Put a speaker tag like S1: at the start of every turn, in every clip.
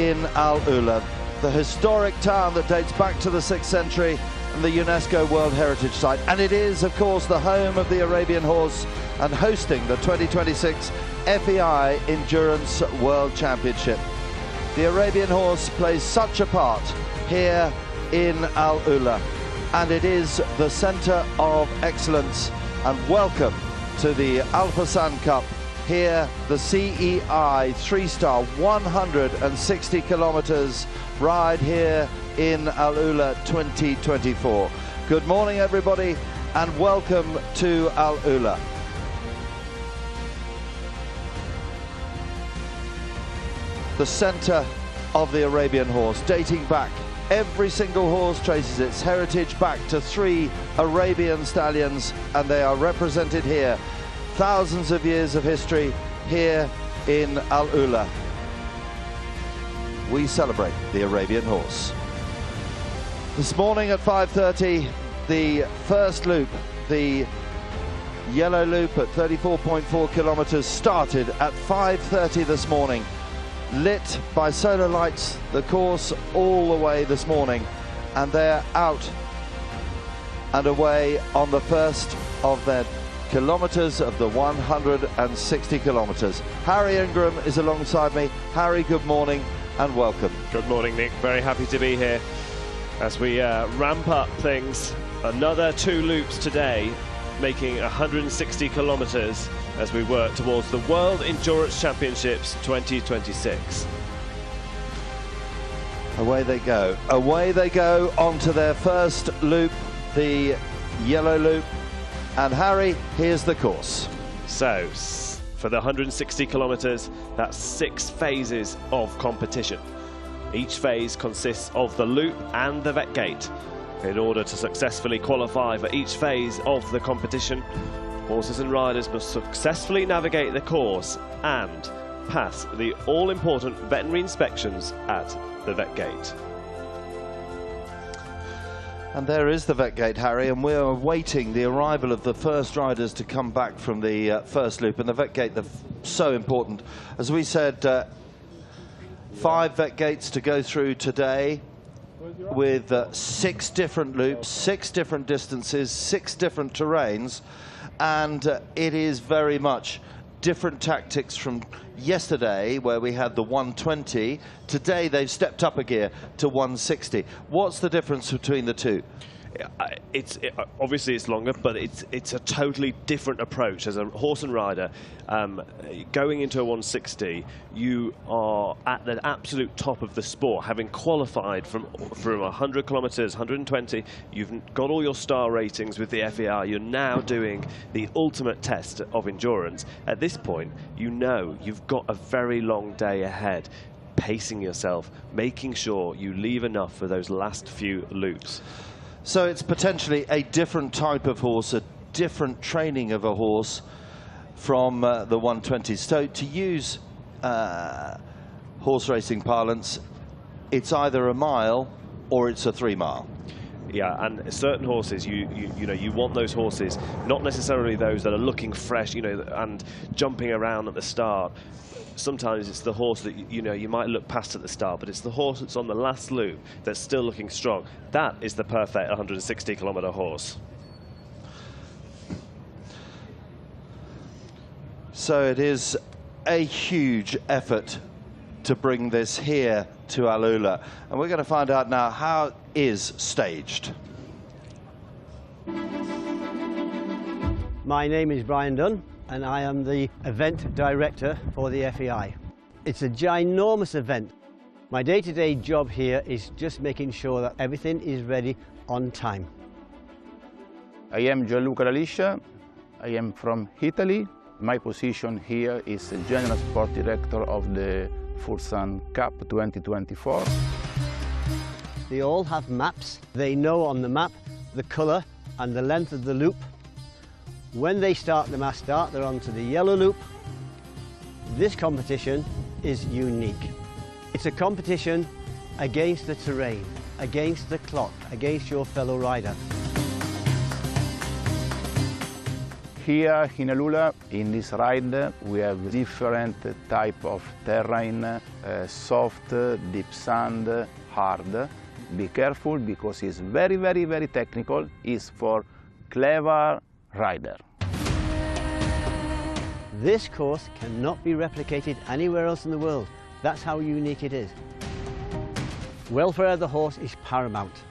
S1: in AlUla, the historic town that dates back to the 6th century and the UNESCO World Heritage Site. And it is, of course, the home of the Arabian horse and hosting the 2026 FEI Endurance World Championship. The Arabian horse plays such a part here in AlUla, and it is the centre of excellence. And welcome to the Fursan Cup here, the CEI 3-star 160 kilometres ride here in AlUla 2024. Good morning, everybody, and welcome to AlUla. The centre of the Arabian horse, dating back. Every single horse traces its heritage back to 3 Arabian stallions, and they are represented here. Thousands of years of history here in AlUla. We celebrate the Arabian horse. This morning at 5:30, the first loop, the yellow loop at 34.4 kilometres, started at 5:30 this morning. Lit by solar lights, the course all the way this morning, and they're out and away on the first of their kilometres of the 160 kilometres. Harry Ingram is alongside me. Harry, good morning and welcome.
S2: Good morning, Nick. Very happy to be here as we ramp up things. Another 2 loops today, making 160 kilometres as we work towards the World Endurance Championships 2026.
S1: Away they go. Away they go onto their first loop, the yellow loop. And Harry, here's the course.
S2: So, for the 160 kilometres, that's 6 phases of competition. Each phase consists of the loop and the vet gate. In order to successfully qualify for each phase of the competition, horses and riders must successfully navigate the course and pass the all-important veterinary inspections at the vet gate.
S1: And there is the vet gate, Harry, and we're awaiting the arrival of the first riders to come back from the first loop. And the vet gate, so important. As we said, 5 vet gates to go through today, with 6 different loops, 6 different distances, 6 different terrains, and it is very much different tactics from yesterday, where we had the 120. Today they've stepped up a gear to 160. What's the difference between the two? Obviously it's longer, but it's a totally different approach. As a horse and rider, going into a 160, you are at the absolute top of the sport, having qualified from 100 kilometres, 120. You've got all your star ratings with the FEI. You're now doing the ultimate test of endurance. At this point, you know you've got a very long day ahead. Pacing yourself, making sure you leave enough for those last few loops. So it's potentially a different type of horse, a different training of a horse from the 120s. So to use horse racing parlance, it's either a mile or it's a 3 mile.
S2: Yeah, and certain horses, you know, you want those horses, not necessarily those that are looking fresh, you know, and jumping around at the start. Sometimes it's the horse that, you know, you might look past at the start, but it's the horse that's on the last loop that's still looking strong. That is the perfect 160 kilometre horse.
S1: So it is a huge effort to bring this here to AlUla, and we're going to find out now how it is staged.
S3: My name is Brian Dunn, and I am the event director for the FEI. It's a ginormous event. My day-to-day job here is just making sure that everything is ready on time.
S4: I am Gianluca Laliscia. I am from Italy. My position here is General Sport Director of the Fursan Cup 2024.
S3: They all have maps. They know on the map the colour and the length of the loop. When they start the mass start, they're onto the yellow loop. This competition is unique. It's a competition against the terrain, against the clock, against your fellow rider.
S4: Here in AlUla, in this ride, we have different type of terrain, soft, deep sand, hard. Be careful because it's very, very, very technical. It's for clever rider.
S3: This course cannot be replicated anywhere else in the world. That's how unique it is. Welfare of the horse is paramount.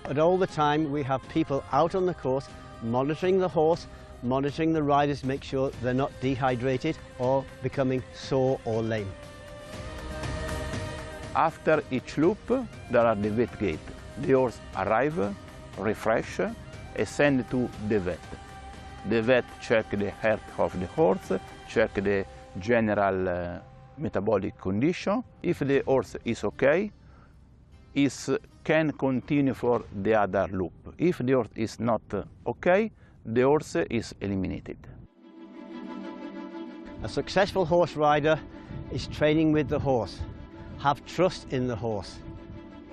S3: At all the time, we have people out on the course monitoring the horse, monitoring the riders to make sure they're not dehydrated or becoming sore or lame.
S4: After each loop, there are the vet gate. The horse arrive, refresh, and send to the vet. The vet check the health of the horse, check the general metabolic condition. If the horse is okay, it can continue for the other loop. If the horse is not okay, the horse is eliminated.
S3: A successful horse rider is training with the horse. Have trust in the horse.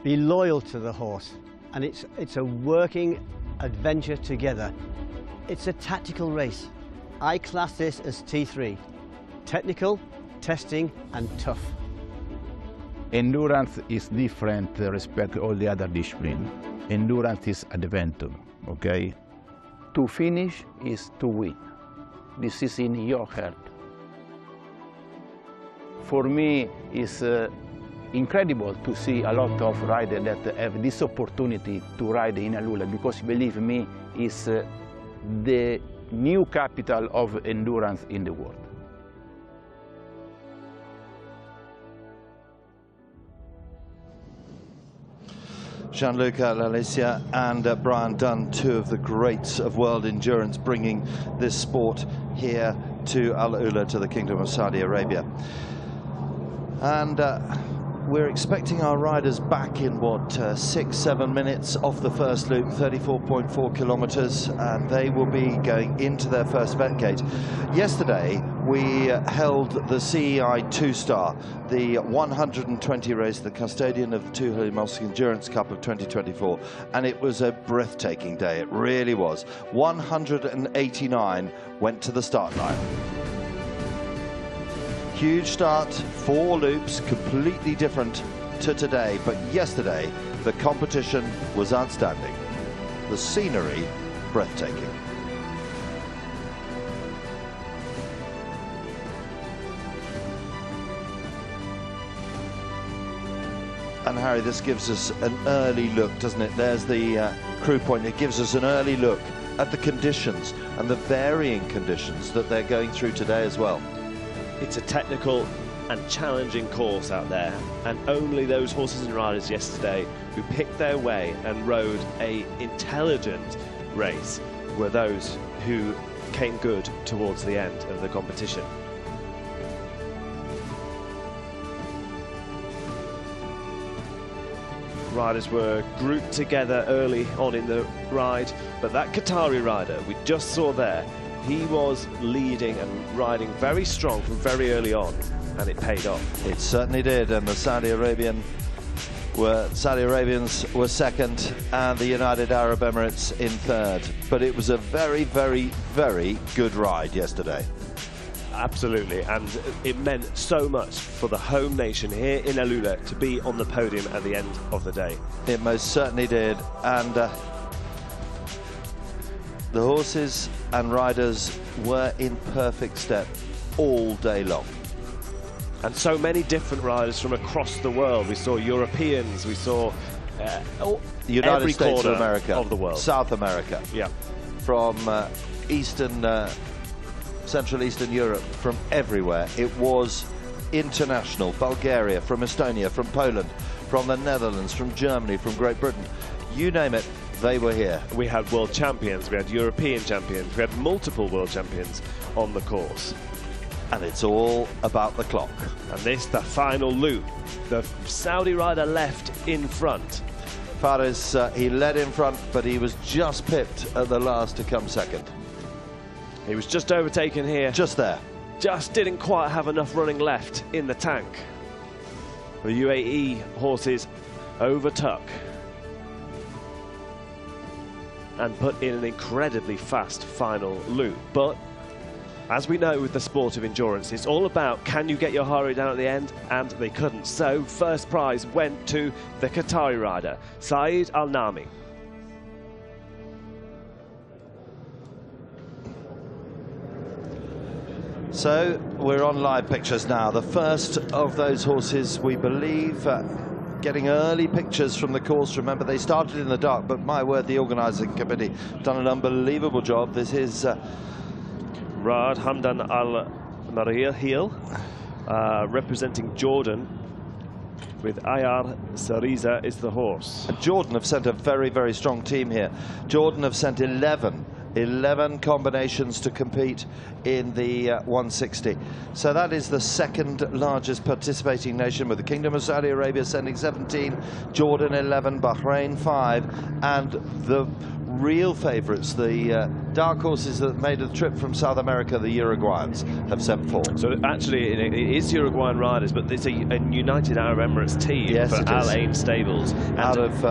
S3: Be loyal to the horse. And it's a working adventure together. It's a tactical race. I class this as T3. Technical, testing and tough.
S4: Endurance is different respect to all the other disciplines. Endurance is adventure, okay? To finish is to win. This is in your heart. For me, it's incredible to see a lot of riders that have this opportunity to ride in AlUla, because believe me, it's the new capital of endurance in the world.
S1: Gianluca Lalisia and Brian Dunn, two of the greats of world endurance, bringing this sport here to AlUla, to the Kingdom of Saudi Arabia. And we're expecting our riders back in, what, 6-7 minutes off the first loop, 34.4 kilometers, and they will be going into their first vet gate. Yesterday, we held the CEI 2-star, the 120 race, the Custodian of the Two Holy Mosques Endurance Cup of 2024, and it was a breathtaking day. It really was. 189 went to the start line. Huge start, 4 loops, completely different to today, but yesterday the competition was outstanding. The scenery, breathtaking. And Harry, this gives us an early look, doesn't it? There's the crew point. It gives us an early look at the conditions and the varying conditions that they're going through today as well.
S2: It's a technical and challenging course out there, and only those horses and riders yesterday who picked their way and rode an intelligent race were those who came good towards the end of the competition. Riders were grouped together early on in the ride, but that Qatari rider we just saw there, he was leading and riding very strong from very early on, and it paid off.
S1: It certainly did, and the Saudi Arabians were second, and the United Arab Emirates in third. But it was a very, very, very good ride yesterday.
S2: Absolutely, and it meant so much for the home nation here in AlUla to be on the podium at the end of the day.
S1: It most certainly did, and the horses and riders were in perfect step all day long.
S2: And so many different riders from across the world. We saw Europeans, we saw
S1: United States of America,
S2: of the world,
S1: South America,
S2: yeah,
S1: from Central Eastern Europe, from everywhere. It was international. Bulgaria, from Estonia, from Poland, from the Netherlands, from Germany, from Great Britain, you name it, they were here.
S2: We had world champions, we had European champions, we had multiple world champions on the course.
S1: And it's all about the clock.
S2: And this, the final loop, the Saudi rider left in front.
S1: Fares, he led in front, but he was just pipped at the last to come second.
S2: He was just overtaken here.
S1: Just there.
S2: Just didn't quite have enough running left in the tank. The UAE horses overtook and put in an incredibly fast final loop. But As we know with the sport of endurance, it's all about can you get your heart rate down at the end, and they couldn't. So first prize went to the Qatari rider, Saeed Al-Nami.
S1: So we're on live pictures now. The first of those horses, we believe, getting early pictures from the course. Remember, they started in the dark, but my word, the organising committee done an unbelievable job. This is
S2: Rad Hamdan Al-Marihil, representing Jordan, with Ayar Sariza is the horse.
S1: And Jordan have sent a very, very strong team here. Jordan have sent 11 combinations to compete in the 160. So that is the second largest participating nation, with the Kingdom of Saudi Arabia sending 17, Jordan 11, Bahrain 5, and the real favourites, the dark horses that made the trip from South America, the Uruguayans, have sent 4.
S2: So actually it is Uruguayan riders, but it's a United Arab Emirates team,
S1: yes,
S2: for Al Ain Stables. And
S1: out of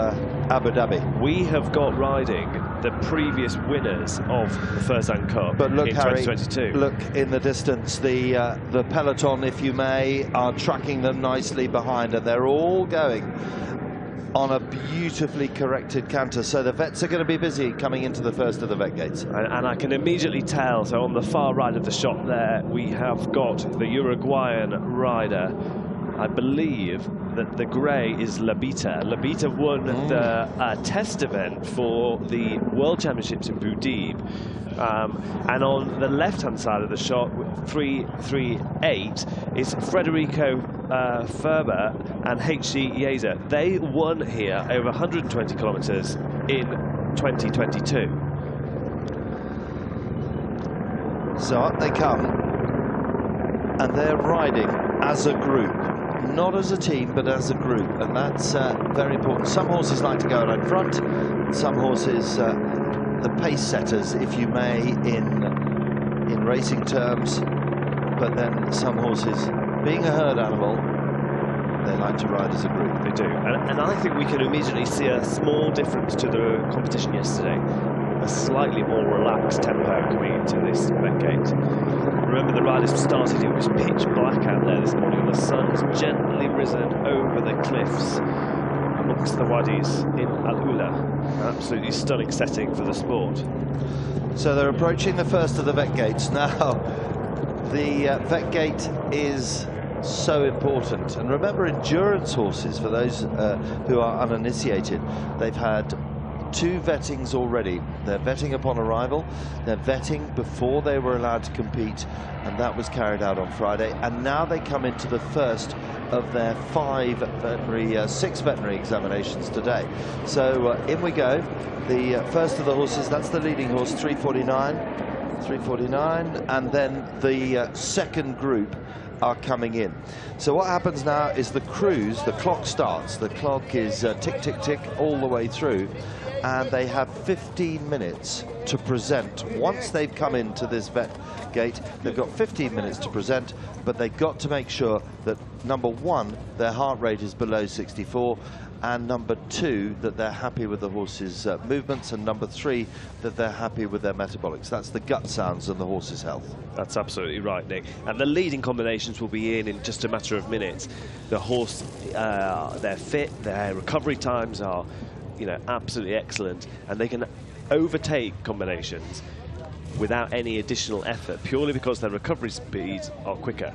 S1: Abu Dhabi.
S2: We have got riding the previous winners of the Fursan Cup,
S1: but look,
S2: in
S1: Harry,
S2: 2022.
S1: Look in the distance, the peloton, if you may, are tracking them nicely behind, and they're all going on a beautifully corrected canter. So the vets are going to be busy coming into the first of the vet gates.
S2: And I can immediately tell, so on the far right of the shot there, we have got the Uruguayan rider. I believe that the grey is Labita. Labita won the test event for the World Championships in Boudib. And on the left-hand side of the shot, 338, is Federico Ferber and H.C. Yeza. They won here over 120 kilometres in 2022.
S1: So up they come, and they're riding as a group. Not as a team, but as a group, and that's very important. Some horses like to go out in front, some horses, the pace setters, if you may, in racing terms, but then some horses, being a herd animal, they like to ride as a group.
S2: They do, and I think we can immediately see a small difference to the competition yesterday. A slightly more relaxed tempo coming into this vet gate. Remember, the riders started, it was pitch black out there this morning, and the sun has gently risen over the cliffs amongst the wadis in AlUla. Absolutely stunning setting for the sport.
S1: So they're approaching the first of the vet gates now. The vet gate is so important, and remember, endurance horses, for those who are uninitiated, they've had 2 vettings already. They're vetting upon arrival, they're vetting before they were allowed to compete, and that was carried out on Friday, and now they come into the first of their 6 veterinary examinations today. So in we go. The first of the horses, that's the leading horse, 349, and then the second group are coming in. So what happens now is the cruise, the clock starts. The clock is tick, tick, tick all the way through, and they have 15 minutes to present. Once they've come into this vet gate, they've got 15 minutes to present, but they've got to make sure that, number 1, their heart rate is below 64, and number 2, that they're happy with the horse's movements, and number 3, that they're happy with their metabolics. That's the gut sounds and the horse's health.
S2: That's absolutely right, Nick. And the leading combinations will be in just a matter of minutes. The horse, they're fit, their recovery times are, you know, absolutely excellent, and they can overtake combinations without any additional effort, purely because their recovery speeds are quicker.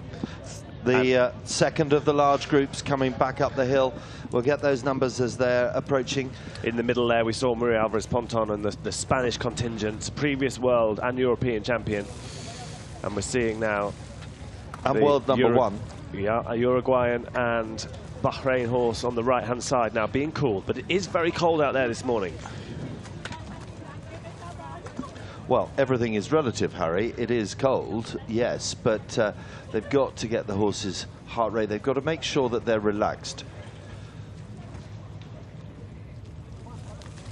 S1: The second of the large groups coming back up the hill. We'll get those numbers as they're approaching.
S2: In the middle there, we saw Maria Alvarez-Ponton and the Spanish contingent, previous world and European champion. And we're seeing now...
S1: And world number 1.
S2: Yeah, a Uruguayan and Bahrain horse on the right-hand side now being cooled. But it is very cold out there this morning.
S1: Well, everything is relative, Harry. It is cold, yes, but they've got to get the horse's heart rate. They've got to make sure that they're relaxed.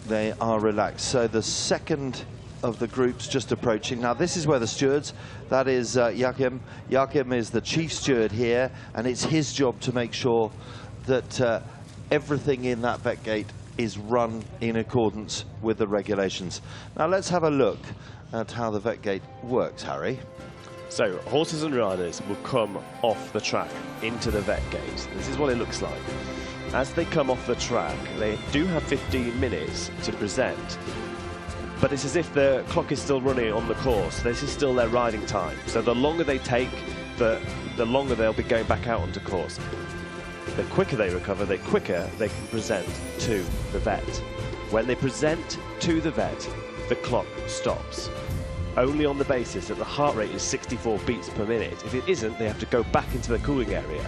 S1: They are relaxed. So the second of the groups just approaching. Now, this is where the stewards, that is Joachim. Joachim is the chief steward here, and it's his job to make sure that everything in that vet gate is run in accordance with the regulations. Now let's have a look at how the vet gate works, Harry.
S2: So horses and riders will come off the track into the vet gate. This is what it looks like. As they come off the track, they do have 15 minutes to present, but it's as if the clock is still running on the course. This is still their riding time. So the longer they take, the longer they'll be going back out onto course. The quicker they recover, the quicker they can present to the vet. When they present to the vet, the clock stops. Only on the basis that the heart rate is 64 beats per minute. If it isn't, they have to go back into the cooling area.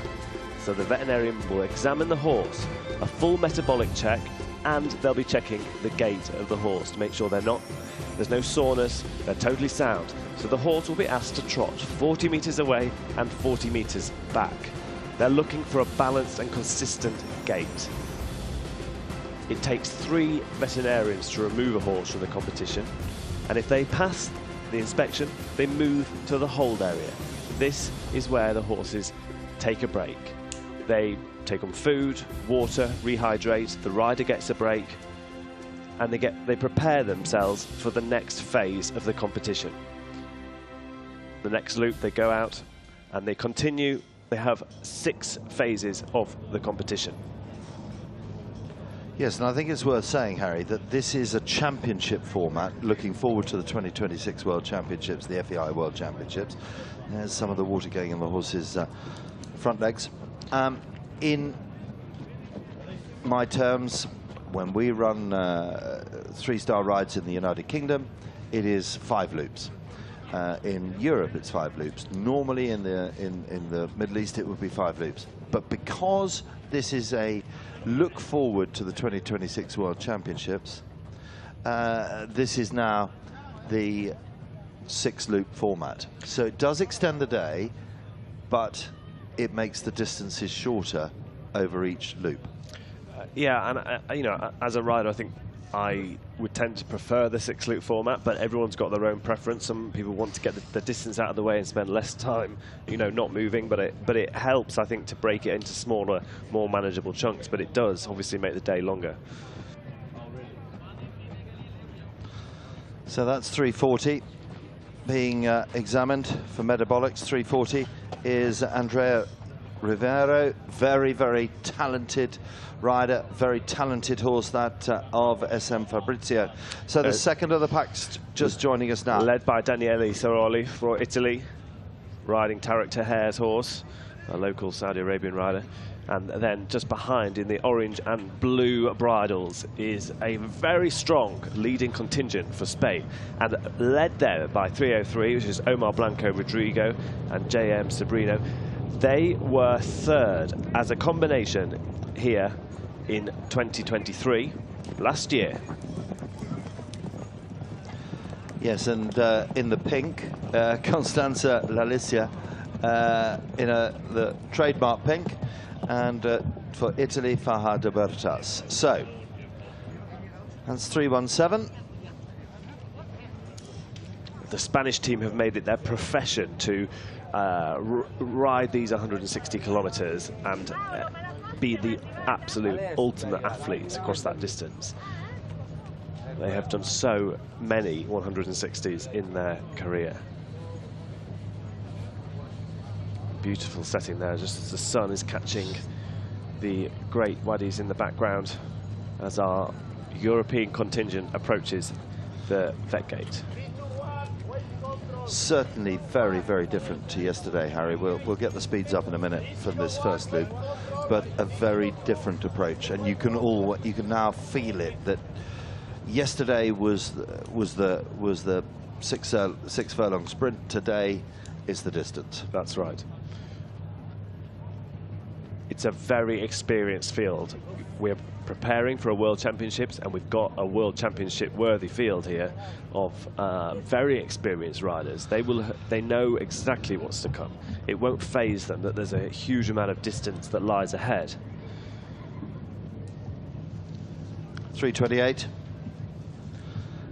S2: So the veterinarian will examine the horse, a full metabolic check, and they'll be checking the gait of the horse to make sure there's no soreness, they're totally sound. So the horse will be asked to trot 40 meters away and 40 meters back. They're looking for a balanced and consistent gait. It takes 3 veterinarians to remove a horse from the competition, and if they pass the inspection, they move to the hold area. This is where the horses take a break. They take on food, water, rehydrate, the rider gets a break, and they prepare themselves for the next phase of the competition. The next loop, they go out and they continue. They have 6 phases of the competition.
S1: Yes, and I think it's worth saying, Harry, that this is a championship format, looking forward to the 2026 World Championships, the FEI World Championships. There's some of the water going in the horses' front legs. In my terms, when we run 3-star rides in the United Kingdom, it is 5 loops. In Europe, it's 5 loops. Normally in the Middle East, it would be 5 loops. But because this is a look forward to the 2026 World Championships, this is now the 6-loop format. So it does extend the day, but it makes the distances shorter over each loop.
S2: Yeah, and you know, as a rider, I think I would tend to prefer the 6-loop format, but everyone's got their own preference. Some people want to get the distance out of the way and spend less time, you know, not moving, but it helps, I think, to break it into smaller, more manageable chunks, but it does obviously make the day longer.
S1: So that's 340 being examined for metabolics. 340 is Andrea Rivero, very, very talented rider, very talented horse, that of SM Fabrizio. So the second of the packs just joining us now.
S2: Led by Daniele Soroli for Italy, riding Tarek Taher's horse, a local Saudi Arabian rider. And then just behind in the orange and blue bridles is a very strong leading contingent for Spain, and led there by 303, which is Omar Blanco Rodrigo and JM Sobrino. They were third as a combination here in 2023, last year.
S1: Yes, and in the pink, Constanza Lalicia in the trademark pink, and for Italy, Faha de Bertas. So, that's 317.
S2: The Spanish team have made it their profession to ride these 160 kilometers and be the absolute ultimate athletes across that distance. They have done so many 160s in their career. Beautiful setting there, just as the sun is catching the great wadis in the background as our European contingent approaches the vet gate.
S1: Certainly very, very different to yesterday, Harry. We'll get the speeds up in a minute for this first loop, but a very different approach, and you can now feel it that yesterday was the six furlong sprint. Today is the distance.
S2: That's right. It's a very experienced field. We're preparing for a World Championships, and we've got a World Championship worthy field here of very experienced riders. They know exactly what's to come. It won't faze them that there's a huge amount of distance that lies ahead.
S1: 328.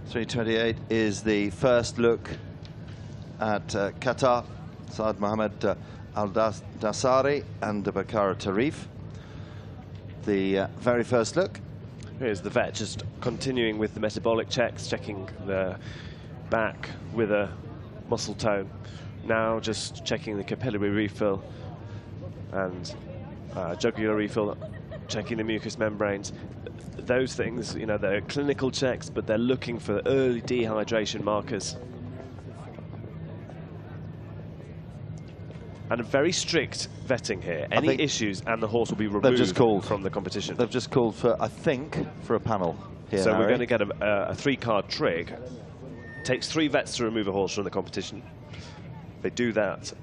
S1: 328 is the first look at Qatar. Saad Mohammed Al-Dasari and Bakara Tarif. The very first look.
S2: Here's the vet just continuing with the metabolic checks, checking the back with a muscle tone. Now just checking the capillary refill and jugular refill, checking the mucous membranes. Those things, you know, they're clinical checks, but they're looking for early dehydration markers. And a very strict vetting here. Any issues and the horse will be removed from the competition.
S1: They've just called for, I think, for a panel here,
S2: so
S1: Harry.
S2: We're going to get a 3-card trig. Takes 3 vets to remove a horse from the competition. They do that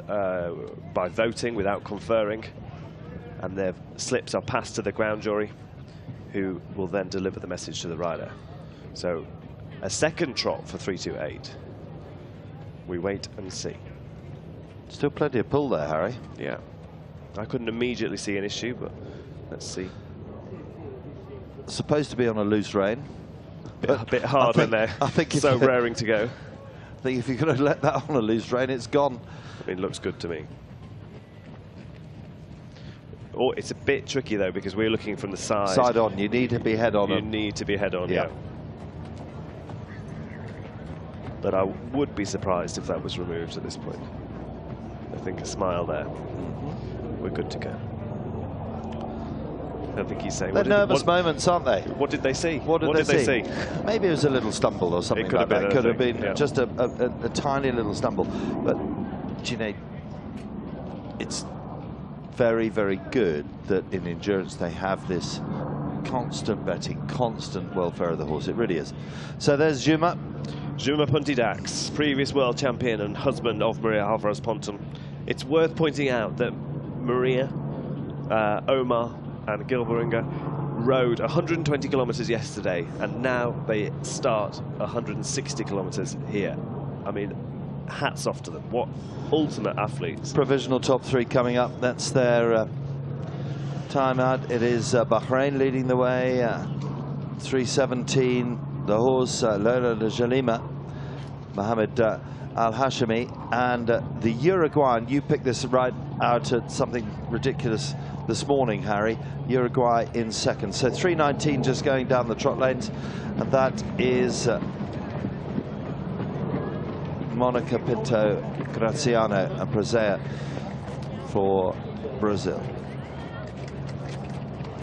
S2: by voting without conferring, and their slips are passed to the ground jury, who will then deliver the message to the rider. So a second trot for 328. We wait and see.
S1: Still plenty of pull there, Harry.
S2: Yeah. I couldn't immediately see an issue, but let's see.
S1: Supposed to be on a loose rein.
S2: A bit hard in there.
S1: I think
S2: so raring to go.
S1: I think if you're going to let that on a loose rein, it's gone.
S2: I mean, it looks good to me. Oh, it's a bit tricky though, because we're looking from the side.
S1: Side on. You need to be head on.
S2: You need to be head on. Yeah. But I would be surprised if that was removed at this point. I think a smile there. We're good to go. I don't think he's saying.
S1: They're nervous moments, aren't they?
S2: What did they see?
S1: What did they see? Maybe it was a little stumble or something like that. It could have been just a tiny little stumble. But, you know, it's very, very good that in endurance they have this constant vetting, constant welfare of the horse. It really is. So there's Juma.
S2: Juma Puntidax, previous world champion and husband of Maria Alvarez Ponton. It's worth pointing out that Maria, Omar and Gilberinga rode 120 kilometers yesterday, and now they start 160 kilometers here. I mean, hats off to them. What ultimate athletes.
S1: Provisional top 3 coming up. That's their time out. It is Bahrain leading the way. 3:17. The horse, Lola de Jalima, Mohamed Al-Hashimi, and the Uruguayan. You picked this right out at something ridiculous this morning, Harry. Uruguay in second. So 3:19 just going down the trot lanes, and that is Monica Pinto, Graziano and Prezea for Brazil.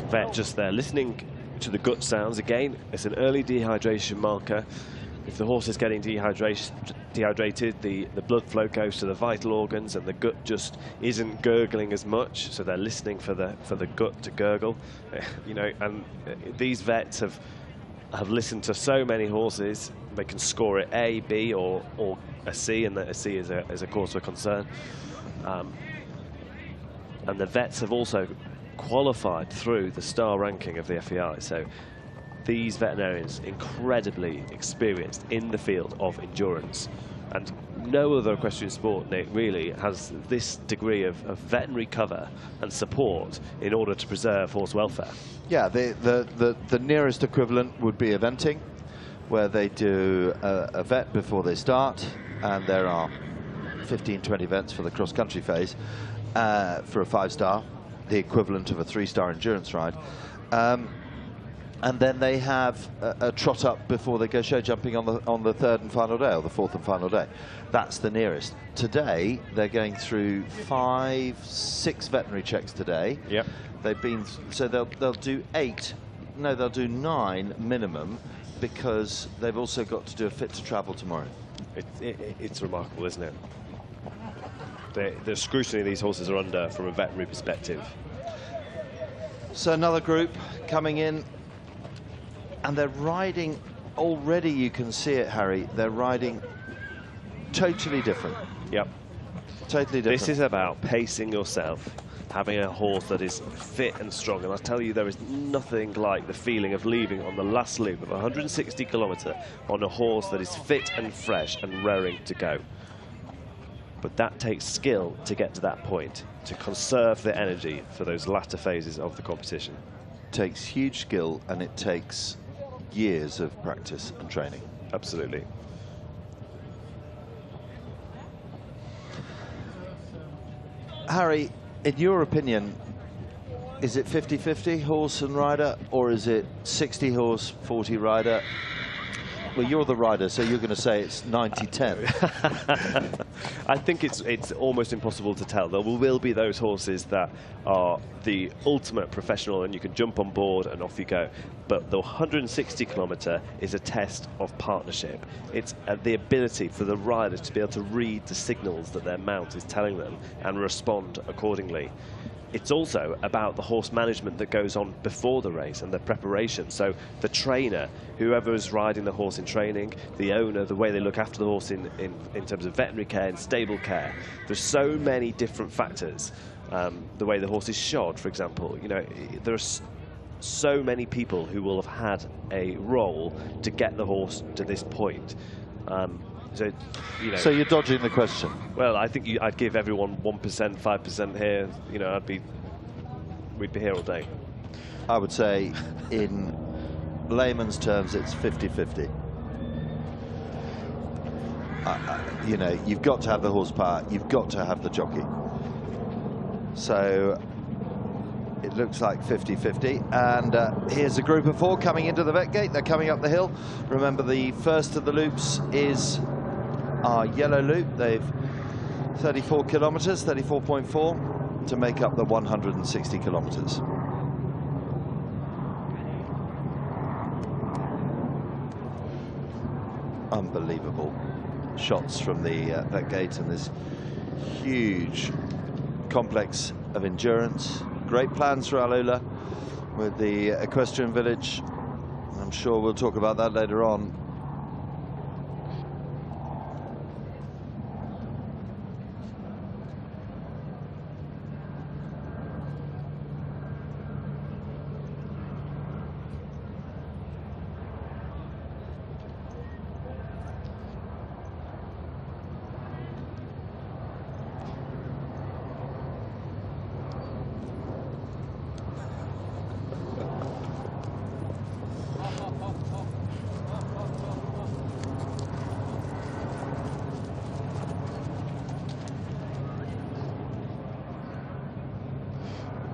S2: Vet just there, listening to the gut sounds. Again, it's an early dehydration marker. If the horse is getting dehydrated, the blood flow goes to the vital organs, and the gut just isn't gurgling as much. So they're listening for the gut to gurgle. You know, and these vets have listened to so many horses. They can score it A, B, or a C, and a C is a cause for concern. And the vets have also qualified through the star ranking of the FEI. So these veterinarians incredibly experienced in the field of endurance, and no other equestrian sport, Nick, really has this degree of veterinary cover and support in order to preserve horse welfare.
S1: Yeah, the nearest equivalent would be eventing, where they do a vet before they start, and there are 15-20 vets for the cross-country phase for a 5-star, the equivalent of a 3-star endurance ride. And then they have a trot up before they go show jumping on the 3rd and final day, or the 4th and final day. That's the nearest. Today they're going through 5-6 veterinary checks today.
S2: Yep.
S1: They've been, so they'll do 8. No, they'll do 9 minimum, because they've also got to do a fit to travel tomorrow.
S2: It's remarkable, isn't it? The scrutiny these horses are under from a veterinary perspective.
S1: So another group coming in, and they're riding, already you can see it, Harry, they're riding totally different.
S2: Yep.
S1: Totally different.
S2: This is about pacing yourself, having a horse that is fit and strong, and I tell you, there is nothing like the feeling of leaving on the last loop of 160 kilometre on a horse that is fit and fresh and raring to go. But that takes skill to get to that point, to conserve the energy for those latter phases of the competition.
S1: It takes huge skill, and it takes years of practice and training.
S2: Absolutely.
S1: Harry, in your opinion, is it 50-50 horse and rider, or is it 60 horse, 40 rider? Well, you're the rider, so you're going to say it's 90-10.
S2: I think it's almost impossible to tell. There will be those horses that are the ultimate professional and you can jump on board and off you go. But the 160-kilometre is a test of partnership. It's the ability for the rider to be able to read the signals that their mount is telling them and respond accordingly. It's also about the horse management that goes on before the race and the preparation. So the trainer, whoever is riding the horse in training, the owner, the way they look after the horse in terms of veterinary care and stable care. There's so many different factors. The way the horse is shod, for example. You know, there are so many people who will have had a role to get the horse to this point. So, you know,
S1: so you're dodging the question.
S2: Well, I think I'd give everyone 1%, 5% here. You know, we'd be here all day.
S1: I would say, in layman's terms, it's 50-50. You know, you've got to have the horsepower, you've got to have the jockey. So it looks like 50-50. And here's a group of 4 coming into the vet gate. They're coming up the hill. Remember, the first of the loops is our yellow loop. They've 34 kilometers, 34.4 to make up the 160 kilometers. Unbelievable shots from the vet gate and this huge complex of endurance. Great plans for AlUla with the equestrian village. I'm sure we'll talk about that later on.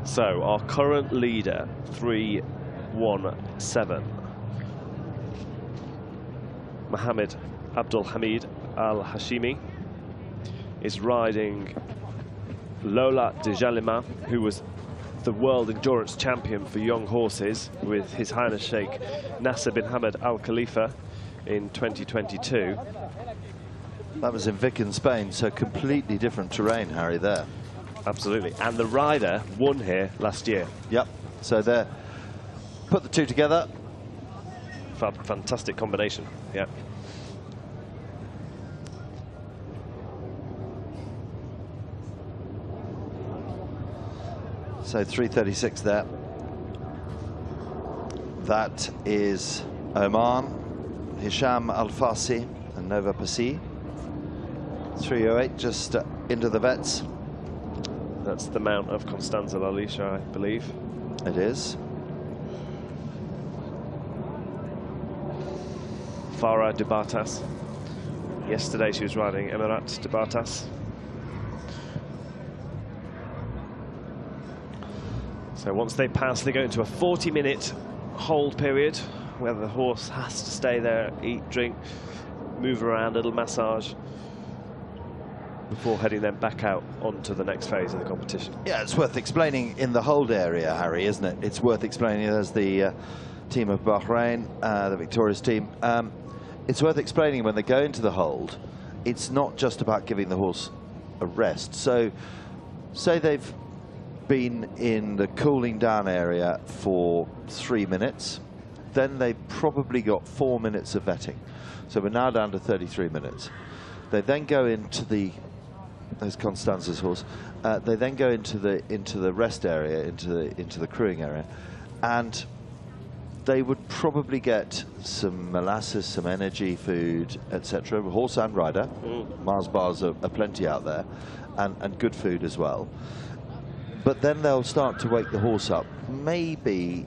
S2: So our current leader, 3-1-7, Mohammed Abdul Hamid Al Hashimi, is riding Lola de Jalima, who was the world endurance champion for young horses with His Highness Sheikh Nasser bin Hamad Al Khalifa in 2022.
S1: That was in Vic in Spain, so completely different terrain, Harry, there.
S2: Absolutely, and the rider won here last year.
S1: Yep, so there, put the two together.
S2: Fantastic combination, yeah.
S1: So 3:36 there. That is Oman, Hisham Al-Farsi and Nova Pasi. 3:08 just into the vets.
S2: That's the mount of Constanza Lalisha, I believe.
S1: It is.
S2: Farah de Bartas. Yesterday she was riding Emirat de Bartas. So once they pass, they go into a 40-minute hold period where the horse has to stay there, eat, drink, move around, a little massage, before heading them back out onto the next phase of the competition.
S1: Yeah, it's worth explaining in the hold area, Harry, isn't it? It's worth explaining. There's the team of Bahrain, the victorious team. It's worth explaining when they go into the hold, it's not just about giving the horse a rest. So, say they've been in the cooling down area for 3 minutes, then they've probably got 4 minutes of vetting. So we're now down to 33 minutes. They then go into there's Constanza's horse. They then go into the rest area, into the crewing area, and they would probably get some molasses, some energy food, etc. Horse and rider. Mars bars are plenty out there, and good food as well. But then they'll start to wake the horse up, maybe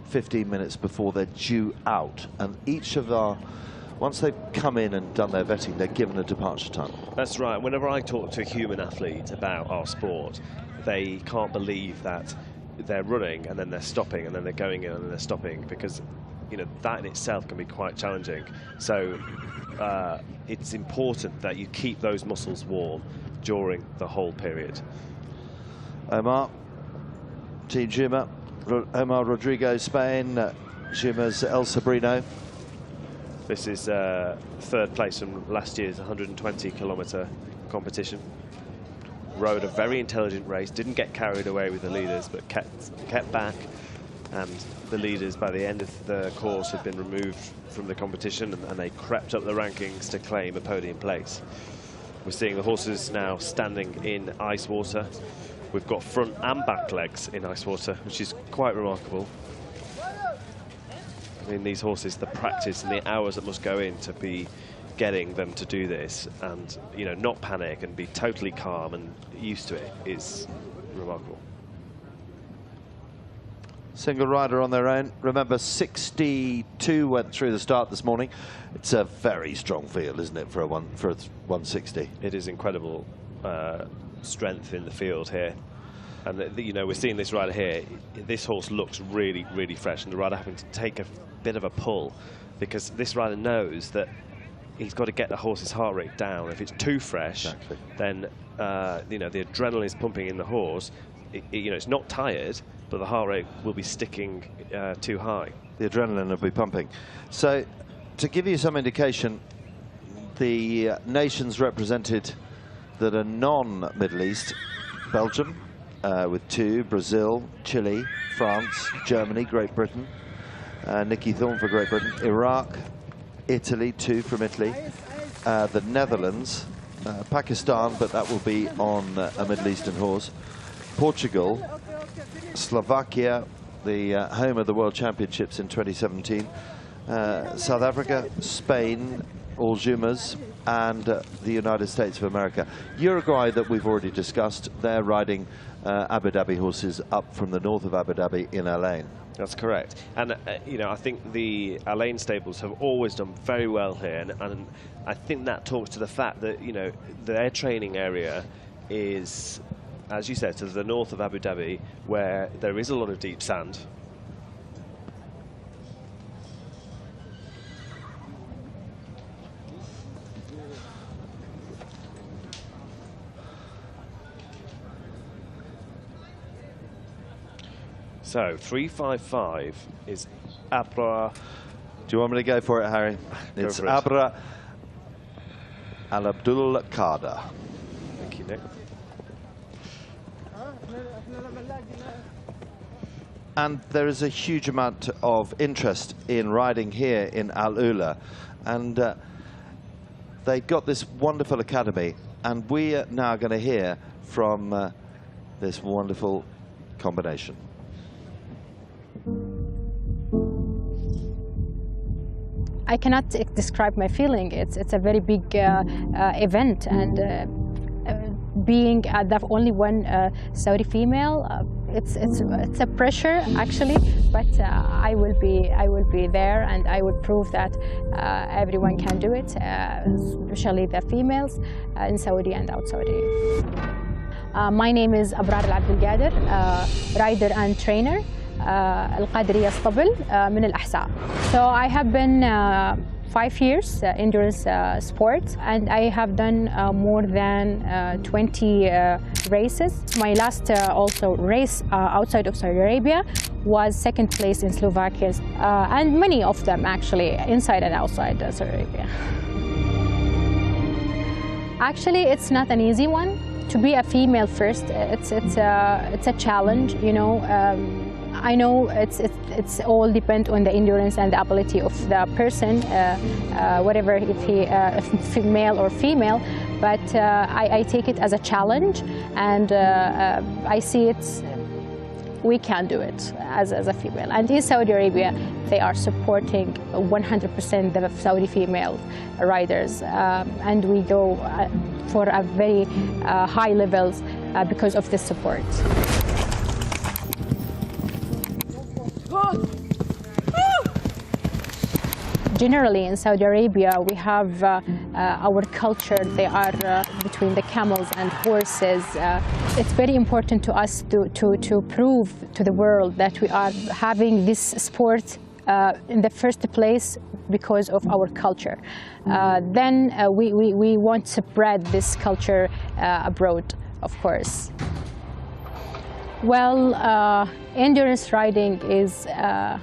S1: 15 minutes before they're due out, and each of our, once they've come in and done their vetting, they're given a departure time.
S2: That's right. Whenever I talk to a human athlete about our sport, they can't believe that they're running and then they're stopping and then they're going in and then they're stopping, because that in itself can be quite challenging. So it's important that you keep those muscles warm during the whole period.
S1: Omar, Team Juma, Omar Rodrigo, Spain, Juma's El Sobrino.
S2: This is third place from last year's 120-kilometre competition. Rode a very intelligent race, didn't get carried away with the leaders, but kept back. And the leaders, by the end of the course, had been removed from the competition, and they crept up the rankings to claim a podium place. We're seeing the horses now standing in ice water. We've got front and back legs in ice water, which is quite remarkable. I mean, these horses, the practice and the hours that must go in to be getting them to do this, and not panic and be totally calm and used to it, is remarkable.
S1: Single rider on their own. Remember, 62 went through the start this morning. It's a very strong field, isn't it, for a 160?
S2: It is incredible strength in the field here. And we're seeing this rider here. This horse looks really, really fresh, and the rider having to take a bit of a pull, because this rider knows that he's got to get the horse's heart rate down. If it's too fresh, exactly, then the adrenaline is pumping in the horse. It's not tired, but the heart rate will be sticking too high.
S1: The adrenaline will be pumping. So, to give you some indication, the nations represented that are non-Middle East: Belgium with 2, Brazil, Chile, France, Germany, Great Britain, Nicky Thorne for Great Britain, Iraq, Italy, 2 from Italy, the Netherlands, Pakistan, but that will be on a Middle Eastern horse, Portugal, Slovakia, the home of the World Championships in 2017, South Africa, Spain, all Jumas, and the United States of America. Uruguay, that we've already discussed, they're riding Abu Dhabi horses up from the north of Abu Dhabi in Al-Ain.
S2: That's correct. And, I think the Al-Ain stables have always done very well here. And I think that talks to the fact that, their training area is, as you said, to the north of Abu Dhabi, where there is a lot of deep sand. So 355 is Abra.
S1: Do you want me to go for it, Harry? It's Abra Al Abdul Qadir.
S2: Thank you, Nick.
S1: And there is a huge amount of interest in riding here in AlUla, and they've got this wonderful academy, and we are now going to hear from this wonderful combination.
S5: I cannot describe my feeling. It's a very big event, and being the only one Saudi female, it's a pressure actually. But I will be there, and I will prove that everyone can do it, especially the females in Saudi and out Saudi. My name is Abrar Al Abdul Qadir, rider and trainer. القادرية اسطبل من الأحساء. So I have been 5 years endurance sport, and I have done more than 20 races. My last also race outside of Saudi Arabia was 2nd place in Slovakia, and many of them actually inside and outside Saudi Arabia. Actually, it's not an easy one. To be a female first, it's a challenge, I know it's all depend on the endurance and the ability of the person, whatever if male or female. But I take it as a challenge, and I see we can do it as a female. And in Saudi Arabia, they are supporting 100% the Saudi female riders, and we go for a very high levels because of this support. Generally, in Saudi Arabia, we have our culture. They are between the camels and horses. It's very important to us to prove to the world that we are having this sport in the first place because of our culture. Then we want to spread this culture abroad, of course. Well, endurance riding is a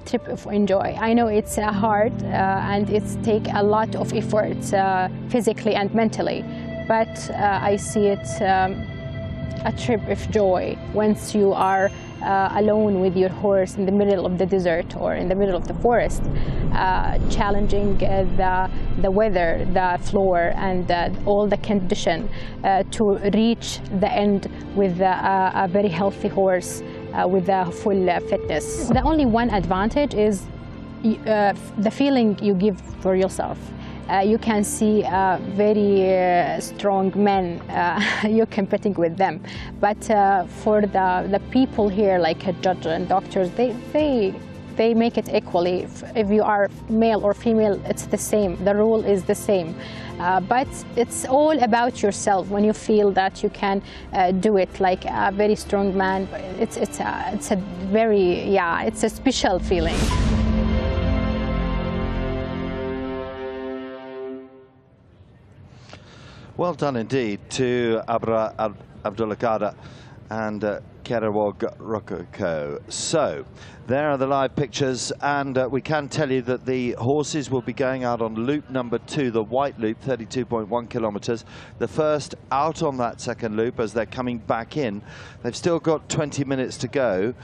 S5: trip of enjoy. I know it's hard and it takes a lot of effort physically and mentally, but I see it a trip of joy once you are alone with your horse in the middle of the desert or in the middle of the forest, challenging the weather, the floor, and all the condition to reach the end with a very healthy horse with a full fitness. The only one advantage is the feeling you give for yourself. You can see very strong men, you're competing with them. But for the people here, like judges and doctors, they make it equally. If you are male or female, it's the same. The rule is the same. But it's all about yourself. When you feel that you can do it like a very strong man, it's a very, yeah, it's a special feeling.
S1: Well done indeed to Abra Abdulkader and Kerawog Rokoko. So there are the live pictures, and we can tell you that the horses will be going out on loop number 2, the white loop, 32.1 kilometers. The first out on that second loop as they're coming back in. They've still got 20 minutes to go.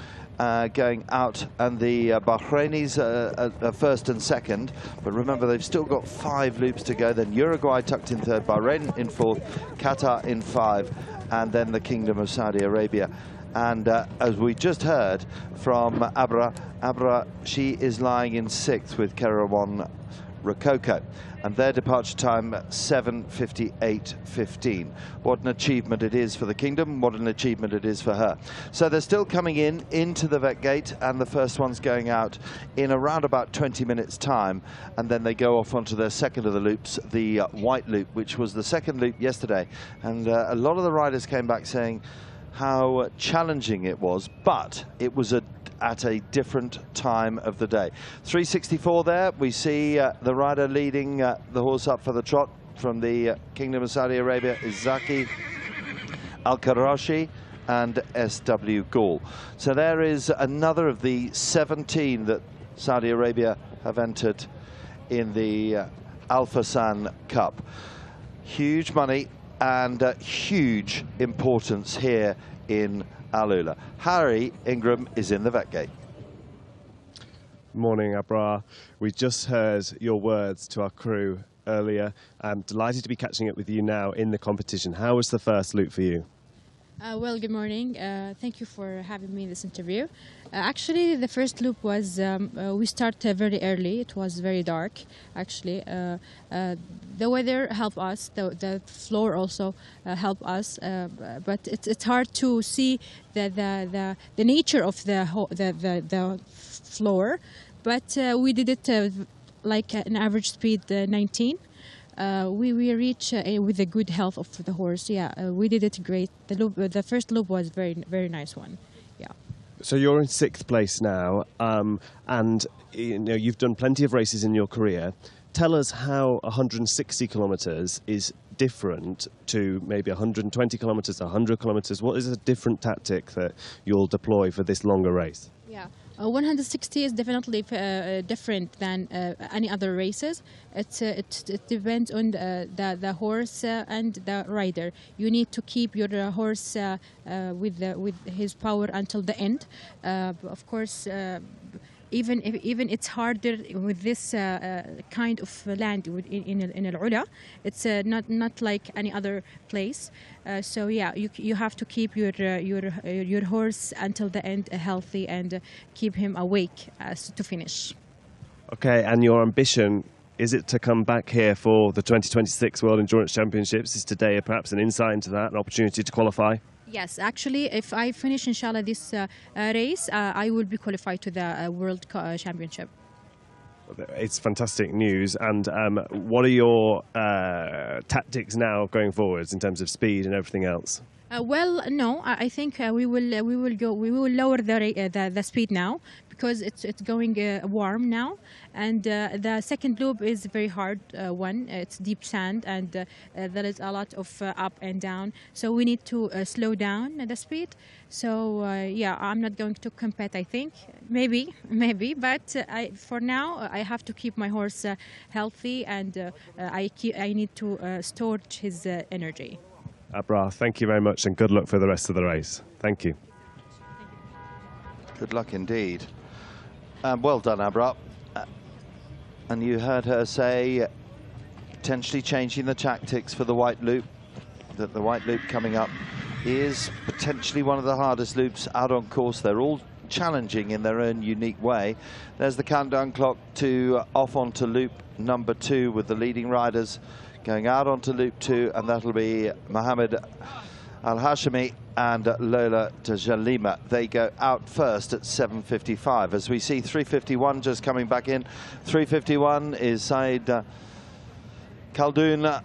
S1: Going out, and the Bahrainis are first and second, but remember they've still got 5 loops to go. Then Uruguay tucked in third, Bahrain in fourth, Qatar in 5, and then the Kingdom of Saudi Arabia. And as we just heard from Abra, she is lying in 6th with Kerawog Rokoko, and their departure time 7:58:15. What an achievement it is for the kingdom, what an achievement it is for her. So they're still coming into the vet gate, and the first one's going out in around about 20 minutes time, and then they go off onto their second of the loops, the white loop, which was the second loop yesterday. And a lot of the riders came back saying how challenging it was, but it was at a different time of the day. 3:64 there. We see the rider leading the horse up for the trot from the Kingdom of Saudi Arabia is Zaki Al-Karashi and SW Gaul. So there is another of the 17 that Saudi Arabia have entered in the Al Fursan Cup. Huge money and huge importance here in AlUla. Harry Ingram is in the vet gate.
S2: Morning, Abra. We just heard your words to our crew earlier. I'm delighted to be catching up with you now in the competition. How was the first loop for you?
S6: Well, good morning. Thank you for having me in this interview. Actually, the first loop was, we started very early. It was very dark, actually. The weather helped us. The floor also helped us. But it's hard to see the nature of the floor. But we did it like an average speed 19. We reach with the good health of the horse. Yeah, we did it great. The first loop was very nice one. Yeah.
S2: So you're in 6th place now, and you know, you've done plenty of races in your career. Tell us how 160 kilometers is different to maybe 120 kilometers, 100 kilometers. What is a different tactic that you'll deploy for this longer race?
S6: Yeah. 160 is definitely different than any other races. It depends on the horse and the rider. You need to keep your horse with his power until the end. Of course, even it's harder with this kind of land in AlUla. It's not like any other place. So yeah, you have to keep your horse until the end healthy and keep him awake to finish.
S2: Okay, and your ambition, is it to come back here for the 2026 World Endurance Championships? Is today perhaps an insight into that, an opportunity to qualify?
S6: Yes, actually, if I finish, inshallah, this race, I will be qualified to the World Championship.
S2: It's fantastic news. And what are your tactics now going forwards in terms of speed and everything else?
S6: Well, no, I think we will lower the speed now because it's going warm now, and the second loop is very hard one. It's deep sand, and there is a lot of up and down, so we need to slow down the speed. So yeah, I'm not going to compete. I think maybe, but for now I have to keep my horse healthy, and I need to store his energy.
S2: Abra, thank you very much and good luck for the rest of the race. Thank you.
S1: Good luck indeed. Well done, Abra. And you heard her say potentially changing the tactics for the white loop, that the white loop coming up is potentially one of the hardest loops out on course. They're all challenging in their own unique way. There's the countdown clock to off onto loop number 2 with the leading riders going out onto loop 2, and that'll be Mohammed Al-Hashimi and Lola Tajalima. They go out first at 7:55. As we see 3:51 just coming back in. 3:51 is Saeed Khaldoon,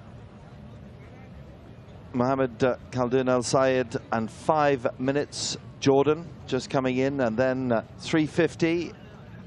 S1: Mohammed Khaldoon Al-Sayed, and 5 minutes Jordan just coming in, and then 3:50.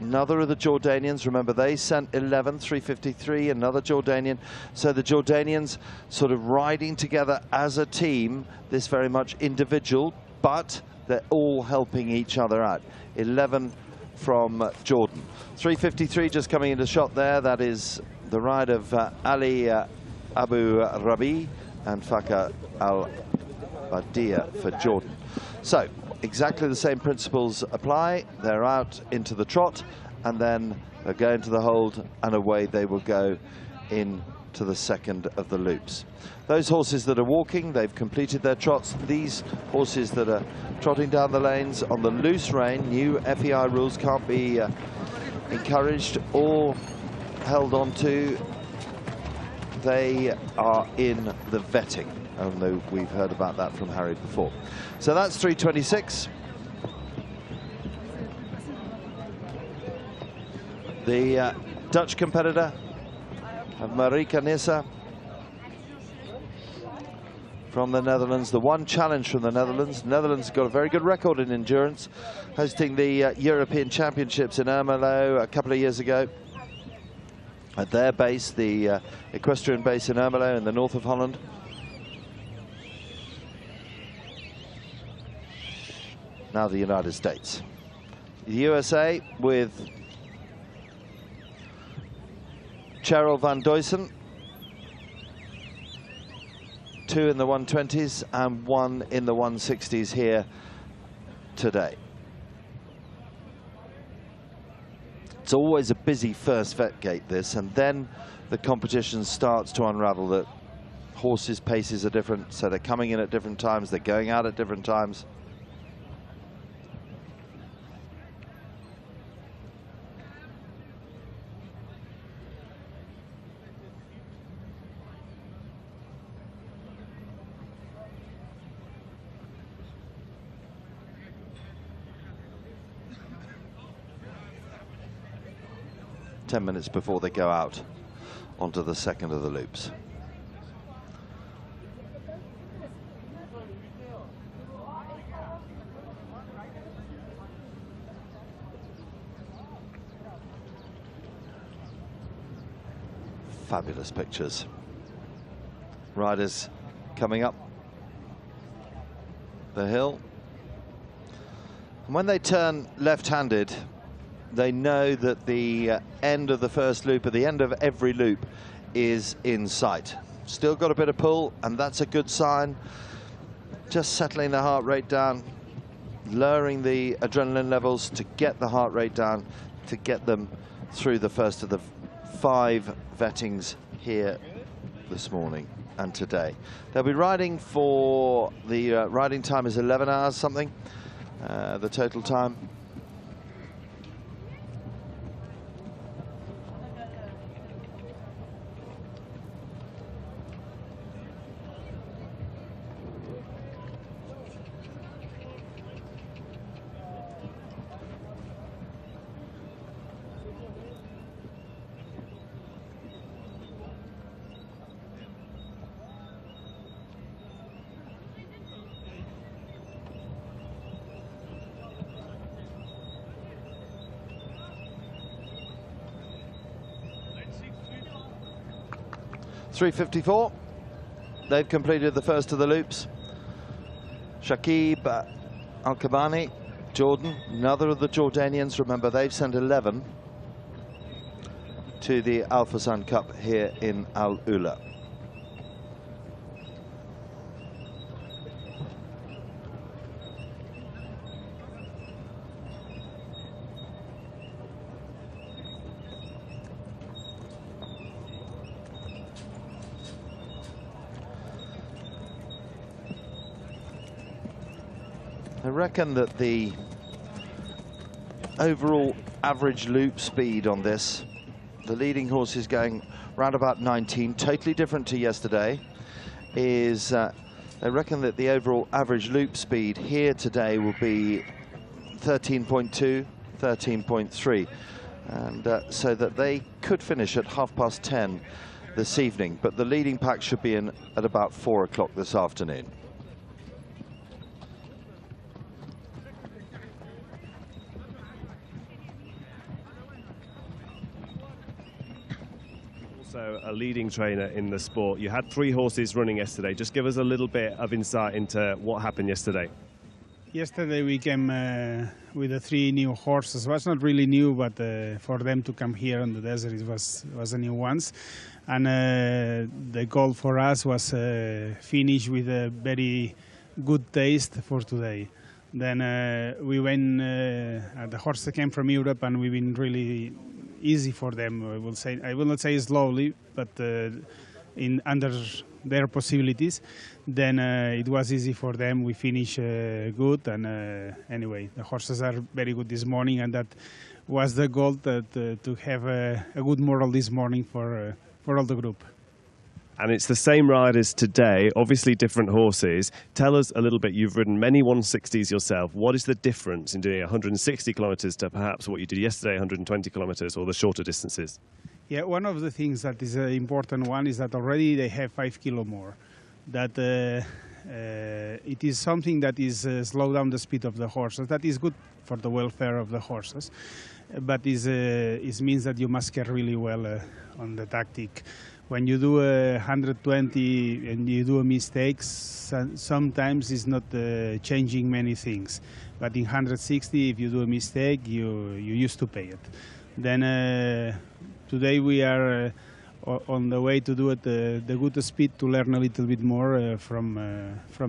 S1: Another of the Jordanians, remember they sent 11, 3:53, another Jordanian. So the Jordanians sort of riding together as a team, this very much individual, but they're all helping each other out. 11 from Jordan. 3:53 just coming into shot there. That is the ride of Ali Abu Rabi and Fakar Al-Badia for Jordan. So exactly the same principles apply. They're out into the trot, and then they'll go into the hold, and away they will go into the second of the loops. Those horses that are walking, they've completed their trots. These horses that are trotting down the lanes on the loose rein, new FEI rules, can't be encouraged or held on to. They are in the vetting, although we've heard about that from Harry before. So that's 3:26. The Dutch competitor, Marika Nissa, from the Netherlands, the one challenge from the Netherlands. Netherlands got a very good record in endurance, hosting the European Championships in Ermelo a couple of years ago. At their base, the equestrian base in Ermelo in the north of Holland. Now the United States. The USA with Cheryl Van Duysen, 2 in the 120s and 1 in the 160s here today. It's always a busy first vet gate, this, and then the competition starts to unravel. The horses' paces are different, so they're coming in at different times, they're going out at different times. Ten minutes before they go out onto the second of the loops. Fabulous pictures. Riders coming up the hill. And when they turn left-handed, they know that the end of the first loop, at the end of every loop, is in sight. Still got a bit of pull, and that's a good sign. Just settling the heart rate down, lowering the adrenaline levels to get the heart rate down, to get them through the first of the 5 vettings here this morning and today. They'll be riding for, the riding time is 11 hours something, the total time. 3:54. They've completed the first of the loops. Shakib Al-Kabani, Jordan, another of the Jordanians. Remember, they've sent 11 to the Al Fursan Cup here in AlUla. I reckon that the overall average loop speed on this, the leading horse is going round about 19, totally different to yesterday, is I reckon that the overall average loop speed here today will be 13.2, 13.3, and so that they could finish at 10:30 this evening, but the leading pack should be in at about 4 o'clock this afternoon.
S2: Also a leading trainer in the sport. You had 3 horses running yesterday. Just give us a little bit of insight into what happened yesterday.
S7: Yesterday we came with the 3 new horses. It was not really new, but for them to come here in the desert, it was a new ones. And the goal for us was finish with a very good taste for today. Then we went, the horses came from Europe, and we've been really easy for them. I will not say slowly, but under their possibilities. Then it was easy for them. We finished good, and anyway, the horses are very good this morning, and that was the goal, to have a good moral this morning for all the group.
S2: And it's the same riders today, obviously different horses. Tell us a little bit, you've ridden many 160s yourself. What is the difference in doing 160 kilometres to perhaps what you did yesterday, 120 kilometres, or the shorter distances?
S7: Yeah, one of the things that is an important one is that already they have 5 kilo more. That it is something that is slow down the speed of the horses. That is good for the welfare of the horses, but it means that you must care really well on the tactic. When you do 120 and you do a mistake, sometimes it's not changing many things. But in 160, if you do a mistake, you used to pay it. Then today we are on the way to do it the good speed, to learn a little bit more from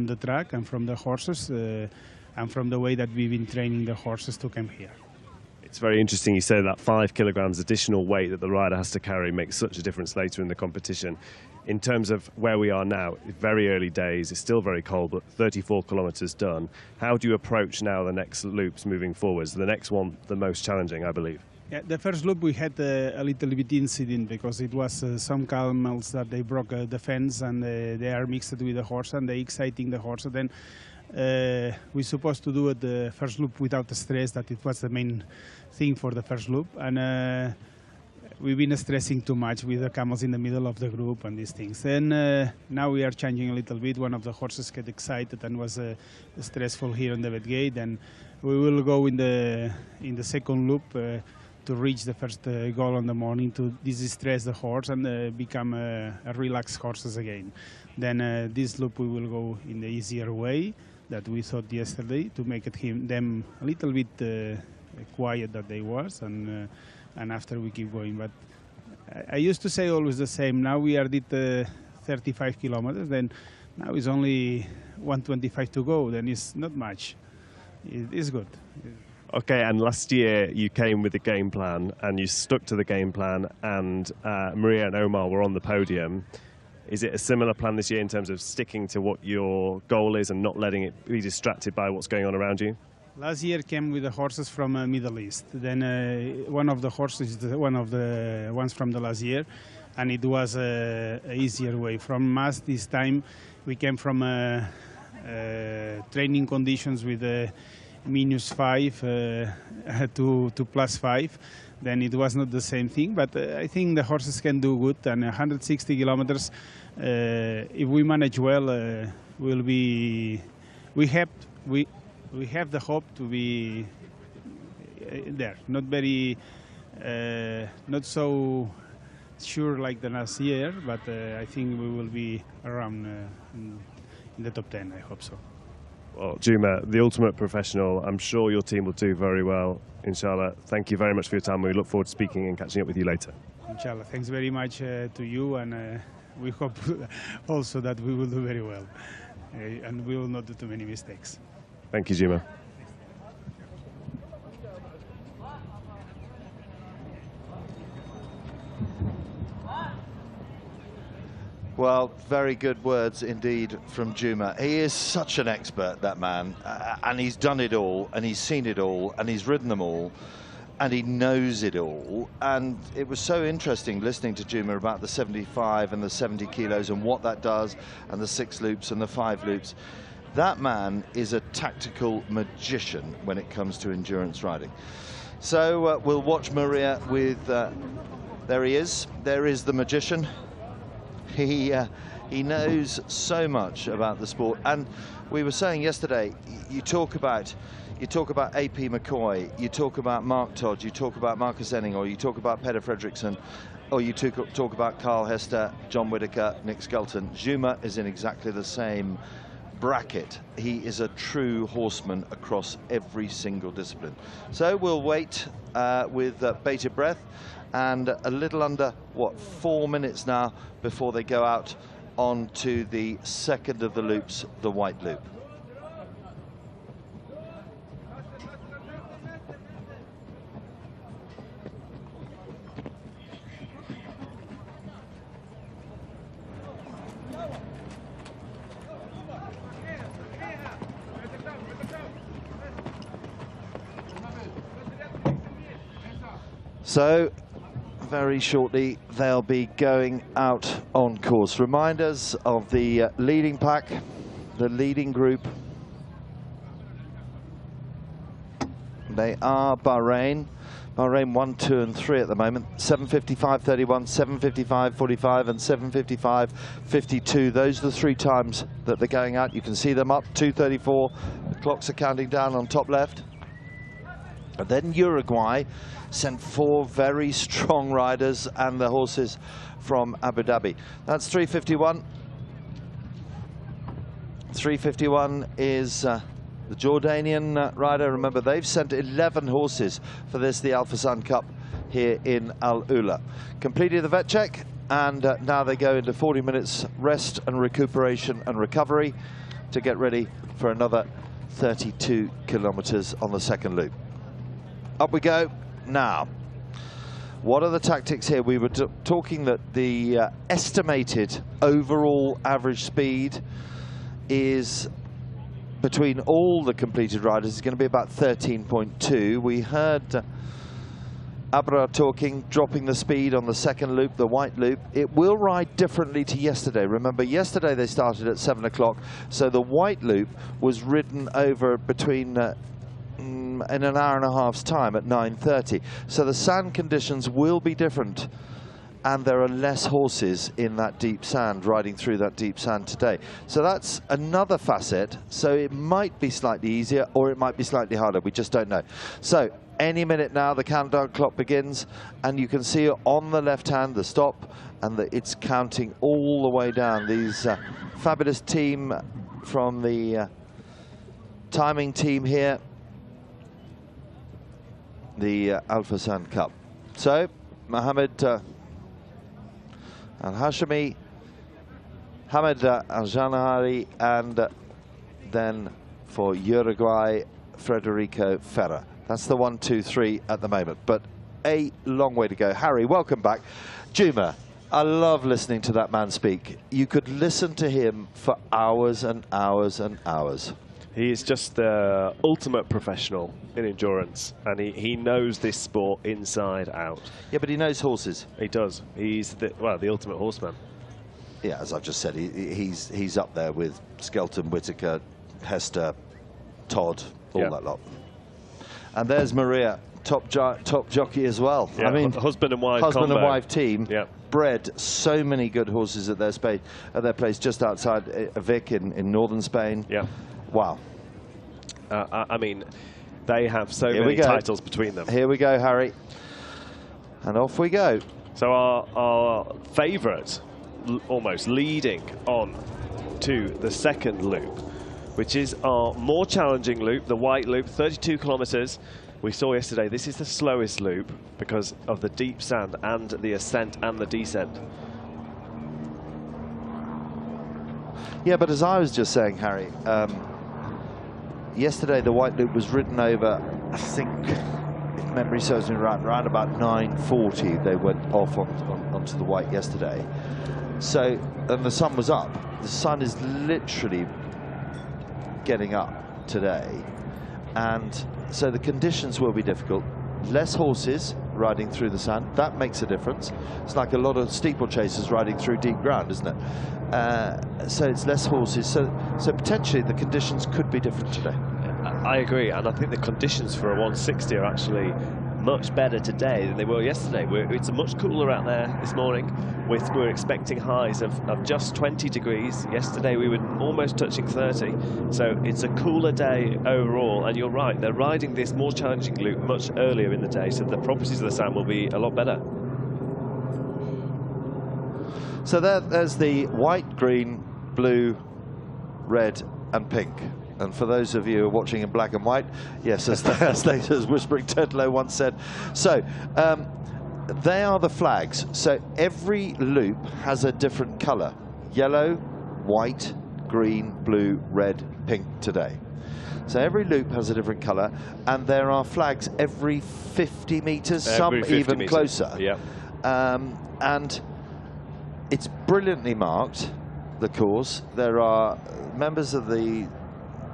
S7: the track and from the horses and from the way that we've been training the horses to come here.
S2: It's very interesting you say that 5 kilograms additional weight that the rider has to carry makes such a difference later in the competition. In terms of where we are now, very early days, it's still very cold, but 34 kilometres done. How do you approach now the next loops moving forwards? The next one, the most challenging, I believe.
S7: Yeah, the first loop we had a little bit incident because it was some camels that they broke the fence, and they are mixed with the horse and they exciting the horse. Then we're supposed to do it the first loop without the stress. That it was the main thing for the first loop, and we've been stressing too much with the camels in the middle of the group and these things. Then now we are changing a little bit. One of the horses got excited and was stressful here on the vet gate, and we will go in the second loop to reach the first goal in the morning, to distress the horse and become a relaxed horses again. Then this loop we will go in the easier way that we thought yesterday, to make it them a little bit quiet that they was, and after we keep going. But I used to say always the same. Now we are did 35 kilometers, then now it's only 125 to go, then it's not much. It's good.
S2: Okay, and last year you came with a game plan and you stuck to the game plan, and Maria and Omar were on the podium. Is it a similar plan this year in terms of sticking to what your goal is and not letting it be distracted by what's going on around you?
S7: Last year came with the horses from Middle East. Then one of the horses is one of the ones from the last year, and it was a easier way. From us this time, we came from training conditions with -5 to +5. Then it was not the same thing, but I think the horses can do good. And 160 kilometers, if we manage well, will be. We have the hope to be there. Not very, not so sure like the last year, but I think we will be around in the top 10. I hope so.
S2: Well, Juma, the ultimate professional, I'm sure your team will do very well, inshallah. Thank you very much for your time. We look forward to speaking and catching up with you later.
S7: Inshallah. Thanks very much to you, and we hope also that we will do very well and we will not do too many mistakes.
S2: Thank you, Juma.
S1: Well, very good words indeed from Juma. He is such an expert, that man, and he's done it all, and he's seen it all, and he's ridden them all, and he knows it all. And it was so interesting listening to Juma about the 75 and the 70 kilos and what that does, and the 6 loops and the 5 loops. That man is a tactical magician when it comes to endurance riding. So we'll watch Maria with, there he is, there is the magician. He knows so much about the sport, and we were saying yesterday, you talk about AP McCoy, you talk about Mark Todd, you talk about Marcus Enning, or you talk about Peter Fredriksson, or you talk about Carl Hester, John Whitaker, Nick Skelton. Juma is in exactly the same bracket. He is a true horseman across every single discipline. So we'll wait with bated breath, and a little under, what, 4 minutes now before they go out onto the second of the loops, the white loop. So, very shortly they'll be going out on course. Reminders of the leading pack, the leading group. They are Bahrain 1, 2 and 3 at the moment. 7:55.31, 7:55.45 and 7:55.52. Those are the 3 times that they're going out. You can see them up, 2:34. The clocks are counting down on top left. And then Uruguay sent 4 very strong riders and the horses from Abu Dhabi. That's 3:51. 3:51 is the Jordanian rider. Remember, they've sent 11 horses for this, the Fursan Cup here in AlUla. Completed the vet check, and now they go into 40 minutes rest and recuperation and recovery to get ready for another 32 kilometers on the second loop. Up we go now. What are the tactics here? We were talking that the estimated overall average speed is, between all the completed riders, is going to be about 13.2. We heard Abra talking, dropping the speed on the second loop, the white loop. It will ride differently to yesterday. Remember, yesterday they started at 7 o'clock, so the white loop was ridden over between in an hour and a half's time at 9:30. So the sand conditions will be different, and there are less horses in that deep sand, riding through that deep sand today. So that's another facet. So it might be slightly easier, or it might be slightly harder. We just don't know. So any minute now, the countdown clock begins, and you can see on the left hand the stop, and it's counting all the way down. These fabulous team from the timing team here, the Fursan Cup. So Mohammed Al-Hashimi, Hamid Al-Janahari, and then for Uruguay, Federico Ferrer. That's the 1, 2, 3 at the moment, but a long way to go. Harry, welcome back. Juma, I love listening to that man speak. You could listen to him for hours and hours and hours.
S2: He is just the ultimate professional in endurance, and he knows this sport inside out.
S1: Yeah, but he knows horses.
S2: He does. He's the ultimate horseman.
S1: Yeah, as I've just said, he's up there with Skelton, Whitaker, Hester, Todd, all that lot. And there's Maria, top jockey as well.
S2: Yeah, I mean, husband and wife
S1: team.
S2: Yeah.
S1: Bred so many good horses at their place just outside Vic in northern Spain.
S2: Yeah.
S1: Wow.
S2: I mean, they have so many titles between them.
S1: Here we go, Harry. And off we go.
S2: So our favourite almost leading on to the second loop, which is our more challenging loop, the white loop, 32 kilometres. We saw yesterday this is the slowest loop because of the deep sand and the ascent and the descent.
S1: Yeah, but as I was just saying, Harry, yesterday the white loop was ridden over, I think, if memory serves me right, around about 9:40 they went off onto the white yesterday. So, and the sun was up. The sun is literally getting up today. And so the conditions will be difficult. Less horses riding through the sand, that makes a difference. It's like a lot of steeplechasers riding through deep ground, isn't it? So it's less horses, so potentially the conditions could be different today.
S2: I agree, and I think the conditions for a 160 are actually much better today than they were yesterday. It's much cooler out there this morning. We're expecting highs of just 20 degrees. Yesterday we were almost touching 30, so it's a cooler day overall. And you're right, they're riding this more challenging loop much earlier in the day, so the properties of the sand will be a lot better.
S1: So there's the white, green, blue, red and pink. And for those of you who are watching in black and white, yes, as Whispering Turtle once said. So they are the flags. So every loop has a different colour. Yellow, white, green, blue, red, pink today. So every loop has a different colour, and there are flags every 50 metres, some 50 even meters. Closer.
S2: Yeah.
S1: And it's brilliantly marked, the course. There are members of the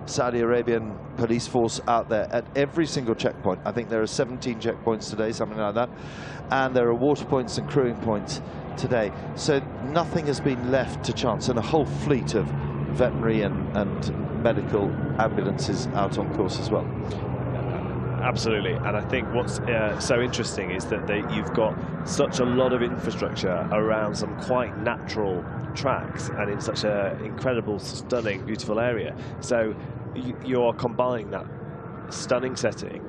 S1: Saudi Arabian police force out there at every single checkpoint. I think there are 17 checkpoints today, something like that. And there are water points and crewing points today. So nothing has been left to chance, and a whole fleet of veterinary and medical ambulances out on course as well.
S2: Absolutely, and I think what's so interesting is that you've got such a lot of infrastructure around some quite natural tracks and in such an incredible, stunning, beautiful area. So you are combining that stunning setting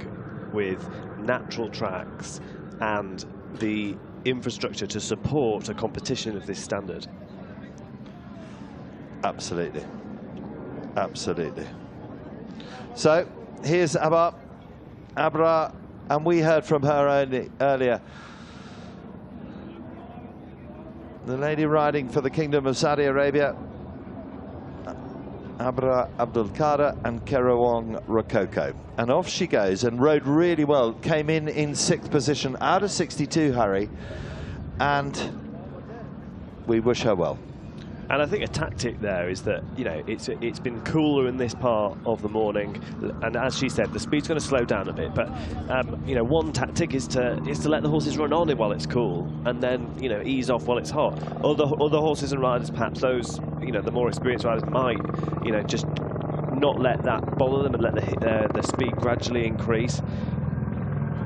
S2: with natural tracks and the infrastructure to support a competition of this standard.
S1: Absolutely, absolutely. So here's Abra, and we heard from her earlier. The lady riding for the Kingdom of Saudi Arabia, Abra Abdul Qadir and Kerawang Rococo. And off she goes, and rode really well. Came in 6th position out of 62, Harry. And we wish her well.
S2: And I think a tactic there is that, you know, it's been cooler in this part of the morning, and as she said, the speed's going to slow down a bit. But you know, one tactic is to let the horses run on while it's cool, and then, you know, ease off while it's hot. Other horses and riders, perhaps those, you know, the more experienced riders might, you know, just not let that bother them and let the speed gradually increase.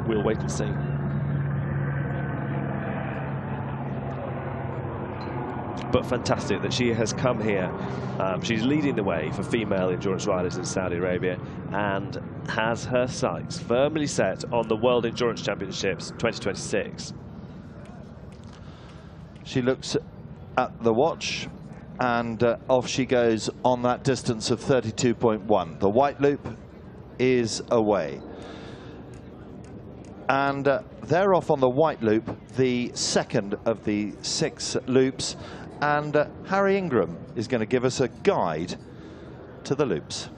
S2: We'll wait and see. But fantastic that she has come here. She's leading the way for female endurance riders in Saudi Arabia and has her sights firmly set on the World Endurance Championships 2026.
S1: She looks at the watch, and off she goes on that distance of 32.1. The white loop is away. And they're off on the white loop, the second of the 6 loops. And Harry Ingram is going to give us a guide to the loops.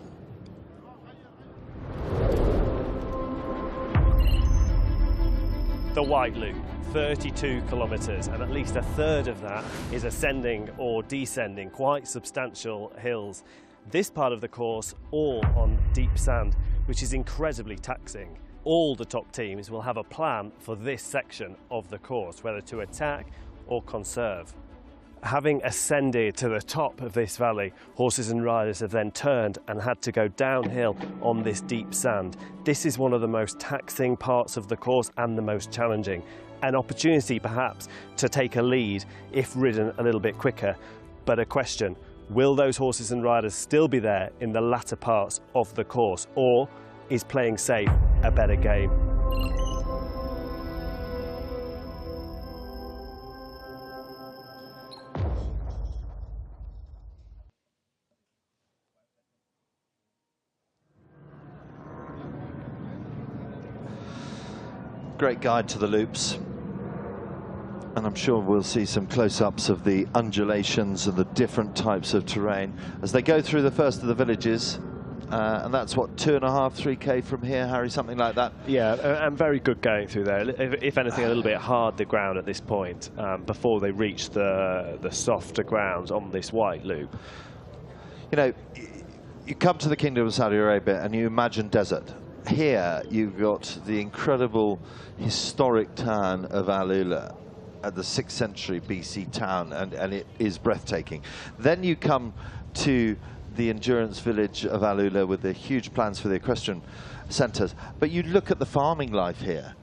S2: The white loop, 32 kilometres, and at least a third of that is ascending or descending, quite substantial hills. This part of the course all on deep sand, which is incredibly taxing. All the top teams will have a plan for this section of the course, whether to attack or conserve. Having ascended to the top of this valley, horses and riders have then turned and had to go downhill on this deep sand. This is one of the most taxing parts of the course and the most challenging. An opportunity perhaps to take a lead if ridden a little bit quicker. But a question, will those horses and riders still be there in the latter parts of the course, or is playing safe a better game?
S1: Great guide to the loops. And I'm sure we'll see some close-ups of the undulations and the different types of terrain as they go through the first of the villages. And that's what, 2.5, 3K from here, Harry, something like that?
S2: Yeah, and very good going through there. If anything, a little bit hard the ground at this point before they reach the softer ground on this white loop.
S1: You know, you come to the Kingdom of Saudi Arabia and you imagine desert. Here you've got the incredible historic town of AlUla, at the 6th century BC town, and it is breathtaking. Then you come to the endurance village of AlUla with the huge plans for the equestrian centres. But you look at the farming life here,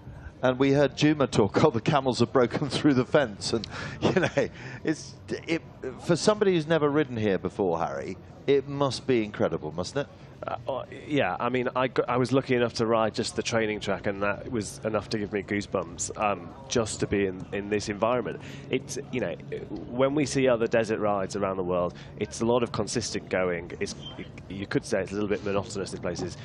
S1: and we heard Juma talk, oh, the camels have broken through the fence. And, you know, for somebody who's never ridden here before, Harry, it must be incredible, mustn't it?
S2: Yeah, I mean, I was lucky enough to ride just the training track, and that was enough to give me goosebumps just to be in this environment. It's, you know, when we see other desert rides around the world, it's a lot of consistent going. You could say it's a little bit monotonous in places.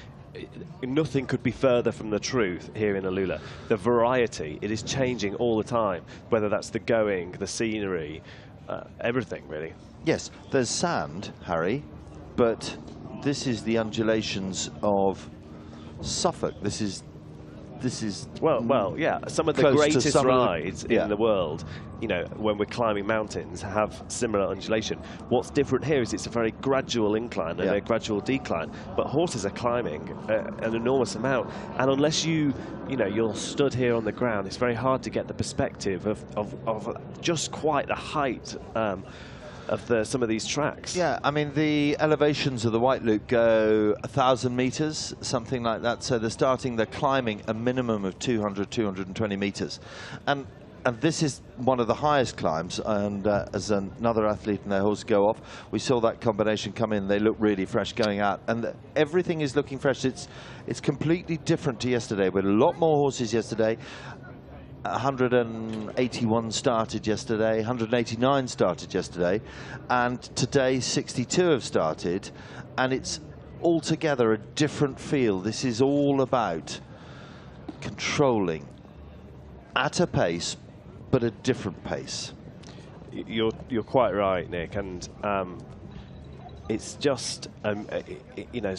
S2: Nothing could be further from the truth here in AlUla. The variety, it is changing all the time, whether that's the going, the scenery, everything, really.
S1: Yes, there's sand, Harry, but this is the undulations of Suffolk. This is
S2: well, yeah. Some of the greatest rides in the world, you know, when we're climbing mountains, have similar undulation. What's different here is it's a very gradual incline and a gradual decline. But horses are climbing an enormous amount, and unless you're stood here on the ground, it's very hard to get the perspective of just quite the height of some of these tracks. Yeah, I mean, the elevations of the White Loop go 1,000 meters, something like that. So they're climbing a minimum of 200, 220 meters. And this is one of the highest climbs. And as another athlete and their horse go off, we saw that combination come in. They look really fresh going out. And everything is looking fresh. It's completely different to yesterday. We had a lot more horses yesterday. 181 started yesterday, 189 started yesterday, and today 62 have started, and it's altogether a different feel. This is all about controlling at a pace, but a different pace. You're quite right, Nick, and it's just you know,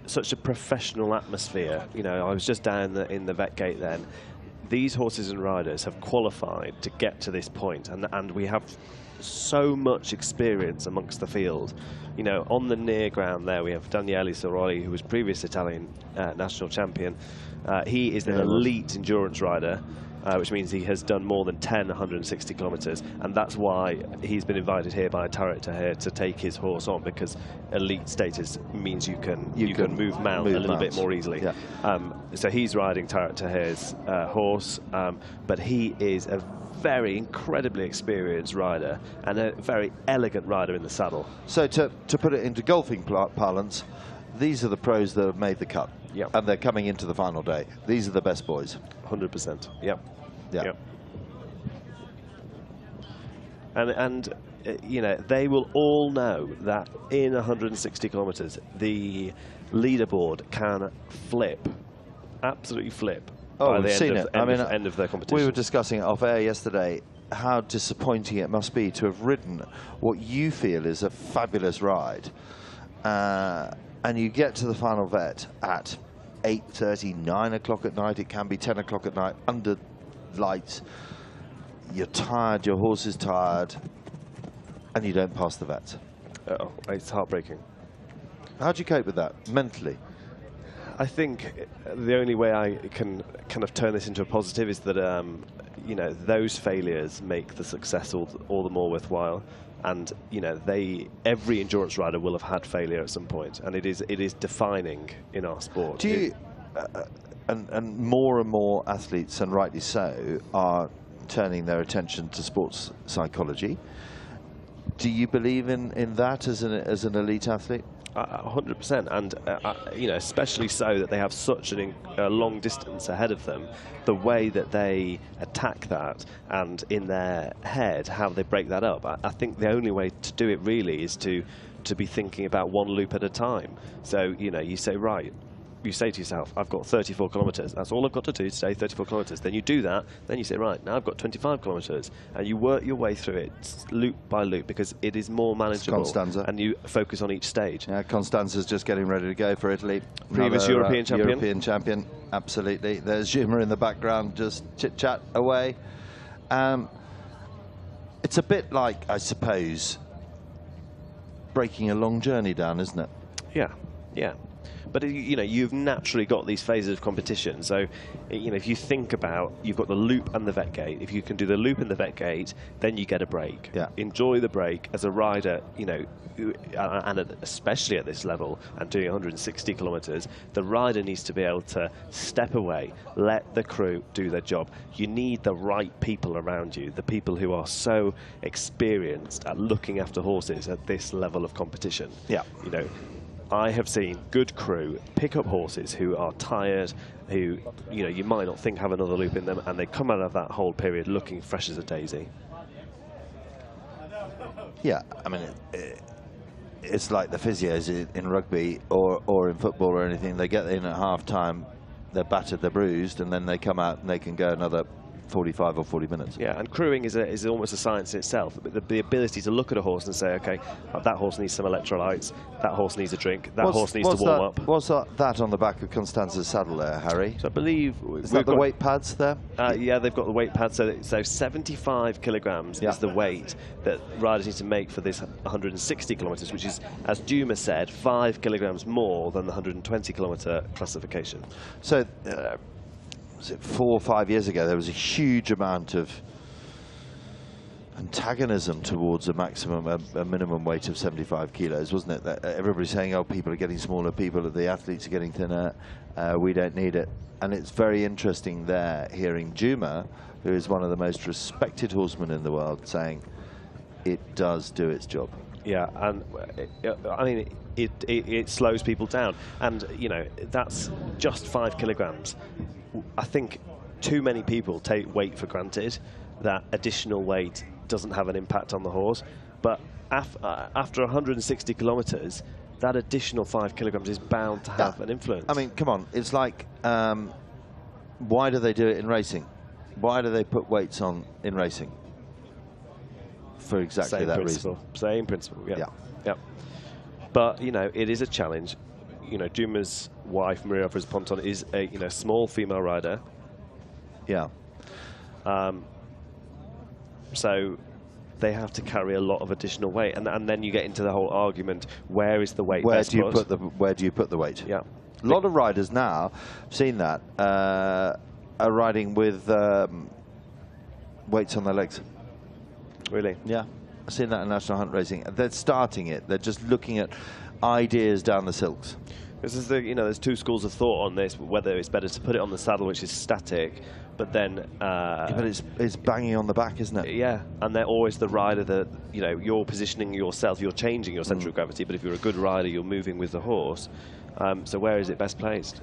S2: such a professional atmosphere. You know, I was just down in the vet gate then. These horses and riders have qualified to get to this point, and we have so much experience amongst the field. You know, on the near ground there, we have Daniele Soroli, who was previous Italian national champion. He is an elite endurance rider, which means he has done more than 10 160 kilometers, and that's why he's been invited here by Tarek Tahir to take his horse on, because elite status means you can move mount a little bit more easily. Yeah. So he's riding Tarek Tahir's horse, but he is a very incredibly experienced rider and a very elegant rider in the saddle.
S1: So to put it into golfing parlance, these are the pros that have made the cut.
S2: Yep.
S1: And they're coming into the final day. These are the best boys.
S2: 100%. Yep.
S1: Yeah.
S2: Yep. And you know, they will all know that in 160 kilometers, the leaderboard can flip, absolutely flip.
S1: Oh,
S2: by the
S1: we've seen it.
S2: end of their competition.
S1: We were discussing it off air yesterday how disappointing it must be to have ridden what you feel is a fabulous ride. And you get to the final vet at 8:30, 9 o'clock at night. It can be 10 o'clock at night under lights. You're tired, your horse is tired, and you don't pass the vet.
S2: Oh, it's heartbreaking.
S1: How do you cope with that mentally?
S2: I think the only way I can kind of turn this into a positive is that you know, those failures make the success all the more worthwhile. And you know, every endurance rider will have had failure at some point, and it is defining in our sport.
S1: Do you, and more athletes, and rightly so, are turning their attention to sports psychology. Do you believe in that as an elite athlete?
S2: 100%, and you know, especially so that they have such a long distance ahead of them. The way that they attack that, and in their head how they break that up, I think the only way to do it really is to be thinking about one loop at a time. So you know, you say, right, you say to yourself, I've got 34 kilometres, that's all I've got to do today, 34 kilometres. Then you do that, then you say, right, now I've got 25 kilometres, and you work your way through it loop by loop, because it is more manageable.
S1: Constanza.
S2: And you focus on each stage.
S1: Yeah, Constanza's just getting ready to go for Italy.
S2: Previous European champion.
S1: European champion, absolutely. There's Juma in the background, just chit-chat away. It's a bit like, I suppose, breaking a long journey down, isn't it?
S2: Yeah, yeah. But, you know, you've naturally got these phases of competition. So, you know, if you think about, you've got the loop and the vet gate. If you can do the loop and the vet gate, then you get a break.
S1: Yeah.
S2: Enjoy the break as a rider, you know, and especially at this level and doing 160 kilometres, the rider needs to be able to step away, let the crew do their job. You need the right people around you, the people who are so experienced at looking after horses at this level of competition.
S1: Yeah.
S2: You know, I have seen good crew pick up horses who are tired, who, you know, you might not think have another loop in them, and they come out of that whole period looking fresh as a daisy.
S1: Yeah, I mean, it's like the physios in rugby or in football or anything. They get in at half-time, they're battered, they're bruised, and then they come out and they can go another 45 or 40 minutes.
S2: Yeah, and crewing is almost a science in itself. The ability to look at a horse and say, okay, that horse needs some electrolytes, that horse needs a drink, that horse needs to warm up.
S1: What's that on the back of Constanza's saddle there, Harry?
S2: So I believe...
S1: Is that the weight pads there?
S2: Yeah, they've got the weight pads. So 75 kilograms is the weight that riders need to make for this 160 kilometres, which is, as Juma said, 5 kilograms more than the 120 kilometre classification.
S1: So... was it 4 or 5 years ago, there was a huge amount of antagonism towards a minimum weight of 75 kilos, wasn't it? That everybody's saying, oh, people are getting smaller, the athletes are getting thinner, we don't need it. And it's very interesting there, hearing Juma, who is one of the most respected horsemen in the world, saying it does do its job.
S2: Yeah, and I mean, it slows people down. And, you know, that's just 5 kilograms. I think too many people take weight for granted, that additional weight doesn't have an impact on the horse. But after 160 kilometres, that additional 5 kilograms is bound to have an influence.
S1: I mean, come on, it's like, why do they do it in racing? Why do they put weights on in racing? For exactly that reason.
S2: Same principle, yeah. But, you know, it is a challenge. You know, Juma's wife, Maria Alvarez Ponton, is a small female rider.
S1: Yeah.
S2: So they have to carry a lot of additional weight, and then you get into the whole argument: where is the weight?
S1: Where do you put the weight?
S2: Yeah.
S1: A lot of riders now, I've seen that, are riding with weights on their legs.
S2: Really?
S1: Yeah. I've seen that in national hunt racing. They're starting it. They're just looking at ideas down the silks.
S2: This is there's two schools of thought on this, whether it's better to put it on the saddle, which is static, but then
S1: but it's banging on the back, isn't it?
S2: Yeah, and they're always the rider that, you know, you're positioning yourself, you're changing your centre of gravity, but if you're a good rider, you're moving with the horse. So where is it best placed?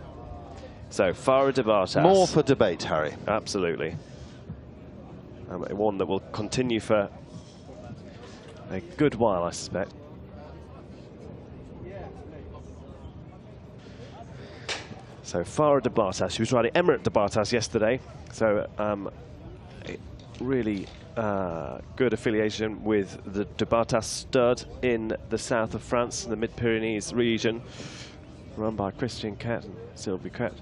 S2: So Farah de Bartas.
S1: More for debate, Harry.
S2: Absolutely. One that will continue for a good while, I suspect. So Farah de Bartas, she was riding Emirate de Bartas yesterday. So really good affiliation with the de Bartas stud in the south of France, in the Mid-Pyrenees region, run by Christian Cat and Sylvie Cat.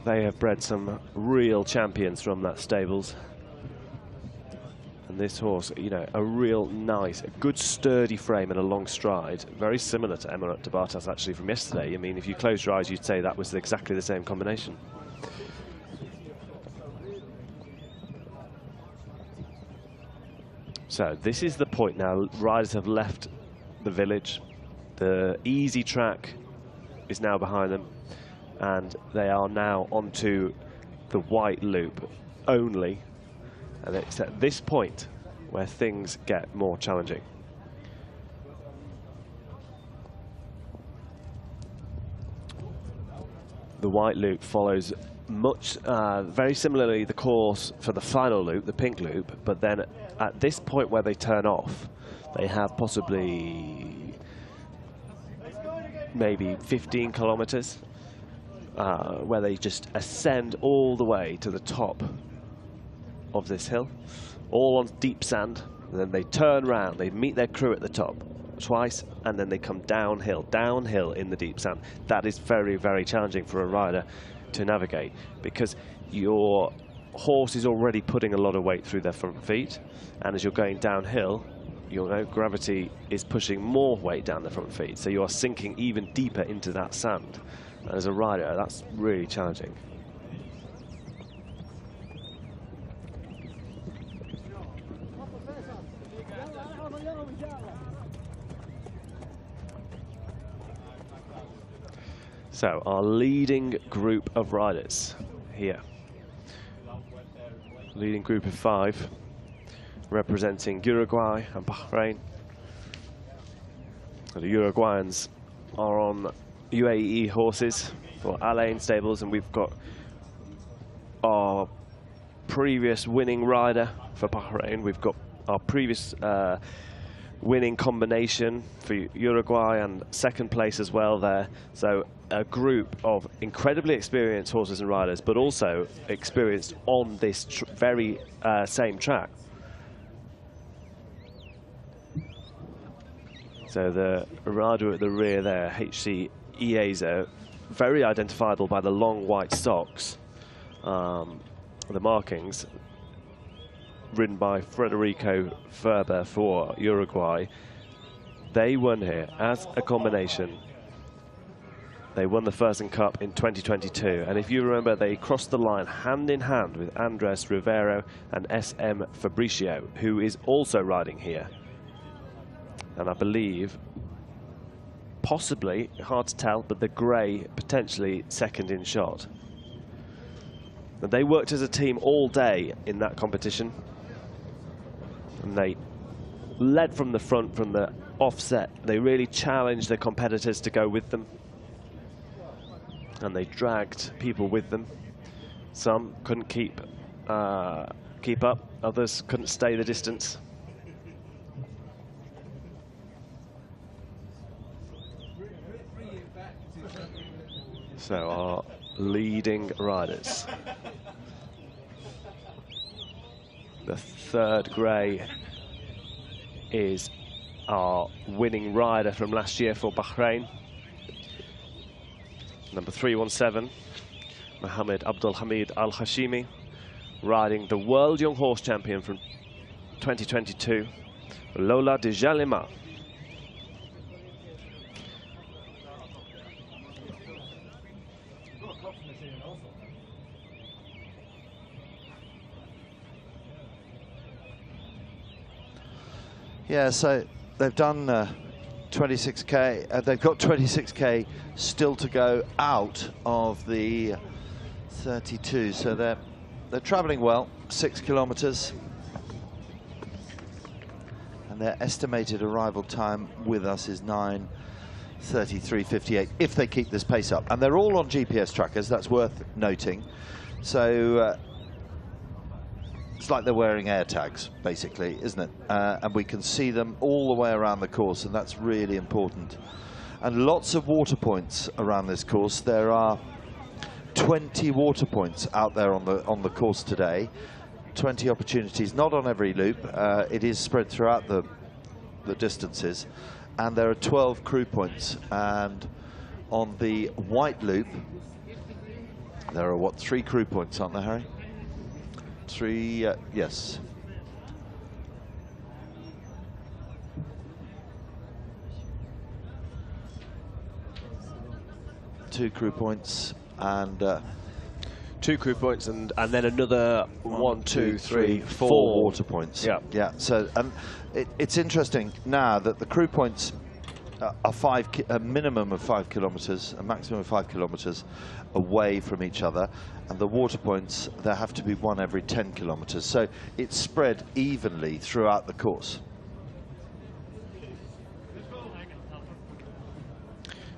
S2: They have bred some real champions from that stables. And this horse, you know, a real nice, a good sturdy frame and a long stride, very similar to Emirate de Bartas actually from yesterday. I mean, if you closed your eyes, you'd say that was exactly the same combination. So this is the point now. Riders have left the village. The easy track is now behind them, and they are now onto the white loop only. And it's at this point where things get more challenging. The white loop follows very similarly the course for the final loop, the pink loop, but then at this point where they turn off, they have possibly maybe 15 kilometers. where they just ascend all the way to the top of this hill, all on deep sand, and then they turn round, they meet their crew at the top twice, and then they come downhill in the deep sand. That is very, very challenging for a rider to navigate, because your horse is already putting a lot of weight through their front feet, and as you're going downhill, you know, gravity is pushing more weight down the front feet, so you are sinking even deeper into that sand. And as a rider, that's really challenging. So our leading group of riders here. Leading group of 5, representing Uruguay and Bahrain. The Uruguayans are on UAE horses for Alain stables, and we've got our previous winning rider for Bahrain. We've got our previous winning combination for Uruguay and second place as well there. So a group of incredibly experienced horses and riders, but also experienced on this very same track. So the rider at the rear there, HC Iezo, very identifiable by the long white socks, the markings, ridden by Federico Ferber for Uruguay. They won here as a combination. They won the Fursan Cup in 2022, and if you remember, they crossed the line hand in hand with Andres Rivero and SM Fabricio, who is also riding here. And I believe, possibly, hard to tell, but the grey potentially second in shot. And they worked as a team all day in that competition, and they led from the front, from the offset. They really challenged their competitors to go with them, and they dragged people with them. Some couldn't keep up, others couldn't stay the distance. So our leading riders. The third grey is our winning rider from last year for Bahrain. Number 317, Mohammed Abdul Hamid Al Hashimi, riding the World Young Horse Champion from 2022, Lola de Jalima.
S1: Yeah, so they've done 26k. They've got 26k still to go out of the 32. So they're travelling well, 6 kilometres, and their estimated arrival time with us is 9:33:58 if they keep this pace up. And they're all on GPS trackers. That's worth noting. So. It's like they're wearing air tags, basically, isn't it? And we can see them all the way around the course, and that's really important. And lots of water points around this course. There are 20 water points out there on the course today. 20 opportunities, not on every loop. It is spread throughout the distances, and there are 12 crew points. And on the white loop, there are 3 crew points, aren't there, Harry? 3, yes. Two crew points and
S2: 2 crew points, and then another 1, 2, 3, 4
S1: water points.
S2: Yeah,
S1: yeah. So it's interesting now that the crew points are a minimum of 5 kilometres, a maximum of 5 kilometres away from each other, and the water points, there have to be one every 10 kilometres. So it's spread evenly throughout the course.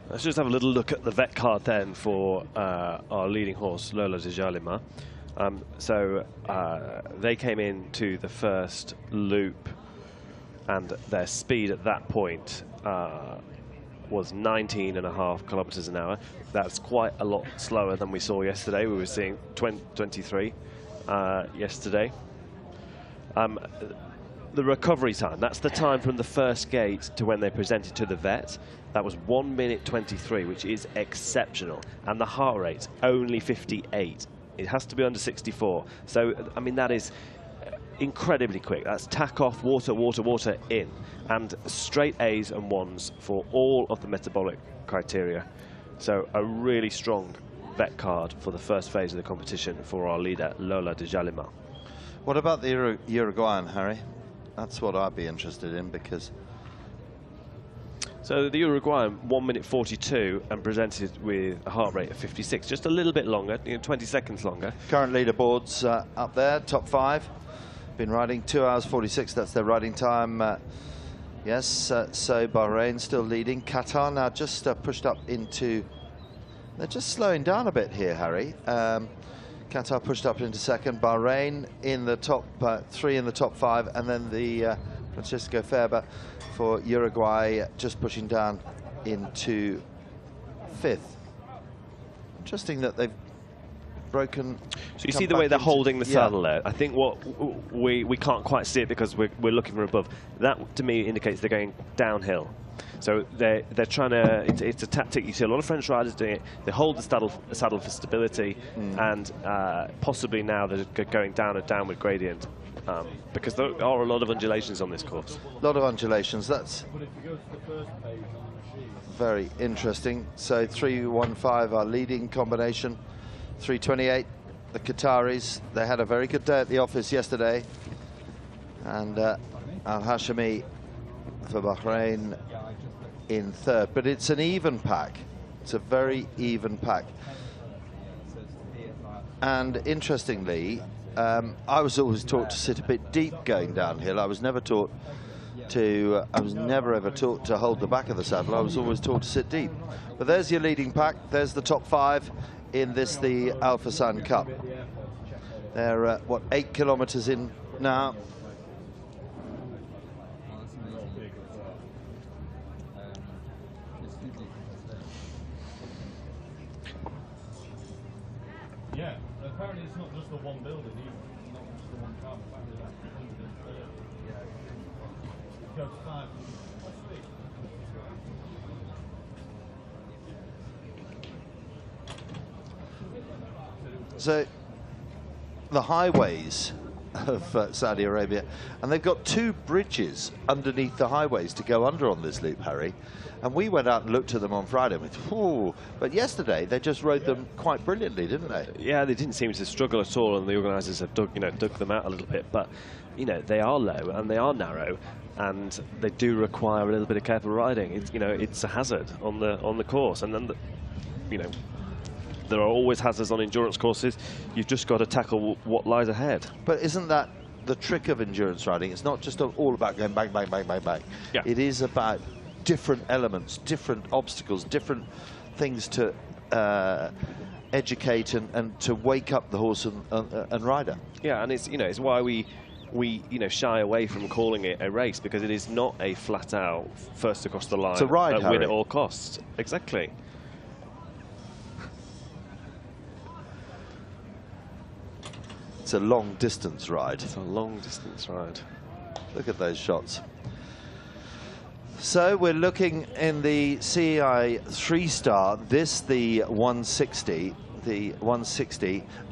S2: Let's just have a little look at the vet card then for our leading horse, Lola de Jalima. They came into the first loop, and their speed at that point was 19.5 kilometers an hour. That's quite a lot slower than we saw yesterday. We were seeing 23 yesterday. The recovery time, that's the time from the first gate to when they presented to the vet. That was 1 minute 23, which is exceptional. And the heart rate, only 58. It has to be under 64. So, I mean, that is incredibly quick. That's tack off, water, water, water, in. And straight A's and 1s for all of the metabolic criteria. So a really strong vet card for the first phase of the competition for our leader, Lola de Jalima.
S1: What about the Uruguayan, Harry? That's what I'd be interested in, because...
S2: So the Uruguayan, 1 minute 42 and presented with a heart rate of 56, just a little bit longer, 20 seconds longer.
S1: Current leaderboards up there, top 5. Been riding 2 hours 46, that's their riding time. Yes, so Bahrain still leading. Qatar now just pushed up into... They're just slowing down a bit here, Harry. Qatar pushed up into second, Bahrain in the top 3 in the top 5, and then the Francisco Ferber for Uruguay just pushing down into 5th. Interesting that they've broken.
S2: So you see the way they're holding the saddle there. I think what we can't quite see it because we're looking from above. That to me indicates they're going downhill. So they're trying to. It's a tactic. You see a lot of French riders doing it. They hold the saddle for stability, and possibly now they're going down a downward gradient because there are a lot of undulations on this course.
S1: A lot of undulations. That's very interesting. So 315 our leading combination. 328 the Qataris. They had a very good day at the office yesterday, and Al-Hashimi for Bahrain in 3rd, but it's an even pack. It's a very even pack. And interestingly, I was always taught to sit a bit deep going downhill. I was never taught to, I was never ever taught to hold the back of the saddle. I was always taught to sit deep. But there's your leading pack. There's the top 5 in this, the Al Fursan Cup. They're, what, 8 kilometers in now.
S8: Yeah, apparently it's not just the one building, either. Not just the one car, apparently that's 130. Yeah, it goes 5. Oh, sweet.
S1: So the highways of Saudi Arabia, and they've got 2 bridges underneath the highways to go under on this loop, Harry. And we went out and looked at them on Friday and we thought, ooh, but yesterday they just rode them quite brilliantly, didn't they?
S2: Yeah, they didn't seem to struggle at all, and the organisers have dug them out a little bit. But they are low and they are narrow, and they do require a little bit of careful riding. It's a hazard on the course, and then there are always hazards on endurance courses. You've just got to tackle what lies ahead.
S1: But isn't that the trick of endurance riding? It's not just all about going bang, bang, bang, bang, bang.
S2: Yeah.
S1: It is about different elements, different obstacles, different things to educate and to wake up the horse and rider.
S2: Yeah, and it's why we shy away from calling it a race, because it is not a flat out first across the line,
S1: it's a ride,
S2: win at all costs. Exactly.
S1: It's a long distance ride.
S2: It's a long distance ride.
S1: Look at those shots. So we're looking in the CEI 3-star, this the 160,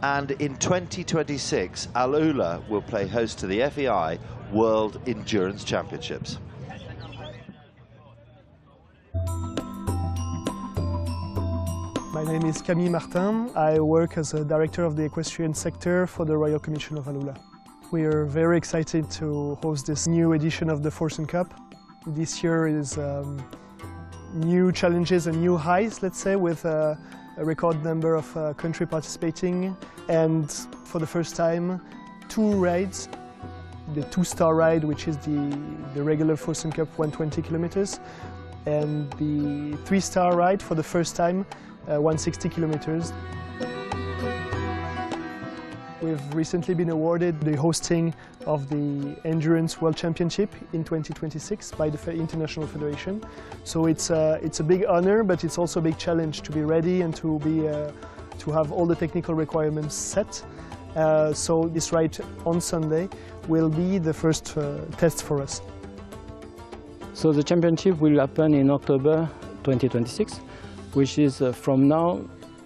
S1: and in 2026, AlUla will play host to the FEI World Endurance Championships.
S9: My name is Camille Martin. I work as a director of the equestrian sector for the Royal Commission of AlUla. We are very excited to host this new edition of the Fursan Cup. This year is new challenges and new highs, let's say, with a record number of countries participating, and for the first time 2 rides. The 2-star ride, which is the regular Fursan Cup 120 kilometers, and the 3-star ride for the first time 160 kilometers. We've recently been awarded the hosting of the Endurance World Championship in 2026 by the International Federation. So it's a big honor, but it's also a big challenge to be ready and to have all the technical requirements set. So this ride on Sunday will be the first test for us.
S10: So the championship will happen in October 2026, which is from now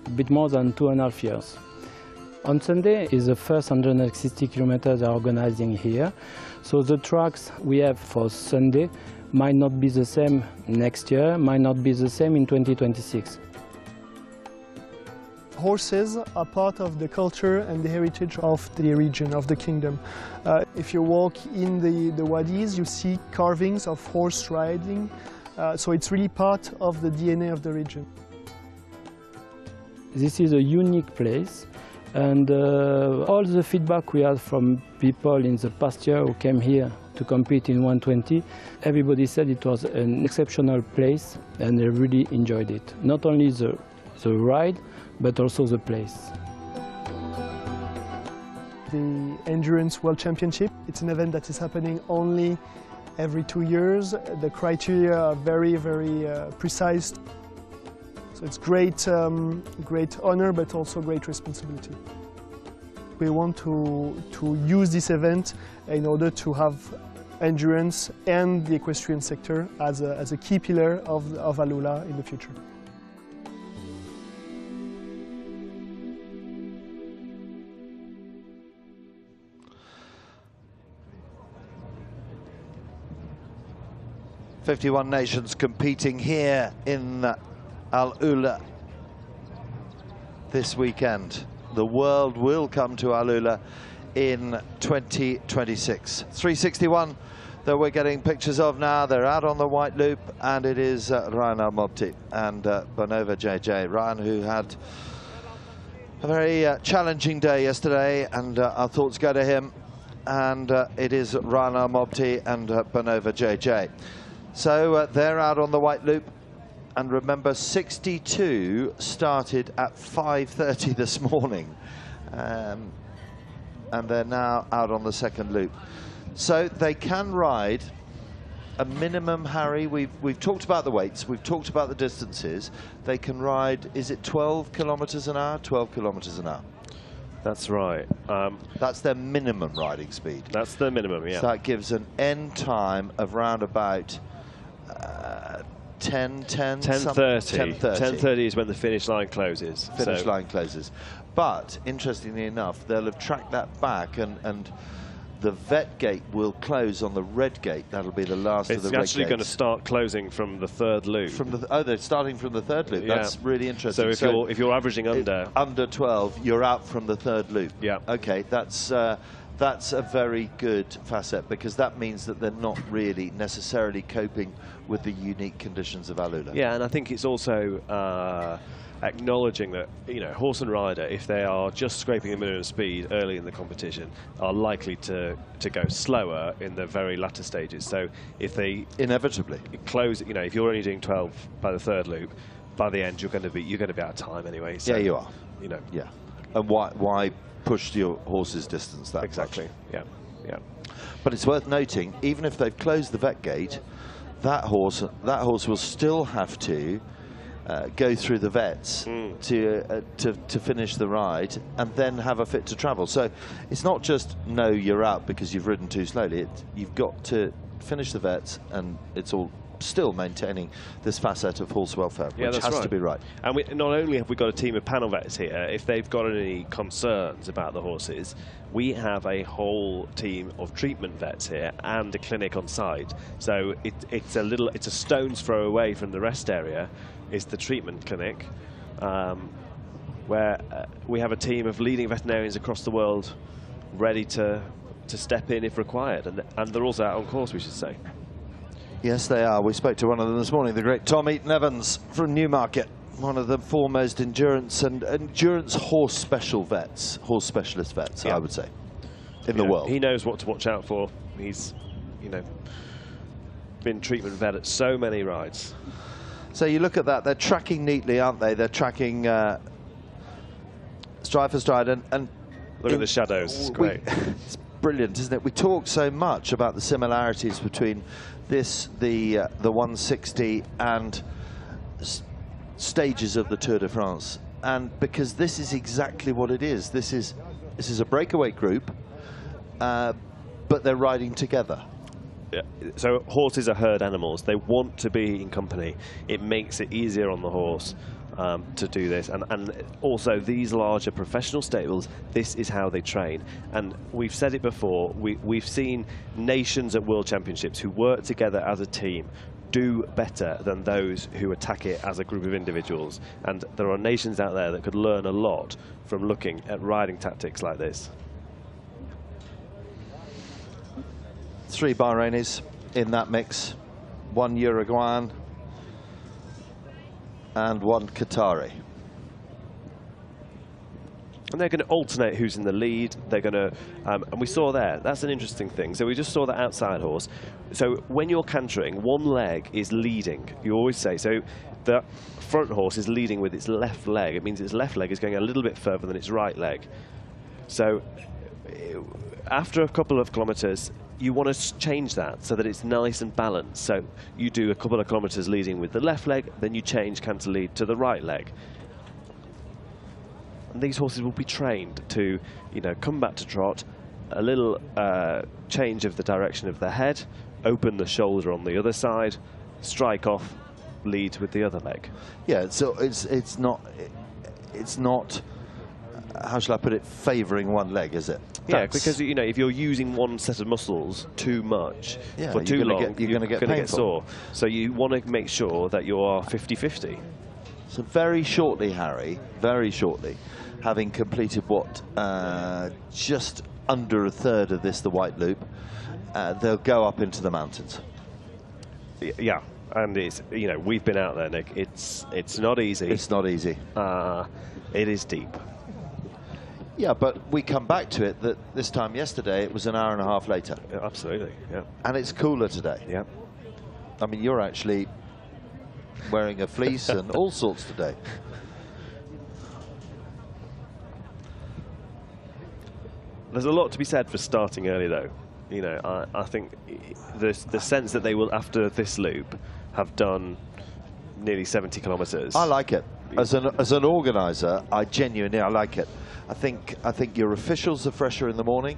S10: a bit more than 2.5 years. On Sunday is the first 160 kilometers are organizing here. So the tracks we have for Sunday might not be the same next year, might not be the same in 2026.
S9: Horses are part of the culture and the heritage of the region, of the kingdom. If you walk in the wadis, you see carvings of horse riding, so it's really part of the DNA of the region.
S10: This is a unique place, and all the feedback we had from people in the past year who came here to compete in 120, everybody said it was an exceptional place and they really enjoyed it. Not only the ride, but also the place.
S9: The Endurance World Championship, it's an event that is happening only every 2 years. The criteria are very, very precise. So it's great honor, but also great responsibility. We want to use this event in order to have endurance and the equestrian sector as a key pillar of AlUla in the future.
S1: "51 nations competing here in AlUla this weekend. The world will come to AlUla in 2026. 361 that we're getting pictures of now. They're out on the white loop, and it is Ryan Al-Mobti and Bonova JJ. Ryan, who had a very challenging day yesterday, and our thoughts go to him. And it is Ryan Al-Mobti and Bonova JJ. So they're out on the white loop. And remember, 62 started at 5:30 this morning. And they're now out on the second loop. So they can ride a minimum, Harry. We've talked about the weights, we've talked about the distances. They can ride, is it 12 kilometers an hour? 12 kilometers an hour.
S2: That's right.
S1: That's their minimum riding speed.
S2: That's the minimum, yeah.
S1: So that gives an end time of round about 10:30.
S2: 10:30 is when the finish line closes.
S1: Finish line closes. But interestingly enough, they'll have tracked that back, and the vet gate will close on the red gate. That'll be the last of the red gates.
S2: It's actually going to start closing from the third loop.
S1: Oh, they're starting from the third loop. Yeah. That's really interesting.
S2: So if you're averaging
S1: under 12, you're out from the third loop.
S2: Yeah.
S1: Okay, that's a very good facet, because that means that they're not really necessarily coping with the unique conditions of AlUla.
S2: Yeah, and I think it's also acknowledging that, you know, horse and rider, if they are just scraping the minimum speed early in the competition, are likely to go slower in the very latter stages. So if they
S1: inevitably
S2: close, you know, if you're only doing 12 by the third loop, by the end you're going to be out of time anyway. So,
S1: yeah, you are.
S2: You know.
S1: Yeah. And why push your horse's distance that
S2: exactly
S1: much?
S2: Yeah, yeah.
S1: But it's worth noting, even if they've closed the vet gate, that horse will still have to go through the vets to finish the ride and then have a fit to travel. So it's not just, no, you're out because you've ridden too slowly. You've got to finish the vets, and it's all still maintaining this facet of horse welfare, which has to be right.
S2: And not only have we got a team of panel vets here, if they've got any concerns about the horses, we have a whole team of treatment vets here and a clinic on site. So it's a stone's throw away from the rest area is the treatment clinic, where we have a team of leading veterinarians across the world ready to step in if required, and they're also out on course, we should say.
S1: Yes, they are. We spoke to one of them this morning, the great Tom Eaton-Evans from Newmarket, one of the foremost endurance horse specialist vets, I would say, in the world.
S2: He knows what to watch out for. He's, been treatment vet at so many rides.
S1: So you look at that, they're tracking neatly, aren't they? They're tracking stride for stride, and
S2: Look at the shadows, it's great.
S1: It's brilliant, isn't it? We talk so much about the similarities between this, the 160 and stages of the Tour de France, and because this is exactly what it is. This is a breakaway group, but they're riding together.
S2: Yeah. So horses are herd animals. They want to be in company. It makes it easier on the horse to do this. And also these larger professional stables, this is how they train. And we've said it before, we've seen nations at World Championships who work together as a team do better than those who attack it as a group of individuals. And there are nations out there that could learn a lot from looking at riding tactics like this.
S1: 3 Bahrainis in that mix, 1 Uruguayan and 1 Qatari.
S2: And they're going to alternate who's in the lead. They're going to, and we saw there, that's an interesting thing. So we just saw that outside horse. So when you're cantering, one leg is leading. You always say, so the front horse is leading with its left leg. It means its left leg is going a little bit further than its right leg. So after a couple of kilometers, you want to change that so that it's nice and balanced. So you do a couple of kilometers leading with the left leg, then you change canter lead to the right leg. And these horses will be trained to, you know, come back to trot, a little change of the direction of the head, open the shoulder on the other side, strike off, lead with the other leg.
S1: Yeah, so it's not how shall I put it, favouring one leg, is it?
S2: Yeah, because, you know, if you're using one set of muscles too much for too long,
S1: you're going to get
S2: sore. So you want to make sure that you are 50-50.
S1: So very shortly, Harry, very shortly, having completed what, just under a third of this, the White Loop, they'll go up into the mountains.
S2: Yeah, and it's, you know, we've been out there, Nick. It's not easy.
S1: It's not easy.
S2: It is deep.
S1: Yeah, but we come back to it that this time yesterday it was an hour and a half later.
S2: Yeah, absolutely, yeah.
S1: And it's cooler today.
S2: Yeah.
S1: I mean, you're actually wearing a fleece and all sorts today.
S2: There's a lot to be said for starting early, though. You know, I think the sense that they will, after this loop, have done nearly 70 kilometres.
S1: I like it. As an organiser, I like it. I think your officials are fresher in the morning.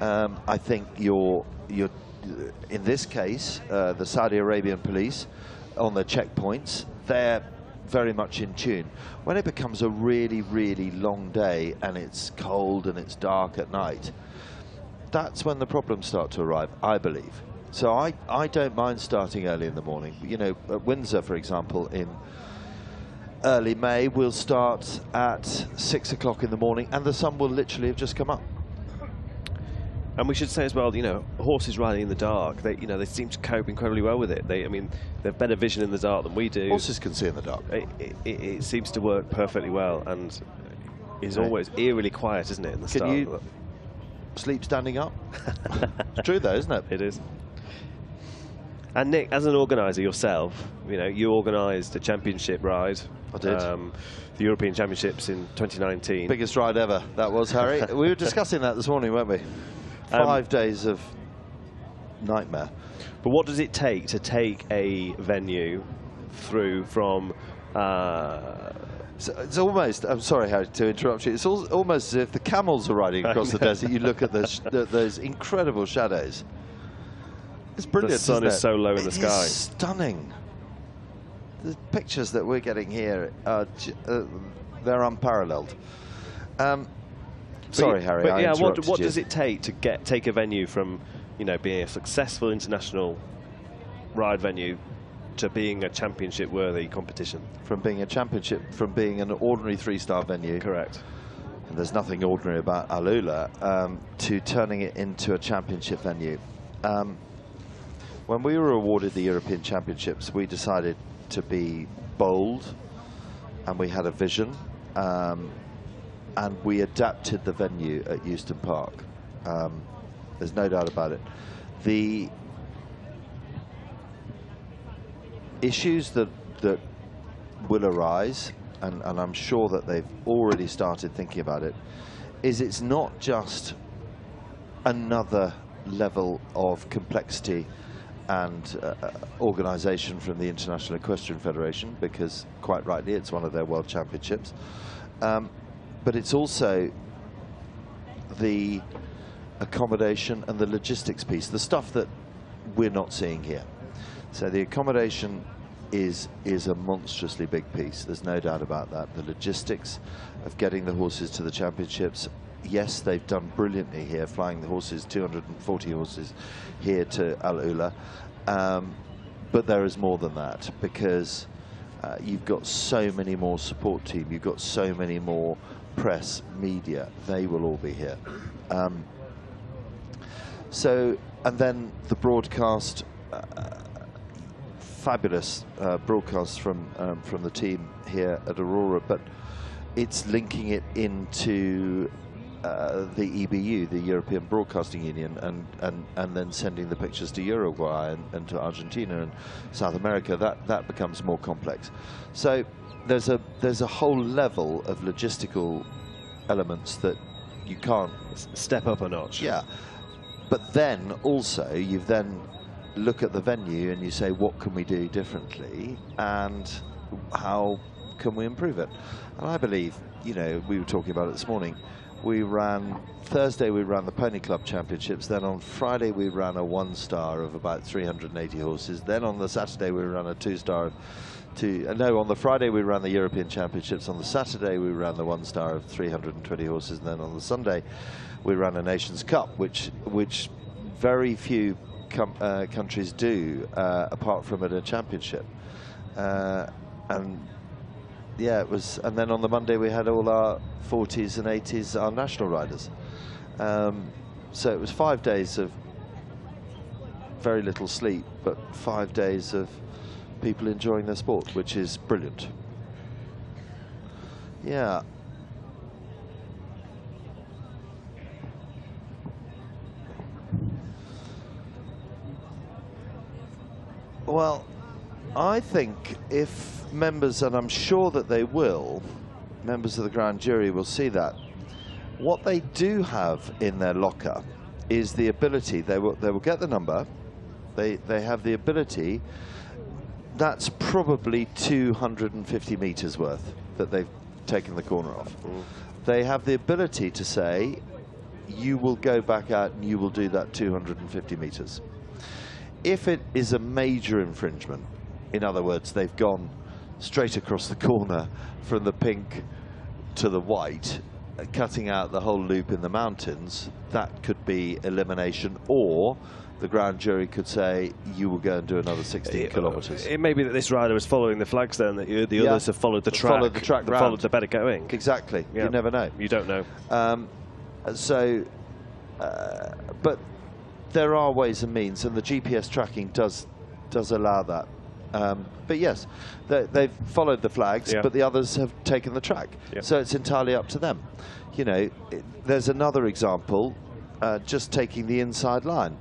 S1: I think your in this case the Saudi Arabian police on the checkpoints, they're very much in tune. When it becomes a really, really long day and it's cold and it's dark at night, that's when the problems start to arrive, I believe. So I don't mind starting early in the morning. You know, at Windsor, for example, in early May, we'll start at 6 o'clock in the morning and the sun will literally have just come up.
S2: And we should say as well, you know, horses riding in the dark, they, you know, they seem to cope incredibly well with it. I mean, they have better vision in the dark than we do.
S1: Horses can see in the dark.
S2: It seems to work perfectly well, and is always eerily quiet, isn't it, in the start?
S1: Can you sleep standing up? It's true though, isn't it?
S2: It is. And Nick, as an organiser yourself, you know, you organised a championship ride.
S1: I did.
S2: The European Championships in 2019.
S1: Biggest ride ever, that was, Harry. We were discussing that this morning, weren't we? 5 days of nightmare.
S2: But what does it take to take a venue through from...
S1: So it's almost, I'm sorry, Harry, to interrupt you, it's almost as if the camels are riding across the desert. You look at those incredible shadows. It's brilliant.
S2: The sun is so low in the sky.
S1: It's stunning. The pictures that we're getting here are they're unparalleled. Sorry, Harry.
S2: But yeah, what does it take to take a venue from, you know, being a successful international ride venue to being a championship-worthy competition?
S1: From being an ordinary 3-star venue.
S2: Correct.
S1: And there's nothing ordinary about AlUla, to turning it into a championship venue. When we were awarded the European Championships, we decided to be bold, and we had a vision, and we adapted the venue at Euston Park. There's no doubt about it. The issues that will arise, and I'm sure that they've already started thinking about it, is it's not just another level of complexity and organisation from the International Equestrian Federation, because quite rightly it's one of their World Championships, but it's also the accommodation and the logistics piece, the stuff that we're not seeing here. So the accommodation is a monstrously big piece, there's no doubt about that. The logistics of getting the horses to the championships, yes, they've done brilliantly here, flying the horses, 240 horses here to AlUla, but there is more than that, because you've got so many more support team, you've got so many more press, media, they will all be here. So, and then the broadcast, fabulous broadcast from the team here at Aurora, but it's linking it into the EBU, the European Broadcasting Union, and then sending the pictures to Uruguay and to Argentina and South America. That becomes more complex. So there's a whole level of logistical elements that you can't
S2: step up a notch.
S1: Yeah, but then also you then look at the venue and you say, what can we do differently and how can we improve it? And I believe, you know, we were talking about it this morning, Thursday we ran the Pony Club Championships, then on Friday we ran a 1-star of about 380 horses, then on the Saturday we ran a 2-star on the Friday we ran the European Championships, on the Saturday we ran the 1-star of 320 horses, and then on the Sunday we ran a Nations Cup, which very few countries do, apart from at a championship. And yeah, it was, and then on the Monday we had all our 40s and 80s, our national riders. So it was 5 days of very little sleep, but 5 days of people enjoying their sport, which is brilliant. Yeah. Well, I think if members, and I'm sure that they will, members of the grand jury will see that, what they do have in their locker is the ability, they will get the number, they have the ability, that's probably 250 meters worth that they've taken the corner off. They have the ability to say, you will go back out and you will do that 250 meters. If it is a major infringement, in other words, they've gone straight across the corner from the pink to the white, cutting out the whole loop in the mountains, that could be elimination, or the grand jury could say, you will go and do another 16 kilometers. It
S2: may be that this rider was following the flags then, that the others have followed the track.
S1: Followed the track round.
S2: Followed the better going.
S1: Exactly. Yeah. You never know.
S2: You don't know.
S1: But there are ways and means, and the GPS tracking does allow that. But yes, they've followed the flags, but the others have taken the track. So it's entirely up to them. You know, there's another example, just taking the inside line.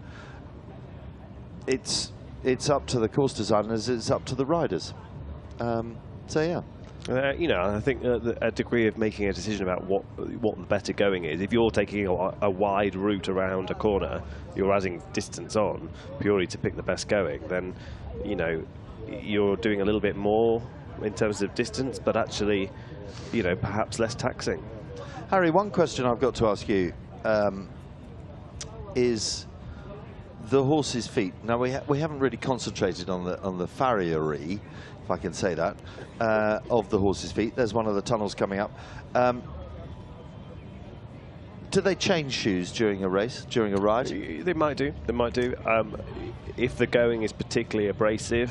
S1: It's up to the course designers, it's up to the riders. So yeah.
S2: You know, I think a degree of making a decision about what the better going is. If you're taking a wide route around a corner, you're adding distance on purely to pick the best going, then, you know, you're doing a little bit more in terms of distance, but actually, you know, perhaps less taxing.
S1: Harry, one question I've got to ask you is the horse's feet. Now we haven't really concentrated on the farriery, if I can say that, of the horse's feet. There's one of the tunnels coming up. Do they change shoes during a race, during a ride?
S2: They might do. They might do. If the going is particularly abrasive,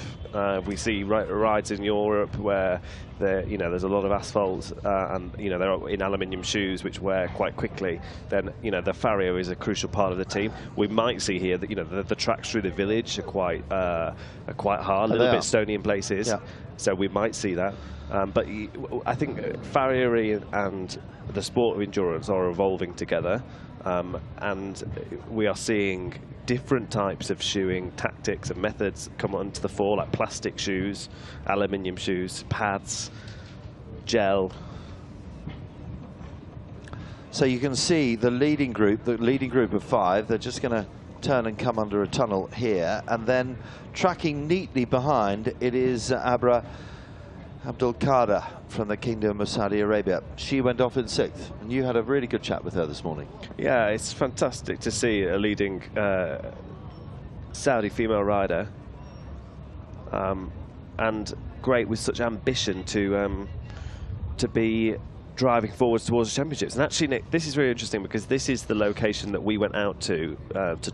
S2: we see rides in Europe where there's a lot of asphalt and they're in aluminium shoes which wear quite quickly. Then the farrier is a crucial part of the team. We might see here that the tracks through the village are quite hard, a little bit stony in places. Yeah. So we might see that. But I think farriery and the sport of endurance are evolving together, and we are seeing different types of shoeing tactics and methods come onto the fore, like plastic shoes, aluminium shoes, pads, gel.
S1: So you can see the leading group of 5, they're just going to turn and come under a tunnel here, and then tracking neatly behind, it is Abra Abdul Qadir from the Kingdom of Saudi Arabia. She went off in 6th, and you had a really good chat with her this morning.
S2: Yeah, it's fantastic to see a leading Saudi female rider, and great with such ambition to be driving forwards towards the championships. And actually, Nick, this is really interesting because this is the location that we went out to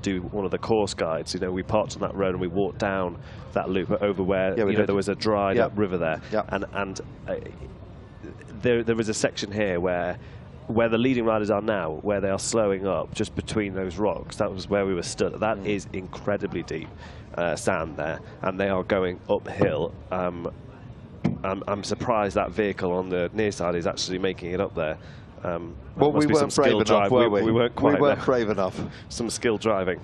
S2: do one of the course guides. You know, we parked on that road and we walked down that loop over where there was a dried up river there, and there was a section here where the leading riders are now, where they are slowing up just between those rocks. That was where we were stood. That is incredibly deep sand there, and they are going uphill. I'm surprised that vehicle on the near side is actually making it up there.
S1: Well, we weren't brave enough, were we?
S2: We weren't quite.
S1: We weren't brave enough.
S2: Some skill driving.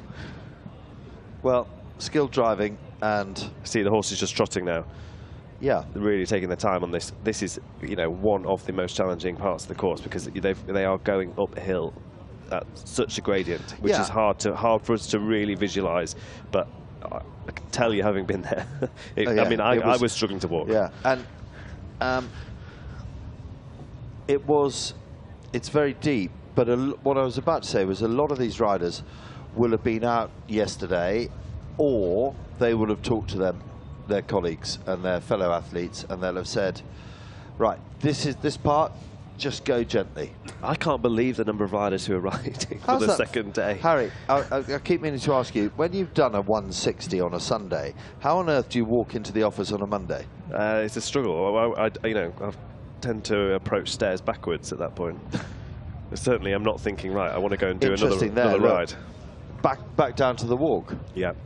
S1: Well, skill driving, and
S2: see the horse is just trotting now.
S1: Yeah,
S2: they're really taking their time on this. This is, you know, one of the most challenging parts of the course because they are going uphill at such a gradient, which is hard for us to really visualise. But I can tell you, having been there, I mean, I was struggling to walk.
S1: Yeah, and it's very deep. But what I was about to say was a lot of these riders will have been out yesterday, or they will have talked to their colleagues and their fellow athletes, and they'll have said, right, this part, just go gently.
S2: I can't believe the number of riders who are riding for the second day.
S1: Harry, I keep meaning to ask you, when you've done a 160 on a Sunday, how on earth do you walk into the office on a Monday?
S2: It's a struggle. I tend to approach stairs backwards at that point. Certainly, I'm not thinking, right, I want to go and do another ride.
S1: Back down to the walk.
S2: Yep.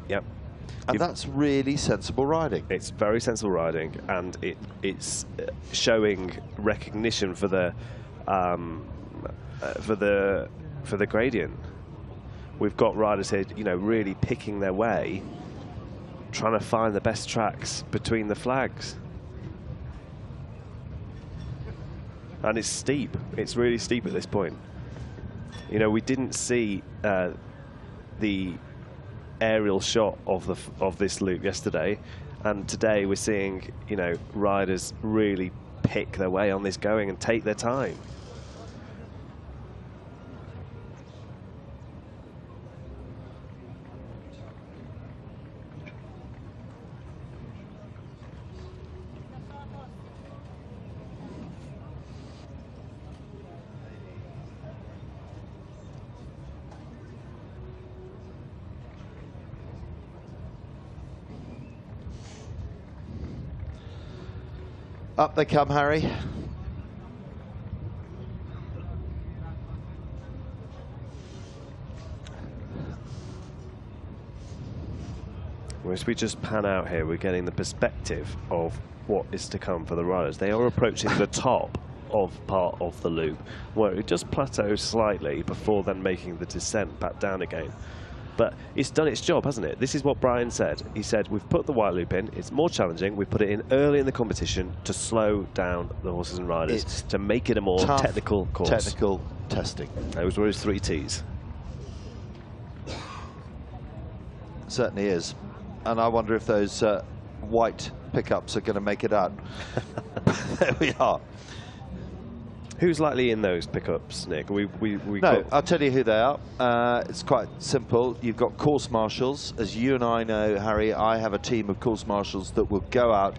S1: And that's really sensible riding.
S2: It's very sensible riding, and it's showing recognition for the gradient. We've got riders here, you know, really picking their way, trying to find the best tracks between the flags. And it's steep. It's really steep at this point. You know, we didn't see the aerial shot of this loop yesterday, and today we're seeing, you know, riders really pick their way on this going and take their time.
S1: Up they come, Harry.
S2: As we just pan out here, we're getting the perspective of what is to come for the riders. They are approaching the top of part of the loop, where it just plateaus slightly before then making the descent back down again. But it's done its job, hasn't it? This is what Brian said. He said, we've put the white loop in, it's more challenging, we put it in early in the competition to slow down the horses and riders, to make it a more technical course.
S1: Technical testing.
S2: Those were his 3 T's.
S1: Certainly is. And I wonder if those white pickups are going to make it out. There we are.
S2: Who's likely in those pickups, Nick?
S1: No, I'll tell you who they are. It's quite simple. You've got course marshals. As you and I know, Harry, I have a team of course marshals that will go out,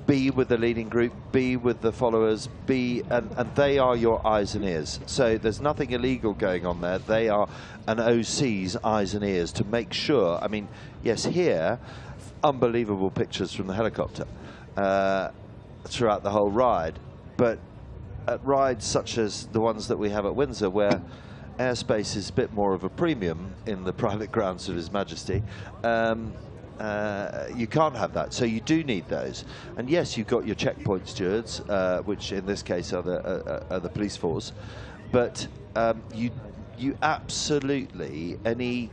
S1: be with the leading group, be with the followers, and they are your eyes and ears. So there's nothing illegal going on there. They are an OC's eyes and ears to make sure. I mean, yes, here, unbelievable pictures from the helicopter throughout the whole ride, but at rides such as the ones that we have at Windsor, where airspace is a bit more of a premium in the private grounds of His Majesty, you can't have that. So you do need those. And yes, you've got your checkpoint stewards, which in this case are the police force, but you absolutely, any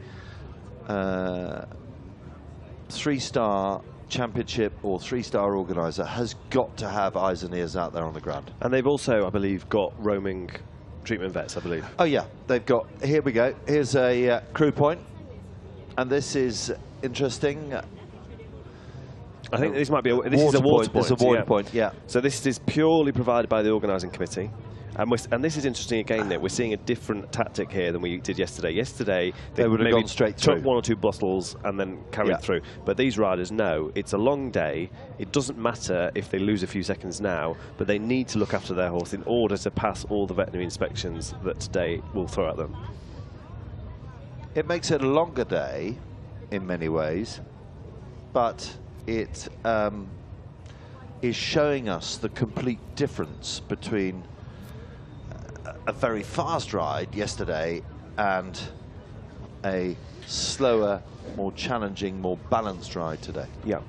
S1: 3-star championship or 3-star organizer has got to have eyes and ears out there on the ground.
S2: And they've also, I believe, got roaming treatment vets, I believe.
S1: Oh yeah, they've got, here we go, here's a crew point, and this is interesting.
S2: I think this might be this is a water point.
S1: It's a water point, yeah.
S2: So this is purely provided by the organising committee. And this is interesting again, Nick. We're seeing a different tactic here than we did yesterday. Yesterday, they would have gone straight through. Took one or two bottles and then carried through. But these riders know it's a long day. It doesn't matter if they lose a few seconds now, but they need to look after their horse in order to pass all the veterinary inspections that today will throw at them.
S1: It makes it a longer day in many ways, but it is showing us the complete difference between a very fast ride yesterday and a slower, more challenging, more balanced ride today.
S2: Yeah,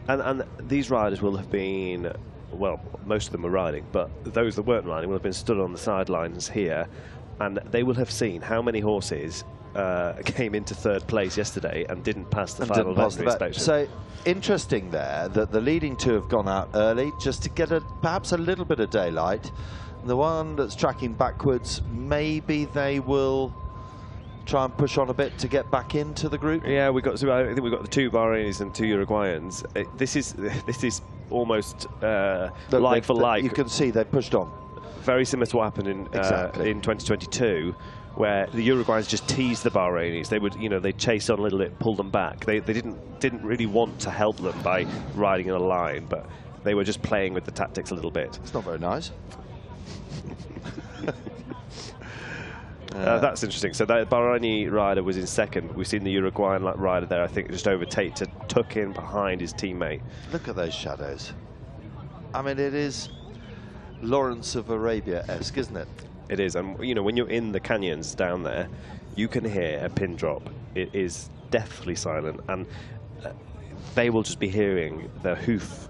S2: and these riders will have been, well, most of them were riding, but those that weren't riding will have been stood on the sidelines here, and they will have seen how many horses came into third place yesterday and didn't pass the final veterinary inspection.
S1: So interesting there that the leading two have gone out early just to get perhaps a little bit of daylight. The one that's tracking backwards, maybe they will try and push on a bit to get back into the group.
S2: Yeah, I think we've got the two Bahrainis and two Uruguayans. This is almost like for like.
S1: You can see they pushed on.
S2: Very similar to what happened in 2022, where the Uruguayans just teased the Bahrainis. They would, they chase on a little bit, pull them back. They didn't really want to help them by riding in a line, but they were just playing with the tactics a little bit.
S1: It's not very nice.
S2: That's interesting. So that Bahraini rider was in second. We've seen the Uruguayan rider there, I think, just overtake to tuck in behind his teammate.
S1: Look at those shadows. I mean, it is Lawrence of Arabia-esque, isn't it?
S2: It is. And, when you're in the canyons down there, you can hear a pin drop. It is deathly silent. And they will just be hearing the hoof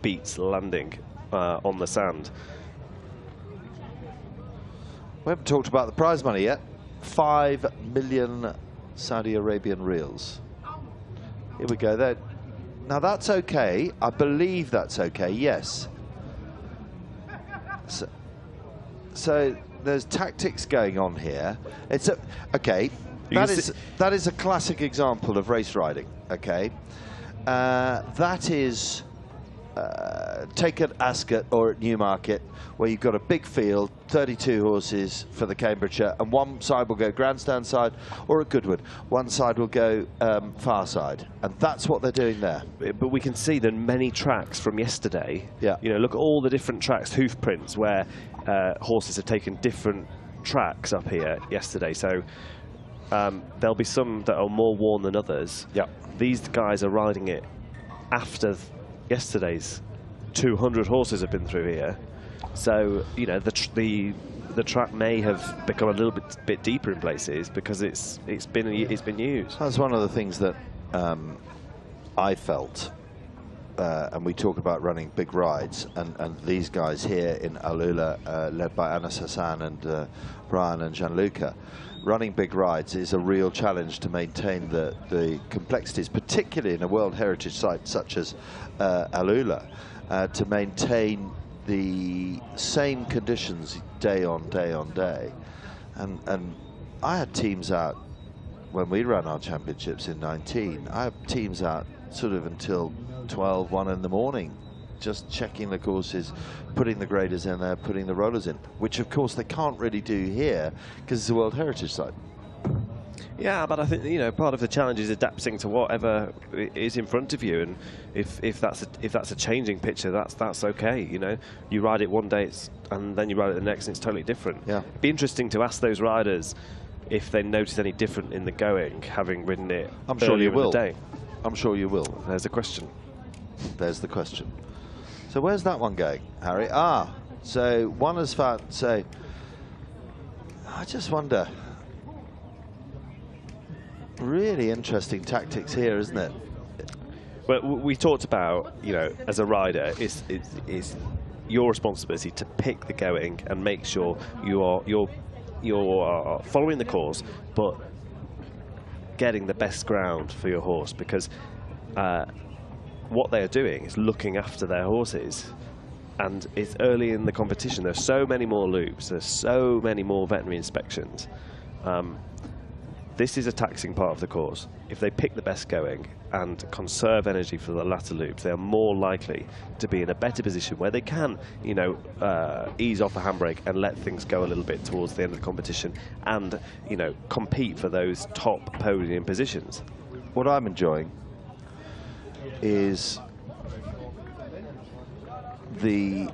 S2: beats landing on the sand.
S1: We haven't talked about the prize money yet. 5 million Saudi Arabian reals. Here we go. There. Now that's okay. I believe that's okay. Yes. So there's tactics going on here. It's okay. That is a classic example of race riding. Okay. That is. Take at Ascot or at Newmarket, where you've got a big field, 32 horses for the Cambridgeshire, and one side will go grandstand side, or at Goodwood, one side will go far side, and that's what they're doing there.
S2: But we can see the many tracks from yesterday. Yeah. Look at all the different tracks, hoof prints, where horses have taken different tracks up here yesterday. So there'll be some that are more worn than others. Yeah. These guys are riding it after yesterday's 200 horses have been through here, so the track may have become a little bit deeper in places because it's been used.
S1: That's one of the things that I felt, and we talk about running big rides, and these guys here in AlUla, led by Anas Hassan and Brian and Gianluca, running big rides is a real challenge to maintain the complexities, particularly in a World Heritage site such as AlUla, to maintain the same conditions day on day on day. And I had teams out when we ran our championships in 19. I had teams out sort of until 12, 1 in the morning, just checking the courses, putting the graders in there, putting the rollers in, which of course they can't really do here because it's a World Heritage site.
S2: Yeah, but I think part of the challenge is adapting to whatever is in front of you, and if that's a changing picture, that's okay. You ride it one day and then you ride it the next, and it's totally different. Yeah, it'd be interesting to ask those riders if they notice any different in the going, having ridden it.
S1: I'm sure you will.
S2: In the day.
S1: I'm sure you will.
S2: There's a question.
S1: There's the question. So where's that one going, Harry? So one has found. So I just wonder. Really interesting tactics here, isn't it?
S2: Well, we talked about, as a rider, it's your responsibility to pick the going and make sure you're following the course, but getting the best ground for your horse, because what they are doing is looking after their horses, and it's early in the competition. There's so many more loops. There's so many more veterinary inspections. This is a taxing part of the course. If they pick the best going and conserve energy for the latter loops, they are more likely to be in a better position where they can, you know, ease off the handbrake and let things go a little bit towards the end of the competition and, you know, compete for those top podium positions.
S1: What I'm enjoying is the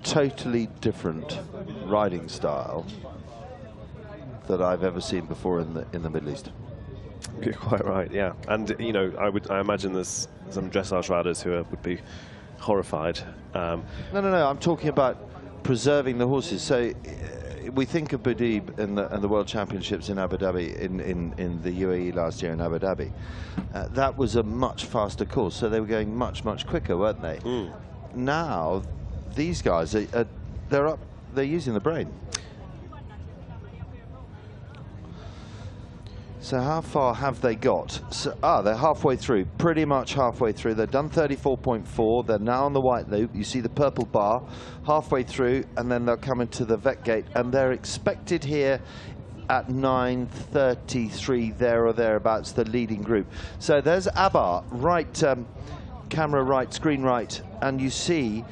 S1: totally different riding style that I've ever seen before in the Middle East.
S2: You're quite right, yeah. And you know, I imagine there's some dressage riders who would be horrified.
S1: No, I'm talking about preserving the horses. So we think of Boudib and the World Championships in Abu Dhabi, in the UAE last year in Abu Dhabi. That was a much faster course, so they were going much quicker, weren't they? Now, these guys they're using the brain. So how far have they got? So, they're halfway through, pretty much halfway through. They've done 34.4. They're now on the white loop. You see the purple bar halfway through, and then they'll come into the vet gate, and they're expected here at 9:33, there or thereabouts, the leading group. So there's Abba, right, camera right, screen right, and you see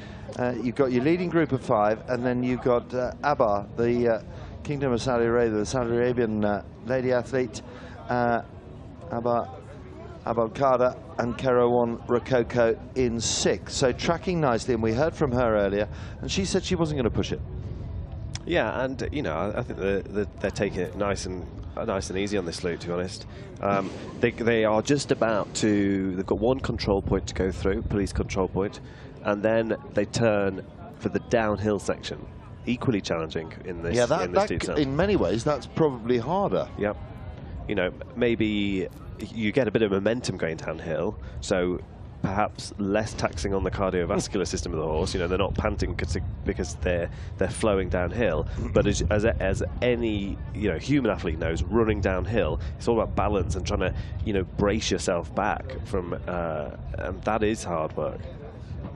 S1: you've got your leading group of 5, and then you've got Abba, the Kingdom of Saudi Arabia, the Saudi Arabian lady athlete, Abba Al-Qada and Kerawan Rococo in 6th. So tracking nicely, and we heard from her earlier, and she said she wasn't going to push it.
S2: Yeah, and you know, I think they're taking it nice and easy on this loop, to be honest. They are just about to. They've got one control point to go through, police control point, and then they turn for the downhill section. Equally challenging in this.
S1: Yeah,
S2: in this descent.
S1: In many ways, that's probably harder.
S2: Yep. You know, maybe you get a bit of momentum going downhill, so perhaps less taxing on the cardiovascular system of the horse. You know, they're not panting because they're flowing downhill. But as any human athlete knows, running downhill, it's all about balance and trying to brace yourself back from, and that is hard work,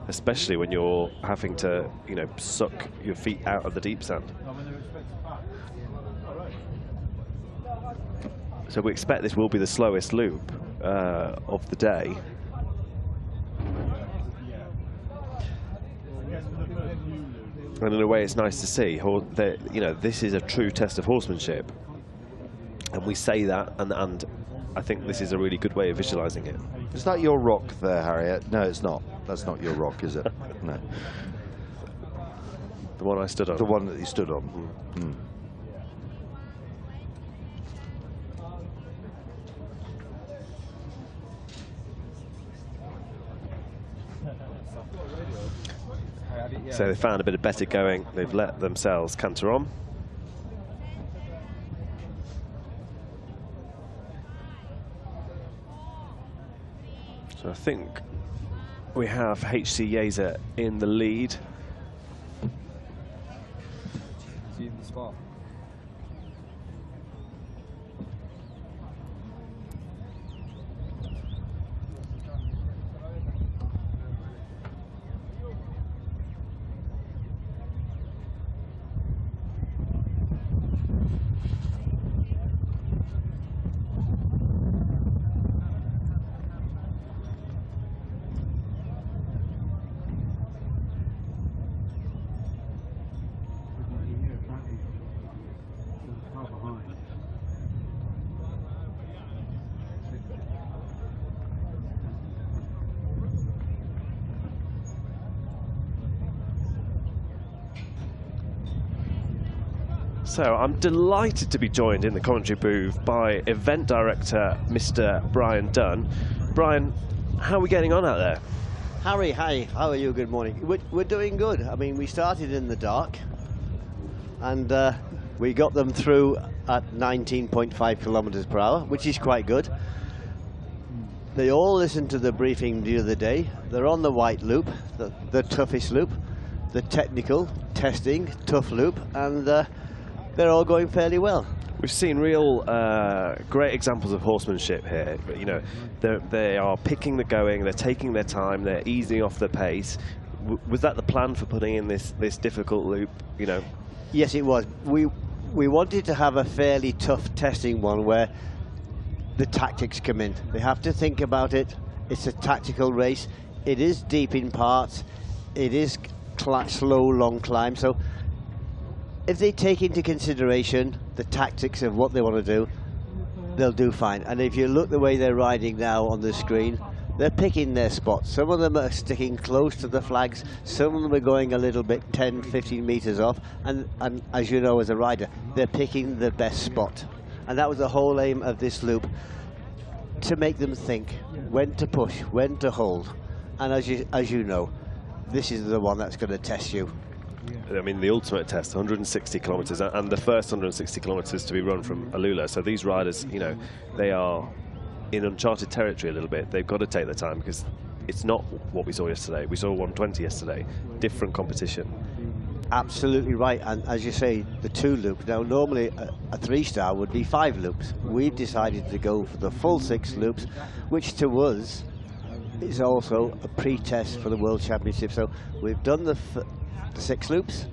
S2: especially when you're having to suck your feet out of the deep sand. So we expect this will be the slowest loop of the day. And in a way, it's nice to see that this is a true test of horsemanship, and we say that, and I think this is a really good way of visualizing it.
S1: Is that your rock there, Harriet? No, it's not. That's not your rock, is it? No.
S2: The one I stood on.
S1: The one that you stood on. Mm.
S2: So they found a bit of better going. They've let themselves canter on. So I think we have HC Yeza in the lead. So I'm delighted to be joined in the commentary booth by event director, Mr. Brian Dunn. Brian, how are we getting on out there?
S3: Harry, hi, how are you? Good morning. We're doing good. I mean, we started in the dark, and we got them through at 19.5 kilometers per hour, which is quite good. They all listened to the briefing the other day. They're on the white loop, the toughest loop, the technical, testing, tough loop, and they're all going fairly well.
S2: We've seen real great examples of horsemanship here. But, they are picking the going, they're taking their time, they're easing off the pace. Was that the plan for putting in this difficult loop, you know?
S3: Yes, it was. We wanted to have a fairly tough testing one where the tactics come in. They have to think about it. It's a tactical race. It is deep in parts. It is slow, long climb. So if they take into consideration the tactics of what they want to do, they'll do fine. And if you look the way they're riding now on the screen, they're picking their spots. Some of them are sticking close to the flags. Some of them are going a little bit 10, 15 meters off. And as you know, as a rider, they're picking the best spot. And that was the whole aim of this loop, to make them think when to push, when to hold. And as you know, this is the one that's going to test you.
S2: I mean, the ultimate test, 160 kilometers, and the first 160 kilometers to be run from AlUla. So these riders, you know, they are in uncharted territory a little bit. They've got to take their time, because it's not what we saw yesterday. We saw 120 yesterday, different competition.
S3: Absolutely right. And as you say, the 2 loops. Now, normally a 3-star would be 5 loops. We've decided to go for the full 6 loops, which to us is also a pre-test for the World Championship. So we've done the 6 loops.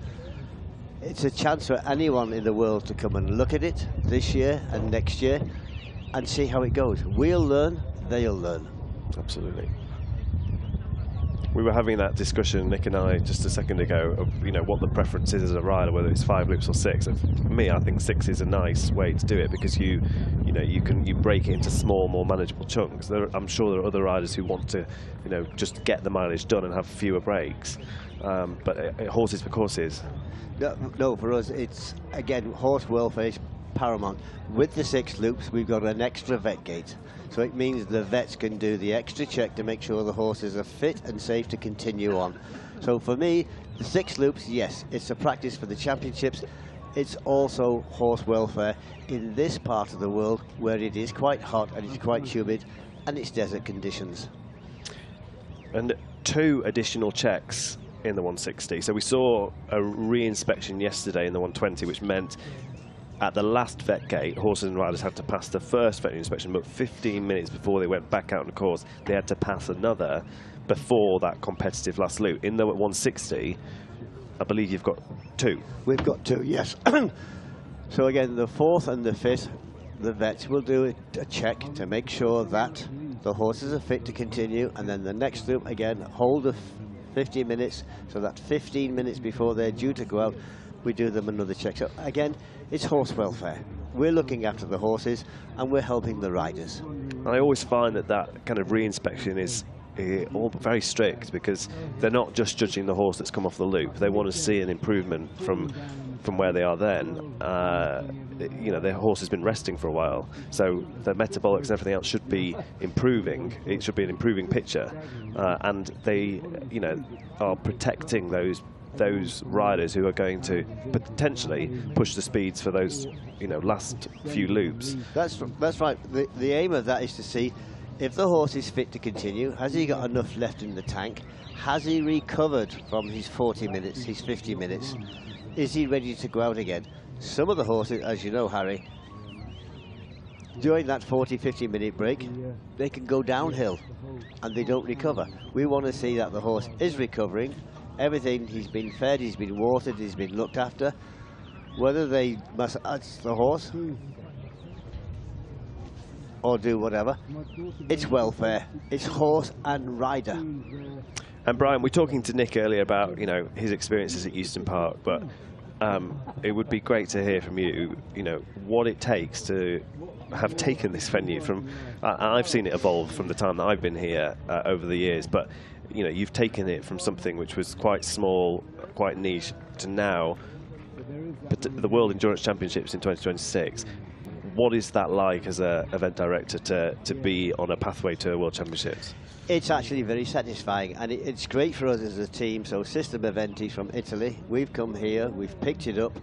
S3: It's a chance for anyone in the world to come and look at it this year and next year and see how it goes. We'll learn, they'll learn.
S2: Absolutely. We were having that discussion, Nick and I, just a second ago, of, you know, what the preference is as a rider, whether it's 5 loops or 6. And for me, I think 6 is a nice way to do it, because you break it into small, more manageable chunks. I'm sure there are other riders who want to, you know, just get the mileage done and have fewer breaks. But horses for courses.
S3: No, for us, it's, again, horse welfare is paramount. With the 6 loops, we've got an extra vet gate. So it means the vets can do the extra check to make sure the horses are fit and safe to continue on. So for me, the 6 loops, yes, it's a practice for the championships. It's also horse welfare in this part of the world where it is quite hot and it's quite humid and it's desert conditions.
S2: And 2 additional checks in the 160. So we saw a re-inspection yesterday in the 120, which meant at the last vet gate, horses and riders had to pass the first veterinary inspection, but 15 minutes before they went back out on the course, they had to pass another before that competitive last loop. In the 160, I believe you've got 2.
S3: We've got 2, yes. So again, the 4th and the 5th, the vets will do a check to make sure that the horses are fit to continue, and then the next loop, again, hold the 15 minutes, so that 15 minutes before they're due to go out, we do them another check. So again, it's horse welfare. We're looking after the horses and we're helping the riders.
S2: I always find that kind of re-inspection is all very strict, because they're not just judging the horse that's come off the loop. They want to see an improvement from where they are then. You know, their horse has been resting for a while, so their metabolics and everything else should be improving. It should be an improving picture, and they, you know, are protecting those riders who are going to potentially push the speeds for those, you know, last few loops.
S3: That's right. The aim of that is to see if the horse is fit to continue. Has he got enough left in the tank? Has he recovered from his 40 minutes, his 50 minutes? Is he ready to go out again? Some of the horses, as you know, Harry, during that 40-50 minute break, they can go downhill and they don't recover. We want to see that the horse is recovering. Everything, he's been fed, he's been watered, he's been looked after. Whether they massage the horse or do whatever, it's welfare. It's horse and rider.
S2: And Brian, we're talking to Nick earlier about, you know, his experiences at Euston Park, but it would be great to hear from you, you know, what it takes to have taken this venue from, I've seen it evolve from the time that I've been here over the years, but you know, you've taken it from something which was quite small, quite niche, to now, but the World Endurance Championships in 2026. What is that like as an event director to be on a pathway to World Championships?
S3: It's actually very satisfying, and it's great for us as a team. So System Eventi from Italy, we've come here, we've picked it up,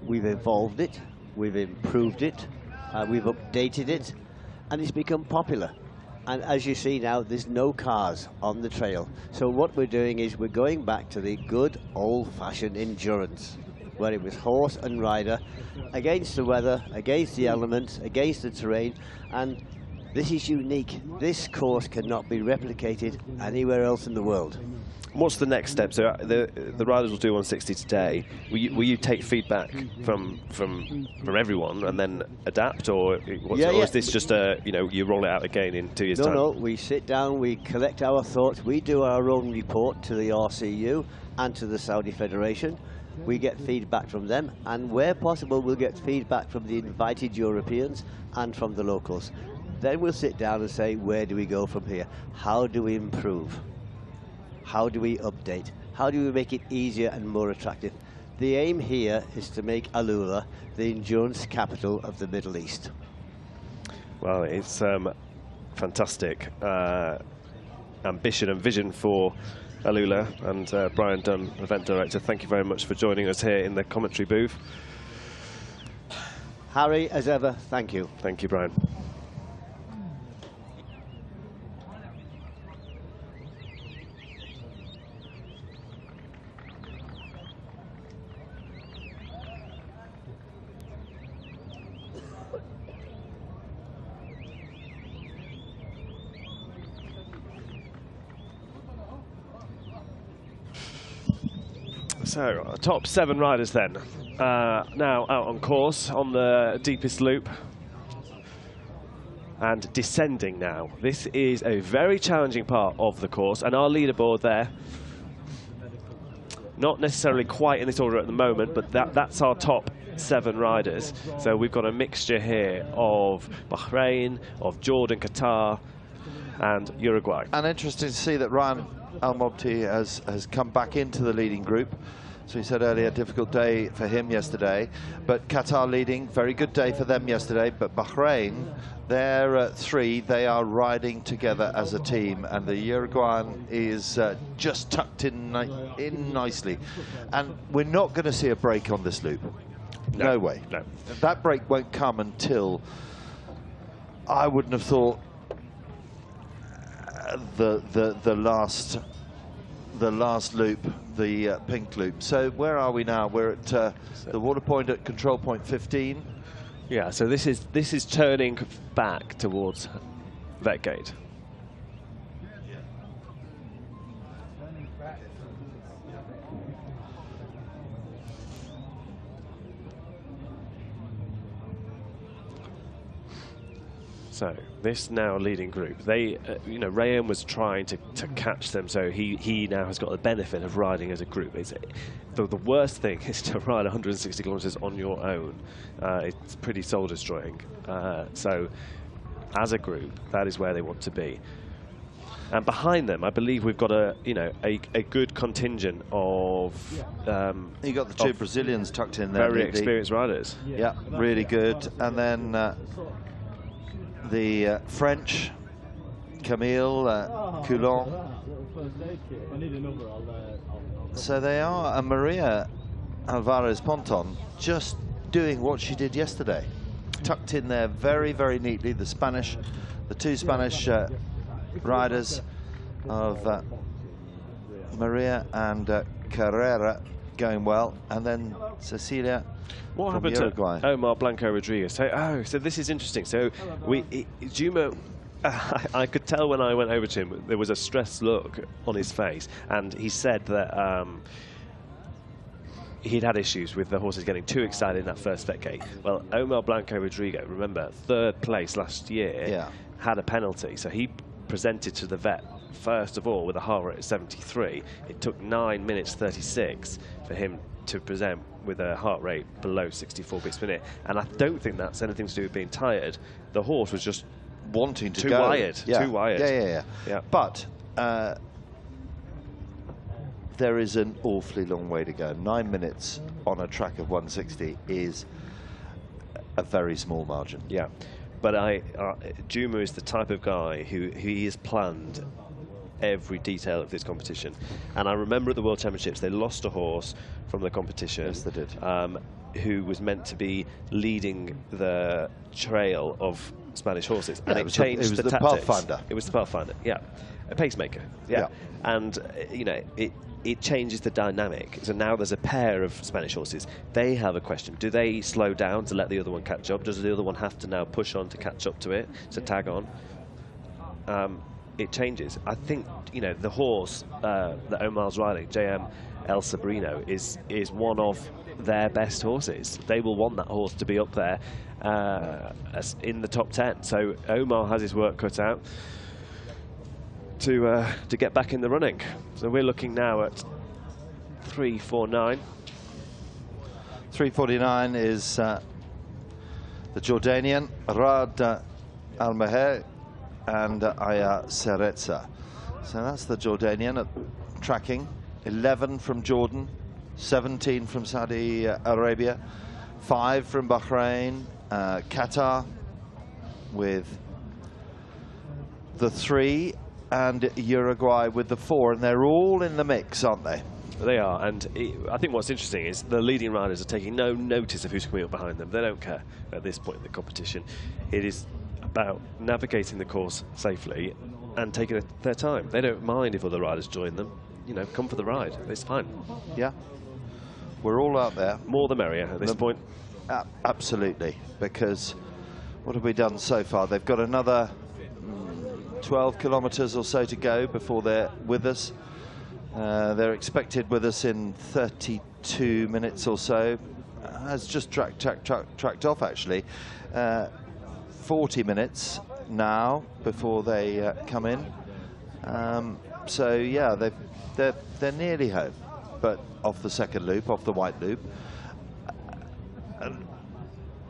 S3: we've evolved it, we've improved it, we've updated it, and it's become popular. And as you see now, there's no cars on the trail. So what we're doing is we're going back to the good old-fashioned endurance, where it was horse and rider against the weather, against the elements, against the terrain, and This is unique. This course cannot be replicated anywhere else in the world.
S2: What's the next step? So the riders will do 160 today. Will you take feedback from everyone and then adapt, or is this just you roll it out again in 2 years' time?
S3: No, we sit down, we collect our thoughts, we do our own report to the RCU and to the Saudi Federation. We get feedback from them, and where possible we'll get feedback from the invited Europeans and from the locals. Then we'll sit down and say, where do we go from here? How do we improve? How do we update? How do we make it easier and more attractive? The aim here is to make AlUla the endurance capital of the Middle East.
S2: Well, it's fantastic ambition and vision for AlUla, and Brian Dunn, event director, thank you very much for joining us here in the commentary booth.
S3: Harry, as ever, thank you.
S2: Thank you, Brian. So, top 7 riders then, now out on course on the deepest loop and descending now. This is a very challenging part of the course, and our leaderboard there, not necessarily quite in this order at the moment, but that's our top 7 riders. So we've got a mixture here of Bahrain, of Jordan, Qatar and Uruguay.
S1: And interesting to see that Ryan Al-Mobti has come back into the leading group. So he said earlier, difficult day for him yesterday, but Qatar leading, very good day for them yesterday. But Bahrain, they're at 3, they are riding together as a team, and the Uruguayan is just tucked in nicely. And we're not going to see a break on this loop. No way.
S2: No.
S1: That break won't come until, I wouldn't have thought, the last loop, the pink loop. So where are we now? We're at the water point at control point 15.
S2: Yeah, so this is turning back towards vet gate. So this now leading group, they, Rayan was trying to catch them, so he now has got the benefit of riding as a group. The worst thing is to ride 160 kilometers on your own. It's pretty soul destroying. So as a group, that is where they want to be. And behind them, I believe we've got a good contingent of.
S1: You got the 2 Brazilians tucked in there.
S2: Very experienced riders.
S1: Yeah, really good. And then the French, Camille Coulon. So they are, and Maria Alvarez Ponton just doing what she did yesterday. Tucked in there very, very neatly. The 2 Spanish riders of Maria and Carrera going well, and then Cecilia.
S2: What happened
S1: Uruguay.
S2: to Omar Blanco Rodriguez? So this is interesting. So Juma, I could tell when I went over to him, there was a stressed look on his face, and he said that he'd had issues with the horses getting too excited in that first vet gate. Well, Omar Blanco Rodriguez, remember, 3rd place last year, had a penalty, so he presented to the vet first of all with a heart rate of 73. It took 9 minutes 36 for him to present with a heart rate below 64 beats per minute, and I don't think that's anything to do with being tired. The horse was just
S1: wanting to
S2: too
S1: go.
S2: Wired, too wired.
S1: Yeah. But there is an awfully long way to go. 9 minutes on a track of 160 is a very small margin.
S2: Yeah, but Juma is the type of guy who he has planned every detail of this competition. And I remember at the World Championships, they lost a horse from the competition.
S1: Yes, they did.
S2: Who was meant to be leading the trail of Spanish horses. And it changed the tactics.
S1: Pathfinder.
S2: It was the Pathfinder, yeah. A pacemaker, yeah. And, it changes the dynamic. So now there's a pair of Spanish horses. They have a question. Do they slow down to let the other one catch up? Does the other one have to now push on to catch up to it, to tag on? It changes. I think, you know, the horse that Omar's riding, JM El Sobrino, is one of their best horses. They will want that horse to be up there in the top 10. So Omar has his work cut out to get back in the running. So we're looking now at 3:49.
S1: 3:49 is the Jordanian Rad Al-Maher and Aya Sereza. So that's the Jordanian at tracking. 11 from Jordan, 17 from Saudi Arabia, 5 from Bahrain, Qatar with the 3, and Uruguay with the 4, and they're all in the mix, aren't they?
S2: They are, and I think what's interesting is the leading riders are taking no notice of who's coming up behind them. They don't care at this point in the competition. It is about navigating the course safely and taking their time. They don't mind if other riders join them. You know, come for the ride. It's fine.
S1: Yeah, we're all out there.
S2: More the merrier at this point.
S1: Absolutely, because what have we done so far? They've got another 12 kilometres or so to go before they're with us. They're expected with us in 32 minutes or so. Has just tracked off, actually. 40 minutes now before they come in. So yeah, they're nearly home, but off the second loop, off the white loop. And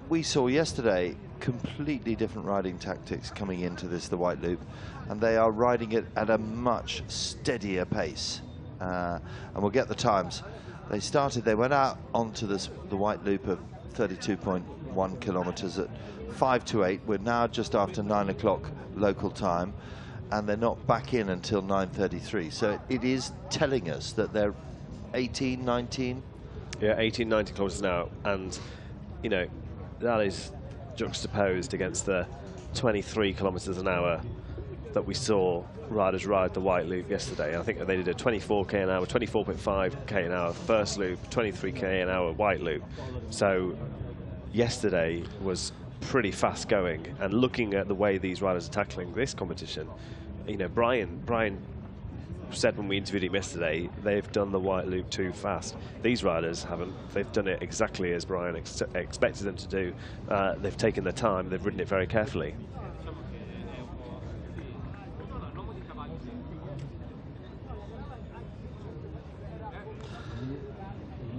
S1: we saw yesterday completely different riding tactics coming into the white loop, and they are riding it at a much steadier pace. And we'll get the times. They went out onto the white loop of 32.1 kilometres at 5:08. We're now just after 9 o'clock local time, and they're not back in until 9:33. So it is telling us that they're 18, 19.
S2: Yeah, 18, 19 kilometres an hour, and you know, that is juxtaposed against the 23 kilometres an hour that we saw riders ride the white loop yesterday. I think they did a 24k an hour, 24.5k an hour first loop, 23k an hour white loop. So yesterday was pretty fast going, and looking at the way these riders are tackling this competition, you know, Brian said when we interviewed him yesterday, they've done the white loop too fast. These riders haven't. They've done it exactly as Brian expected them to do. They've taken their time, they've ridden it very carefully.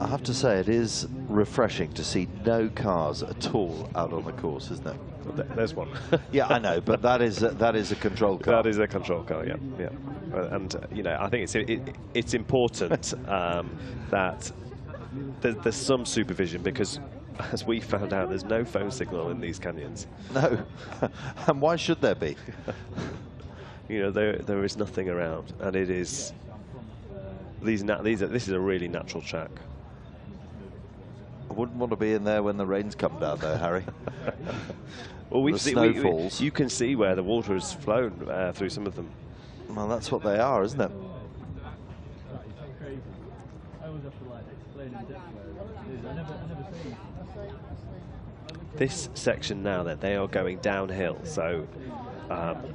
S1: I have to say, it is refreshing to see no cars at all out on the course, isn't it?
S2: There's one.
S1: Yeah, I know, but that is a control car.
S2: That is a control car, yeah, yeah. And you know, I think it's important that there's some supervision, because, as we found out, there's no phone signal in these canyons.
S1: No, and why should there be?
S2: You know, there is nothing around, and it is this is a really natural track.
S1: I wouldn't want to be in there when the rains come down, though, Harry.
S2: Well,
S1: the snow falls.
S2: You can see where the water has flown through some of them.
S1: Well, that's what they are, isn't it?
S2: This section now, that they are going downhill, so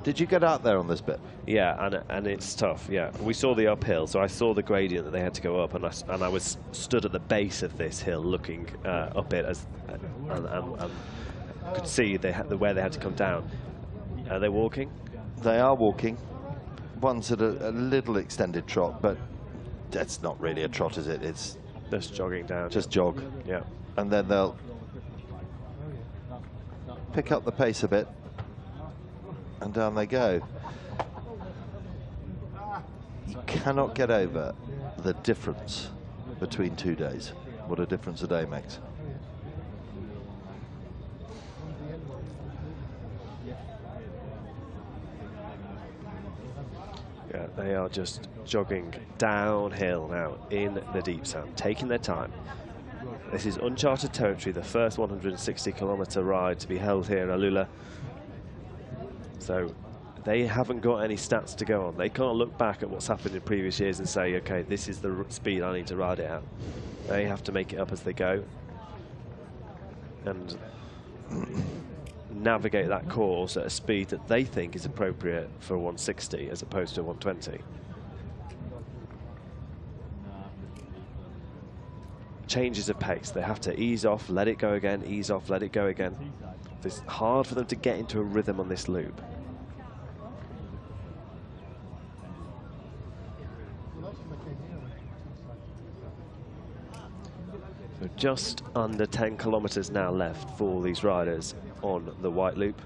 S1: did you get out there on this bit?
S2: Yeah, and it's tough. Yeah, we saw the uphill, so I saw the gradient that they had to go up, and I was stood at the base of this hill, looking up it, and could see where they had to come down. Are they walking?
S1: They are walking. One's at a little extended trot, but that's not really a trot, is it? It's
S2: just jogging down.
S1: Just jog.
S2: Yeah,
S1: and then they'll pick up the pace a bit, and down they go. You cannot get over the difference between 2 days. What a difference a day makes.
S2: Yeah, they are just jogging downhill now in the deep sand, taking their time. This is uncharted territory, the first 160-kilometre ride to be held here in AlUla. So they haven't got any stats to go on. They can't look back at what's happened in previous years and say, okay, this is the speed I need to ride it at. They have to make it up as they go and navigate that course at a speed that they think is appropriate for 160 as opposed to 120. Changes of pace. They have to ease off, let it go again, ease off, let it go again. It's hard for them to get into a rhythm on this loop. So just under 10 kilometers now left for these riders on the white loop.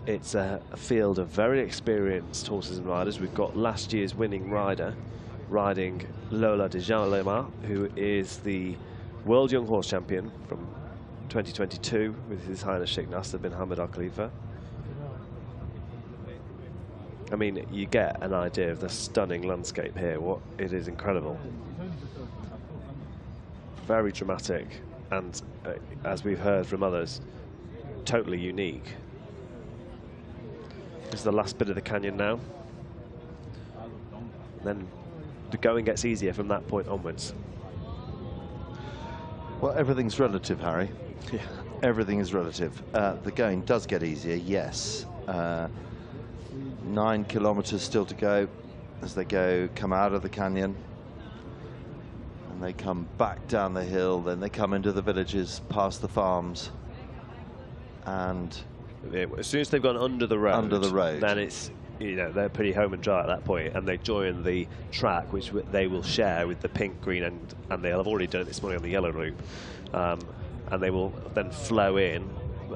S2: It's a field of very experienced horses and riders. We've got last year's winning rider riding Lola de Jean-Lema, who is the World Young Horse Champion from 2022 with His Highness Sheikh Nasser bin Hamad Al Khalifa. I mean, you get an idea of the stunning landscape here. It is incredible. Very dramatic, and as we've heard from others, totally unique. This is the last bit of the canyon now. Then the going gets easier from that point onwards.
S1: Well, everything's relative, Harry.
S2: Yeah.
S1: Everything is relative. The going does get easier, yes. 9 kilometers still to go as they come out of the canyon. And they come back down the hill, then they come into the villages, past the farms. And
S2: as soon as they've gone under the road, then it's, you know, they're pretty home and dry at that point, and they join the track, which they will share with the pink, green, and they'll have already done it this morning on the yellow loop, and they will then flow in,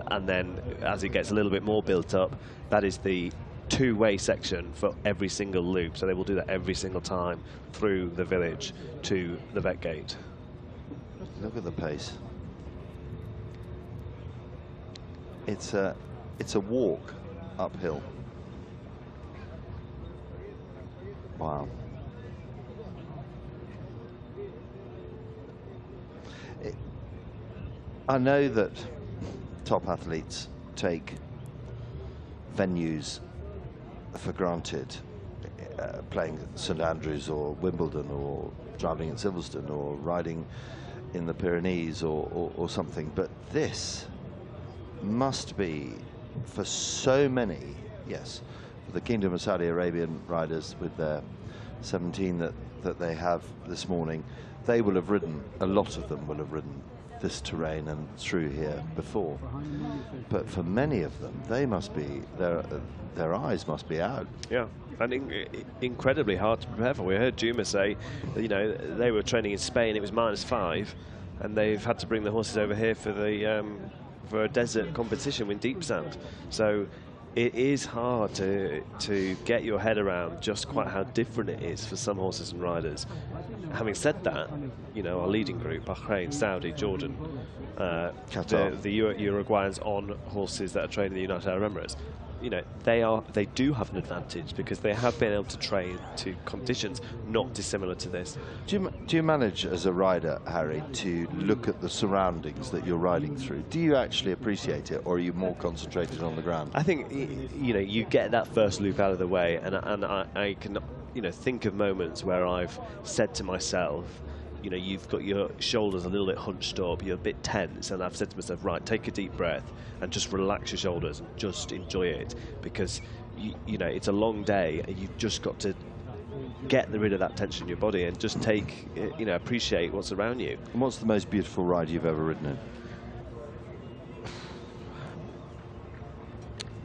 S2: and then as it gets a little bit more built up, that is the two-way section for every single loop. So they will do that every single time through the village to the vet gate.
S1: Look at the pace. It's a walk uphill. Wow. I know that top athletes take venues for granted, playing at St Andrews or Wimbledon or driving at Silverstone or riding in the Pyrenees or something, but this must be for so many, yes, for the Kingdom of Saudi Arabian riders with their 17 that they have this morning. They will have ridden, a lot of them will have ridden this terrain and through here before, but for many of them, they must be, their eyes must be out.
S2: Yeah, and incredibly hard to prepare for. We heard Juma say that, you know, they were training in Spain, it was -5, and they've had to bring the horses over here for the for a desert competition in deep sand. So it is hard to get your head around just quite how different it is for some horses and riders. Having said that, you know, our leading group, Bahrain, Saudi, Jordan,
S1: Qatar,
S2: the Uruguayans on horses that are trained in the United Arab Emirates, you know, they do have an advantage because they have been able to train to conditions not dissimilar to this.
S1: Do you manage as a rider, Harry, to look at the surroundings that you're riding through? Do you actually appreciate it, or are you more concentrated on the ground?
S2: I think, you know, you get that first loop out of the way, and I can, you know, think of moments where I've said to myself, you know, you've got your shoulders a little bit hunched up, you're a bit tense, and I've said to myself, right, take a deep breath and just relax your shoulders and just enjoy it, because you know, it's a long day and you've just got to get rid of that tension in your body and just take, you know, appreciate what's around you.
S1: And what's the most beautiful ride you've ever ridden in?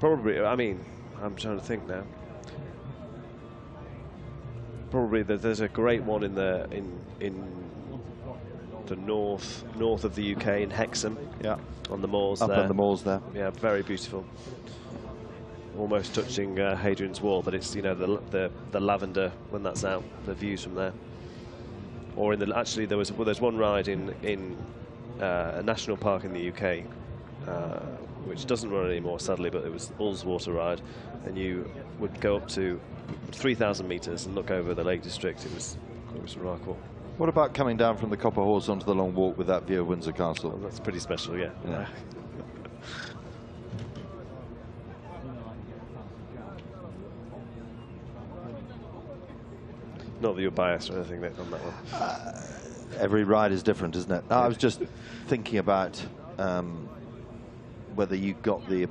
S2: Probably, I mean, I'm trying to think now. Probably there's a great one in the north of the UK, in Hexham.
S1: Yeah,
S2: on the moors.
S1: Up on the moors there.
S2: Yeah, very beautiful. Almost touching Hadrian's Wall, but it's, you know, the lavender when that's out, the views from there. Or in the, actually there's one ride in a national park in the UK, which doesn't run anymore sadly, but it was Ullswater ride, and you would go up to 3,000 meters and look over the Lake District. It was remarkable.
S1: What about coming down from the Copper Horse onto the long walk with that view of Windsor Castle?
S2: Well, that's pretty special, yeah. Not that you're biased or anything on that one.
S1: Every ride is different, isn't it? I was just thinking about whether you got the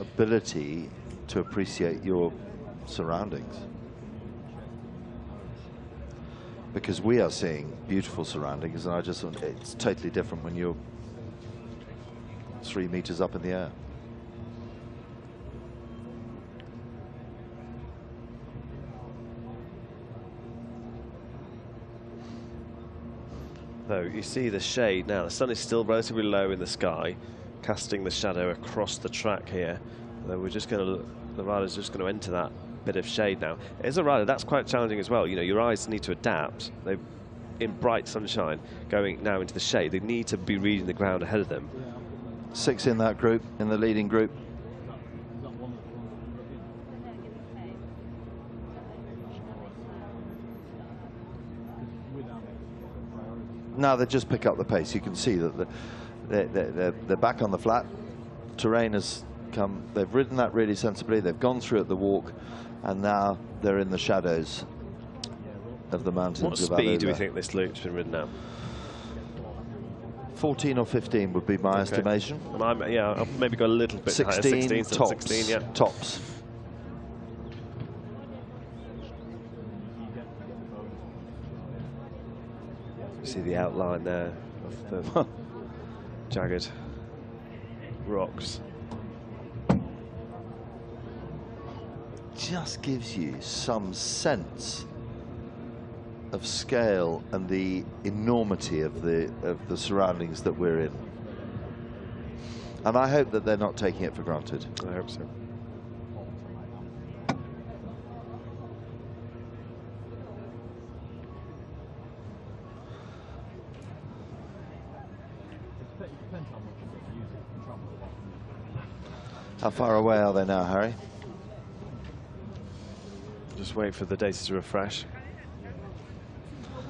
S1: ability to appreciate your surroundings. Because we are seeing beautiful surroundings, and I just thought it's totally different when you're 3 meters up in the air.
S2: Though you see the shade now, the sun is still relatively low in the sky, casting the shadow across the track here. Though we're just going to, the rider's just going to enter that bit of shade now. As a rider, that's quite challenging as well. You know, your eyes need to adapt. They're in bright sunshine, going now into the shade. They need to be reading the ground ahead of them.
S1: 6 in that group, in the leading group. Now they just pick up the pace. You can see that they're back on the flat. Terrain has come. They've ridden that really sensibly. They've gone through at the walk, and now they're in the shadows of the mountains.
S2: What speed do we think this loop's been ridden at?
S1: 14 or 15 would be my estimation.
S2: And I'll maybe go a little bit
S1: 16,
S2: higher. 16
S1: tops.
S2: 16, yeah.
S1: Tops.
S2: See the outline there of the jagged rocks.
S1: Just gives you some sense of scale and the enormity of the surroundings that we're in. And I hope that they're not taking it for granted.
S2: I hope so.
S1: How far away are they now, Harry?
S2: Just wait for the data to refresh.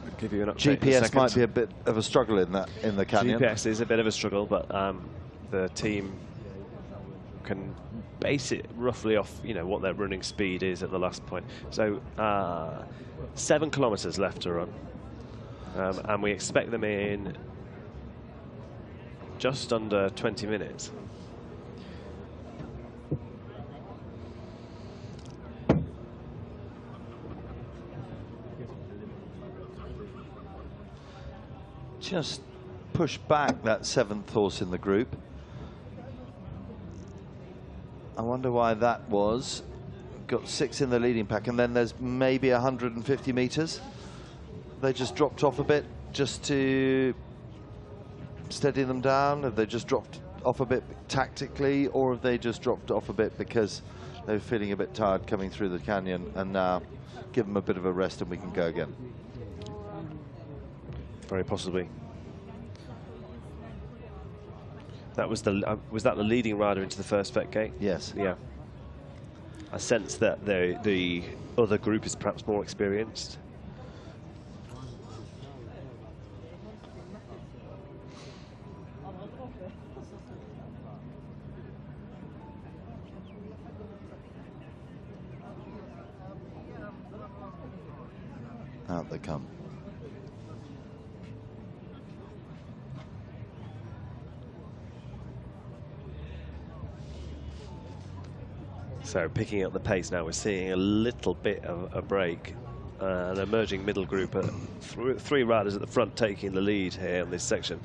S2: I'll give you an update.
S1: GPS might be a bit of a struggle in the canyon.
S2: GPS is a bit of a struggle, but the team can base it roughly off, you know, what their running speed is at the last point. So 7 kilometers left to run, and we expect them in just under 20 minutes.
S1: Just push back that 7th horse in the group. I wonder why that was. Got 6 in the leading pack, and then there's maybe 150 meters. They just dropped off a bit just to steady them down. Have they just dropped off a bit tactically, or have they just dropped off a bit because they were feeling a bit tired coming through the canyon, and now give them a bit of a rest and we can go again?
S2: Very possibly. That was that the leading rider into the first vet gate?
S1: Yes.
S2: Yeah. I sense that the other group is perhaps more experienced.
S1: Out they come.
S2: So picking up the pace now, we're seeing a little bit of a break. An emerging middle group, 3 riders at the front taking the lead here on this section.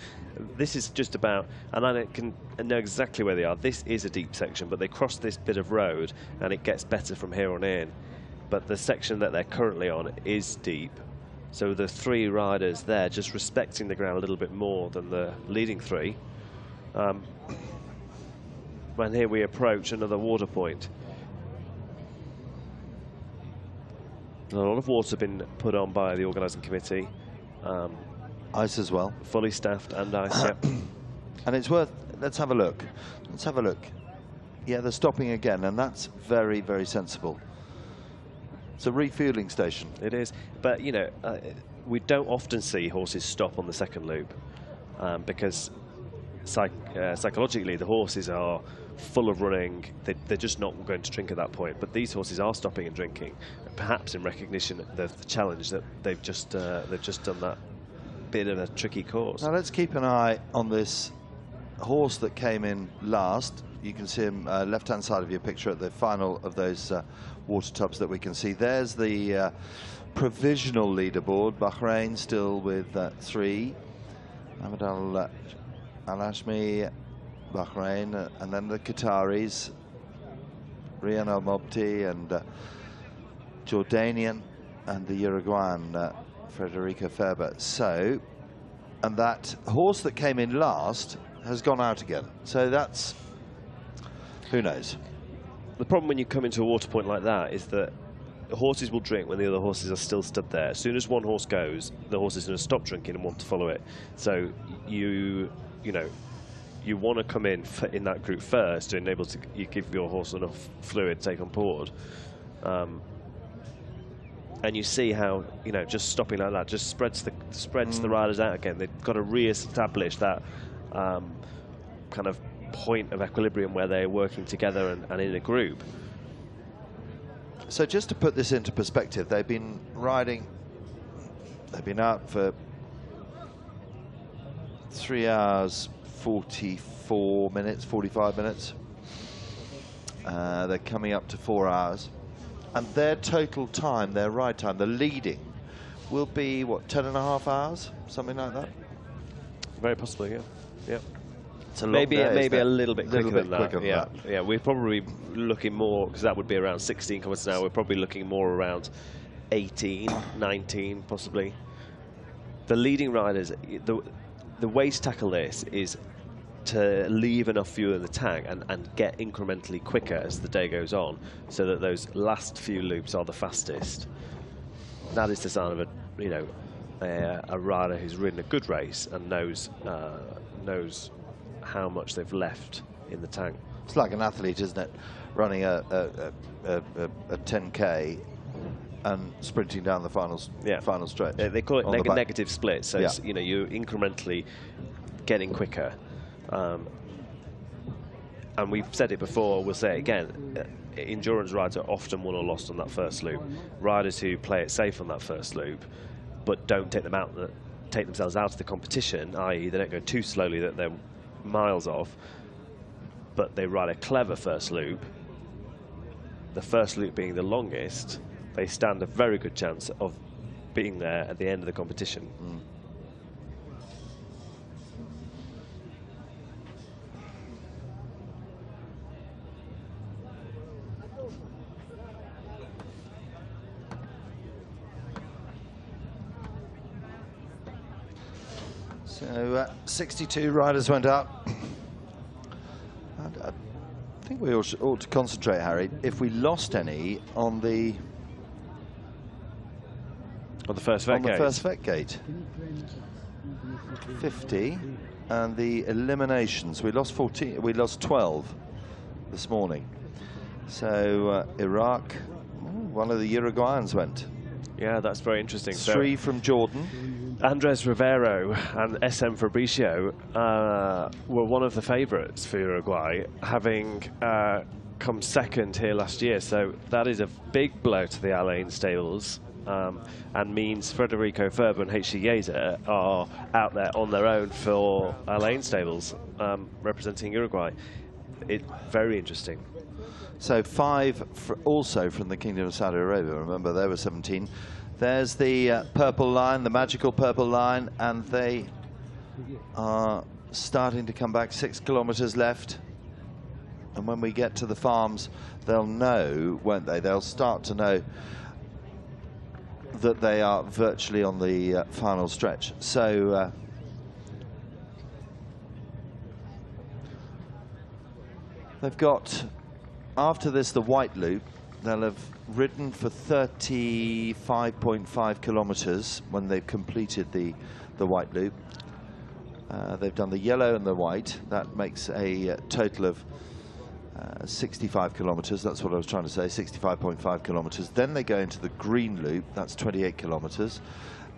S2: This is just about, and I can know exactly where they are. This is a deep section, but they cross this bit of road and it gets better from here on in. But the section that they're currently on is deep. So the 3 riders there just respecting the ground a little bit more than the leading 3. When here we approach another water point. A lot of water been put on by the organising committee.
S1: Ice as well.
S2: Fully staffed and ice, yeah.
S1: And it's worth, let's have a look. Let's have a look. Yeah, they're stopping again, and that's very, very sensible. It's a refueling station.
S2: It is, but you know, we don't often see horses stop on the second loop because psychologically the horses are full of running, they're just not going to drink at that point. But these horses are stopping and drinking, perhaps in recognition of the challenge that they've just done that bit of a tricky course.
S1: Now let's keep an eye on this horse that came in last. You can see him left-hand side of your picture at the final of those water tubs that we can see. There's the provisional leaderboard. Bahrain still with 3. Ahmed Al-Hashmi, Bahrain, and then the Qataris, Rian Al-Mobti, and Jordanian, and the Uruguayan, Federico Ferber. So, and that horse that came in last has gone out again. So that's, who knows?
S2: The problem when you come into a water point like that is that the horses will drink when the other horses are still stood there. As soon as one horse goes, the horse is going to stop drinking and want to follow it. So you want to come in that group first to enable you give your horse enough fluid to take on board. And you see how, just stopping like that just spreads the riders out again. They've got to re-establish that kind of point of equilibrium where they're working together and in a group.
S1: So just to put this into perspective, they've been out for 3 hours, 44 minutes, 45 minutes. They're coming up to 4 hours. And their total time, their ride time, the leading, will be, what, 10.5 hours? Something like that?
S2: Very possibly, yeah. Yeah.
S1: It's a long
S2: maybe
S1: day,
S2: a little bit quicker than that.
S1: Yeah.
S2: Yeah, we're probably looking more, because that would be around 16 kilometers an hour. We're probably looking more around 18, 19, possibly. The leading riders, the way to tackle this is to leave enough fuel in the tank and get incrementally quicker as the day goes on, so that those last few loops are the fastest. That is the sign of a rider who's ridden a good race and knows how much they've left in the tank.
S1: It's like an athlete, isn't it? Running a 10K and sprinting down the final stretch.
S2: They call it negative split. So it's, you're incrementally getting quicker. And we've said it before, we'll say it again, endurance riders are often won or lost on that first loop. Riders who play it safe on that first loop but don't take themselves out of the competition, i.e. they don't go too slowly that they're miles off, but they ride a clever first loop, the first loop being the longest, they stand a very good chance of being there at the end of the competition.
S1: So 62 riders went up. And I think we ought to concentrate, Harry, if we lost any on the
S2: first vet gate.
S1: 50, and the eliminations. We lost 14. We lost 12 this morning. So Iraq, one of the Uruguayans went.
S2: Yeah, that's very interesting.
S1: 3 from Jordan.
S2: Andres Rivero and SM Fabricio were one of the favourites for Uruguay, having come second here last year. So that is a big blow to the Alain stables, and means Federico Ferber and H.C. Yeager are out there on their own for Alain stables, representing Uruguay. Very interesting.
S1: So 5 also from the Kingdom of Saudi Arabia. Remember, they were 17. There's the purple line, the magical purple line, and they are starting to come back. 6 kilometers left. And when we get to the farms, they'll know, won't they? They'll start to know that they are virtually on the final stretch. So they've got, after this, the white loop. They'll have ridden for 35.5 kilometers when they've completed the white loop. They've done the yellow and the white. That makes a total of 65 kilometers. That's what I was trying to say, 65.5 kilometers. Then they go into the green loop. That's 28 kilometers.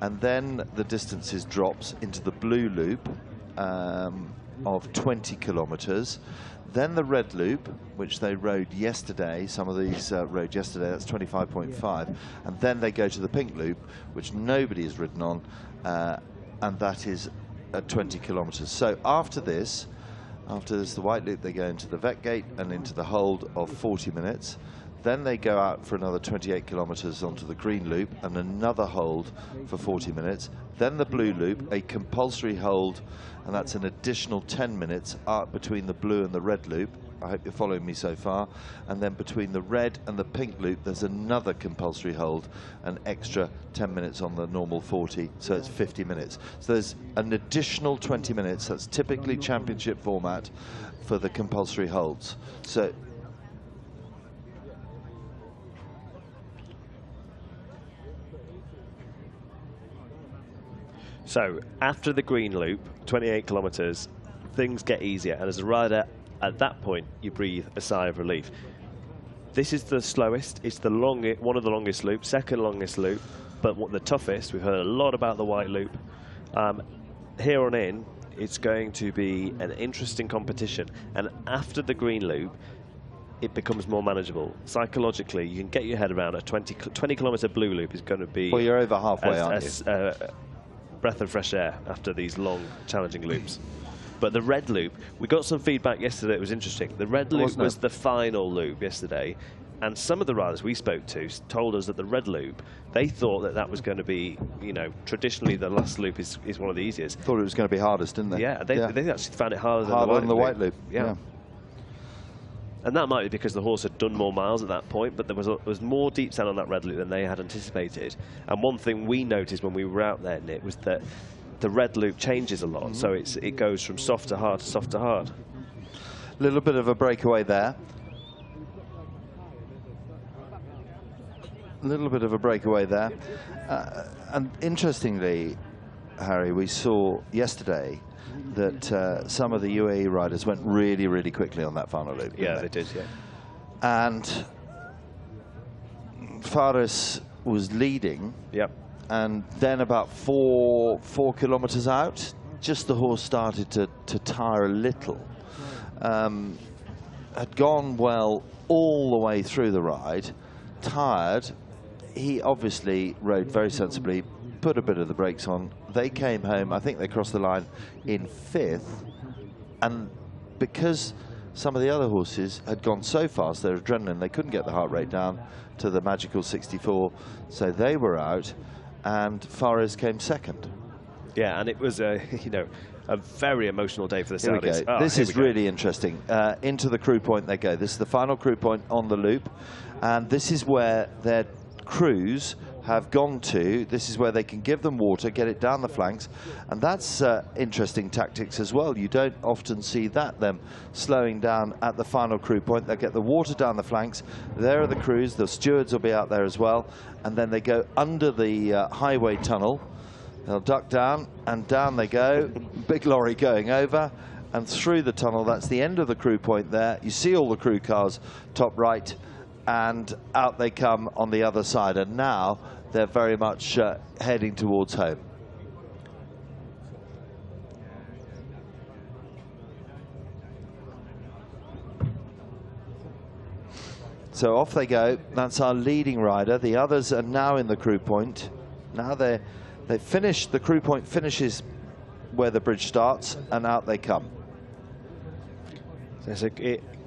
S1: And then the distances drops into the blue loop of 20 kilometers. then the red loop, which they rode yesterday. Some of these rode yesterday, that's 25.5. And then they go to the pink loop, which nobody has ridden on, and that is at 20 kilometers. So after this, the white loop, they go into the vet gate and into the hold of 40 minutes. Then they go out for another 28 kilometers onto the green loop and another hold for 40 minutes. Then the blue loop, a compulsory hold, and that's an additional 10 minutes between the blue and the red loop. I hope you're following me so far. And then between the red and the pink loop, there's another compulsory hold, an extra 10 minutes on the normal 40, so it's 50 minutes. So there's an additional 20 minutes. That's typically championship format for the compulsory holds.
S2: So after the green loop, 28 kilometers, things get easier. And as a rider, at that point, you breathe a sigh of relief. This is the slowest. It's the one of the longest loops, second longest loop, but the toughest. We've heard a lot about the white loop. Here on in, it's going to be an interesting competition. And after the green loop, it becomes more manageable. Psychologically, you can get your head around a 20 kilometer blue loop is going to be...
S1: Well, you're over halfway, aren't you?
S2: Breath of fresh air after these long, challenging loops. But the red loop, we got some feedback yesterday. It was interesting. The red loop was the final loop yesterday, and some of the riders we spoke to told us that the red loop, they thought that that was going to be, you know, traditionally the last loop is one of the easiest.
S1: Thought it was going to be hardest, didn't they?
S2: Yeah, they actually found it harder
S1: than the white loop.
S2: Yeah. And that might be because the horse had done more miles at that point, but there was more deep sand on that red loop than they had anticipated. And one thing we noticed when we were out there, Nick, was that the red loop changes a lot. So it goes from soft to hard to soft to hard.
S1: A little bit of a breakaway there. A little bit of a breakaway there. And interestingly, Harry, we saw yesterday that some of the UAE riders went really, really quickly on that final loop.
S2: Yeah, they did, yeah.
S1: And Faris was leading.
S2: Yep.
S1: And then about four kilometers out, just the horse started to tire a little. Had gone well all the way through the ride, tired. He obviously rode very sensibly, put a bit of the brakes on. They came home, I think they crossed the line in 5th, and because some of the other horses had gone so fast, their adrenaline, they couldn't get the heart rate down to the magical 64, so they were out, and Fares came second.
S2: Yeah, and it was a very emotional day for the Saudis.
S1: Oh, this is really interesting. Into the crew point they go. This is the final crew point on the loop, and this is where their crews have gone to. This is where they can give them water, get it down the flanks, and that's interesting tactics as well. You don't often see that, them slowing down at the final crew point. They'll get the water down the flanks. There are the crews, the stewards will be out there as well, and then they go under the highway tunnel. They'll duck down, and down they go. Big lorry going over and through the tunnel. That's the end of the crew point there. You see all the crew cars top right, and out they come on the other side, and now they're very much heading towards home. So off they go. That's our leading rider. The others are now in the crew point. Now they finish, the crew point finishes where the bridge starts, and out they come.
S2: So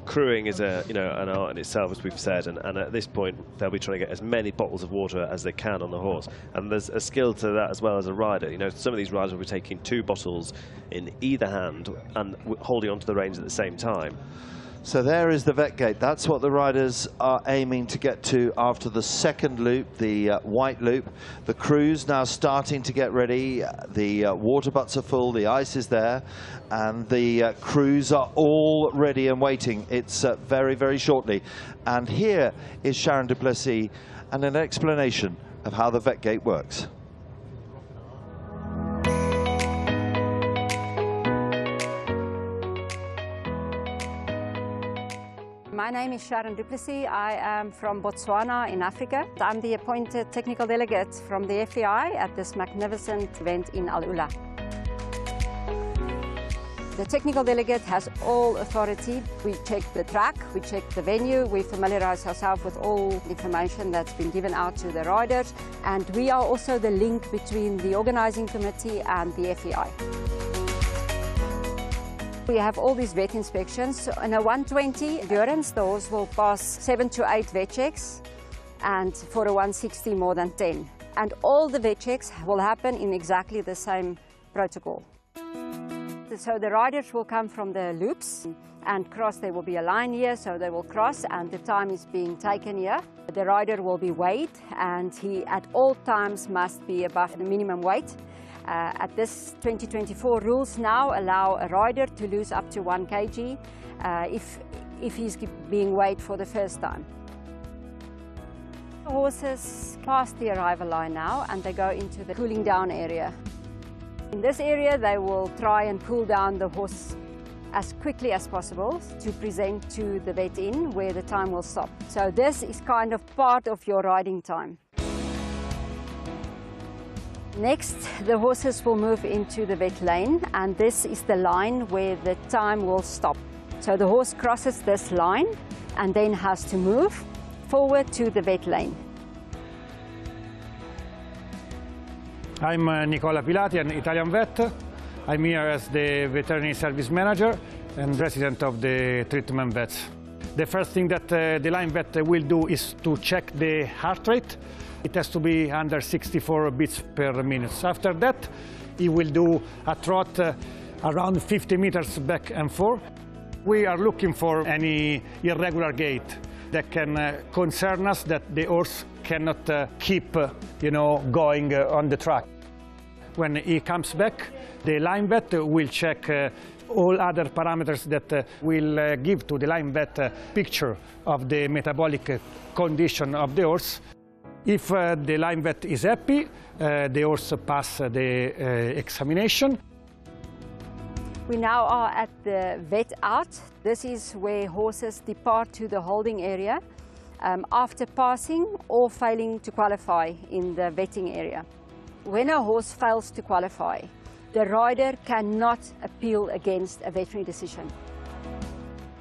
S2: crewing is an art in itself, as we've said, and at this point they'll be trying to get as many bottles of water as they can on the horse, and there's a skill to that as well as a rider. You know, some of these riders will be taking 2 bottles in either hand and holding onto the reins at the same time.
S1: So there is the vet gate. That's what the riders are aiming to get to after the second loop, the white loop. The crew's now starting to get ready. The water butts are full, the ice is there, and the crews are all ready and waiting. It's very, very shortly. And here is Sharon Duplessis and an explanation of how the vet gate works.
S11: My name is Sharon Duplessis. I am from Botswana in Africa. I'm the appointed technical delegate from the FEI at this magnificent event in AlUla. The technical delegate has all authority. We check the track, we check the venue, we familiarise ourselves with all information that's been given out to the riders, and we are also the link between the organising committee and the FEI. We have all these vet inspections. In a 120 endurance, the horse will pass 7 to 8 vet checks, and for a 160 more than 10. And all the vet checks will happen in exactly the same protocol. So the riders will come from the loops and cross. There will be a line here, so they will cross, and the time is being taken here. The rider will be weighed, and he at all times must be above the minimum weight. At this 2024 rules now allow a rider to lose up to 1 kg if he's being weighed for the first time. The horses pass the arrival line now, and they go into the cooling down area. In this area, they will try and cool down the horse as quickly as possible to present to the vet inn where the time will stop. So this is kind of part of your riding time. Next, the horses will move into the vet lane, and this is the line where the time will stop. So the horse crosses this line and then has to move forward to the vet lane.
S12: I'm Nicola Pilati, an Italian vet. I'm here as the veterinary service manager and resident of the treatment vets. The first thing that the line vet will do is to check the heart rate. It has to be under 64 beats per minute. After that, he will do a trot around 50 meters back and forth. We are looking for any irregular gait that can concern us, that the horse cannot keep going on the track. When he comes back, the line vet will check all other parameters that will give to the line vet a picture of the metabolic condition of the horse. If the line vet is happy, the horse passes the examination.
S11: We now are at the vet out. This is where horses depart to the holding area after passing or failing to qualify in the vetting area. When a horse fails to qualify, the rider cannot appeal against a veterinary decision.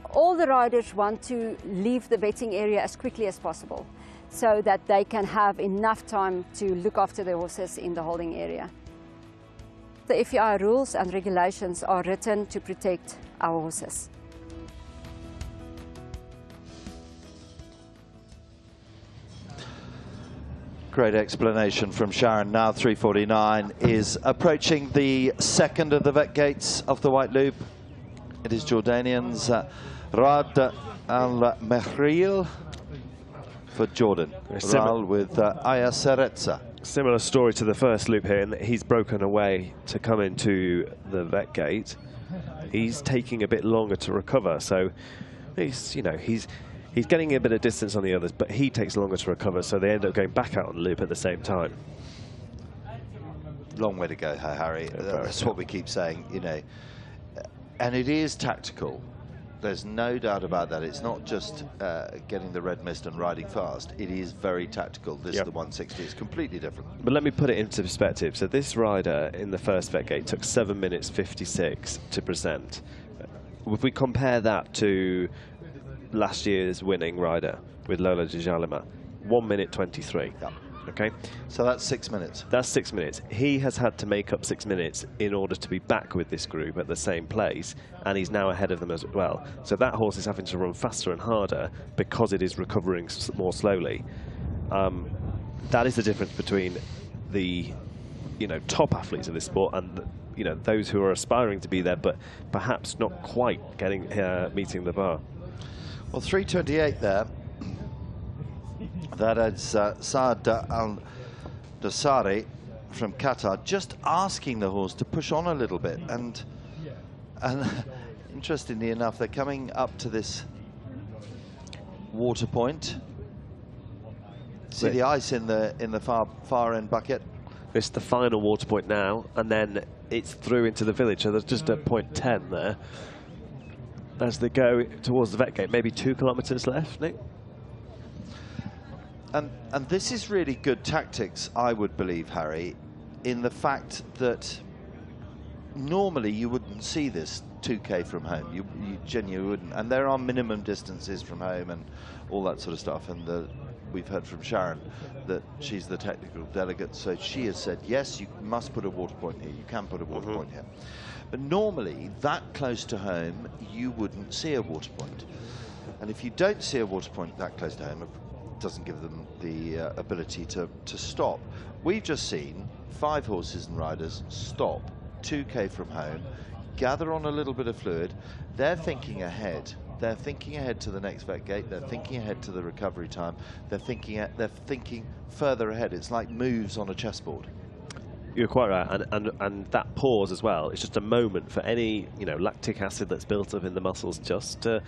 S11: All the riders want to leave the vetting area as quickly as possible so that they can have enough time to look after the horses in the holding area. The FEI rules and regulations are written to protect our horses.
S1: Great explanation from Sharon. Now 3:49 is approaching the second of the vet gates of the White Loop. It is Jordanians Rad al-Mehril for Jordan. Ral with Aya Seretza.
S2: Similar story to the first loop here, in that he's broken away to come into the vet gate. He's taking a bit longer to recover, so he's getting a bit of distance on the others, but he takes longer to recover, so they end up going back out on the loop at the same time.
S1: Long way to go, Harry. That's what we keep saying, and it is tactical. There's no doubt about that. It's not just getting the red mist and riding fast. It is very tactical. This, the 160, is completely different.
S2: But let me put it into perspective. So this rider in the first vet gate took 7 minutes 56 to present. If we compare that to last year's winning rider with Lola Djalima, 1 minute 23.
S1: Yep.
S2: Okay,
S1: so that's 6 minutes.
S2: That's 6 minutes. He has had to make up 6 minutes in order to be back with this group at the same place, and he's now ahead of them as well. So that horse is having to run faster and harder because it is recovering more slowly. That is the difference between the top athletes of this sport and those who are aspiring to be there, but perhaps not quite meeting the bar.
S1: Well, 3:28 there. That is Saad al-Dasari from Qatar, just asking the horse to push on a little bit. And interestingly enough, they're coming up to this water point. See the ice in the far end bucket.
S2: It's the final water point now, and then it's through into the village. So there's just at point 10 there as they go towards the vet gate. Maybe 2 kilometers left, Nick.
S1: And this is really good tactics, I would believe, Harry, in the fact that normally you wouldn't see this 2K from home. You genuinely wouldn't. And there are minimum distances from home and all that sort of stuff. And we've heard from Sharon that she's the technical delegate, so she has said, yes, you must put a water point here. You can put a water point here. But normally, that close to home, you wouldn't see a water point. And if you don't see a water point that close to home, it doesn't give them the ability to stop. We've just seen 5 horses and riders stop 2K from home, gather on a little bit of fluid. They're thinking ahead. They're thinking ahead to the next vet gate. They're thinking ahead to the recovery time. They're thinking further ahead. It's like moves on a chessboard.
S2: You're quite right, and that pause as well. It's just a moment for any lactic acid that's built up in the muscles just to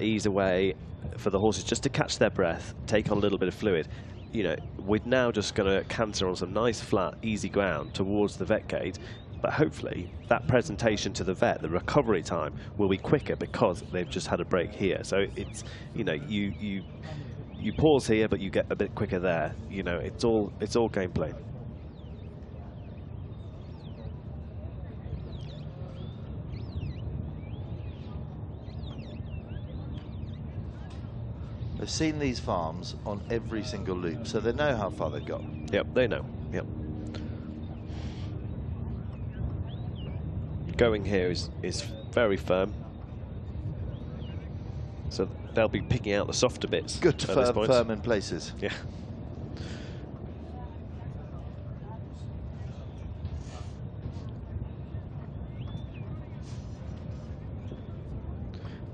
S2: ease away, for the horses just to catch their breath, take on a little bit of fluid. We're now just going to canter on some nice flat, easy ground towards the vet gate. But hopefully that presentation to the vet, the recovery time, will be quicker because they've just had a break here. So it's, you pause here, but you get a bit quicker there. It's all gameplay.
S1: They've seen these farms on every single loop, so they know how far they've got.
S2: Yep, they know. Yep. Going here is very firm, so they'll be picking out the softer bits.
S1: Good to firm in places.
S2: Yeah.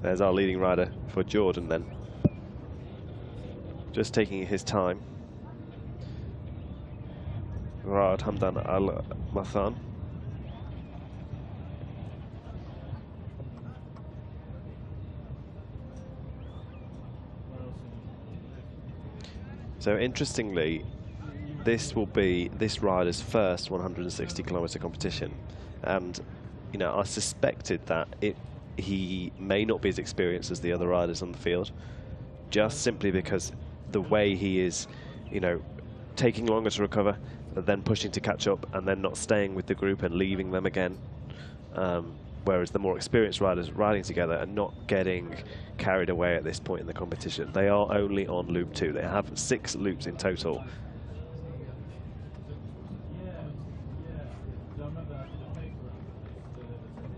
S2: There's our leading rider for Jordan then. Just taking his time. Rad Hamdan Al Mathan. So interestingly, this will be this rider's first 160-kilometer competition, and I suspected that he may not be as experienced as the other riders on the field, just simply because the way he is, taking longer to recover, then pushing to catch up, and then not staying with the group and leaving them again. Whereas the more experienced riders riding together and not getting carried away at this point in the competition. They are only on loop 2. They have 6 loops in total.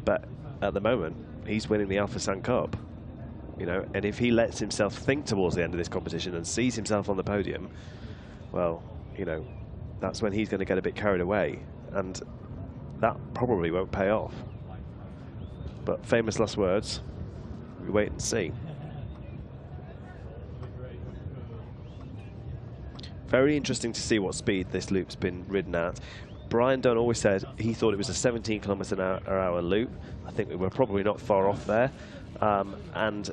S2: But at the moment, he's winning the Fursan Cup. And if he lets himself think towards the end of this competition and sees himself on the podium, well, that's when he's going to get a bit carried away, and that probably won't pay off. But famous last words, we wait and see. Very interesting to see what speed this loop's been ridden at. Brian Dunn always said he thought it was a 17 km/h loop. I think we were probably not far off there. And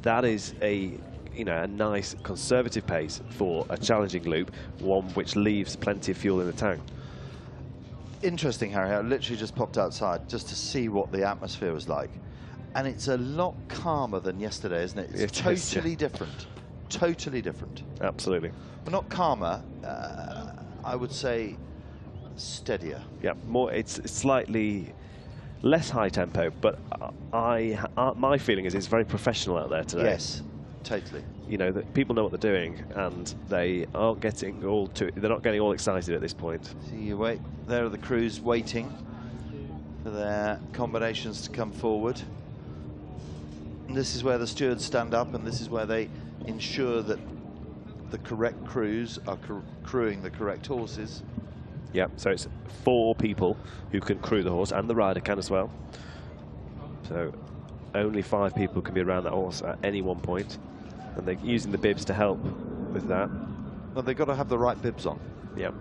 S2: that is a nice conservative pace for a challenging loop, one which leaves plenty of fuel in the tank.
S1: Interesting, Harry. I literally just popped outside just to see what the atmosphere was like, and it's a lot calmer than yesterday, isn't it? It's totally different. Totally different.
S2: Absolutely.
S1: Well, not calmer. I would say steadier.
S2: Yeah, more. It's slightly less high tempo, but my feeling is it's very professional out there today.
S1: Yes, totally.
S2: That people know what they're doing, and they aren't getting they're not getting all excited at this point.
S1: See, you wait. There are the crews waiting for their combinations to come forward. And this is where the stewards stand up, and this is where they ensure that the correct crews are crewing the correct horses.
S2: Yeah, so it's 4 people who can crew the horse, and the rider can as well. So only 5 people can be around that horse at any one point, and they're using the bibs to help with that.
S1: Well, they've got to have the right bibs on.
S2: Yeah.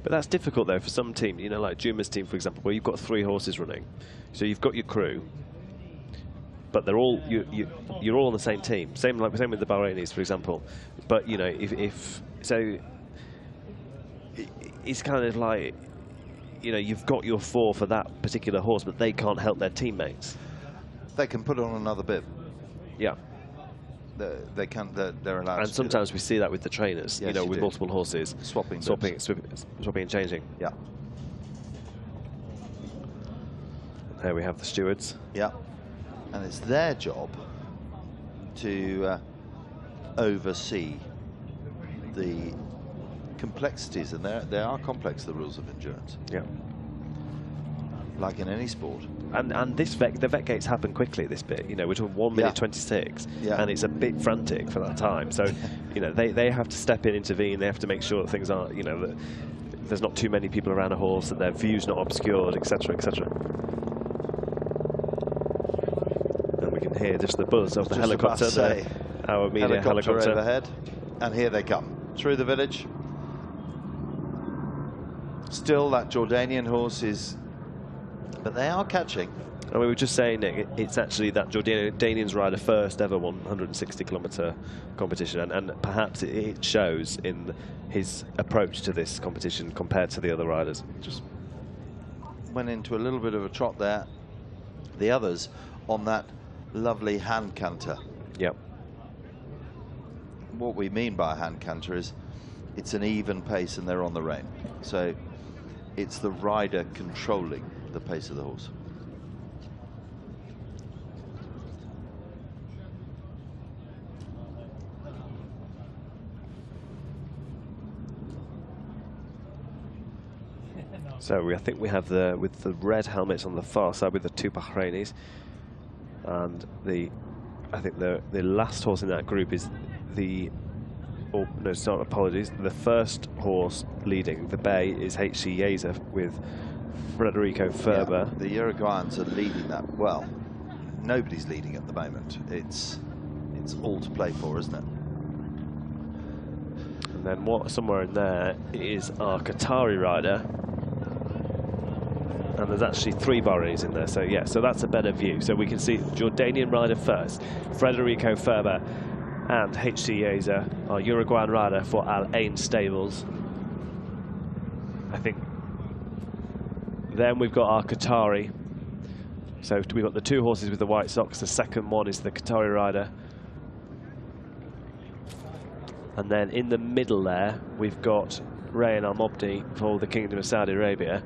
S2: But that's difficult though for some teams, like Juma's team, for example, where you've got 3 horses running. So you've got your crew, but they're all you're all on the same team. Same with the Bahrainis, for example. But if it's kind of like you've got your 4 for that particular horse, but they can't help their teammates.
S1: They can put on another bib.
S2: Yeah.
S1: they're allowed.
S2: And
S1: to
S2: sometimes we see that with the trainers,
S1: yes,
S2: you know, with multiple horses,
S1: swapping
S2: and changing.
S1: Yeah.
S2: There we have the stewards.
S1: Yeah, and it's their job to oversee the complexities, and they are complex, the rules of endurance.
S2: Yeah.
S1: Like in any sport.
S2: And the vet gates happen quickly, this bit, you know, we're talking 1 minute 26, and it's a bit frantic for that time. So, you know, they have to step in, intervene, they have to make sure that things aren't, you know, that there's not too many people around a horse, that their view's not obscured, etc., etc. And we can hear just the buzz of the helicopter, our media helicopter
S1: overhead, and here they come, through the village. Still, that Jordanian horse is, but they are catching.
S2: And we were just saying, Nick, it's actually that Jordanian's rider first ever 160-kilometre competition, and perhaps it shows in his approach to this competition compared to the other riders.
S1: Just went into a little bit of a trot there. The others on that lovely hand canter.
S2: Yep.
S1: What we mean by a hand canter is it's an even pace and they're on the rein. So it's the rider controlling the pace of the horse.
S2: So I think we have with the red helmets on the far side with the two Bahrainis, and I think the last horse in that group is the first horse leading the bay is HC Yeza with Federico Ferber.
S1: Yeah, the Uruguayans are leading that. Well, nobody's leading at the moment. It's all to play for, isn't it?
S2: And then somewhere in there is our Qatari rider. And there's actually 3 Bahrainis in there, so yeah, so that's a better view. So we can see Jordanian rider first, Federico Ferber, and HC Yeza, our Uruguayan rider for Al Ain Stables. I think. Then we've got our Qatari. So we've got the 2 horses with the white socks. The second one is the Qatari rider. And then in the middle there, we've got Rayan Al Mobdi for the Kingdom of Saudi Arabia.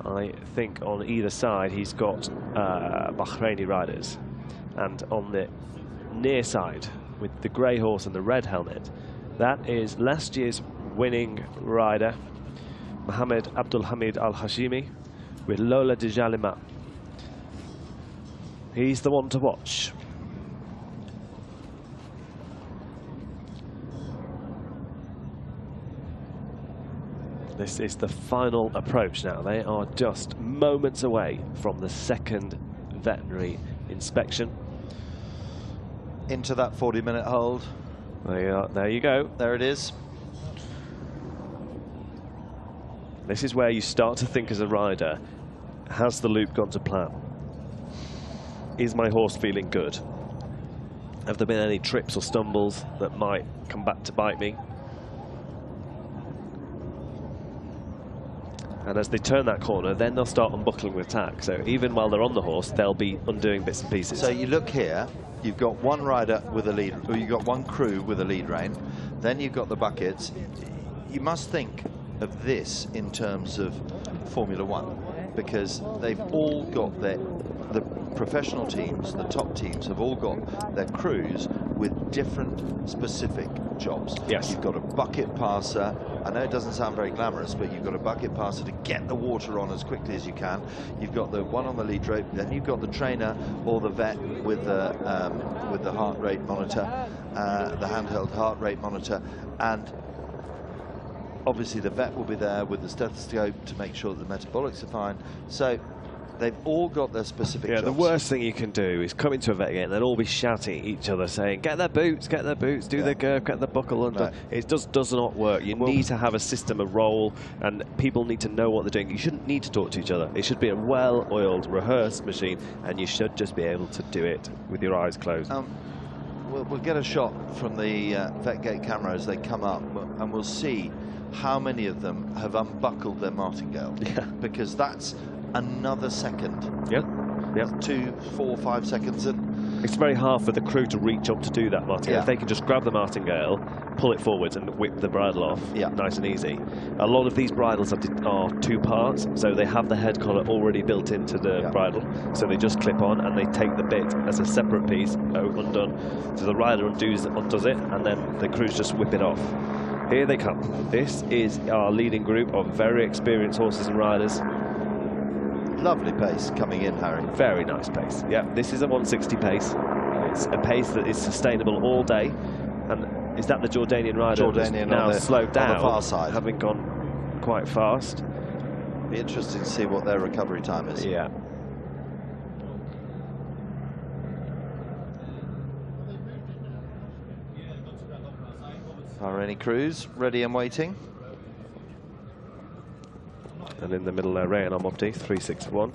S2: I think on either side he's got Bahraini riders, and on the near side with the grey horse and the red helmet, that is last year's winning rider Mohammed Abdul Hamid Al Hashimi with Lola de Jalima. He's the one to watch. This is the final approach now. They are just moments away from the second veterinary inspection.
S1: Into that 40-minute hold.
S2: There you go.
S1: There it is.
S2: This is where you start to think as a rider, has the loop gone to plan? Is my horse feeling good? Have there been any trips or stumbles that might come back to bite me? And as they turn that corner, then they'll start unbuckling with tack. So even while they're on the horse, they'll be undoing bits and pieces.
S1: So you look here, you've got one rider with a lead, or you've got one crew with a lead rein, then you've got the buckets. You must think of this in terms of Formula One, because they've all got the professional teams, the top teams have all got their crews with different specific jobs.
S2: Yes.
S1: You've got a bucket passer. I know it doesn't sound very glamorous, but you've got a bucket passer to get the water on as quickly as you can. You've got the one on the lead rope, then you've got the trainer or the vet with the heart rate monitor, the handheld heart rate monitor, and obviously the vet will be there with the stethoscope to make sure that the metabolics are fine. So they've all got their specific jobs.
S2: The worst thing you can do is come into a vet gate and they'll all be shouting at each other saying, get their boots, do their girth, get the buckle. And it does not work. You need to have a system, a role, and people need to know what they're doing. You shouldn't need to talk to each other. It should be a well-oiled, rehearsed machine, and you should just be able to do it with your eyes closed.
S1: We'll get a shot from the vet gate camera as they come up, and we'll see how many of them have unbuckled their martingale.
S2: Yeah.
S1: Because that's another second.
S2: Yep.
S1: 2, 4, 5 seconds. And
S2: It's very hard for the crew to reach up to do that, Martin.
S1: Yeah.
S2: If they can just grab the martingale, pull it forwards and whip the bridle off,
S1: yeah,
S2: nice and easy. A lot of these bridles are two parts, so they have the head collar already built into the bridle, so they just clip on and they take the bit as a separate piece, undone. So the rider undoes it, and then the crews just whip it off. Here they come. This is our leading group of very experienced horses and riders.
S1: Lovely pace coming in, Harry.
S2: Very nice pace. Yeah, this is a 160 pace. It's a pace that is sustainable all day. And is that the Jordanian rider
S1: Jordanian
S2: now slowed down,
S1: on the far side,
S2: having gone quite fast?
S1: Be interesting to see what their recovery time is.
S2: Yeah.
S1: Are any crews ready and waiting?
S2: And in the middle there, Ray and Omopti, 361.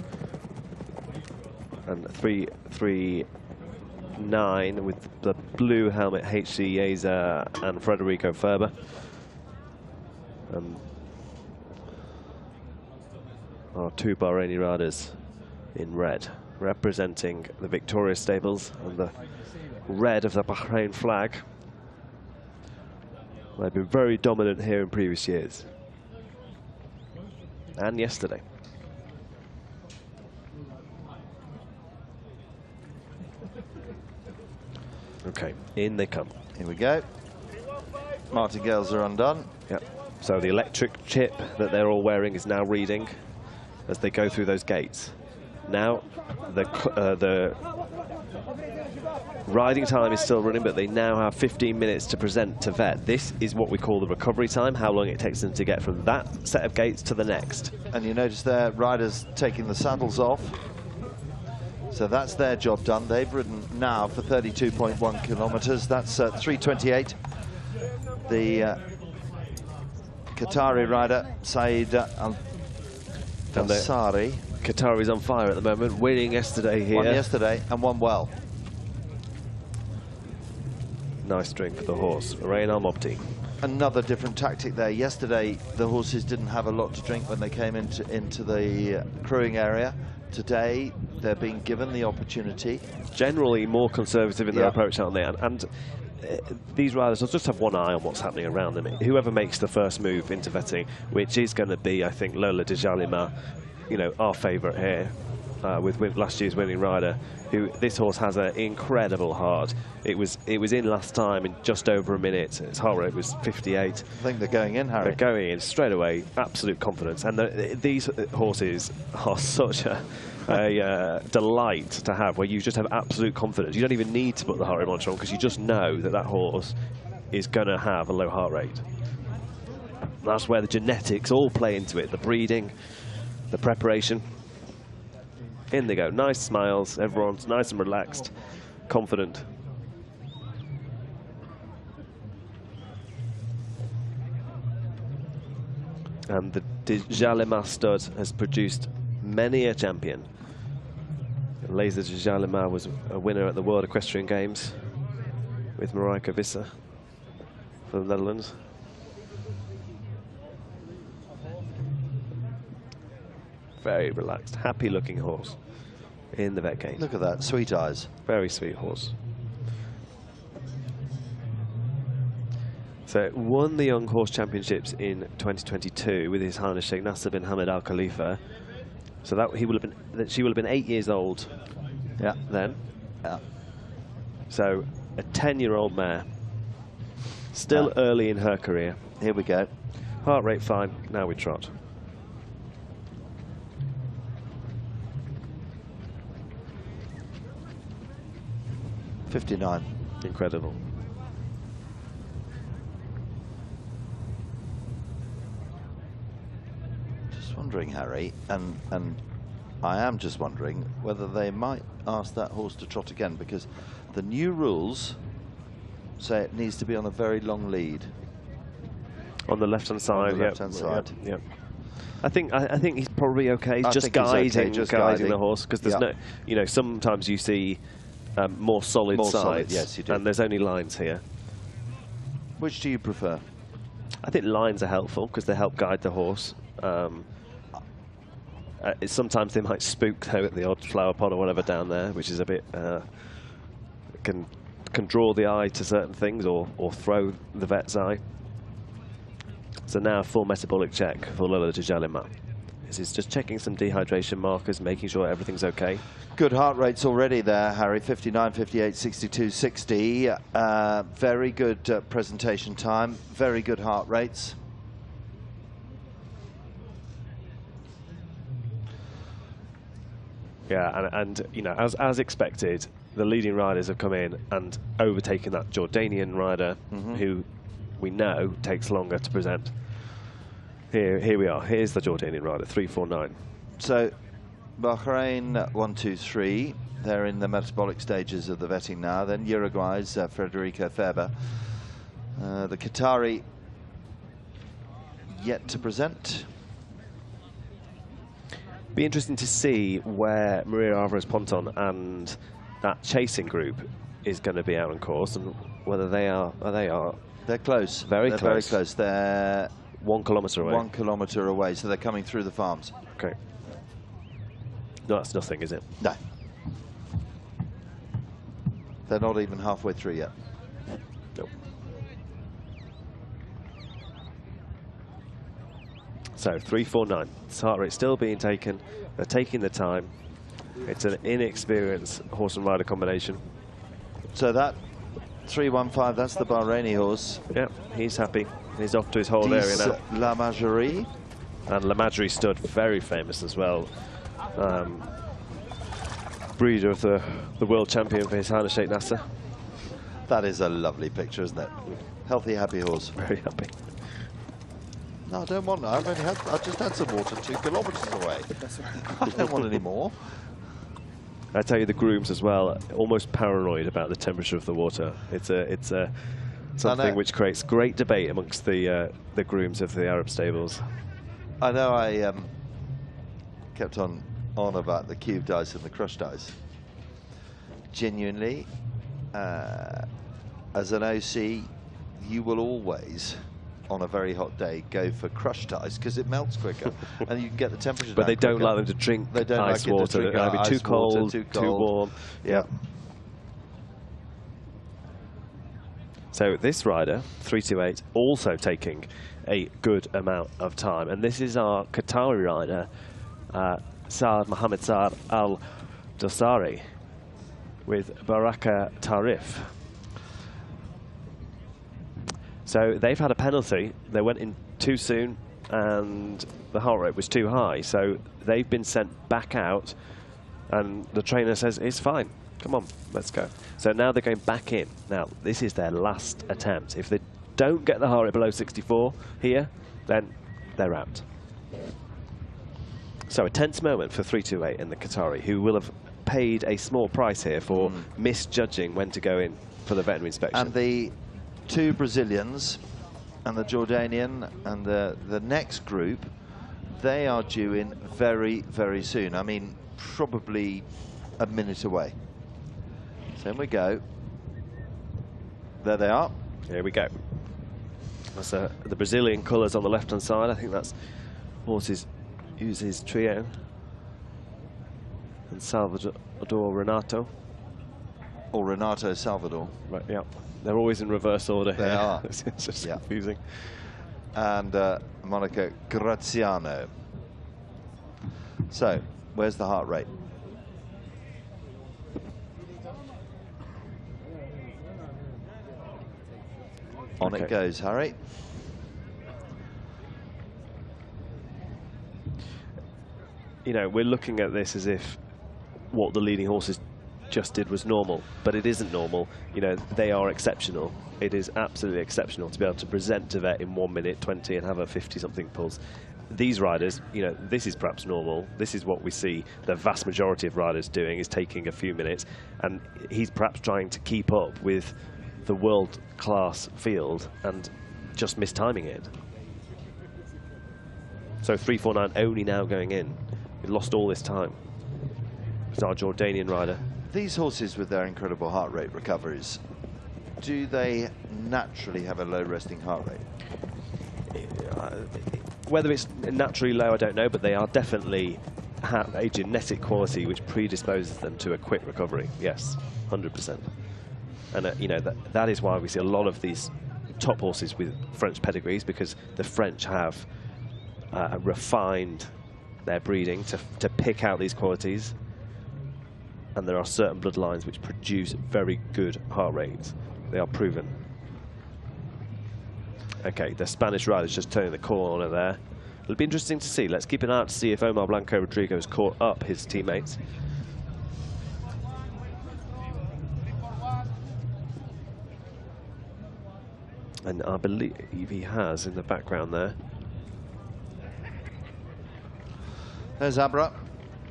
S2: And 339 with the blue helmet, HC Yeza and Federico Ferber. Our two Bahraini riders in red, representing the Victoria stables and the red of the Bahrain flag. They've been very dominant here in previous years. And yesterday. Okay, in they come.
S1: Here we go. Martingales are undone.
S2: Yep. So the electric chip that they're all wearing is now reading as they go through those gates. Now the riding time is still running, but they now have 15 minutes to present to vet. This is what we call the recovery time, how long it takes them to get from that set of gates to the next.
S1: And you notice their riders taking the saddles off. So that's their job done. They've ridden now for 32.1 kilometers. That's 3:28. The Qatari rider, Saeed Al-Dassari.
S2: Qatari's on fire at the moment, winning yesterday here.
S1: Won yesterday and won well.
S2: Nice drink for the horse, Rain Al-Mobti.
S1: Another different tactic there. Yesterday, the horses didn't have a lot to drink when they came into the crewing area. Today, they're being given the opportunity.
S2: Generally more conservative in their approach, aren't they? And these riders will just have one eye on what's happening around them. Whoever makes the first move into vetting, which is going to be, I think, Lola de Jalima, you know, our favourite here, with last year's winning rider, who this horse has an incredible heart. It was in last time in just over a minute. Its heart rate was 58.
S1: I think they're going in, Harry.
S2: They're going in straight away, absolute confidence. And these horses are such a delight to have, where you just have absolute confidence. You don't even need to put the heart rate monitor on, because you just know that that horse is going to have a low heart rate. That's where the genetics all play into it, the breeding, the preparation. In they go, nice smiles, everyone's nice and relaxed, confident. And the Jalima stud has produced many a champion. Laser Jalima was a winner at the World Equestrian Games with Marijke Visser from the Netherlands. Very relaxed, happy-looking horse in the vet gate.
S1: Look at that, sweet eyes.
S2: Very sweet horse. So won the Young Horse Championships in 2022 with His Highness Sheikh Nasser bin Hamad Al Khalifa. So that she would have been 8 years old.
S1: Yeah.
S2: Then.
S1: Yeah.
S2: So a 10-year-old mare. Still early in her career.
S1: Here we go.
S2: Heart rate fine. Now we trot.
S1: .59.
S2: Incredible.
S1: Just wondering, Harry, and I am just wondering whether they might ask that horse to trot again, because the new rules say it needs to be on a very long lead.
S2: On the left-hand side,
S1: on the left-hand side.
S2: Yep. I think he's probably okay. He's just guiding the horse, because there's no, you know, sometimes you see more solid sides.
S1: Yes, you do. And
S2: there's only lines here.
S1: Which do you prefer?
S2: I think lines are helpful because they help guide the horse. Sometimes they might spook though at the odd flower pot or whatever down there, which is a bit can draw the eye to certain things or throw the vet's eye. So now a full metabolic check for Lola Djalima. This is just checking some dehydration markers, making sure everything's okay.
S1: Good heart rates already there, Harry. 59, 58, 62, 60. Very good presentation time. Very good heart rates.
S2: Yeah, and you know, as expected, the leading riders have come in and overtaken that Jordanian rider, who we know takes longer to present. Here we are. Here's the Jordanian rider, 349.
S1: So, Bahrain 1, 2, 3. They're in the metabolic stages of the vetting now. Then Uruguay's Federico Ferber. The Qatari yet to present.
S2: Be interesting to see where Maria Alvarez Ponton and that chasing group is going to be out on course, and whether they are.
S1: They're close.
S2: Very
S1: They're
S2: close.
S1: Very close. They're
S2: 1 kilometre away.
S1: 1 kilometre away, so they're coming through the farms.
S2: Okay. No, that's nothing, is it?
S1: No. They're not even halfway through yet.
S2: Nope. So 349. This heart rate still being taken. They're taking the time. It's an inexperienced horse and rider combination.
S1: So that 315, that's the Bahraini horse.
S2: Yeah, he's happy. He's off to his whole area now.
S1: La Majorie.
S2: And La Majorie stud, very famous as well. Breeder of the world champion for His Highness Sheikh Nasser.
S1: That is a lovely picture, isn't it? Healthy, happy horse.
S2: Very happy.
S1: No, I don't want that. I've just had some water 2 kilometres away. I don't want any more.
S2: I tell you, the grooms as well, almost paranoid about the temperature of the water. It's something which creates great debate amongst the grooms of the Arab stables.
S1: I know I kept on about the cubed ice and the crushed ice. Genuinely, as an OC, you will always, on a very hot day, go for crushed ice because it melts quicker and you can get the temperature
S2: But
S1: down
S2: they don't
S1: quicker.
S2: like them to drink
S1: They don't
S2: ice
S1: like
S2: water.
S1: It to
S2: It'll
S1: drink
S2: be too cold,
S1: water,
S2: too warm.
S1: Yeah.
S2: So this rider, 328, also taking a good amount of time. And this is our Qatari rider, Saad Mohammed Saad Al-Dosari, with Baraka Tarif. So they've had a penalty. They went in too soon and the heart rate was too high. So they've been sent back out and the trainer says, it's fine. Come on, let's go. So now they're going back in. Now, this is their last attempt. If they don't get the heart rate below 64 here, then they're out. So a tense moment for 328 and the Qatari, who will have paid a small price here for misjudging when to go in for the veterinary inspection.
S1: And the 2 Brazilians and the Jordanian and the next group, they are due in very, very soon. I mean, probably a minute away. So in we go. There they are.
S2: Here we go. That's the Brazilian colours on the left-hand side. I think that's horses uses trio. And Salvador Renato.
S1: Or Renato Salvador.
S2: Right, yeah. They're always in reverse order here.
S1: They are.
S2: It's just confusing.
S1: And Monica Graziano. So, where's the heart rate? On it goes, Harry.
S2: You know, we're looking at this as if what the leading horses just did was normal, but it isn't normal. You know, they are exceptional. It is absolutely exceptional to be able to present to vet in 1 minute 20 and have a 50-something pulse. These riders, you know, this is perhaps normal. This is what we see the vast majority of riders doing, is taking a few minutes, and he's perhaps trying to keep up with the world-class field and just mistiming it. So 349 only now going in. We lost all this time. It's our Jordanian rider.
S1: These horses with their incredible heart rate recoveries, do they naturally have a low resting heart rate?
S2: Whether it's naturally low, I don't know, but they are definitely have a genetic quality which predisposes them to a quick recovery. Yes, 100%. And you know, that is why we see a lot of these top horses with French pedigrees, because the French have refined their breeding to pick out these qualities, and there are certain bloodlines which produce very good heart rates. They are proven. Okay, the Spanish rider's just turning the corner there. It'll be interesting to see. Let's keep an eye out to see if Omar Blanco Rodrigo has caught up his teammates. And I believe he has in the background there.
S1: There's Abra,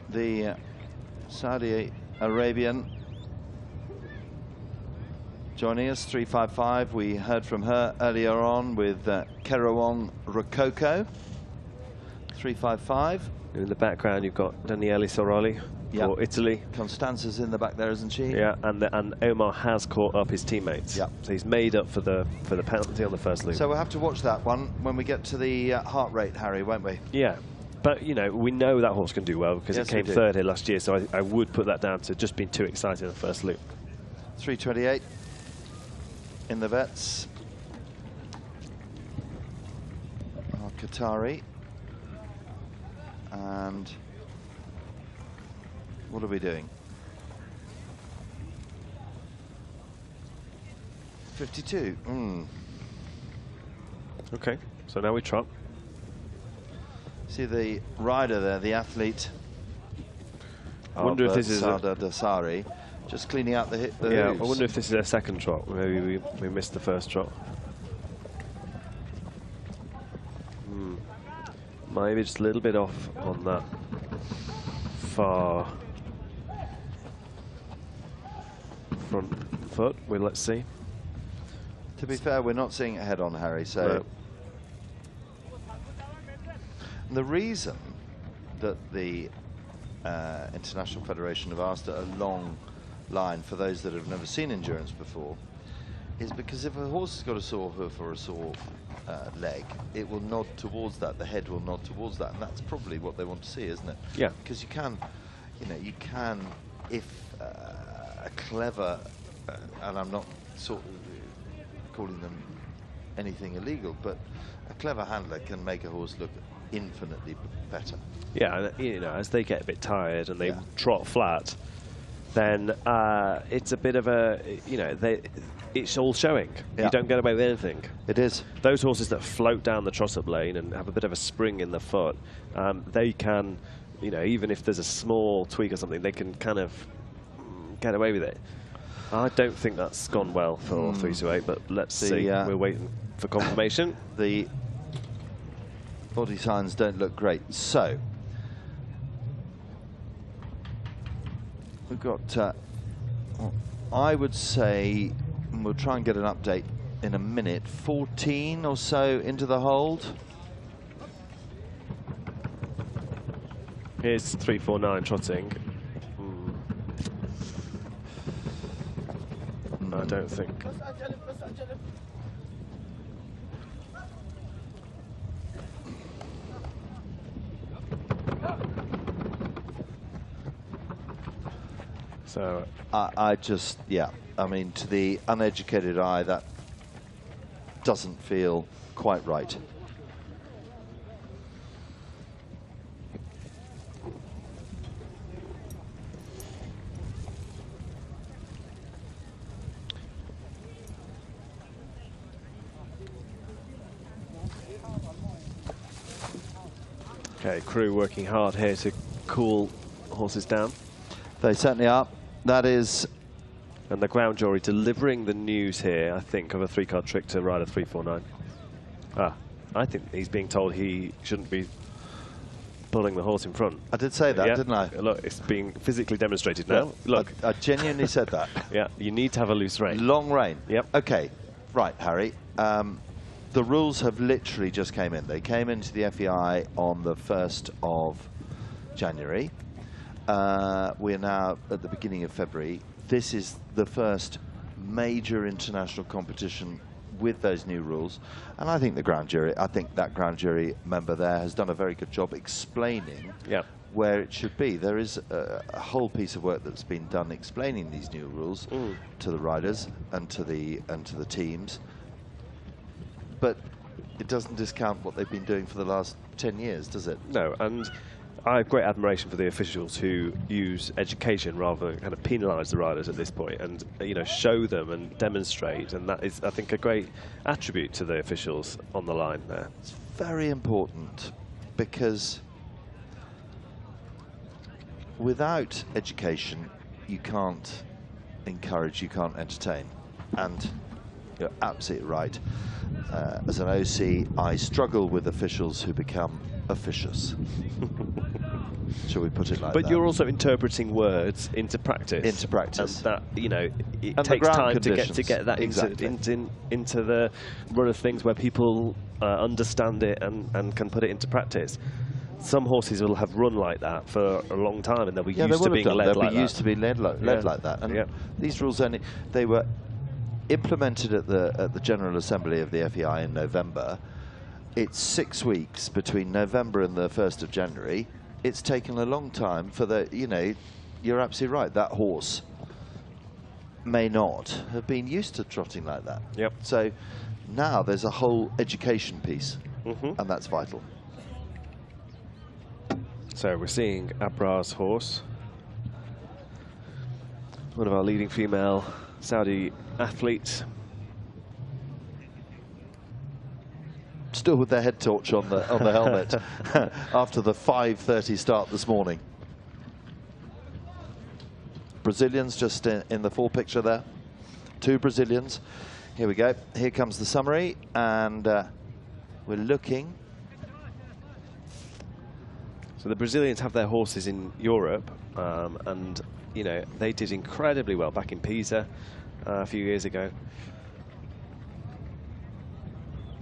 S1: the Saudi Arabian, joining us, 355. We heard from her earlier on with Kerouang Rococo, 355.
S2: In the background, you've got Daniele Soroli for Italy.
S1: Constanza's in the back there, isn't she?
S2: Yeah, and Omar has caught up his teammates.
S1: Yeah.
S2: So he's made up for the penalty on the first loop.
S1: So we'll have to watch that one when we get to the heart rate, Harry, won't we?
S2: Yeah. But, you know, we know that horse can do well because it came third here last year, so I would put that down to just being too excited in the first loop.
S1: 328 in the vets. Qatari. And what are we doing? 52.
S2: Okay, so now we trot.
S1: See the rider there, the athlete.
S2: I wonder if this is
S1: Sada Dasari, just cleaning out the hooves.
S2: I wonder if this is a second trot. Maybe we missed the first trot. Maybe just a little bit off on that far front foot. Well, let's see.
S1: To be fair, we're not seeing it head on, Harry, so...
S2: No.
S1: The reason that the International Federation have asked a long line for those that have never seen endurance before is because if a horse has got a sore hoof or a sore leg, it will nod towards that, the head will nod towards that, and that's probably what they want to see, isn't it?
S2: Yeah.
S1: Because you can, if a clever, and I'm not sort of calling them anything illegal, but a clever handler can make a horse look infinitely better.
S2: Yeah, and you know, as they get a bit tired and they trot flat, then it's a bit of a, you know, it's all showing. You don't get away with anything.
S1: It is.
S2: Those horses that float down the trot-up lane and have a bit of a spring in the foot, they can, you know, even if there's a small tweak or something, they can kind of get away with it. I don't think that's gone well for 328, but let's see. We're waiting for confirmation.
S1: The body signs don't look great. So we've got, I would say, and we'll try and get an update in a minute, 14 or so into the hold.
S2: Here's 349 trotting. I don't think. So
S1: I just, I mean, to the uneducated eye, that doesn't feel quite right.
S2: Okay, crew working hard here to cool horses down.
S1: They certainly are. That is...
S2: And the ground jury delivering the news here, I think, of a three-card trick to rider 349. I think he's being told he shouldn't be pulling the horse in front.
S1: I did say that, didn't I?
S2: Look, it's being physically demonstrated now. Look.
S1: I genuinely said that.
S2: Yeah, you need to have a loose rein.
S1: Long rein.
S2: Yep.
S1: Okay, right, Harry. The rules have literally just came in. They came into the FEI on the 1st of January. We're now at the beginning of February. This is the first major international competition with those new rules, and I think that ground jury member there has done a very good job explaining where it should be. There is a whole piece of work that's been done explaining these new rules to the riders and to the teams, but it doesn't discount what they've been doing for the last 10 years, does it?
S2: No, and I have great admiration for the officials who use education rather than kind of penalise the riders at this point, and show them and demonstrate, and that is, I think, a great attribute to the officials on the line there.
S1: It's very important, because without education you can't encourage, you can't entertain, and you're absolutely right. As an OC, I struggle with officials who become officious. Shall we put it like that?
S2: But you're also interpreting words into practice.
S1: Into practice.
S2: And that, it takes time to get that into the run of things where people understand it and can put it into practice. Some horses will have run like that for a long time, and they'll be used to being led like that.
S1: Used to be led like that. And these rules they were implemented at the General Assembly of the FEI in November. It's 6 weeks between November and the 1st of January. It's taken a long time for you're absolutely right, that horse may not have been used to trotting like that.
S2: Yep.
S1: So now there's a whole education piece, and that's vital.
S2: So we're seeing Abra's horse, one of our leading female Saudi athletes.
S1: Still with their head torch on the helmet after the 5:30 start this morning. Brazilians just in the full picture there. 2 Brazilians. Here we go. Here comes the summary, and we're looking.
S2: So the Brazilians have their horses in Europe, and they did incredibly well back in Pisa a few years ago.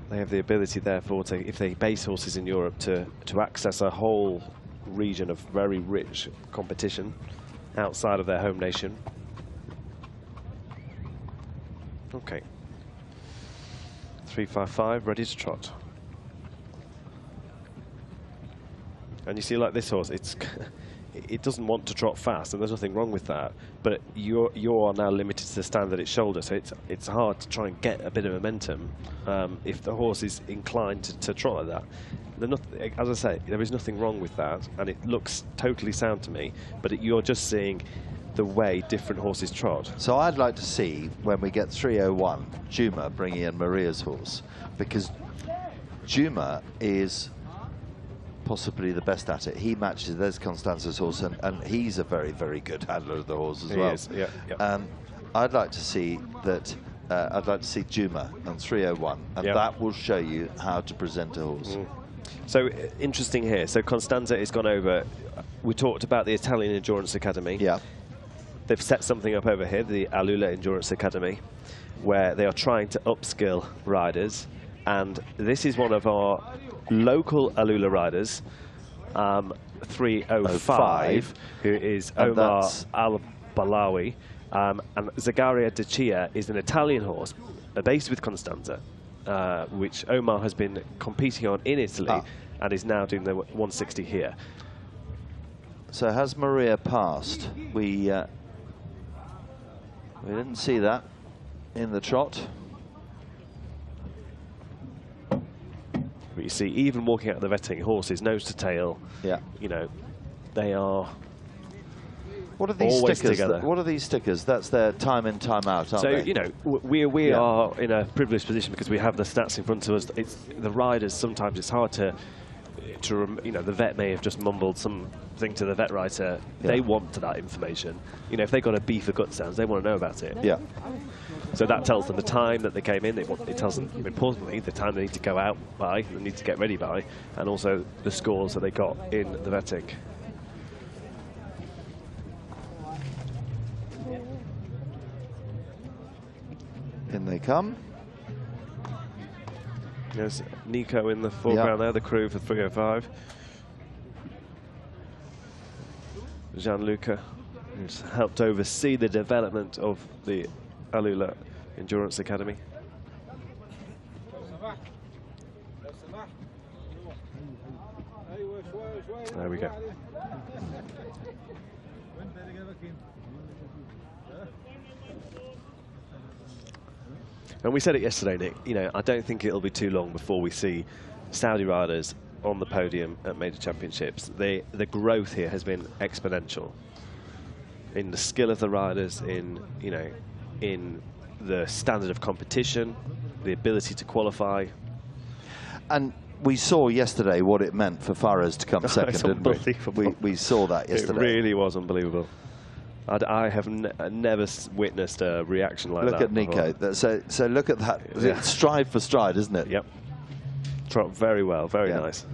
S2: They have the ability, therefore, if they base horses in Europe, to access a whole region of very rich competition outside of their home nation. Okay. 355, ready to trot. And you see, like this horse, it doesn't want to trot fast, and there's nothing wrong with that. But you are now limited to the stand at its shoulder, so it's hard to try and get a bit of momentum if the horse is inclined to trot like that. As I say, there is nothing wrong with that, and it looks totally sound to me. But you're just seeing the way different horses trot.
S1: So I'd like to see, when we get 301, Juma bringing in Maria's horse, because Juma is possibly the best at it. He matches, there's Constanza's horse, and he's a very, very good handler of the horse as well.
S2: He is, yeah.
S1: I'd like to see that. I'd like to see Juma on 301, and that will show you how to present a horse.
S2: So interesting here. So Constanza has gone over. We talked about the Italian Endurance Academy.
S1: Yeah.
S2: They've set something up over here, the AlUla Endurance Academy, where they are trying to upskill riders. And this is one of our local AlUla riders, 305, who is Omar Al-Balawi. And Zagaria De Chia is an Italian horse based with Constanza, which Omar has been competing on in Italy and is now doing the 160 here.
S1: So has Maria passed? We didn't see that in the trot.
S2: But you see, even walking out of the vetting, horses nose to tail, they are.
S1: What are these stickers?
S2: Together.
S1: What are these stickers? That's their time in, time out, aren't they?
S2: So, we are in a privileged position because we have the stats in front of us. It's the riders, sometimes it's hard to the vet may have just mumbled something to the vet writer. They want that information. If they got a B for gut sounds, they want to know about it.
S1: Yeah.
S2: So that tells them the time that they came in. It tells them, importantly, the time they need to go out by, they need to get ready by, and also the scores that they got in the vetting.
S1: In they come.
S2: There's Nico in the foreground there, the crew for 305. Gianluca, who's helped oversee the development of the AlUla Endurance Academy. There we go. And we said it yesterday, Nick, you know, I don't think it'll be too long before we see Saudi riders on the podium at major championships. The growth here has been exponential in the skill of the riders, in, you know, in the standard of competition, the ability to qualify.
S1: And we saw yesterday what it meant for Fares to come second, didn't we? We saw that yesterday.
S2: It really was unbelievable. I have never witnessed a reaction like that.
S1: Look at Nico. So look at that.
S2: Yeah.
S1: Stride for stride, isn't it?
S2: Yep. Trot very well. Very nice.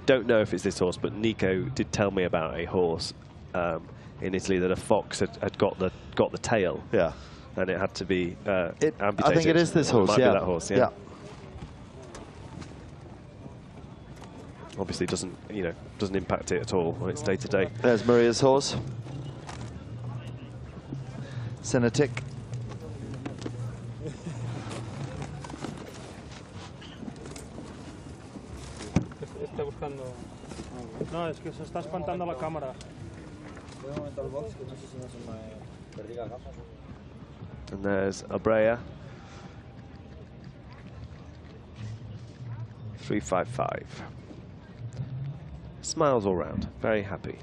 S2: Don't know if it's this horse, but Nico did tell me about a horse in Italy that a fox had got the tail.
S1: Yeah.
S2: And it had to be amputated.
S1: I think it is this horse.
S2: It might be that horse. Yeah. Obviously doesn't impact it at all on its day to day.
S1: There's Maria's horse. Senetic.
S8: Está buscando. No, es que se está espantando la cámara.
S2: And there's Abrea. 355. Smiles all round, very happy.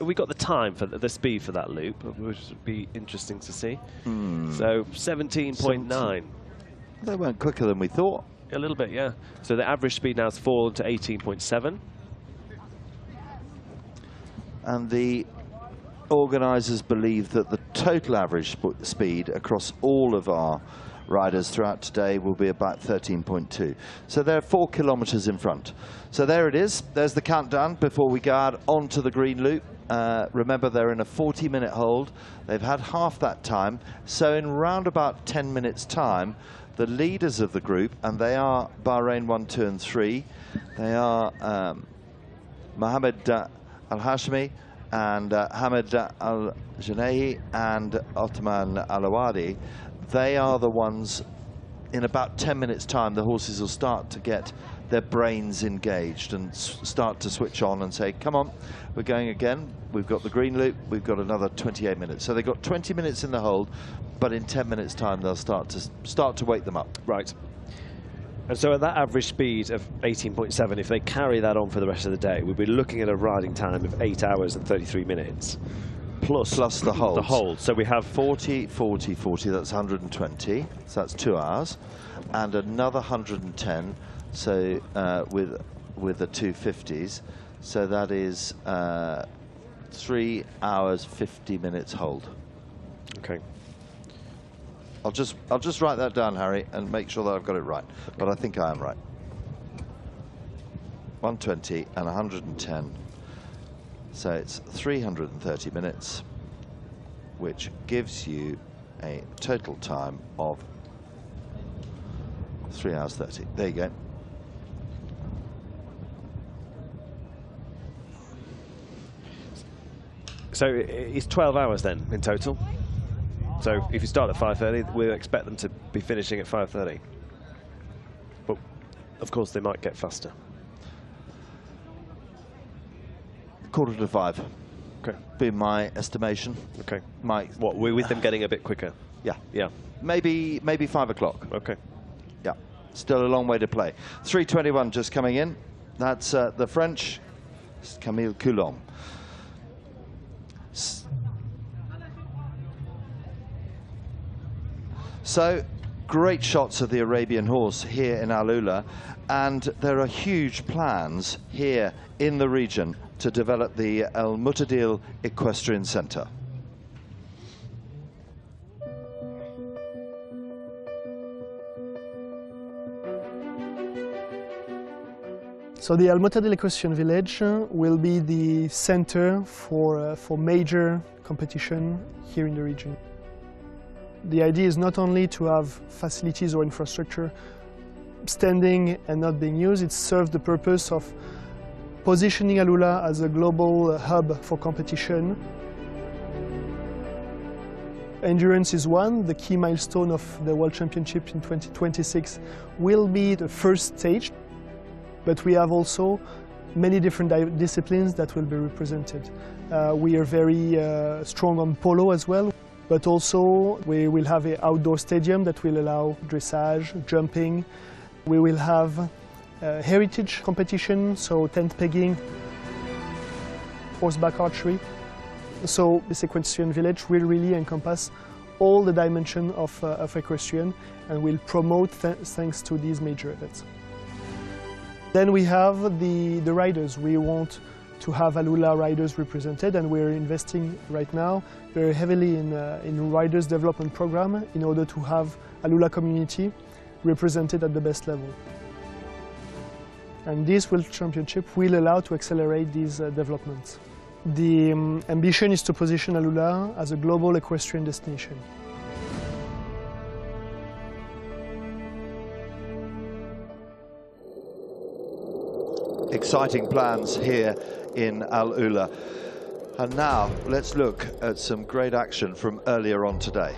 S2: We got the time for the speed for that loop, which would be interesting to see. So 17.9.
S1: They went quicker than we thought.
S2: A little bit, yeah. So the average speed now has fallen to 18.7.
S1: And the organisers believe that the total average speed across all of our riders throughout today will be about 13.2. So they're 4 kilometres in front. So there it is. There's the countdown before we go out onto the green loop. Remember, they're in a 40-minute hold. They've had half that time. So in round about 10 minutes' time, the leaders of the group, and they are Bahrain 1, 2, and 3. They are Mohammed Al-Hashmi and Hamid Al-Janehi and Ottoman Al-Awadi. They are the ones, in about 10 minutes' time, the horses will start to get their brains engaged and start to switch on and say, come on, we're going again. We've got the green loop. We've got another 28 minutes. So they've got 20 minutes in the hold, but in 10 minutes' time, they'll start to wake them up.
S2: Right. And so at that average speed of 18.7, if they carry that on for the rest of the day, we'll be looking at a riding time of 8 hours and 33 minutes. Plus
S1: the hold.
S2: The hold. So we have
S1: 40, 40, 40, that's 120. So that's 2 hours. And another 110, so with the 250s. So that is 3 hours, 50 minutes hold.
S2: Okay.
S1: I'll just write that down, Harry, and make sure that I've got it right. Okay. But I think I am right. 120 and 110. So it's 330 minutes, which gives you a total time of 3 hours 30. There you go.
S2: So it's 12 hours then in total. So if you start at 5:30, we'll expect them to be finishing at 5:30. But of course, they might get faster.
S1: 4:45.
S2: Okay.
S1: Be my estimation.
S2: Okay.
S1: What,
S2: with them getting a bit quicker?
S1: Yeah.
S2: Yeah.
S1: Maybe 5 o'clock.
S2: Okay.
S1: Yeah. Still a long way to play. 3:21 just coming in. That's the French, Camille Coulomb. So, great shots of the Arabian horse here in AlUla, and there are huge plans here in the region to develop the Al Mutadil Equestrian Centre.
S9: So the Al Mutadil Equestrian Village will be the center for major competition here in the region. The idea is not only to have facilities or infrastructure standing and not being used, it serves the purpose of positioning AlUla as a global hub for competition. Endurance is one. The key milestone of the World Championship in 2026 will be the first stage, but we have also many different disciplines that will be represented. We are very strong on polo as well, but also we will have an outdoor stadium that will allow dressage, jumping. We will have heritage competition, so tent pegging, horseback archery. So this equestrian village will really encompass all the dimensions of equestrian and will promote thanks to these major events. Then we have the riders. We want to have AlUla riders represented, and we're investing right now very heavily in riders development program in order to have AlUla community represented at the best level. And this World Championship will allow to accelerate these developments. The ambition is to position AlUla as a global equestrian destination.
S1: Exciting plans here in AlUla. And now let's look at some great action from earlier on today.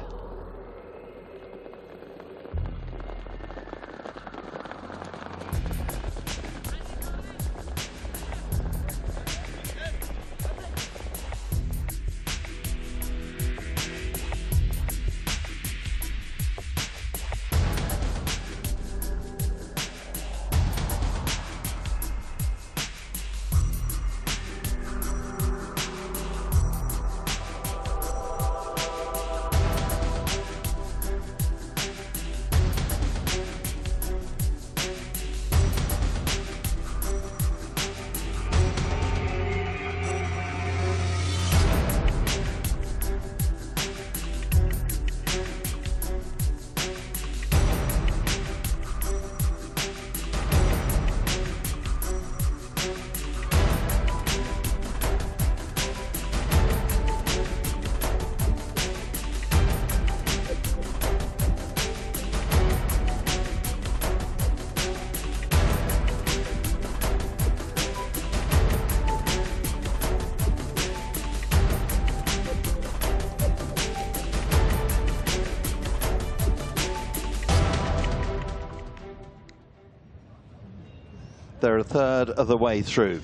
S1: They're a third of the way through.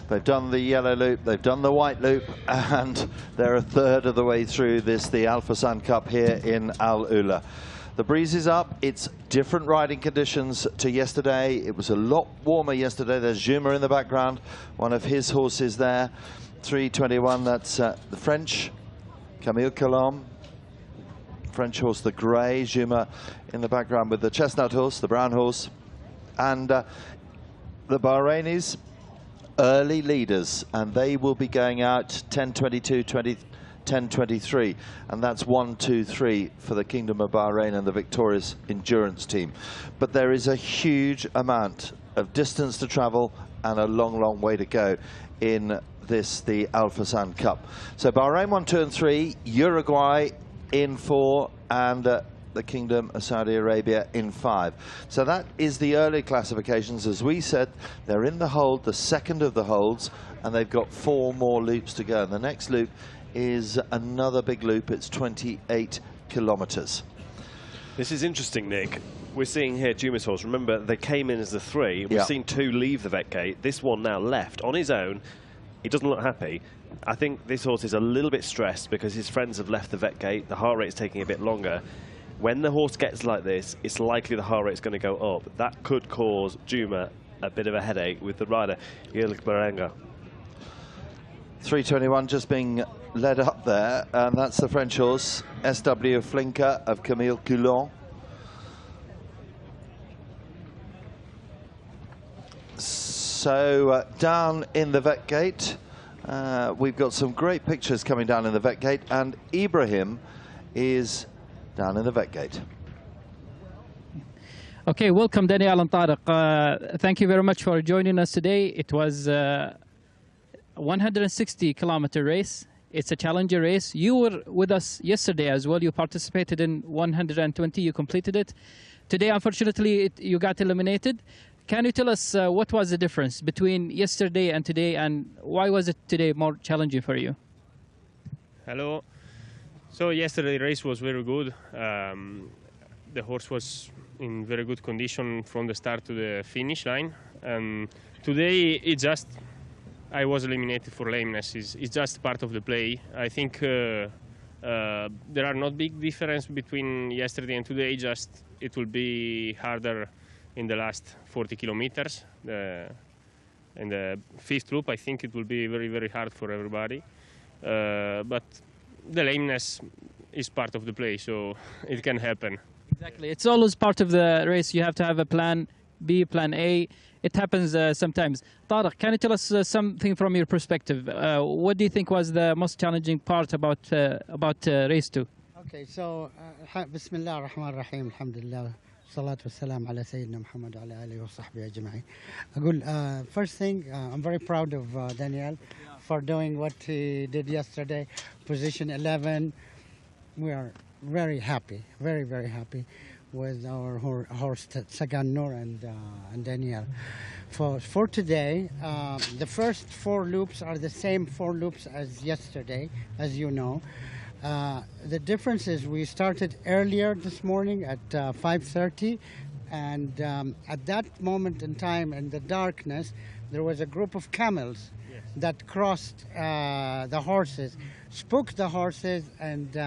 S1: They've done the yellow loop, they've done the white loop, and they're a third of the way through the Fursan Cup here in AlUla. The breeze is up. It's different riding conditions to yesterday. It was a lot warmer yesterday. There's Juma in the background, one of his horses there. 321, that's the French, Camille Colomb. French horse, the grey, Juma in the background with the chestnut horse, the brown horse. And the Bahrainis, early leaders, and they will be going out 10:22, 10:23, and that's 1, 2, 3 for the Kingdom of Bahrain and the victorious endurance team. But there is a huge amount of distance to travel and a long, long way to go in this, the Fursan Cup. So Bahrain 1, 2, and 3, Uruguay in 4, and the Kingdom of Saudi Arabia in 5. So that is the early classifications. As we said, they're in the hold, the second of the holds, and they've got 4 more loops to go. And the next loop is another big loop. It's 28 kilometers.
S2: This is interesting, Nick. We're seeing here Juma's horse. Remember, they came in as a 3. We've seen 2 leave the vet gate. This one now left on his own. He doesn't look happy. I think this horse is a little bit stressed because his friends have left the vet gate. The heart rate's taking a bit longer. When the horse gets like this, it's likely the heart rate's going to go up. That could cause Juma a bit of a headache with the rider, Yilk Berenga.
S1: 321 just being led up there, and that's the French horse, SW Flinker of Camille Coulon. So down in the vet gate, we've got some great pictures coming down in the vet gate, and Ibrahim is down in the vet gate.
S13: Okay, welcome Daniel and Tariq. Thank you very much for joining us today. It was a 160-kilometer race. It's a challenger race. You were with us yesterday as well. You participated in 120. You completed it. Today, unfortunately, you got eliminated. Can you tell us what was the difference between yesterday and today, and why was it today more challenging for you?
S14: Hello. So yesterday the race was very good. The horse was in very good condition from the start to the finish line. And today I was eliminated for lameness. It's just part of the play. I think there are not big difference between yesterday and today. Just it will be harder in the last 40 kilometers. In the fifth loop, I think it will be very, very hard for everybody. But the lameness is part of the play, so it can happen.
S13: Exactly. It's always part of the race. You have to have a plan B, plan A. It happens sometimes. Tariq, can you tell us something from your perspective? What do you think was the most challenging part about race 2?
S15: Okay, so Bismillah ar-Rahman ar-Rahim, alhamdulillah. Salatu wassalam ala Sayyidina Muhammad wa ala alihi wa sahbihi ajma'in. First thing, I'm very proud of Daniel for doing what he did yesterday, position 11. We are very happy, very, very happy with our horse Sagan Noor and Daniel. For today, the first 4 loops are the same 4 loops as yesterday, as you know. The difference is we started earlier this morning at 5:30, and at that moment in time in the darkness there was a group of camels that crossed the horses, spooked the horses, and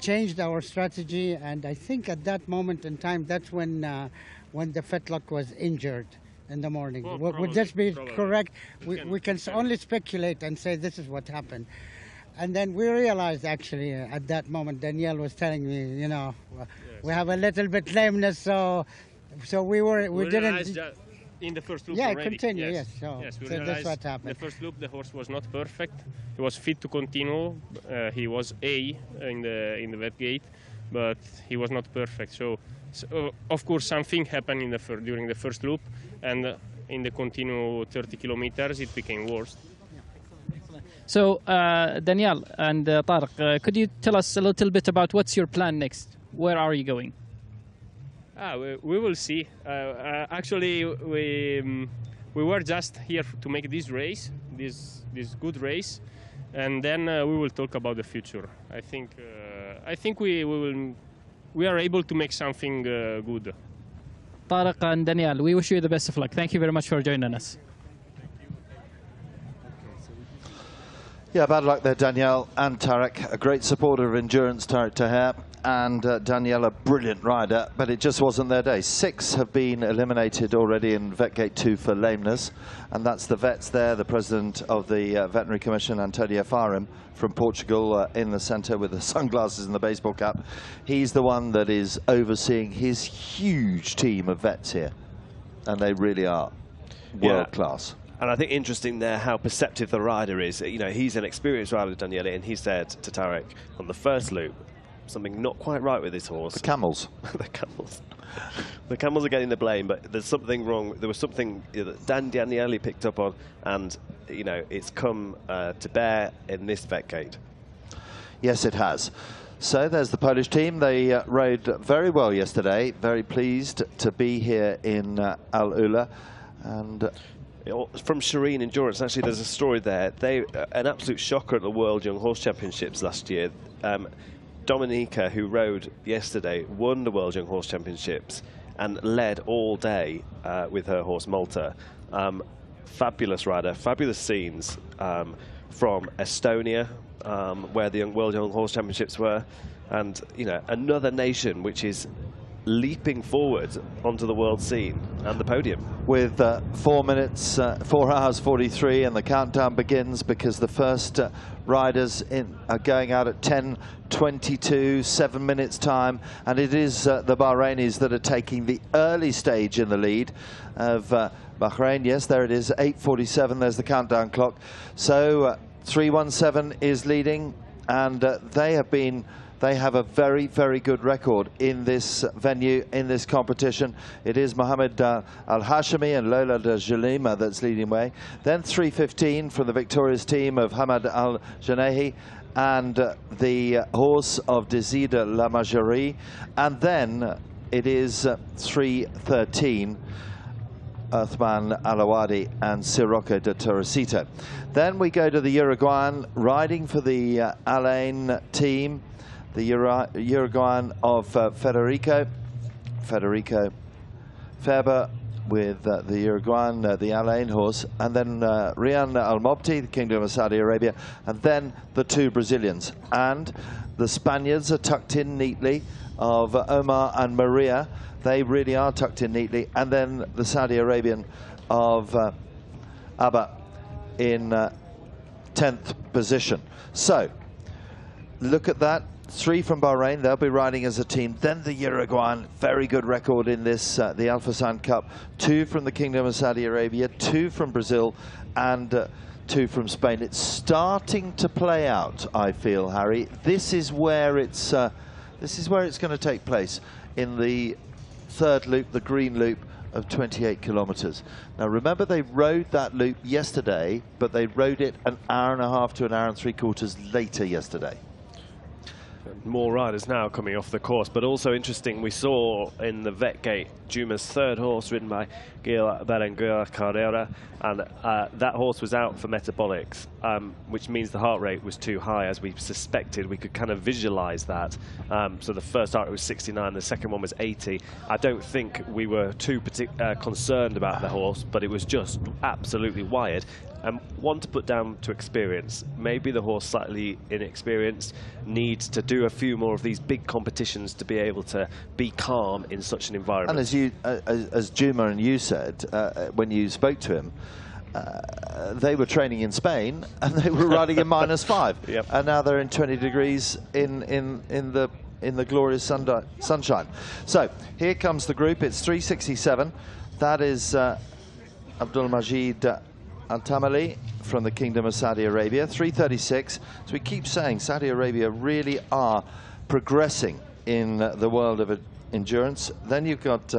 S15: changed our strategy. And I think at that moment in time that's when the fetlock was injured in the morning. Would this be correct? We can only speculate and say this is what happened. And then we realized, actually, at that moment, Danielle was telling me, you know, we have a little bit lameness, so we didn't.
S14: In the first loop
S15: already.
S14: Continue.
S15: Yes. So that's what happened.
S14: The first loop, the horse was not perfect. He was fit to continue. He was A in the vet gate, but he was not perfect. So of course, something happened during the first loop, and in the continue 30 kilometers, it became worse.
S13: So, Daniel and Tariq, could you tell us a little bit about what's your plan next? Where are you going?
S14: We will see. Actually, we were just here to make this race, this good race, and then we will talk about the future. I think we are able to make something good.
S13: Tariq and Daniel, we wish you the best of luck. Thank you very much for joining us.
S1: Yeah, bad luck there, Danielle and Tariq. A great supporter of endurance, Tariq Taher, and Danielle, a brilliant rider, but it just wasn't their day. 6 have been eliminated already in Vet Gate 2 for lameness, and that's the vets there, the president of the Veterinary Commission, Antonio Farim, from Portugal, in the centre with the sunglasses and the baseball cap. He's the one that is overseeing his huge team of vets here, and they really are world class.
S2: And I think interesting there how perceptive the rider is. You know, he's an experienced rider, Daniele, and he said to Tariq on the first loop, something not quite right with his horse.
S1: The camels.
S2: The camels. The camels are getting the blame, but there's something wrong. There was something that Daniele picked up on, and, you know, it's come to bear in this vet gate.
S1: Yes, it has. So there's the Polish team. They rode very well yesterday. Very pleased to be here in AlUla. And
S2: from Fursan Endurance, actually, there's a story there. An absolute shocker at the World Young Horse Championships last year. Dominica, who rode yesterday, won the World Young Horse Championships and led all day with her horse Malta. Fabulous rider, fabulous scenes from Estonia, where the World Young Horse Championships were, and, you know, another nation which is leaping forward onto the world scene and the podium.
S1: With 4 hours 43, and the countdown begins because the first riders are going out at 10:22, 7 minutes time, and it is the Bahrainis that are taking the early stage in the lead of Bahrain. Yes, there it is, 8:47, there's the countdown clock. So 317 is leading, and they have a very, very good record in this venue, in this competition. It is Mohammed Al-Hashimi and Lola de Jalima that's leading way. Then 315 from the victorious team of Hamad Al-Janehi and the horse of Desida La Majorie. And then it is 313. Uthman Alawadi and Sirocco de Torresito. Then we go to the Uruguayan riding for the Alain team. the Uruguayan of Federico Ferber with the Uruguayan, the Alain horse, and then Rian Al-Mobti, the Kingdom of Saudi Arabia, and then the two Brazilians. And the Spaniards are tucked in neatly of Omar and Maria. They really are tucked in neatly. And then the Saudi Arabian of Abba in 10th position. So, look at that. 3 from Bahrain, they'll be riding as a team. Then the Uruguayan, very good record in this, the Al Fursan Cup. 2 from the Kingdom of Saudi Arabia, 2 from Brazil, and 2 from Spain. It's starting to play out, I feel, Harry. This is where it's going to take place in the 3rd loop, the green loop of 28 kilometers. Now remember, they rode that loop yesterday, but they rode it an hour and a half to an hour and 3/4 later yesterday.
S2: More riders now coming off the course, but also interesting, we saw in the vet gate Juma's 3rd horse, ridden by Gil Berenguer Carrera, and that horse was out for metabolics, which means the heart rate was too high, as we suspected. We could kind of visualize that. So the first heart rate was 69, the second one was 80. I don't think we were too concerned about the horse, but it was just absolutely wired. And one to put down to experience. Maybe the horse, slightly inexperienced, needs to do a few more of these big competitions to be able to be calm in such an environment.
S1: And as Juma and you said, when you spoke to him, they were training in Spain and they were riding in -5.
S2: Yep.
S1: And now they're in 20 degrees in the glorious sunshine. So here comes the group. It's 367. That is Abdul Majid Al-Tamali from the Kingdom of Saudi Arabia. 336. So we keep saying Saudi Arabia really are progressing in the world of endurance. Then you've got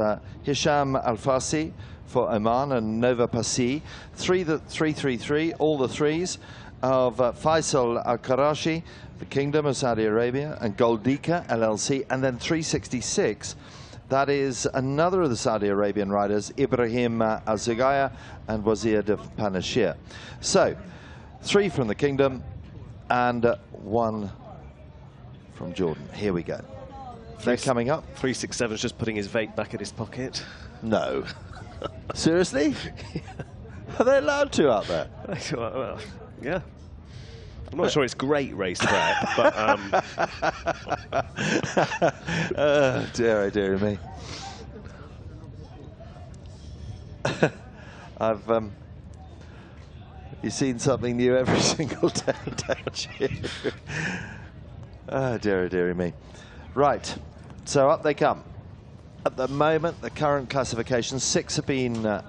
S1: Hisham Al-Farsi for Oman and Nova Pasi. 333, all the 3s of Faisal Al-Karashi, the Kingdom of Saudi Arabia, and Goldika LLC. And then 366. That is another of the Saudi Arabian riders, Ibrahim Al-Zugaya and Wazir de Panashir. So, 3 from the Kingdom and 1 from Jordan. Here we go. They're coming up.
S2: 367 is just putting his vape back in his pocket.
S1: No. Seriously? Are they allowed to out there?
S2: Well, yeah. I'm not sure it's great race prep, but
S1: dear me. You've seen something new every single day, don't you? Dear me. Right, so up they come. At the moment, the current classification, 6 have been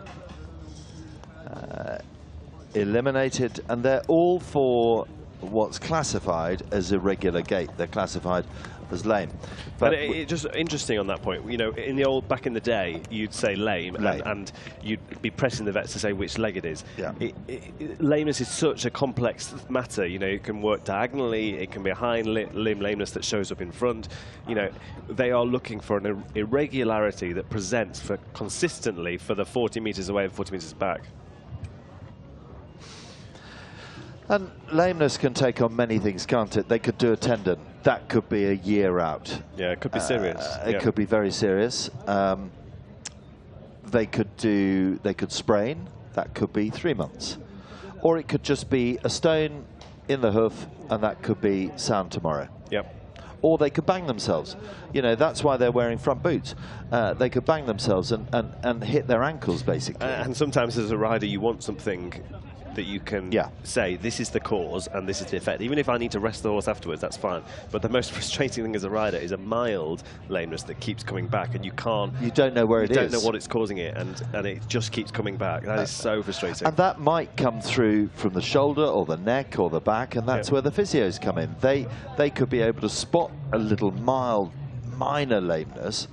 S1: eliminated, and they're all for what's classified as irregular gait. They're classified as lame.
S2: But it's just interesting on that point. You know, in the back in the day, you'd say lame. And you'd be pressing the vets to say which leg it is.
S1: Yeah.
S2: Lameness is such a complex matter. You know, it can work diagonally. It can be a hind limb lameness that shows up in front. You know, they are looking for an irregularity that presents consistently for the 40 meters away and 40 meters back.
S1: And lameness can take on many things, can't it? They could do a tendon. That could be a year out.
S2: Yeah, it could be serious.
S1: It could be very serious. They could sprain. That could be 3 months. Or it could just be a stone in the hoof, and that could be sound tomorrow.
S2: Yep.
S1: Or they could bang themselves. You know, that's why they're wearing front boots. They could bang themselves and hit their ankles, basically.
S2: And sometimes as a rider, you want something that you can say, this is the cause and this is the effect. Even if I need to rest the horse afterwards, that's fine. But the most frustrating thing as a rider is a mild lameness that keeps coming back, and you don't know where it is. You don't know what it's causing it, and it just keeps coming back. That is so frustrating.
S1: And that might come through from the shoulder or the neck or the back, and that's where the physios come in. They could be able to spot a little minor lameness.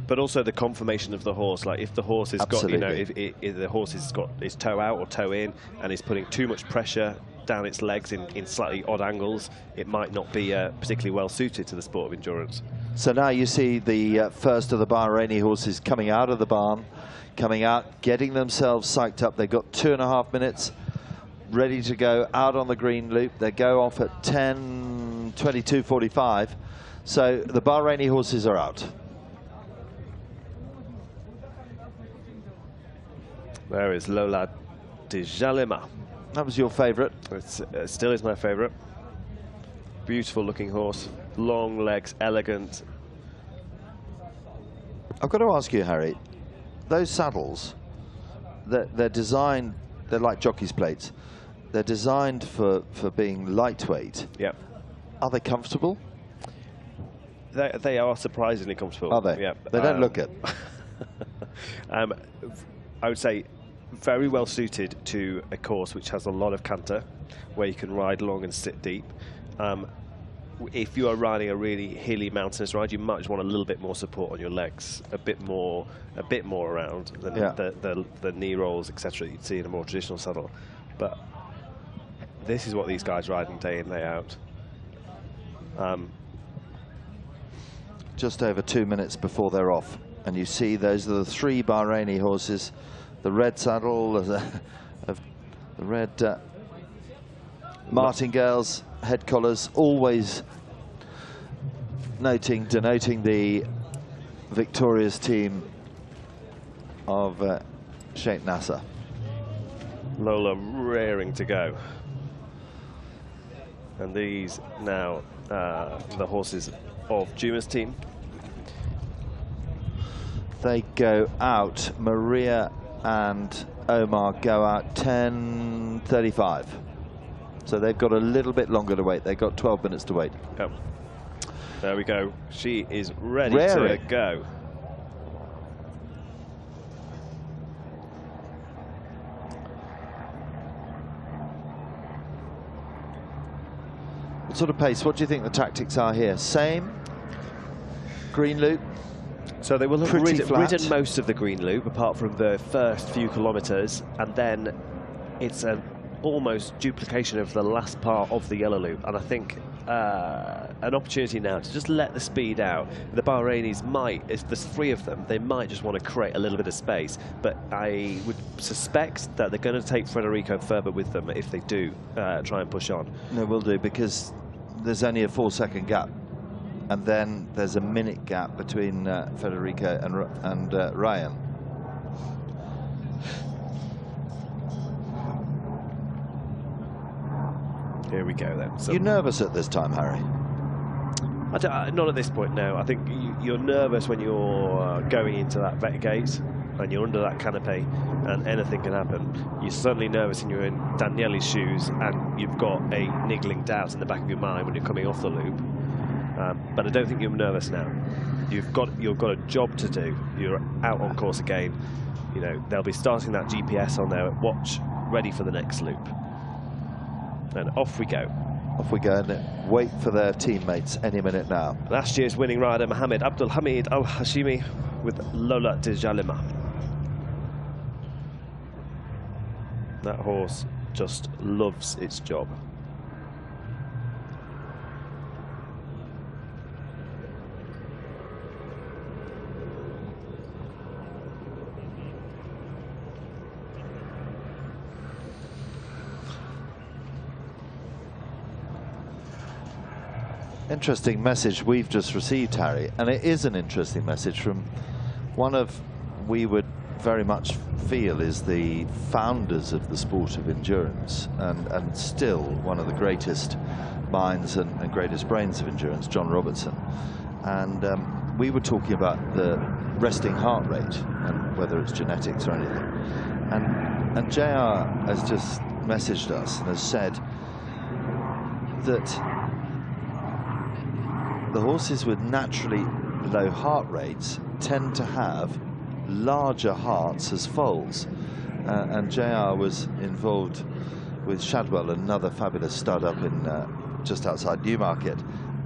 S2: But also the conformation of the horse. Like if the horse has got, you know, if the horse has got its toe out or toe in and is putting too much pressure down its legs in slightly odd angles, it might not be particularly well suited to the sport of endurance.
S1: So now you see the first of the Bahraini horses coming out of the barn, coming out, getting themselves psyched up. They've got 2.5 minutes ready to go out on the green loop. They go off at 10 22.45. So the Bahraini horses are out.
S2: There is Lola Djalema.
S1: That was your favourite?
S2: It still is my favourite. Beautiful looking horse, long legs, elegant.
S1: I've got to ask you, Harry, those saddles, they're designed, they're like jockey's plates. They're designed for being lightweight.
S2: Yeah.
S1: Are they comfortable?
S2: They are surprisingly comfortable.
S1: Are they?
S2: Yeah.
S1: They don't look it.
S2: I would say very well suited to a course which has a lot of canter, where you can ride long and sit deep. If you are riding a really hilly mountainous ride, you might just want a little bit more support on your legs, a bit more around than the knee rolls, etc. you'd see in a more traditional saddle. But this is what these guys ride day in, day out.
S1: Just over 2 minutes before they're off, and you see those are the 3 Bahraini horses. The red saddle, the red martingales, head collars, always denoting the victorious team of Sheikh Nasser.
S2: Lola rearing to go. And these now the horses of Juma's team.
S1: They go out, Maria and Omar go out 10:35. So they've got a little bit longer to wait. They've got 12 minutes to wait.
S2: Yep. There we go. She is ready to go.
S1: What sort of pace? What do you think the tactics are here? Same? Green loop?
S2: So they will have
S1: ridden
S2: most of the green loop, apart from the first few kilometres, and then it's an almost duplication of the last part of the yellow loop. And I think an opportunity now to just let the speed out. The Bahrainis might, if there's 3 of them, they might just want to create a little bit of space. But I would suspect that they're going to take Federico further with them if they do try and push on.
S1: They will do, because there's only a 4-second gap. And then there's a minute gap between Federico and Ryan.
S2: Here we go then. So
S1: you're nervous at this time, Harry?
S2: Not at this point, no. I think you're nervous when you're going into that vet gate and you're under that canopy and anything can happen. You're certainly nervous and you're in Daniele's shoes and you've got a niggling doubt in the back of your mind when you're coming off the loop. But I don't think you're nervous now. You've got a job to do. You're out on course again. You know, they'll be starting that GPS on their watch, ready for the next loop. And off we go.
S1: Off we go and wait for their teammates any minute now.
S2: Last year's winning rider Mohammed Abdul Hamid Al Hashimi with Lola Djalema. That horse just loves its job.
S1: Interesting message we've just received, Harry, and it is an interesting message from one of, we would very much feel, is the founders of the sport of endurance, and still one of the greatest minds and greatest brains of endurance, John Robertson. And we were talking about the resting heart rate and whether it's genetics or anything. And JR has just messaged us and has said that the horses with naturally low heart rates tend to have larger hearts as foals. And JR was involved with Shadwell, another fabulous stud up in just outside Newmarket,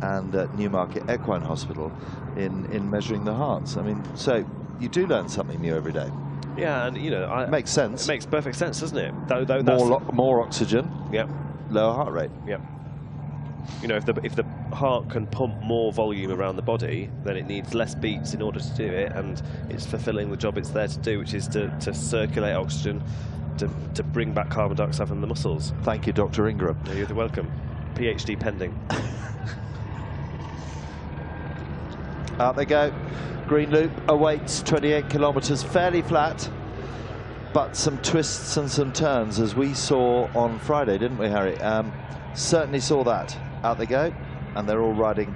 S1: and Newmarket Equine Hospital in measuring the hearts. I mean, so you do learn something new every day.
S2: Yeah, and you know,
S1: it makes sense.
S2: It makes perfect sense, doesn't it? Though
S1: more oxygen.
S2: Yep.
S1: Lower heart rate.
S2: Yep. You know, if the heart can pump more volume around the body, then it needs less beats in order to do it, and it's fulfilling the job it's there to do, which is to circulate oxygen, to bring back carbon dioxide from the muscles.
S1: Thank you, Dr. Ingram.
S2: You're welcome. PhD pending.
S1: Out they go. Green loop awaits, 28 kilometres, fairly flat, but some twists and some turns, as we saw on Friday, didn't we, Harry? Certainly saw that. Out they go, and they're all riding.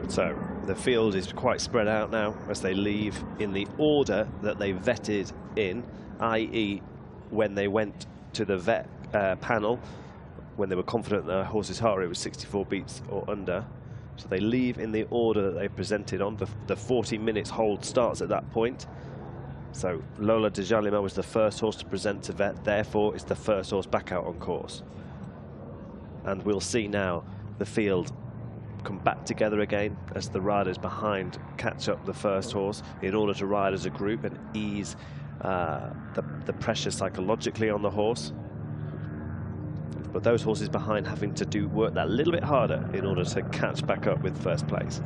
S2: So the field is quite spread out now as they leave in the order that they vetted in, i.e. when they went to the vet panel, when they were confident their horse's heart rate was 64 beats or under. So they leave in the order that they presented on. The 40 minutes hold starts at that point. So Lola de Jalima was the first horse to present to vet, therefore it's the first horse back out on course. And we'll see now the field come back together again as the riders behind catch up the first horse in order to ride as a group and ease the pressure psychologically on the horse. But those horses behind having to work that little bit harder in order to catch back up with first place.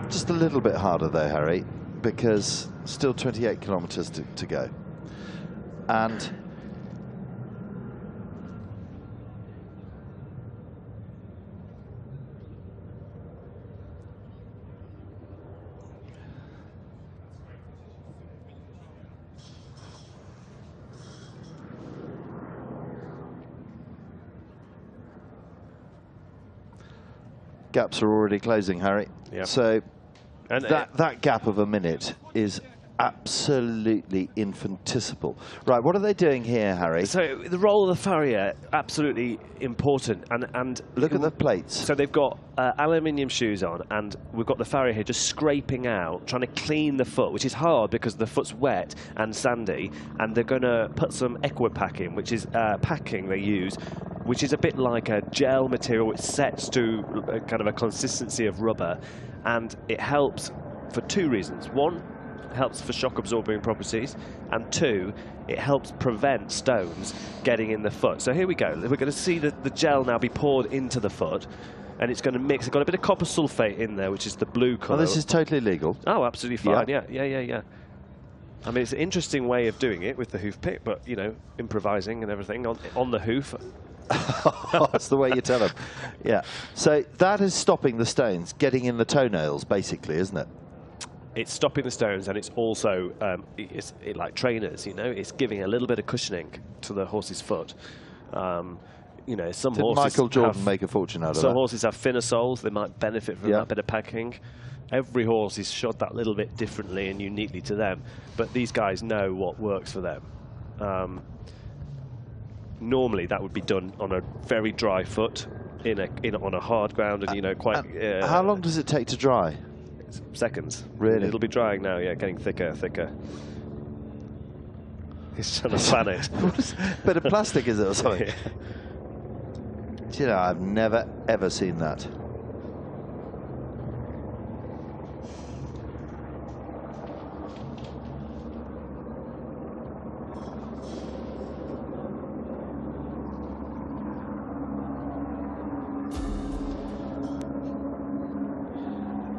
S1: Just a little bit harder there, Harry, because still 28 kilometres to go. And gaps are already closing, Harry.
S2: Yep.
S1: So
S2: and
S1: that gap of a minute is absolutely infinitesimal. Right, what are they doing here, Harry?
S2: So the role of the farrier, absolutely important. And
S1: look at the plates.
S2: So they've got aluminium shoes on, and we've got the farrier here just scraping out, trying to clean the foot, which is hard because the foot's wet and sandy, and they're going to put some equipack in, which is packing they use, which is a bit like a gel material which sets to a kind of a consistency of rubber, and it helps for two reasons. One, helps for shock absorbing properties, and two, it helps prevent stones getting in the foot. So here we go. We're going to see the gel now be poured into the foot, and it's going to mix. It's got a bit of copper sulfate in there, which is the blue colour.
S1: Oh, this is totally legal.
S2: Oh, absolutely fine. Yeah. I mean, it's an interesting way of doing it with the hoof pick, but you know, improvising and everything on the hoof.
S1: That's the way you tell them. Yeah. So that is stopping the stones getting in the toenails, basically, isn't it?
S2: It's stopping the stones, and it's also, like trainers, you know, it's giving a little bit of cushioning to the horse's foot. You know, some
S1: Didn't
S2: horses
S1: Michael Jordan make a fortune out of that?
S2: Some horses have thinner soles, they might benefit from that bit of packing. Every horse is shod that little bit differently and uniquely to them, but these guys know what works for them. Normally that would be done on a very dry foot, on a hard ground, and you know, quite...
S1: how long does it take to dry?
S2: Seconds.
S1: Really?
S2: It'll be drying now, yeah, getting thicker. He's trying to plan it.
S1: Bit of plastic, is it, or something?
S2: Yeah.
S1: Do you know, I've never, ever seen that.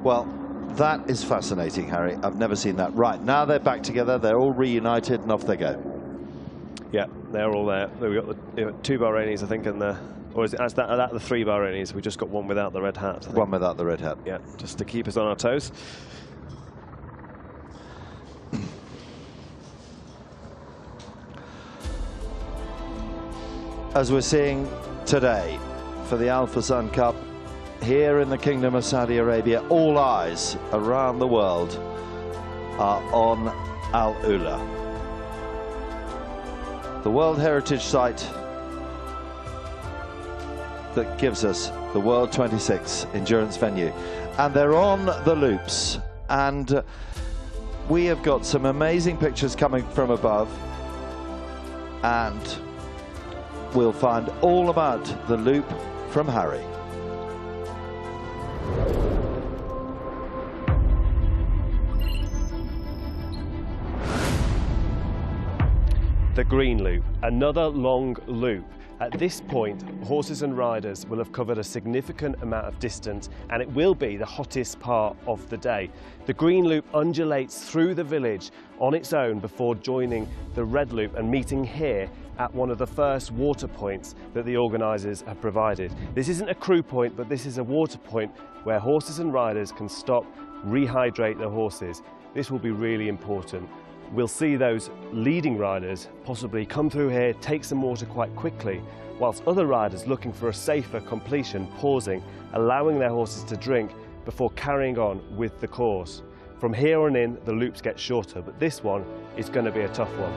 S1: Well, that is fascinating, Harry. I've never seen that. Right, now they're back together, they're all reunited, and off they go.
S2: Yeah, they're all there. We've got two Bahrainis, I think, and or is that the three Bahrainis? We just got one without the red hat.
S1: One without the red hat.
S2: Yeah, just to keep us on our toes.
S1: As we're seeing today for the Al Fursan Cup, here in the Kingdom of Saudi Arabia, all eyes around the world are on AlUla, the World Heritage Site that gives us the World 26 endurance venue. And they're on the loops, and we have got some amazing pictures coming from above, and we'll find all about the loop from Harry.
S2: the green loop, another long loop. At this point, horses and riders will have covered a significant amount of distance, and it will be the hottest part of the day. The green loop undulates through the village on its own before joining the red loop and meeting here at one of the first water points that the organisers have provided. This isn't a crew point, but this is a water point where horses and riders can stop, rehydrate their horses. This will be really important. We'll see those leading riders possibly come through here, take some water quite quickly, whilst other riders looking for a safer completion, pausing, allowing their horses to drink before carrying on with the course. From here on in, the loops get shorter, but this one is going to be a tough one.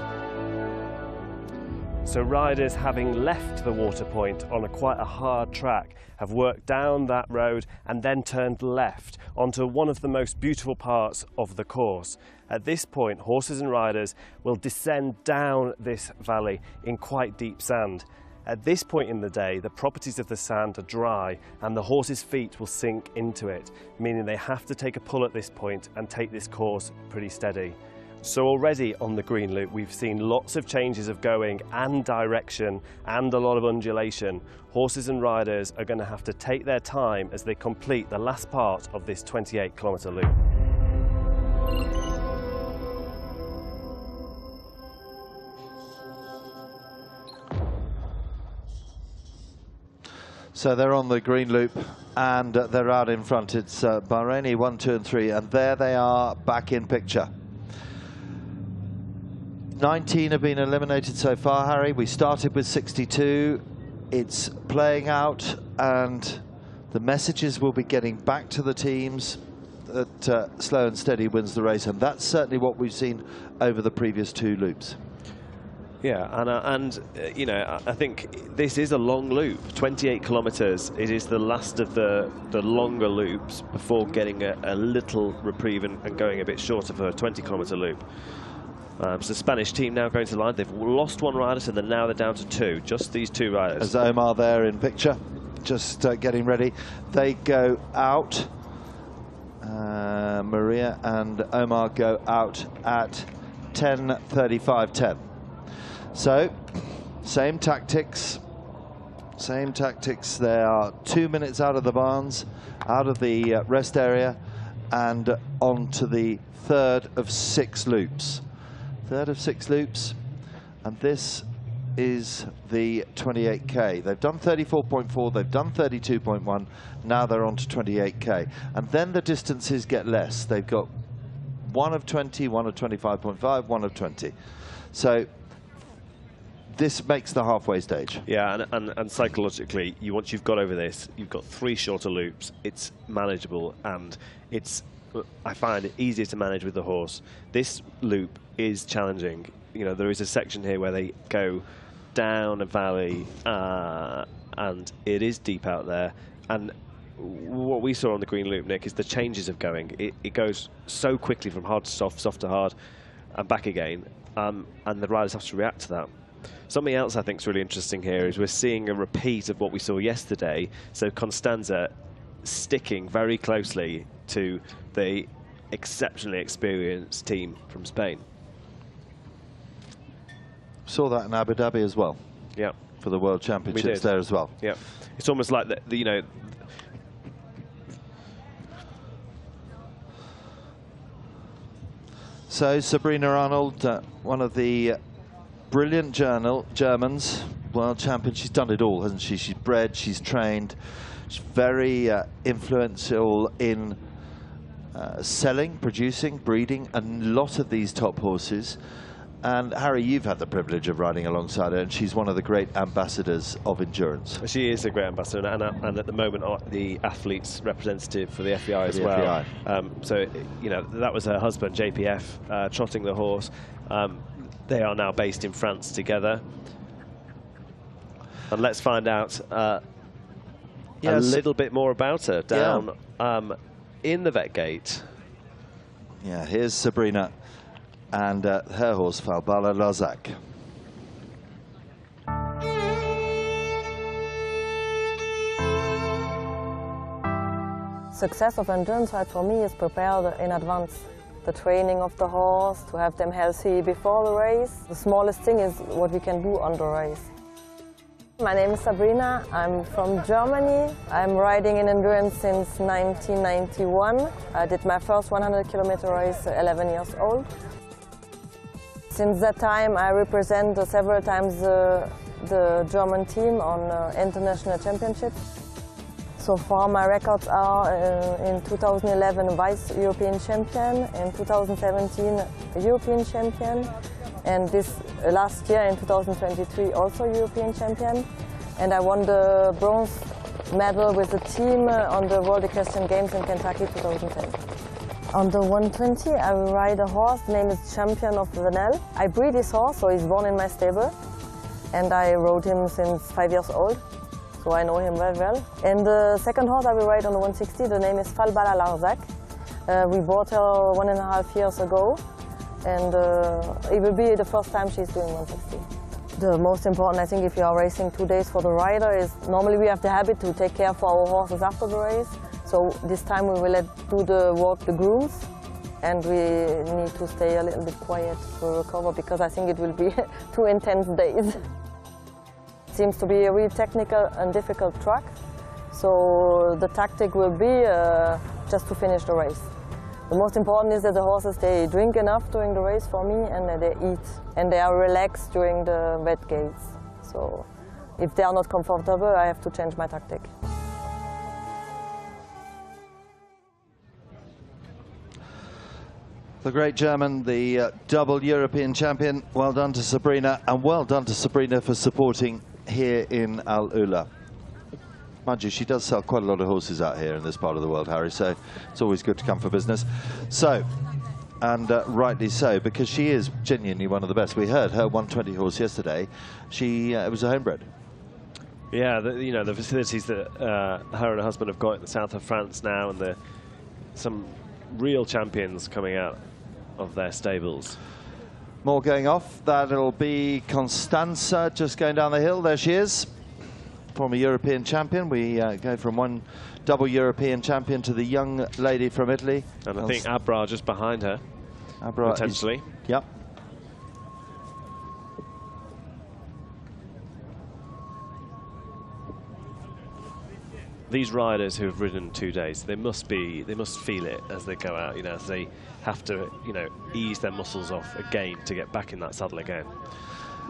S2: So riders, having left the water point on quite a hard track, have worked down that road and then turned left onto one of the most beautiful parts of the course. At this point, horses and riders will descend down this valley in quite deep sand. At this point in the day, the properties of the sand are dry and the horses' feet will sink into it, meaning they have to take a pull at this point and take this course pretty steady. So already on the green loop, we've seen lots of changes of going and direction and a lot of undulation. Horses and riders are going to have to take their time as they complete the last part of this 28-kilometre loop.
S1: So they're on the green loop and they're out in front. It's Bahraini 1, 2 and 3, and there they are back in picture. 19 have been eliminated so far, Harry. We started with 62. It's playing out, and the messages will be getting back to the teams that slow and steady wins the race, and that's certainly what we've seen over the previous two loops.
S2: Yeah, and you know, I think this is a long loop, 28 kilometres. It is the last of the longer loops before getting a little reprieve and going a bit shorter for a 20-kilometre loop. So the Spanish team now going to the line. They've lost one rider, so now they're down to two. Just these two riders.
S1: As Omar there in picture, just getting ready. They go out. Maria and Omar go out at 10:35:10. So, same tactics. Same tactics. They are 2 minutes out of the barns, out of the rest area, and on to the third of 6 loops. Third of 6 loops, and this is the 28K. They've done 34.4, they've done 32.1, now they're on to 28K. And then the distances get less. They've got 1 of 20, 1 of 25.5, 1 of 20. So this makes the halfway stage.
S2: Yeah, and psychologically, once you've got over this, you've got 3 shorter loops, it's manageable, and I find it easier to manage with the horse. This loop is challenging. You know, there is a section here where they go down a valley, and it is deep out there. And what we saw on the green loop, Nick, is the changes of going. It goes so quickly from hard to soft, soft to hard, and back again, and the riders have to react to that. Something else I think is really interesting here is we're seeing a repeat of what we saw yesterday. So Constanza sticking very closely to the exceptionally experienced team from Spain.
S1: Saw that in Abu Dhabi as well.
S2: Yeah.
S1: For the World Championships there as well.
S2: Yeah. It's almost like you know.
S1: So Sabrina Arnold, one of the brilliant Germans, world champion. She's done it all, hasn't she? She's bred, she's trained. She's very influential in selling, producing, breeding a lot of these top horses. And Harry, you've had the privilege of riding alongside her, and she's one of the great ambassadors of endurance.
S2: She is a great ambassador, and at the moment the athletes representative for the FEI as well. So you know, that was her husband JPF trotting the horse. They are now based in France together, and let's find out a little bit more about her down in the vet gate.
S1: Yeah, here's Sabrina and her horse Falbala Lazak.
S16: Success of endurance ride for me is prepared in advance. the training of the horse, to have them healthy before the race. The smallest thing is what we can do on the race. My name is Sabrina, I'm from Germany. I'm riding in endurance since 1991. I did my first 100-kilometer race at 11 years old. Since that time I represent several times the German team on international championships. So far my records are in 2011 Vice European Champion, in 2017 European Champion, and this last year in 2023 also European Champion. And I won the bronze medal with the team on the World Equestrian Games in Kentucky 2010. On the 120 I will ride a horse, the name is Champion of Venel. I breed this horse, so he's born in my stable, and I rode him since 5 years old. So I know him very well. And the second horse I will ride on the 160, the name is Falbala Larzac. We bought her 1.5 years ago, and it will be the first time she's doing 160. The most important, I think, if you are racing 2 days for the rider is normally we have the habit to take care for our horses after the race. So this time we will do the grooms, and we need to stay a little bit quiet to recover because I think it will be 2 intense days. Seems to be a really technical and difficult track, so the tactic will be just to finish the race. The most important is that the horses, they drink enough during the race for me, and that they eat, and they are relaxed during the wet gates. So if they are not comfortable, I have to change my tactic.
S1: The great German, the double European champion. Well done to Sabrina, and well done to Sabrina for supporting here in AlUla. Mind you, she does sell quite a lot of horses out here in this part of the world, Harry, so it's always good to come for business. So, and rightly so, because she is genuinely one of the best. We heard her 120 horse yesterday. It was a homebred.
S2: Yeah, you know, the facilities that her and her husband have got in the south of France now, and some real champions coming out of their stables.
S1: More going off. That'll be Constanza just going down the hill. There she is, former European champion. We go from one double European champion to the young lady from Italy.
S2: And I think Abra just behind her,
S1: Abra
S2: potentially.
S1: Yep.
S2: These riders who have ridden 2 days, they must feel it as they go out, you know, as they have to, you know, ease their muscles off again to get back in that saddle again.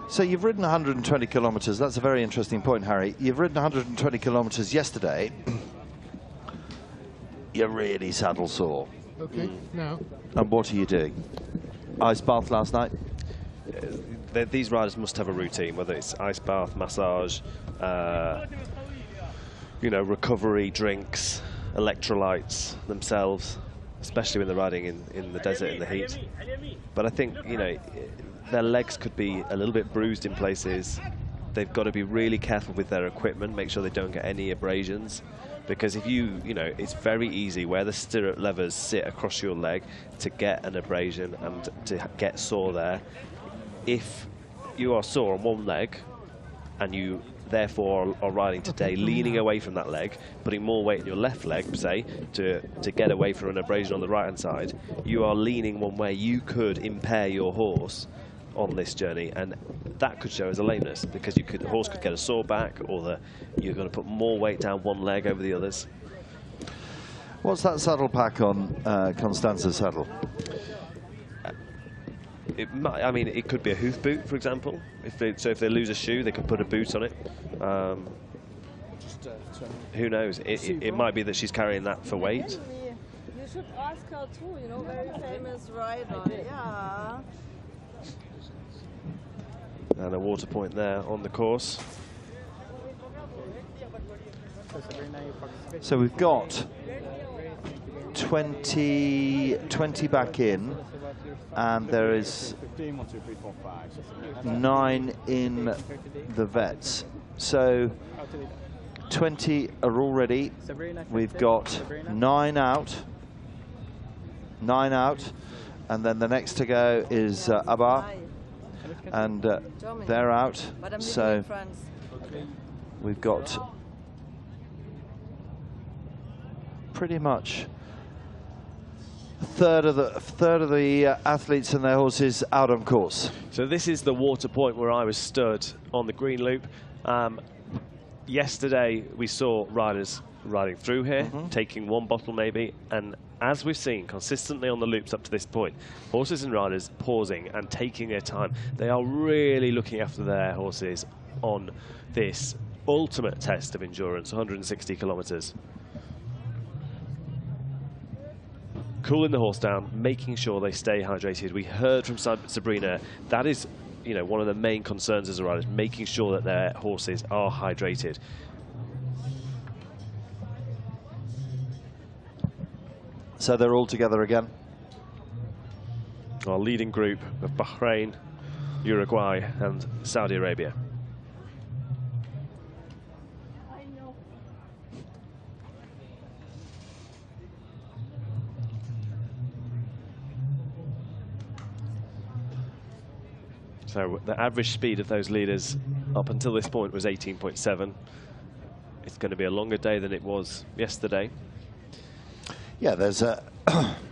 S1: So you've ridden 120 kilometres. That's a very interesting point, Harry. You've ridden 120 kilometres yesterday. You're really saddle sore.
S17: Okay, now.
S1: And what are you doing? Ice bath last night?
S2: These riders must have a routine, whether it's ice bath, massage, you know, recovery drinks, electrolytes themselves, especially when they're riding in the desert in the heat. But I think, you know, their legs could be a little bit bruised in places. They've got to be really careful with their equipment, make sure they don't get any abrasions. Because if you know, it's very easy where the stirrup levers sit across your leg to get an abrasion and to get sore there. If you are sore on one leg and you therefore are riding today leaning away from that leg, putting more weight in your left leg, say, to get away from an abrasion on the right-hand side, you are leaning one way. You could impair your horse on this journey, and that could show as a lameness, because the horse could get a sore back, or you're going to put more weight down one leg over the others.
S1: What's that saddle pack on Constanza's saddle?
S2: I mean, it could be a hoof boot, for example. So if they lose a shoe, they could put a boot on it. Who knows? It might be that she's carrying that for weight.
S16: You should ask her too, you know, very famous rider. Yeah.
S2: And a water point there on the course.
S1: So we've got 20 back in, and there is 9 in the vets. So 20 are already. We've got 9 out, and then the next to go is Abba, and they're out. So we've got pretty much third of the athletes and their horses out on course.
S2: So this is the water point where I was stood on the green loop. Yesterday we saw riders riding through here, taking one bottle maybe, and as we've seen consistently on the loops up to this point, horses and riders pausing and taking their time. They are really looking after their horses on this ultimate test of endurance, 160 kilometers. Cooling the horse down, making sure they stay hydrated. We heard from Sabrina, that is, you know, one of the main concerns as a rider, is making sure that their horses are hydrated.
S1: So they're all together again.
S2: Our leading group of Bahrain, Uruguay and Saudi Arabia. So the average speed of those leaders up until this point was 18.7. It's going to be a longer day than it was yesterday.
S1: Yeah, there's a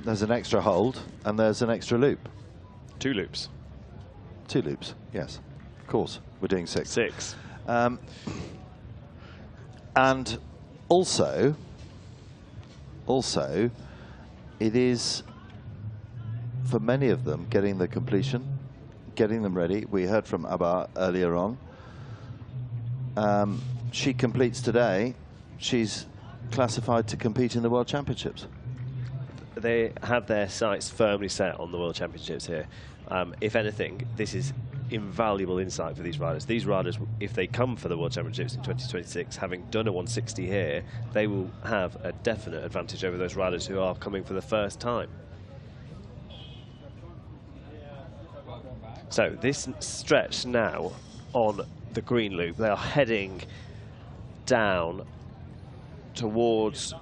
S1: there's an extra hold and there's an extra loop.
S2: 2 loops.
S1: 2 loops, yes, of course. We're doing 6.
S2: 6.
S1: And also, it is, for many of them, getting the completion, getting them ready. We heard from Abba earlier on. She completes today. She's classified to compete in the World Championships.
S2: They have their sights firmly set on the World Championships here. If anything, this is invaluable insight for these riders. These riders, if they come for the World Championships in 2026, having done a 160 here, they will have a definite advantage over those riders who are coming for the first time. So this stretch now on the green loop, they are heading down towards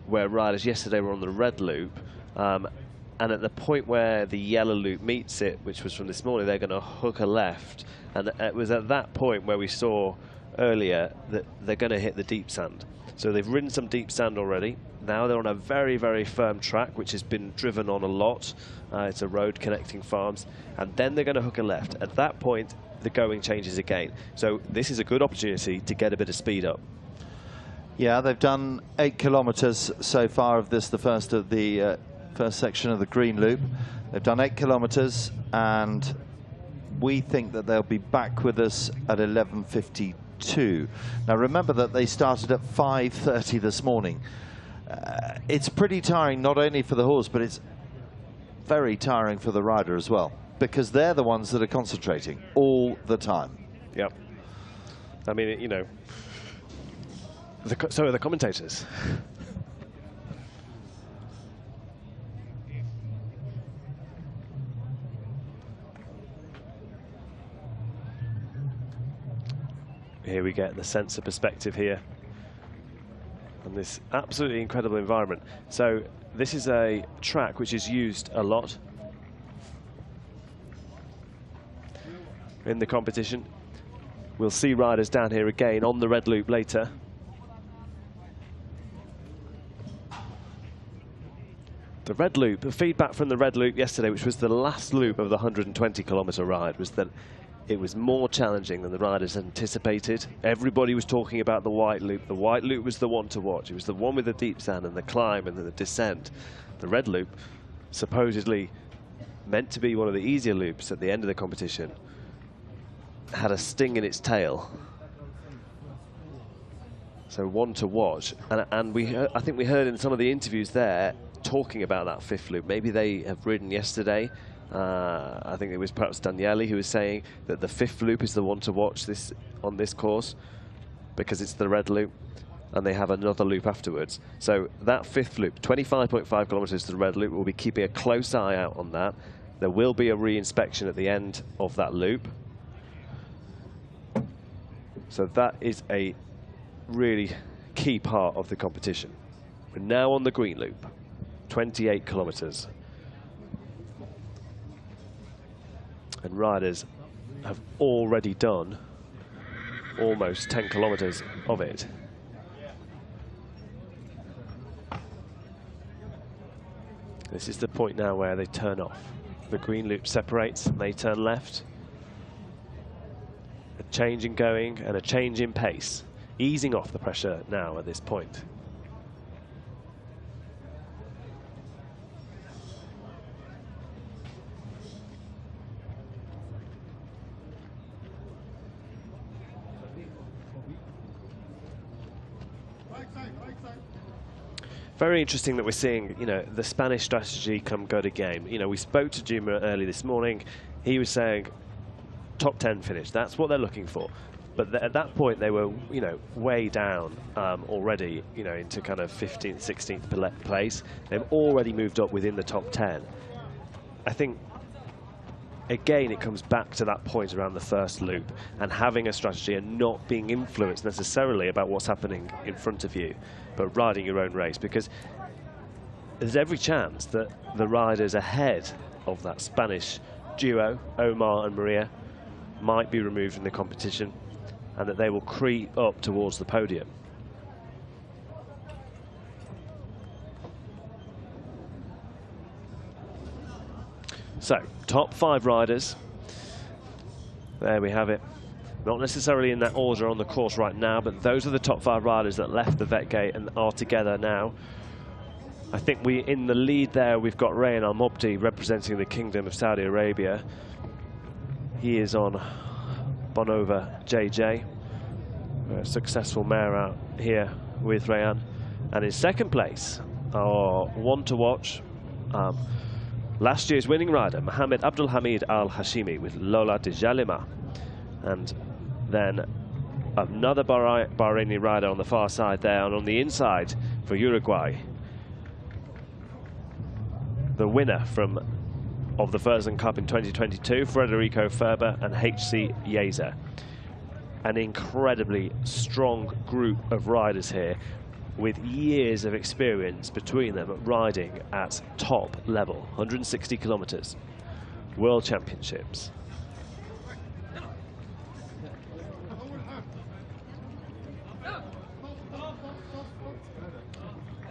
S2: where riders yesterday were on the red loop, and at the point where the yellow loop meets it, which was from this morning, they're going to hook a left, and it was at that point where we saw earlier that they're going to hit the deep sand. So they've ridden some deep sand already. Now they're on a very, very firm track, which has been driven on a lot. It's a road connecting farms, and then they're going to hook a left. At that point, the going changes again. So this is a good opportunity to get a bit of speed up.
S1: Yeah, they've done 8 kilometers so far of this, the first section of the green loop. They've done 8 kilometers, and we think that they'll be back with us at 11:52. Now remember that they started at 5:30 this morning. It's pretty tiring, not only for the horse, but it's very tiring for the rider as well, because they're the ones that are concentrating all the time.
S2: Yep. I mean, you know, so are the commentators. Here we get the sensor perspective here on this absolutely incredible environment. So this is a track which is used a lot in the competition. We'll see riders down here again on the red loop later. The red loop, the feedback from the red loop yesterday, which was the last loop of the 120-kilometer ride, was that it was more challenging than the riders anticipated. Everybody was talking about the white loop. The white loop was the one to watch. It was the one with the deep sand and the climb and the descent. The red loop, supposedly meant to be one of the easier loops at the end of the competition, had a sting in its tail. So one to watch. And I think we heard in some of the interviews there talking about that 5th loop. Maybe they have ridden yesterday. I think it was perhaps Daniele who was saying that the 5th loop is the one to watch on this course because it's the red loop and they have another loop afterwards. So that 5th loop, 25.5 kilometers to the red loop, we'll be keeping a close eye out on that. There will be a re-inspection at the end of that loop. So that is a really key part of the competition. We're now on the green loop, 28 kilometers. And riders have already done almost 10 kilometers of it. This is the point now where they turn off. The green loop separates and they turn left. A change in going and a change in pace, easing off the pressure now at this point. Very interesting that we're seeing, you know, the Spanish strategy come go to game. You know, we spoke to Juma early this morning. He was saying top 10 finish. That's what they're looking for. But at that point, they were, you know, way down already, you know, into kind of 15th, 16th place. They've already moved up within the top 10. I think, again, it comes back to that point around the first loop and having a strategy and not being influenced necessarily about what's happening in front of you, but riding your own race, because there's every chance that the riders ahead of that Spanish duo, Omar and Maria, might be removed from the competition and that they will creep up towards the podium. So, top 5 riders. There we have it. Not necessarily in that order on the course right now, but those are the top 5 riders that left the vet gate and are together now. I think in the lead there, we've got Rayan Al-Mobdi representing the Kingdom of Saudi Arabia. He is on Bonova JJ. A successful mare out here with Rayan. And in second place, our one to watch, last year's winning rider, Mohammed Abdulhamid Al-Hashimi with Lola de Jalima. And then another Bahraini rider on the far side there, and on the inside for Uruguay, the winner of the Fursan Cup in 2022, Federico Ferber and HC Yeza. An incredibly strong group of riders here with years of experience between them at riding at top level, 160 kilometers, World Championships.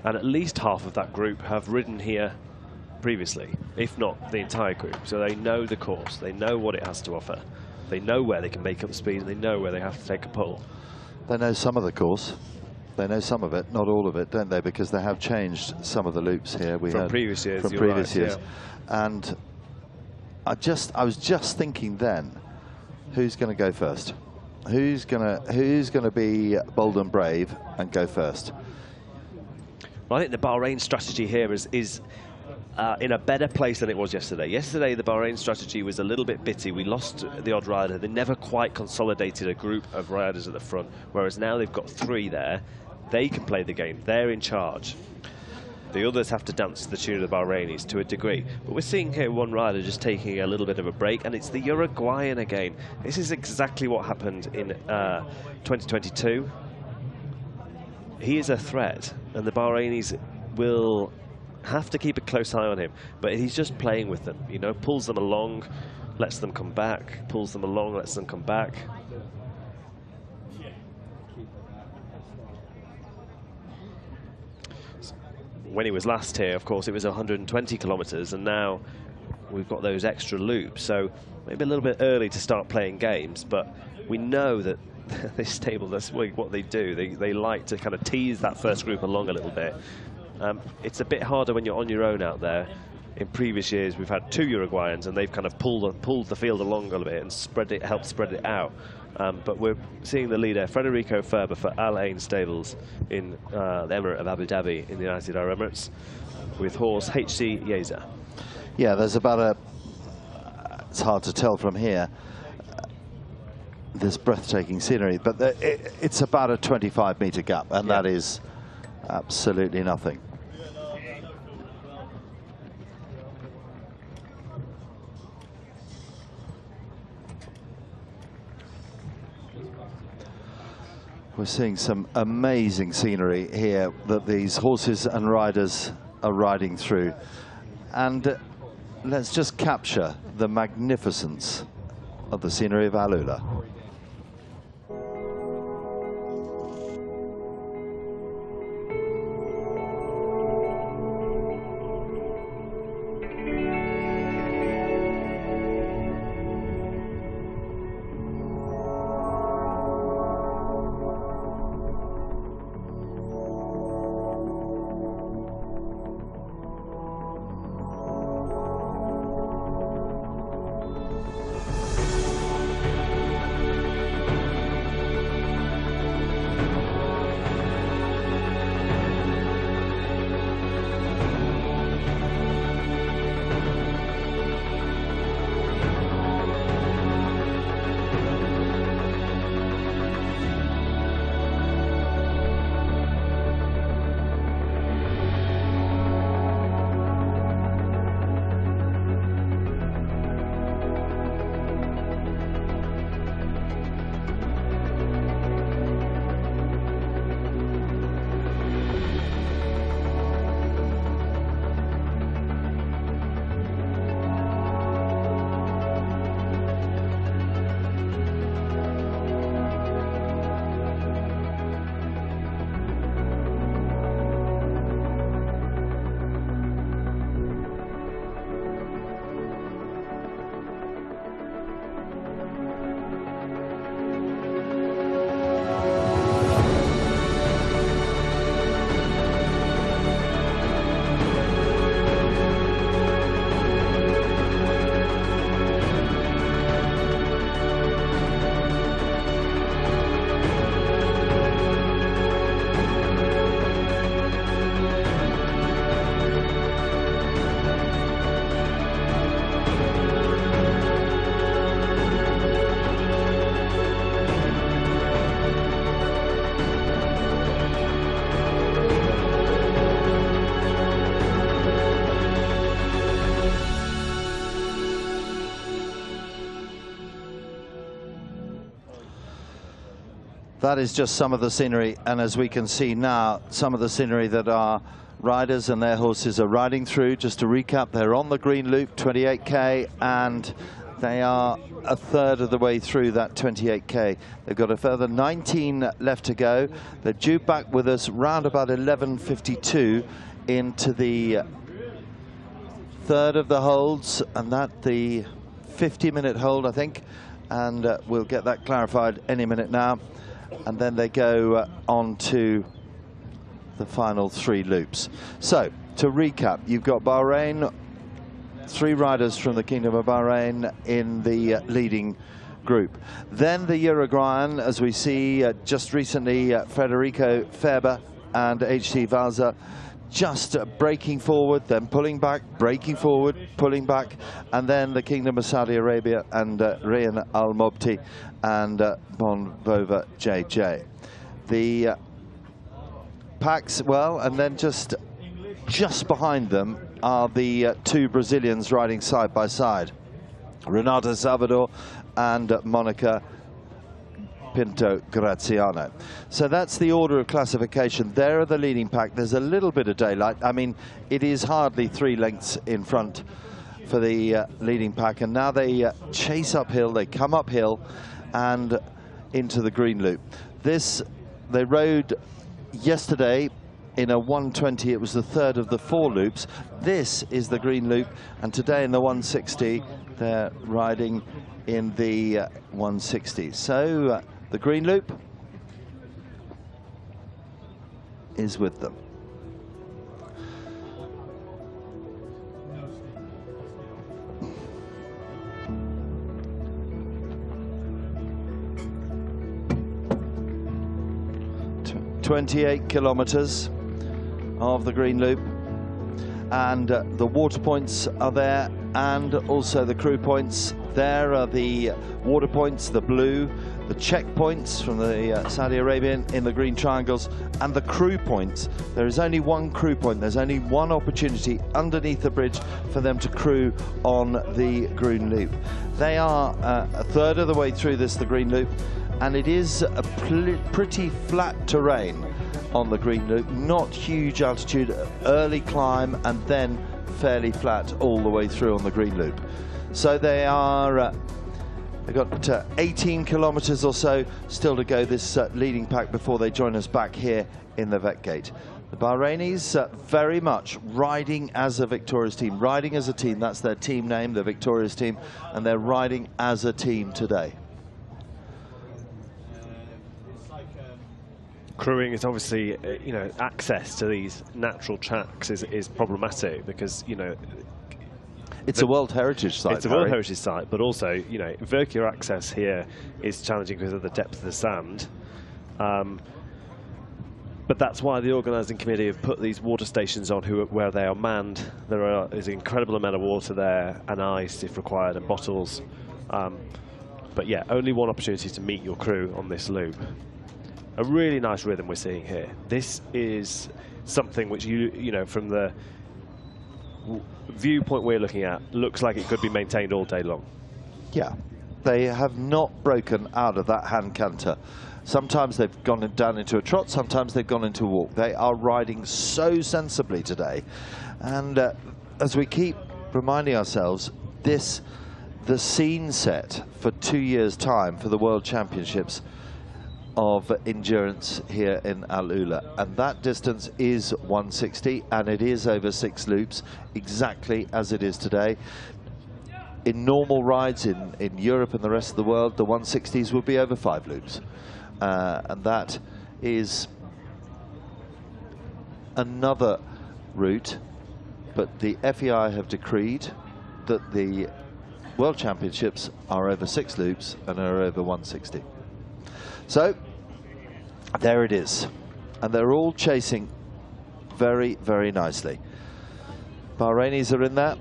S2: And at least half of that group have ridden here previously, if not the entire group. So they know the course, they know what it has to offer, they know where they can make up speed, and they know where they have to take a pull.
S1: They know some of the course. They know some of it, not all of it, don't they? Because they have changed some of the loops here.
S2: From previous years.
S1: From previous years. Yeah. And I was just thinking then, who's going to go first? Who's going to be bold and brave and go first?
S2: Well, I think the Bahrain strategy here is in a better place than it was yesterday. Yesterday, the Bahrain strategy was a little bit bitty. We lost the odd rider. They never quite consolidated a group of riders at the front, whereas now they've got 3 there. They can play the game. They're in charge. The others have to dance to the tune of the Bahrainis to a degree. But we're seeing here one rider just taking a little bit of a break, and it's the Uruguayan again. This is exactly what happened in 2022. He is a threat, and the Bahrainis will have to keep a close eye on him, but he's just playing with them, you know, pulls them along, lets them come back, pulls them along, lets them come back. When he was last here, of course, it was 120 kilometers, and now we've got those extra loops, so maybe a little bit early to start playing games, but we know that this stable, that's what they do. They like to kind of tease that first group along a little bit. It's a bit harder when you're on your own out there. In previous years, we've had 2 Uruguayans, and they've kind of pulled the field along a little bit and helped spread it out. But we're seeing the leader, Federico Ferber, for Al Ain Stables in the Emirate of Abu Dhabi in the United Arab Emirates, with horse HC Yeza.
S1: Yeah, there's about it's hard to tell from here, this breathtaking scenery, but it's about a 25-meter gap, and that is absolutely nothing. We're seeing some amazing scenery here that these horses and riders are riding through. And let's just capture the magnificence of the scenery of AlUla. that is just some of the scenery, and as we can see now, some of the scenery that our riders and their horses are riding through. Just to recap, they're on the green loop, 28k, and they are a third of the way through that 28k. They've got a further 19 left to go. They're due back with us round about 11:52 into the third of the holds, and that the 50-minute hold, I think, and we'll get that clarified any minute now. And then they go on to the final 3 loops. So, to recap, you've got Bahrain, 3 riders from the Kingdom of Bahrain in the leading group. Then the Uruguayan, as we see just recently, Federico Ferber and HT Valza just breaking forward, then pulling back, breaking forward, pulling back, and then the Kingdom of Saudi Arabia and Rian Al Mobti and Bonvova JJ. The packs, well, and then just behind them are the 2 Brazilians riding side by side, Renata Salvador and Monica Pinto Graziano. So that's the order of classification. There are the leading pack. There's a little bit of daylight. I mean, it is hardly 3 lengths in front for the leading pack, and now they chase uphill, they come uphill and into the green loop. This, they rode yesterday in a 120, it was the third of the 4 loops. This is the green loop, and today in the 160, they're riding in the 160. So the green loop is with them. Tw 28 kilometers of the green loop, and the water points are there, and also the crew points. There are the water points, the blue, the checkpoints from the Saudi Arabian in the green triangles, and the crew points. There is only 1 crew point. There's only 1 opportunity underneath the bridge for them to crew on the green loop. They are a third of the way through the green loop, and it is a pretty flat terrain on the green loop, not huge altitude, early climb, and then fairly flat all the way through on the green loop. So they are, they've got 18 kilometers or so still to go, this leading pack, before they join us back here in the vet gate. The Bahrainis very much riding as a victorious team, riding as a team. That's their team name, the victorious team, and they're riding as a team today.
S2: Crewing is obviously, you know, access to these natural tracks is problematic because, you know,
S1: it's a World Heritage Site.
S2: It's a World Heritage Site, but also, you know, vertical access here is challenging because of the depth of the sand. But that's why the organising committee have put these water stations on where they are manned. There is an incredible amount of water there, and ice if required, and bottles. But yeah, only 1 opportunity to meet your crew on this loop. A really nice rhythm we're seeing here. This is something which you know, from the viewpoint we're looking at, looks like it could be maintained all day long.
S1: Yeah, they have not broken out of that hand canter. Sometimes they've gone down into a trot, sometimes they've gone into a walk. They are riding so sensibly today. And as we keep reminding ourselves, the scene set for 2 years' time for the World Championships of endurance here in AlUla, and that distance is 160, and it is over 6 loops, exactly as it is today. In normal rides in Europe and the rest of the world, the 160s will be over 5 loops, and that is another route, but the FEI have decreed that the World Championships are over 6 loops and are over 160. So there it is, and they're all chasing very, very nicely. Bahrainis are in there.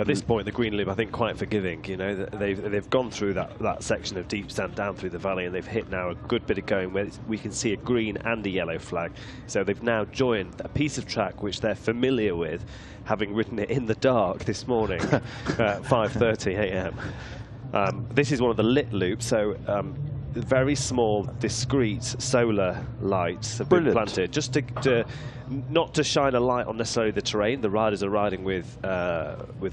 S2: At this point, the green loop, I think, quite forgiving. You know, they've gone through that section of deep sand down through the valley, and they've hit now a good bit of going where we can see a green and a yellow flag. So they've now joined a piece of track which they're familiar with, having ridden it in the dark this morning at 5:30 a.m. This is one of the lit loops, so very small, discrete solar lights have been planted, just to not to shine a light on necessarily the terrain. The riders are riding with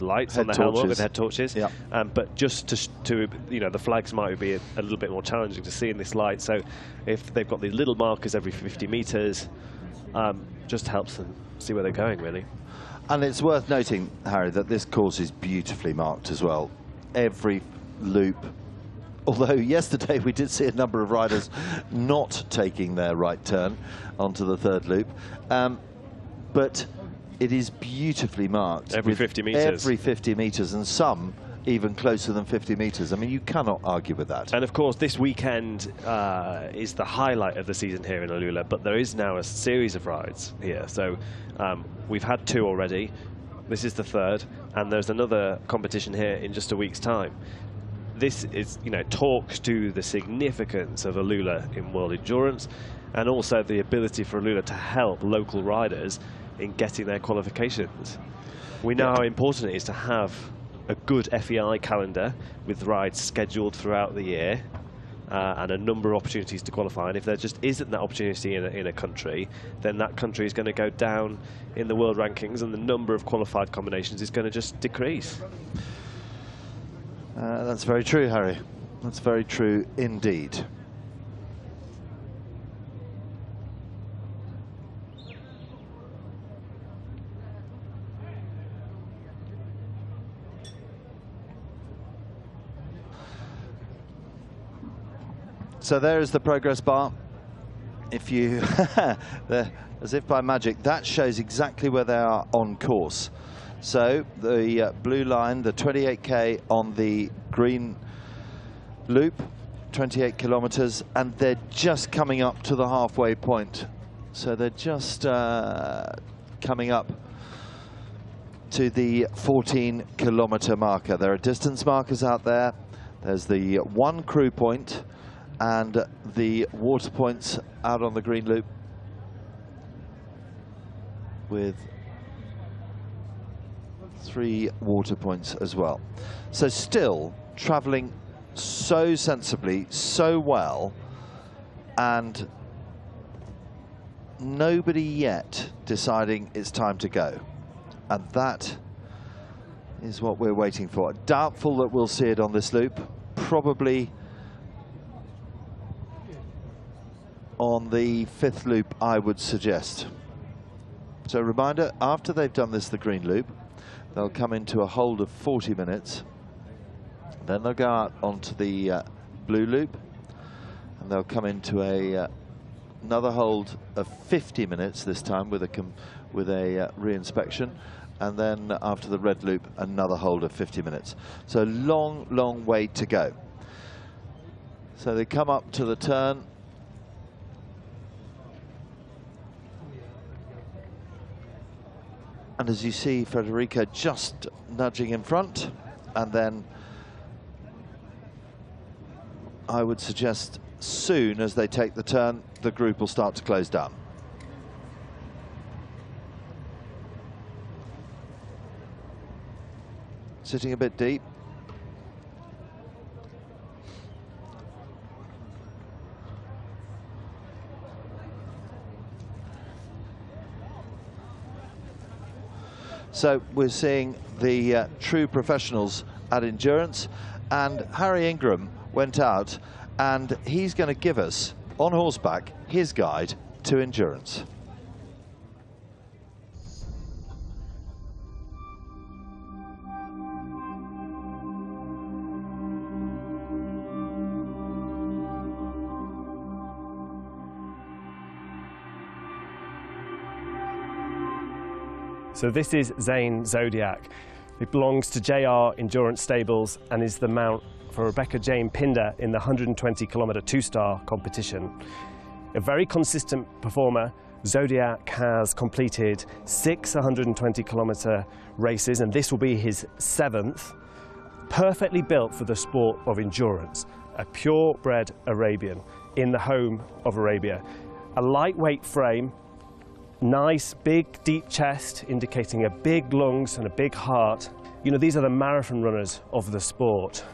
S2: lights on the helmet, with head torches, but just to you know, the flags might be a little bit more challenging to see in this light. So if they've got these little markers every 50 meters, just helps them see where they're going, really.
S1: And it's worth noting, Harry, that this course is beautifully marked as well. Every loop. Although yesterday we did see a number of riders not taking their right turn onto the third loop. But it is beautifully marked.
S2: Every 50 meters.
S1: Every 50 meters, and some even closer than 50 meters. I mean, you cannot argue with that.
S2: And of course, this weekend is the highlight of the season here in AlUla, but there is now a series of rides here. So we've had 2 already. This is the 3rd, and there's another competition here in just a week's time. This is, you know, talks to the significance of AlUla in world endurance, and also the ability for AlUla to help local riders in getting their qualifications. We know how important it is to have a good FEI calendar with rides scheduled throughout the year, and a number of opportunities to qualify. And if there just isn't that opportunity in a country, then that country is going to go down in the world rankings, and the number of qualified combinations is going to just decrease.
S1: That's very true, Harry. That's very true indeed. So there is the progress bar. If you, as if by magic, that shows exactly where they are on course. So the blue line, the 28K on the green loop, 28 kilometers, and they're just coming up to the halfway point. So they're just coming up to the 14-kilometer marker. There are distance markers out there. There's the 1 crew point and the water points out on the green loop with 3 water points as well. So still traveling so sensibly, so well, and nobody yet deciding it's time to go. And that is what we're waiting for. Doubtful that we'll see it on this loop. Probably on the 5th loop, I would suggest. So reminder, after they've done this, the green loop, they'll come into a hold of 40 minutes. Then they'll go out onto the blue loop, and they'll come into another hold of 50 minutes this time with a re-inspection, and then after the red loop, another hold of 50 minutes. So long way to go. So they come up to the turn. And as you see, Federico just nudging in front, and then I would suggest soon as they take the turn, the group will start to close down. Sitting a bit deep. So we're seeing the true professionals at endurance, and Harry Ingram went out, and he's going to give us, on horseback, his guide to endurance.
S2: So this is Zane Zodiac. It belongs to JR Endurance Stables and is the mount for Rebecca Jane Pinder in the 120 kilometre 2-star competition. A very consistent performer Zodiac has completed 6 120-kilometre races, and this will be his 7th. Perfectly built for the sport of endurance, a purebred Arabian in the home of Arabia. A lightweight frame, nice big deep chest indicating a big lungs and a big heart. You know, these are the marathon runners of the sport.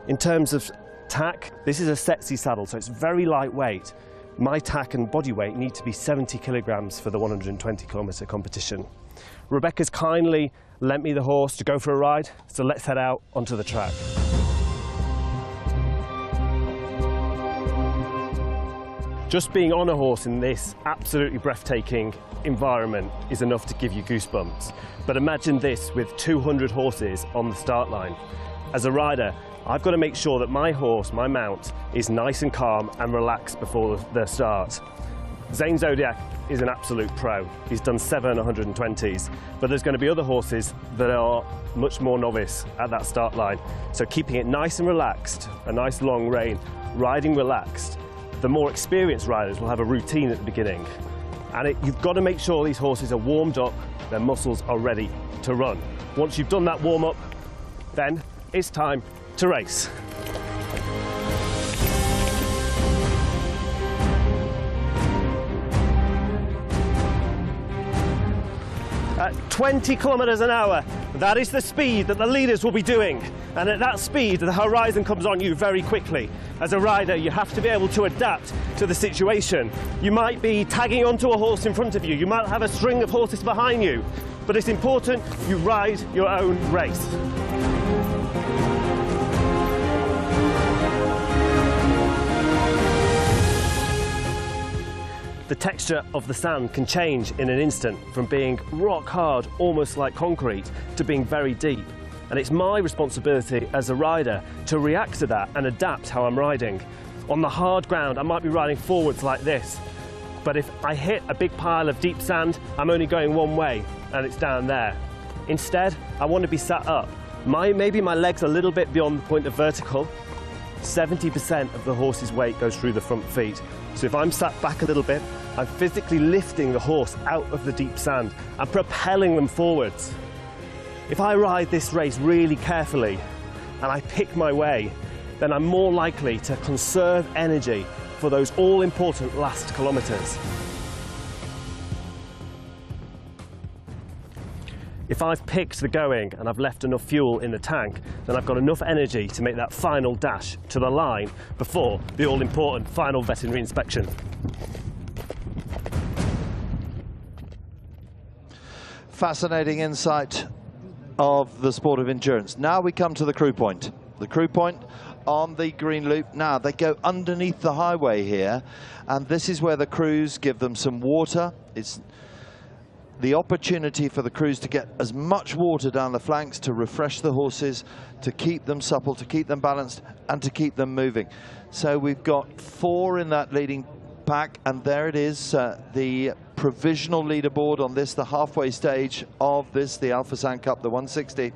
S2: In terms of tack, this is a Setsi saddle, so it's very lightweight. My tack and body weight need to be 70 kilograms for the 120-kilometre competition. Rebecca's kindly lent me the horse to go for a ride, so let's head out onto the track. Just being on a horse in this absolutely breathtaking environment is enough to give you goosebumps. But imagine this with 200 horses on the start line. As a rider, I've got to make sure that my horse, my mount, is nice and calm and relaxed before the start. Zane Zodiac is an absolute pro. He's done 7 120s, but there's going to be other horses that are much more novice at that start line. So keeping it nice and relaxed, a nice long rein, riding relaxed. The more experienced riders will have a routine at the beginning. And you've got to make sure these horses are warmed up, their muscles are ready to run. Once you've done that warm-up, then it's time to race. At 20 kilometers an hour, that is the speed that the leaders will be doing. And at that speed, the horizon comes on you very quickly. As a rider, you have to be able to adapt to the situation. You might be tagging onto a horse in front of you. You might have a string of horses behind you. But it's important you ride your own race. The texture of the sand can change in an instant from being rock hard, almost like concrete, to being very deep. And it's my responsibility as a rider to react to that and adapt how I'm riding. On the hard ground, I might be riding forwards like this. But if I hit a big pile of deep sand, I'm only going one way, and it's down there. Instead, I want to be sat up. Maybe my legs are a little bit beyond the point of vertical. 70% of the horse's weight goes through the front feet. So if I'm sat back a little bit, I'm physically lifting the horse out of the deep sand and propelling them forwards. If I ride this race really carefully and I pick my way, then I'm more likely to conserve energy for those all-important last kilometres. If I've picked the going and I've left enough fuel in the tank, then I've got enough energy to make that final dash to the line before the all-important final veterinary inspection.
S1: Fascinating insight of the sport of endurance. Now we come to the crew point. The crew point on the green loop. Now they go underneath the highway here, and this is where the crews give them some water. It's the opportunity for the crews to get as much water down the flanks to refresh the horses, to keep them supple, to keep them balanced, and to keep them moving. So we've got 4 in that leading pack, and there it is, the provisional leaderboard on this, the halfway stage of this, the Fursan Cup, the 160,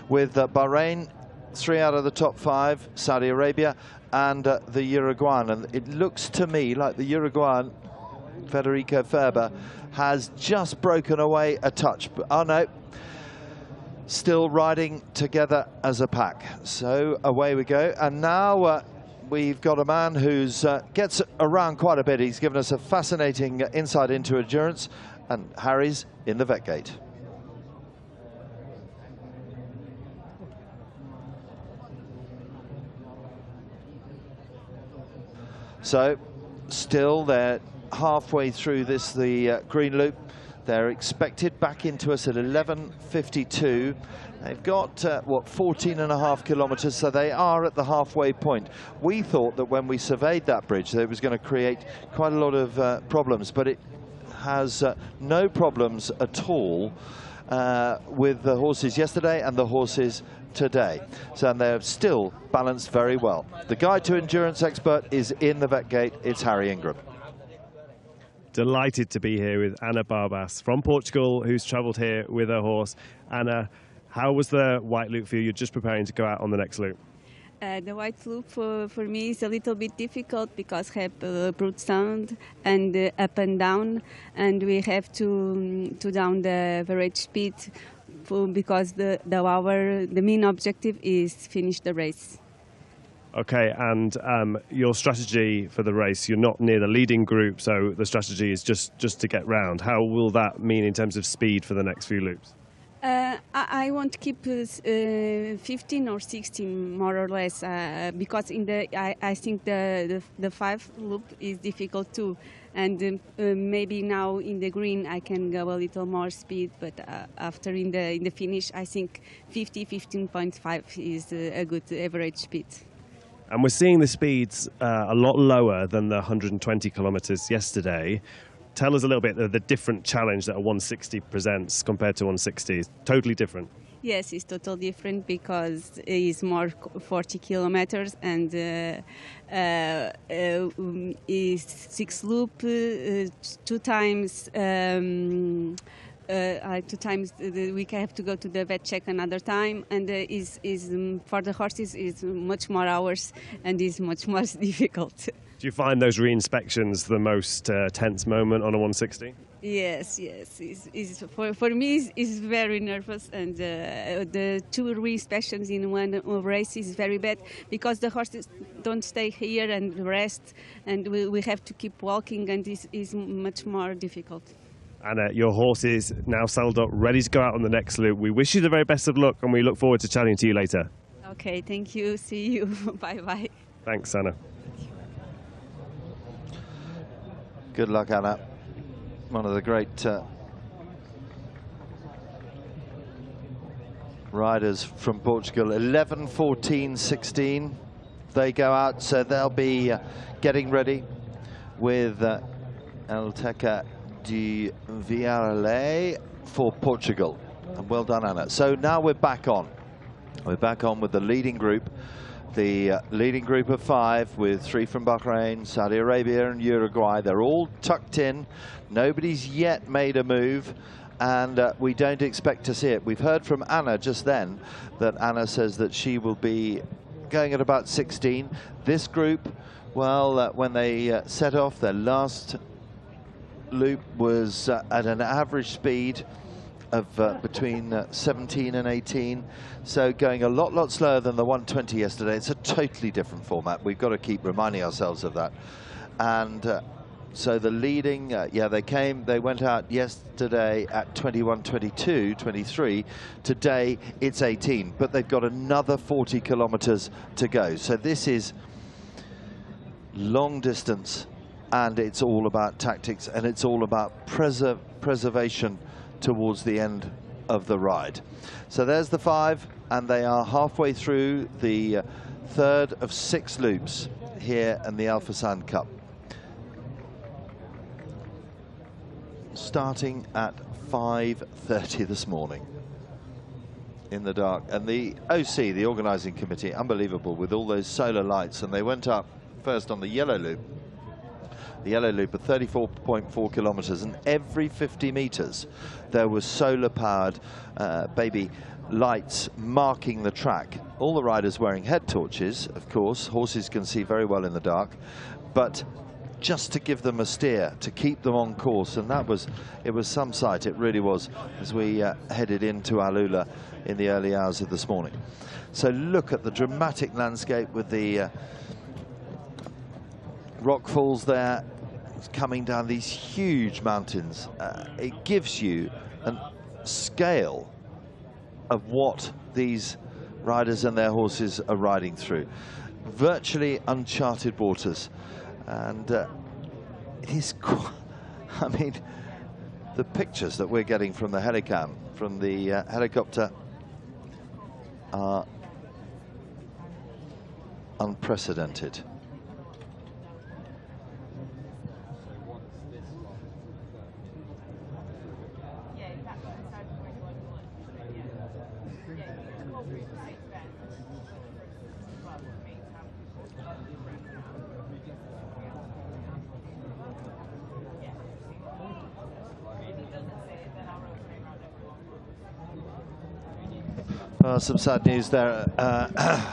S1: with Bahrain, 3 out of the top 5, Saudi Arabia, and the Uruguayan. And it looks to me like the Uruguayan, Federico Ferber, has just broken away a touch. But, oh no, still riding together as a pack. So away we go. And now we've got a man who's gets around quite a bit. He's given us a fascinating insight into endurance, and Harry's in the vet gate. So still they're halfway through this, the green loop. They're expected back into us at 11:52. They've got, what, 14.5 kilometers, so they are at the halfway point. We thought that when we surveyed that bridge, that it was going to create quite a lot of problems, but it has no problems at all with the horses yesterday and the horses today. So, and they're still balanced very well. The guide to endurance expert is in the vet gate. It's Harry Ingram.
S2: Delighted to be here with Anna Barbas from Portugal, who's travelled here with her horse. Anna, how was the white loop for you? You're just preparing to go out on the next loop.
S17: The white loop for me is a little bit difficult because have brute sound and up and down, and we have to down the average speed because the main objective is finish the race.
S2: Okay, and your strategy for the race, you're not near the leading group, so the strategy is just to get round. How will that mean in terms of speed for the next few loops?
S17: I want to keep 15 or 16 more or less because I think the 5 loop is difficult too, and maybe now in the green I can go a little more speed, but after in the finish I think 15.5 is a good average speed.
S2: And we're seeing the speeds a lot lower than the 120 kilometers yesterday. Tell us a little bit of the different challenge that a 160 presents compared to 160. It's totally different.
S17: Yes, it's totally different because it's more 40 kilometers and is 6 loop, 2 times. 2 times we have to go to the vet check another time, and is for the horses is much more hours and is much more difficult.
S2: Do you find those re-inspections the most tense moment on a 160?
S17: Yes. For me, it's very nervous, and the 2 re-inspections in one race is very bad because the horses don't stay here and rest, and we have to keep walking, and this is much more difficult.
S2: Anna, your horse is now saddled up, ready to go out on the next loop. We wish you the very best of luck, and we look forward to chatting to you later.
S17: Okay, thank you. See you. Bye-bye.
S2: Thanks, Anna.
S1: Good luck, Anna. One of the great riders from Portugal. 11, 14, 16. They go out, so they'll be getting ready with Elteca de Villarreal for Portugal. And well done, Anna. So now we're back on. We're back on with the leading group. The leading group of 5 with 3 from Bahrain, Saudi Arabia and Uruguay. They're all tucked in. Nobody's yet made a move, and we don't expect to see it. We've heard from Anna just then that Anna says that she will be going at about 16. This group, well, when they set off, their last loop was at an average speed of between 17 and 18, so going a lot slower than the 120 yesterday. It's a totally different format. We've got to keep reminding ourselves of that. And so the leading, they went out yesterday at 21, 22, 23. Today it's 18, but they've got another 40 kilometers to go. So this is long distance, and it's all about tactics, and it's all about preservation towards the end of the ride. So there's the 5, and they are halfway through the 3rd of 6 loops here in the Fursan Cup. Starting at 5:30 this morning in the dark. And the OC, the organising committee, unbelievable with all those solar lights, and they went up first on the yellow loop. The yellow loop at 34.4 kilometers, and every 50 meters there was solar-powered baby lights marking the track. All the riders wearing head torches, of course. Horses can see very well in the dark, but just to give them a steer, to keep them on course, and it was some sight, it really was, as we headed into AlUla in the early hours of this morning. So look at the dramatic landscape with the rock falls there, coming down these huge mountains. It gives you a scale of what these riders and their horses are riding through. Virtually uncharted waters, and it is quite, I mean, the pictures that we're getting from the helicam, from the helicopter, are unprecedented. Some sad news there.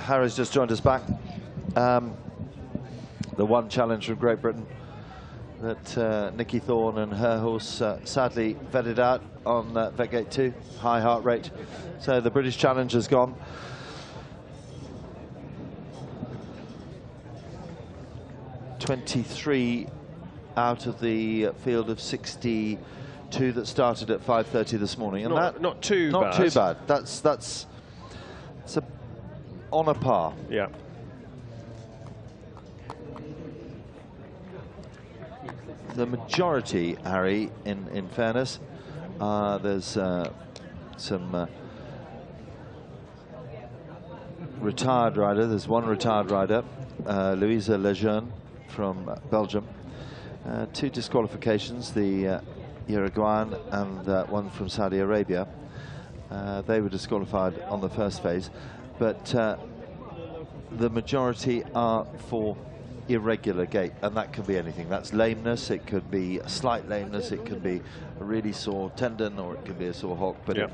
S1: Harry's just joined us back. The one challenge from Great Britain that Nikki Thorne and her horse sadly vetted out on Vetgate 2, high heart rate. So the British challenge has gone. (23) out of the field of 62 that started at 5:30 this morning, and
S2: not too
S1: bad. Not too bad. That's on a par.
S2: Yeah.
S1: The majority, Harry, in fairness, there's some retired rider. There's one retired rider, Louisa Lejeune from Belgium. 2 disqualifications, the Uruguayan and one from Saudi Arabia. They were disqualified on the first phase, but the majority are for irregular gait, and that could be anything. That's lameness, it could be a slight lameness, it could be a really sore tendon, or it could be a sore hock. But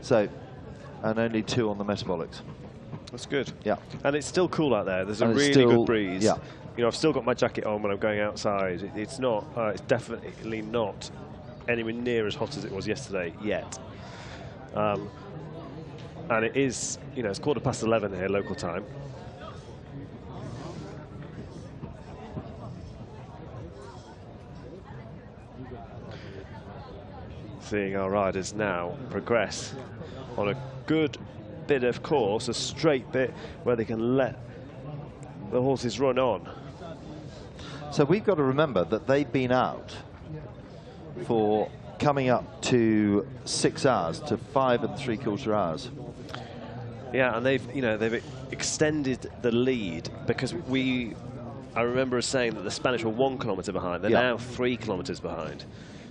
S1: so, and only 2 on the metabolics.
S2: That's good.
S1: Yeah.
S2: And it's still cool out there. There's a
S1: And it's
S2: really
S1: still,
S2: good breeze.
S1: yeah.
S2: You know, I've still got my jacket on when I'm going outside. It's not, it's definitely not anywhere near as hot as it was yesterday yet. And it is, you know, it's 11:15 here, local time. Seeing our riders now progress on a good bit of course, a straight bit where they can let the horses run on.
S1: So we've got to remember that they've been out for coming up to 6 hours, to 5 3/4 hours.
S2: Yeah, and they've extended the lead, because I remember us saying that the Spanish were 1 kilometre behind. They're now 3 kilometres behind.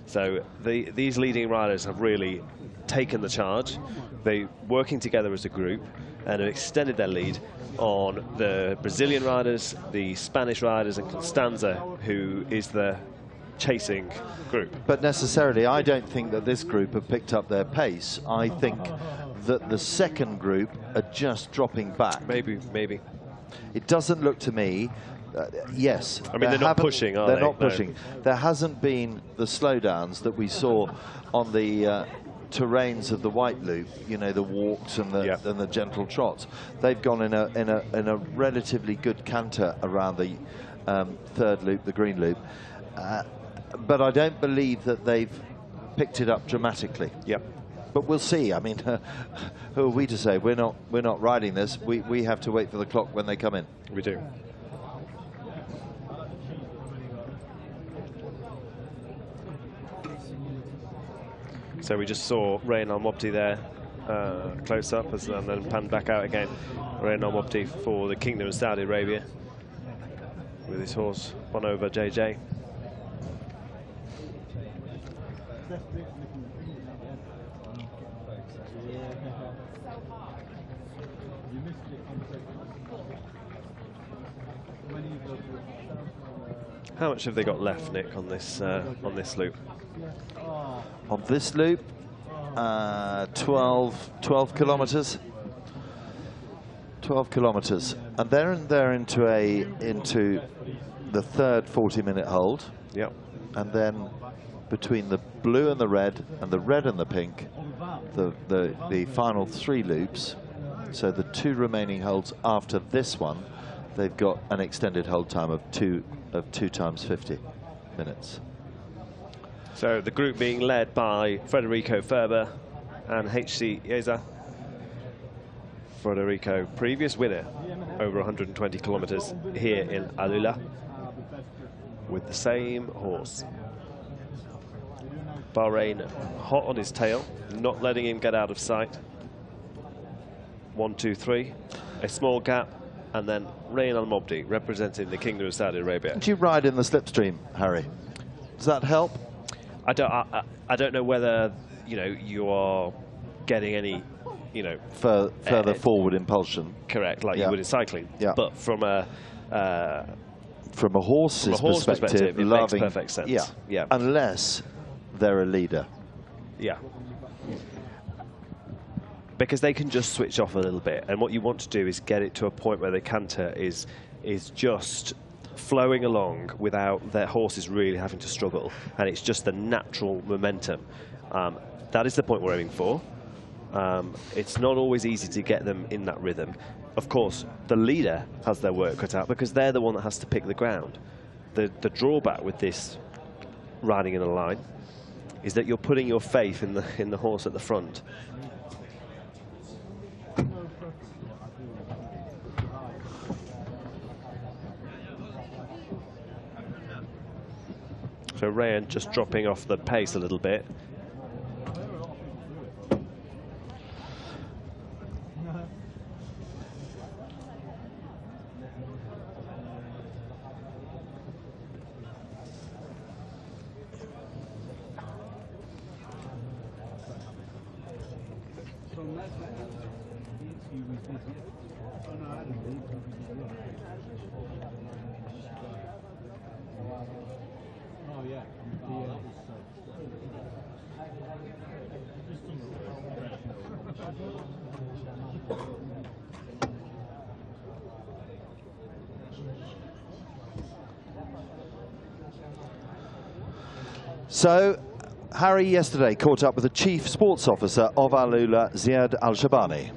S2: So these leading riders have really taken the charge. They're working together as a group and have extended their lead on the Brazilian riders, the Spanish riders, and Constanza, who is the chasing group.
S1: But necessarily, I don't think that this group have picked up their pace. I think that the second group are just dropping back.
S2: Maybe.
S1: It doesn't look to me. Yes.
S2: I mean, they're not pushing, are they?
S1: They're not pushing. There hasn't been the slowdowns that we saw on the terrains of the White Loop. You know, the walks and the gentle trots. They've gone in a relatively good canter around the third loop, the green loop. But I don't believe that they've picked it up dramatically.
S2: Yep.
S1: But we'll see. I mean, who are we to say? We're not riding this. We have to wait for the clock when they come in.
S2: We do. So we just saw Rayan Al-Mobdi there, close up, and then panned back out again. Rayan Al-Mobdi for the Kingdom of Saudi Arabia with his horse Bonover JJ. How much have they got left, Nick, on this loop?
S1: On this loop, 12 kilometres. 12 kilometres, and they're into the third 40-minute hold.
S2: Yep.
S1: And then between the blue and the red and the pink, the final 3 loops. So the 2 remaining holds after this one, they've got an extended hold time of 2 times 50 minutes.
S2: So the group being led by Federico Ferber and HC Yeza. Federico, previous winner over 120 kilometers here in AlUla with the same horse. Bahrain hot on his tail, not letting him get out of sight. 1, 2, 3, a small gap, and then Rayan Al-Mobdi representing the Kingdom of Saudi Arabia.
S1: Did you ride in the slipstream, Harry? Does that help?
S2: I don't know whether you are getting any
S1: further forward impulsion.
S2: Correct, like you would in cycling.
S1: Yeah.
S2: But from a
S1: horse's perspective,
S2: it makes perfect sense.
S1: Yeah. Unless they're a leader.
S2: Yeah. because they can just switch off a little bit. And what you want to do is get it to a point where the canter is just flowing along without their horses really having to struggle, and it's just the natural momentum. That is the point we're aiming for. It's not always easy to get them in that rhythm. Of course, the leader has their work cut out because they're the one that has to pick the ground. The drawback with this riding in a line is that you're putting your faith in the horse at the front. So Rayan just dropping off the pace a little bit.
S1: So, Harry yesterday caught up with the Chief Sports Officer of AlUla, Ziad Al-Shabani.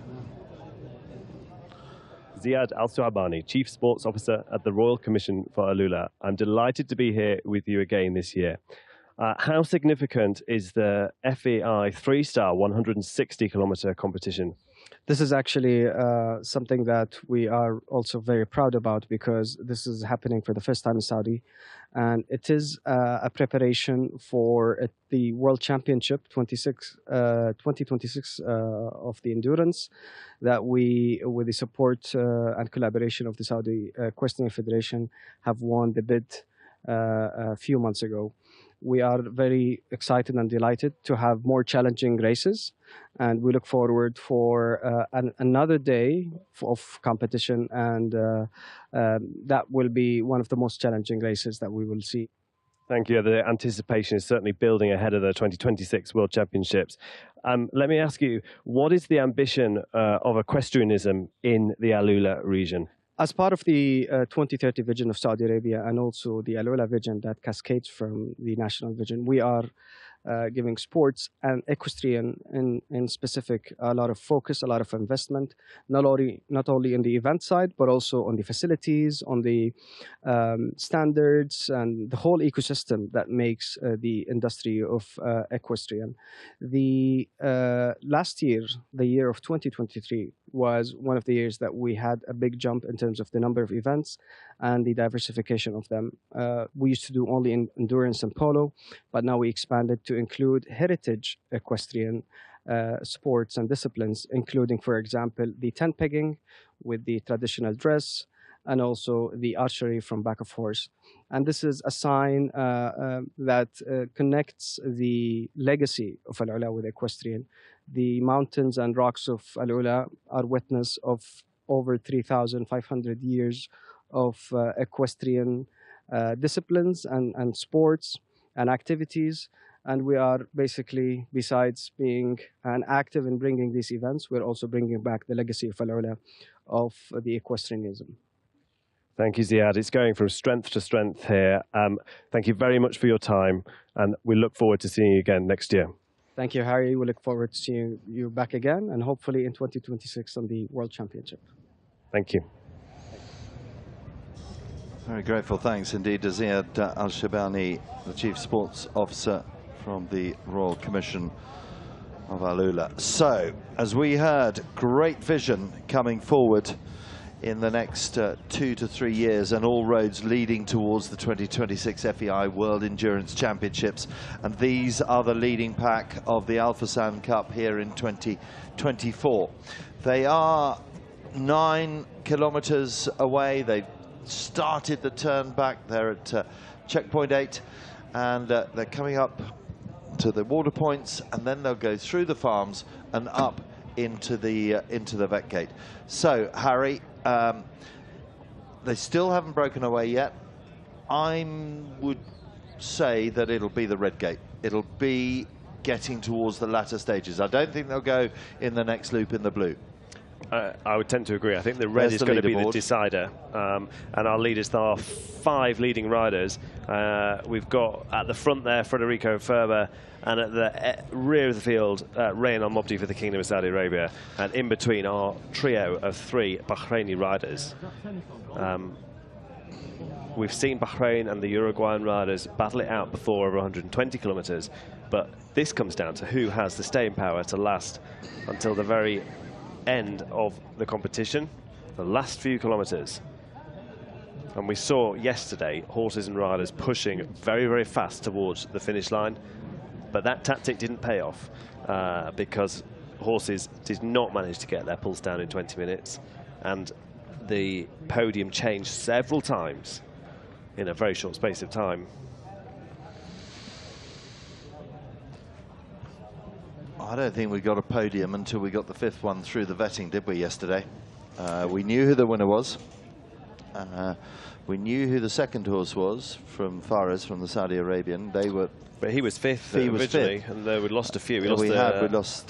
S2: Ziad Al-Shabani, Chief Sports Officer at the Royal Commission for AlUla. I'm delighted to be here with you again this year. How significant is the FEI 3-star 160-kilometer competition?
S18: This is actually something that we are also very proud about, because this is happening for the first time in Saudi, and it is a preparation for the World Championship 2026 of the Endurance, that we, with the support and collaboration of the Saudi Equestrian Federation, have won the bid a few months ago. We are very excited and delighted to have more challenging races, and we look forward for another day of competition, and that will be one of the most challenging races that we will see.
S2: Thank you. The anticipation is certainly building ahead of the 2026 World Championships. Let me ask you, what is the ambition of equestrianism in the AlUla region?
S18: As part of the 2030 vision of Saudi Arabia, and also the AlUla vision that cascades from the national vision, we are giving sports and equestrian in specific a lot of focus, a lot of investment, not only in the event side, but also on the facilities, on the standards, and the whole ecosystem that makes the industry of equestrian. The last year, the year of 2023, was one of the years that we had a big jump in terms of the number of events and the diversification of them. We used to do only in endurance and polo, but now we expanded to include heritage equestrian sports and disciplines, including, for example, the tent pegging with the traditional dress, and also the archery from back of horse. And this is a sign that connects the legacy of AlUla with equestrian. The mountains and rocks of AlUla are witness of over 3,500 years of equestrian disciplines and sports and activities. And we are basically, besides being active in bringing these events, we're also bringing back the legacy of AlUla of the equestrianism.
S2: Thank you, Ziad. It's going from strength to strength here. Thank you very much for your time, and we look forward to seeing you again next year.
S18: Thank you, Harry. We look forward to seeing you back again, and hopefully in 2026 on the World Championship.
S2: Thank you.
S1: Very grateful. Thanks indeed to Ziad Al-Shabani, the Chief Sports Officer from the Royal Commission of AlUla. So, as we heard, great vision coming forward in the next 2 to 3 years, and all roads leading towards the 2026 FEI World Endurance Championships. And these are the leading pack of the Fursan Cup here in 2024. They are 9 kilometers away. They've started the turn back. They're at checkpoint 8, and they're coming up to the water points, and then they'll go through the farms and up into the vet gate. So, Harry, they still haven't broken away yet. I would say that it'll be the red gate. It'll be getting towards the latter stages. I don't think they'll go in the next loop in the blue.
S2: I would tend to agree. I think the red is going to be the decider, and our leaders are 5 leading riders. We've got at the front there Federico Ferber, and at the rear of the field Rayan Al-Mobdi for the Kingdom of Saudi Arabia, and in between our trio of 3 Bahraini riders. We've seen Bahrain and the Uruguayan riders battle it out before over 120 kilometres, but this comes down to who has the staying power to last until the very end of the competition, the last few kilometres. And we saw yesterday horses and riders pushing very, very fast towards the finish line, but that tactic didn't pay off because horses did not manage to get their pulse down in 20 minutes, and the podium changed several times in a very short space of time.
S1: I don't think we got a podium until we got the 5th one through the vetting, did we, yesterday? We knew who the winner was. We knew who the second horse was from Fares, from the Saudi Arabian. They were...
S2: But he was 5th originally, and we lost a few.
S1: We
S2: lost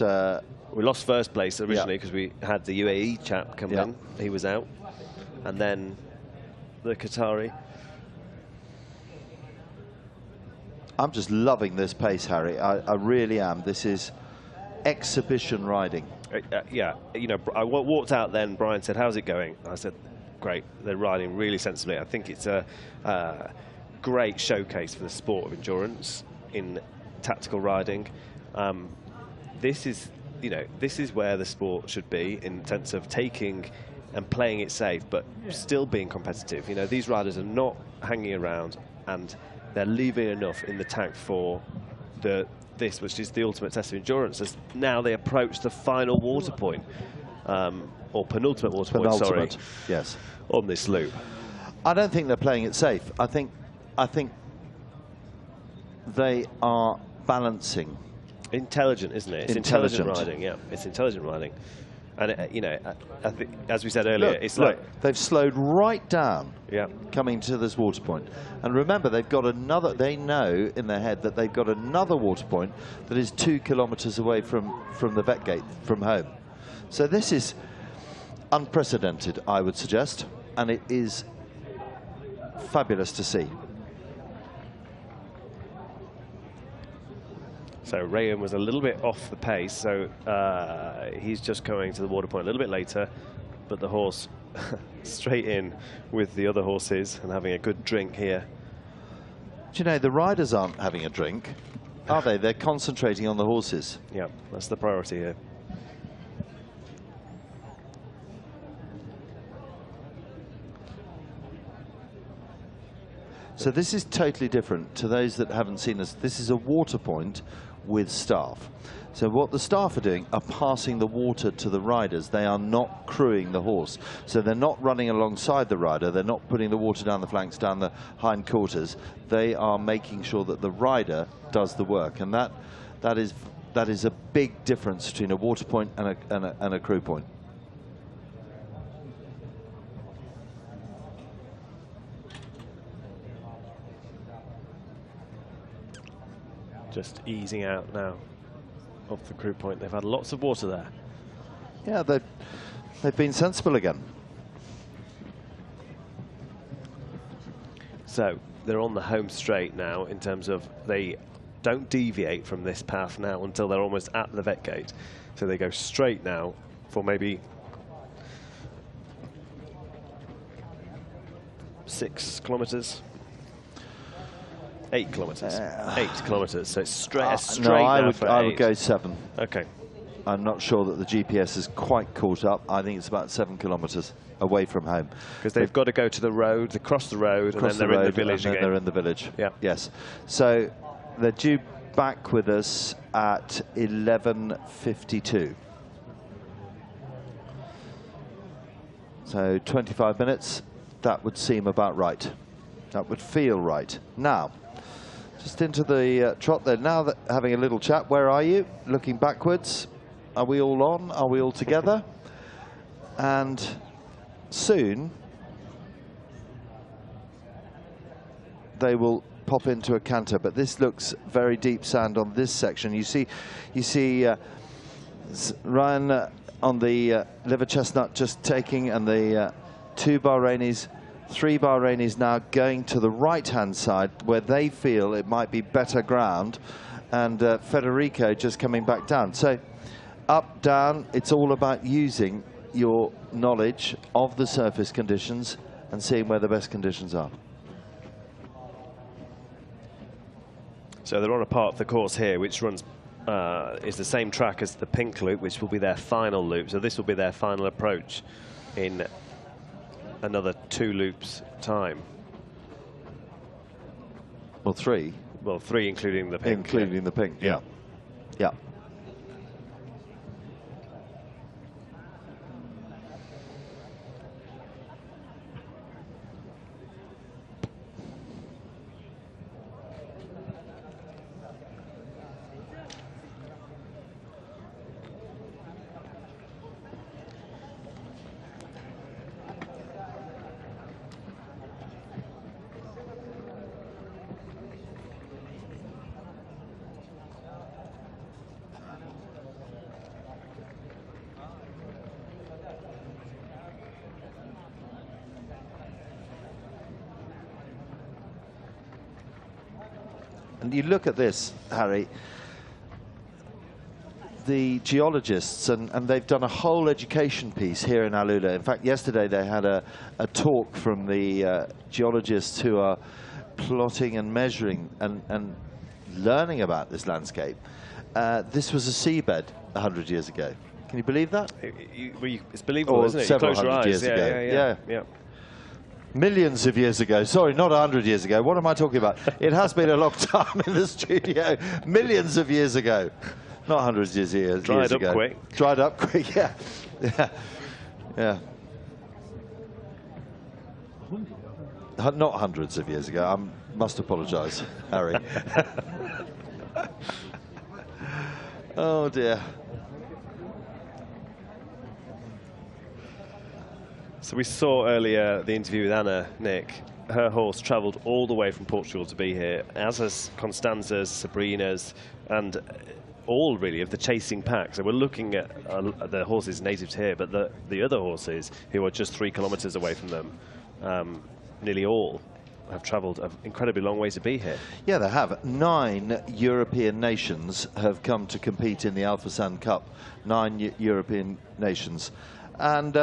S2: first place originally because we had the UAE chap come in. He was out. And then the Qatari.
S1: I'm just loving this pace, Harry. I really am. This is exhibition riding.
S2: Yeah, you know, I walked out then, Brian said, how's it going? I said, great, they're riding really sensibly. I think it's a great showcase for the sport of endurance in tactical riding. This is, you know, this is where the sport should be in sense of taking and playing it safe, but still being competitive. You know, these riders are not hanging around, and they're leaving enough in the tank for this, which is the ultimate test of endurance, as now they approach the final water point, or penultimate water point, sorry,
S1: yes,
S2: on this loop.
S1: I don't think they're playing it safe. I think they are balancing.
S2: Intelligent, isn't it? It's intelligent riding, yeah. It's intelligent riding. And, you know, I think, as we said earlier, it's like...
S1: They've slowed right down coming to this water point. And remember, they've got another... They know in their head that they've got another water point that is 2 kilometres away from the vet gate, from home. So this is unprecedented, I would suggest. And it is fabulous to see.
S2: So Rayan was a little bit off the pace, so he's just coming to the water point a little bit later, but the horse straight in with the other horses and having a good drink here.
S1: Do you know, the riders aren't having a drink, are they? They're concentrating on the horses.
S2: Yeah, that's the priority here.
S1: So this is totally different to those that haven't seen us. This is a water point with staff. So what the staff are doing are passing the water to the riders. They are not crewing the horse. So they're not running alongside the rider. They're not putting the water down the flanks, down the hind quarters. They are making sure that the rider does the work. And that is a big difference between a water point and a crew point.
S2: Just easing out now of the crew point. They've had lots of water there.
S1: Yeah, they've been sensible again.
S2: So they're on the home straight now in terms of they don't deviate from this path now until they're almost at the vet gate. So they go straight now for maybe 6 kilometres. 8 kilometres. 8 kilometres. So it's straight.
S1: No, I would go 7.
S2: Okay.
S1: I'm not sure that the GPS is quite caught up. I think it's about 7 kilometres away from home.
S2: Because they've got to go to the road, across the road, and then they're in the village again.
S1: They're in the village.
S2: Yeah.
S1: Yes. So they're due back with us at 11:52. So 25 minutes. That would seem about right. That would feel right. Now, just into the trot there. Now that having a little chat, where are you? Looking backwards. Are we all on? Are we all together? And soon, they will pop into a canter, but this looks very deep sand on this section. You see Ryan on the liver chestnut just taking, and the 2 Bahrainis, 3 Bahrainis now going to the right-hand side where they feel it might be better ground, and Federico just coming back down. So up, down, it's all about using your knowledge of the surface conditions and seeing where the best conditions are.
S2: So they're on a part of the course here which runs is the same track as the pink loop, which will be their final loop. So this will be their final approach in another 2 loops time.
S1: Well, 3.
S2: Well, 3 including the pink.
S1: Including the pink, yeah. Yeah. And you look at this, Harry, the geologists, and they've done a whole education piece here in AlUla. In fact, yesterday they had a talk from the geologists who are plotting and measuring and learning about this landscape. This was a seabed 100 years ago. Can you believe that?
S2: It's believable,
S1: or
S2: isn't it?
S1: Several hundred years ago.
S2: Yeah.
S1: Millions of years ago. Sorry, not 100 years ago. What am I talking about? It has been a long time in the studio. Millions of years ago. Not hundreds of years ago.
S2: Dried up quick.
S1: Dried up quick, yeah. Yeah. Not hundreds of years ago. I must apologise, Harry. Oh, dear.
S2: So we saw earlier the interview with Anna, Nick. Her horse travelled all the way from Portugal to be here, as has Constanza's, Sabrina's, and all really of the chasing pack. So we're looking at the horses native to here, but the other horses who are just 3 kilometres away from them, nearly all have travelled an incredibly long way to be here.
S1: Yeah, they have. 9 European nations have come to compete in the Fursan Cup. 9 European nations. And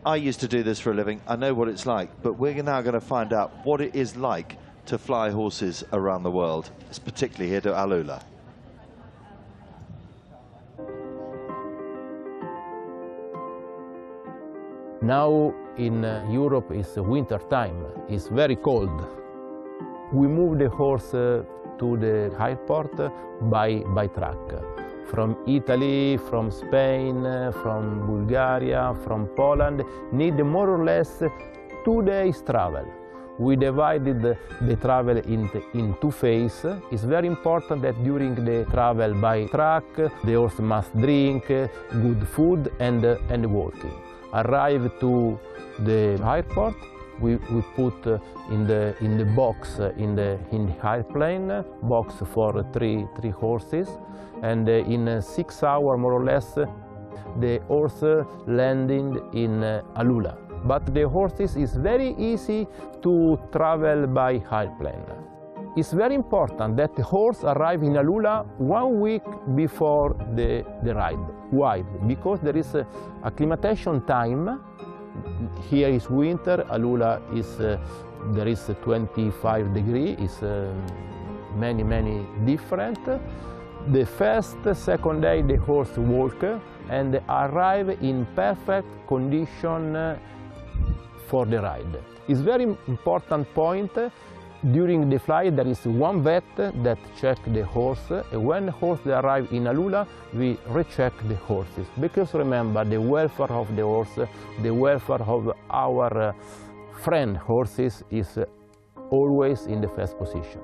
S1: I used to do this for a living. I know what it's like, but we're now going to find out what it is like to fly horses around the world. It's particularly here to AlUla.
S19: Now in Europe it's winter time. It's very cold. We move the horse to the airport by truck. From Italy, from Spain, from Bulgaria, from Poland, need more or less 2 days travel. We divided the travel in 2 phases. It's very important that during the travel by truck, the horse must drink good food and walking. Arrive to the airport, we put in the box in the airplane box for three horses, and in 6 hours more or less the horse landing in AlUla. But the horses is very easy to travel by airplane. It's very important that the horse arrive in AlUla 1 week before the ride. Why? Because there is acclimatization time. Here is winter, AlUla is there is 25 degrees, is many different. The first, second day the horse walk and arrive in perfect condition for the ride. It's very important point. During the flight there is one vet that check the horse, and when the horse arrive in AlUla we recheck the horses, because remember the welfare of the horse, the welfare of our friend horses is always in the first position.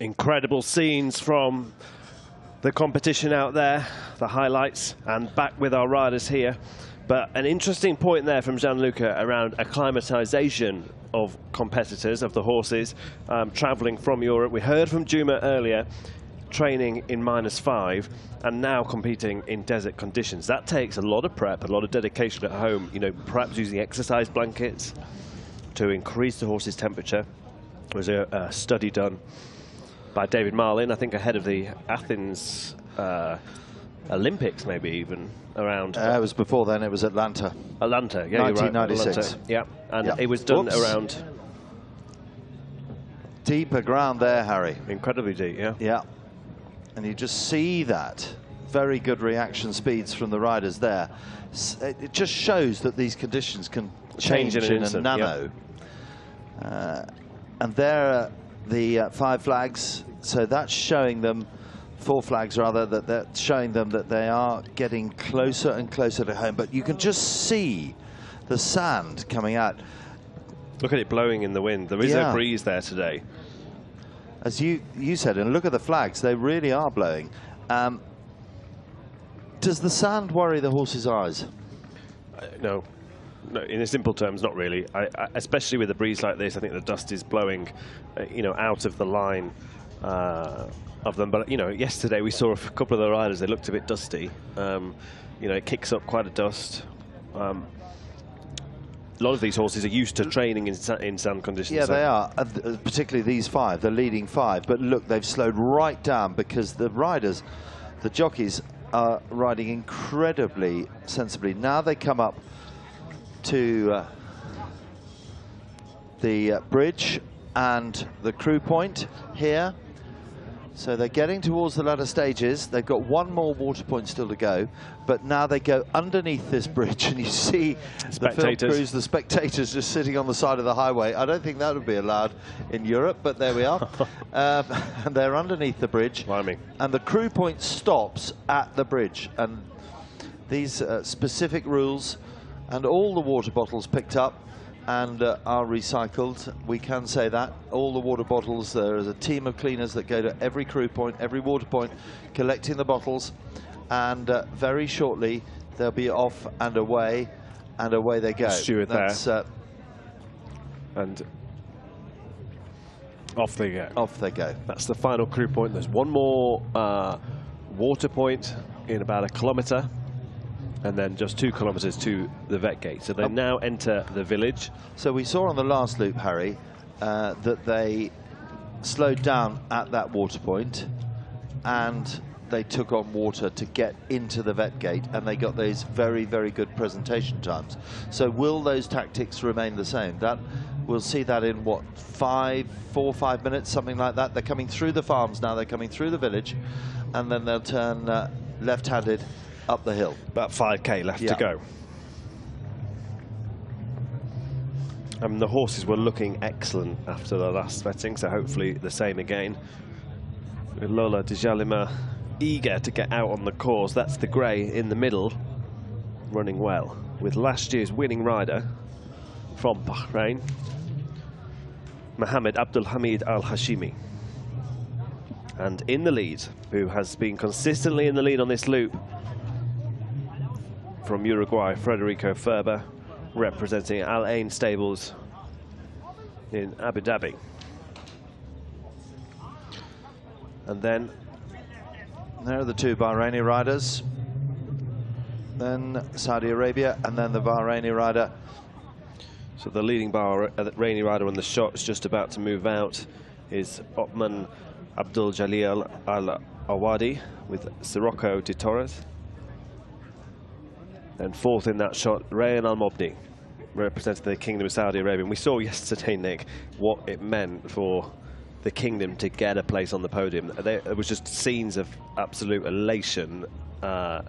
S2: Incredible scenes from the competition out there, the highlights, and back with our riders here. But an interesting point there from Gianluca around acclimatization of competitors, of the horses, traveling from Europe. We heard from Juma earlier, training in -5 and now competing in desert conditions. That takes a lot of prep, a lot of dedication at home, you know, perhaps using exercise blankets to increase the horse's temperature. There was a study done by David Marlin, I think ahead of the Athens Olympics, maybe even around.
S1: It was before then. It was Atlanta.
S2: Atlanta, yeah,
S1: 1996.
S2: Yeah, and it was done around.
S1: Deeper ground there, Harry.
S2: Incredibly deep, yeah.
S1: Yeah, and you just see that very good reaction speeds from the riders there. It just shows that these conditions can change in an instant, a nano. Yeah. And there are the 5 flags, so that's showing them, 4 flags rather, that that's showing them that they are getting closer and closer to home. But you can just see the sand coming out.
S2: Look at it blowing in the wind. There is a breeze there today.
S1: As you said, and look at the flags, they really are blowing. Does the sand worry the horse's eyes?
S2: No. No, in simple terms, not really. Especially with a breeze like this, I think the dust is blowing, you know, out of the line of them. But, you know, yesterday we saw a couple of the riders, they looked a bit dusty. You know, it kicks up quite a dust. A lot of these horses are used to training in sand conditions.
S1: Yeah, they are, particularly these 5, the leading 5. But look, they've slowed right down because the riders, the jockeys, are riding incredibly sensibly. Now they come up to the bridge and the crew point here. So they're getting towards the latter stages. They've got 1 more water point still to go, but now they go underneath this bridge and you see the film crews, the spectators just sitting on the side of the highway. I don't think that would be allowed in Europe, but there we are. And they're underneath the bridge.
S2: Blimey.
S1: And the crew point stops at the bridge. And these specific rules, and all the water bottles picked up and are recycled. We can say that. All the water bottles, there is a team of cleaners that go to every crew point, every water point, collecting the bottles, and very shortly they'll be off and away they go.
S2: Steward there. And off they go.
S1: Off they go.
S2: That's the final crew point. There's 1 more water point in about 1 kilometre. And then just 2 kilometres to the vet gate. So they now enter the village.
S1: So we saw on the last loop, Harry, that they slowed down at that water point and they took on water to get into the vet gate, and they got those very, very good presentation times. So will those tactics remain the same? That we'll see that in what, 4 or 5 minutes, something like that. They're coming through the farms now, they're coming through the village, and then they'll turn left-handed up the hill.
S2: About 5k left to go. The horses were looking excellent after the last vetting, so hopefully the same again. Lola de Jalima eager to get out on the course. That's the grey in the middle, running well, with last year's winning rider from Bahrain, Mohammed Abdul Hamid Al Hashimi. And in the lead, who has been consistently in the lead on this loop, from Uruguay, Federico Ferber, representing Al Ain Stables in Abu Dhabi. And then
S1: there are the 2 Bahraini riders, then Saudi Arabia, and then the Bahraini rider.
S2: So the leading Bahraini rider on the shot is just about to move out is Othman Abdul Jalil Al Awadi with Sirocco de Torres. And 4th in that shot, Rayan Al Mobni, representing the Kingdom of Saudi Arabia. And we saw yesterday, Nick, what it meant for the Kingdom to get a place on the podium. It was just scenes of absolute elation. The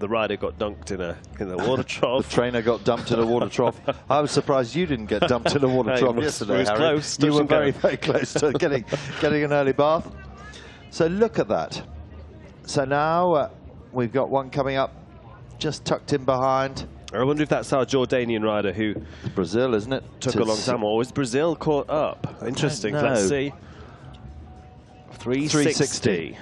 S2: rider got dunked in the water trough.
S1: The trainer got dumped in a water trough. I was surprised you didn't get dumped in a water trough yesterday,
S2: Harry.
S1: Close. You were very, very close to getting an early bath. So look at that. So now we've got one coming up, just tucked in behind.
S2: I wonder if that's our Jordanian rider who...
S1: Brazil, isn't it?
S2: Took a long time. Or is Brazil caught up? Interesting. Let's see. 360.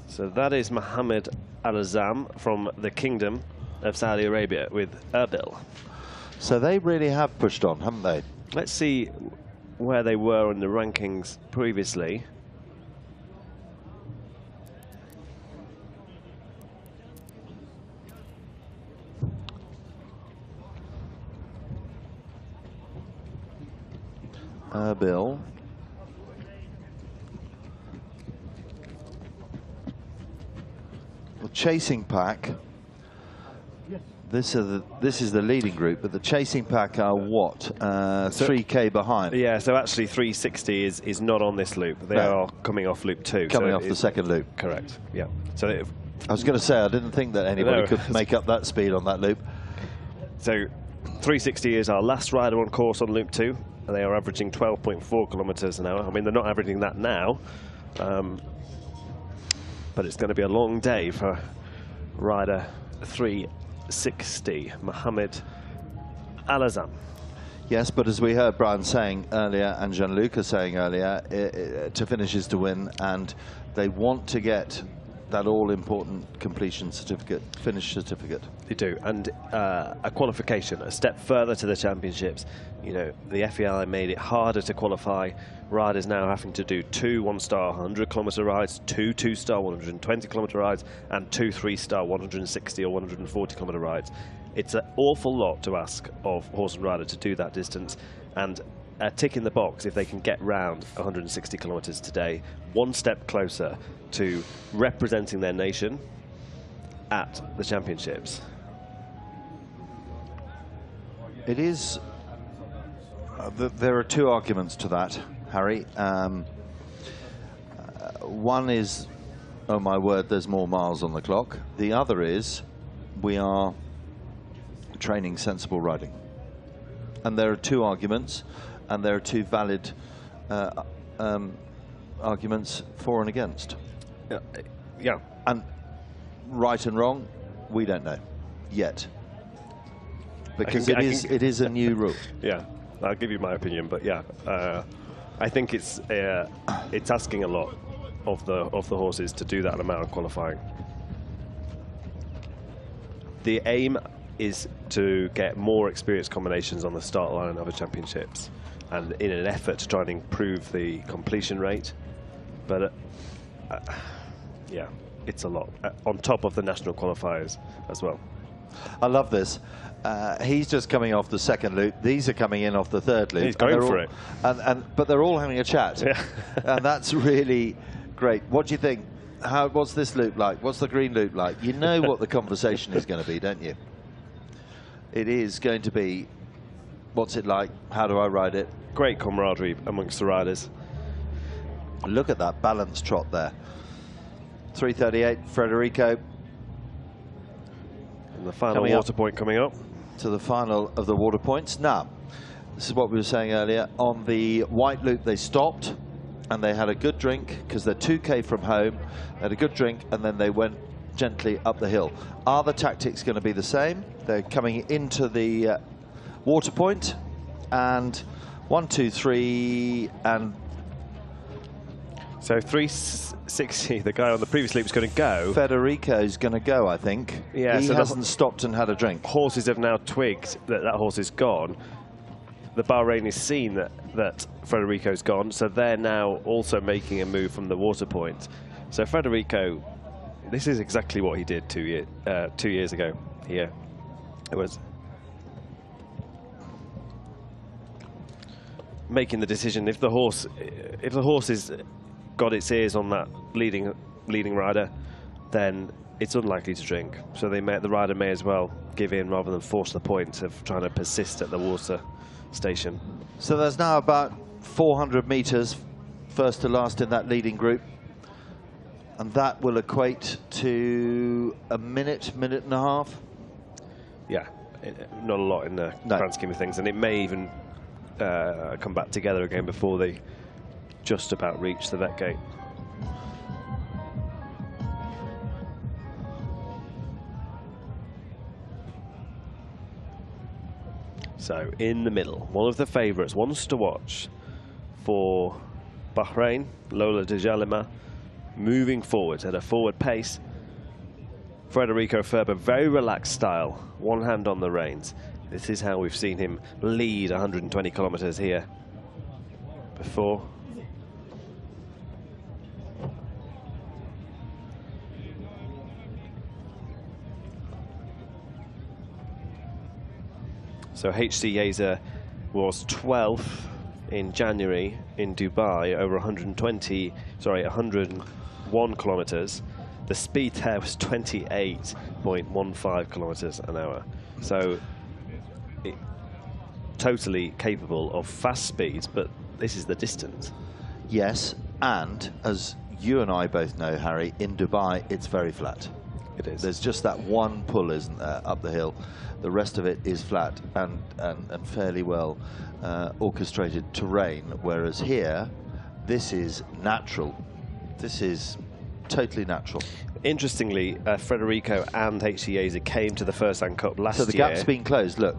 S2: So that is Mohammed Al-Azam from the Kingdom of Saudi Arabia with Erbil.
S1: So they really have pushed on, haven't they?
S2: Let's see where they were in the rankings previously.
S1: Erbil. The chasing pack. This is the leading group, but the chasing pack are what? 3K behind.
S2: Yeah, so actually 360 is not on this loop. They are coming off loop 2.
S1: Coming off the second loop.
S2: Correct, yeah. So
S1: I was going to say, I didn't think that anybody could make up that speed on that loop.
S2: So 360 is our last rider on course on loop 2. And they are averaging 12.4 kilometers an hour. I mean, they're not averaging that now, but it's going to be a long day for rider 360, Mohammed Al-Azam.
S1: Yes, but as we heard Brian saying earlier and Gianluca saying earlier, to finish is to win, and they want to get that all-important completion certificate, finish certificate.
S2: They do, and a qualification, a step further to the championships. You know, the FEI made it harder to qualify. Riders now having to do 2 1-star 100-kilometer rides, 2 2-star 120-kilometer rides, and 2 3-star 160 or 140-kilometer rides. It's an awful lot to ask of horse and rider to do that distance, and a tick in the box if they can get round 160 kilometers today, one step closer to representing their nation at the championships.
S1: It is, there are 2 arguments to that, Harry. One is, oh my word, there's more miles on the clock. The other is, we are training sensible riding. And there are 2 arguments, and there are 2 valid arguments for and against.
S2: Yeah.
S1: And right and wrong, we don't know yet. Because it is a new rule.
S2: Yeah, I'll give you my opinion, but yeah, I think it's asking a lot of the horses to do that amount of qualifying. The aim is to get more experienced combinations on the start line of the championships, and in an effort to try and improve the completion rate. But yeah, it's a lot on top of the national qualifiers as well.
S1: I love this. He's just coming off the second loop. These are coming in off the third loop.
S2: He's going for it.
S1: But they're all having a chat.
S2: Yeah.
S1: And that's really great. What do you think? What's this loop like? What's the green loop like? You know what the conversation is going to be, don't you? It is going to be, what's it like? How do I ride it?
S2: Great camaraderie amongst the riders.
S1: Look at that balance trot there. 3:38, Federico.
S2: And the final water point coming up.
S1: To the final of the water points. Now, this is what we were saying earlier. On the white loop, they stopped and they had a good drink because they're 2K from home. They had a good drink and then they went gently up the hill. Are the tactics going to be the same? They're coming into the water point, and 1, 2, 3, and
S2: so 360. The guy on the previous loop is going to go.
S1: Federico's going to go, I think.
S2: Yeah,
S1: he
S2: so
S1: hasn't stopped and had a drink.
S2: Horses have now twigged that that horse is gone. The Bahrain is seen that Federico's gone, so they're now also making a move from the water point. So Federico, this is exactly what he did 2 years ago here. It was making the decision if the horse is got its ears on that leading rider, then it's unlikely to drink. So the rider may as well give in rather than force the point of trying to persist at the water station.
S1: So there's now about 400 meters first to last in that leading group, and that will equate to a minute and a half.
S2: Yeah, not a lot in the grand scheme of things, and it may even come back together again before they just about reach the vet gate. So in the middle, one of the favourites, wants to watch, for Bahrain, Lola de Jalima, moving forward at a forward pace. Federico Ferber, very relaxed style, one hand on the reins. This is how we've seen him lead 120 kilometers here before. So HC Yeza was 12th in January in Dubai over 101 kilometers. The speed there was 28.15 kilometers an hour. So totally capable of fast speeds, but this is the distance.
S1: Yes, and as you and I both know, Harry, in Dubai it's very flat.
S2: It is.
S1: There's just that one pull, isn't there, up the hill. The rest of it is flat and fairly well orchestrated terrain, whereas here, this is natural. This is totally natural.
S2: Interestingly, Federico and HC Yeza came to the Fursan Cup last year.
S1: So the gap's been closed, look.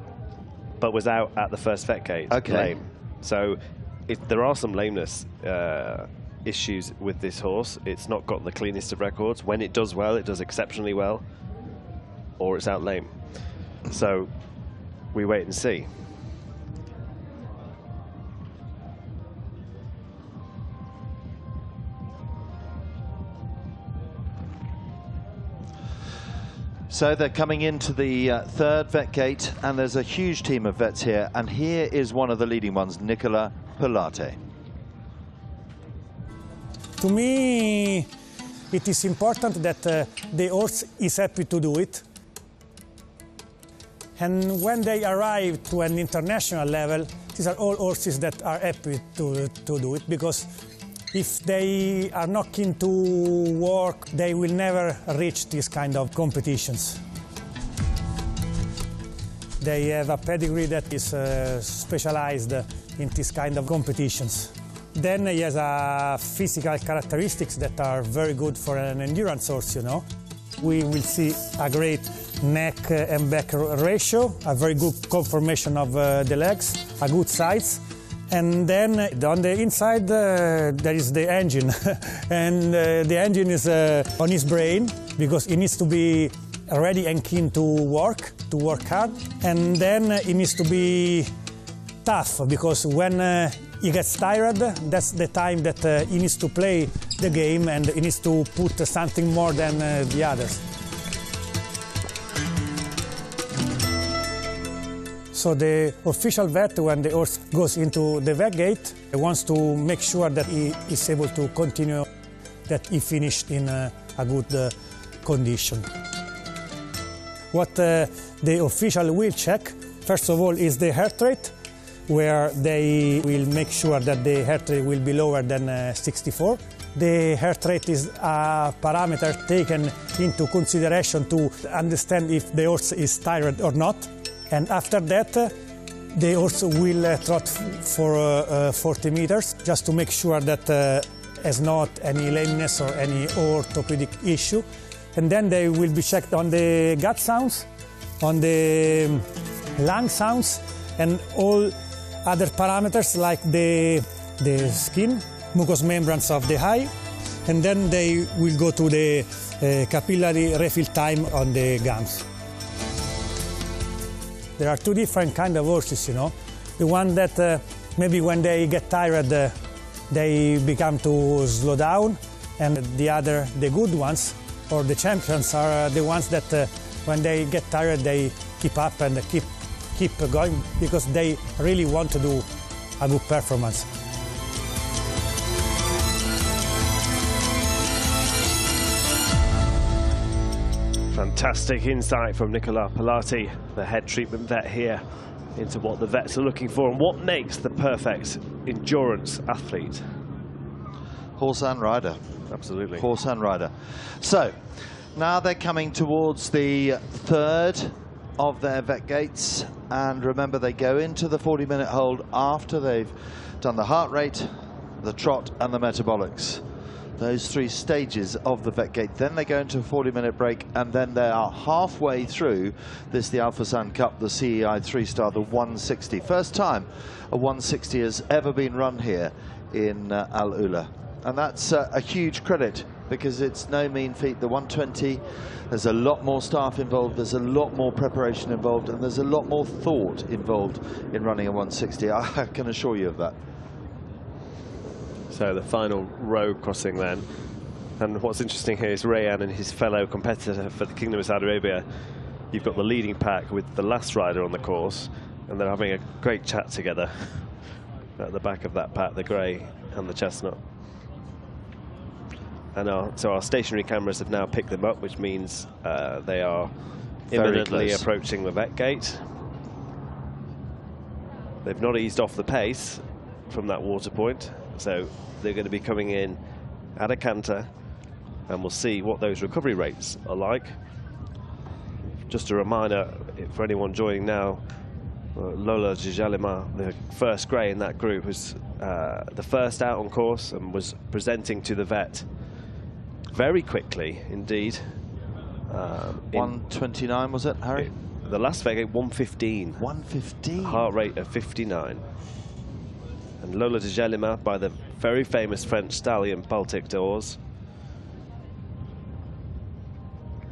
S2: But was out at the first vet gate.
S1: Okay.
S2: Lame. So there are some lameness issues with this horse. It's not got the cleanest of records. When it does well, it does exceptionally well, or it's out lame. So we wait and see.
S1: So they're coming into the third vet gate, and there's a huge team of vets here, and here is one of the leading ones, Nicola Pilate.
S20: To me, it is important that the horse is happy to do it. And when they arrive to an international level, these are all horses that are happy to do it, because if they are not keen to work, they will never reach this kind of competitions. They have a pedigree that is specialized in this kind of competitions. Then he has physical characteristics that are very good for an endurance horse, you know. We will see a great neck and back ratio, a very good conformation of the legs, a good size. And then on the inside there is the engine. And the engine is on his brain, because he needs to be ready and keen to work hard. And then he needs to be tough, because when he gets tired, that's the time that he needs to play the game, and he needs to put something more than the others. So the official vet, when the horse goes into the vet gate, wants to make sure that he is able to continue, that he finished in a good condition. What the official will check, first of all, is the heart rate, where they will make sure that the heart rate will be lower than 64. The heart rate is a parameter taken into consideration to understand if the horse is tired or not. And after that, the horse will trot for 40 meters, just to make sure that has not any lameness or any orthopedic issue. And then they will be checked on the gut sounds, on the lung sounds, and all other parameters like the skin, mucous membranes of the eye, and then they will go to the capillary refill time on the gums. There are two different kinds of horses, you know. The one that maybe when they get tired, they become to slow down, and the other, the good ones, or the champions, are the ones that when they get tired, they keep up and keep going, because they really want to do a good performance.
S2: Fantastic insight from Nicola Pilate, the head treatment vet here, into what the vets are looking for and what makes the perfect endurance athlete.
S1: Horse and rider.
S2: Absolutely.
S1: Horse and rider. So, now they're coming towards the third of their vet gates, and remember, they go into the 40-minute hold after they've done the heart rate, the trot and the metabolics. Those three stages of the vet gate. Then they go into a 40-minute break, and then they are halfway through this, the Al Fursan Cup, the CEI 3-star, the 160. First time a 160 has ever been run here in AlUla. And that's a huge credit, because it's no mean feat. The 120, there's a lot more staff involved, there's a lot more preparation involved, and there's a lot more thought involved in running a 160. I can assure you of that.
S2: So the final row crossing then. And what's interesting here is Rayan and his fellow competitor for the Kingdom of Saudi Arabia. You've got the leading pack with the last rider on the course, and they're having a great chat together at the back of that pack, the grey and the chestnut. And so our stationary cameras have now picked them up, which means they are imminently approaching the vet gate. They've not eased off the pace from that water point, so they're going to be coming in at a canter, and we'll see what those recovery rates are like. Just a reminder for anyone joining now, Lola Djalima, the first grey in that group, was the first out on course and was presenting to the vet very quickly indeed.
S1: 129 was it, Harry?
S2: The last vet gate, 115.
S1: 115?
S2: Heart rate of 59. And Lola Djalima by the very famous French stallion Baltic d'Ors.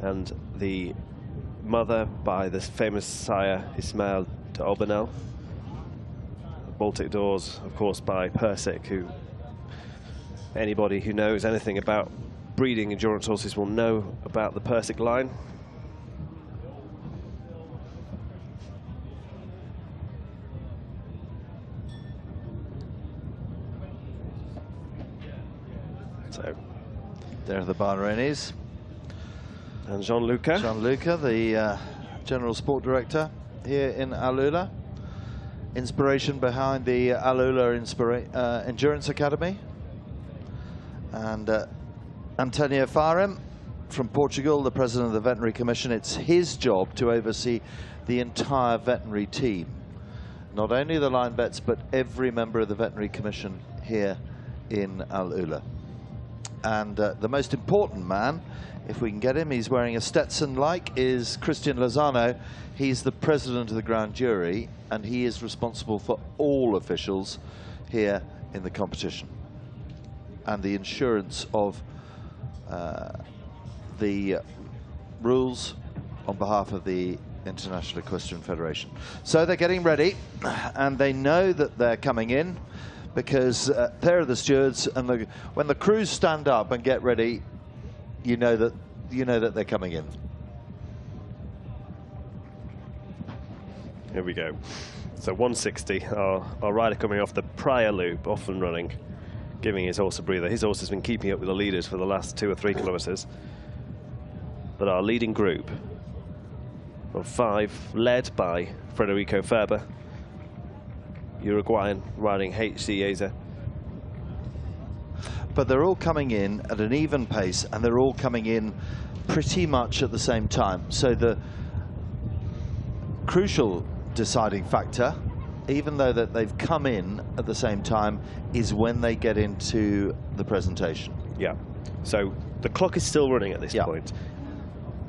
S2: And the mother by the famous sire Ismail d'Aubanel. Baltic d'Ors, of course, by Persic, who anybody who knows anything about breeding endurance horses will know about the Persic line. So
S1: there are the Bahrainis.
S2: And Jean-Luca.
S1: Jean-Luca, the General Sport Director here in AlUla. Inspiration behind the AlUla Endurance Academy. And Antonio Farem from Portugal, the President of the Veterinary Commission. It's his job to oversee the entire veterinary team. Not only the line vets, but every member of the Veterinary Commission here in AlUla. And the most important man, if we can get him, he's wearing a Stetson-like, is Christian Lozano. He's the president of the grand jury, and he is responsible for all officials here in the competition and the insurance of the rules on behalf of the International Equestrian Federation. So they're getting ready, and they know that they're coming in, because there are the stewards, and when the crews stand up and get ready, you know that they're coming in.
S2: Here we go. So 160, our rider coming off the prior loop, off and running, giving his horse a breather. His horse has been keeping up with the leaders for the last 2 or 3 kilometers. But our leading group of 5, led by Federico Ferber, Uruguayan, riding HC Yeza.
S1: But they're all coming in at an even pace, and they're all coming in pretty much at the same time. So the crucial deciding factor, even though that they've come in at the same time, is when they get into the presentation.
S2: Yeah. So the clock is still running at this point.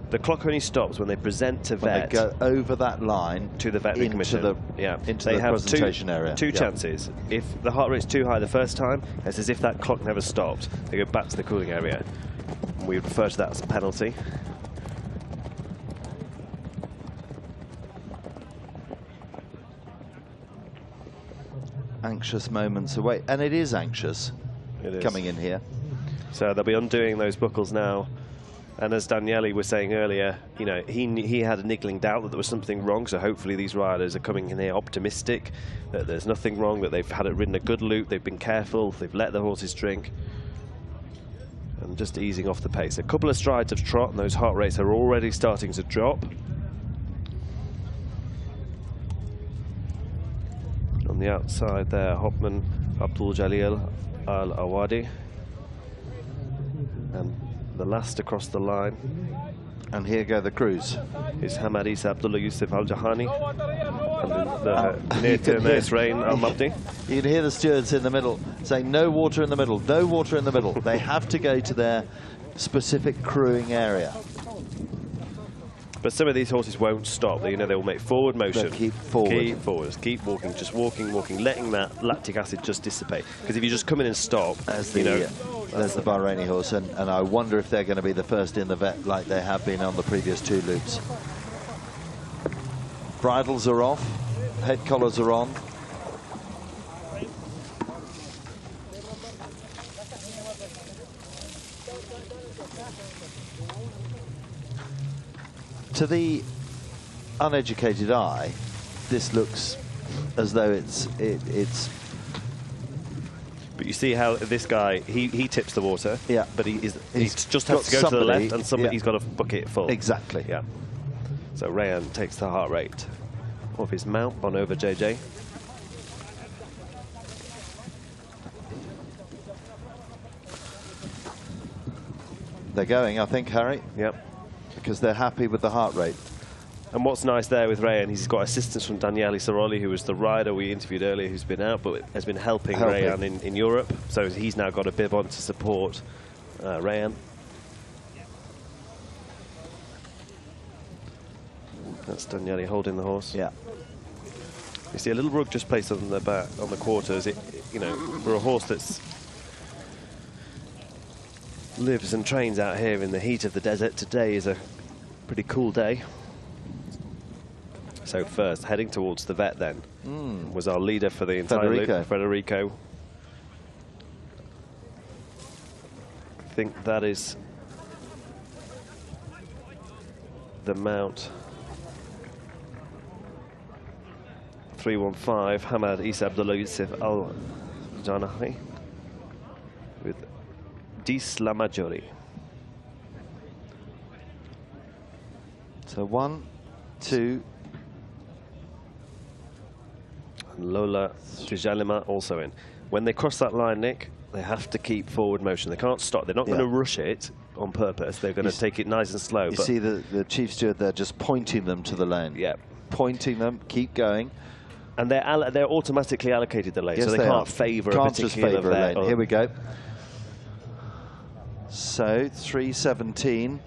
S2: The clock only stops when they present to vet.
S1: When they go over that line
S2: to the veterinary commission.
S1: Into the presentation area.
S2: Two chances. If the heart rate's too high the first time, it's as if that clock never stopped. They go back to the cooling area. We refer to that as a penalty.
S1: Anxious moments away, and it is anxious coming in here.
S2: So they'll be undoing those buckles now. And as Daniele was saying earlier, you know, he had a niggling doubt that there was something wrong, so hopefully these riders are coming in here optimistic that there's nothing wrong, that they've ridden a good loop, they've been careful, they've let the horses drink, and just easing off the pace. A couple of strides of trot, and those heart rates are already starting to drop. On the outside there, Hopman, Abdul Jalil Al-Awadi, and the last across the line.
S1: And here go the crews.
S2: Is Hamad Isa Abdullah Yusuf Al-Jahani, and the near to there's Rain Al-Mabdi.
S1: You can hear the stewards in the middle saying no water in the middle, no water in the middle. They have to go to their specific crewing area.
S2: But some of these horses won't stop. They, you know, they will make forward motion.
S1: They'll keep forward.
S2: Keep forward. Keep walking. Just walking, walking, letting that lactic acid just dissipate. Because if you just come in and stop, there's
S1: the Bahraini horse, and I wonder if they're going to be the first in the vet like they have been on the previous 2 loops. Bridles are off. Head collars are on. To the uneducated eye, this looks as though it's.
S2: But you see how this guy, he tips the water.
S1: Yeah.
S2: But he's just has to go to the left, and somebody's got a bucket full.
S1: Exactly.
S2: Yeah. So Rayan takes the heart rate of his mount on over JJ.
S1: They're going, I think, Harry.
S2: Yep.
S1: Because they're happy with the heart rate.
S2: And what's nice there with Rayan, he's got assistance from Daniele Saroli, who was the rider we interviewed earlier, who's been out, but has been helping Rayan in Europe. So he's now got a bib on to support Rayan. That's Daniele holding the horse.
S1: Yeah.
S2: You see a little rug just placed on the back, on the quarters. You know, for a horse that's lives and trains out here in the heat of the desert, today is a pretty cool day. So first, heading towards the vet then, was our leader for the entire loop, Federico. I think that is the mount 315, Hamad Isa Abdullah Yusuf Al-Janahi with Disla Majori.
S1: So 1, 2.
S2: And Lola Tijalima also in. When they cross that line, Nick, they have to keep forward motion. They can't stop. They're not going to rush it on purpose. They're going to take it nice and slow.
S1: You see the chief steward there just pointing them to the lane.
S2: Yeah.
S1: Pointing them, keep going.
S2: And they're automatically allocated the lane, so they can't favour a particular
S1: lane. Here we go. So 3:17.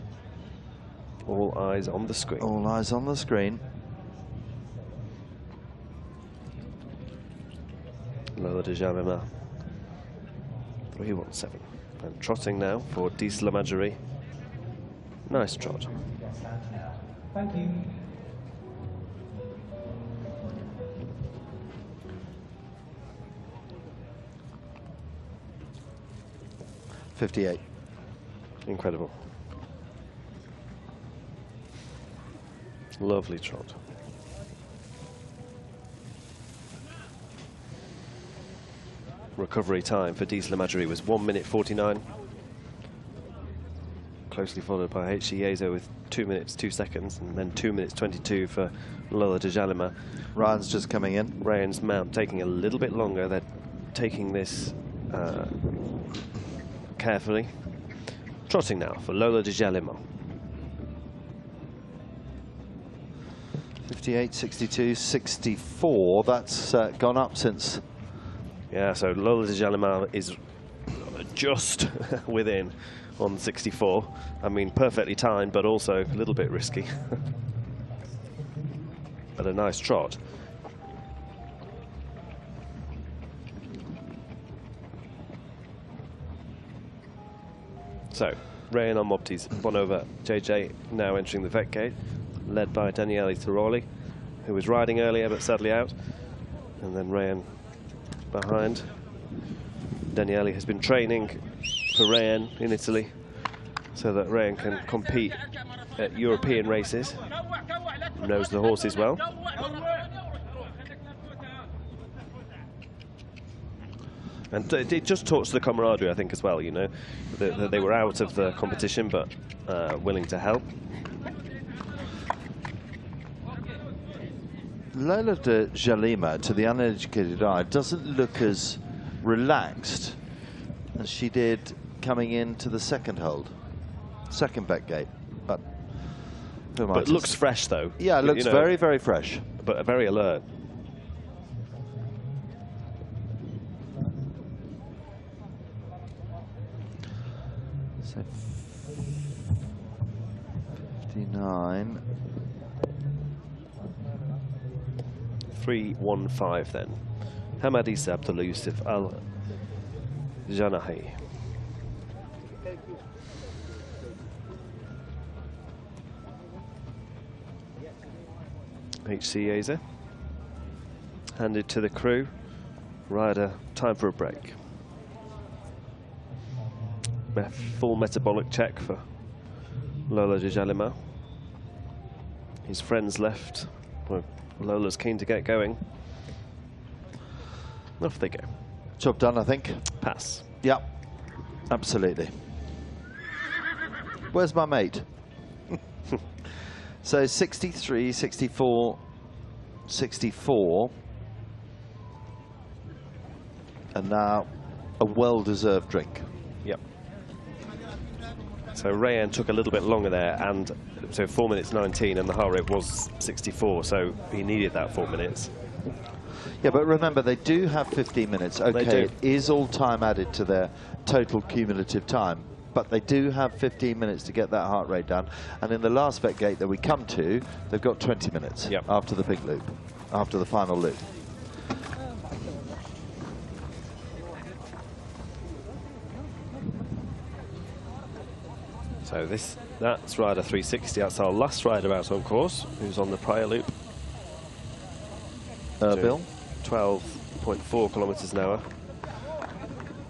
S2: All eyes on the screen.
S1: All eyes on the screen.
S2: Lola de Jalima, 317. And trotting now for Disla Majori. Nice trot.
S8: Thank you.
S1: .58.
S2: Incredible. Lovely trot. Recovery time for Disla Majori was 1:49. Closely followed by H.C. Yezo with 2 minutes 2 seconds, and then 2:22 for Lola de Jalima.
S1: Ryan's just coming in.
S2: Ryan's mount taking a little bit longer. They're taking this carefully. Trotting now for Lola de Jalima.
S1: 58, 62, 64. That's gone up since.
S2: Yeah, so Lola de Jalima is just within on 64. I mean, perfectly timed, but also a little bit risky. But a nice trot. So, Rayan on Moptis, one over JJ, now entering the vet gate, led by Daniele Tiroli, who was riding earlier but sadly out. And then Rayan behind. Daniele has been training for Rayan in Italy so that Rayan can compete at European races. Knows the horses well. And it just talks to the camaraderie, I think, as well, you know. They were out of the competition, but willing to help.
S1: Lola de Jalima, to the uneducated eye, doesn't look as relaxed as she did coming into the second vet gate. But
S2: looks fresh, though.
S1: Yeah, it looks very, very fresh.
S2: But very alert.
S1: So 59.
S2: 3:15 then. Hamadi Abdullah Yusuf Al-Janahi. HC Yeza. Handed to the crew. Rider, time for a break. Full metabolic check for Lola Djalima. His friends left. Well, Lola's keen to get going. Off they go.
S1: Job done, I think.
S2: Pass.
S1: Yep, absolutely. Where's my mate? So 63, 64, 64. And now a well-deserved drink.
S2: Yep. So Rayan took a little bit longer there, and so 4 minutes 19, and the heart rate was 64, so he needed that 4 minutes.
S1: Yeah, but remember, they do have 15 minutes. Okay, it is all time added to their total cumulative time, but they do have 15 minutes to get that heart rate down. And in the last vet gate that we come to, they've got 20 minutes after the big loop, after the final loop.
S2: So that's rider 360. That's our last rider out on course, who's on the prior loop.
S1: Bill?
S2: 12.4 kilometers an hour.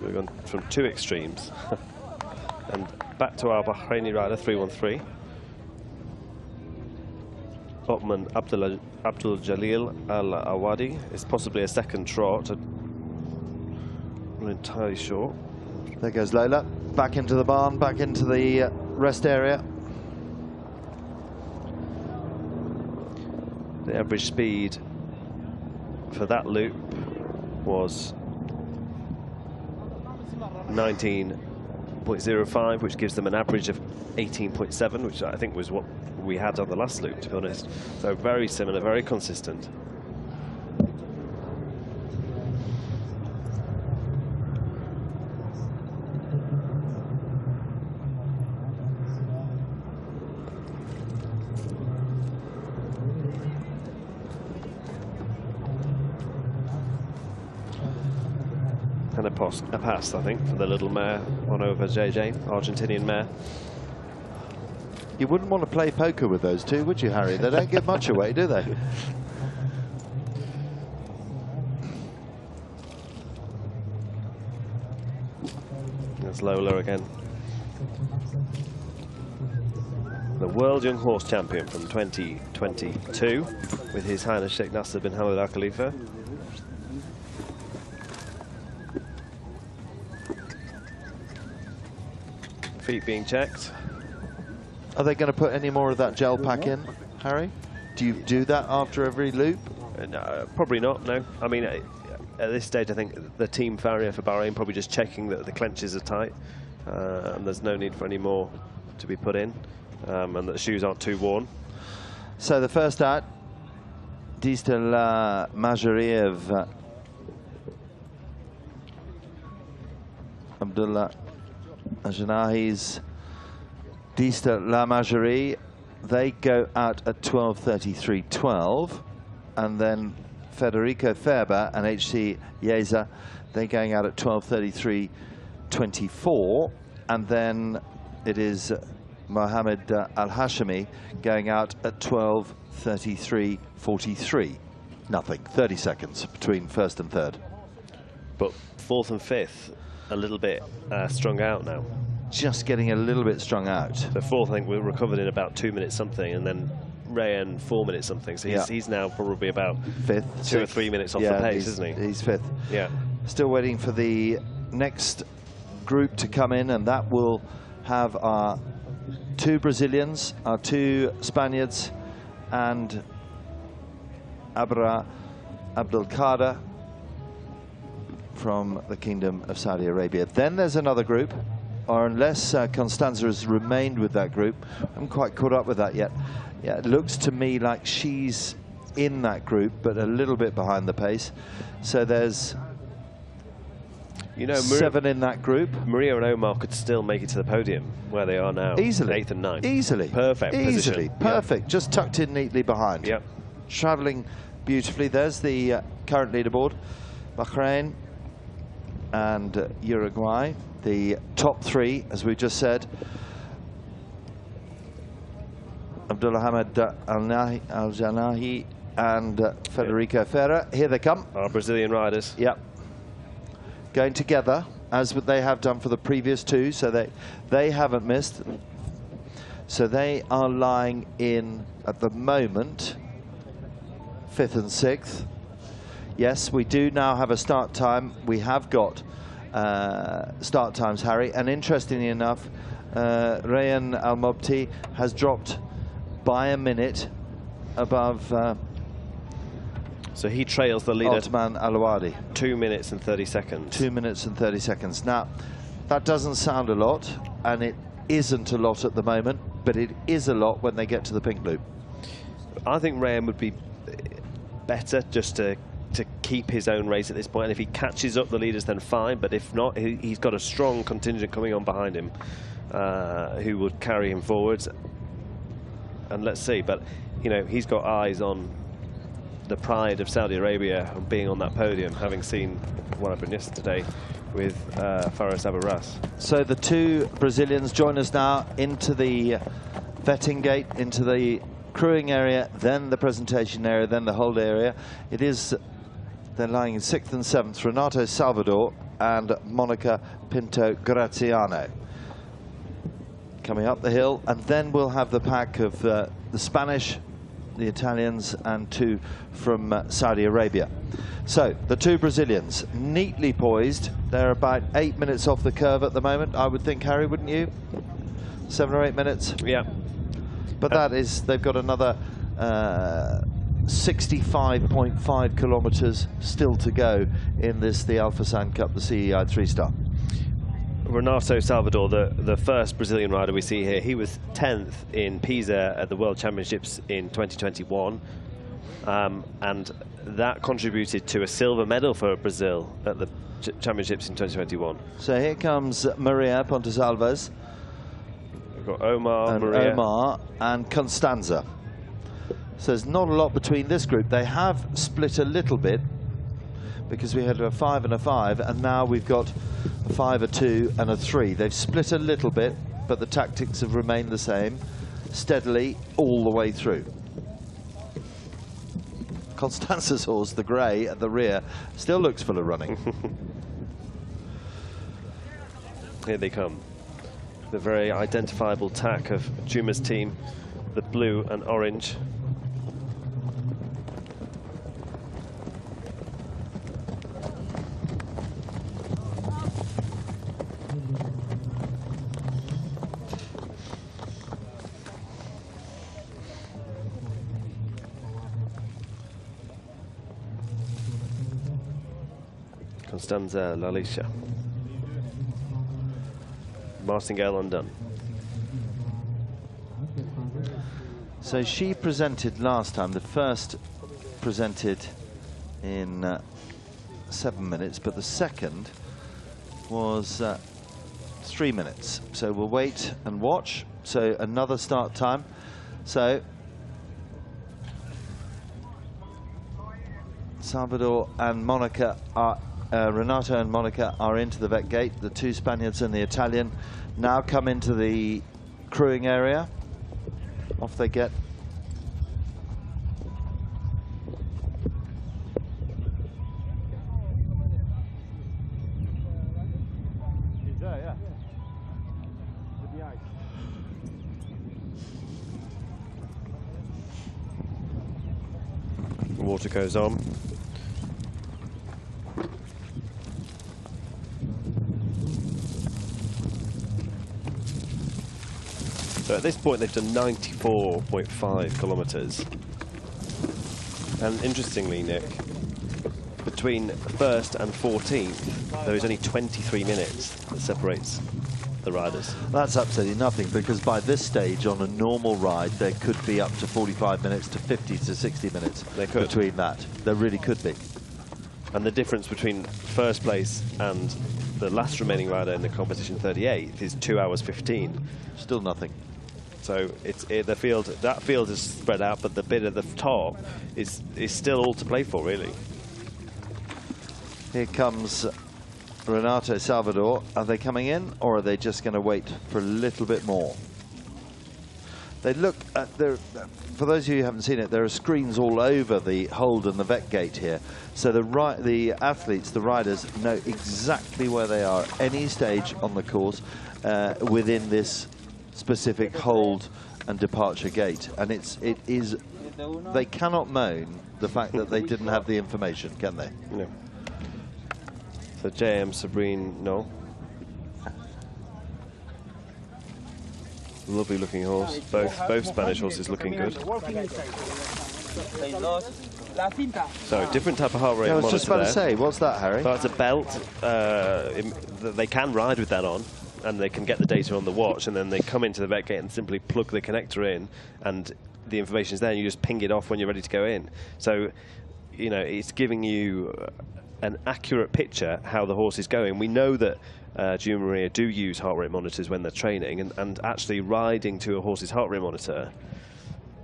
S2: We've gone from two extremes. And back to our Bahraini rider, 313. Otman Abdul Jalil Al-Awadi is possibly a second trot. I'm not entirely sure.
S1: There goes Lola. Back into the barn, back into the rest area.
S2: The average speed for that loop was 19.05, which gives them an average of 18.7, which I think was what we had on the last loop, to be honest. So very similar, very consistent. And a pass, I think, for the little mare on over JJ, Argentinian mare.
S1: You wouldn't want to play poker with those two, would you, Harry? They don't give much away, do they?
S2: There's Lola again. The World Young Horse Champion from 2022 with His Highness Sheikh Nasser bin Hamad Al Khalifa. Feet being checked.
S1: Are they going to put any more of that gel pack in, Harry? Do you do that after every loop?
S2: No, probably not, no. I mean, at this stage, I think the team farrier for Bahrain probably just checking that the clenches are tight and there's no need for any more to be put in and that the shoes aren't too worn.
S1: So the first out, Dista la Majorie of Abdullah Ajanahi's Dista la Majorie, they go out at 12:33.12, and then Federico Ferber and HC Yeza, they're going out at 12:33.24, and then it is Mohammed Al-Hashimi going out at 12:33.43. Nothing, 30 seconds between first and third.
S2: But fourth and fifth, a little bit strung out now.
S1: Just getting a little bit strung out.
S2: The fourth, I think, we recovered in about 2 minutes something, and then Rayan 4 minutes something. So he's now probably about
S1: fifth,
S2: 2 or 3 minutes off the pace, isn't he?
S1: He's fifth.
S2: Yeah.
S1: Still waiting for the next group to come in, and that will have our 2 Brazilians, our 2 Spaniards, and Abra Abdelkader from the Kingdom of Saudi Arabia. Then there's another group, or unless Constanza has remained with that group. I haven't quite caught up with that yet. Yeah, it looks to me like she's in that group, but a little bit behind the pace. So there's 7 in that group.
S2: Maria and Omar could still make it to the podium where they are now.
S1: Easily.
S2: 8th and 9th.
S1: Easily.
S2: Perfect
S1: Easily.
S2: position.
S1: Perfect. Just tucked in neatly behind.
S2: Yep.
S1: Travelling beautifully. There's the current leaderboard. Bahrain and Uruguay, the top three, as we just said. Abdulhamid Al-Janahi and Federico Ferrer. Here they come.
S2: Our Brazilian riders.
S1: Yep. Going together, as they have done for the previous two, so they haven't missed. So they are lying in, at the moment, 5th and 6th. Yes, we do now have a start time. We have got start times, Harry. And interestingly enough, Rayan Al-Mobti has dropped by a minute above...
S2: so he trails the leader.
S1: Otman Al-Awadi.
S2: 2 minutes and 30 seconds.
S1: 2 minutes and 30 seconds. Now, that doesn't sound a lot, and it isn't a lot at the moment, but it is a lot when they get to the pink loop.
S2: I think Rayan would be better just to keep his own race at this point, and if he catches up the leaders, then fine, but if not, he's got a strong contingent coming on behind him who would carry him forwards. And let's see, but you know, he's got eyes on the pride of Saudi Arabia and being on that podium, having seen what happened yesterday with Fares Abu-Ras.
S1: So the two Brazilians join us now into the vetting gate, into the crewing area, then the presentation area, then the hold area. It is, they're lying in 6th and 7th, Renato Salvador and Monica Pinto Graziano. Coming up the hill, and then we'll have the pack of the Spanish, the Italians, and two from Saudi Arabia. So the two Brazilians, neatly poised. They're about 8 minutes off the curve at the moment, I would think, Harry, wouldn't you? 7 or 8 minutes?
S2: Yeah.
S1: But that is, they've got another 65.5 kilometers still to go in this, the Alphasan Cup, the CEI 3-star.
S2: Renato Salvador, the first Brazilian rider we see here, he was 10th in Pisa at the World Championships in 2021, and that contributed to a silver medal for Brazil at the Championships in 2021.
S1: So here comes Maria Pontes Alves.
S2: We've got Omar,
S1: and
S2: Maria.
S1: Omar and Constanza. So there's not a lot between this group. They have split a little bit, because we had a 5 and a 5, and now we've got a 5, a 2, and a 3. They've split a little bit, but the tactics have remained the same, steadily all the way through. Constanza's horse, the grey at the rear, still looks full of running.
S2: Here they come. The very identifiable tack of Juma's team, the blue and orange. Constanza Lalisha. Martingale undone.
S1: So she presented last time, the first presented in 7 minutes, but the second was 3 minutes. So we'll wait and watch. So another start time. So Salvador and Monica are Renato and Monica are into the vet gate. The two Spaniards and the Italian now come into the crewing area. Off they get.
S2: The water goes on. So at this point they've done 94.5 kilometres. And interestingly, Nick, between 1st and 14th, there is only 23 minutes that separates the riders.
S1: That's absolutely nothing, because by this stage on a normal ride there could be up to 45 minutes to 50 to 60 minutes between that. There really could be.
S2: And the difference between first place and the last remaining rider in the competition, 38th, is 2 hours 15.
S1: Still nothing.
S2: So the field, that field is spread out, but the bit at the top is still all to play for, really.
S1: Here comes Renato Salvador. Are they coming in, or are they just going to wait for a little bit more? They look at for those of you who haven't seen it, there are screens all over the hold and the vet gate here. So the athletes, the riders, know exactly where they are at any stage on the course within this specific hold and departure gate. And it is, they cannot moan the fact that they didn't have the information, can they?
S2: No. So JM Sabrine, no. Lovely looking horse. Both Spanish horses looking good. So different type of heart rate.
S1: I was just about to say, what's that, Harry?
S2: That's a belt. They can ride with that on, and they can get the data on the watch, and then they come into the vet gate and simply plug the connector in, and the information is there, and you just ping it off when you're ready to go in. So, you know, it's giving you an accurate picture how the horse is going. We know that Gio Maria do use heart rate monitors when they're training, and actually riding to a horse's heart rate monitor,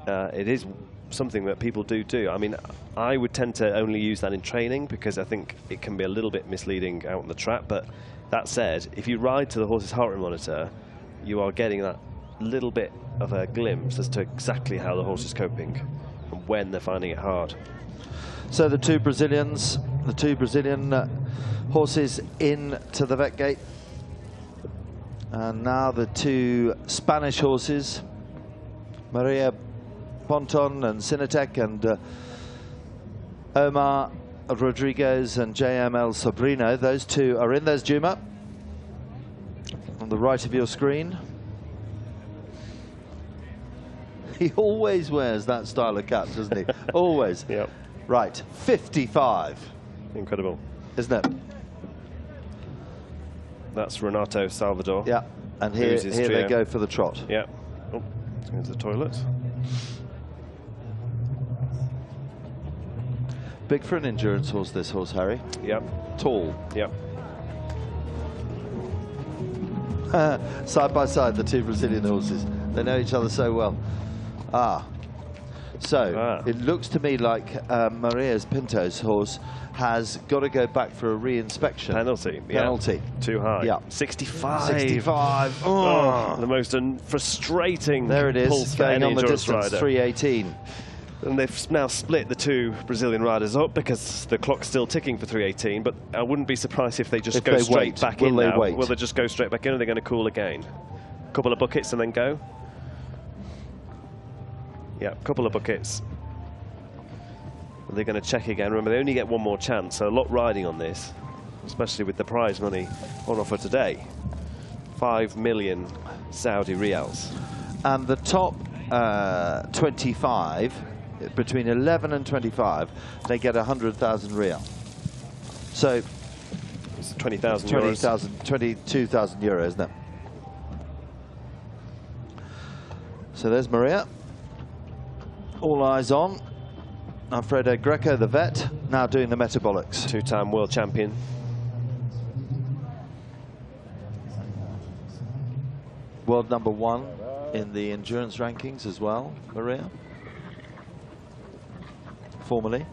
S2: it is something that people do. I mean, I would tend to only use that in training because I think it can be a little bit misleading out on the track. But that said, if you ride to the horse's heart rate monitor, you are getting that little bit of a glimpse as to exactly how the horse is coping and when they're finding it hard.
S1: So the two Brazilian horses in to the vet gate, and now the two Spanish horses, Maria Ponton and Cinetek, and Omar Rodriguez and JM El Sobrino. Those two are in. There's Juma on the right of your screen. He always wears that style of cap, doesn't he? Always.
S2: Yep.
S1: Right, 55.
S2: Incredible.
S1: Isn't it?
S2: That's Renato Salvador.
S1: Yeah, and here they go for the trot.
S2: Yeah. Oh, let's go to the toilet.
S1: Big for an endurance horse, this horse, Harry.
S2: Yep.
S1: Tall.
S2: Yep.
S1: Side by side, the two Brazilian horses. They know each other so well. So it looks to me like Maria's Pinto's horse has got to go back for a re-inspection.
S2: Penalty.
S1: Penalty.
S2: Yeah. Too high.
S1: Yeah.
S2: 65.
S1: 65.
S2: Oh, the most frustrating
S1: there it is,
S2: pulse for
S1: going
S2: any
S1: on the
S2: endurance
S1: distance,
S2: rider.
S1: 318.
S2: And they've now split the two Brazilian riders up because the clock's still ticking for 318, but I wouldn't be surprised if they just go straight back in now. Will they just go straight back in, or are they going to cool again? A couple of buckets and then go? Yeah, a couple of buckets. They're going to check again. Remember, they only get one more chance, so a lot riding on this, especially with the prize money on offer today. 5 million Saudi Riyals.
S1: And the top 25, between 11 and 25, they get 100,000 Riyal. So
S2: it's 20,000 euros.
S1: 22,000 euros, isn't it? So there's Maria. All eyes on Alfredo Greco, the vet, now doing the metabolics.
S2: Two-time world champion.
S1: World #1 in the endurance rankings as well, Maria. Formerly.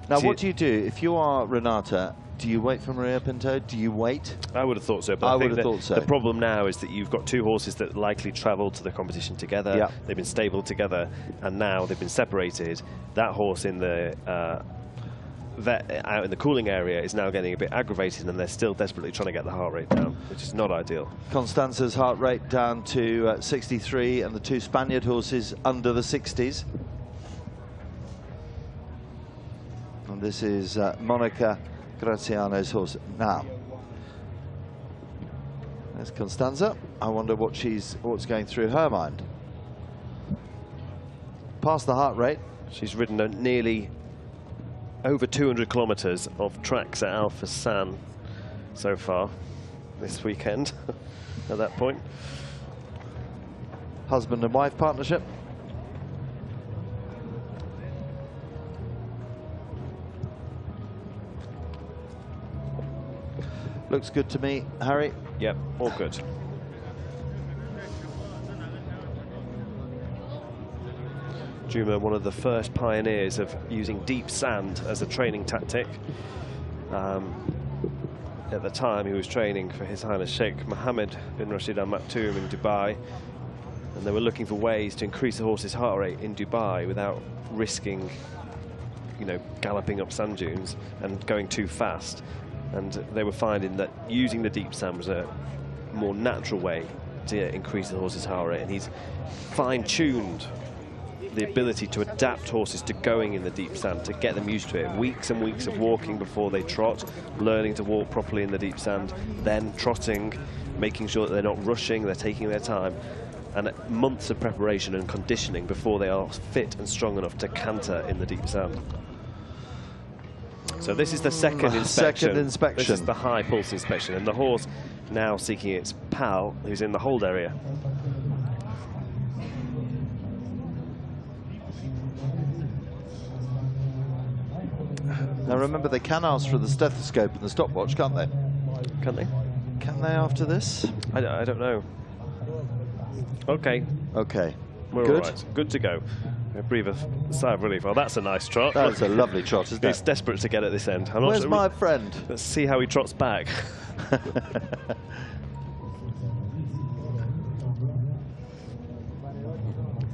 S1: Now, what do you do if you are Renata? Do you wait for Maria Pinto? Do you wait?
S2: I would have thought so, but I think the problem now is that you've got two horses that likely travelled to the competition together.
S1: Yeah.
S2: They've been stable together, and now they've been separated. That horse in the out in the cooling area is now getting a bit aggravated, and they're still desperately trying to get the heart rate down, which is not ideal.
S1: Constanza's heart rate down to 63, and the two Spaniard horses under the 60s. And this is Monica Graziano's horse. Now, there's Constanza. I wonder what's going through her mind. Past the heart rate.
S2: She's ridden nearly over 200 kilometres of tracks at Al Fursan so far this weekend at that point.
S1: Husband and wife partnership. Looks good to me, Harry.
S2: Yep, all good. Juma, one of the first pioneers of using deep sand as a training tactic. At the time, he was training for His Highness Sheikh Mohammed bin Rashid Al Maktoum in Dubai, and they were looking for ways to increase the horse's heart rate in Dubai without risking, you know, galloping up sand dunes and going too fast. And they were finding that using the deep sand was a more natural way to increase the horse's heart rate, and he's fine-tuned the ability to adapt horses to going in the deep sand, to get them used to it. Weeks and weeks of walking before they trot, learning to walk properly in the deep sand, then trotting, making sure that they're not rushing, they're taking their time, and months of preparation and conditioning before they are fit and strong enough to canter in the deep sand. So this is the second inspection. This is the high pulse inspection, and the horse now seeking its pal, who's in the hold area.
S1: Now remember, they can ask for the stethoscope and the stopwatch, can't they?
S2: Can they?
S1: Can they after this?
S2: I don't know. Okay.
S1: Okay.
S2: We're
S1: good.
S2: All right. Good to go. Breathe a sigh of relief. Oh, that's a nice trot.
S1: That's a lovely trot, isn't it?
S2: He's desperate to get at this end.
S1: Where's my friend?
S2: Let's see how he trots back.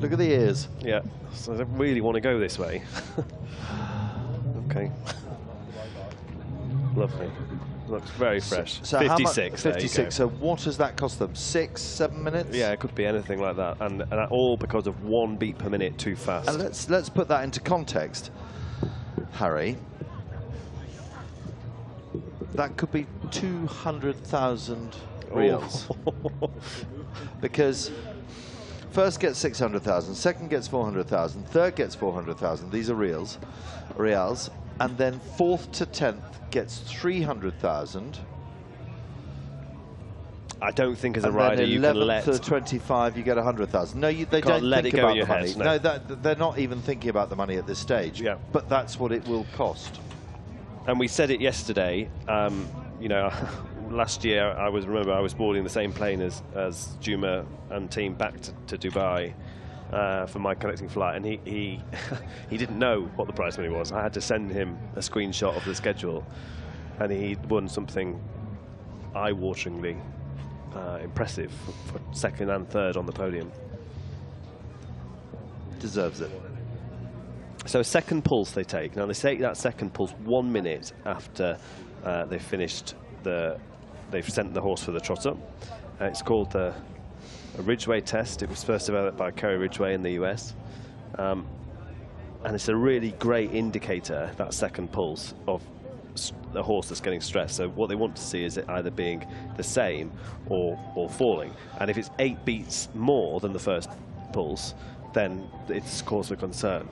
S1: Look at the ears.
S2: Yeah. So I don't really want to go this way. Okay. Lovely. Looks very fresh.
S1: So
S2: 56.
S1: 56. So what does that cost them? 6, 7 minutes?
S2: Yeah, it could be anything like that, and all because of 1 beat per minute too fast.
S1: And let's put that into context, Harry. That could be 200,000 reals. Because first gets 600,000, second gets 400,000, third gets 400,000. These are reals, and then fourth to 10th gets 300,000.
S2: I don't think as a rider you can let...
S1: 11th to 25 you get 100,000. No, they don't
S2: let
S1: think
S2: it go
S1: about
S2: in your
S1: the money.
S2: head,
S1: No, they're not even thinking about the money at this stage.
S2: Yeah.
S1: But that's what it will cost.
S2: And we said it yesterday, you know, last year I was boarding the same plane as Juma and team back to Dubai for my connecting flight, and he didn't know what the prize money was. I had to send him a screenshot of the schedule, and he won something eye-wateringly impressive for second and third on the podium.
S1: Deserves it.
S2: So second pulse they take. Now they take that second pulse 1 minute after they've finished they've sent the horse for the trot up. It's called a Ridgeway test. It was first developed by Kerry Ridgeway in the US. And it's a really great indicator, that second pulse, of the horse that's getting stressed. So what they want to see is it either being the same or falling. And if it's 8 beats more than the first pulse, then it's cause for concern.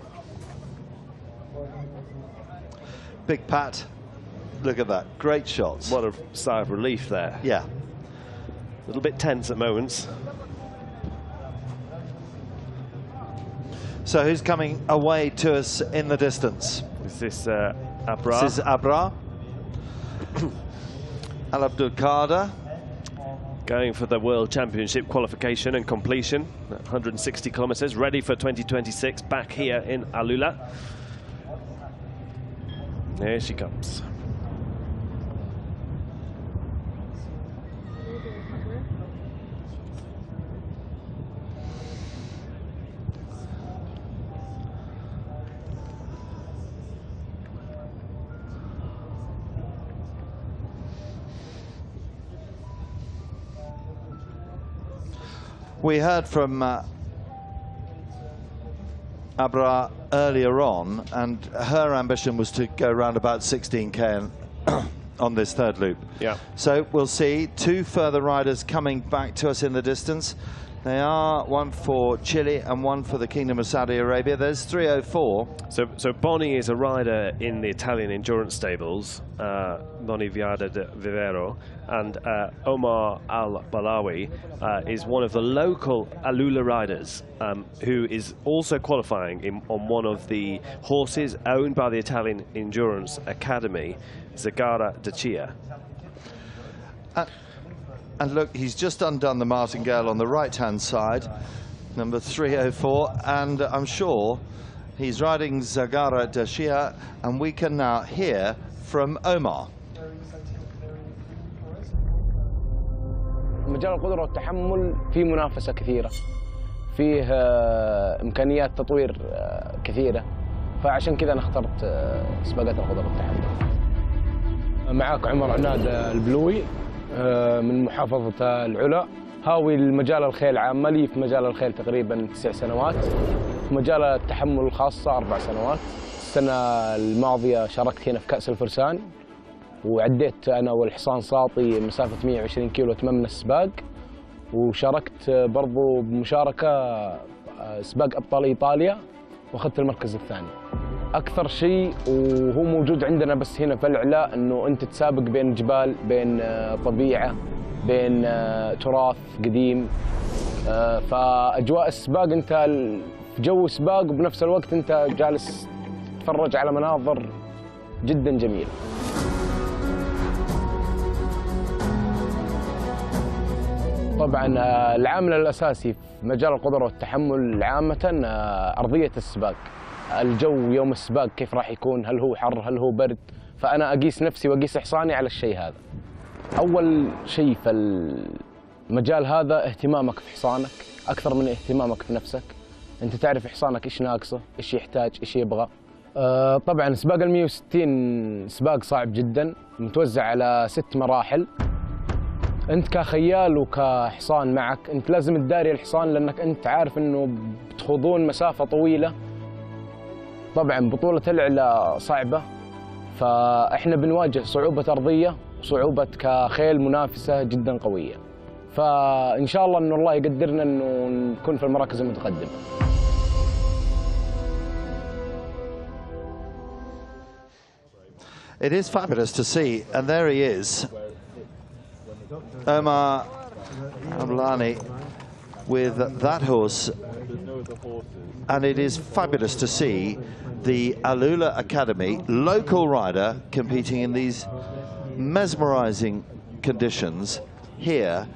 S1: Big Pat, look at that, great shots.
S2: What a sigh of relief there.
S1: Yeah.
S2: A little bit tense at moments.
S1: So who's coming away to us in the distance?
S2: Is this Abra?
S1: This is Abra. Al Abdul Qadir.
S2: Going for the World Championship qualification and completion. 160 kilometers, ready for 2026, back here in AlUla. Here she comes.
S1: We heard from Abra earlier on, and her ambition was to go around about 16k on this third loop.
S2: Yeah.
S1: So we'll see 2 further riders coming back to us in the distance. They are one for Chile and one for the Kingdom of Saudi Arabia. There's 304.
S2: So Bonnie is a rider in the Italian endurance stables, Bonnie Viada de Vivero, and Omar Al-Balawi is one of the local AlUla riders who is also qualifying on one of the horses owned by the Italian Endurance Academy, Zagara de Chia.
S1: And look, he's just undone the martingale on the right-hand side. Number 304, and I'm sure he's riding Zagara Dashia, and we can now hear from Omar.
S21: مجال القدرة والتحمل فيه منافسة كثيرة، فيه إمكانيات تطوير كثيرة، فعشان كذا أنا اخترت سباقات القدرة والتحمل. معاك عمر عناد البلوي من محافظة العلا، هاوي المجال الخيل عامة، لي في مجال الخيل تقريبا 9 سنوات، في مجال التحمل الخاصة 4 سنوات. السنة الماضية شاركت هنا في كأس الفرسان، وعديت أنا والحصان ساطي مسافة 120 كيلو تممنا السباق، وشاركت برضو بمشاركة سباق أبطال إيطاليا وأخذت المركز الثاني. أكثر شيء وهو موجود عندنا بس هنا في العلا أنه أنت تسابق بين جبال، بين طبيعة، بين تراث قديم، فأجواء السباق أنت في جو سباق وبنفس الوقت أنت جالس تتفرج على مناظر جدا جميلة. طبعا العامل الأساسي في مجال القدرة والتحمل عامة أرضية السباق، الجو يوم السباق كيف راح يكون، هل هو حر هل هو برد، فأنا أقيس نفسي وأقيس حصاني على الشيء هذا. أول شيء في المجال هذا اهتمامك في حصانك أكثر من اهتمامك في نفسك، أنت تعرف حصانك إيش ناقصه، إيش يحتاج، إيش يبغى. طبعا سباق 160 سباق صعب جدا، متوزع على 6 مراحل. أنت كخيال وكحصان معك أنت لازم تداري الحصان، لأنك أنت عارف أنه بتخوضون مسافة طويلة. طبعا بطولة العلا صعبة، فإحنا بنواجه صعوبة أرضية وصعوبة كخيل منافسة جدا قوية، فإن شاء الله أنه الله يقدرنا أنه نكون في المراكز المتقدمة.
S1: It is fabulous to see, and there he is, Omar Amlani with that horse, and it is fabulous to see the AlUla Academy local rider competing in these mesmerizing conditions here,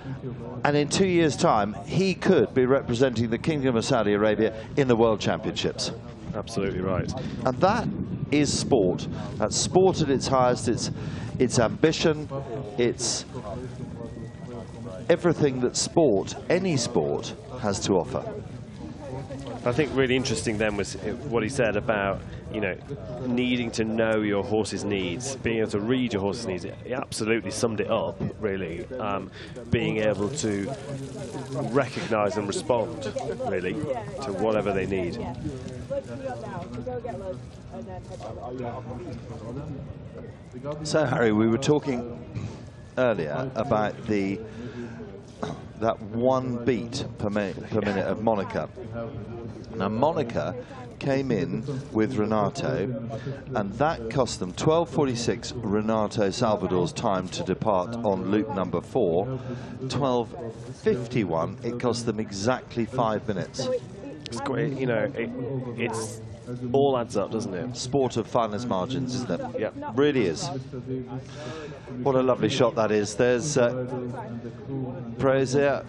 S1: and in 2 years' time he could be representing the Kingdom of Saudi Arabia in the World Championships.
S2: Absolutely right.
S1: And that is sport. That's sport at its highest. It's ambition, it's everything that sport, any sport, has to offer.
S2: I think really interesting then was what he said about, you know, needing to know your horse's needs, being able to read your horse's needs. He absolutely summed it up, really. Being able to recognise and respond, really, to whatever they need.
S1: So, Harry, we were talking earlier about that 1 beat per minute of Monica. Now, Monica came in with Renato, and that cost them 12:46 Renato Salvador's time to depart on loop number 4. 12:51, it cost them exactly 5 minutes.
S2: It's great, you know, it's all adds up, doesn't it?
S1: Sport of finest margins, isn't it?
S2: Yeah.
S1: Really is. What a lovely shot that is. There's Prazer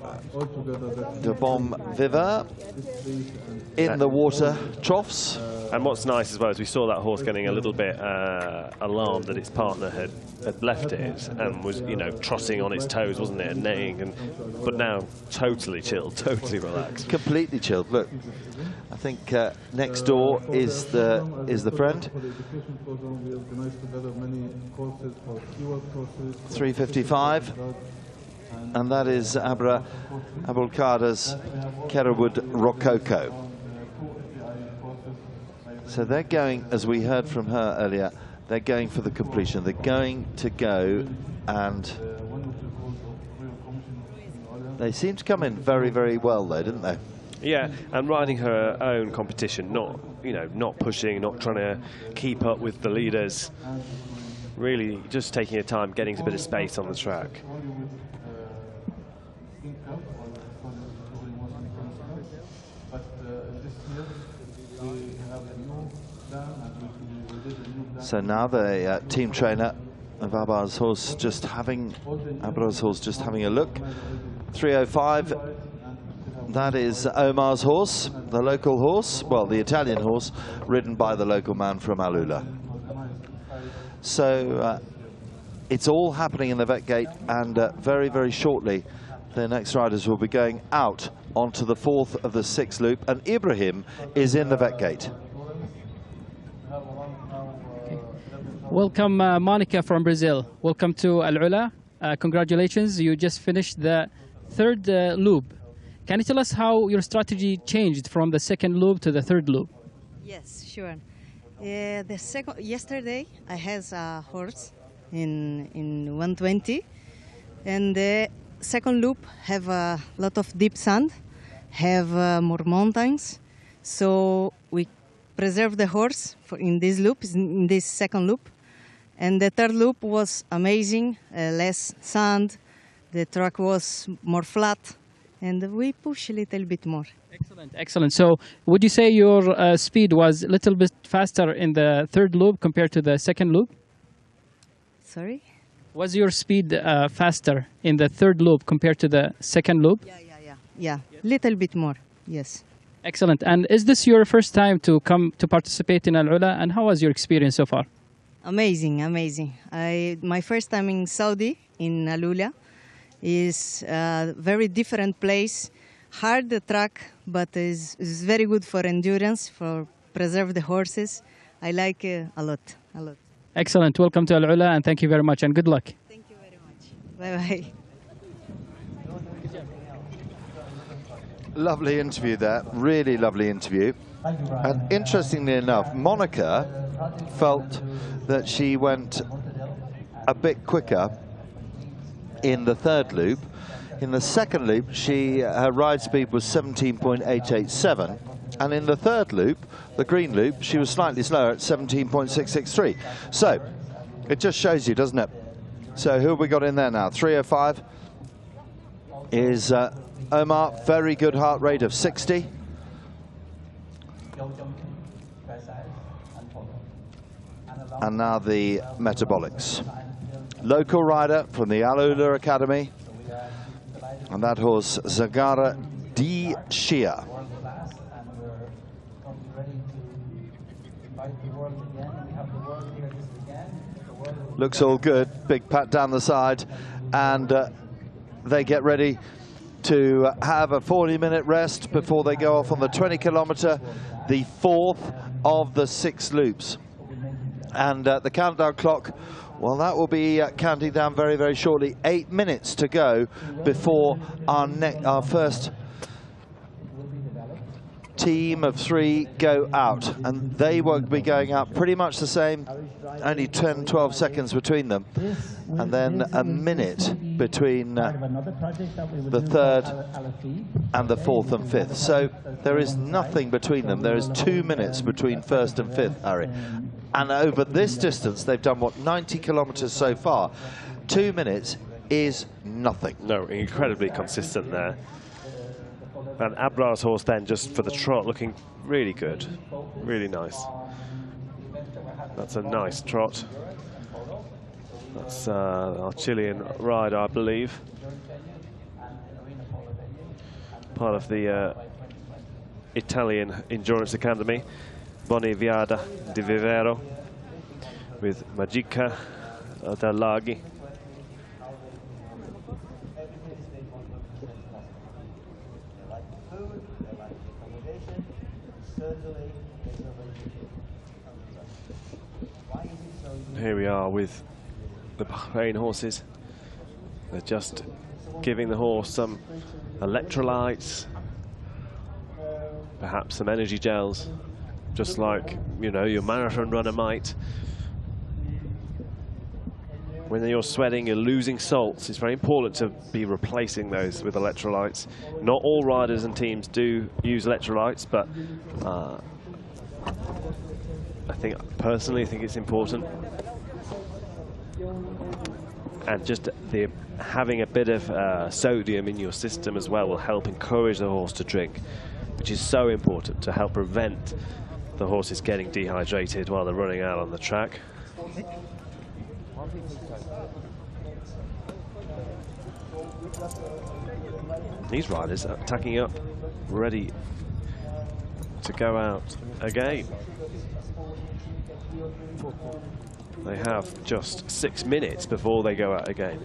S1: de Bom Viva in the water troughs.
S2: And what's nice as well is we saw that horse getting a little bit alarmed that its partner had left it and was, you know, trotting on its toes, wasn't it, and neighing, but now totally chilled, totally relaxed.
S1: Completely chilled. Look, I think next door is the friend. 3:55, and that is Abulkader's Kerwood Rococo. So they're going, as we heard from her earlier, they're going for the completion. They're going to go, and they seem to come in very, very well, though, didn't they?
S2: Yeah, and riding her own competition, not, you know, not pushing, not trying to keep up with the leaders. Really, just taking her time, getting a bit of space on the track.
S1: So now the team trainer of Abar's horse just having a look. 3:05. That is Omar's horse, the local horse, well, the Italian horse, ridden by the local man from AlUla. So it's all happening in the vet gate, and very, very shortly the next riders will be going out onto the 4th of the 6th loop, and Ibrahim is in the vet gate.
S13: Welcome, Monica from Brazil. Welcome to AlUla. Congratulations, you just finished the 3rd loop. Can you tell us how your strategy changed from the 2nd loop to the 3rd loop?
S4: Yes, sure. Yesterday I had a horse in 120, and the 2nd loop have a lot of deep sand, have more mountains, so we preserve the horse in this loop, in this 2nd loop. And the 3rd loop was amazing, less sand, the track was more flat, and we push a little bit more.
S13: Excellent, excellent. So would you say your speed was a little bit faster in the 3rd loop compared to the 2nd loop?
S4: Sorry?
S13: Was your speed faster in the 3rd loop compared to the 2nd loop?
S4: Yeah, little bit more, yes.
S13: Excellent. And is this your first time to come to participate in AlUla, and how was your experience so far?
S4: Amazing, amazing. My first time in Saudi, in AlUla, is a very different place. Hard the track, but is very good for endurance, for preserve the horses. I like a lot, a lot.
S13: Excellent. Welcome to AlUla, and thank you very much, and good luck.
S4: Thank you very much. Bye-bye.
S1: Lovely interview there, really lovely interview. And interestingly enough, Monica felt that she went a bit quicker in the 3rd loop. In the 2nd loop, her ride speed was 17.887, and in the 3rd loop, the green loop, she was slightly slower at 17.663. So it just shows you, doesn't it? So who have we got in there now? 305 is Omar, very good heart rate of 60. And now the metabolics. Local rider from the AlUla Academy, and that horse Zagara D. Shia. Looks all good, big pat down the side, and they get ready to have a 40-minute rest before they go off on the 20-kilometer, the 4th of the 6 loops. And the countdown clock, well, that will be counting down very, very shortly. 8 minutes to go before our first team of 3 go out, and they will be going out pretty much the same, only 10-12 seconds between them, and then a minute between the 3rd and the 4th and 5th. So there is nothing between them. There is 2 minutes between 1st and 5th, Harry. And over this distance, they've done, what, 90 kilometers so far. 2 minutes is nothing.
S2: No, incredibly consistent there. And Abrar's horse then, just for the trot, looking really good, really nice. That's a nice trot. That's our Chilean rider, I believe. Part of the Italian Endurance Academy, Boniviada di Vivero, with Magica da Laghi. Here we are with the Bahrain horses. They're just giving the horse some electrolytes, perhaps some energy gels, just like, you know, your marathon runner might. When you're sweating, you're losing salts. It's very important to be replacing those with electrolytes. Not all riders and teams do use electrolytes, but I personally think it's important. And just having a bit of sodium in your system as well will help encourage the horse to drink, which is so important to help prevent the horses getting dehydrated while they're running out on the track. These riders are tacking up, ready to go out again. They have just 6 minutes before they go out again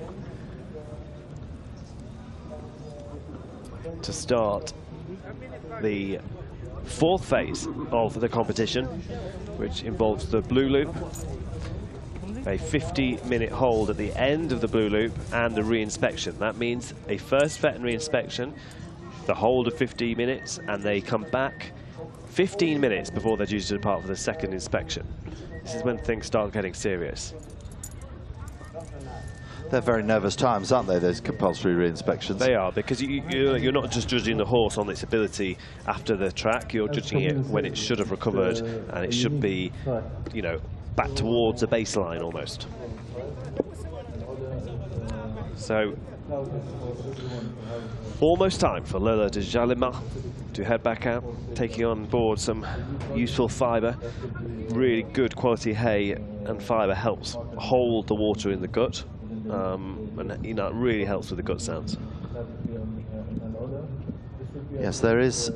S2: to start the 4th phase of the competition, which involves the blue loop, a 50-minute hold at the end of the blue loop, and a re-inspection. That means a first veterinary inspection, the hold of 50 minutes, and they come back 15 minutes before they're due to depart for the second inspection. This is when things start getting serious.
S1: They're very nervous times, aren't they, those compulsory re-inspections?
S2: They are, because you're not just judging the horse on its ability after the track, you're judging it when it should have recovered, and it should be, you know, back towards a baseline almost. So, almost time for Lola de Jalima to head back out, taking on board some useful fibre. Really good quality hay and fibre helps hold the water in the gut, and you know, it really helps with the gut sounds.
S1: Yes, there is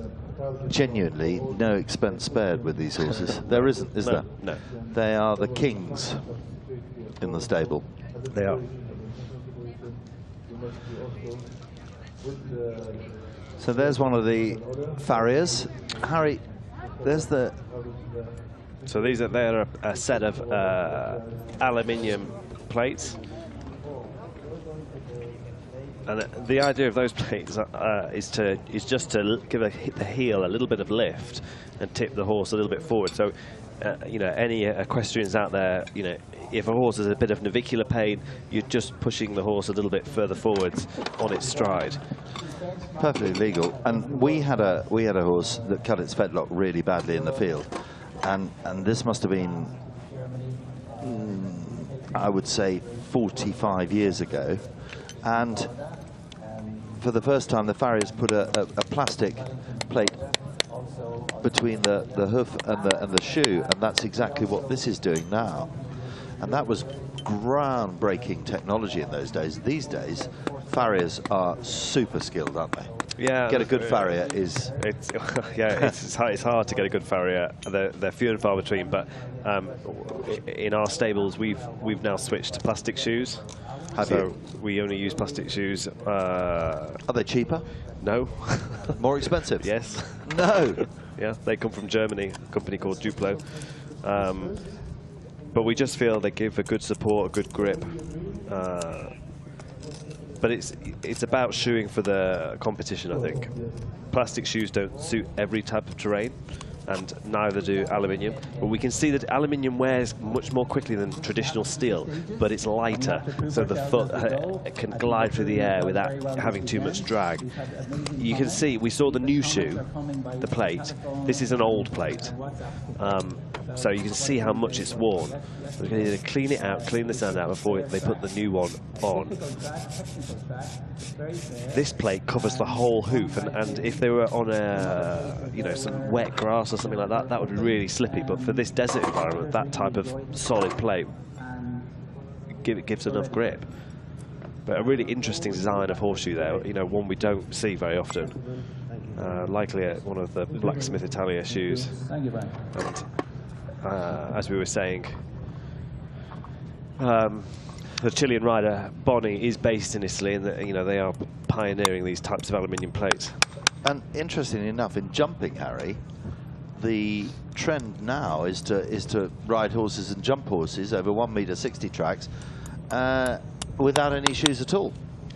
S1: genuinely no expense spared with these horses. There isn't, is there?
S2: No.
S1: They are the kings in the stable.
S2: They are.
S1: So there's one of the farriers. Harry, there's the...
S2: So they're a set of aluminium plates. And the idea of those plates is just to give the heel a little bit of lift and tip the horse a little bit forward. So, you know, any equestrians out there, you know, if a horse has a bit of navicular pain, you're just pushing the horse a little bit further forwards on its stride.
S1: Perfectly legal. And we had a horse that cut its fetlock really badly in the field, and this must have been, I would say, 45 years ago. And for the first time, the farriers put a plastic plate between the hoof and the shoe, and that's exactly what this is doing now. And that was groundbreaking technology in those days. These days, farriers are super skilled, aren't they?
S2: Yeah,
S1: get a good farrier is...
S2: it's hard to get a good farrier. They're few and far between, but in our stables, we've now switched to plastic shoes. So we only use plastic shoes.
S1: Are they cheaper?
S2: No.
S1: More expensive?
S2: Yes.
S1: No.
S2: Yeah, they come from Germany, a company called Duplo. But we just feel they give a good support, a good grip. But it's about shoeing for the competition, I think. Plastic shoes don't suit every type of terrain, and neither do aluminium. But we can see that aluminium wears much more quickly than traditional steel, but it's lighter, so the foot can glide through the air without having too much drag. You can see, we saw the new shoe, the plate. This is an old plate. So you can see how much it's worn. We're going to either clean it out, clean the sand out before they put the new one on. This plate covers the whole hoof, and if they were on some wet grass or something like that, that would be really slippy. But for this desert environment, that type of solid plate gives enough grip. But a really interesting design of horseshoe there, you know, one we don't see very often. Likely one of the Blacksmith Italia shoes. And as we were saying, the Chilean rider Bonnie is based in Italy, and they are pioneering these types of aluminium plates.
S1: And interestingly enough, in jumping, Harry, the trend now is to ride horses and jump horses over 1.60 m tracks without any shoes at all.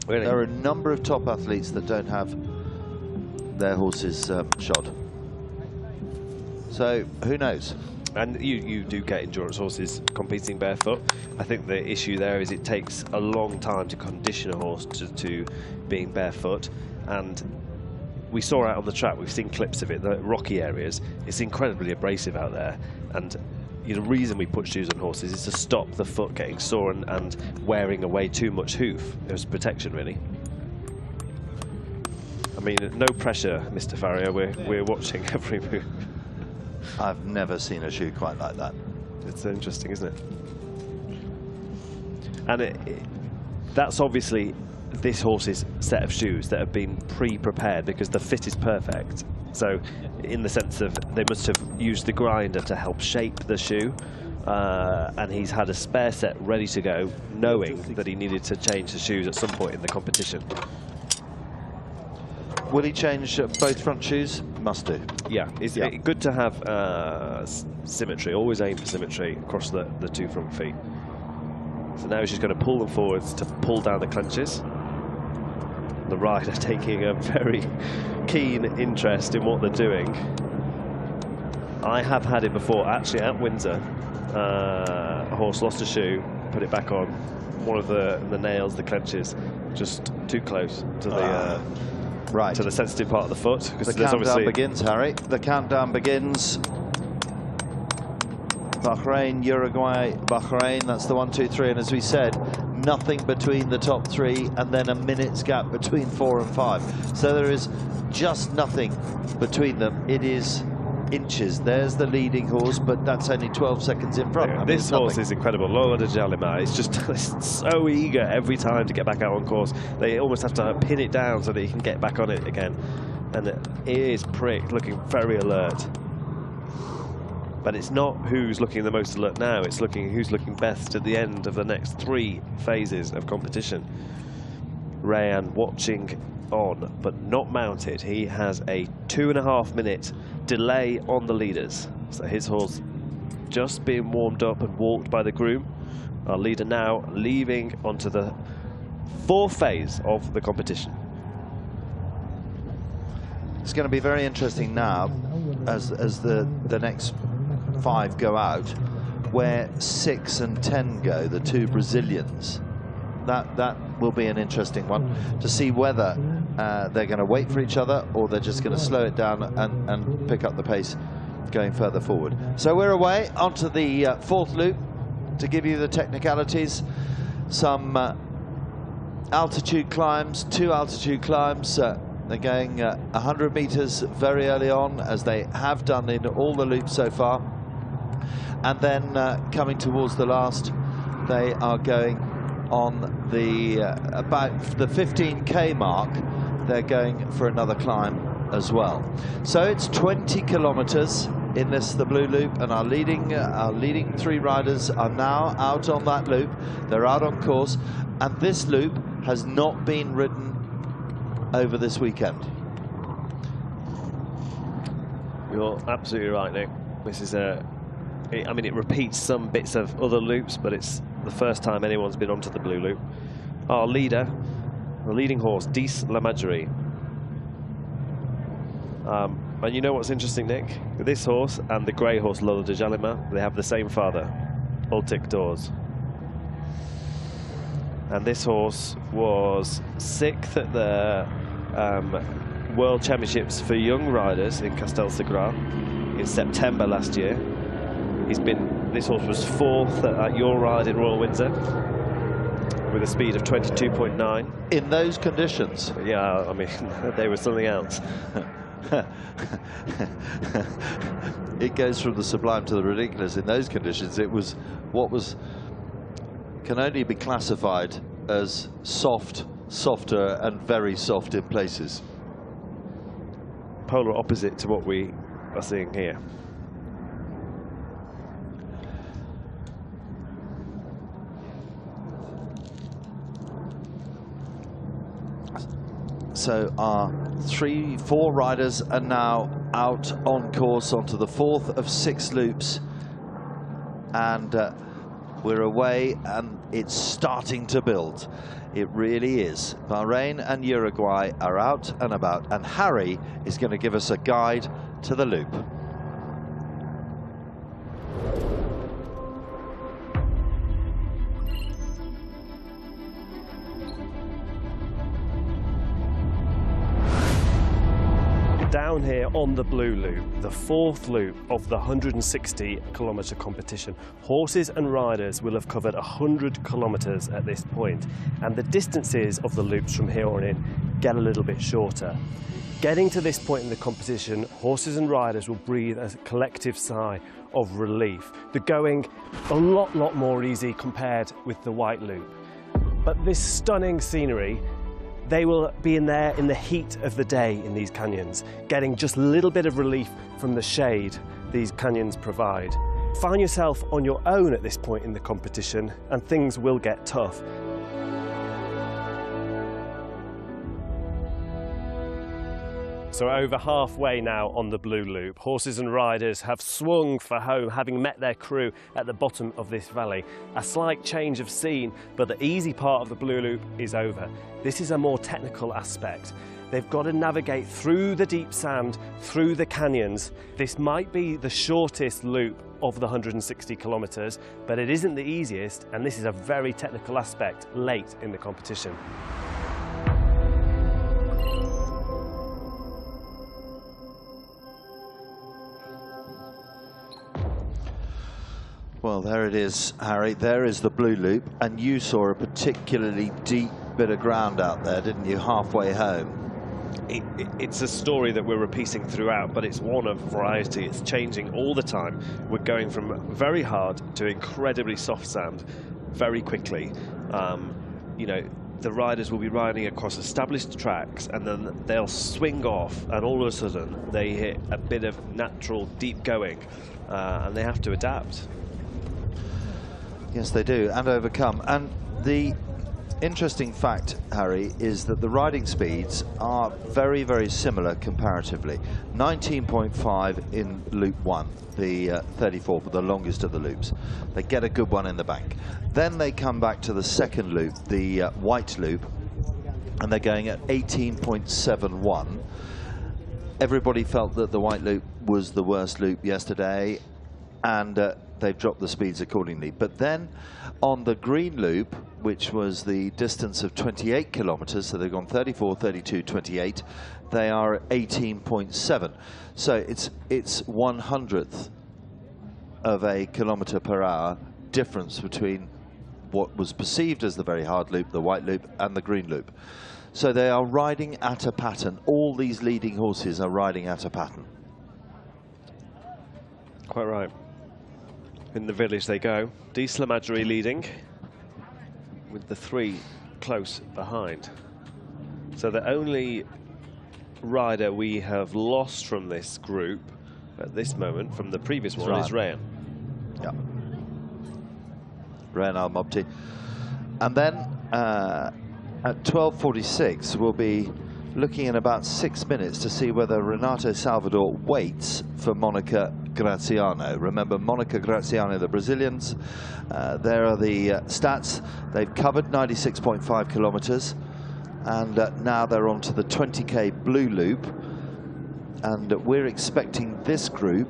S2: Really?
S1: There are a number of top athletes that don't have their horses shod. So who knows?
S2: And you do get endurance horses competing barefoot. I think the issue there is it takes a long time to condition a horse to being barefoot. And we saw out on the track, we've seen clips of it, the rocky areas, it's incredibly abrasive out there. And the reason we put shoes on horses is to stop the foot getting sore and wearing away too much hoof. It was protection, really. I mean, no pressure, Mr. Farrier. We're watching every move.
S1: I've never seen a shoe quite like that.
S2: It's interesting, isn't it? And that's obviously this horse's set of shoes that have been pre-prepared because the fit is perfect. So in the sense of they must have used the grinder to help shape the shoe, and he's had a spare set ready to go, knowing that he needed to change the shoes at some point in the competition.
S1: Will he change both front shoes? Must do.
S2: Yeah, it's good to have symmetry. Always aim for symmetry across the two front feet. So now he's just going to pull them forwards to pull down the clenches. The rider taking a very keen interest in what they're doing. I have had it before, actually at Windsor. A horse lost a shoe, put it back on. One of the nails, the clenches, just too close to the to the sensitive part of the foot.
S1: The countdown begins, Harry. The countdown begins. Bahrain, Uruguay, Bahrain, that's the 1, 2, 3, and as we said, nothing between the top 3 and then a minute's gap between 4 and 5. So there is just nothing between them. It is inches. There's the leading horse, but that's only 12 seconds in front.
S2: Yeah, this horse is incredible. Lola de Jalima is just so eager every time to get back out on course. They almost have to pin it down so that he can get back on it again. And it is pricked, looking very alert. But it's not who's looking the most alert now, it's looking who's looking best at the end of the next 3 phases of competition. Rayan watching on, but not mounted. He has a 2.5 minute delay on the leaders. So his horse just being warmed up and walked by the groom. Our leader now leaving onto the 4th phase of the competition.
S1: It's going to be very interesting now as the next 5 go out, where 6 and 10 go, the 2 Brazilians. That will be an interesting one to see whether they're going to wait for each other or they're just going to slow it down and pick up the pace going further forward. So we're away onto the 4th loop to give you the technicalities. Some altitude climbs, 2 altitude climbs. They're going 100 meters very early on, as they have done in all the loops so far. And then coming towards the last, they are going on the about the 15k mark. They're going for another climb as well. So it's 20 kilometers in the blue loop, and our leading 3 riders are now out on that loop. They're out on course, and this loop has not been ridden over this weekend.
S2: You're absolutely right, Nick. This is I mean, it repeats some bits of other loops, but it's the first time anyone's been onto the blue loop. Our leader, the leading horse, Dix La Majorie. And you know what's interesting, Nick? This horse and the grey horse, Lola de Jalima, they have the same father, Ultic Dors. And this horse was 6th at the World Championships for young riders in Castelsegras in September last year. This horse was 4th at your ride in Royal Windsor with a speed of 22.9.
S1: In those conditions?
S2: Yeah, I mean, they were something else.
S1: It goes from the sublime to the ridiculous. In those conditions, it was what can only be classified as soft, softer, and very soft in places.
S2: Polar opposite to what we are seeing here.
S1: So our 4 riders are now out on course onto the 4th of 6 loops, and we're away, and it's starting to build. It really is. Bahrain and Uruguay are out and about, and Harry is going to give us a guide to the loop.
S2: Down here on the blue loop, the 4th loop of the 160-kilometre competition. Horses and riders will have covered 100 kilometres at this point, and the distances of the loops from here on in get a little bit shorter. Getting to this point in the competition, horses and riders will breathe a collective sigh of relief. The going a lot more easy compared with the white loop. But this stunning scenery They will be in there in the heat of the day in these canyons, getting just a little bit of relief from the shade these canyons provide. Find yourself on your own at this point in the competition and things will get tough. So over halfway now on the Blue Loop, horses and riders have swung for home, having met their crew at the bottom of this valley. A slight change of scene, but the easy part of the Blue Loop is over. This is a more technical aspect. They've got to navigate through the deep sand, through the canyons. This might be the shortest loop of the 160 kilometres, but it isn't the easiest, and this is a very technical aspect late in the competition.
S1: Well, there it is, Harry. There is the Blue Loop, and you saw a particularly deep bit of ground out there, didn't you, halfway home?
S2: It's a story that we're repeating throughout, but it's one of variety. It's changing all the time. We're going from very hard to incredibly soft sand very quickly. You know, the riders will be riding across established tracks, and then they'll swing off, and all of a sudden they hit a bit of natural deep going, and they have to adapt.
S1: Yes, they do, and overcome. And the interesting fact, Harry, is that the riding speeds are very, very similar comparatively. 19.5 in loop 1, the 34 for the longest of the loops. They get a good one in the bank. Then they come back to the second loop, the white loop, and they're going at 18.71. Everybody felt that the white loop was the worst loop yesterday, and they've dropped the speeds accordingly. But then on the green loop, which was the distance of 28 kilometers, so they've gone 34, 32, 28, they are at 18.7. So it's 1/100th of a kilometer per hour difference between what was perceived as the very hard loop, the white loop, and the green loop. So they are riding at a pattern. All these leading horses are riding at a pattern.
S2: Quite right. In the village they go. Diesel Madri leading, with the three close behind. So the only rider we have lost from this group at this moment, from the previous one, is Rayan.
S1: Yeah. Rayan Al-Mobti. And then at 12:46 we'll be looking in about 6 minutes to see whether Renato Salvador waits for Monica Graziano. Remember, Monica Graziano, the Brazilians. There are the stats. They've covered 96.5 kilometers, and now they're on to the 20k Blue Loop, and we're expecting this group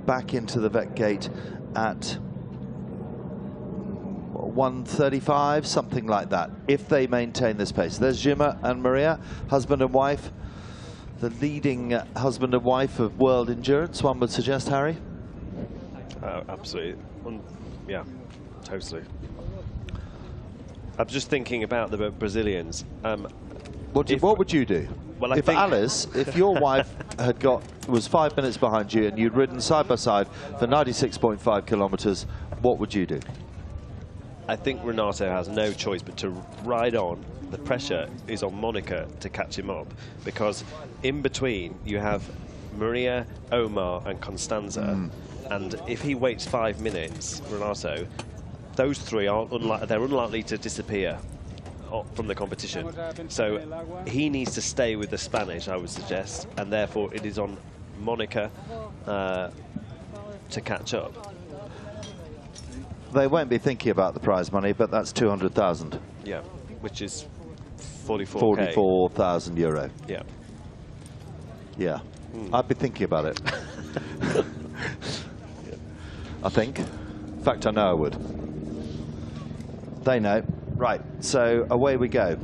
S1: back into the vet gate at 1:35, something like that, if they maintain this pace. There's Jimma and Maria, husband and wife, the leading husband and wife of world endurance, one would suggest, Harry?
S2: Absolutely. Yeah, totally. I'm just thinking about the Brazilians.
S1: What would you do?
S2: Well,
S1: if Alice, if your wife was 5 minutes behind you and you'd ridden side by side for 96.5 kilometers, what would you do?
S2: I think Renato has no choice but to ride on. The pressure is on Monica to catch him up, because in between you have Maria, Omar and Constanza, and if he waits 5 minutes, Renato, those three are unlikely to disappear from the competition. So he needs to stay with the Spanish, I would suggest, and therefore it is on Monica to catch up.
S1: They won't be thinking about the prize money, but that's 200,000.
S2: Yeah, which is 44K.
S1: 44,000 euro.
S2: Yeah.
S1: Yeah. I'd be thinking about it. I think. In fact, I know I would. They know. Right, so away we go.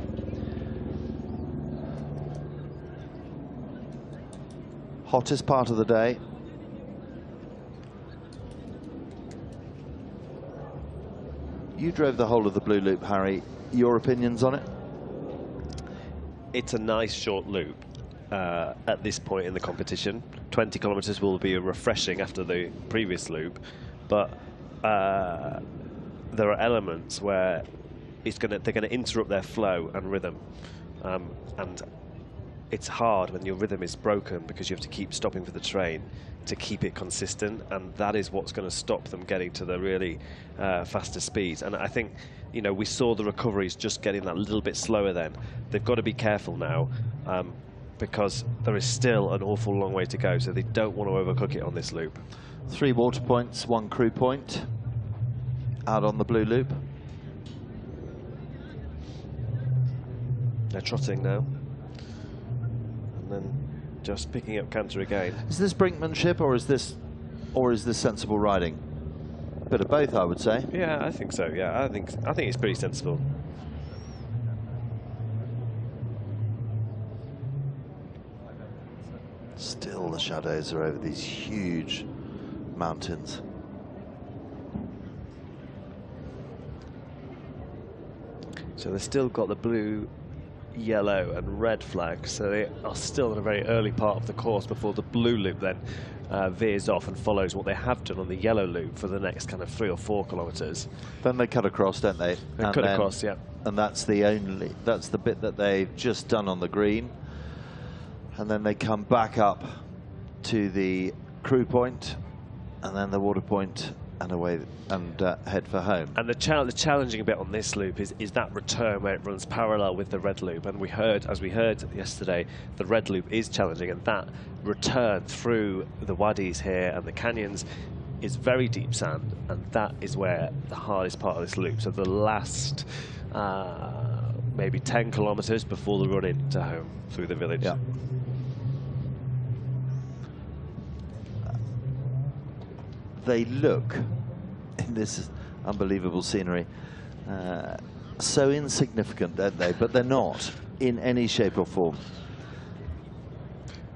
S1: Hottest part of the day. You drove the whole of the Blue Loop, Harry. Your opinions on it?
S2: It's a nice short loop at this point in the competition. 20 kilometers will be refreshing after the previous loop, but there are elements where they're going to interrupt their flow and rhythm. and it's hard when your rhythm is broken because you have to keep stopping for the train to keep it consistent, and that is what's going to stop them getting to the really faster speeds. And I think, you know, we saw the recoveries just getting that little bit slower then. They've got to be careful now, because there is still an awful long way to go, so they don't want to overcook it on this loop.
S1: 3 water points, 1 crew point out on the blue loop.
S2: They're trotting now, and then just picking up canter again.
S1: Is this brinkmanship, or is this sensible riding? A bit of both, I would say.
S2: Yeah, I think so. Yeah, I think it's pretty sensible.
S1: Still, the shadows are over these huge mountains.
S2: So they've still got the blue, yellow and red flag, so they are still in a very early part of the course before the blue loop then veers off and follows what they have done on the yellow loop for the next kind of 3 or 4 kilometres.
S1: Then they cut across, don't they?
S2: They cut across, yeah.
S1: And that's the bit that they've just done on the green. And then they come back up to the crew point, and then the water point, and away and head for home.
S2: And the challenging bit on this loop is that return where it runs parallel with the red loop. And as we heard yesterday, the red loop is challenging, and that return through the wadis here and the canyons is very deep sand, and that is where the hardest part of this loop. So the last maybe 10 kilometres before the run into home through the village.
S1: Yeah. They look, in this unbelievable scenery, so insignificant, don't they? But they're not in any shape or form.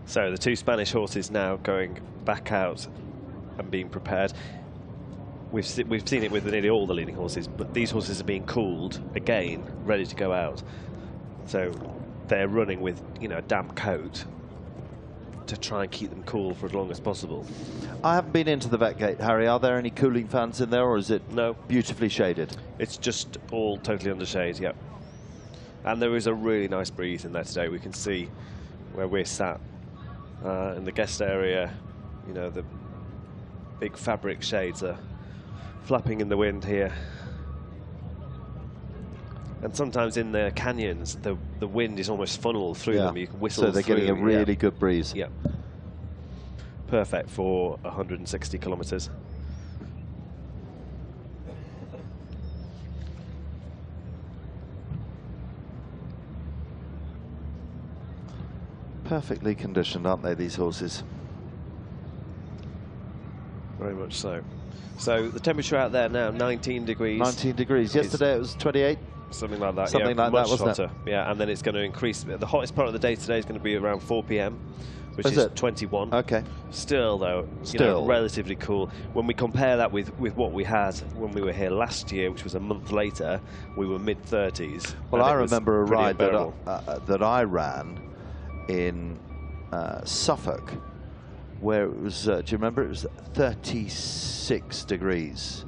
S2: So the 2 Spanish horses now going back out and being prepared. We've seen it with nearly all the leading horses, but these horses are being cooled again, ready to go out. So they're running with, you know, a damp coat to try and keep them cool for as long as possible.
S1: I haven't been into the vet gate, Harry. Are there any cooling fans in there, or is it beautifully shaded?
S2: It's just all totally under shade, yep. And there is a really nice breeze in there today. We can see where we're sat in the guest area. You know, the big fabric shades are flapping in the wind here. And sometimes in the canyons, the wind is almost funneled through them. You can whistle through.
S1: So they're getting a really good breeze.
S2: Yeah. Perfect for 160 kilometres.
S1: Perfectly conditioned, aren't they, these horses?
S2: Very much so. So the temperature out there now, 19 degrees.
S1: 19 degrees. Yesterday it was 28.
S2: Something like that.
S1: Something like that, wasn't it?
S2: Yeah, and then it's going to increase. The hottest part of the day today is going to be around 4 p.m, which is 21.
S1: Okay.
S2: Still, though, you know, relatively cool. When we compare that with what we had when we were here last year, which was a month later, we were mid-30s.
S1: Well, I remember a ride that I ran in Suffolk, where it was, do you remember? It was 36 degrees.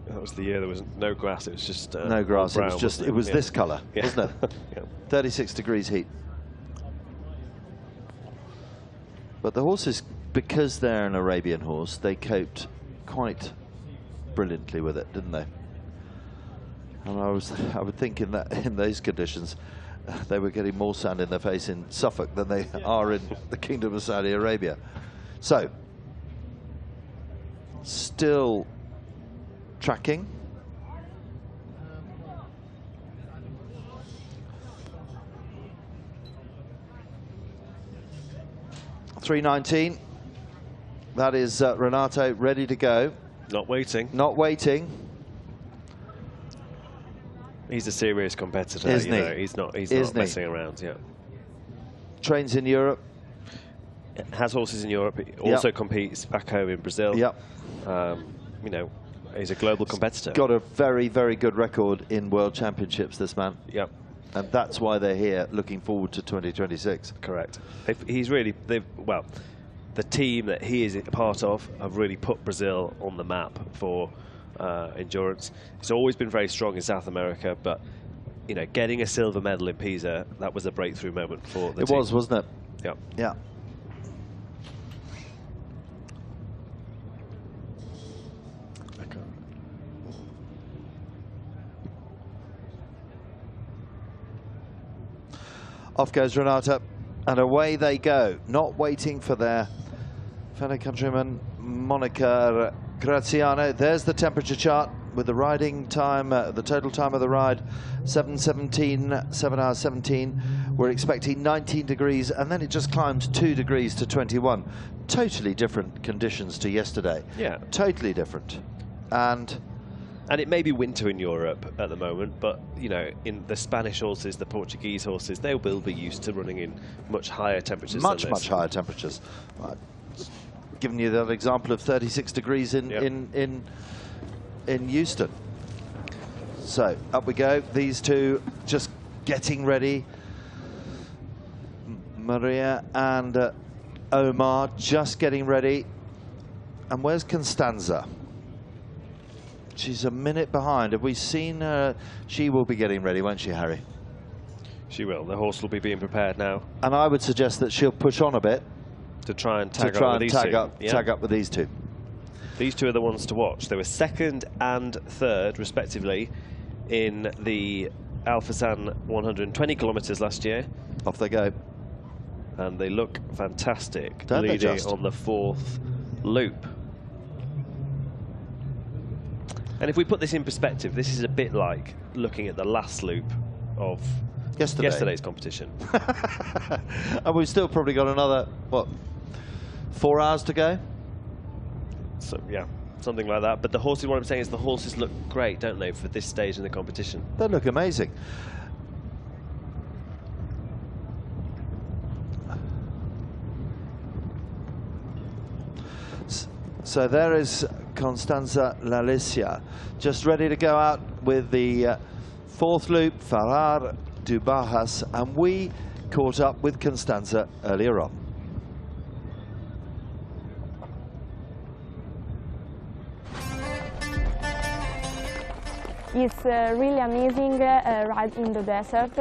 S2: That was the year there was no grass. It was just
S1: no grass.
S2: Brown,
S1: it was just this colour, wasn't it?
S2: Yeah.
S1: 36 degrees heat. But the horses, because they're an Arabian horse, they coped quite brilliantly with it, didn't they? And I would think in those conditions, they were getting more sand in their face in Suffolk than they are in the Kingdom of Saudi Arabia. So, still tracking. .319. That is Renato ready to go.
S2: Not waiting.
S1: Not waiting.
S2: He's a serious competitor,
S1: Isn't he?
S2: He's not messing around. Yeah.
S1: Trains in Europe.
S2: Has horses in Europe. He also competes back home in Brazil.
S1: Yep.
S2: You know, he's a global competitor.
S1: Got a very, very good record in World Championships, this man.
S2: Yep.
S1: And that's why they're here, looking forward to 2026.
S2: Correct. Well, the team that he is a part of have really put Brazil on the map for endurance. It's always been very strong in South America, but you know, getting a silver medal in Pisa, that was a breakthrough moment for the team.
S1: It was, wasn't it?
S2: Yeah.
S1: Yeah. Off goes Renata, and away they go, not waiting for their fellow countryman Monica Graziano. There's the temperature chart with the riding time, the total time of the ride, 7:17, 7 hours 17. We're expecting 19 degrees, and then it just climbed 2 degrees to 21. Totally different conditions to yesterday.
S2: Yeah.
S1: Totally different. And
S2: it may be winter in Europe at the moment, but, you know, in the Spanish horses, the Portuguese horses, they will be used to running in much higher temperatures than this.
S1: Much higher temperatures. Giving you that example of 36 degrees in Houston. So up we go. These two just getting ready. Maria and Omar just getting ready. And where's Constanza? She's a minute behind. Have we seen her? She will be getting ready, won't she, Harry?
S2: She will. The horse will be being prepared now.
S1: And I would suggest that she'll push on a bit
S2: to try and tag up with these two.
S1: Tag up with these two.
S2: These two are the ones to watch. They were second and third, respectively, in the Fursan 120 kilometres last year.
S1: Off they go.
S2: And they look fantastic,
S1: Don't they
S2: leading
S1: just?
S2: on the fourth loop. And if we put this in perspective, this is a bit like looking at the last loop of yesterday's competition.
S1: And we've still probably got another, what, 4 hours to go?
S2: So, yeah, something like that. But the horses, what I'm saying is the horses look great, don't they, for this stage in the competition?
S1: They look amazing. So there is Constanza Lalicia, just ready to go out with the fourth loop, Farrar du Bajas, and we caught up with Constanza earlier on.
S5: It's really amazing ride in the desert.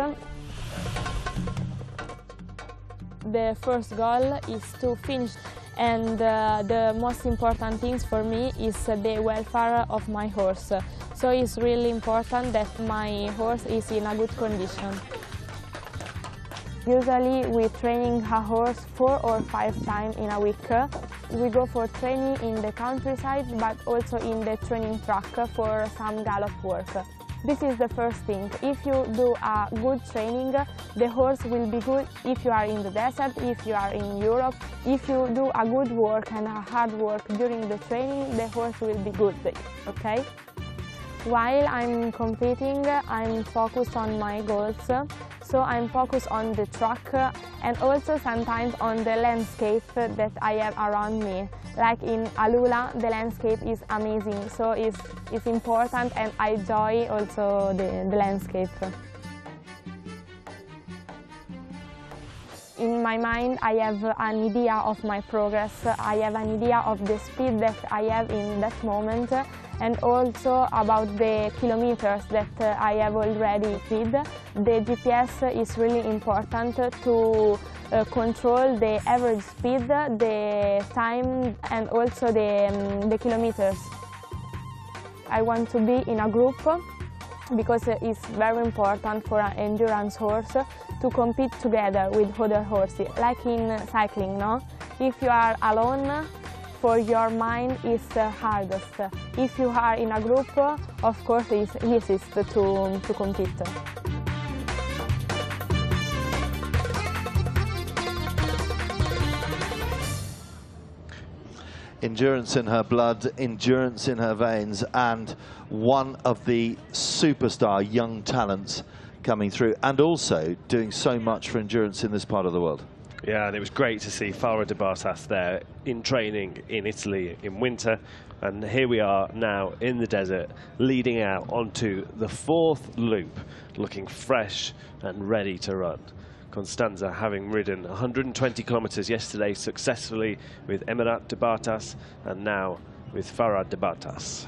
S5: The first goal is to finish, and the most important things for me is the welfare of my horse. So it's really important that my horse is in a good condition. Usually we're training a horse 4 or 5 times in a week. We go for training in the countryside, but also in the training track for some gallop work. This is the first thing. If you do a good training, the horse will be good if you are in the desert, if you are in Europe. If you do a good work and a hard work during the training, the horse will be good, okay? While I'm competing, I'm focused on my goals. So I'm focused on the track and also sometimes on the landscape that I have around me. Like in AlUla, the landscape is amazing, so it's important, and I enjoy also the landscape. In my mind, I have an idea of my progress. I have an idea of the speed that I have in that moment, and also about the kilometers that I have already did. The GPS is really important to control the average speed, the time, and also the kilometers. I want to be in a group because it's very important for an endurance horse to compete together with other horses, like in cycling, no? If you are alone, for your mind is the hardest. If you are in a group, of course it's easiest to compete.
S1: Endurance in her blood, endurance in her veins, and one of the superstar young talents coming through, and also doing so much for endurance in this part of the world.
S2: Yeah, and it was great to see Farrar du Bajas there in training in Italy in winter, and here we are now in the desert, leading out onto the fourth loop, looking fresh and ready to run. Constanza having ridden 120 kilometers yesterday successfully with Emirat du Bajas, and now with Farrar du Bajas.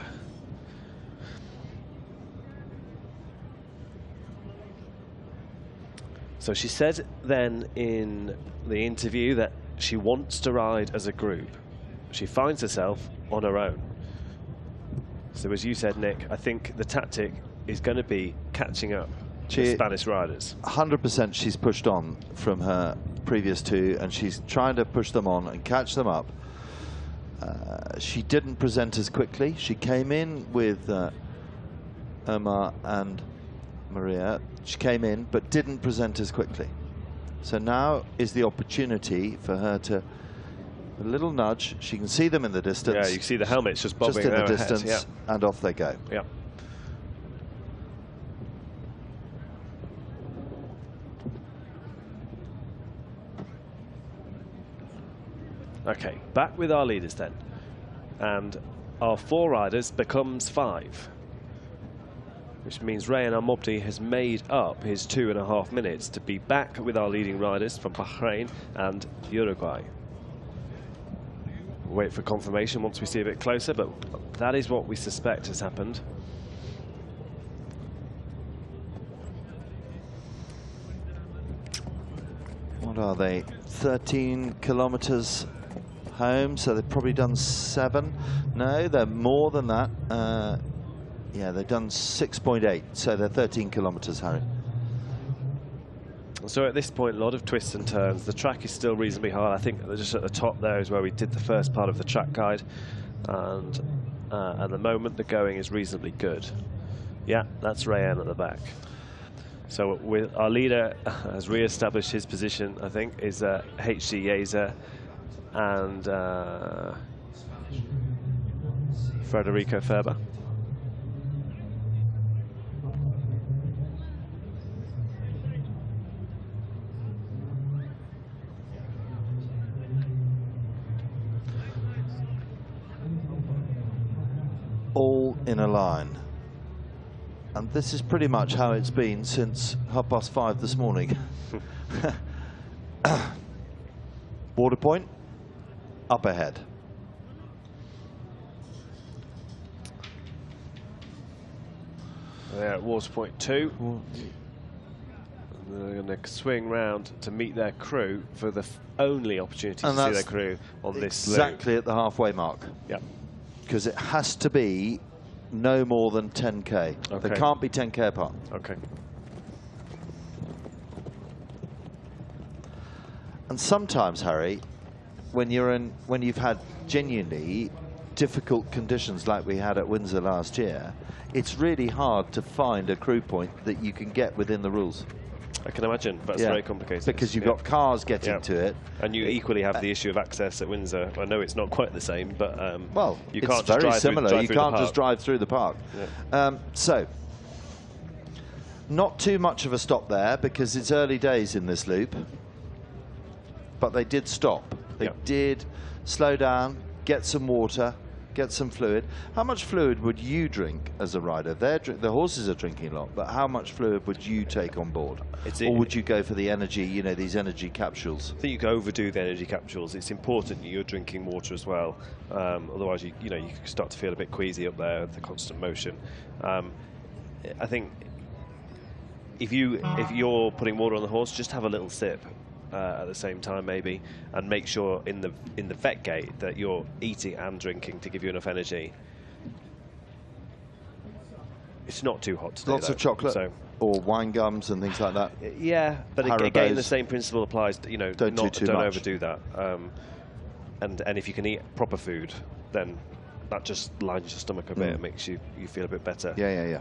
S2: So she said then in the interview that she wants to ride as a group. She finds herself on her own. So as you said, Nick, I think the tactic is going to be catching up to Spanish riders.
S1: 100% she's pushed on from her previous two, and she's trying to push them on and catch them up. She didn't present as quickly. She came in with Omar and Maria. She came in but didn't present as quickly. So now is the opportunity for her to, a little nudge. She can see them in the distance.
S2: Yeah, you can see the helmets just bobbing
S1: in the
S2: ahead,
S1: distance,
S2: yeah.
S1: And off they go.
S2: Yeah. Okay, back with our leaders then. And our 4 riders becomes 5. Which means Rayan Al-Mobdi has made up his 2.5 minutes to be back with our leading riders from Bahrain and Uruguay. We'll wait for confirmation once we see a bit closer, but that is what we suspect has happened.
S1: What are they? 13 kilometers home, so they've probably done 7. No, they're more than that. Yeah, they've done 6.8, so they're 13 kilometers, Harry.
S2: So at this point, a lot of twists and turns. The track is still reasonably hard. I think just at the top there is where we did the first part of the track guide. And at the moment, the going is reasonably good. Yeah, that's Rayan at the back. So with our leader has re-established his position, I think, is HC Yeza and Federico Ferber.
S1: All in a line. And this is pretty much how it's been since 5:30 this morning. Border point, up ahead.
S2: They're at water point 2. They're going to swing round to meet their crew for the only opportunity to see their crew on this loop.
S1: Exactly at the halfway mark.
S2: Yeah.
S1: Because it has to be no more than 10k.
S2: Okay.
S1: They can't be 10k apart.
S2: Okay.
S1: And sometimes, Harry, when you've had genuinely difficult conditions like we had at Windsor last year, it's really hard to find a crew point that you can get within the rules.
S2: I can imagine, but it's very complicated.
S1: Because you've got cars getting to it.
S2: And you equally have the issue of access at Windsor. I know it's not quite the same, but
S1: well,
S2: you
S1: it's
S2: can't
S1: very
S2: just
S1: similar. You can't just drive through the park.
S2: Yeah.
S1: So, not too much of a stop there because it's early days in this loop. But they did stop. They did slow down, get some water, get some fluid. How much fluid would you drink as a rider? The horses are drinking a lot, but how much fluid would you take on board? Or would you go for the energy, you know, these energy capsules?
S2: I think you can overdo the energy capsules. It's important that you're drinking water as well. Otherwise, you start to feel a bit queasy up there with the constant motion. I think if you're putting water on the horse, just have a little sip. At the same time, maybe, and make sure in the vet gate that you're eating and drinking to give you enough energy. It's not too hot today.
S1: Lots of chocolate, or wine gums and things like that.
S2: Yeah, but again, the same principle applies. You know,
S1: don't
S2: overdo that. And if you can eat proper food, then that just lines your stomach a bit and makes you feel a bit better.
S1: Yeah.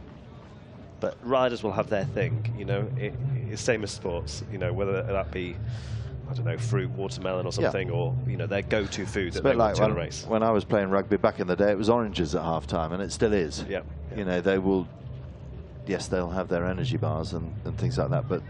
S2: But riders will have their thing, you know. It's same as sports, you know, whether that be, I don't know, fruit, watermelon or something, or, you know, their go-to food that they want to race.
S1: When I was playing rugby back in the day, it was oranges at half-time, and it still is.
S2: Yeah.
S1: You know, they will, yes, they'll have their energy bars and things like that, but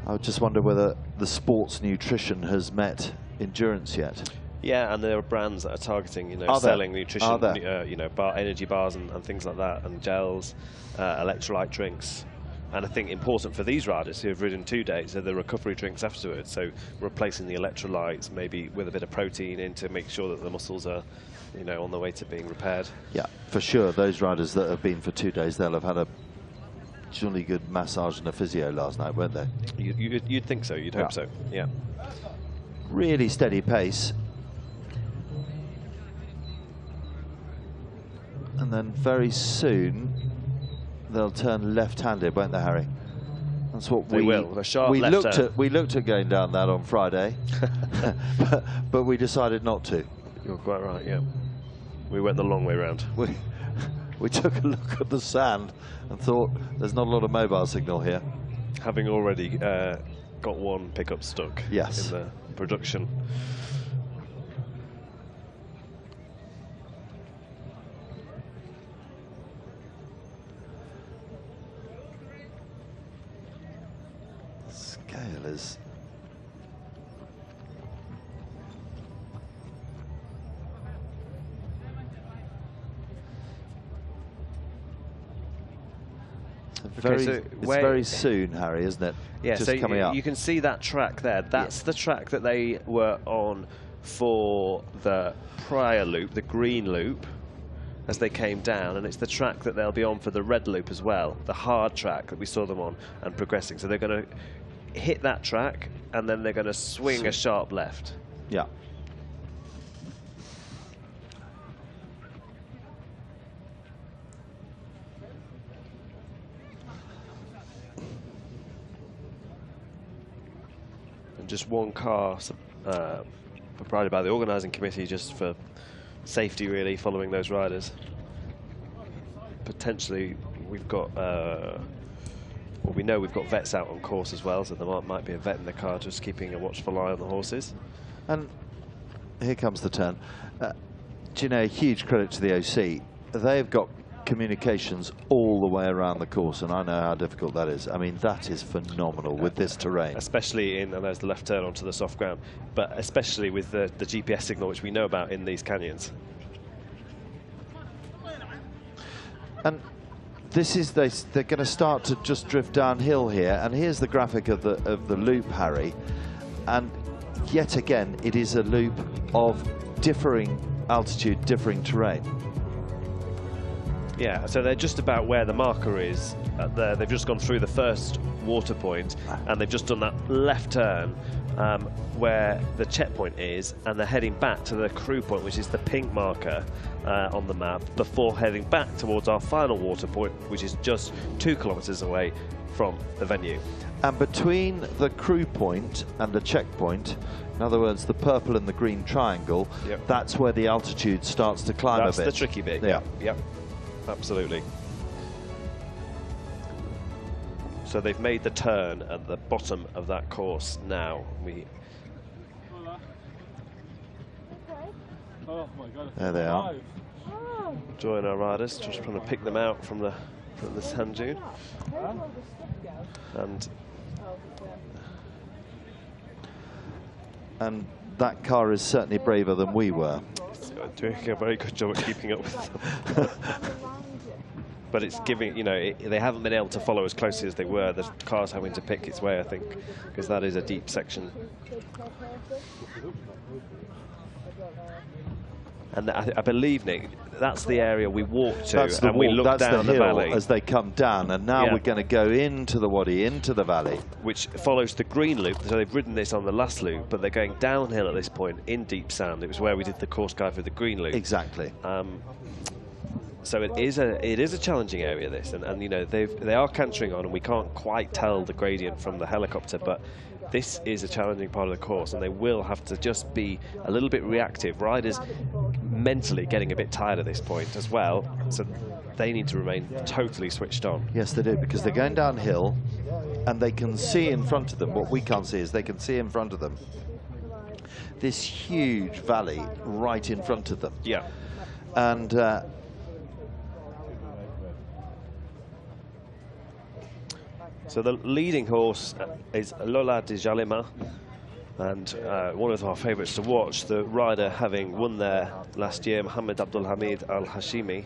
S1: I would just wonder whether the sports nutrition has met endurance yet.
S2: Yeah, and there are brands that are targeting, you know, selling nutrition, you know, energy bars and things like that, and gels, electrolyte drinks. And I think important for these riders who have ridden 2 days are the recovery drinks afterwards. So replacing the electrolytes, maybe with a bit of protein in to make sure that the muscles are, you know, on the way to being repaired.
S1: Yeah, for sure. Those riders that have been for 2 days, they'll have had a jolly good massage and a physio last night, weren't they?
S2: You'd think so, you'd hope so, yeah.
S1: Really steady pace. And then very soon they'll turn left-handed, won't they, Harry? That's what
S2: they will. A sharp
S1: we
S2: left
S1: looked
S2: turn.
S1: at. We looked at going down that on Friday, but we decided not to.
S2: You're quite right. Yeah, we went the long way round.
S1: We took a look at the sand and thought there's not a lot of mobile signal here.
S2: Having already got one pickup stuck.
S1: Yes.
S2: In the production.
S1: Scale is very soon, Harry, isn't it?
S2: Yeah,
S1: just
S2: so
S1: coming up.
S2: You can see that track there. That's the track that they were on for the prior loop, the green loop, as they came down, and it's the track that they'll be on for the red loop as well, the hard track that we saw them on and progressing. So they're going to hit that track, and then they're going to swing a sharp left.
S1: Yeah.
S2: And just one car provided by the organising committee just for safety, really, following those riders. Potentially, we've got, well, we know we've got vets out on course as well, so there might be a vet in the car just keeping a watchful eye on the horses.
S1: And here comes the turn. Do you know, huge credit to the OC. They've got communications all the way around the course, and I know how difficult that is. I mean, that is phenomenal with this terrain.
S2: Especially in, and there's the left turn onto the soft ground, but especially with the GPS signal, which we know about in these canyons.
S1: And this is, they're going to start to just drift downhill here, and here's the graphic of the loop, Harry. And yet again, it is a loop of differing altitude, differing terrain.
S2: Yeah, so they're just about where the marker is. They've just gone through the first water point, and they've just done that left turn where the checkpoint is, and they're heading back to the crew point, which is the pink marker on the map, before heading back towards our final water point, which is just 2 kilometers away from the venue.
S1: And between the crew point and the checkpoint, in other words, the purple and the green triangle, that's where the altitude starts to climb a bit.
S2: That's the tricky bit.
S1: Yeah.
S2: Yep. Absolutely. So they've made the turn at the bottom of that course now.
S1: There they are.
S2: Join our riders, just trying to pick them out from the sand dune.
S1: And that car is certainly braver than we were.
S2: Doing a very good job at keeping up with them. But it's giving, you know, they haven't been able to follow as closely as they were. The car's having to pick its way, I think, because that is a deep section. And I believe, Nick, that's the area we walked to, and we looked down the valley
S1: as they come down, and now we're going to go into the wadi, into the valley,
S2: which follows the green loop. So they've ridden this on the last loop, but they're going downhill at this point in deep sand. It was where we did the course guide for the green loop.
S1: Exactly.
S2: So it is a challenging area, this, and you know they are cantering on, and we can't quite tell the gradient from the helicopter, but this is a challenging part of the course, and they will have to just be a little bit reactive. Riders mentally getting a bit tired at this point as well, so they need to remain totally switched on.
S1: Yes, they do, because they're going downhill, and they can see in front of them. What we can't see is they can see in front of them this huge valley right in front of them.
S2: Yeah.
S1: And
S2: so the leading horse is AlUla de Jalima, and one of our favourites to watch, the rider having won there last year, Mohammed Abdul Hamid Al Hashimi,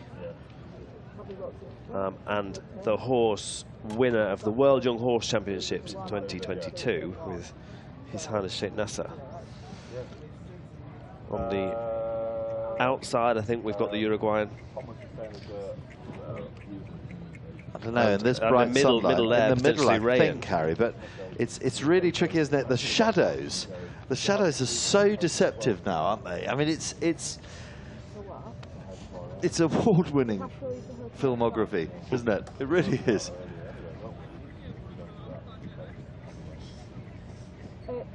S2: and the horse winner of the World Young Horse Championships in 2022 with His Highness Sheikh Nasser. On the outside, I think we've got the Uruguayan.
S1: I don't know, in this bright
S2: middle
S1: sunlight,
S2: there,
S1: in the middle, I
S2: potentially
S1: think, Harry, but it's really tricky, isn't it? The shadows are so deceptive now, aren't they? I mean, it's award-winning filmography, isn't it? It really is.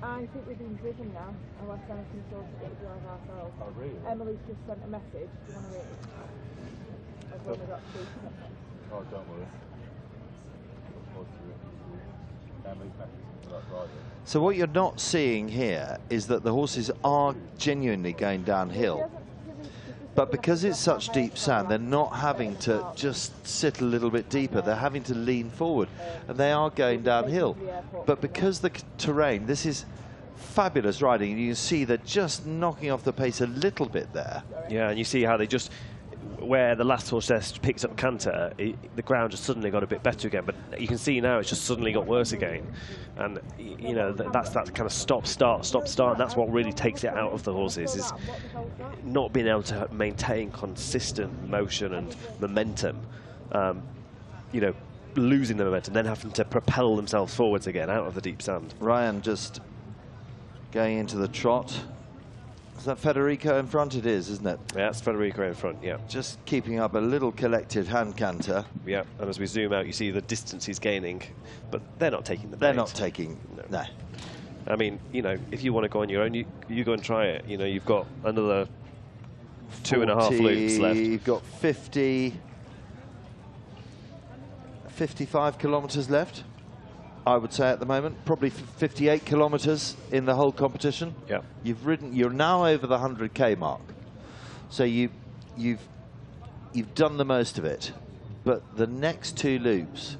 S5: I think we're being driven now. Our last time control to get drive ourselves. Oh, really? Emily's just sent a message. Do you want to read it? I've only got 2 seconds.
S8: Oh, don't worry. Emily's message to that rider.
S1: So what you're not seeing here is that the horses are genuinely going downhill. But because it's such deep sand, they're not having to just sit a little bit deeper. They're having to lean forward, and they are going downhill. But because the terrain, this is fabulous riding. You can see they're just knocking off the pace a little bit there.
S2: Yeah, and you see how they just, where the last horse there picks up canter, the ground just suddenly got a bit better again. But you can see now it's just suddenly got worse again. And, you know, that's that kind of stop, start. And that's what really takes it out of the horses, is not being able to maintain consistent motion and momentum. You know, losing the momentum, then having to propel themselves forwards again out of the deep sand.
S1: Ryan just going into the trot. Is that Federico in front? It is, isn't it?
S2: Yeah, it's Federico in front, yeah.
S1: Just keeping up a little collected hand canter.
S2: Yeah, and as we zoom out, you see the distance he's gaining, but they're not taking the bait.
S1: They're not taking, no.
S2: I mean, you know, if you want to go on your own, you go and try it. You know, you've got another 2.5 loops left.
S1: You've got 55 kilometres left, I would say, at the moment. Probably 58 kilometres in the whole competition.
S2: Yeah.
S1: You've ridden, you're now over the 100k mark. So you've done the most of it. But the next 2 loops,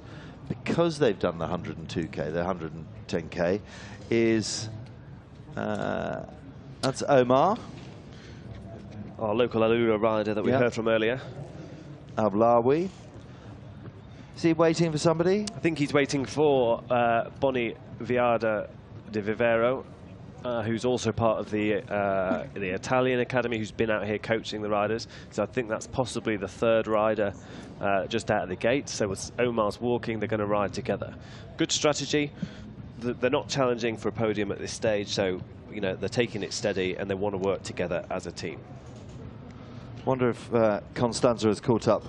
S1: because they've done the 102k, the 110k, is that's Omar,
S2: our local AlUla rider that we heard from earlier.
S1: Ablawi. Is he waiting for somebody?
S2: I think he's waiting for Bonnie Viada de Vivero, who's also part of the Italian academy, who's been out here coaching the riders. So I think that's possibly the 3rd rider just out of the gate. So as Omar's walking, they're going to ride together. Good strategy. They're not challenging for a podium at this stage, so you know they're taking it steady and they want to work together as a team.
S1: Wonder if Constanza has caught up.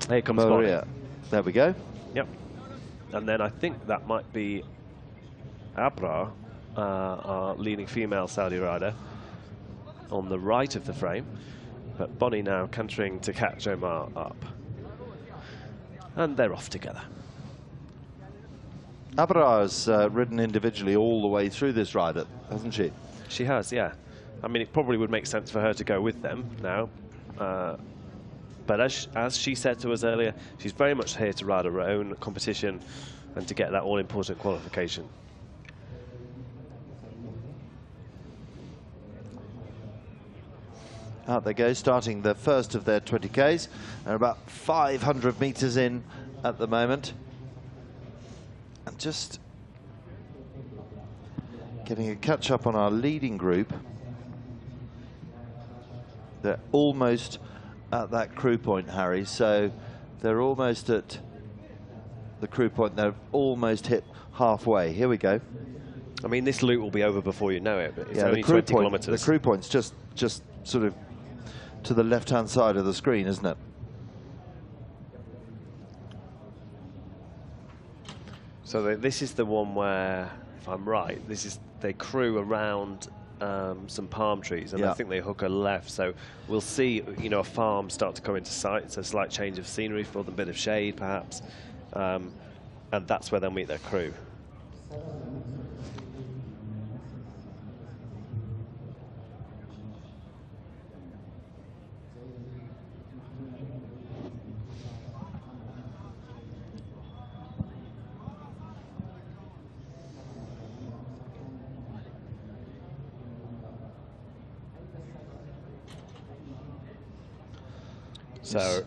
S2: Here comes
S1: Maria.
S2: Bonnie.
S1: There we go.
S2: Yep. And then I think that might be Abra, our leading female Saudi rider, on the right of the frame. But Bonnie now cantering to catch Omar up. And they're off together.
S1: Abra has ridden individually all the way through this ride, hasn't she?
S2: She has, yeah. I mean, it probably would make sense for her to go with them now. But as she said to us earlier, she's very much here to ride her own competition and to get that all-important qualification.
S1: Out they go, starting the first of their 20Ks. They're about 500 metres in at the moment. And just getting a catch-up on our leading group. They're almost at that crew point, Harry, so they're almost at the crew point. They're almost hit halfway. Here we go.
S2: I mean, this loop will be over before you know it, but it's only 20 kilometres.
S1: The crew point's just sort of to the left-hand side of the screen, isn't it?
S2: So this is the one where, if I'm right, they crew around some palm trees, and I think they hook a left. So we'll see, you know, a farm start to come into sight. So a slight change of scenery for them, a bit of shade, perhaps, and that's where they'll meet their crew. So,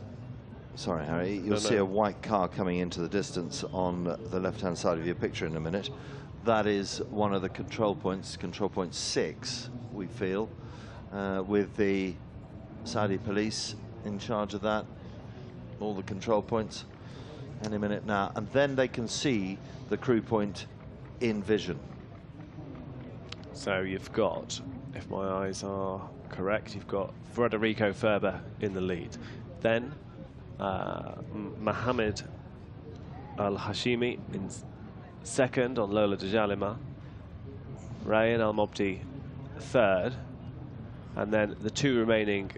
S1: sorry, Harry, you'll see a white car coming into the distance on the left-hand side of your picture in a minute. That is one of the control points, control point 6, we feel, with the Saudi police in charge of that, all the control points. any minute now, and then they can see the crew point in vision.
S2: So you've got, if my eyes are correct, you've got Federico Ferber in the lead. Then Mohamed Al-Hashimi in second on Lola de Jalima. Rayan Al-Mobdi third. And then the two remaining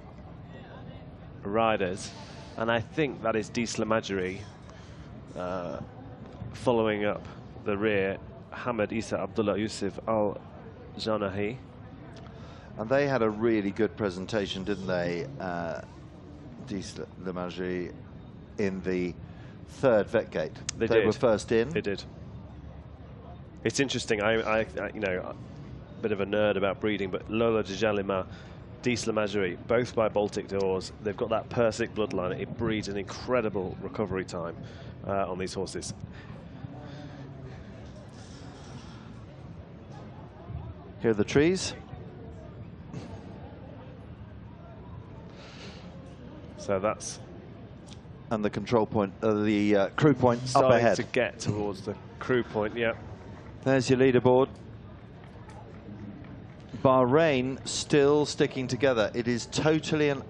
S2: riders. And I think that is Dislamajeri following up the rear, Hamad Isa Abdullah Yusuf Al-Janahi.
S1: And they had a really good presentation, didn't they, Dislamajeri, in the third vet gate. They were first in.
S2: They did. It's interesting. I you know, a bit of a nerd about breeding, but Lola de Jalima, Dislamajeri, both by Baltic Doors. They've got that Persic bloodline. It breeds an incredible recovery time on these horses.
S1: Here are the trees.
S2: So that's...
S1: And the control point, the crew point up
S2: starting
S1: ahead.
S2: to get towards the crew point, yeah.
S1: There's your leaderboard. Bahrain still sticking together. It is totally and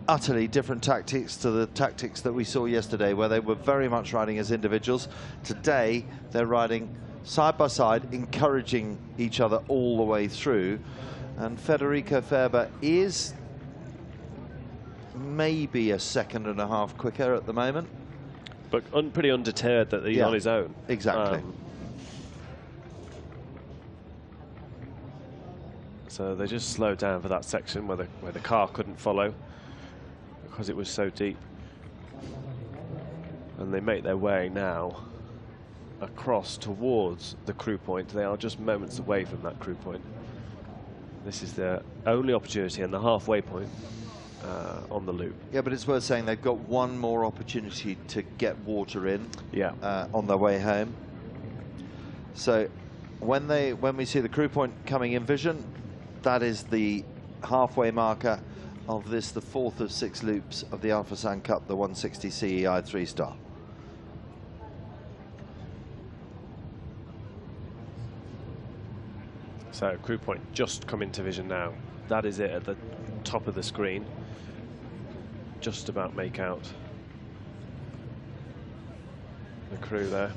S1: utterly different tactics to the tactics that we saw yesterday, where they were very much riding as individuals. Today, they're riding side by side, encouraging each other all the way through. And Federico Ferber is maybe a second and a half quicker at the moment.
S2: But pretty undeterred that he's on his own.
S1: Exactly.
S2: So they just slowed down for that section where the car couldn't follow because it was so deep. And they make their way now across towards the crew point. They are just moments away from that crew point. This is their only opportunity and the halfway point on the loop.
S1: Yeah, but it's worth saying they've got one more opportunity to get water in on their way home. So when we see the crew point coming in vision, that is the halfway marker of this, the fourth of 6 loops of the Fursan Cup, the 160 CEI 3-star.
S2: So crew point just come into vision now. That is it at the top of the screen. Just about make out the crew there.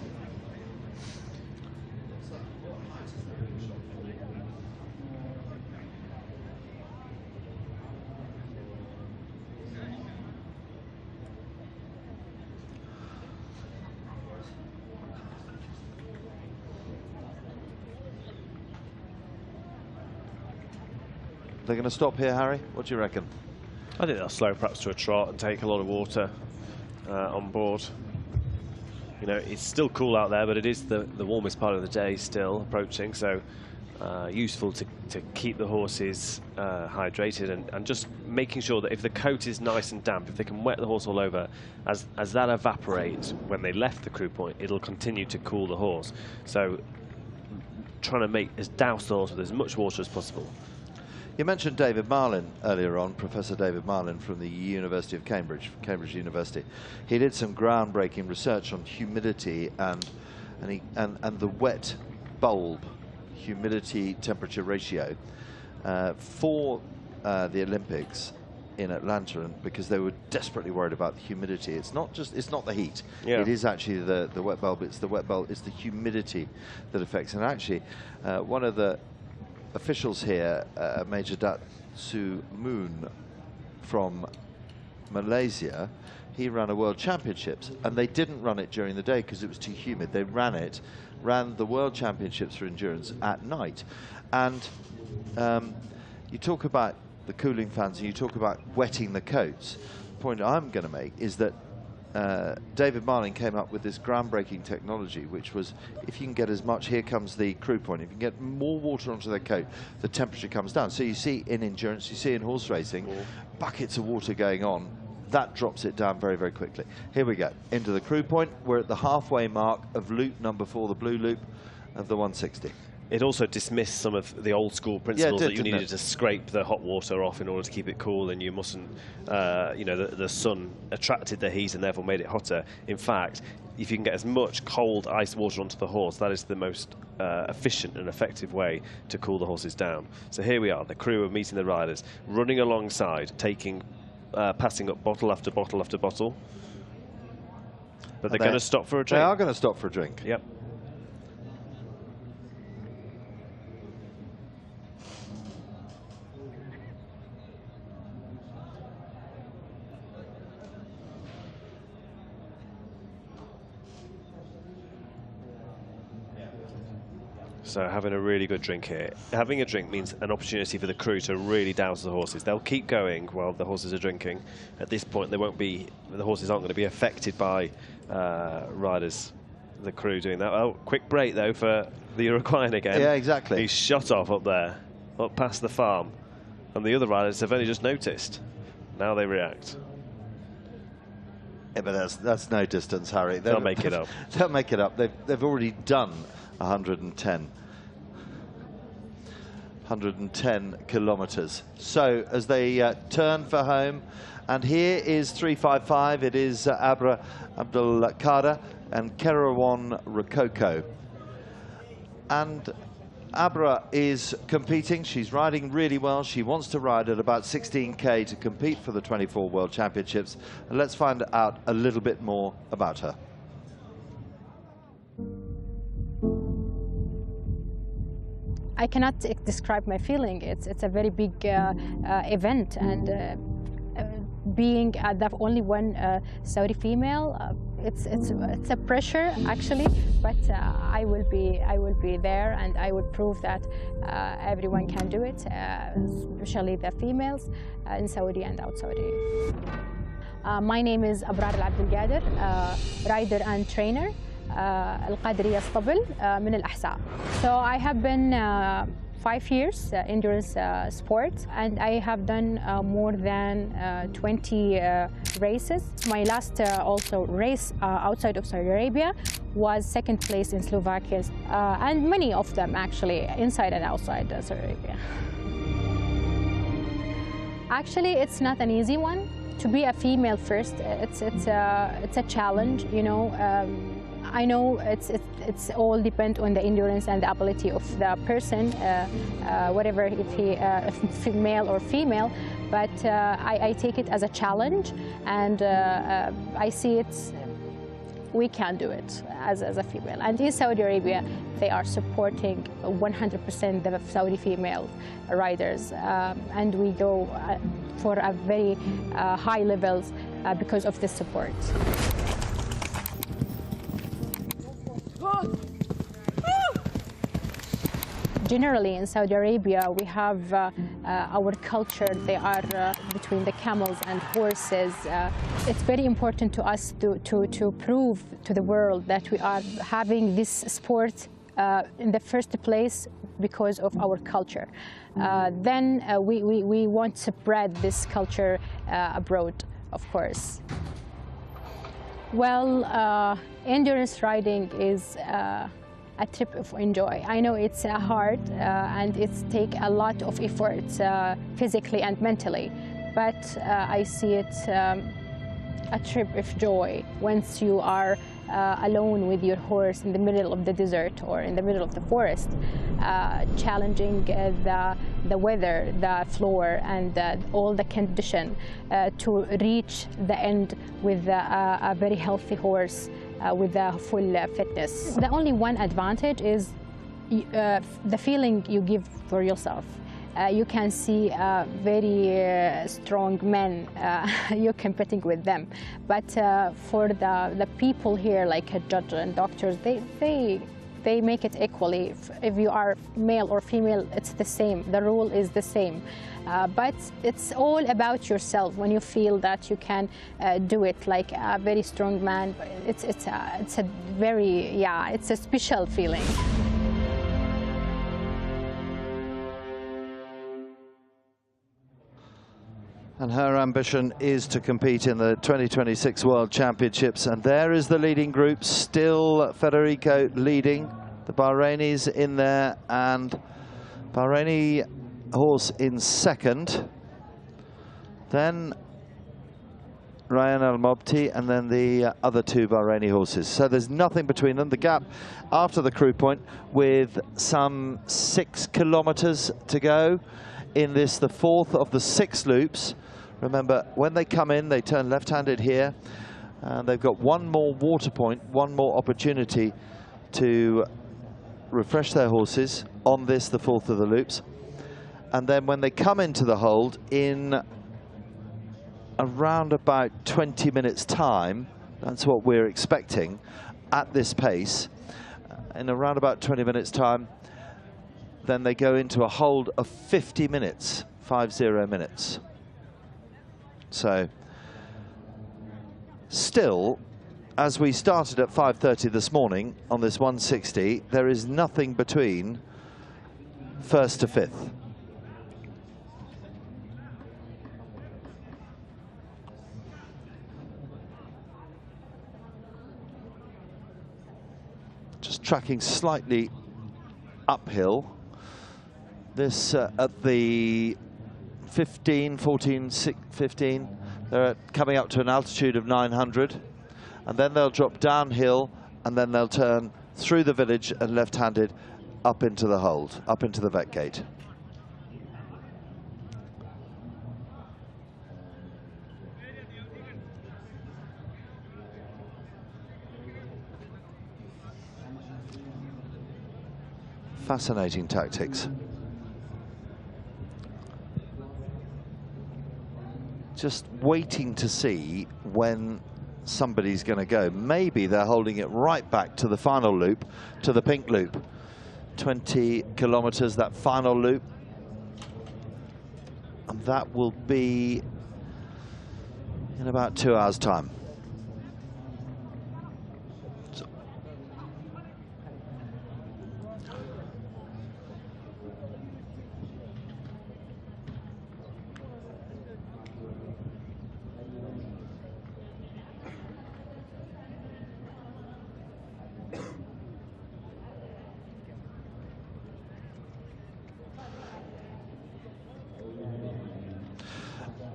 S1: They're going to stop here, Harry? What do you reckon?
S2: I think they'll slow perhaps to a trot and take a lot of water on board. You know, it's still cool out there, but it is the warmest part of the day still approaching, so useful to keep the horses hydrated and just making sure that if the coat is nice and damp, if they can wet the horse all over, as that evaporates when they left the crew point, it'll continue to cool the horse. So trying to douse the horse with as much water as possible.
S1: You mentioned David Marlin earlier on, Professor David Marlin from the University of Cambridge, Cambridge University. He did some groundbreaking research on humidity and the wet bulb humidity temperature ratio for the Olympics in Atlanta, because they were desperately worried about the humidity. It's not the heat.
S2: Yeah.
S1: It is actually the wet bulb. It's the wet bulb. It's the humidity that affects. And actually, one of the officials here, Major Dat Su Moon from Malaysia, he ran a World Championships, and they didn't run it during the day because it was too humid. They ran the World Championships for endurance at night. And you talk about the cooling fans and you talk about wetting the coats. The point I'm going to make is that David Marlin came up with this groundbreaking technology, which was, if you can get as much, here comes the crew point, if you can get more water onto their coat, the temperature comes down. So you see in endurance, you see in horse racing, buckets of water going on, that drops it down very, very quickly. Here we go, into the crew point. We're at the halfway mark of loop number 4, the blue loop of the 160.
S2: It also dismissed some of the old school principles
S1: Yeah,
S2: that you needed to scrape the hot water off in order to keep it cool, and you mustn't, you know, the sun attracted the heat and therefore made it hotter. In fact, if you can get as much cold ice water onto the horse, that is the most efficient and effective way to cool the horses down. So here we are, the crew are meeting the riders, running alongside, taking, passing up bottle after bottle after bottle. But they're going to stop for a drink.
S1: They are going to stop for a drink.
S2: Yep. So having a really good drink here. Having a drink means an opportunity for the crew to really douse the horses. They'll keep going while the horses are drinking. At this point, they won't be, the horses aren't going to be affected by riders, the crew doing that. Oh, quick break though for the Uruguayan again.
S1: Yeah, exactly.
S2: He's shot off up there, up past the farm. And the other riders have only just noticed. Now they react.
S1: Yeah, but that's no distance, Harry.
S2: They'll make it up.
S1: They'll make it up. They've already done 110 kilometers. So as they turn for home, and here is 355. It is Abra Abdul Qadir and Kerawan Rococo. And Abra is competing. She's riding really well. She wants to ride at about 16K to compete for the 24 World Championships. And let's find out a little bit more about her.
S6: I cannot describe my feeling. It's a very big event, and being the only one Saudi female, it's a pressure actually. But I will be there, and I will prove that everyone can do it, especially the females in Saudi and out Saudi. My name is Abrar Abdul Qadir, rider and trainer. القادرية اسطبل من الأحساء. So I have been 5 years endurance sport, and I have done more than 20 races. My last also race outside of Saudi Arabia was 2nd place in Slovakia, and many of them actually inside and outside Saudi Arabia. Actually, it's not an easy one. To be a female first, it's a challenge, you know. I know it's all depend on the endurance and the ability of the person, whatever if he male or female. But I take it as a challenge, and I see it. We can do it as a female. And in Saudi Arabia, they are supporting 100% the Saudi female riders, and we go for a very high levels because of this support. Generally, in Saudi Arabia, we have our culture. They are between the camels and horses. It's very important to us to prove to the world that we are having this sport in the first place because of our culture. Then we want to spread this culture abroad, of course. Well, endurance riding is a trip of enjoy. I know it's hard and it takes a lot of effort physically and mentally, but I see it a trip of joy once you are alone with your horse in the middle of the desert or in the middle of the forest, challenging the weather, the floor, and all the condition to reach the end with a very healthy horse with a full fitness. The only one advantage is the feeling you give for yourself. You can see very strong men, you're competing with them. But for the people here, like a judge and doctors, they make it equally. If you are male or female, it's the same. The rule is the same. But it's all about yourself. When you feel that you can do it like a very strong man, it's a very, yeah, it's a special feeling.
S1: And her ambition is to compete in the 2026 World Championships. And there is the leading group, still Federico leading The Bahrainis in there, and Bahraini horse in second. Then Ryan Al-Mobti, and then the other two Bahraini horses. So there's nothing between them. The gap after the crew point, with some 6 kilometers to go in this, the fourth of the 6 loops. Remember, when they come in, they turn left-handed here, and they've got one more water point, one more opportunity to refresh their horses on this, the fourth of the loops. And then when they come into the hold in around about 20 minutes time, that's what we're expecting at this pace, in around about 20 minutes time, then they go into a hold of 50 minutes, 50 minutes. So still, as we started at 5:30 this morning on this 160, there is nothing between first to fifth. Just tracking slightly uphill. This at the 15, 14, 15, they're coming up to an altitude of 900, and then they'll drop downhill, and then they'll turn through the village and left-handed up into the hold, up into the vet gate. Fascinating tactics. Just waiting to see when somebody's going to go. Maybe they're holding it right back to the final loop, to the pink loop. 20 kilometers, that final loop. And that will be in about 2 hours' time.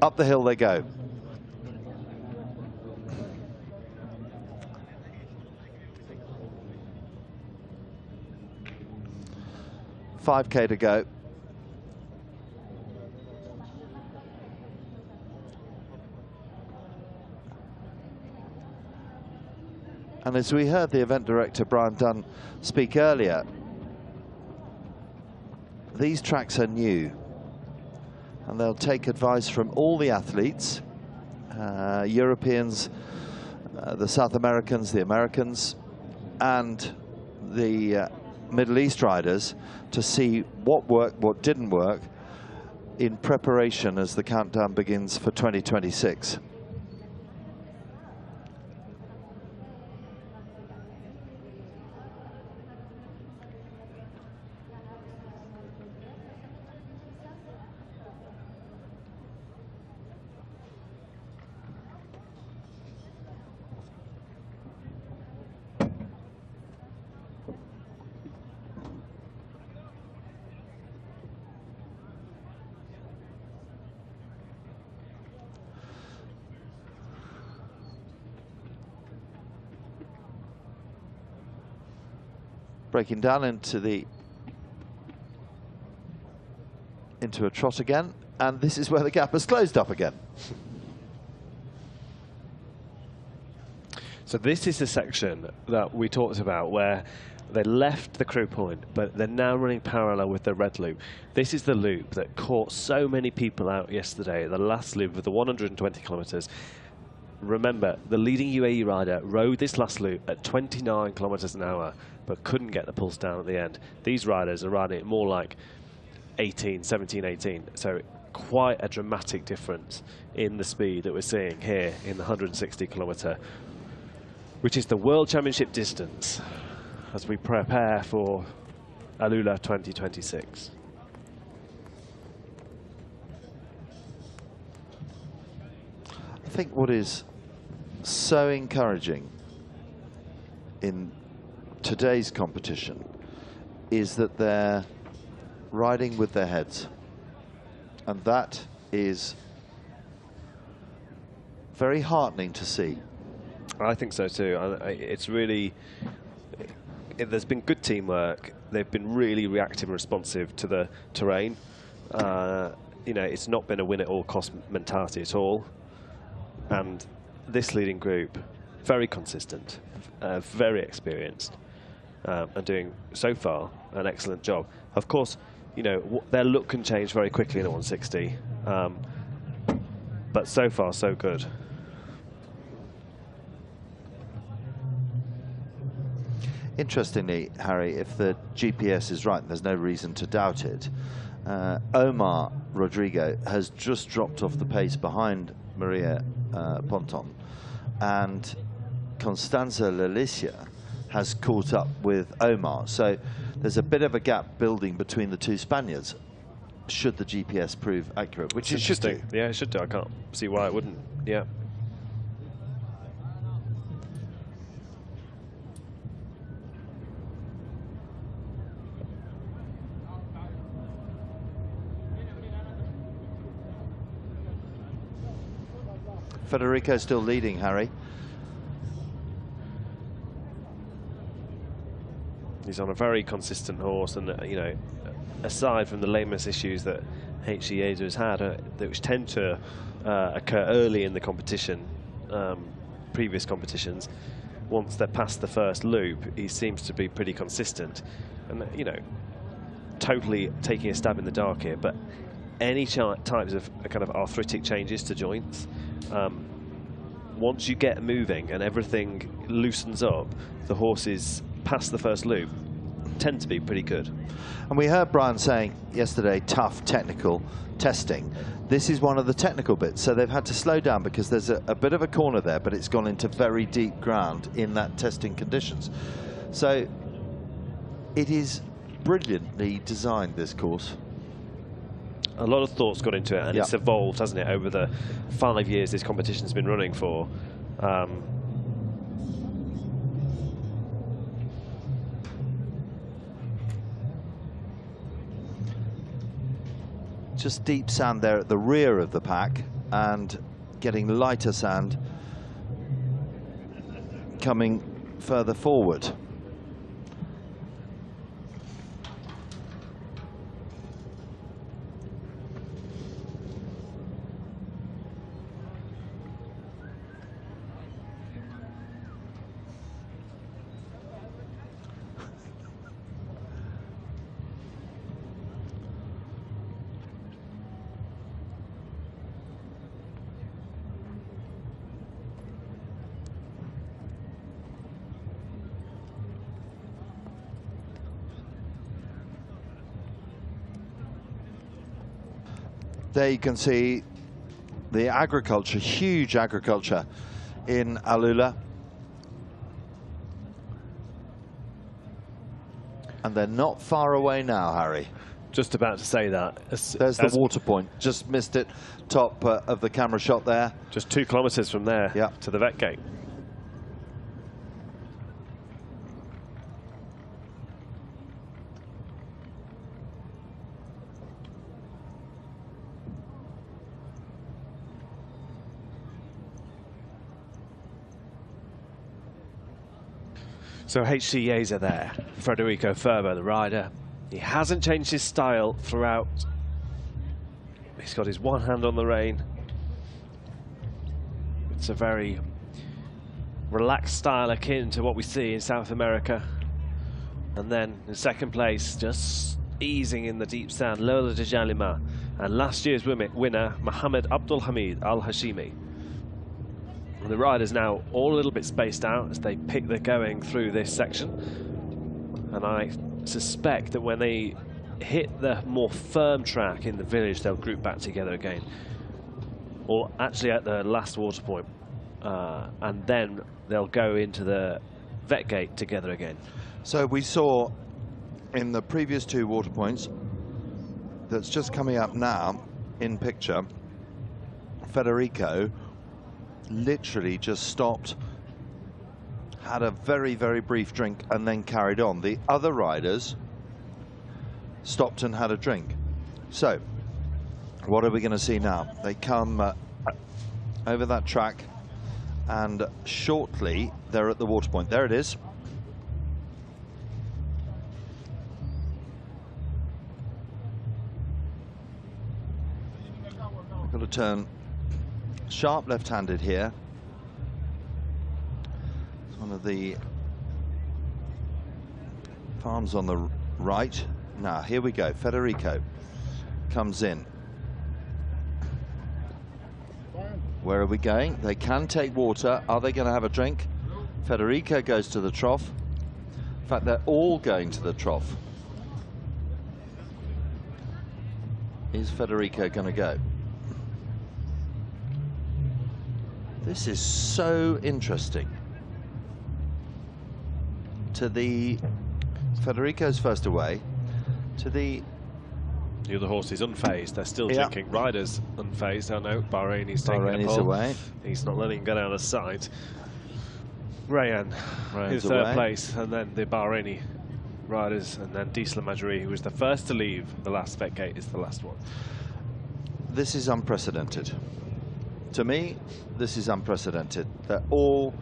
S1: Up the hill they go. $5K to go. And as we heard the event director, Brian Dunn, speak earlier, these tracks are new. And they'll take advice from all the athletes, Europeans, the South Americans, the Americans, and the Middle East riders, to see what worked, what didn't work, in preparation as the countdown begins for 2026. Breaking down into a trot again, and this is where the gap has closed up again.
S2: So this is the section that we talked about where they left the crew point, but they're now running parallel with the red loop. This is the loop that caught so many people out yesterday, the last loop of the 120 kilometers. Remember, the leading UAE rider rode this last loop at 29 kilometers an hour, but couldn't get the pulse down at the end. These riders are riding it more like 18, 17, 18. So quite a dramatic difference in the speed that we're seeing here in the 160 kilometer, which is the World Championship distance as we prepare for AlUla 2026.
S1: I think what is so encouraging in today's competition is that they're riding with their heads. And that is very heartening to see.
S2: I think so too. It's really, there's been good teamwork. They've been really reactive and responsive to the terrain. You know, it's not been a win-at-all-cost mentality at all. And this leading group, very consistent, very experienced, and doing, so far, an excellent job. Of course, you know, their look can change very quickly in a 160, but so far, so good.
S1: Interestingly, Harry, if the GPS is right, and there's no reason to doubt it, Omar Rodrigo has just dropped off the pace behind Maria Ponton, and Constanza Lalicia has caught up with Omar. So there's a bit of a gap building between the two Spaniards, should the GPS prove accurate, which it should do.
S2: Yeah, it should do. I can't see why it wouldn't. Yeah.
S1: Federico still leading, Harry.
S2: He's on a very consistent horse, and you know, aside from the lameness issues that HC has had, which tend to occur early in the competition, previous competitions, once they're past the first loop, he seems to be pretty consistent, and you know, totally taking a stab in the dark here. But any types of kind of arthritic changes to joints, once you get moving and everything loosens up, the horses past the first loop tend to be pretty good.
S1: And we heard Brian saying yesterday, tough technical testing. This is one of the technical bits, so they've had to slow down because there's a bit of a corner there, but it's gone into very deep ground in that testing conditions. So it is brilliantly designed, this course.
S2: A lot of thoughts got into it, and it's evolved, hasn't it, over the 5 years this competition's been running for.
S1: Just deep sand there at the rear of the pack, and getting lighter sand coming further forward. There you can see the agriculture, huge agriculture in AlUla. And they're not far away now, Harry.
S2: Just about to say that.
S1: There's the water point. Just missed it. Top of the camera shot there.
S2: Just 2 kilometres from there to the vet gate. So HCAs are there. Federico Ferber, the rider. He hasn't changed his style throughout. He's got his one hand on the rein. It's a very relaxed style akin to what we see in South America. And then in second place, just easing in the deep sand, Lola de Jalima. And last year's winner, Mohammed Abdul Hamid Al Hashimi. And the riders now all a little bit spaced out as they pick their going through this section. And I suspect that when they hit the more firm track in the village, they'll group back together again. Or actually at the last water point. And then they'll go into the vet gate together again.
S1: So we saw in the previous 2 water points, that's just coming up now in picture, Federico literally just stopped, had a very, very brief drink, and then carried on. The other riders stopped and had a drink. So, what are we going to see now? They come over that track, and shortly they're at the water point. There it is. I've got to turn sharp left-handed here. It's one of the farms on the right. Now, here we go. Federico comes in. Where are we going? They can take water. Are they going to have a drink? Federico goes to the trough. In fact, they're all going to the trough. Is Federico going to go? This is so interesting. To the Federico's first away. To the
S2: other horse is unfazed. They're still drinking. Riders unfazed. I know Bahraini's taking a pull.
S1: Away.
S2: He's not letting him get out of sight. Rayan is
S1: away.
S2: third place, and then the Bahraini riders, and then Disla Majri, who was the first to leave the last vet gate, is the last one.
S1: This is unprecedented. To me, this is unprecedented. They're all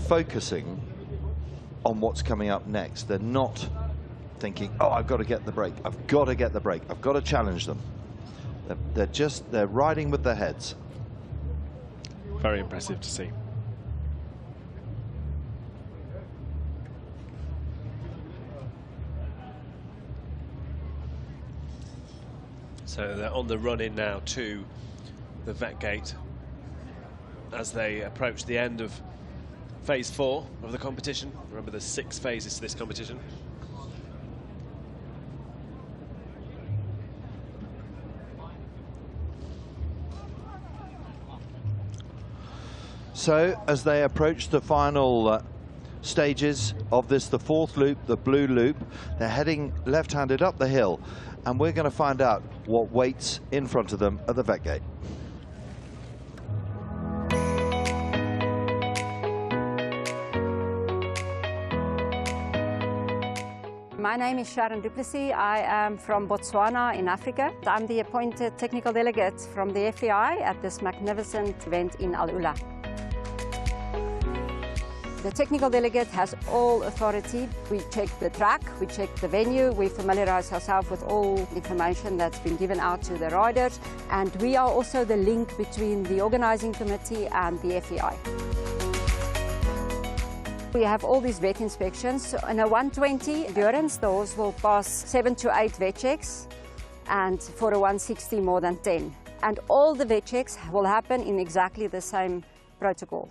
S1: focusing on what's coming up next. They're not thinking, oh, I've got to get the break. I've got to get the break. I've got to challenge them. They're riding with their heads.
S2: Very impressive to see. So they're on the run in now to the vet gate as they approach the end of phase 4 of the competition. Remember, there's 6 phases to this competition.
S1: So as they approach the final stages of this, the 4th loop, the blue loop, they're heading left-handed up the hill, and we're going to find out what waits in front of them at the vet gate.
S11: My name is Sharon Duplessis. I am from Botswana in Africa. I'm the appointed technical delegate from the FEI at this magnificent event in AlUla. The technical delegate has all authority. We check the track, we check the venue, we familiarize ourselves with all information that's been given out to the riders, and we are also the link between the organizing committee and the FEI. We have all these vet inspections. In a 120 endurance, the horse will pass 7 to 8 vet checks, and for a 160 more than 10. And all the vet checks will happen in exactly the same protocol.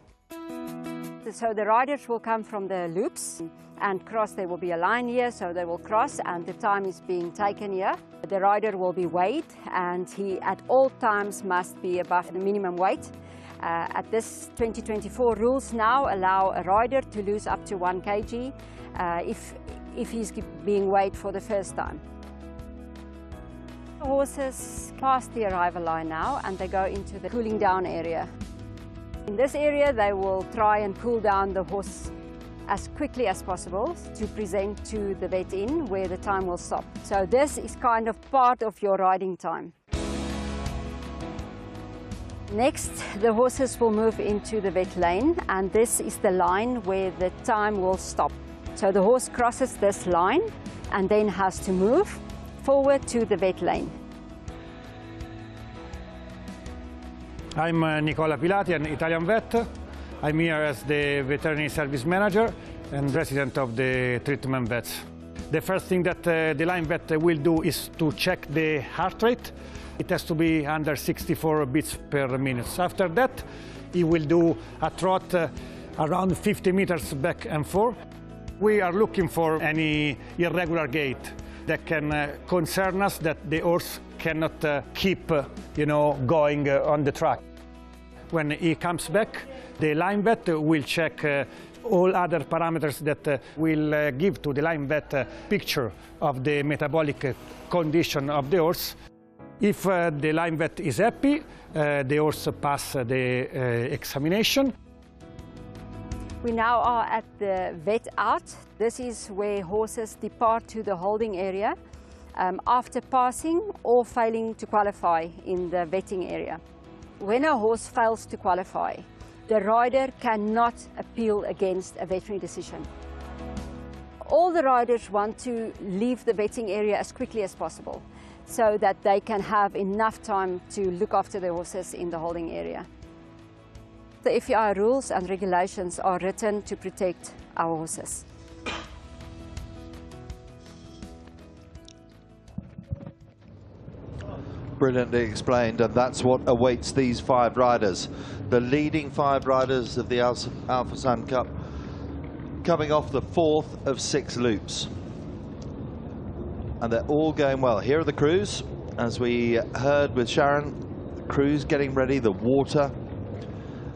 S11: So the riders will come from the loops and cross. There will be a line here, so they will cross, and the time is being taken here. The rider will be weighed, and he at all times must be above the minimum weight. At this 2024 rules now allow a rider to lose up to 1 kg if he's being weighed for the first time. The horses pass the arrival line now, and they go into the cooling down area. In this area, they will try and cool down the horse as quickly as possible to present to the vet inn where the time will stop. So this is kind of part of your riding time. Next, the horses will move into the vet lane, and this is the line where the time will stop. So the horse crosses this line and then has to move forward to the vet lane.
S12: I'm Nicola Pilati, an Italian vet. I'm here as the veterinary service manager and resident of the treatment vets. The first thing that the line vet will do is to check the heart rate. It has to be under 64 beats per minute. After that, he will do a trot around 50 meters back and forth. We are looking for any irregular gait that can concern us, that the horse cannot keep going on the track. When he comes back, the line vet will check all other parameters that will give to the line vet a picture of the metabolic condition of the horse. If the line vet is happy, the horse passes the examination.
S11: We now are at the vet out. This is where horses depart to the holding area. after passing or failing to qualify in the vetting area. When a horse fails to qualify, the rider cannot appeal against a veterinary decision. All the riders want to leave the vetting area as quickly as possible so that they can have enough time to look after their horses in the holding area. The FEI rules and regulations are written to protect our horses.
S1: Brilliantly explained, and that's what awaits these 5 riders. The leading 5 riders of the Fursan Cup, coming off the 4th of 6 loops. And they're all going well. Here are the crews, as we heard with Sharon, the crews getting ready, the water,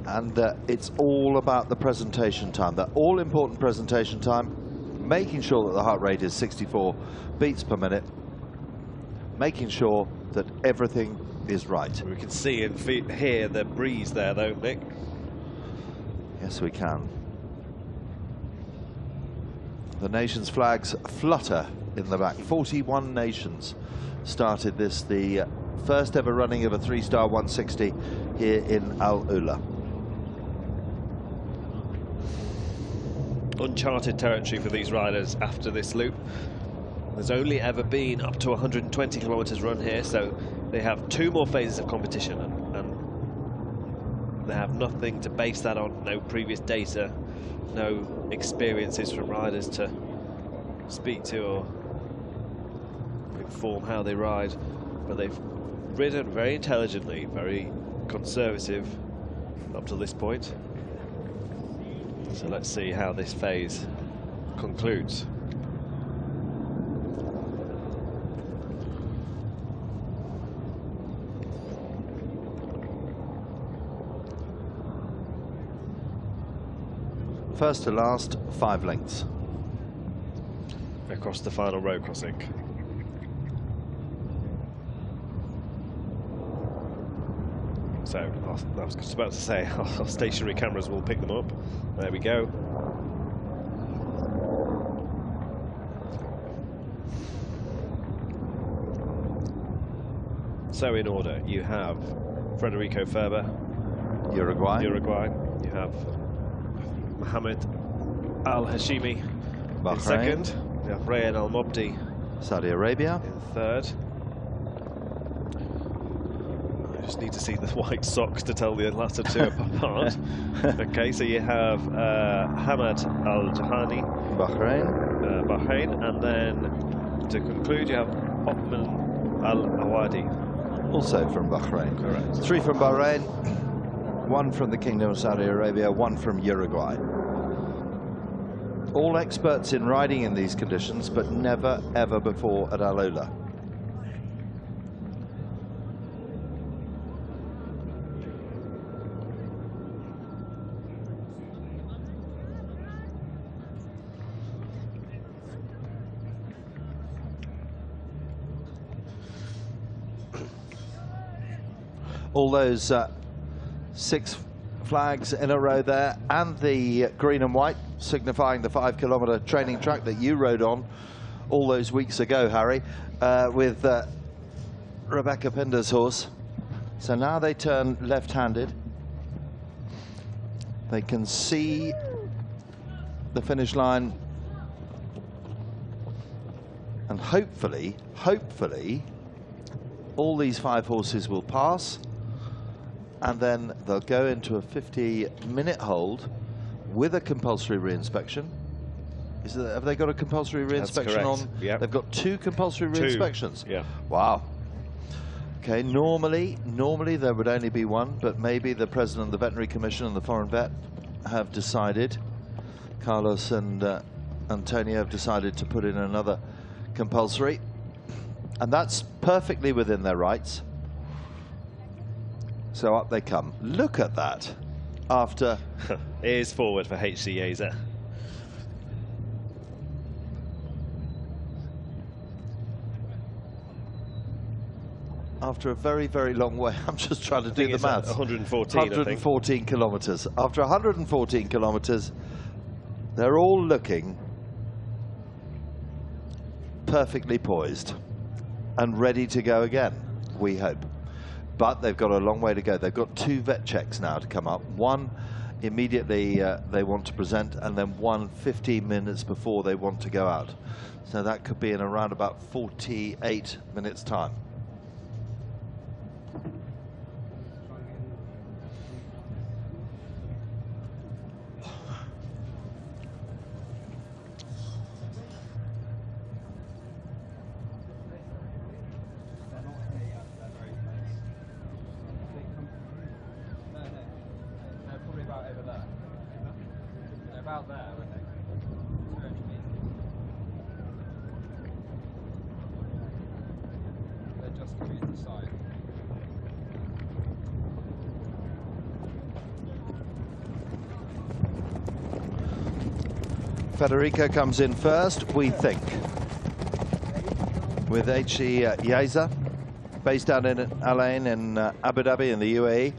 S1: and it's all about the presentation time, the all-important presentation time, making sure that the heart rate is 64 beats per minute, making sure that everything is right.
S2: We can see and hear the breeze there, though, Nick.
S1: Yes, we can. The nations' flags flutter in the back. 41 nations started this, the first ever running of a 3-star 160 here in AlUla.
S2: Uncharted territory for these riders after this loop. There's only ever been up to 120 kilometers run here, so they have 2 more phases of competition, and they have nothing to base that on, no previous data, no experiences from riders to speak to or inform how they ride. But they've ridden very intelligently, very conservative up to this point. So let's see how this phase concludes.
S1: First to last, 5 lengths.
S2: Across the final row crossing. So, I was just about to say, our stationary cameras will pick them up. There we go. So in order, you have Federico Ferber,
S1: Uruguay.
S2: You have Mohammed Al-Hashimi in second. You have Rayan Al-Mobdi,
S1: Saudi Arabia,
S2: in third. I just need to see the white socks to tell the latter 2 apart. Okay, so you have Hamad Al-Jahani, Bahrain, and then to conclude you have Othman Al-Awadi,
S1: also from Bahrain.
S2: Correct.
S1: 3 from Bahrain, 1 from the Kingdom of Saudi Arabia, 1 from Uruguay. All experts in riding in these conditions, but never ever before at AlUla. All those 6 flags in a row there, and the green and white signifying the 5-kilometer training track that you rode on all those weeks ago, Harry, with Rebecca Pinder's horse. So now they turn left-handed. They can see the finish line, and hopefully all these 5 horses will pass, and then they'll go into a 50-minute hold with a compulsory reinspection. Have they got a compulsory reinspection on?
S2: Yep.
S1: They've got 2 compulsory reinspections.
S2: Yeah.
S1: Wow. Okay, normally there would only be 1, but maybe the President of the Veterinary Commission and the Foreign Vet have decided, Carlos and Antonio have decided to put in another compulsory, and that's perfectly within their rights. So up they come. Look at that. After
S2: ears forward for HC Yeza.
S1: After a very, very long way, I'm just trying to do the maths.
S2: 114,
S1: 114 kilometers. After 114 kilometers, they're all looking perfectly poised. and ready to go again, we hope. But they've got a long way to go. They've got 2 vet checks now to come up. One immediately they want to present, and then one 15 minutes before they want to go out. So that could be in around about 48 minutes time.
S8: About there, I think. They're just to the side.
S1: Federico comes in first, we think, with HE Yeza, based out in Al Ain in Abu Dhabi in the UAE.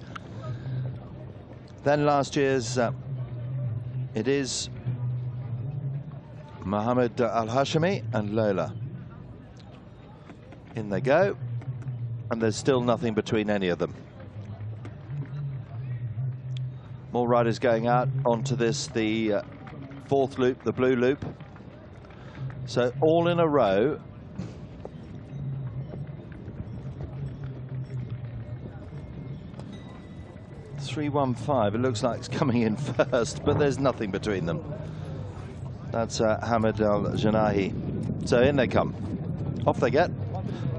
S1: Then last year's it is Mohammed Al-Hashimi and Lola. In they go, and there's still nothing between any of them. More riders going out onto this, the 4th loop, the blue loop. So all in a row. .315, it looks like it's coming in first, but there's nothing between them. That's Hamid Al-Janahi. So in they come. Off they get.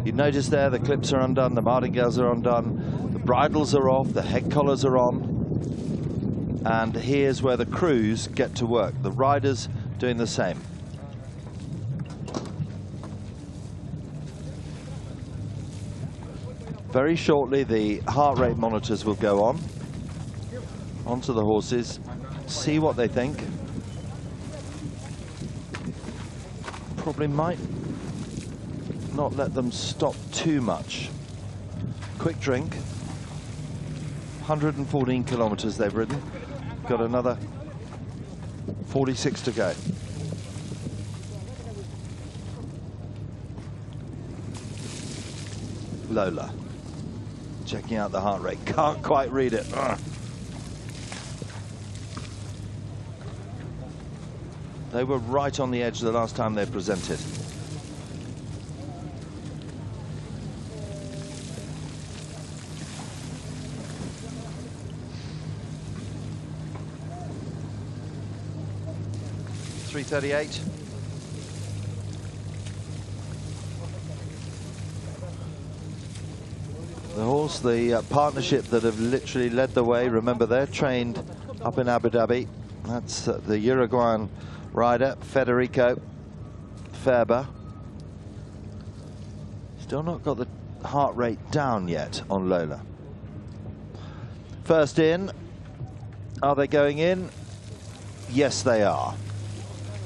S1: You notice there the clips are undone, the martingales are undone, the bridles are off, the head collars are on. And here's where the crews get to work. The riders doing the same. Very shortly the heart rate monitors will go on. Onto the horses, see what they think. Probably might not let them stop too much. Quick drink. 114 kilometers they've ridden. Got another 46 to go. Lola, checking out the heart rate. Can't quite read it. Ugh. They were right on the edge the last time they presented. .338. The horse, the partnership that have literally led the way. Remember, they're trained up in Abu Dhabi. That's the Uruguayan rider, Federico Ferber. Still not got the heart rate down yet on Lola. First in. Are they going in? Yes, they are.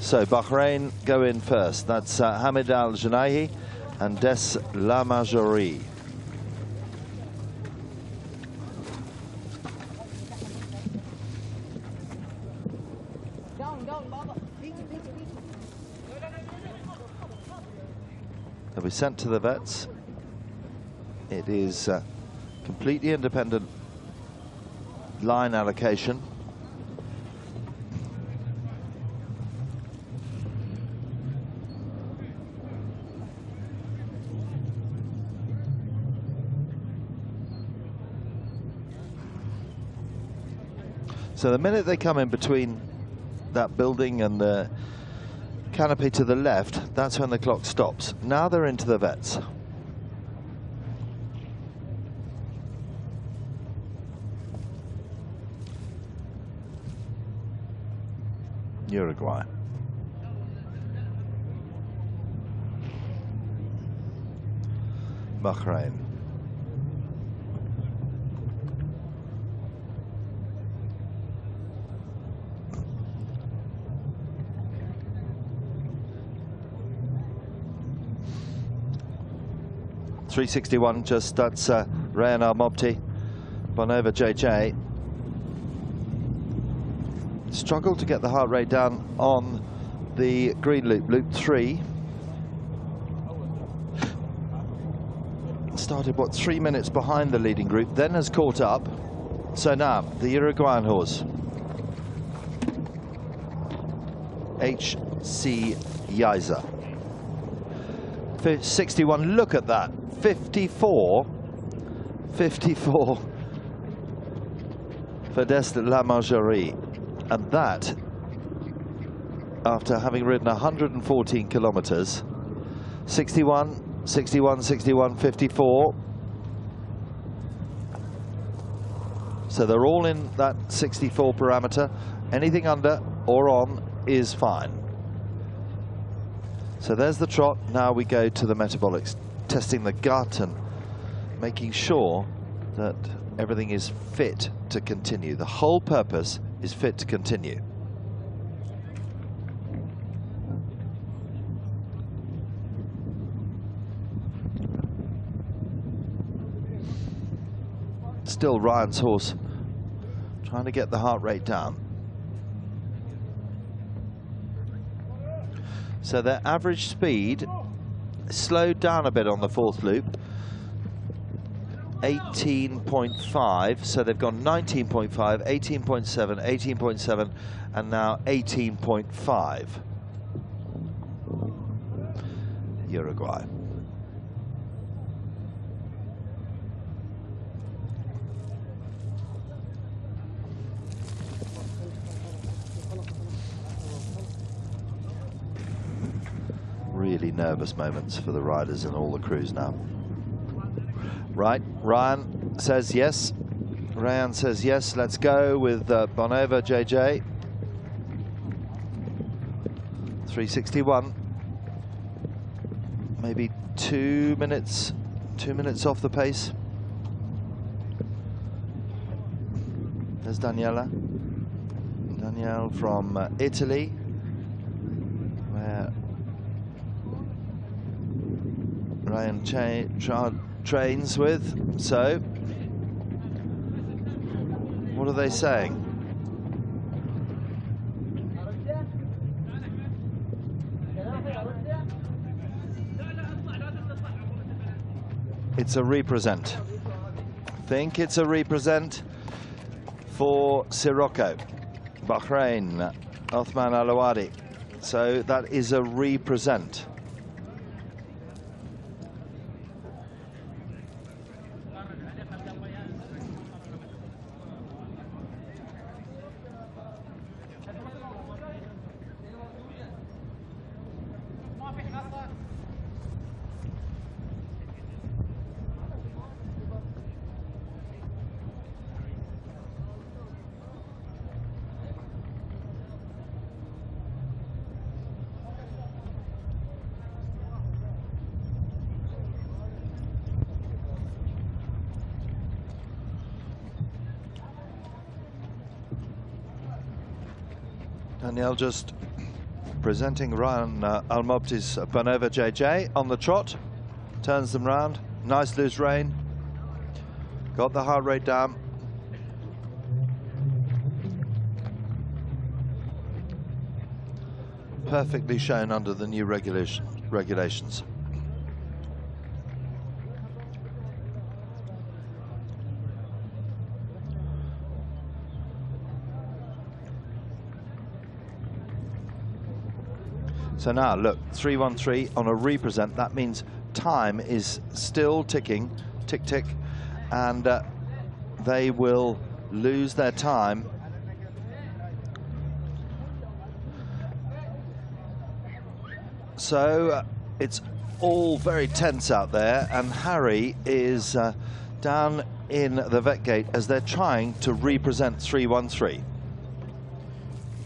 S1: So Bahrain go in first. That's Hamid Al-Janahi and Des Lamajori. They'll be sent to the vets. It is completely independent line allocation. So the minute they come in between that building and the canopy to the left, that's when the clock stops. Now they're into the vets. Uruguay. Bahrain. .361, just that's Rayan Al-Mobti, Bonova JJ. Struggled to get the heart rate down on the green loop, loop 3. started, what, 3 minutes behind the leading group, then has caught up. So now, the Uruguayan horse, H.C. Yiza. 61, look at that, 54 for Des La Margerie. And that, after having ridden 114 kilometers, 61, 61, 61, 54. So they're all in that 64 parameter. Anything under or on is fine. So there's the trot. Now we go to the metabolics, testing the gut and making sure that everything is fit to continue. The whole purpose is fit to continue. Still Ryan's horse trying to get the heart rate down. So their average speed slowed down a bit on the fourth loop. 18.5, so they've gone 19.5, 18.7, 18.7, and now 18.5. Uruguay. Really nervous moments for the riders and all the crews now. Right, Ryan says yes. Ryan says yes, let's go with Bonova JJ. 361. Maybe 2 minutes off the pace. There's Daniela. Danielle from Italy, where Ryan trains with. So, what are they saying? It's a represent. I think it's a represent for Sirocco, Bahrain, Othman Al-Awadi. So that is a represent. Danielle just presenting Ryan Al-Mobti's Bonova JJ on the trot. Turns them round. Nice loose rein. Got the heart rate down. Perfectly shown under the new regulations. So now, look, 3:13 on a represent. That means time is still ticking, tick, tick, and they will lose their time. So it's all very tense out there, and Harry is down in the vet gate as they're trying to represent 3:13.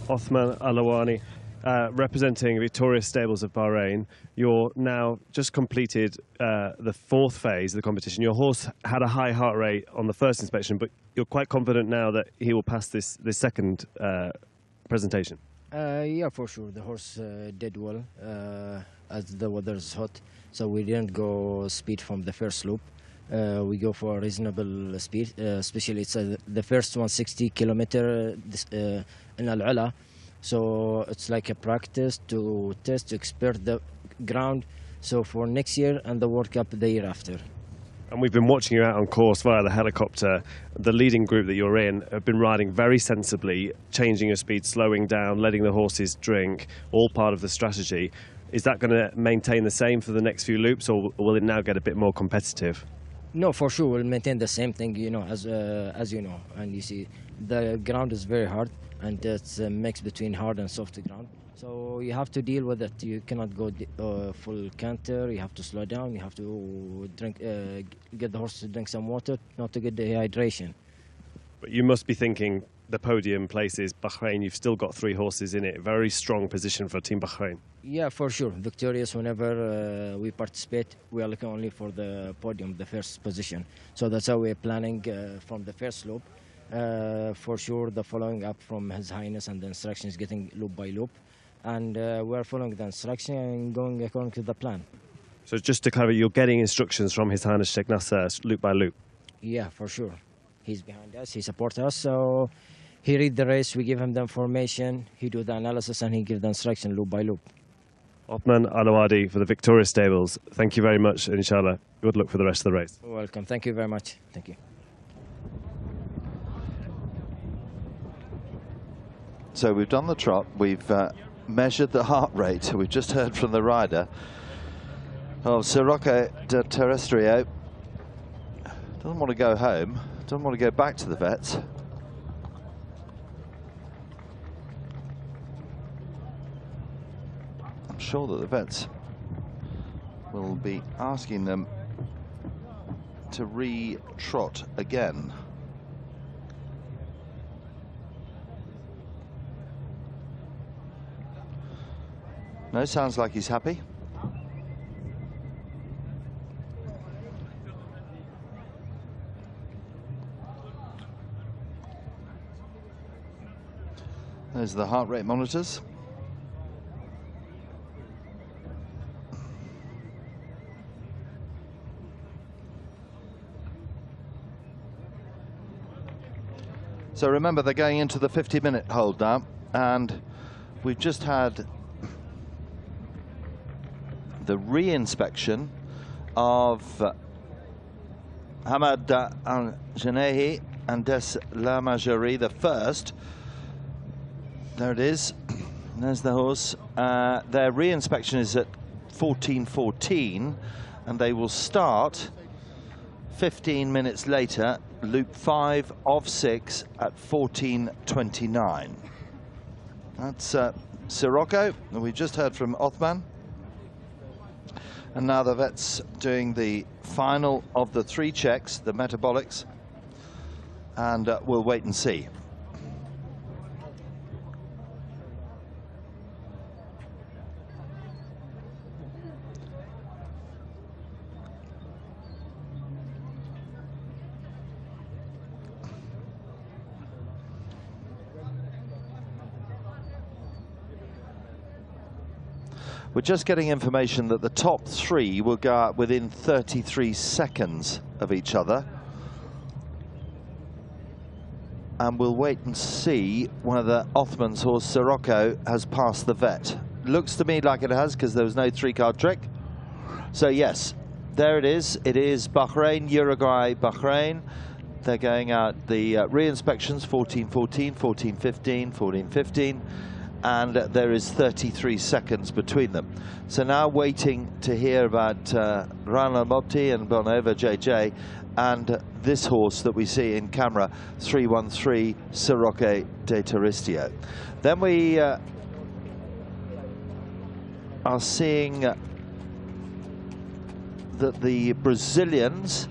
S2: Othman Al-Awadi, representing Victorious Stables of Bahrain. You're now just completed the fourth phase of the competition. Your horse had a high heart rate on the first inspection, but you're quite confident now that he will pass this second presentation.
S7: Yeah, for sure. The horse did well as the weather is hot, so we didn't go speed from the first loop. We go for a reasonable speed, especially it's the first 160 kilometer in AlUla. So it's like a practice to test, to expert the ground. So for next year and the World Cup the year after.
S2: And we've been watching you out on course via the helicopter. The leading group that you're in have been riding very sensibly, changing your speed, slowing down, letting the horses drink, all part of the strategy. Is that going to maintain the same for the next few loops, or will it now get a bit more competitive?
S7: No, for sure, we'll maintain the same thing, you know, as you know. And you see, the ground is very hard, and it's a mix between hard and soft ground. So you have to deal with it. You cannot go full canter. You have to slow down. You have to drink, get the horse to drink some water, not to get dehydration.
S2: But you must be thinking the podium places, Bahrain, you've still got 3 horses in it. Very strong position for Team Bahrain.
S7: Yeah, for sure. Victorious whenever we participate. We are looking only for the podium, the first position. So that's how we're planning from the first loop. For sure, the following up from His Highness and the instructions getting loop by loop. And we're following the instruction and going according to the plan.
S2: So just to clarify, you're getting instructions from His Highness Sheikh Nasser loop by loop?
S7: Yeah, for sure. He's behind us, he supports us, so he read the race, we give him the information, he do the analysis, and he give the instruction loop by loop.
S2: Othman Alawadi for the Victoria Stables, thank you very much, inshallah. Good luck for the rest of the race.
S7: Welcome, thank you very much. Thank you.
S1: So we've done the trot, we've measured the heart rate, we've just heard from the rider of Sirocco de Terrestrio. Doesn't want to go home, doesn't want to go back to the vets. I'm sure that the vets will be asking them to re-trot again. No, sounds like he's happy. There's the heart rate monitors. So remember, they're going into the 50-minute hold now, and we've just had the re-inspection of Hamad Al-Janehi and Des La Majorie, the first. There it is. There's the horse. Their re-inspection is at 14:14, and they will start 15 minutes later, loop 5 of 6 at 14:29. That's Sirocco, and we just heard from Othman. And now the vet's doing the final of the 3 checks, the metabolics, and we'll wait and see. We're just getting information that the top 3 will go out within 33 seconds of each other. And we'll wait and see whether Othman's horse Sirocco has passed the vet. Looks to me like it has, because there was no 3-card trick. So yes, there it is. It is Bahrain, Uruguay, Bahrain. They're going out the re-inspections, 14:14, 14:15, 14:15. And there is 33 seconds between them. So now waiting to hear about Rana Mopti and Bonova JJ and this horse that we see in camera, 313 Sirocco de Terrestrio. Then we are seeing that the Brazilians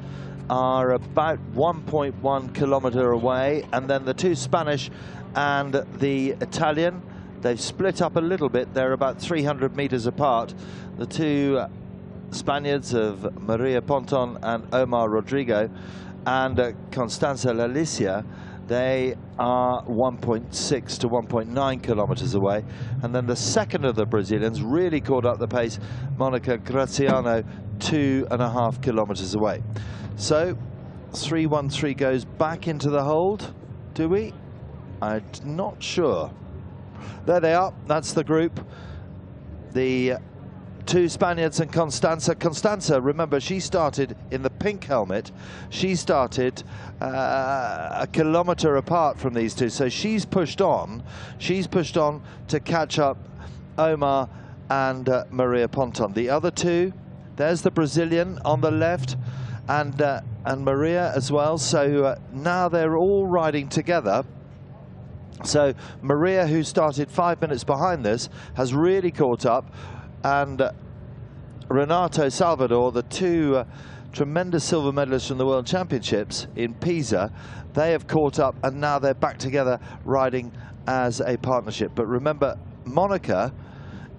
S1: are about 1.1 kilometer away, and then the 2 Spanish and the Italian, they've split up a little bit. They're about 300 meters apart. The 2 Spaniards of Maria Ponton and Omar Rodrigo and Constanza Lalicia, they are 1.6 to 1.9 kilometers away. And then the second of the Brazilians really caught up the pace, Monica Graziano, 2.5 kilometers away. So 313 goes back into the hold, do we? I'm not sure. There they are, that's the group. The two Spaniards and Constanza. Constanza, remember, she started in the pink helmet. She started a kilometre apart from these two, so she's pushed on. She's pushed on to catch up Omar and Maria Ponton. The other two, there's the Brazilian on the left, and Maria as well. So now they're all riding together. So Maria, who started 5 minutes behind this, has really caught up, and Renato Salvador, the two tremendous silver medalists from the World Championships in Pisa, they have caught up, and now they're back together riding as a partnership. But remember, Monica,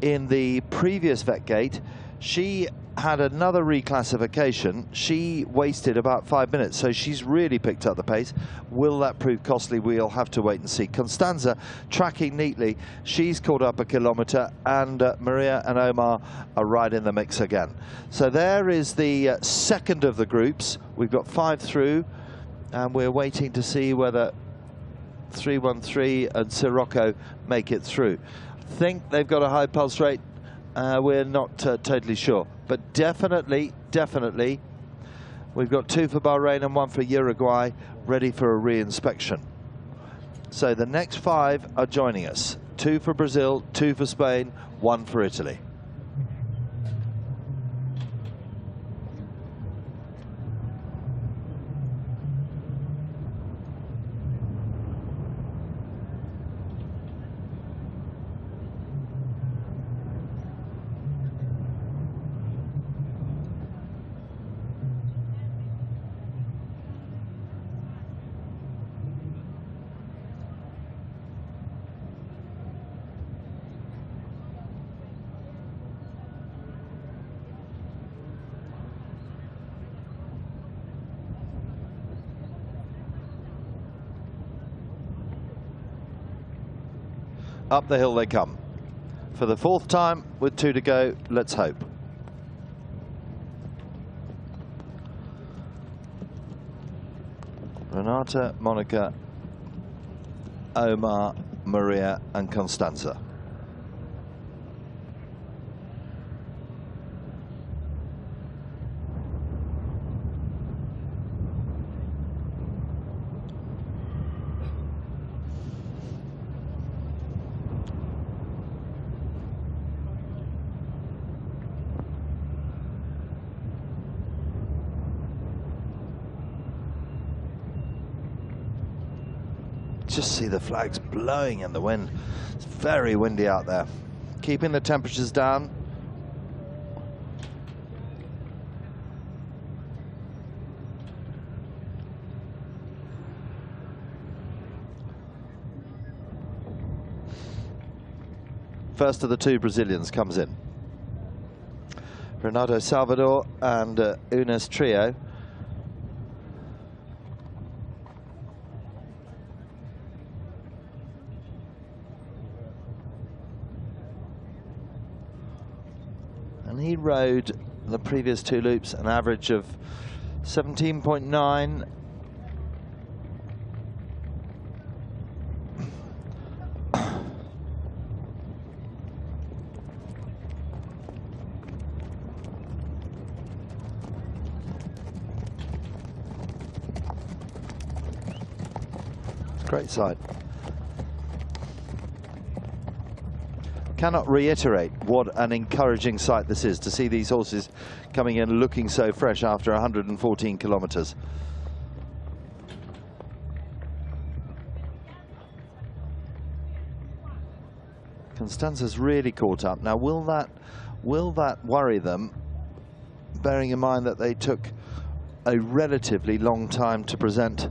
S1: in the previous Vetgate, she had another reclassification. She wasted about 5 minutes, so she's really picked up the pace. Will that prove costly? We'll have to wait and see. Constanza tracking neatly. She's caught up a kilometre, and Maria and Omar are right in the mix again. So there is the second of the groups. We've got 5 through, and we're waiting to see whether 313 and Sirocco make it through. I think they've got a high pulse rate. We're not totally sure, but definitely, we've got 2 for Bahrain and 1 for Uruguay ready for a re-inspection. So the next 5 are joining us. 2 for Brazil, 2 for Spain, 1 for Italy. Up the hill they come. For the 4th time with 2 to go, let's hope. Renata, Monica, Omar, Maria and Constanza. Just see the flags blowing in the wind. It's very windy out there. Keeping the temperatures down. First of the 2 Brazilians comes in. Renato Salvador and Unas Trio. And he rode the previous 2 loops an average of 17.9. Great sight. Cannot reiterate what an encouraging sight this is, to see these horses coming in looking so fresh after 114 kilometres. Constanza's really caught up. Now, will that worry them, bearing in mind that they took a relatively long time to present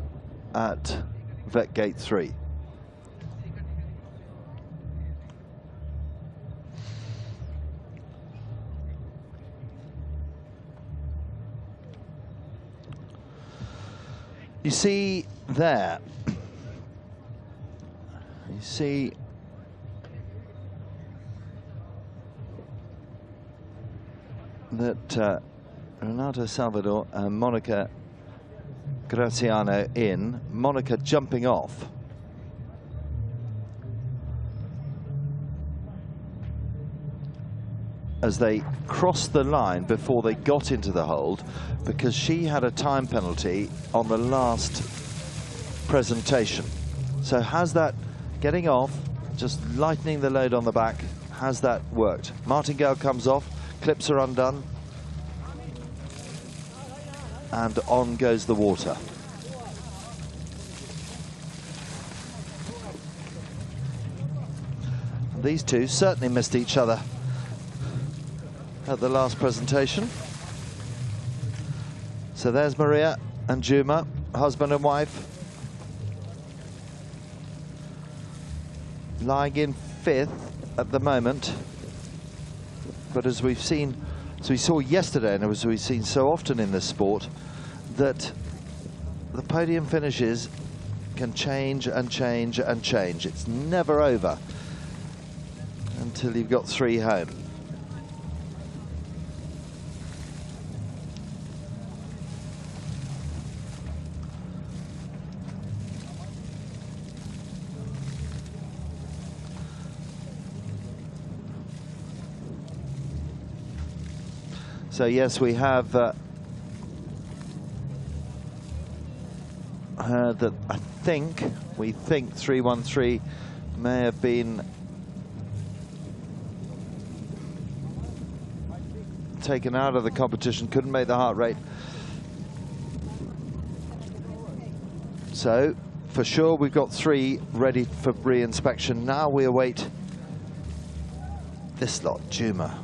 S1: at Vetgate 3? You see there, you see that Renato Salvador and Monica Graziano in, Monica jumping off. as they crossed the line before they got into the hold, because she had a time penalty on the last presentation. So has that, getting off, just lightening the load on the back, has that worked? Martingale comes off, clips are undone, and on goes the water. And these two certainly missed each other at the last presentation. So there's Maria and Juma, husband and wife, lying in 5th at the moment. But as we've seen, as we saw yesterday, and as we've seen so often in this sport, that the podium finishes can change and change and change. It's never over until you've got 3 home. So yes, we have heard that we think 313 may have been taken out of the competition, couldn't make the heart rate. So for sure we've got 3 ready for re-inspection. Now we await this lot, Juma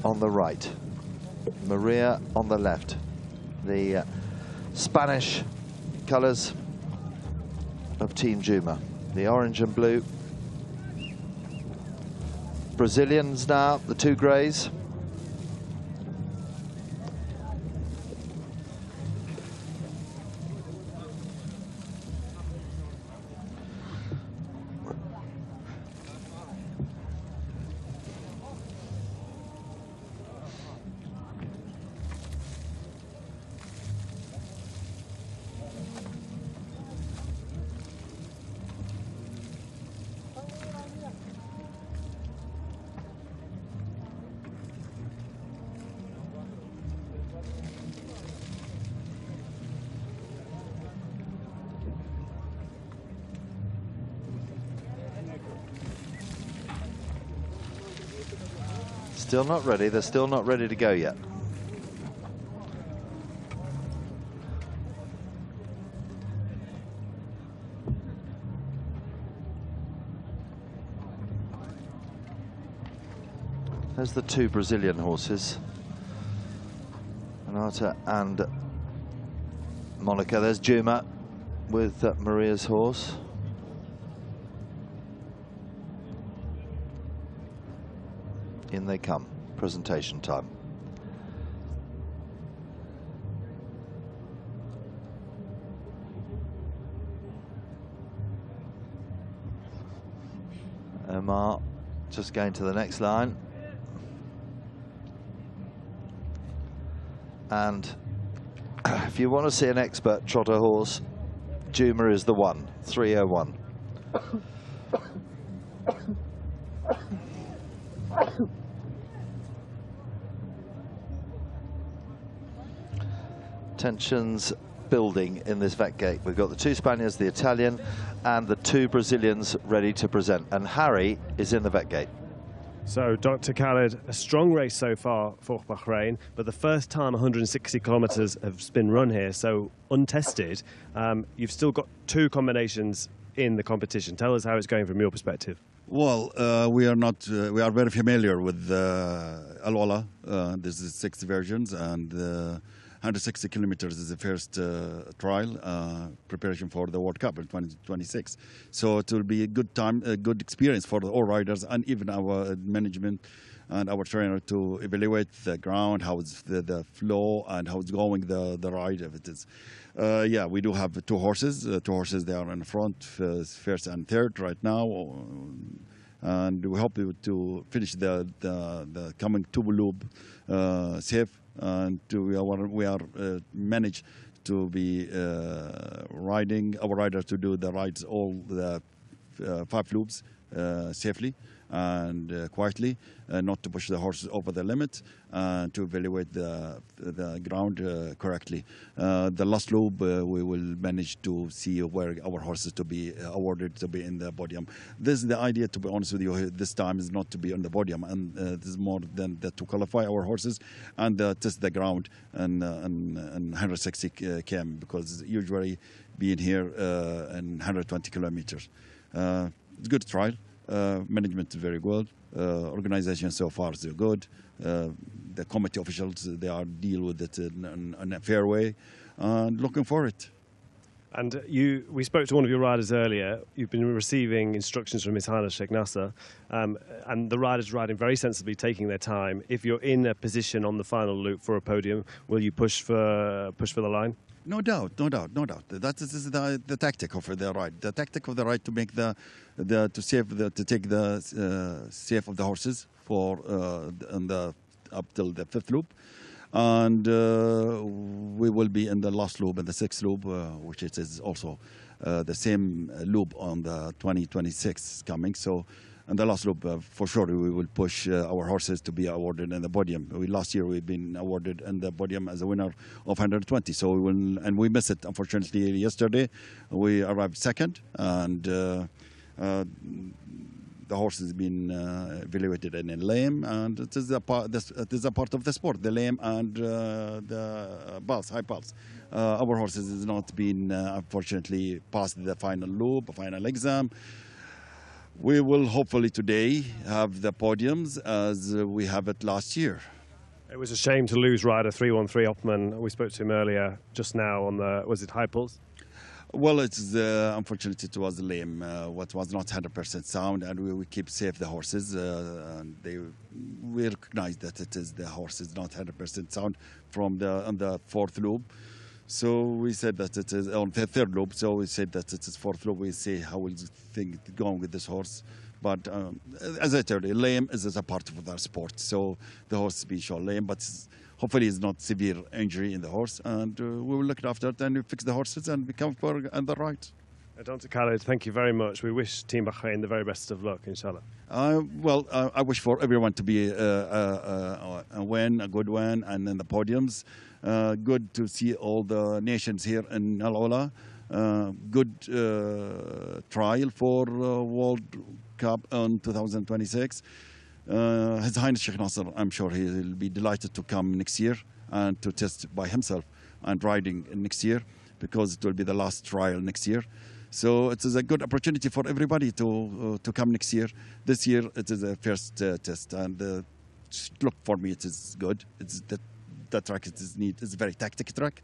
S1: on the right, Maria on the left. The Spanish colours of Team Juma, the orange and blue. Brazilians now, the 2 greys. Still not ready, they're still not ready to go yet. There's the 2 Brazilian horses, Renata and Monica. There's Juma with Maria's horse. In they come, presentation time. Omar just going to the next line. And if you want to see an expert trot a horse, Juma is the one, 301. Tensions building in this vet gate. We've got the 2 Spaniards, the Italian, and the 2 Brazilians ready to present. And Harry is in the vet gate.
S2: So, Dr. Khaled, a strong race so far for Bahrain, but the first time 160 kilometres has been run here, so untested. You've still got 2 combinations in the competition. Tell us how it's going from your perspective.
S10: Well, we are not. We are very familiar with AlUla. This is 6 versions, and 160 kilometers is the first trial preparation for the World Cup in 2026. So it will be a good time, a good experience for all riders and even our management and our trainer to evaluate the ground, how it's the flow and how it's going the ride. If it is, yeah, we do have 2 horses. 2 horses they are in the front, first and third right now. And we hope to finish the coming 2 loop safe. And we are managed to be riding our riders to do the rides all the 5 loops safely, and quietly, not to push the horses over the limit, to evaluate the ground correctly. The last loop, we will manage to see where our horses to be awarded to be in the podium. This is the idea, to be honest with you, this time is not to be on the podium, and this is more than to qualify our horses and test the ground and 160 km, because usually being here in 120 kilometers. It's a good trial. Management is very good. Organization so far is good. The committee officials, they are deal with it in a fair way, and looking for it.
S2: And we spoke to one of your riders earlier. You've been receiving instructions from His Highness Sheikh Nasser, and the riders riding very sensibly, taking their time. If you're in a position on the final loop for a podium, will you push for the line?
S10: No doubt, no doubt, no doubt. That is the tactic of the ride. The tactic of the ride to make to take the safe of the horses for up till the 5th loop, and we will be in the last loop and the 6th loop, which is also the same loop on the 2026 coming. So. And the last loop, for sure, we will push our horses to be awarded in the podium. Last year, we've been awarded in the podium as a winner of 120. So we will, and we missed it, unfortunately, yesterday. We arrived second, and the horse has been evaluated in lame, and it is a part of the sport, the lame and the pulse, high pulse. Our horses has not been, unfortunately, passed the final loop, final exam. We will hopefully today have the podiums as we have it last year.
S2: It was a shame to lose rider 313 Oppmann. We spoke to him earlier just now on the, was it high pulse?
S10: Well, it's unfortunately it was lame. What was not 100% sound, and we keep safe the horses. And we recognize that it is the horse is not 100% sound from on the 4th loop. So we said that it is on the 3rd loop. So we said that it is 4th loop. We see how we'll think going with this horse. But as I told you, lame is a part of our sport. So the horse be shown lame, but hopefully it's not severe injury in the horse. And we will look after it and we fix the horses and become on the right.
S2: Dr. Khalid, thank you very much. We wish Team Bahrain the very best of luck, inshallah.
S10: Well, I wish for everyone to be a win, a good win, and in the podiums. Good to see all the nations here in AlUla. Good trial for World Cup in 2026. His Highness Sheikh Nasser, I'm sure he will be delighted to come next year and to test by himself and riding next year, because it will be the last trial next year. So it is a good opportunity for everybody to come next year. This year it is a first test, and look, for me it is good. It's the track is neat. It's a very tactic track,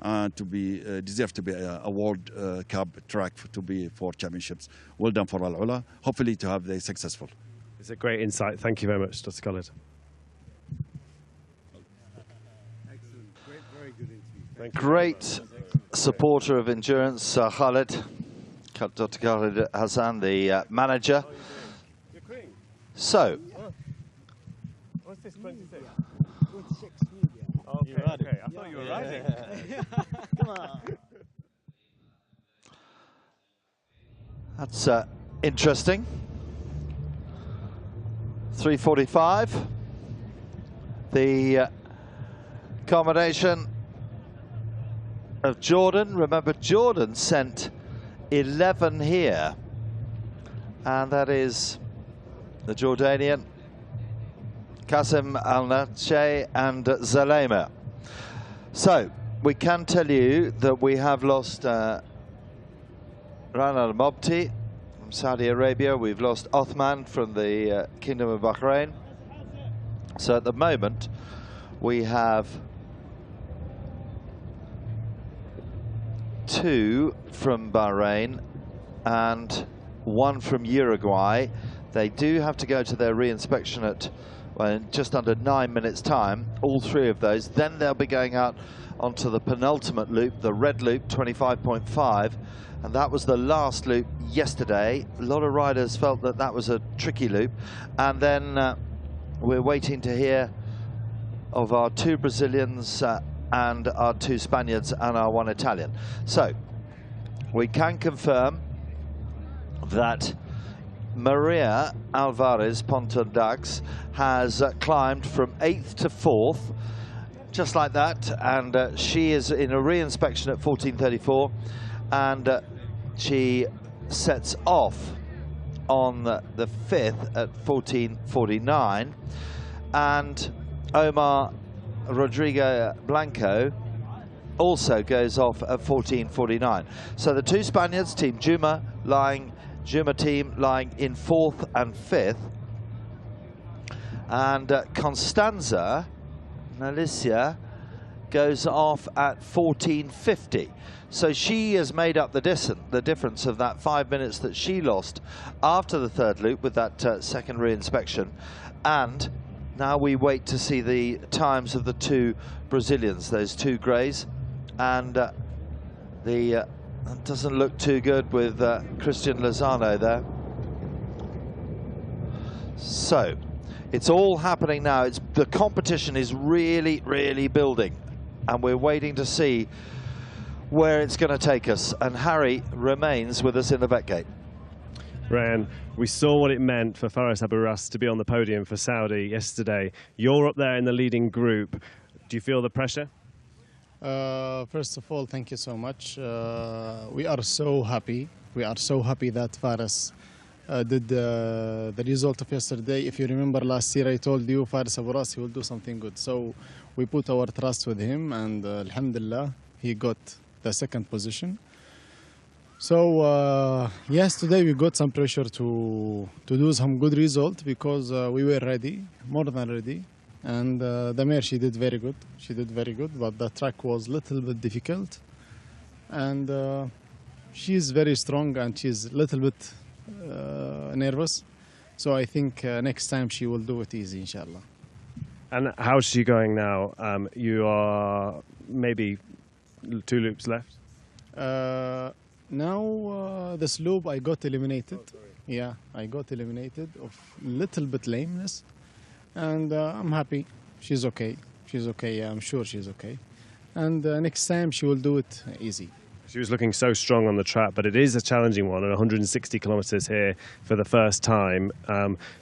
S10: to be deserve to be a World Cup track to be for championships. Well done for AlUla. Hopefully to have the successful.
S2: It's a great insight. Thank you very much, Dr. Khalid.
S1: Great supporter of endurance, Khalid. Dr. Khalid Hassan, the manager. So,
S2: what's this, 26? 26. Okay, okay. I thought you were riding.
S1: Come on. That's interesting. 3:45. The combination of Jordan. Remember, Jordan sent 11 here, and that is the Jordanian Qasim Al-Natshe and Zalema. So we can tell you that we have lost Ran Al-Mobti from Saudi Arabia. We've lost Othman from the Kingdom of Bahrain. So at the moment we have 2 from Bahrain and 1 from Uruguay. They do have to go to their re-inspection at in just under 9 minutes time, all 3 of those. Then they'll be going out onto the penultimate loop, the red loop, 25.5, and that was the last loop yesterday. A lot of riders felt that that was a tricky loop, and then we're waiting to hear of our 2 Brazilians and our 2 Spaniards and our 1 Italian. So we can confirm that Maria Alvarez Pontondax has climbed from 8th to 4th, just like that, and she is in a re-inspection at 14:34, and she sets off on the 5th at 14:49, and Omar Rodrigo Blanco also goes off at 14:49. So the two Spaniards, Team Juma team lying in 4th and 5th, and Constanza Alicia goes off at 14:50. So she has made up the difference of that 5 minutes that she lost after the third loop with that second re-inspection. And now we wait to see the times of the two Brazilians, those two greys. And it doesn't look too good with Christian Lozano there. So it's all happening now. The competition is really, really building, and we're waiting to see where it's going to take us. And Harry remains with us in the vet gate.
S2: Ryan, we saw what it meant for Faris Aburas to be on the podium for Saudi yesterday. You're up there in the leading group. Do you feel the pressure?
S3: First of all, thank you so much. We are so happy. We are so happy that Faris did the result of yesterday. If you remember last year, I told you Faris Aburas, he will do something good. So we put our trust with him, and alhamdulillah, he got the second position. So yes, today we got some pressure to do some good result, because we were ready, more than ready. And the mare, she did very good. She did very good, but the track was a little bit difficult. And she's very strong, and she's a little bit nervous. So I think next time she will do it easy, inshallah.
S2: And how's she going now? You are maybe 2 loops left?
S3: Now this loop I got eliminated. Yeah, I got eliminated of little bit lameness. And I'm happy. She's okay. She's okay. Yeah, I'm sure she's okay. And next time she will do it easy.
S2: She was looking so strong on the track, but it is a challenging one, at 160 kilometres here for the first time.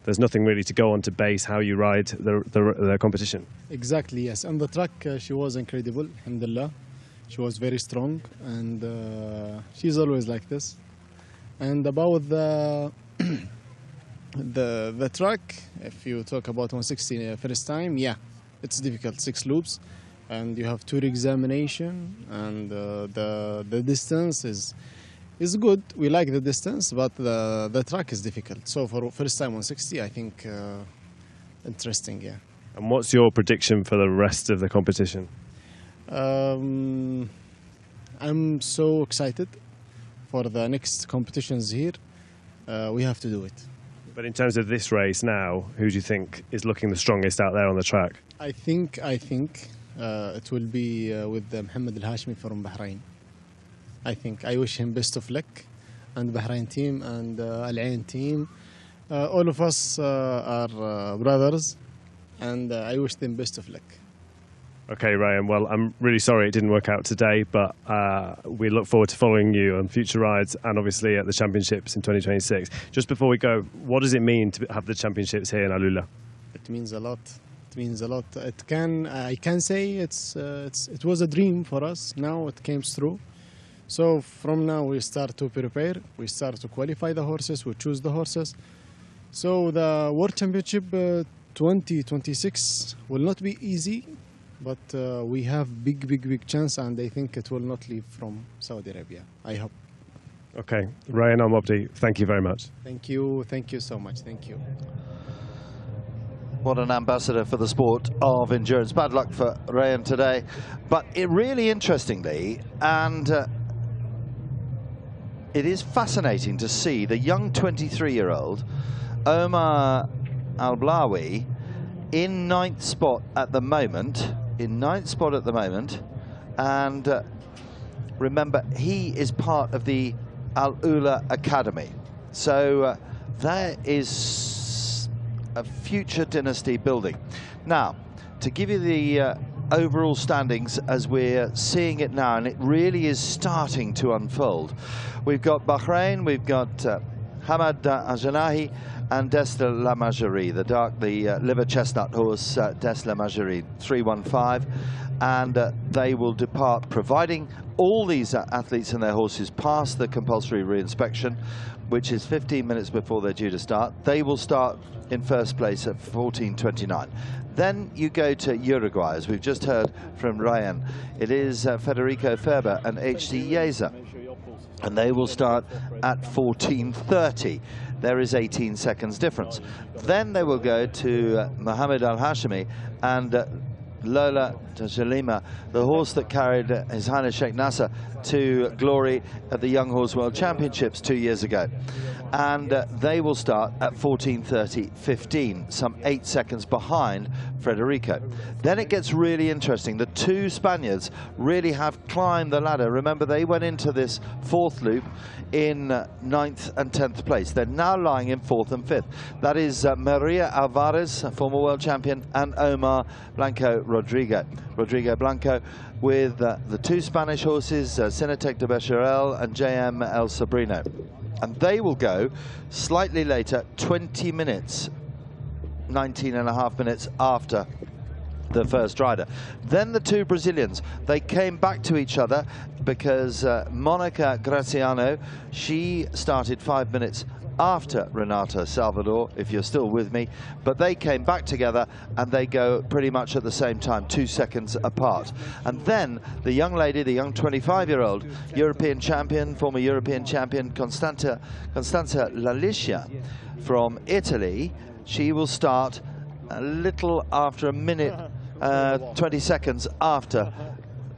S2: There's nothing really to go on to base how you ride the competition.
S3: Exactly, yes. On the track, she was incredible, alhamdulillah. She was very strong, and she's always like this. And about the track, if you talk about 160 first time, yeah, it's difficult, 6 loops. And you have 2 examination, and the distance is good. We like the distance, but the track is difficult. So for first time 160, I think interesting, yeah.
S2: And what's your prediction for the rest of the competition?
S3: I'm so excited for the next competitions here. We have to do it.
S2: But in terms of this race now, who do you think is looking the strongest out there on the track?
S3: I think it will be with Mohammed Al Hashmi from Bahrain. I wish him best of luck, and Bahrain team and Al Ain team. All of us are brothers, and I wish them best of luck.
S2: Okay, Ryan, well, I'm really sorry it didn't work out today, but we look forward to following you on future rides and obviously at the championships in 2026. Just before we go, what does it mean to have the championships here in AlUla?
S3: It means a lot. Means a lot. I can say it was a dream for us. Now it came through. So from now we start to prepare. We start to qualify the horses. We choose the horses. So the World Championship 2026 will not be easy, but we have big chance, and I think it will not leave from Saudi Arabia. I hope.
S2: Okay, Ryan Al-Mobdi, thank you very much.
S3: Thank you so much. Thank you.
S1: What an ambassador for the sport of endurance. Bad luck for Ryan today. But really interestingly, and it is fascinating to see the young 23-year-old Omar Al-Blawi in 9th spot at the moment. And remember, he is part of the AlUla Academy. So there is a future dynasty building. Now, to give you the overall standings as we're seeing it now, and it really is starting to unfold. We've got Bahrain, we've got Hamad Ajanahi and Des la Majerie, the liver chestnut horse, Des la Majerie, 315. And they will depart, providing all these athletes and their horses pass the compulsory re-inspection, which is 15 minutes before they're due to start. They will start in first place at 14:29. Then you go to Uruguay, as we've just heard from Ryan. It is Federico Ferber and H.C. Yeza, and they will start at 14:30. There is 18 seconds difference. Then they will go to Mohammed Al-Hashimi and Lola Tajalima, the horse that carried His Highness Sheikh Nasser to glory at the Young Horse World Championships 2 years ago. And they will start at 14:30.15, some 8 seconds behind Federico. Then it gets really interesting. The two Spaniards really have climbed the ladder. Remember, they went into this fourth loop in 9th and 10th place. They're now lying in 4th and 5th. That is Maria Alvarez, a former world champion, and Omar Blanco Rodrigo Blanco, with the two Spanish horses, Cinetec de Becherel and JM El Sobrino. And they will go slightly later, 20 minutes, 19.5 minutes after the first rider. Then the two Brazilians, they came back to each other because Monica Graziano, she started 5 minutes after Renata Salvador, if you're still with me, but they came back together and they go pretty much at the same time, 2 seconds apart. And then the young lady, the young 25-year-old European champion, former European champion, Constanza Lalicia from Italy, she will start a little after a minute, 20 seconds after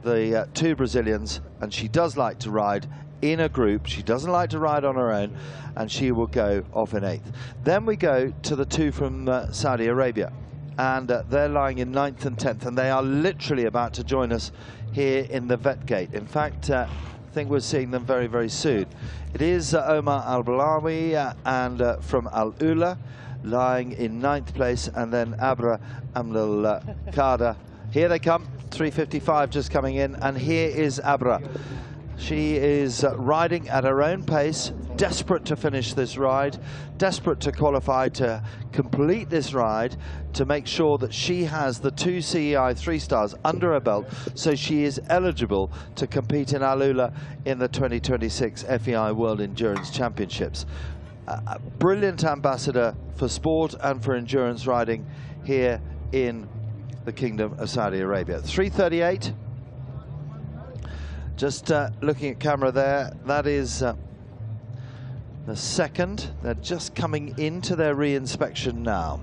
S1: the two Brazilians, and she does like to ride in a group. She doesn't like to ride on her own, and she will go off in 8th. Then we go to the two from Saudi Arabia, and they're lying in 9th and 10th, and they are literally about to join us here in the vet gate. In fact, I think we're seeing them very, very soon. It is Omar Al-Balawi and from AlUla, lying in 9th place, and then Abra Amlal Kada. Here they come, 3:55 just coming in, and here is Abra. She is riding at her own pace, desperate to finish this ride, desperate to qualify, to complete this ride, to make sure that she has the 2 CEI 3-stars under her belt, so she is eligible to compete in AlUla in the 2026 FEI World Endurance Championships. A brilliant ambassador for sport and for endurance riding here in the Kingdom of Saudi Arabia. 3:38. Just looking at camera there, that is the second. They're just coming into their re-inspection now.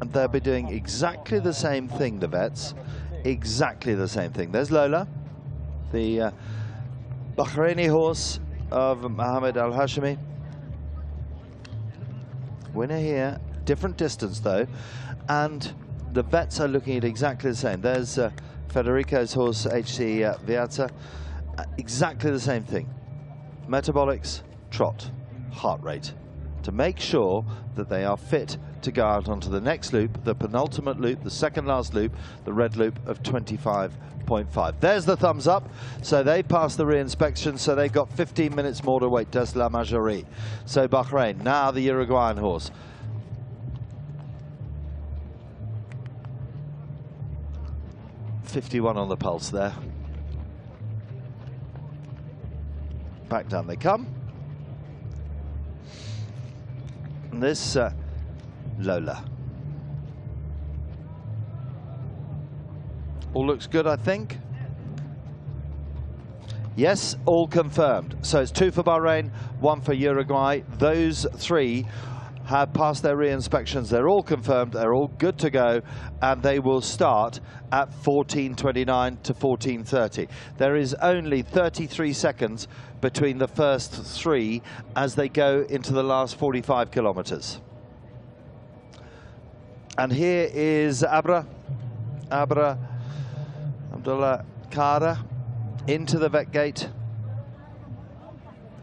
S1: And they'll be doing exactly the same thing, the vets. Exactly the same thing. There's Lola, the Bahraini horse of Mohammed Al-Hashimi. Winner here, different distance though. And the vets are looking at exactly the same. There's Federico's horse, HC Viazza. Exactly the same thing. Metabolics, trot, heart rate. To make sure that they are fit to go out onto the next loop, the penultimate loop, the second last loop, the red loop of 25.5. There's the thumbs up. So they passed the re-inspection, so they've got 15 minutes more to wait. Des la Majerie. So Bahrain, now the Uruguayan horse. .51 on the pulse there. Back down they come. And this Lola. All looks good, I think. Yes, all confirmed. So it's 2 for Bahrain, 1 for Uruguay. Those 3 have passed their re-inspections. They're all confirmed, they're all good to go, and they will start at 14:29 to 14:30. There is only 33 seconds between the first 3 as they go into the last 45 kilometers. And here is Abra Abdullah Kara into the vet gate.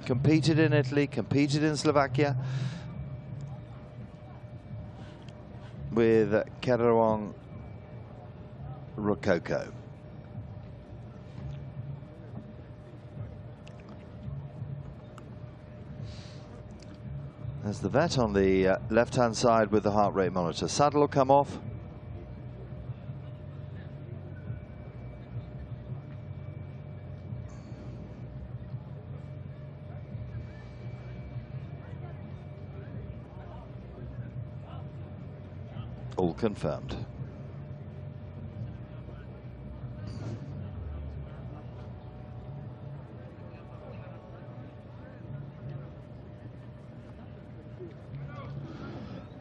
S1: Competed in Italy, competed in Slovakia with Kerawang Rococo. There's the vet on the left-hand side with the heart rate monitor. Saddle will come off. All confirmed.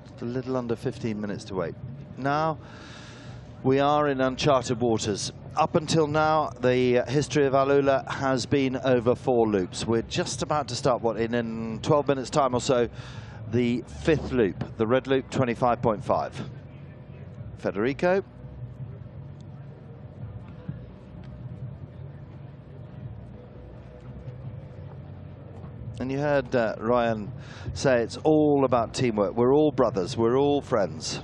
S1: Just a little under 15 minutes to wait. Now we are in uncharted waters. Up until now, the history of AlUla has been over 4 loops. We're just about to start, what, in 12 minutes time or so, the 5th loop, the red loop, 25.5. Federico. And you heard Ryan say it's all about teamwork. We're all brothers, we're all friends.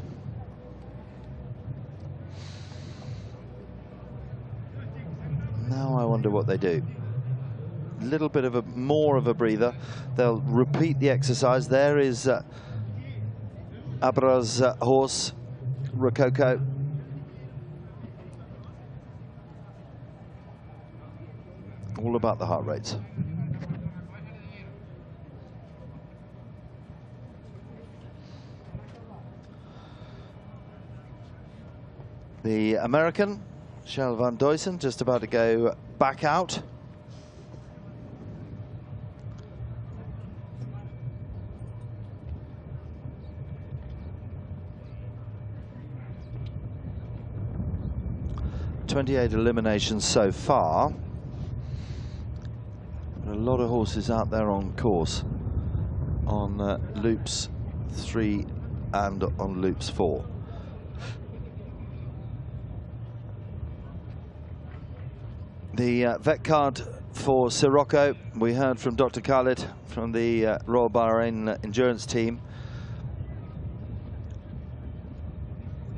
S1: Now I wonder what they do. A little bit of more of a breather. They'll repeat the exercise. There is Abra's horse, Rococo. All about the heart rates. The American, Shell van Duysen, just about to go back out. .28 eliminations so far. A lot of horses out there on course on loops 3 and on loops 4. The vet card for Sirocco, we heard from Dr. Khalid from the Royal Bahrain Endurance team.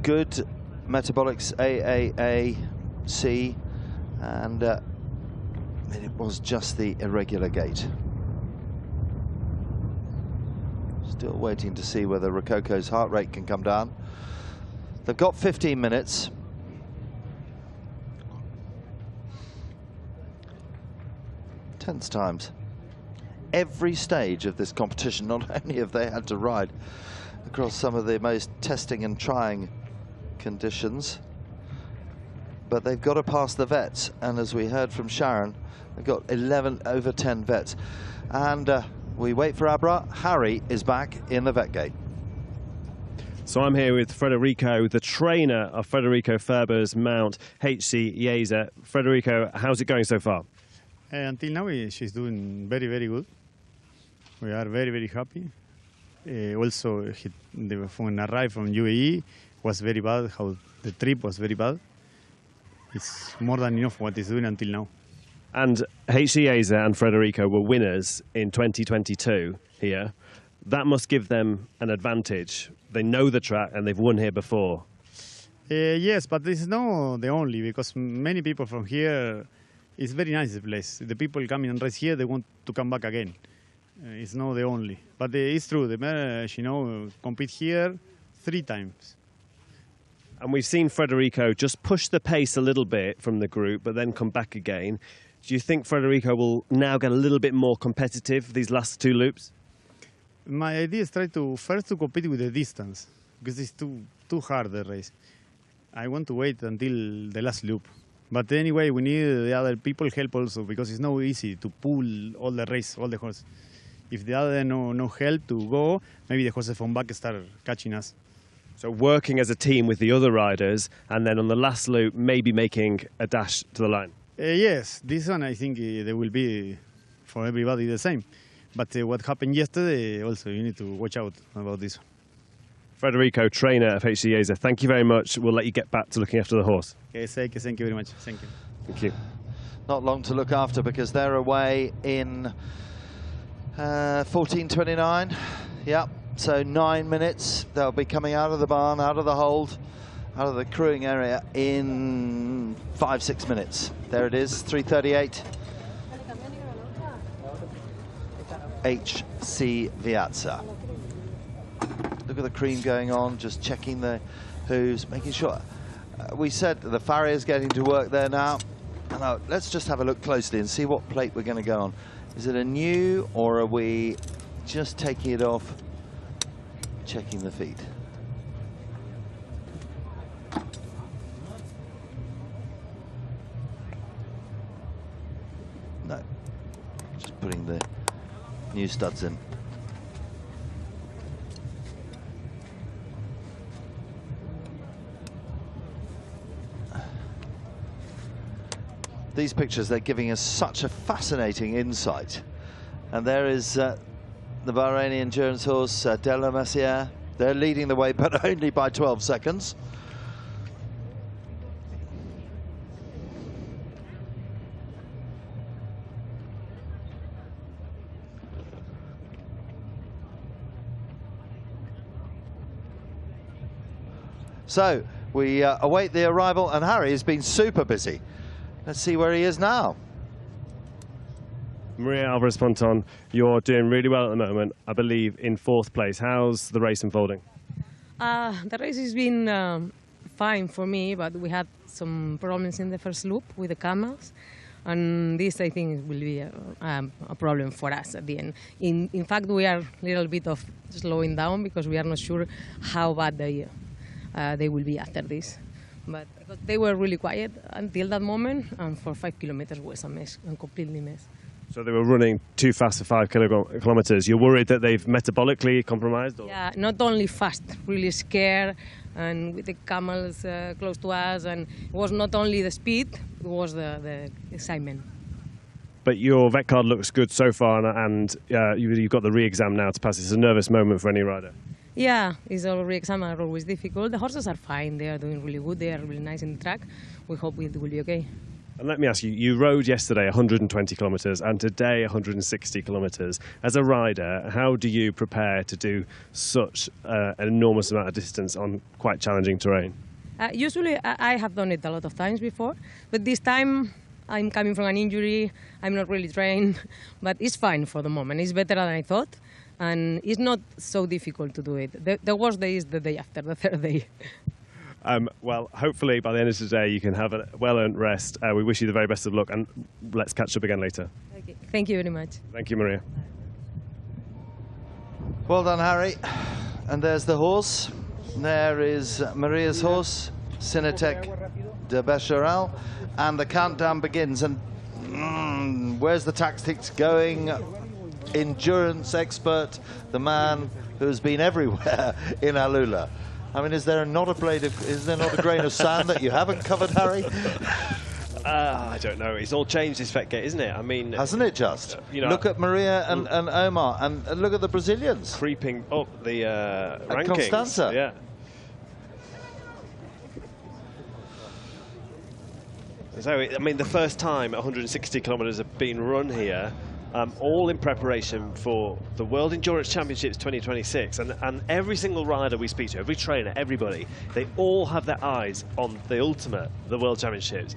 S1: Good metabolics, AAA-C, and it was just the irregular gait. Still waiting to see whether Rococo's heart rate can come down. They've got 15 minutes. Tense times. Every stage of this competition, not only have they had to ride across some of the most testing and trying conditions, but they've got to pass the vets, and as we heard from Sharon, they've got 11 over 10 vets. And we wait for Abra. Harry is back in the vet gate.
S2: So I'm here with Federico, the trainer of Federico Ferber's mount, HC Yeza. Federico, how's it going so far?
S3: Until now, she's doing very, very good. We are very, very happy. Also, when I arrived from UAE, was very bad. How the trip was very bad. It's more than enough what he's doing until now.
S2: And HC Yeza and Federico were winners in 2022 here. That must give them an advantage. They know the track and they've won here before.
S3: Yes, but this is not the only, because many people from here, it's very nice the place. The people coming and race here, they want to come back again. It's not the only, but it's true. The mare, compete here 3 times.
S2: And we've seen Federico just push the pace a little bit from the group, but then come back again. Do you think Federico will now get a little bit more competitive these last 2 loops?
S3: My idea is try to first compete with the distance, because it's too hard the race. I want to wait until the last loop. But anyway, we need the other people help also, because it's not easy to pull all the race, all the horses. If the other no help to go, maybe the horses from back start catching us.
S2: So working as a team with the other riders, and then on the last loop, maybe making a dash to the line.
S3: Yes, this one I think there will be for everybody the same. But what happened yesterday, also you need to watch out about this.
S2: Federico, trainer of HC Yeza, thank you very much. We'll let you get back to looking after the horse.
S3: Okay, thank you very much. Thank you.
S2: Thank you.
S1: Not long to look after, because they're away in 14:29. Yep, so 9 minutes. They'll be coming out of the barn, out of the hold, out of the crewing area in 5-6 minutes. There it is, 3:38. HC Viazza. Look at the cream going on, just checking the hooves, making sure. We said the farrier is getting to work there now. And now let's just have a look closely and see what plate we're going to go on. Is it a new, or are we just taking it off, checking the feet? No, just putting the new studs in. These pictures, they're giving us such a fascinating insight. And there is the Bahraini endurance horse, De La Messière. They're leading the way, but only by 12 seconds. So we await the arrival, and Harry has been super busy. Let's see where he is now.
S2: Maria Alvarez-Ponton, you're doing really well at the moment, I believe in 4th place. How's the race unfolding?
S9: The race has been fine for me, but we had some problems in the first loop with the camels, and this I think will be a problem for us at the end. In fact, we are a little bit of slowing down because we are not sure how bad they will be after this. But they were really quiet until that moment, and for 5 kilometers was a mess, a completely mess.
S2: So they were running too fast for 5 kilometers. You're worried that they've metabolically compromised? Or?
S9: Yeah, not only fast, really scared, and with the camels close to us, and it was not only the speed, it was the excitement.
S2: But your vet card looks good so far, and you've got the re-exam now to pass. It's a nervous moment for any rider.
S9: Yeah, it's already exam are always difficult. The horses are fine. They are doing really good. They are really nice in the track. We hope it will be okay.
S2: And let me ask you, you rode yesterday 120 kilometres and today 160 kilometres. As a rider, how do you prepare to do such an enormous amount of distance on quite challenging terrain?
S9: Usually I have done it a lot of times before, but this time I'm coming from an injury. I'm not really trained, but it's fine for the moment. It's better than I thought. And it's not so difficult to do it. The worst day is the day after, the 3rd day.
S2: Well, hopefully by the end of today you can have a well-earned rest. We wish you the very best of luck, and let's catch up again later.
S9: Okay. Thank you very much.
S2: Thank you, Maria.
S1: Well done, Harry. And there's the horse. There is Maria's horse, Cinetec de Becherel. And the countdown begins. And where's the tactics going? Endurance expert, the man who's been everywhere in AlUla. I mean, is there not a grain of sand that you haven't covered, Harry?
S2: I don't know. It's all changed, this vet gate, isn't it? I mean,
S1: hasn't it just?
S2: You know,
S1: look at Maria and Omar, and look at the Brazilians
S2: creeping up the rankings.
S1: Constanza.
S2: Yeah. So, I mean, the first time 160 kilometres have been run here, all in preparation for the World Endurance Championships 2026. And every single rider we speak to, every trainer, everybody, they all have their eyes on the ultimate, the World Championships.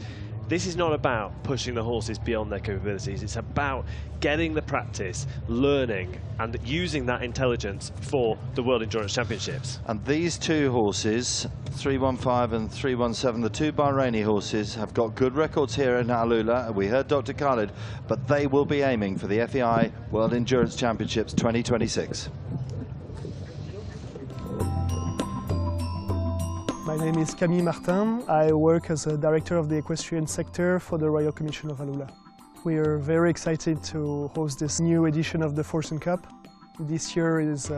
S2: This is not about pushing the horses beyond their capabilities. It's about getting the practice, learning, and using that intelligence for the World Endurance Championships.
S1: And these two horses, 315 and 317, the two Bahraini horses, have got good records here in AlUla. We heard Dr. Khalid, but they will be aiming for the FEI World Endurance Championships 2026.
S22: My name is Camille Martin. I work as a director of the equestrian sector for the Royal Commission of AlUla. We are very excited to host this new edition of the Fursan Cup. This year is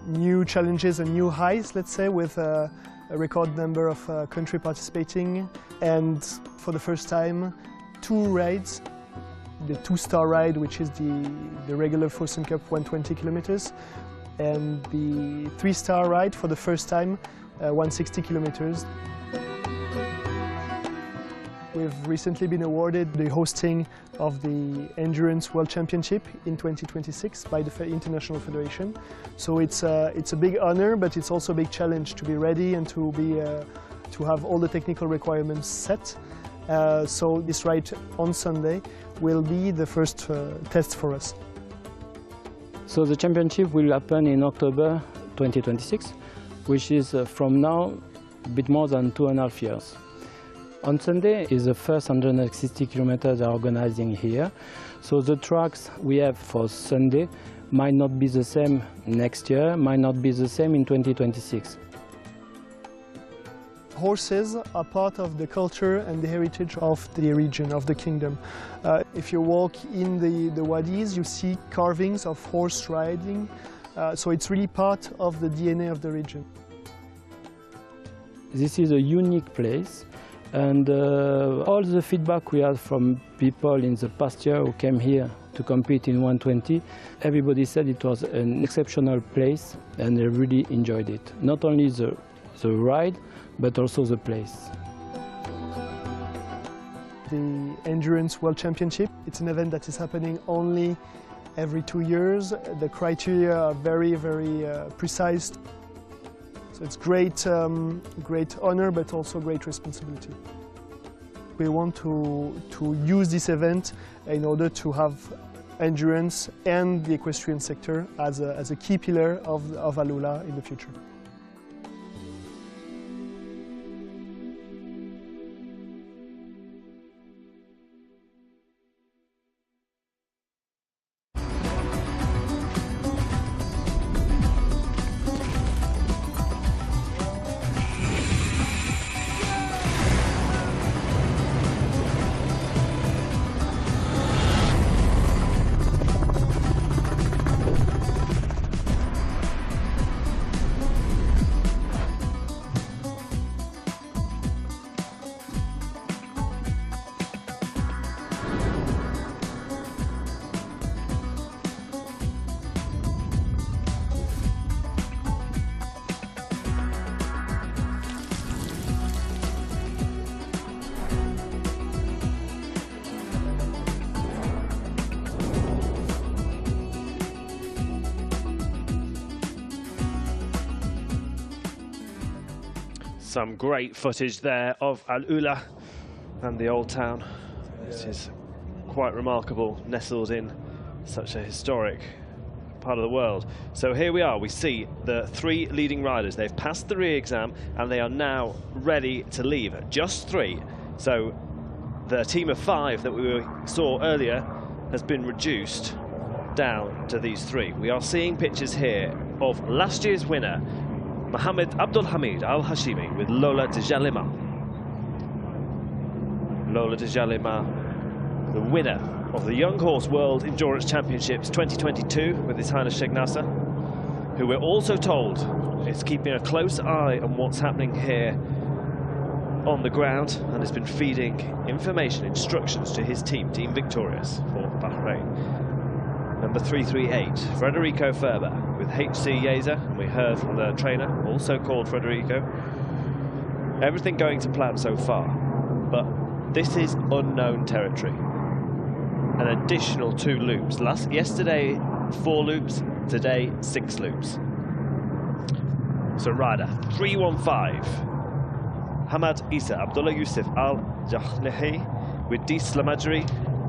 S22: new challenges and new highs, let's say, with a record number of country participating, and for the first time 2 rides. The 2-star ride, which is the regular Fursan Cup 120 kilometers, and the 3-star ride for the first time 160 kilometers. We've recently been awarded the hosting of the Endurance World Championship in 2026 by the International Federation. So it's a big honor, but it's also a big challenge to be ready and to have all the technical requirements set. So this ride on Sunday will be the first test for us.
S23: So the championship will happen in October
S14: 2026, which is from now a bit more than 2.5 years. On Sunday is the first 160 kilometers are organizing here. So the tracks we have for Sunday might not be the same next year, might not be the same in 2026.
S22: Horses are part of the culture and the heritage of the region, of the kingdom. If you walk in the wadis, you see carvings of horse riding, so it's really part of the DNA of the region.
S14: This is a unique place, and all the feedback we had from people in the past year who came here to compete in 120, everybody said it was an exceptional place and they really enjoyed it. Not only the ride, but also the place.
S22: The Endurance World Championship, it's an event that is happening only every 2 years. The criteria are very, very precise. So it's great, great honor, but also great responsibility. We want to use this event in order to have endurance and the equestrian sector as a key pillar of AlUla in the future.
S2: Some great footage there of AlUla and the old town. This is quite remarkable, nestled in such a historic part of the world. So here we are, we see the 3 leading riders. They've passed the re-exam and they are now ready to leave. Just 3. So the team of 5 that we saw earlier has been reduced down to these 3. We are seeing pictures here of last year's winner, Mohammed Abdulhamid Al-Hashimi, with Lola Djalima. Lola Djalima, the winner of the Young Horse World Endurance Championships 2022 with His Highness Sheikh Nasser, who we're also told is keeping a close eye on what's happening here on the ground and has been feeding information, instructions to his team, Team Victorious for Bahrain. Number 338, Federico Ferber with HC Yeza, and we heard from the trainer, also called Federico. Everything going to plan so far, but this is unknown territory. An additional 2 loops. Yesterday, 4 loops, today, 6 loops. So rider 315, Hamad Isa Abdullah Yusuf Al-Jahnehi with Disla Majri,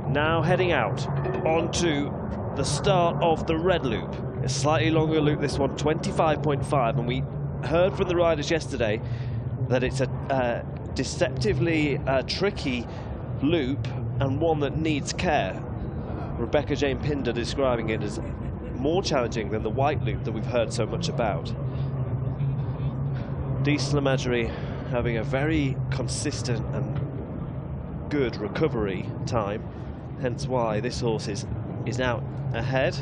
S2: now heading out onto the start of the red loop. A slightly longer loop, this one, 25.5, and we heard from the riders yesterday that it's a deceptively tricky loop and one that needs care. Rebecca Jane Pinder describing it as more challenging than the white loop that we've heard so much about. Disla Majri having a very consistent and good recovery time, hence why this horse is now ahead.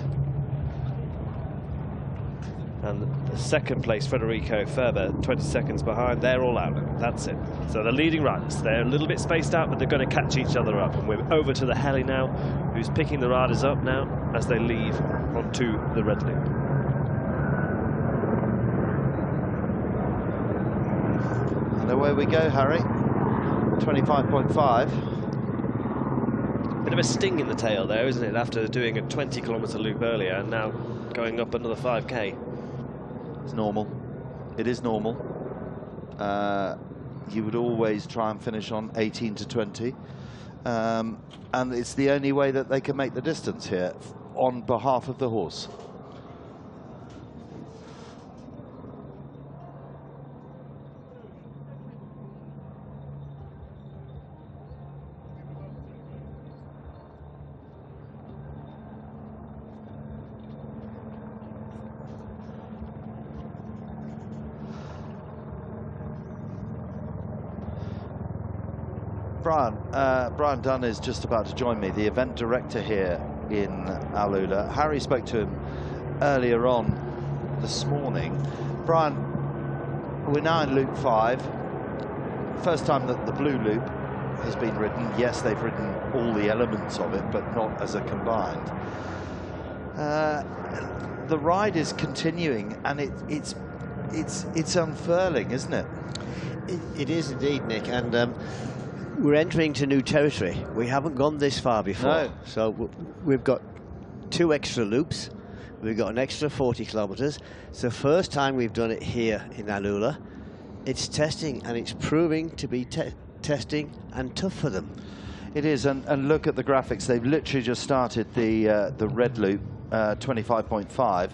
S2: And the second place, Federico Ferber, 20 seconds behind. They're all out. That's it. So the leading riders, they're a little bit spaced out, but they're going to catch each other up. And we're over to the heli now, who's picking the riders up now as they leave onto the red loop.
S1: And away we go, Harry. 25.5.
S2: Bit of a sting in the tail there, isn't it, after doing a 20-kilometre loop earlier and now going up another 5k.
S1: It's normal. It is normal. You would always try and finish on 18 to 20. And it's the only way that they can make the distance here on behalf of the horse. Brian Dunn is just about to join me, the event director here in AlUla. Harry spoke to him earlier on this morning. Brian, we're now in Loop 5. First time that the blue loop has been ridden. Yes, they've ridden all the elements of it, but not as a combined. The ride is continuing, and it's unfurling, isn't it?
S15: It is indeed, Nick, and we're entering into new territory. We haven't gone this far before.
S1: No.
S15: So we've got 2 extra loops. We've got an extra 40 kilometers. It's the first time we've done it here in AlUla. It's testing, and it's proving to be testing and tough for them.
S1: It is, and look at the graphics. They've literally just started the red loop, 25.5.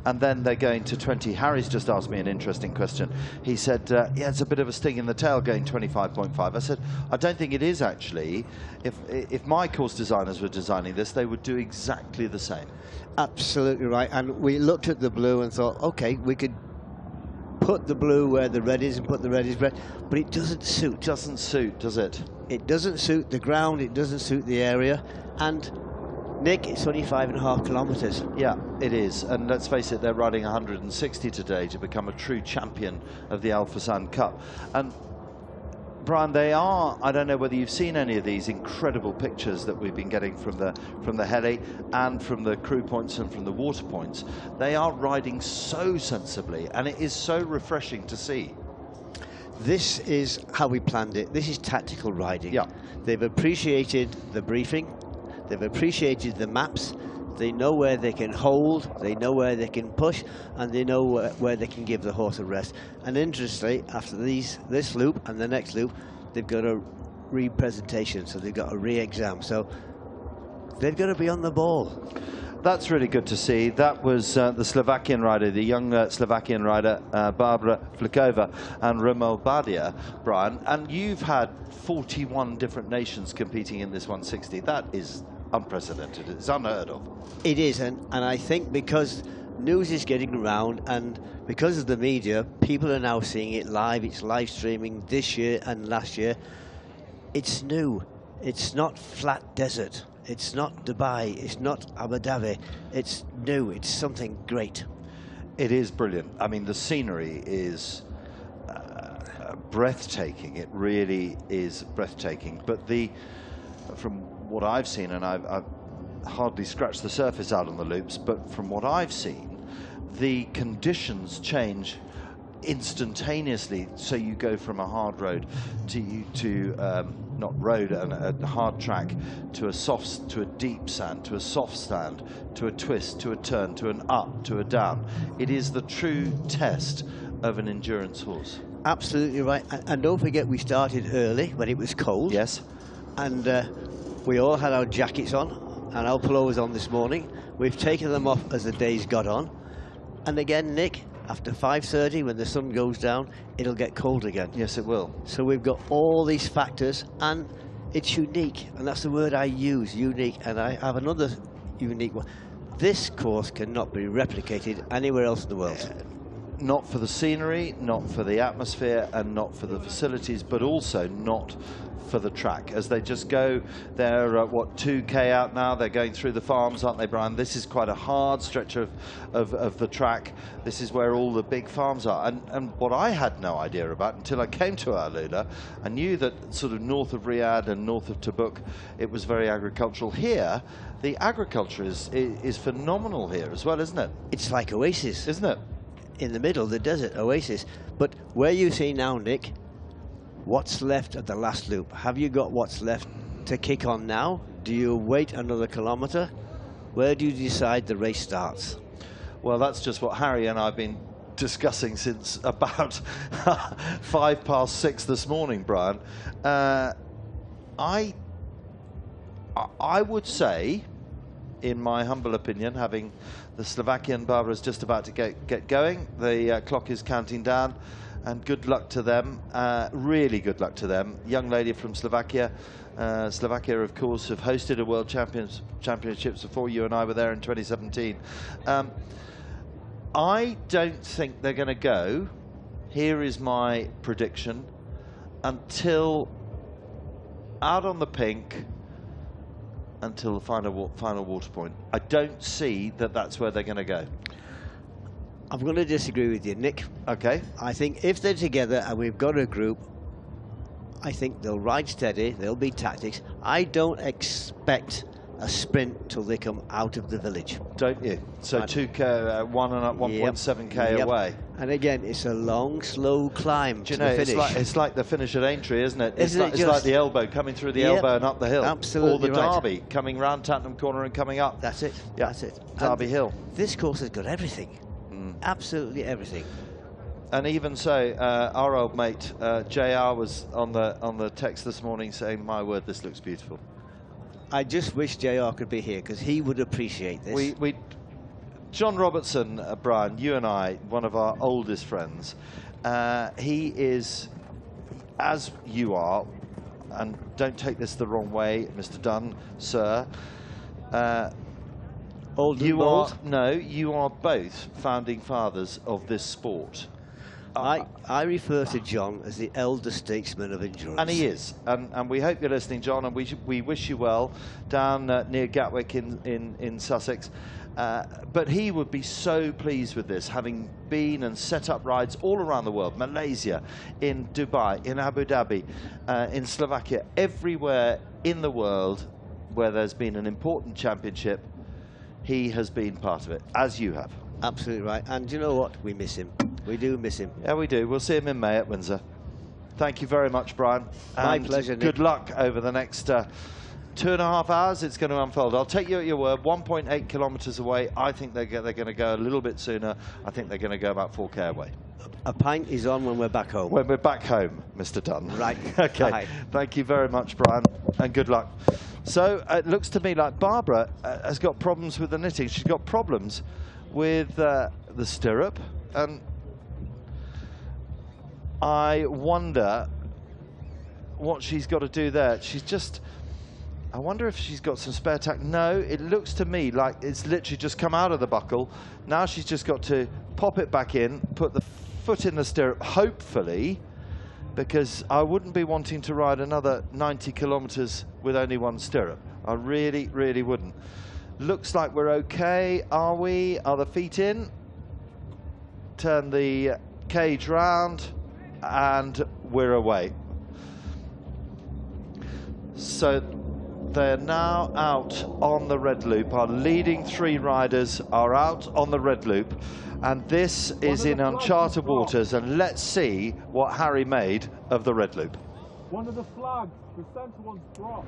S1: And then they're going to 20. Harry's just asked me an interesting question. He said, yeah, it's a bit of a sting in the tail going 25.5. I said, I don't think it is actually. If my course designers were designing this, they would do exactly the same.
S15: Absolutely right. And we looked at the blue and thought, okay, we could put the blue where the red is and put the red is red, but it doesn't suit.
S1: Doesn't suit, does it?
S15: It doesn't suit the ground, it doesn't suit the area, and Nick, it's only 5.5 kilometers.
S1: Yeah, it is. And let's face it, they're riding 160 today to become a true champion of the Fursan Cup. And Brian, they are, I don't know whether you've seen any of these incredible pictures that we've been getting from the heli and from the crew points and from the water points. They are riding so sensibly, and it is so refreshing to see.
S15: This is how we planned it. This is tactical riding.
S1: Yeah.
S15: They've appreciated the briefing. They've appreciated the maps. They know where they can hold, they know where they can push, and they know where they can give the horse a rest. And interestingly, after this loop and the next loop, they've got a re-presentation, so they've got a re-exam. So they've got to be on the ball.
S1: That's really good to see. That was the Slovakian rider, the young Slovakian rider, Barbara Flikova and Romo Badia, Brian. And you've had 41 different nations competing in this 160. That is unprecedented. It's unheard of.
S15: It is, and I think because news is getting around and because of the media, people are now seeing it live. It's live streaming this year and last year. It's new. It's not flat desert. It's not Dubai. It's not Abu Dhabi. It's new. It's something great.
S1: It is brilliant. I mean, the scenery is breathtaking. It really is breathtaking. But from what I've seen, and I've hardly scratched the surface out on the loops, but from what I've seen, the conditions change instantaneously. So you go from a hard road to not road, and a hard track, to a deep sand, to a soft sand, to a twist, to a turn, to an up, to a down. It is the true test of an endurance horse.
S15: Absolutely right. And don't forget, we started early when it was cold.
S1: Yes.
S15: And we all had our jackets on and our pullovers on this morning. We've taken them off as the day's got on. And again, Nick, after 5:30, when the sun goes down, it'll get cold again.
S1: Yes, it will.
S15: So we've got all these factors, and it's unique. And that's the word I use, unique. And I have another unique one. This course cannot be replicated anywhere else in the world.
S1: Not for the scenery, not for the atmosphere, and not for the facilities, but also not for the track. As they just go, they're what, 2K out now, they're going through the farms, aren't they, Brian? This is quite a hard stretch of the track. This is where all the big farms are. And what I had no idea about until I came to AlUla, I knew that sort of north of Riyadh and north of Tabuk, it was very agricultural. Here, the agriculture is phenomenal here as well, isn't it?
S15: It's like oasis,
S1: isn't it?
S15: In the middle of the desert, oasis. But where you see now, Nick, what's left at the last loop? Have you got what's left to kick on now? Do you wait another kilometre? Where do you decide the race starts?
S1: Well, that's just what Harry and I have been discussing since about 6:05 this morning, Brian. I would say, in my humble opinion, having the Slovakian Barbara is just about to get going, the clock is counting down, and good luck to them, really good luck to them. Young lady from Slovakia. Slovakia, of course, have hosted a World Championships before. You and I were there in 2017. I don't think they're going to go, here is my prediction, until out on the pink until the final water point. I don't see that that's where they're going to go.
S15: I'm going to disagree with you, Nick.
S1: Okay.
S15: I think if they're together and we've got a group, I think they'll ride steady, there'll be tactics. I don't expect a sprint till they come out of the village.
S1: Don't you? So 2K, 1.7K away.
S15: And again, it's a long, slow climb
S1: Do you
S15: to
S1: know,
S15: the finish.
S1: it's like the finish at Aintree, isn't it? It's
S15: Isn't it
S1: like the elbow, coming through the elbow and up the hill.
S15: Absolutely
S1: Or the
S15: right.
S1: Derby, coming round Tattenham Corner and coming up.
S15: That's it.
S1: Yeah.
S15: That's it.
S1: Derby
S15: And
S1: Hill.
S15: This course has got everything. Absolutely everything.
S1: And even so, our old mate JR was on the text this morning saying, "My word, this looks beautiful."
S15: I just wish JR could be here because he would appreciate this.
S1: John Robertson, Brian, you and I, one of our oldest friends, he is, as you are, and don't take this the wrong way, Mr. Dunn, sir.
S15: Old and
S1: you
S15: bold?
S1: are no, you are both founding fathers of this sport.
S15: I refer to John as the elder statesman of endurance.
S1: And he is, and we hope you're listening, John, and we wish you well down near Gatwick in Sussex. But he would be so pleased with this, having been and set up rides all around the world, Malaysia, in Dubai, in Abu Dhabi, in Slovakia, everywhere in the world where there's been an important championship, he has been part of it, as you have.
S15: Absolutely right. And you know what? We miss him. We do miss him.
S1: Yeah, we do. We'll see him in May at Windsor. Thank you very much, Brian.
S15: My
S1: And
S15: pleasure, Nick.
S1: Good luck over the next 2.5 hours. It's going to unfold. I'll take you at your word. 1.8 kilometres away. I think they're going to go a little bit sooner. I think they're going to go about 4K away.
S15: A pint is on when we're back home.
S1: When we're back home, Mr. Dunn.
S15: Right.
S1: Okay.
S15: Bye.
S1: Thank you very much, Brian, and good luck. So it looks to me like Barbara has got problems with the knitting. She's got problems with the stirrup, and I wonder what she's got to do there. She's just, I wonder if she's got some spare tack. No, it looks to me like it's literally just come out of the buckle. Now she's just got to pop it back in, put the foot in the stirrup, hopefully, because I wouldn't be wanting to ride another 90 kilometers with only one stirrup. I really, really wouldn't. Looks like we're okay. Are we? Are the feet in? Turn the cage round, and we're away. So they're now out on the red loop. Our leading 3 riders are out on the red loop, and this is in uncharted waters, and let's see what Harry made of the red loop.
S8: One of the flags, the centre one's dropped.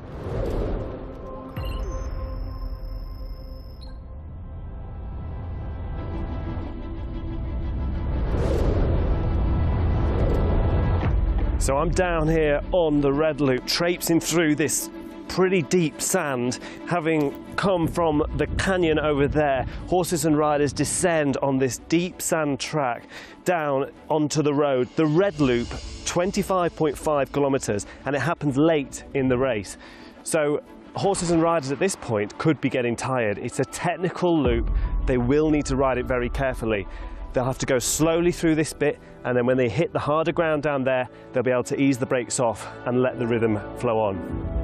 S2: So I'm down here on the red loop, traipsing through this pretty deep sand, having come from the canyon over there. Horses and riders descend on this deep sand track down onto the road. The red loop, 25.5 kilometers, and it happens late in the race. So horses and riders at this point could be getting tired. It's a technical loop. They will need to ride it very carefully. They'll have to go slowly through this bit, and then when they hit the harder ground down there, they'll be able to ease the brakes off and let the rhythm flow on.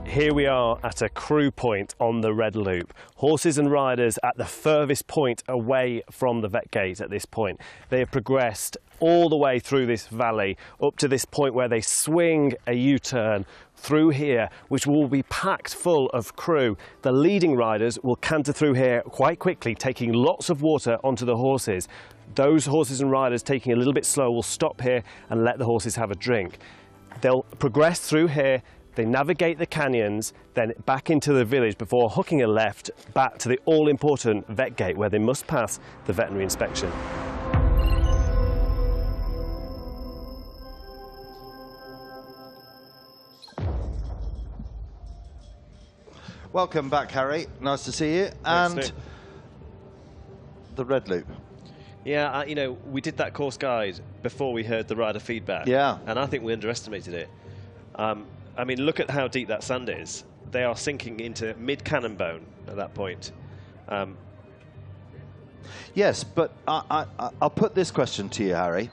S2: Here we are at a crew point on the red loop. Horses and riders at the furthest point away from the vet gate at this point. They have progressed all the way through this valley up to this point where they swing a U-turn through here, which will be packed full of crew. The leading riders will canter through here quite quickly, taking lots of water onto the horses. Those horses and riders taking a little bit slow will stop here and let the horses have a drink. They'll progress through here. They navigate the canyons, then back into the village before hooking a left back to the all-important vet gate where they must pass the veterinary inspection.
S1: Welcome back, Harry. Nice to see you. And the red loop.
S2: Yeah, you know, we did that course guide before we heard the rider feedback.
S1: Yeah.
S2: And I think we underestimated it. I mean, look at how deep that sand is. They are sinking into mid-cannon bone at that point.
S1: Yes, but I'll put this question to you, Harry.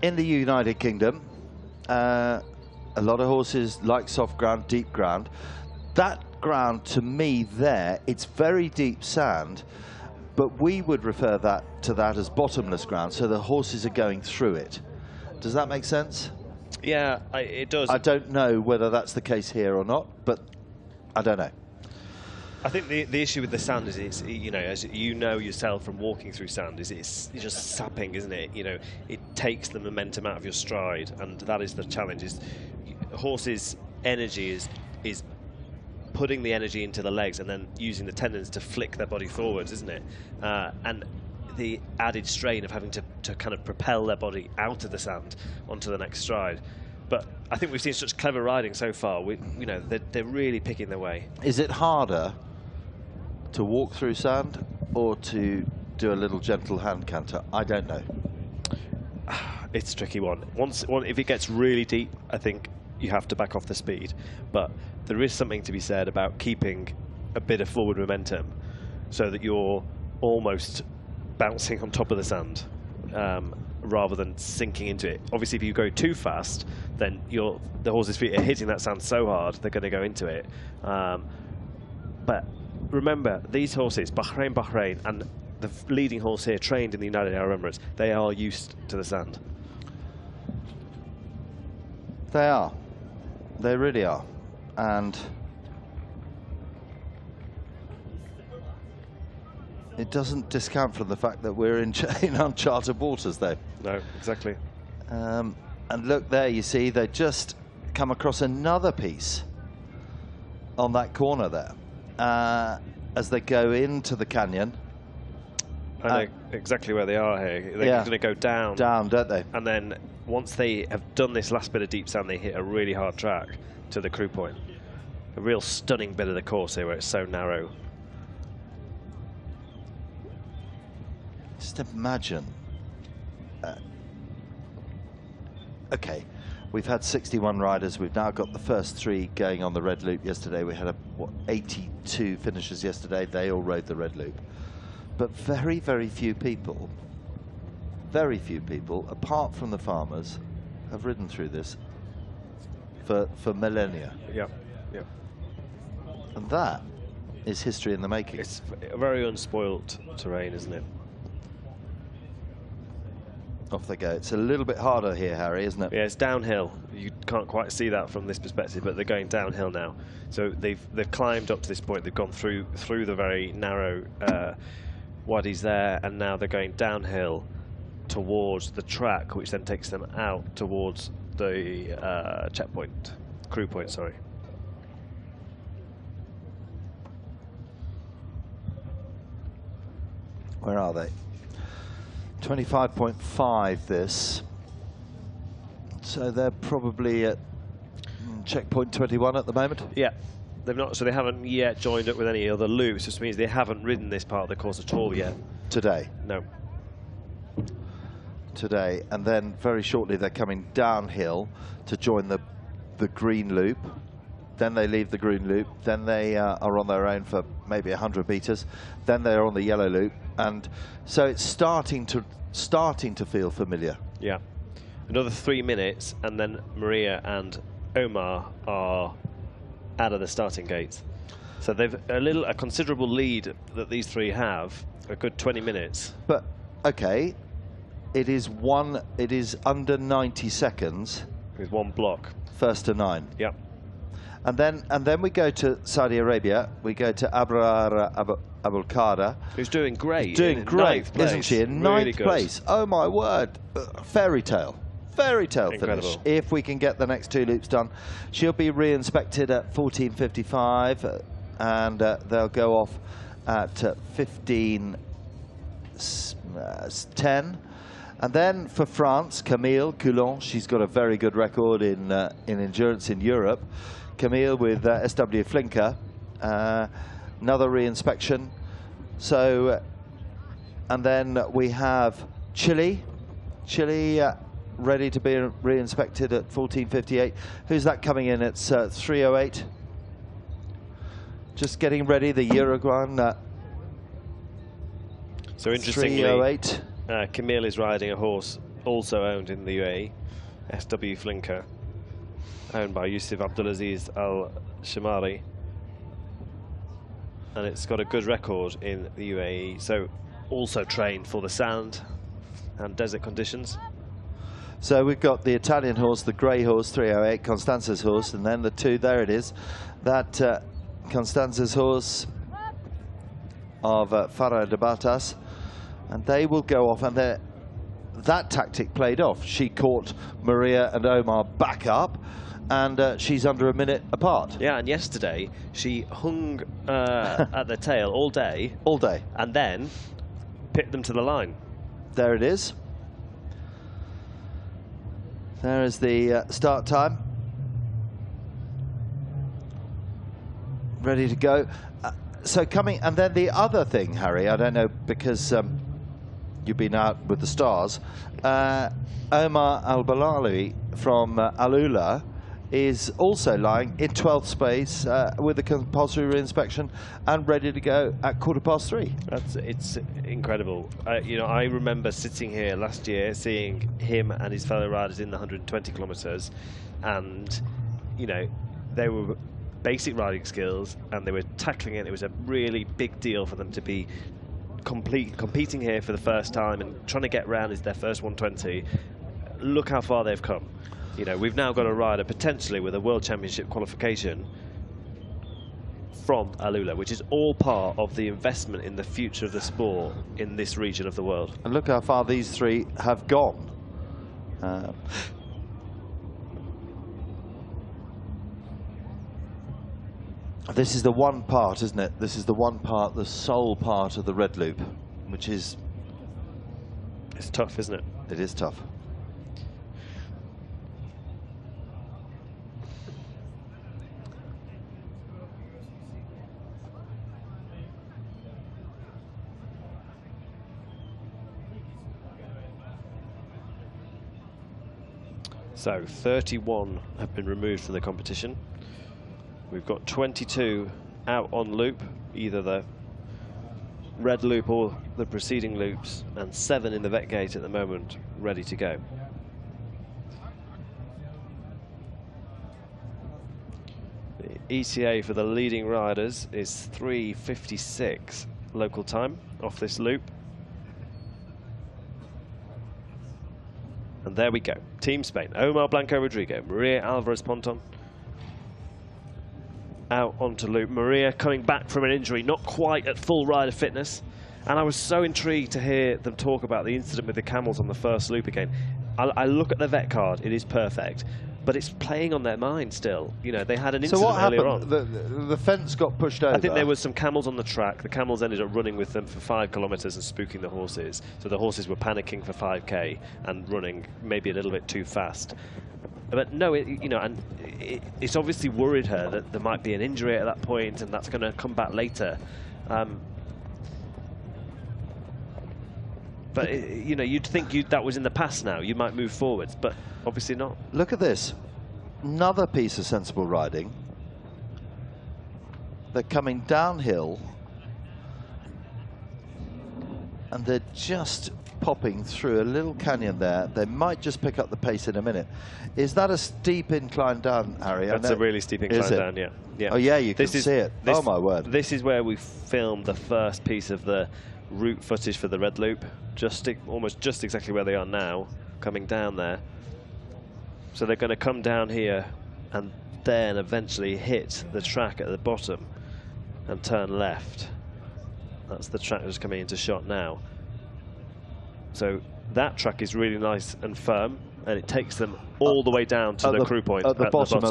S1: in the United Kingdom, a lot of horses like soft ground, deep ground. That ground, to me, there, it's very deep sand, but we would refer to that as bottomless ground, so the horses are going through it. Does that make sense?
S2: Yeah, it does.
S1: I don't know whether that's the case here or not, but I don't know.
S2: I think the issue with the sand is, it's, you know, as you know yourself from walking through sand, is it's just sapping, isn't it? You know, it takes the momentum out of your stride, and that is the challenge. Is horses' energy is putting the energy into the legs and then using the tendons to flick their body forwards, isn't it? And the added strain of having to kind of propel their body out of the sand onto the next stride. But I think we've seen such clever riding so far. You know, they're really picking their way.
S1: Is it harder to walk through sand or to do a little gentle hand canter? I don't know.
S2: It's a tricky one. If it gets really deep, I think you have to back off the speed. But there is something to be said about keeping a bit of forward momentum so that you're almost bouncing on top of the sand rather than sinking into it. Obviously, if you go too fast, then the horse's feet are hitting that sand so hard they're going to go into it. But remember, these horses, Bahrain, and the leading horse here, trained in the United Arab Emirates, they are used to the sand.
S1: They are. They really are. And it doesn't discount from the fact that we're in uncharted waters, though.
S2: No, exactly.
S1: And look there, you see, they just come across another piece on that corner there. As they go into the canyon.
S2: I know exactly where they are here. They're going to go down.
S1: Down, don't they?
S2: And then once they have done this last bit of deep sand, they hit a really hard track to the crew point. A real stunning bit of the course here where it's so narrow.
S1: Just imagine. Okay, we've had 61 riders. We've now got the first 3 going on the red loop yesterday. We had 82 finishers yesterday. They all rode the red loop. But very, very few people, apart from the farmers, have ridden through this for millennia.
S2: Yeah, yeah.
S1: And that is history in the making.
S2: It's a very unspoilt terrain, isn't it?
S1: Off they go. It's a little bit harder here, Harry, isn't it?
S2: Yeah, it's downhill. You can't quite see that from this perspective, but they're going downhill now. So they've climbed up to this point. They've gone through the very narrow wadis there, and now they're going downhill towards the track, which then takes them out towards the checkpoint, crew point, sorry.
S1: Where are they? 25.5 this. So they're probably at checkpoint 21 at the moment?
S2: Yeah. They haven't yet joined up with any other loops, which means they haven't ridden this part of the course at all yet.
S1: Today?
S2: No.
S1: Today, and then very shortly they're coming downhill to join the green loop. Then they leave the green loop. Then they are on their own for maybe 100 meters. Then they're on the yellow loop, and so it's starting to feel familiar.
S2: Yeah. Another 3 minutes, and then Maria and Omar are out of the starting gate. So they've a considerable lead that these 3 have, a good 20 minutes.
S1: But okay, it is under 90 seconds
S2: with 1 block.
S1: First to 9.
S2: Yep.
S1: And then we go to Saudi Arabia. We go to Abrar Abulkada,
S2: who's doing great.
S1: Who's doing great, isn't she? In
S2: really
S1: 9th place. Oh my word! Fairy tale finish. If we can get the next 2 loops done, she'll be re-inspected at 14:55, and they'll go off at 15:10. And then for France, Camille Coulon. She's got a very good record in endurance in Europe. Camille with SW Flinker, another re-inspection. So, and then we have Chile ready to be re-inspected at 14:58. Who's that coming in? It's 3:08. Just getting ready, the Uruguayan.
S2: So interestingly,
S1: 3:08.
S2: Camille is riding a horse also owned in the UAE, SW Flinker, owned by Yusuf Abdulaziz Al-Shamari. And it's got a good record in the UAE, so also trained for the sand and desert conditions.
S1: So we've got the Italian horse, the grey horse, 308, Constanza's horse, and then the two, there it is, that Constanza's horse of Farah de Batas, and they will go off, and that tactic played off. She caught Maria and Omar back up, and she's under a minute apart.
S2: Yeah, and yesterday she hung at the tail all day.
S1: All day.
S2: And then picked them to the line.
S1: There it is. There is the start time. Ready to go. So coming, and then the other thing, Harry, I don't know, because you've been out with the stars. Omar Al-Balali from AlUla is also lying in 12th space with a compulsory reinspection and ready to go at 3:15.
S2: It's incredible. You know, I remember sitting here last year seeing him and his fellow riders in the 120 kilometres, and you know, they were basic riding skills and they were tackling it. It was a really big deal for them to be competing here for the first time and trying to get round is their first 120. Look how far they've come. You know, we've now got a rider potentially with a World Championship qualification from AlUla, which is all part of the investment in the future of the sport in this region of the world.
S1: And look how far these three have gone. This is the one part, isn't it? This is the one part, the sole part of the red loop, which is...
S2: It's tough, isn't it?
S1: It is tough.
S2: So 31 have been removed from the competition. We've got 22 out on loop, either the red loop or the preceding loops, and 7 in the vet gate at the moment, ready to go. The ETA for the leading riders is 3:56 local time off this loop. And there we go. Team Spain. Omar Blanco Rodrigo, Maria Alvarez Ponton out onto loop. Maria coming back from an injury, not quite at full rider fitness. And I was so intrigued to hear them talk about the incident with the camels on the first loop again. I look at the vet card, it is perfect, but it's playing on their mind still. You know, they had an incident earlier on.
S1: The fence got pushed over.
S2: I think there was some camels on the track. The camels ended up running with them for 5 kilometers and spooking the horses. So the horses were panicking for 5K and running maybe a little bit too fast. But no, you know, and it's obviously worried her that there might be an injury at that point and that's going to come back later. But you know, you'd think that was in the past now. You might move forwards, but obviously not.
S1: Look at this. Another piece of sensible riding. They're coming downhill and they're just popping through a little canyon there. They might just pick up the pace in a minute. Is that a steep incline down, Harry?
S2: That's a really steep incline down, yeah. Yeah.
S1: Oh yeah, you can see it. Oh my word.
S2: This is where we filmed the first piece of the route footage for the red loop, almost just exactly where they are now, coming down there. So they're going to come down here and then eventually hit the track at the bottom and turn left. That's the track that's coming into shot now. So that track is really nice and firm, and it takes them all the way down to the crew point
S1: at the bottom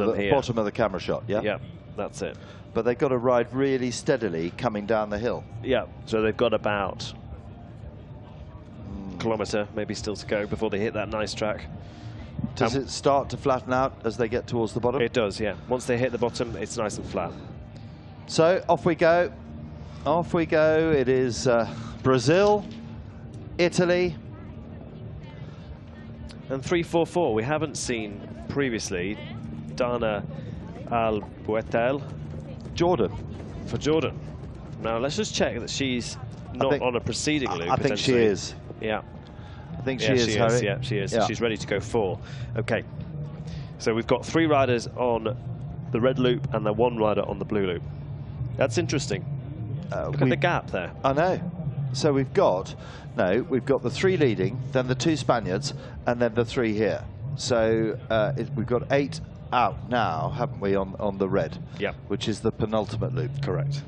S1: of the camera shot. Yeah,
S2: yeah, that's it.
S1: But they've got to ride really steadily coming down the hill.
S2: Yeah, so they've got about a kilometre maybe still to go before they hit that nice track.
S1: Does it start to flatten out as they get towards the bottom?
S2: It does, yeah. Once they hit the bottom, it's nice and flat.
S1: So off we go. Off we go. It is Brazil, Italy.
S2: And 3:44, we haven't seen previously Dana Al-Buetel.
S1: Jordan.
S2: For Jordan. Now let's just check that she's not on a preceding loop.
S1: I think she is.
S2: Yeah.
S1: think she is, Harry.
S2: Yeah, she is.
S1: Yeah.
S2: She's ready to go 4. Okay. So we've got 3 riders on the red loop and then 1 rider on the blue loop. That's interesting. Look at the gap there.
S1: I know. So we've got the 3 leading, then the 2 Spaniards, and then the 3 here. So we've got 8 out now, haven't we, on the red?
S2: Yeah.
S1: Which is the penultimate loop.
S2: Correct.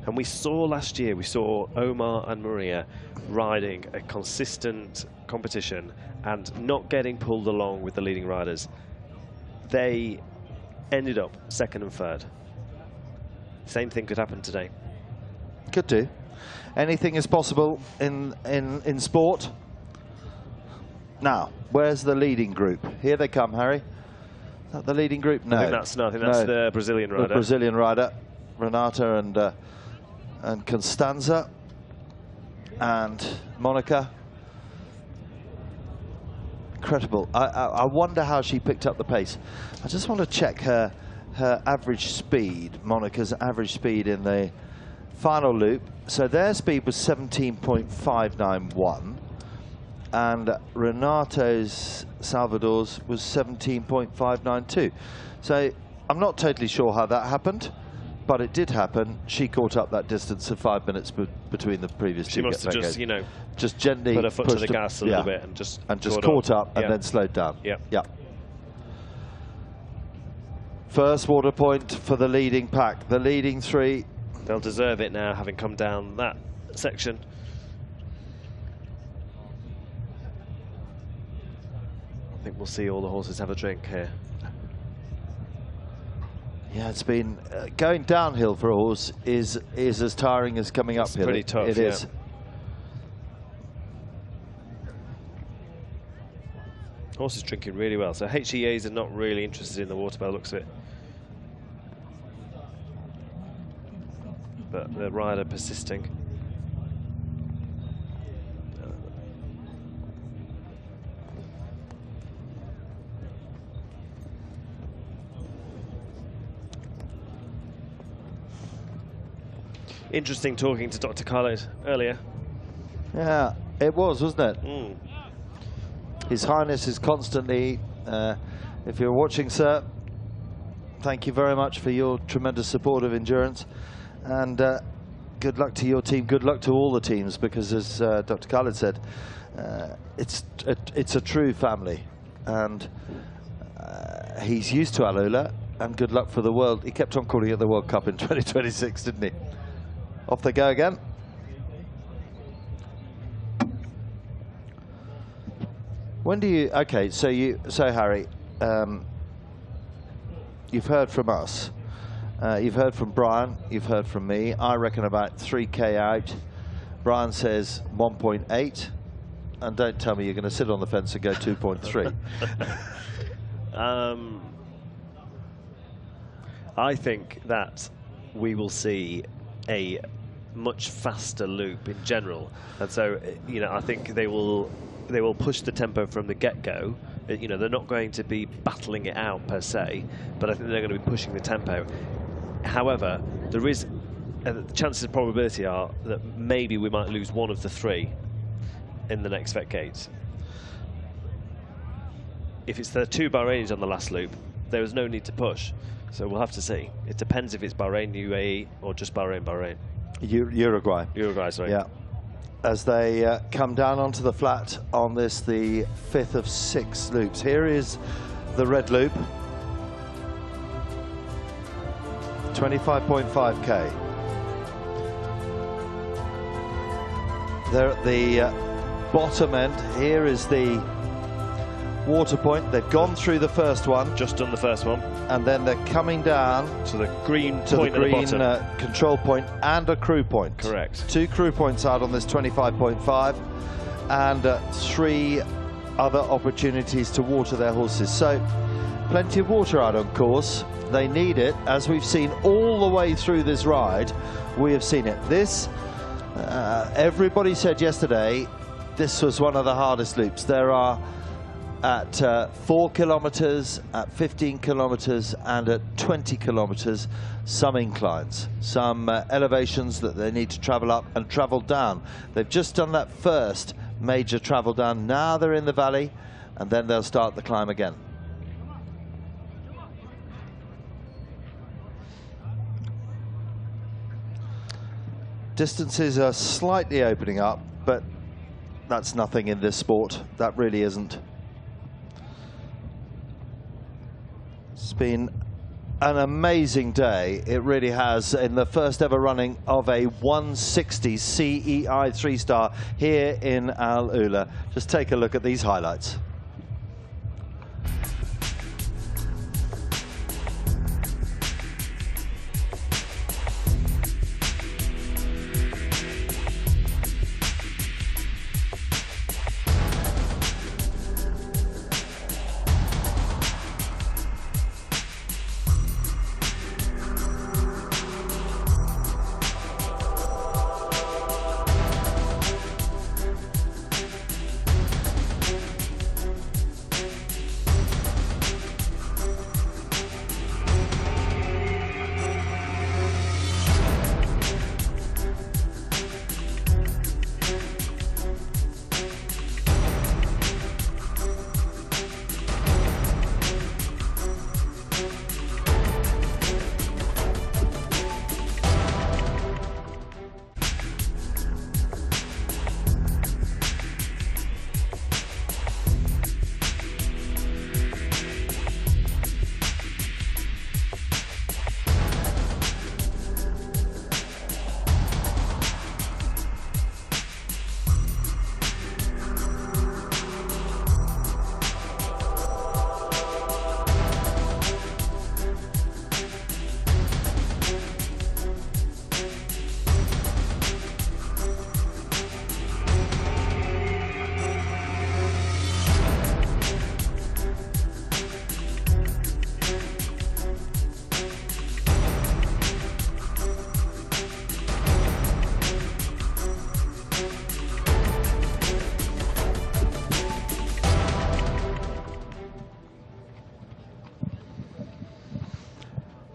S2: And we saw last year, we saw Omar and Maria riding a consistent competition and not getting pulled along with the leading riders. They ended up 2nd and 3rd. Same thing could happen today.
S1: Could do. Anything is possible in sport. Now, where's the leading group? Here they come, Harry. Is that the leading group? No.
S2: I think that's the Brazilian rider.
S1: The Brazilian rider, Renata and Constanza and Monica. Incredible. I wonder how she picked up the pace. I just want to check her average speed, Monica's average speed in the final loop. So their speed was 17.591 and Renato's Salvador's was 17.592. So I'm not totally sure how that happened, but it did happen. She caught up that distance of 5 minutes between the previous two.
S2: She must have just,
S1: just gently
S2: put her foot to the gas a little bit and just
S1: caught up and then slowed down.
S2: Yeah.
S1: Yeah. First water point for the leading pack, the leading 3.
S2: They'll deserve it now, having come down that section. I think we'll see all the horses have a drink here.
S1: Yeah, it's been going downhill for a horse is as tiring as coming uphill.
S2: It's pretty tough.
S1: It is.
S2: Horse is drinking really well, so HEAs are not really interested in the water by the looks of it. But the rider persisting. Interesting talking to Dr. Khalid earlier.
S1: Yeah, it was, wasn't it?
S2: Mm.
S1: His Highness is constantly, if you're watching, sir, thank you very much for your tremendous support of Endurance. And good luck to your team, good luck to all the teams, because as Dr. Khalid said, it's a true family. And he's used to AlUla, and good luck for the World. He kept on calling it the World Cup in 2026, didn't he? Off they go again. When do you, okay, so Harry, you've heard from us, you've heard from Brian, you've heard from me. I reckon about 3K out. Brian says 1.8, and don't tell me you're going to sit on the fence and go 2.3.
S2: I think that we will see a much faster loop in general, and so I think they will push the tempo from the get-go. They're not going to be battling it out per se, but I think they're going to be pushing the tempo. However, there is the chances of probability are that maybe we might lose one of the 3 in the next Vet Gate. If it's the 2 Bahrainis on the last loop, there is no need to push. So we'll have to see. It depends if it's Bahrain, UAE, or just Bahrain.
S1: Uruguay.
S2: Uruguay, sorry.
S1: Yeah. As they come down onto the flat on this, the 5th of 6 loops. Here is the red loop. 25.5K. They're at the bottom end. Here is the water point. They've gone through the first one.
S2: Just done the first one.
S1: And then they're coming down
S2: to the green
S1: to
S2: point
S1: the green
S2: at the bottom.
S1: Control point and a crew point.
S2: Correct.
S1: 2 crew points out on this 25.5 and 3 other opportunities to water their horses. So plenty of water out on course. They need it, as we've seen all the way through this ride. We have seen it. This, everybody said yesterday, this was one of the hardest loops. There are at 4 kilometers, at 15 kilometers, and at 20 kilometers, some inclines, some elevations that they need to travel up and travel down. They've just done that first major travel down. Now they're in the valley, and then they'll start the climb again. Distances are slightly opening up, but that's nothing in this sport. That really isn't. It's been an amazing day. It really has, in the first ever running of a 160 CEI 3-star here in AlUla. Just take a look at these highlights.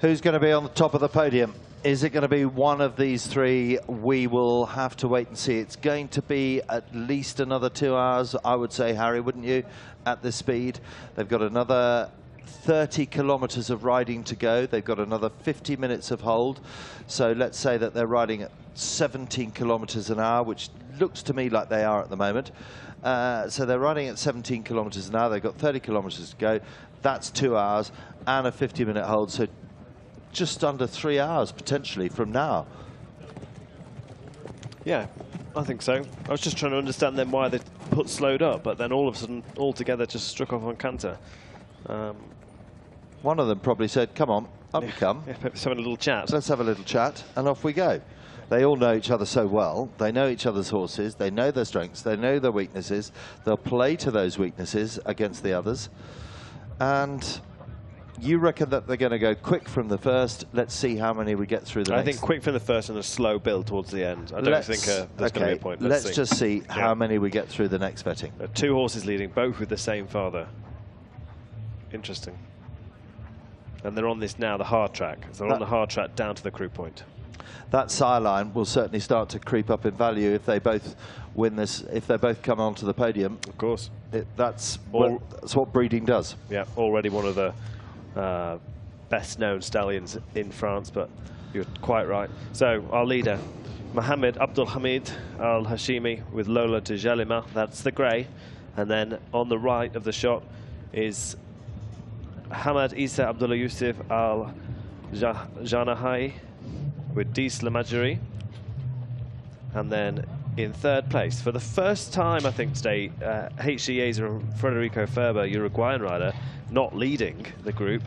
S1: Who's going to be on the top of the podium? Is it going to be one of these three? We will have to wait and see. It's going to be at least another 2 hours, I would say, Harry, wouldn't you, at this speed? They've got another 30 kilometers of riding to go. They've got another 50 minutes of hold. So let's say that they're riding at 17 kilometers an hour, which looks to me like they are at the moment. So they're riding at 17 kilometers an hour. They've got 30 kilometers to go. That's 2 hours and a 50-minute hold. So just under 3 hours potentially from now.
S2: Yeah, I think so. I was just trying to understand then why they slowed up, but then all of a sudden, all together, just struck off on canter.
S1: One of them probably said, come on, up you come.
S2: Yeah, let's have a little chat.
S1: Let's have a little chat, and off we go. They all know each other so well. They know each other's horses. They know their strengths. They know their weaknesses. They'll play to those weaknesses against the others. And you reckon that they're going to go quick from the first. Let's see how many we get through the next.
S2: I think quick from the first and a slow build towards the end. I don't think there's going to be a point.
S1: Let's just see how many we get through the next betting.
S2: 2 horses leading, both with the same father. Interesting. And they're on this now, the hard track. So they're on the hard track down to the crew point.
S1: That sire line will certainly start to creep up in value if they both win this, if they both come onto the podium.
S2: Of course.
S1: That's what breeding does.
S2: Yeah, already one of the best-known stallions in France, but you're quite right. So our leader, Mohammed Abdulhamid Al-Hashimi with Lola Tijalima, that's the grey. And then on the right of the shot is Hamad Isa Abdullah Yusuf Al-Janahai with Dis Lamajeri. And then in third place, for the first time, I think, today, H.C. Yezer and Federico Ferber, Uruguayan rider, not leading the group,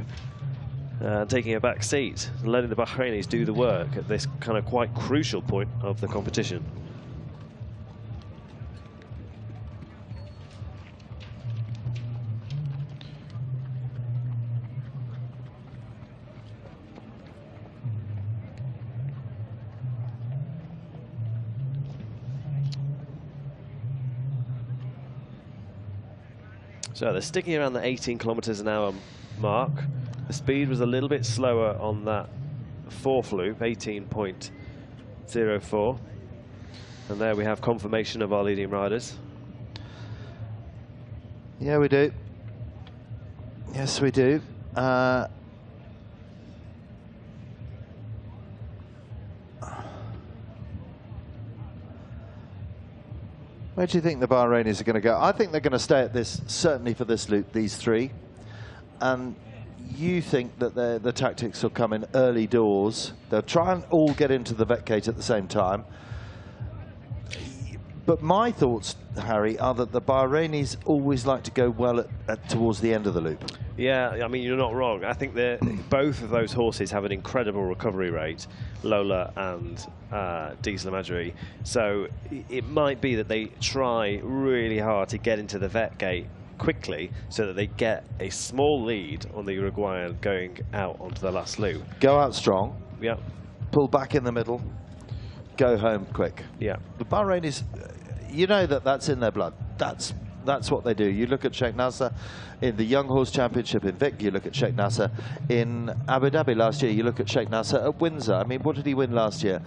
S2: taking a back seat, letting the Bahrainis do the work at this kind of quite crucial point of the competition. So they're sticking around the 18 kilometers an hour mark. The speed was a little bit slower on that fourth loop, 18.04. And there we have confirmation of our leading riders.
S1: Yeah, we do. Yes, we do. Where do you think the Bahrainis are going to go? I think they're going to stay at this, certainly for this loop, these three. And you think that the tactics will come in early doors. They'll try and all get into the vet gate at the same time. But my thoughts, Harry, are that the Bahrainis always like to go well towards the end of the loop.
S2: Yeah, I mean, you're not wrong. I think both of those horses have an incredible recovery rate, Lola and Diesel Imagery. So it might be that they try really hard to get into the vet gate quickly so that they get a small lead on the Uruguayan going out onto the last loop.
S1: Go out strong.
S2: Yeah.
S1: Pull back in the middle. Go home quick.
S2: Yeah.
S1: The Bahrainis, you know that's in their blood. That's what they do. You look at Sheikh Nasser in the Young Horse Championship in Vic. You look at Sheikh Nasser in Abu Dhabi last year. You look at Sheikh Nasser at Windsor. I mean, what did he win last year?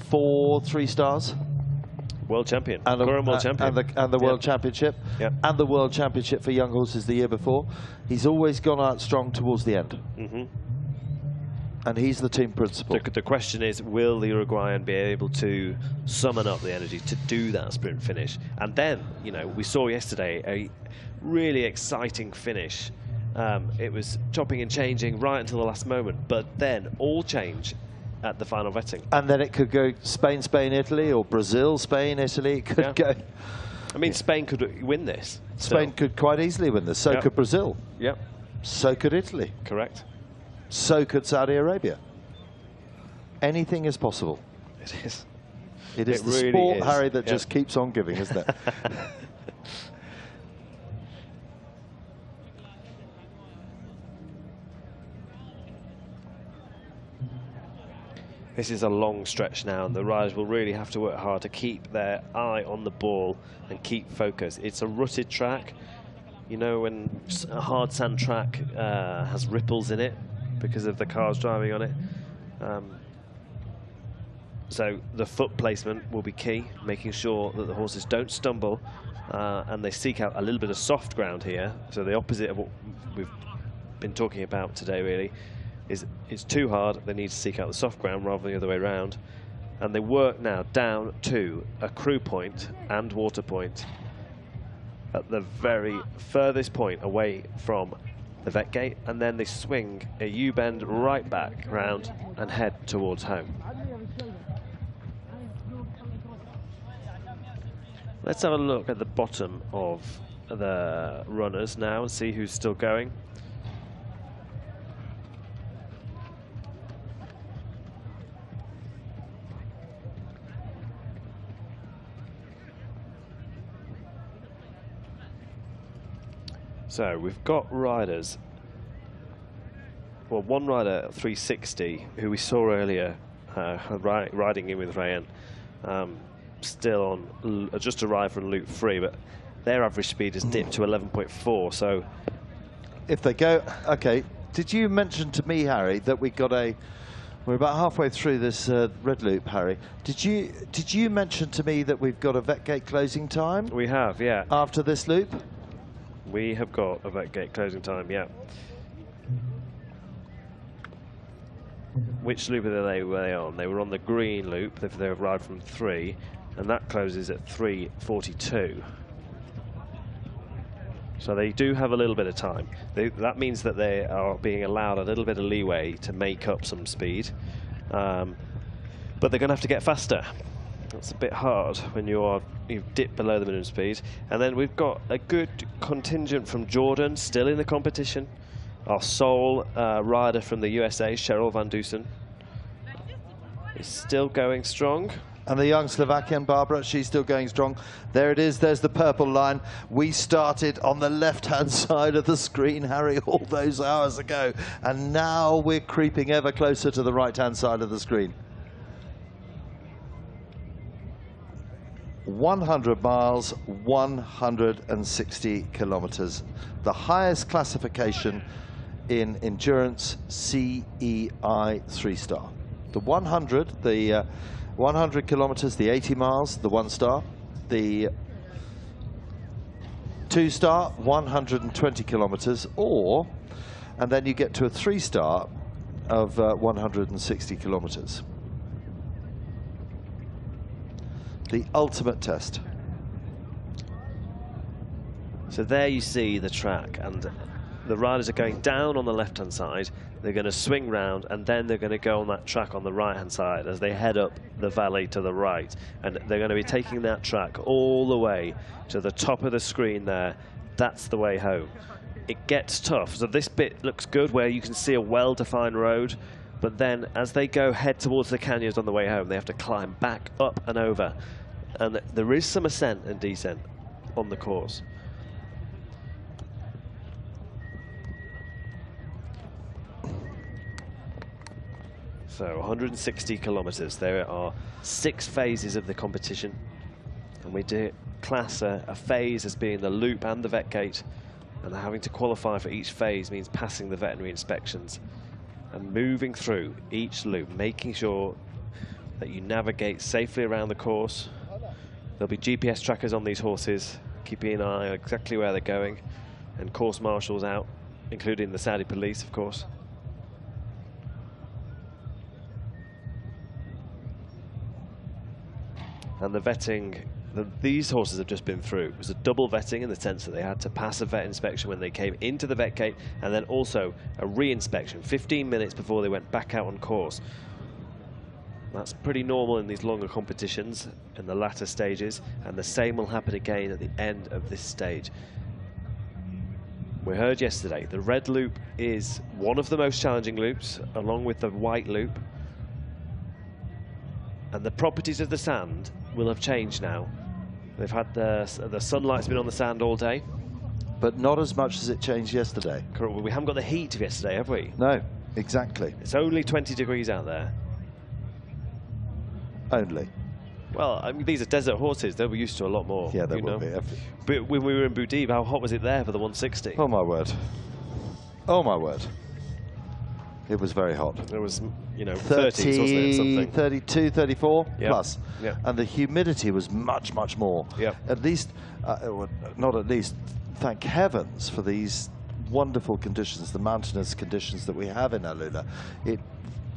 S1: 4 3-stars?
S2: World champion.
S1: And
S2: Current world champion.
S1: And the World Championship.
S2: Yep.
S1: And the World Championship for young horses the year before. He's always gone out strong towards the end.
S2: Mm-hmm.
S1: And he's the team principal.
S2: The question is, will the Uruguayan be able to summon up the energy to do that sprint finish? And then, you know, we saw yesterday a really exciting finish. It was chopping and changing right until the last moment, but then all change at the final vetting.
S1: And then it could go Spain, Spain, Italy, or Brazil, Spain, Italy. It could go.
S2: I mean, Spain could win this.
S1: Spain could quite easily win this. So could Brazil.
S2: Yep.
S1: So could Italy.
S2: Correct.
S1: So could Saudi Arabia. Anything is possible.
S2: It is.
S1: It is the
S2: really
S1: sport,
S2: is.
S1: Harry, that just keeps on giving, isn't it?
S2: This is a long stretch now, and the riders will really have to work hard to keep their eye on the ball and keep focus. It's a rutted track. You know, when a hard sand track has ripples in it because of the cars driving on it. So the foot placement will be key, making sure that the horses don't stumble and they seek out a little bit of soft ground here. So the opposite of what we've been talking about today, really, is it's too hard. They need to seek out the soft ground rather than the other way around. And they work now down to a crew point and water point at the very furthest point away from the vet gate, and then they swing a U-bend right back round and head towards home. Let's have a look at the bottom of the runners now and see who's still going. So we've got riders. Well, one rider at 360 who we saw earlier riding in with Rayan, still on, just arrived from loop 3, but their average speed has dipped to 11.4. So
S1: if they go, okay, did you mention to me, Harry, that we're about halfway through this red loop, Harry? Did you mention to me that we've got a vet gate closing time?
S2: We have, yeah.
S1: After this loop?
S2: We have got a vet gate closing time, yeah. Which loop were they on? They were on the green loop. They arrived from 3, and that closes at 3:42. So they do have a little bit of time. That means that they are being allowed a little bit of leeway to make up some speed, but they're going to have to get faster. That's a bit hard when you've dipped below the minimum speed. And then we've got a good contingent from Jordan still in the competition. Our sole rider from the USA, Cheryl Van Dusen, is still going strong.
S1: And the young Slovakian Barbara, she's still going strong. There it is, there's the purple line. We started on the left-hand side of the screen, Harry, all those hours ago. And now we're creeping ever closer to the right-hand side of the screen. 100 miles, 160 kilometers. The highest classification in endurance, CEI 3-star. The 100, the 100 kilometers, the 80 miles, the 1-star. The 2-star, 120 kilometers, and then you get to a 3-star of 160 kilometers. The ultimate test.
S2: So there you see the track, and the riders are going down on the left-hand side. They're going to swing round, and then they're going to go on that track on the right-hand side as they head up the valley to the right. And they're going to be taking that track all the way to the top of the screen there. That's the way home. It gets tough. So this bit looks good where you can see a well-defined road, but then as they go head towards the canyons on the way home, they have to climb back up and over. And there is some ascent and descent on the course. So 160 kilometers. There are 6 phases of the competition, and we do class a phase as being the loop and the vet gate, and having to qualify for each phase means passing the veterinary inspections and moving through each loop, making sure that you navigate safely around the course. There'll be GPS trackers on these horses, keeping an eye on exactly where they're going, and course marshals out, including the Saudi police, of course. And the vetting these horses have just been through was a double vetting, in the sense that they had to pass a vet inspection when they came into the vet gate, and then also a re-inspection 15 minutes before they went back out on course. That's pretty normal in these longer competitions in the latter stages, and the same will happen again at the end of this stage. We heard yesterday the red loop is one of the most challenging loops, along with the white loop, and the properties of the sand will have changed now. They've had the sunlight's been on the sand all day,
S1: but not as much as it changed yesterday.
S2: Correct. Well, we haven't got the heat of yesterday, have we?
S1: No, exactly.
S2: It's only 20 degrees out there.
S1: Only.
S2: Well, I mean, these are desert horses. They'll be used to a lot more.
S1: Yeah, they will be.
S2: But when we were in Boudib, how hot was it there for the 160?
S1: Oh my word. Oh my word. It was very hot.
S2: It was, you know, 30s, wasn't it? Something.
S1: 32, 34
S2: yep.
S1: plus.
S2: Yep.
S1: And the humidity was much, much more.
S2: Yep.
S1: At least, not at least, thank heavens for these wonderful conditions, the mountainous conditions that we have in AlUla.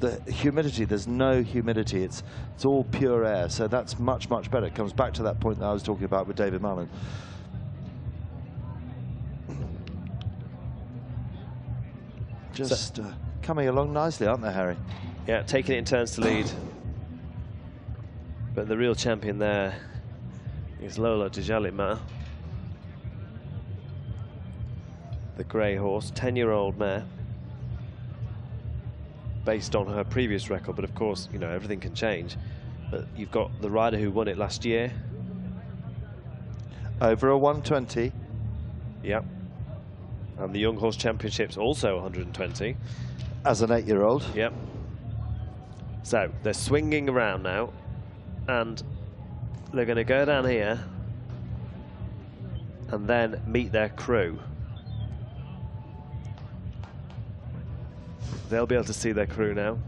S1: The humidity, there's no humidity. It's all pure air, so that's much, much better. It comes back to that point that I was talking about with David Mullen. Just coming along nicely, aren't they, Harry?
S2: Yeah, taking it in turns to lead. But the real champion there is Lola Djalima, the grey horse, 10-year-old mare, based on her previous record. But of course, you know, everything can change. But you've got the rider who won it last year.
S1: Over a 120.
S2: Yep. And the Young Horse Championships also 120.
S1: As an 8-year-old.
S2: Yep. So they're swinging around now, and they're going to go down here and then meet their crew. They'll be able to see their crew now.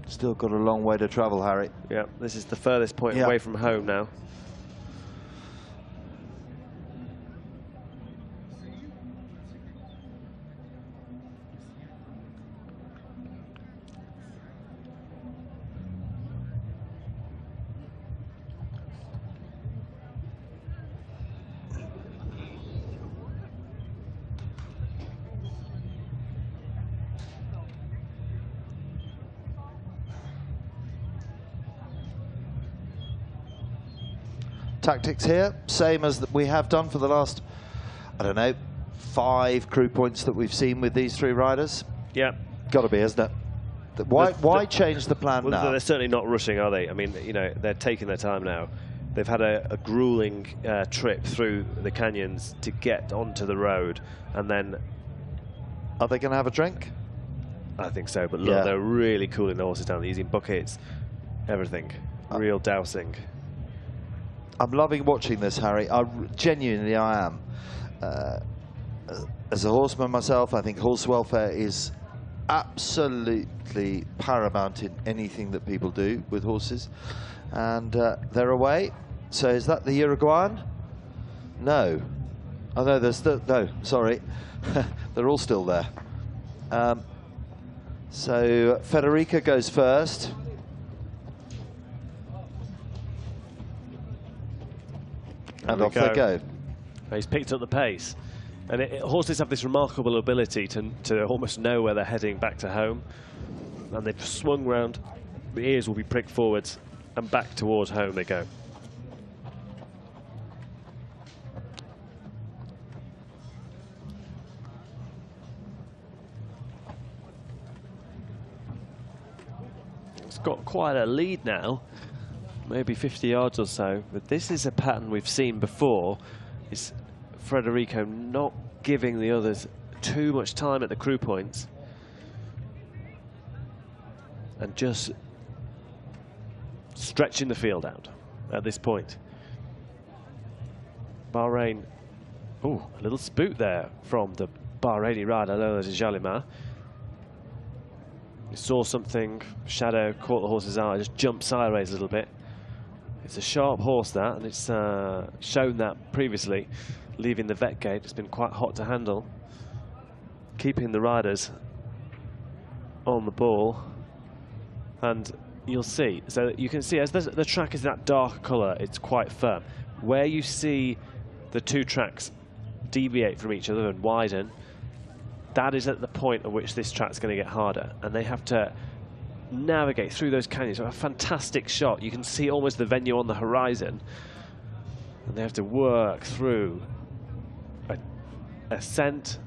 S1: Still got a long way to travel, Harry.
S2: Yeah, this is the furthest point away from home now.
S1: Tactics here, same as we have done for the last, I don't know, 5 crew points that we've seen with these 3 riders.
S2: Yeah.
S1: Got to be, isn't it? Why change the plan now?
S2: They're certainly not rushing, are they? I mean, you know, they're taking their time now. They've had a gruelling trip through the canyons to get onto the road, and then...
S1: Are they going to have a drink?
S2: I think so, but look, they're really cooling the horses down. They're using buckets, everything, real dousing.
S1: I'm loving watching this, Harry. Genuinely, I am. As a horseman myself, I think horse welfare is absolutely paramount in anything that people do with horses. And they're away. So is that the Uruguayan? No. Oh no, there's still, no, sorry. They're all still there. So Federica goes first. And off they go.
S2: He's picked up the pace. And horses have this remarkable ability to almost know where they're heading back to home. And they've swung round, the ears will be pricked forwards, and back towards home they go. It's got quite a lead now, maybe 50 yards or so, but this is a pattern we've seen before. It's Federico not giving the others too much time at the crew points and just stretching the field out at this point. Bahrain, oh, a little spook there from the Bahraini rider, AlUla de Jalima. He saw something, shadow caught the horse's eye, just jumped sideways a little bit. It's a sharp horse, that, and it's shown that previously, leaving the vet gate. It's been quite hot to handle, keeping the riders on the ball. And you'll see, so you can see as the track is that dark colour, it's quite firm. Where you see the two tracks deviate from each other and widen, that is at the point at which this track's going to get harder, and they have to navigate through those canyons. A fantastic shot. You can see almost the venue on the horizon, and they have to work through a ascent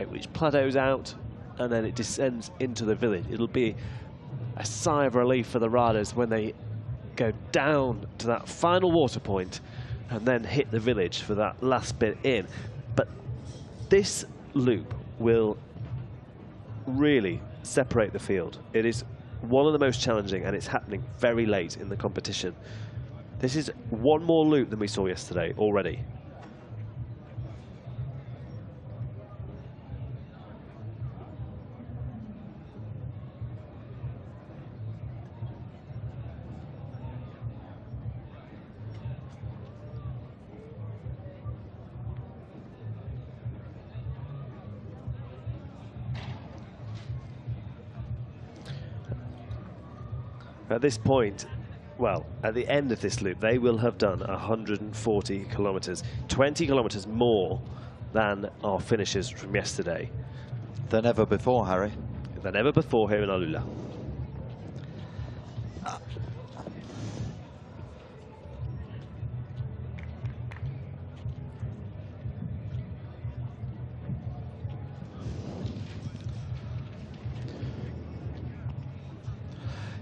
S2: which plateaus out, and then it descends into the village. It'll be a sigh of relief for the riders when they go down to that final water point and then hit the village for that last bit in. But this loop will really separate the field. It is one of the most challenging, and it's happening very late in the competition. This is one more loop than we saw yesterday already. At this point, well, at the end of this loop, they will have done 140 kilometres, 20 kilometres more than our finishers from yesterday.
S1: Than ever before, Harry.
S2: Than ever before here in AlUla.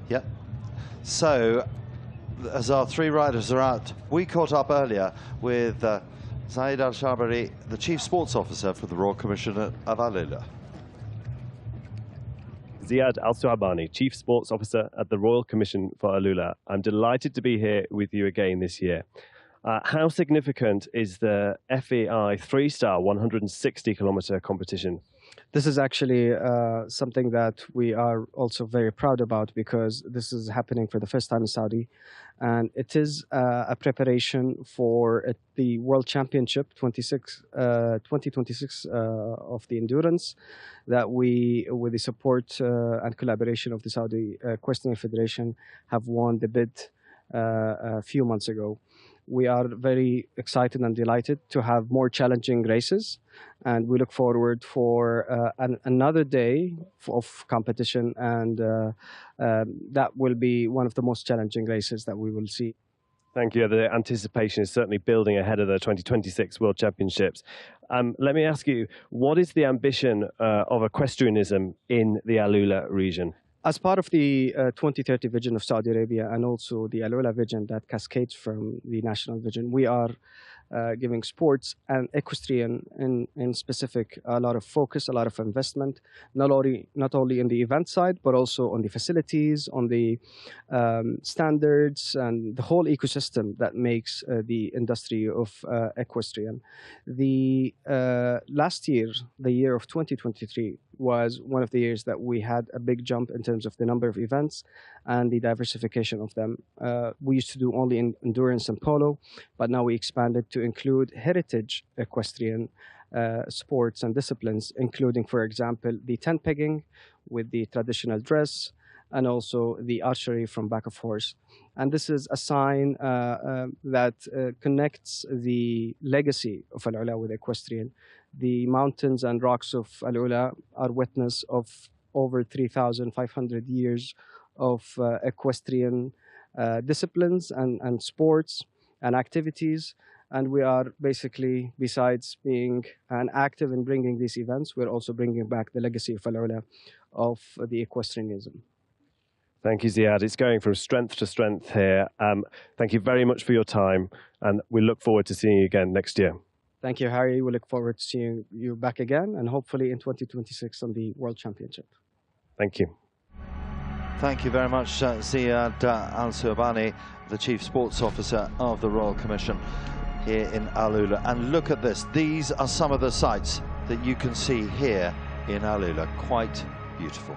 S1: Yep. So, as our three riders are out, we caught up earlier with Zaid Al-Shabari, the Chief Sports Officer for the Royal Commission of AlUla.
S2: Ziad Al-Suhabani, Chief Sports Officer at the Royal Commission for AlUla. I'm delighted to be here with you again this year. How significant is the FEI 3-star 160-kilometre competition?
S18: This is actually something that we are also very proud about, because this is happening for the first time in Saudi, and it is a preparation for the World Championship 2026 of the endurance that we, with the support and collaboration of the Saudi Equestrian Federation, have won the bid a few months ago. We are very excited and delighted to have more challenging races, and we look forward for another day of competition, and that will be one of the most challenging races that we will see.
S2: Thank you. The anticipation is certainly building ahead of the 2026 World Championships. Let me ask you, what is the ambition of equestrianism in the AlUla region?
S18: As part of the 2030 vision of Saudi Arabia, and also the AlUla vision that cascades from the national vision, we are giving sports and equestrian in specific a lot of focus, a lot of investment, not only in the event side, but also on the facilities, on the standards, and the whole ecosystem that makes the industry of equestrian. The last year, the year of 2023, was one of the years that we had a big jump in terms of the number of events and the diversification of them. We used to do only in endurance and polo, but now we expanded to include heritage equestrian sports and disciplines, including, for example, the tent pegging with the traditional dress, and also the archery from back of horse. And this is a sign that connects the legacy of AlUla with equestrian. The mountains and rocks of AlUla are witness of over 3,500 years of equestrian disciplines and sports and activities. And we are basically, besides being active in bringing these events, we're also bringing back the legacy of AlUla of the equestrianism.
S2: Thank you, Ziad. It's going from strength to strength here. Thank you very much for your time, and we look forward to seeing you again next year.
S18: Thank you, Harry. We look forward to seeing you back again, and hopefully in 2026 on the World Championship.
S2: Thank you.
S1: Thank you very much, Ziad Al-Suabani, the Chief Sports Officer of the Royal Commission here in AlUla. And look at this. These are some of the sights that you can see here in AlUla. Quite beautiful.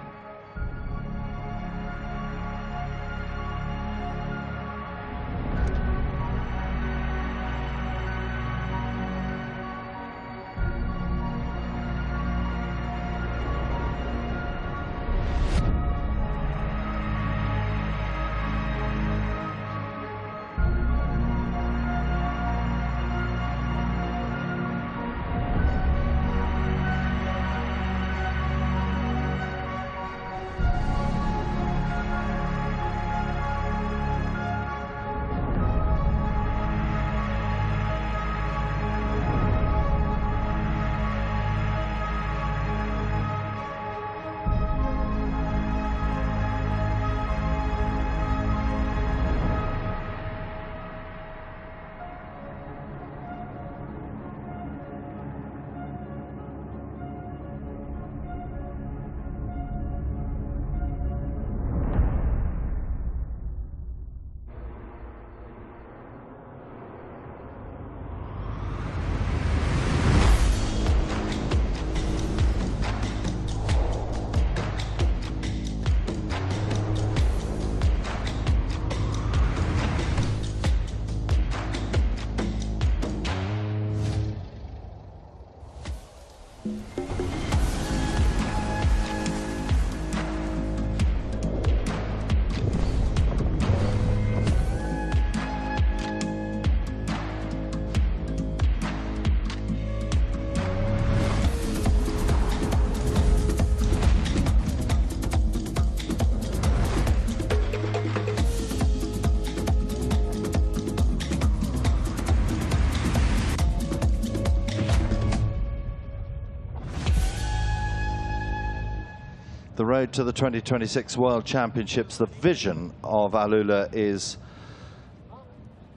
S1: The road to the 2026 World Championships, the vision of AlUla is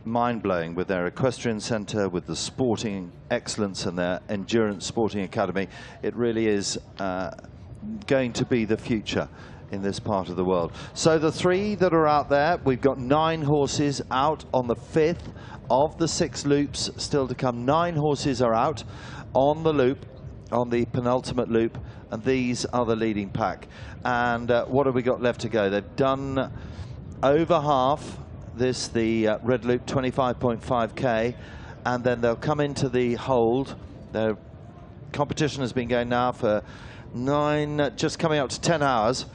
S1: mind-blowing with their equestrian centre, with the sporting excellence and their endurance sporting academy. It really is going to be the future in this part of the world. So the three that are out there, we've got 9 horses out on the 5th of the 6 loops still to come. 9 horses are out on the loop, on the penultimate loop, and these are the leading pack. And what have we got left to go? They've done over half this, the red loop, 25.5k, and then they'll come into the hold. Their competition has been going now for 9, just coming up to 10 hours.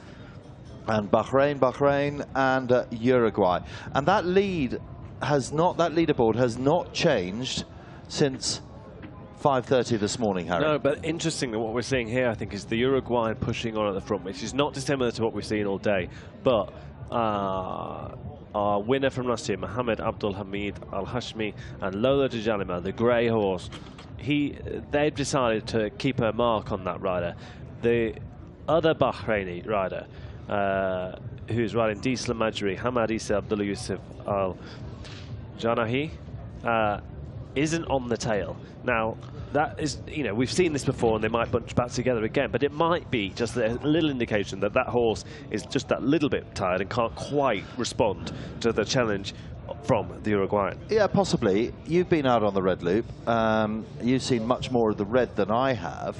S1: And Bahrain, and Uruguay. And that lead has not, that leaderboard has not changed since 5:30 this morning, Harry.
S2: No, but interesting that what we're seeing here, I think, is the Uruguayan pushing on at the front, which is not dissimilar to what we've seen all day. But our winner from last year, Mohammed Abdul Hamid Al-Hashmi, and Lola Djalima, the grey horse, they've decided to keep a mark on that rider. The other Bahraini rider, who's riding Disla Majri, Hamad Isa Abdullah Yusuf Al-Janahi, isn't on the tail. Now, that is, you know, we've seen this before and they might bunch back together again, but it might be just a little indication that that horse is just that little bit tired and can't quite respond to the challenge from the Uruguayan.
S1: Yeah, possibly. You've been out on the red loop. You've seen much more of the red than I have.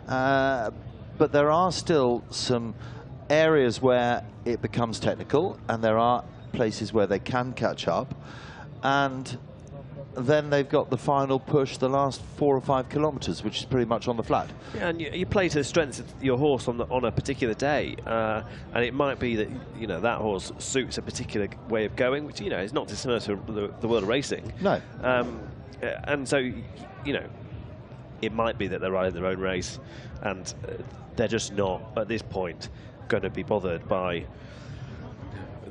S1: But there are still some areas where it becomes technical, and there are places where they can catch up. And then they've got the final push, the last 4 or 5 kilometres, which is pretty much on the flat. Yeah,
S2: and you play to the strengths of your horse on a particular day, and it might be that, you know, that horse suits a particular way of going, which, you know, is not dissimilar to the world of racing.
S1: No.
S2: And so, you know, it might be that they're riding their own race, and they're just not at this point going to be bothered by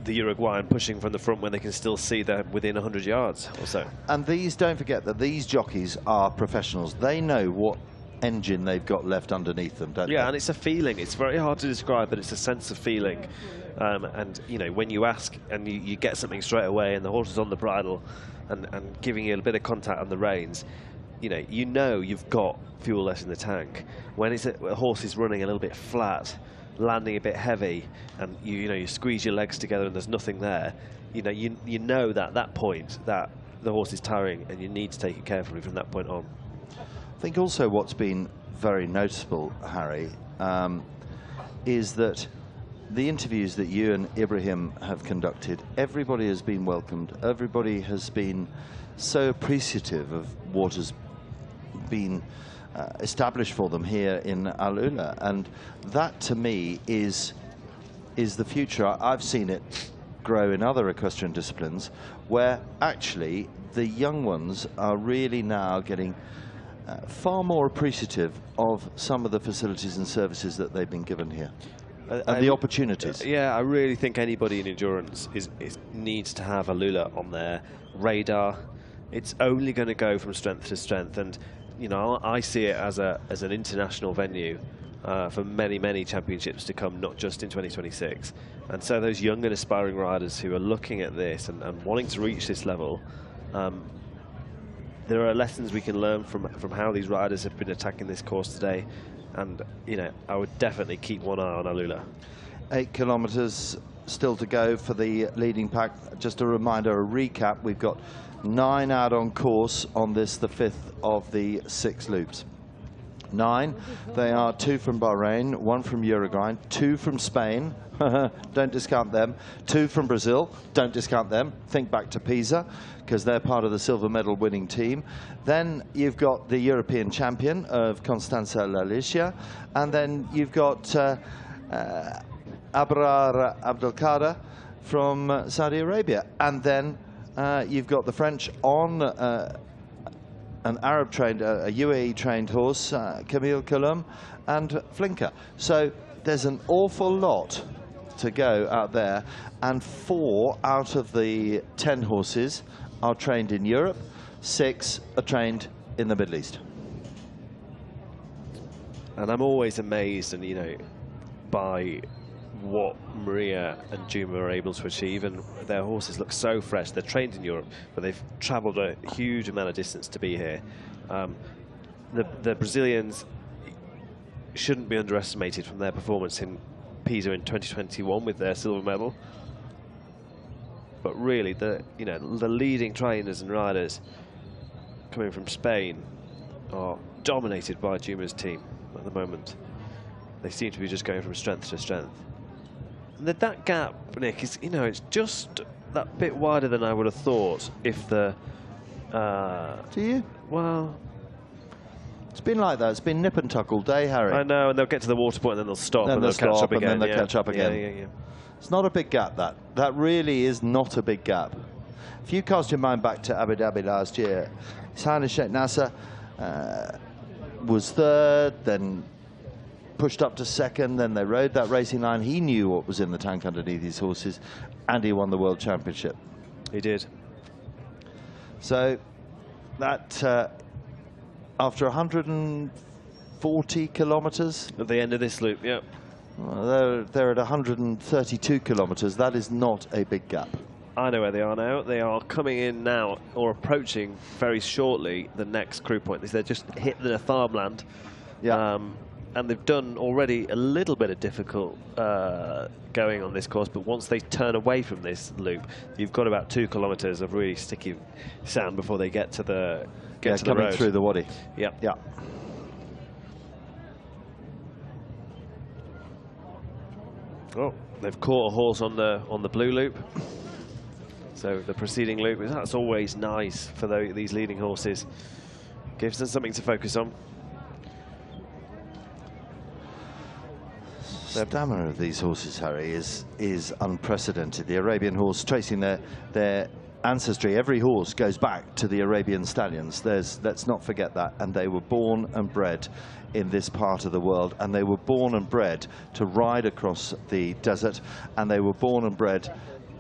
S2: the Uruguayan pushing from the front when they can still see they're within 100 yards or so.
S1: And these, don't forget that these jockeys are professionals. They know what engine they've got left underneath them, don't they?
S2: Yeah, and it's a feeling. It's very hard to describe, but it's a sense of feeling. And, you know, when you ask and you get something straight away and the horse is on the bridle and giving you a bit of contact on the reins, you know you've got fuel left in the tank. When it's a horse is running a little bit flat, landing a bit heavy, and you squeeze your legs together and there's nothing there, you know that at that point that the horse is tiring and you need to take it carefully from that point on.
S1: I think also what's been very noticeable, Harry, is that the interviews that you and Ibrahim have conducted, everybody has been welcomed. Everybody has been so appreciative of what has been established for them here in AlUla, and that to me is the future. I've seen it grow in other equestrian disciplines, where actually the young ones are really now getting far more appreciative of some of the facilities and services that they've been given here, and the opportunities.
S2: Yeah, I really think anybody in endurance needs to have AlUla on their radar. It's only going to go from strength to strength, and I see it as an international venue for many, many championships to come, not just in 2026. And so those young and aspiring riders who are looking at this and wanting to reach this level, there are lessons we can learn from how these riders have been attacking this course today. And, I would definitely keep one eye on AlUla.
S1: 8 kilometres still to go for the leading pack. Just a reminder, a recap, we've got 9 out on course on this, the 5th of the 6 loops. 9, they are 2 from Bahrain, 1 from Uruguay, 2 from Spain, don't discount them, 2 from Brazil, don't discount them, think back to Pisa, because they're part of the silver medal winning team. Then you've got the European champion of Constanța Lalicia, and then you've got Abrar Abdelkader from Saudi Arabia, and then you've got the French on an Arab-trained, a UAE-trained horse, Camille Colum and Flinker. So there's an awful lot to go out there, and 4 out of the 10 horses are trained in Europe, 6 are trained in the Middle East.
S2: And I'm always amazed, and by what Maria and Juma are able to achieve, and their horses look so fresh. They're trained in Europe, but they've travelled a huge amount of distance to be here. The Brazilians shouldn't be underestimated from their performance in Pisa in 2021 with their silver medal. But really, the leading trainers and riders coming from Spain are dominated by Juma's team at the moment. They seem to be just going from strength to strength. And that gap, Nick, is, it's just that bit wider than I would have thought if the...
S1: Do you?
S2: Well...
S1: It's been like that. It's been nip and tuck all day, Harry.
S2: I know, and they'll get to the water point and then they'll stop and they'll catch up again.
S1: And then they'll catch up again.
S2: Yeah.
S1: It's not a big gap, that. That really is not a big gap. If you cast your mind back to Abu Dhabi last year, His Highness Sheikh Nasser was 3rd, then pushed up to 2nd, then they rode that racing line. He knew what was in the tank underneath his horses, and he won the World Championship.
S2: He did.
S1: So that after 140 kilometres
S2: at the end of this loop, yeah.
S1: Well, they're at 132 kilometres. That is not a big gap.
S2: I know where they are now. They are coming in now, or approaching very shortly, the next crew point. They're just hit the farmland.
S1: Yeah.
S2: And they've done already a little bit of difficult going on this course, but once they turn away from this loop, you've got about 2 kilometers of really sticky sand before they get to the
S1: coming
S2: road.
S1: through the wadi.
S2: Yep.
S1: Yeah.
S2: Oh, they've caught a horse on the blue loop. So the preceding loop, that's always nice for these leading horses. Gives them something to focus on.
S1: The stamina of these horses, Harry, is unprecedented. The Arabian horse tracing their ancestry. Every horse goes back to the Arabian stallions. Let's not forget that. And they were born and bred in this part of the world, and they were born and bred to ride across the desert, and they were born and bred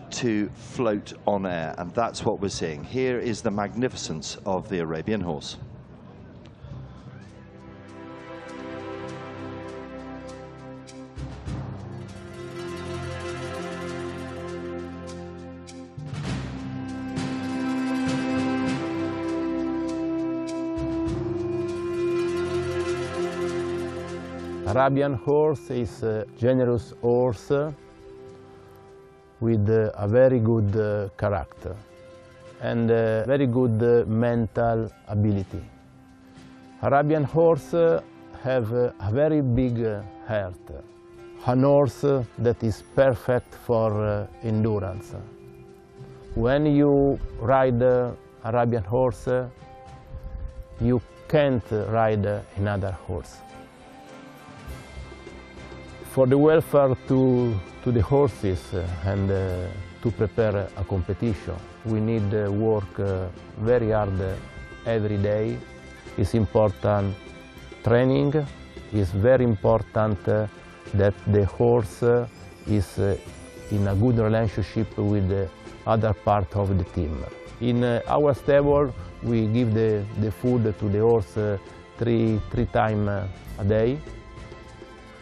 S1: to float on air, and that's what we're seeing. Here is the magnificence of the Arabian horse.
S19: Arabian horse is a generous horse with a very good character and a very good mental ability. Arabian horse have a very big heart, an horse that is perfect for endurance. When you ride Arabian horse, you can't ride another horse. For the welfare to the horses and to prepare a competition, we need work very hard every day. It's important training. It's very important that the horse is in a good relationship with the other part of the team. In our stable, we give the food to the horse three times a day.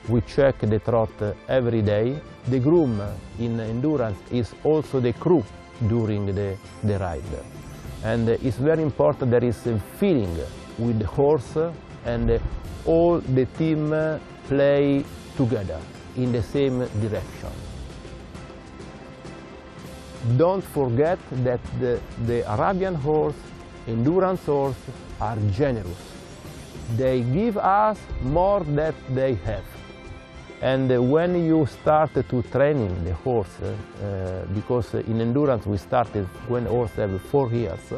S19: We check the trot every day. The groom in endurance is also the crew during the ride. And it's very important there is a feeling with the horse and all the team play together in the same direction. Don't forget that the Arabian horse, endurance horse, are generous. They give us more than they have. And when you start to training the horse, because in endurance we started when horse have 4 years,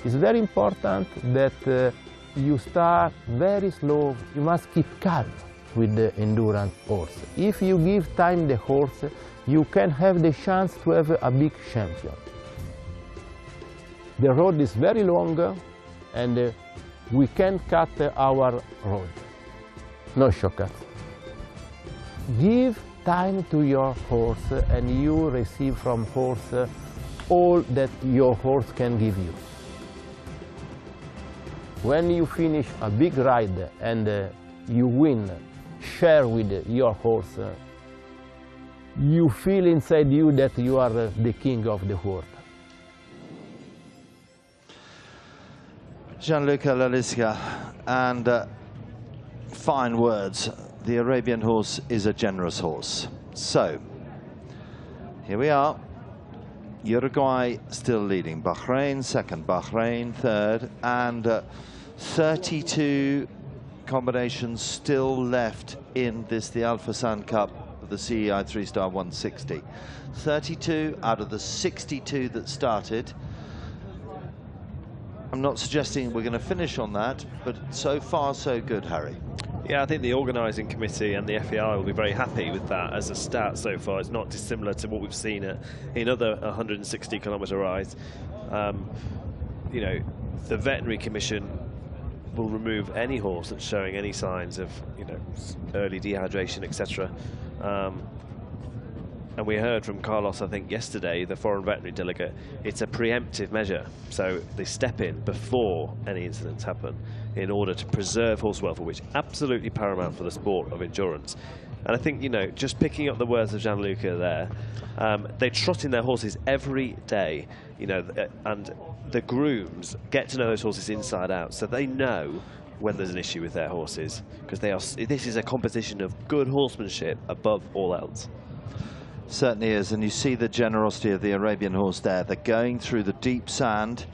S19: it's very important that you start very slow. You must keep calm with the endurance horse. If you give time the horse, you can have the chance to have a big champion. The road is very long and we can cut our road. No shortcuts. Give time to your horse and you receive from horse all that your horse can give you. When you finish a big ride and you win, share with your horse, you feel inside you that you are the king of the world.
S1: Gianluca Lalisca, and fine words. The Arabian horse is a generous horse. So, here we are. Uruguay still leading. Bahrain second, Bahrain third, and 32 combinations still left in the Fursan Cup, the CEI 3-star 160. 32 out of the 62 that started. I'm not suggesting we're going to finish on that, but so far so good, Harry.
S2: Yeah, I think the organising committee and the FEI will be very happy with that as a stat so far. It's not dissimilar to what we've seen in other 160-kilometre rides. You know, the veterinary commission will remove any horse that's showing any signs of, you know, early dehydration, etc. And we heard from Carlos, I think, yesterday, the foreign veterinary delegate, it's a preemptive measure. So they step in before any incidents happen in order to preserve horse welfare, which is absolutely paramount for the sport of endurance. And I think, you know, just picking up the words of Gianluca there, they trot in their horses every day, you know, and the grooms get to know those horses inside out, so they know when there's an issue with their horses, because this is a competition of good horsemanship above all else.
S1: Certainly is, and you see the generosity of the Arabian horse there. They're going through the deep sand,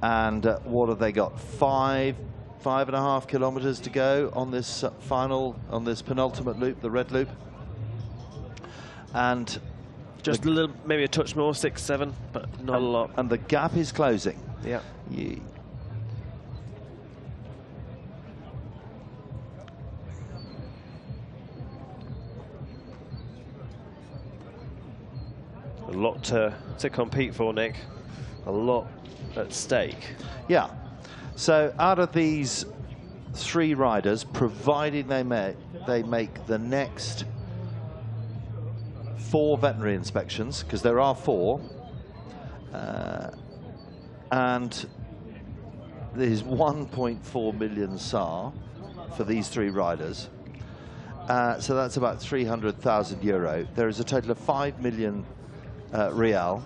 S1: and what have they got? 5.5 kilometers to go on this penultimate loop, the red loop. And
S2: just a little, maybe a touch more, 6, 7, but not a lot.
S1: And the gap is closing.
S2: Yeah. A lot to compete for, Nick. A lot at stake.
S1: Yeah. So out of these 3 riders, provided they make the next 4 veterinary inspections, because there are 4, and there's 1.4 million SAR for these 3 riders. So that's about 300,000 euro. There is a total of 5 million real.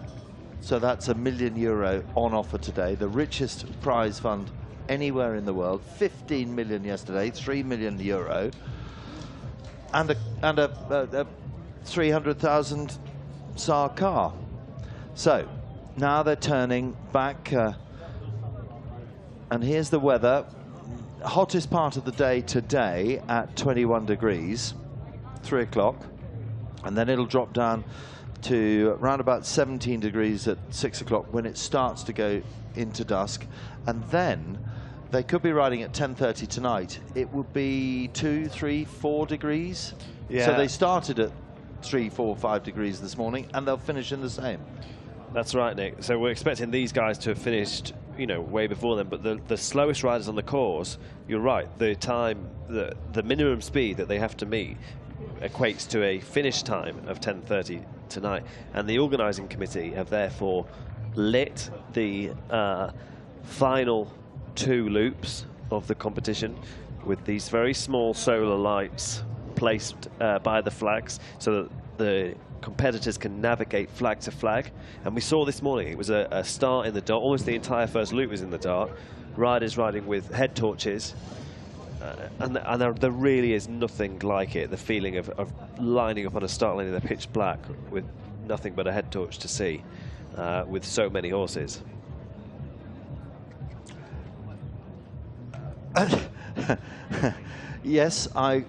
S1: So that's €1 million on offer today. The richest prize fund anywhere in the world. 15 million yesterday, 3 million euro, and a 300,000 SAR car. So now they're turning back, and here's the weather. Hottest part of the day today at 21 degrees, 3 o'clock, and then it'll drop down to around about 17 degrees at 6 o'clock when it starts to go into dusk, and then they could be riding at 10:30 tonight. It would be 2, 3, 4 degrees.
S2: Yeah.
S1: So they started at 3, 4, 5 degrees this morning, and they'll finish in the same.
S2: That's right, Nick. So we're expecting these guys to have finished, you know, way before them. But the slowest riders on the course, you're right. The time, the minimum speed that they have to meet equates to a finish time of 10:30 tonight. And the organising committee have therefore lit the final 2 loops of the competition with these very small solar lights placed by the flags, so that the competitors can navigate flag to flag. And we saw this morning, it was a start in the dark. Almost the entire first loop was in the dark. Riders riding with head torches. And there really is nothing like it, the feeling of lining up on a start line in the pitch black with nothing but a head torch to see, with so many horses.
S1: Yes, I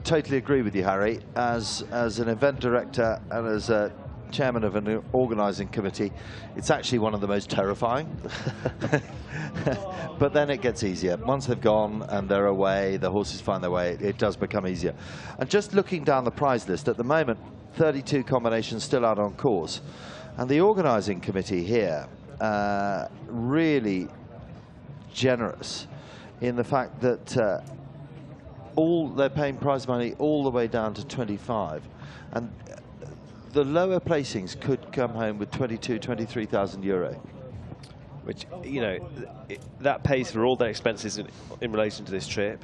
S1: totally agree with you, Harry. As an event director and as a chairman of an organising committee, it's actually one of the most terrifying. But then it gets easier. Once they've gone and they're away, the horses find their way, it does become easier. And just looking down the prize list, at the moment, 32 combinations still out on course. And the organising committee here, really generous in the fact that they're paying prize money all the way down to 25. And the lower placings could come home with 22, 23,000 euro.
S2: Which, you know, that pays for all their expenses in relation to this trip.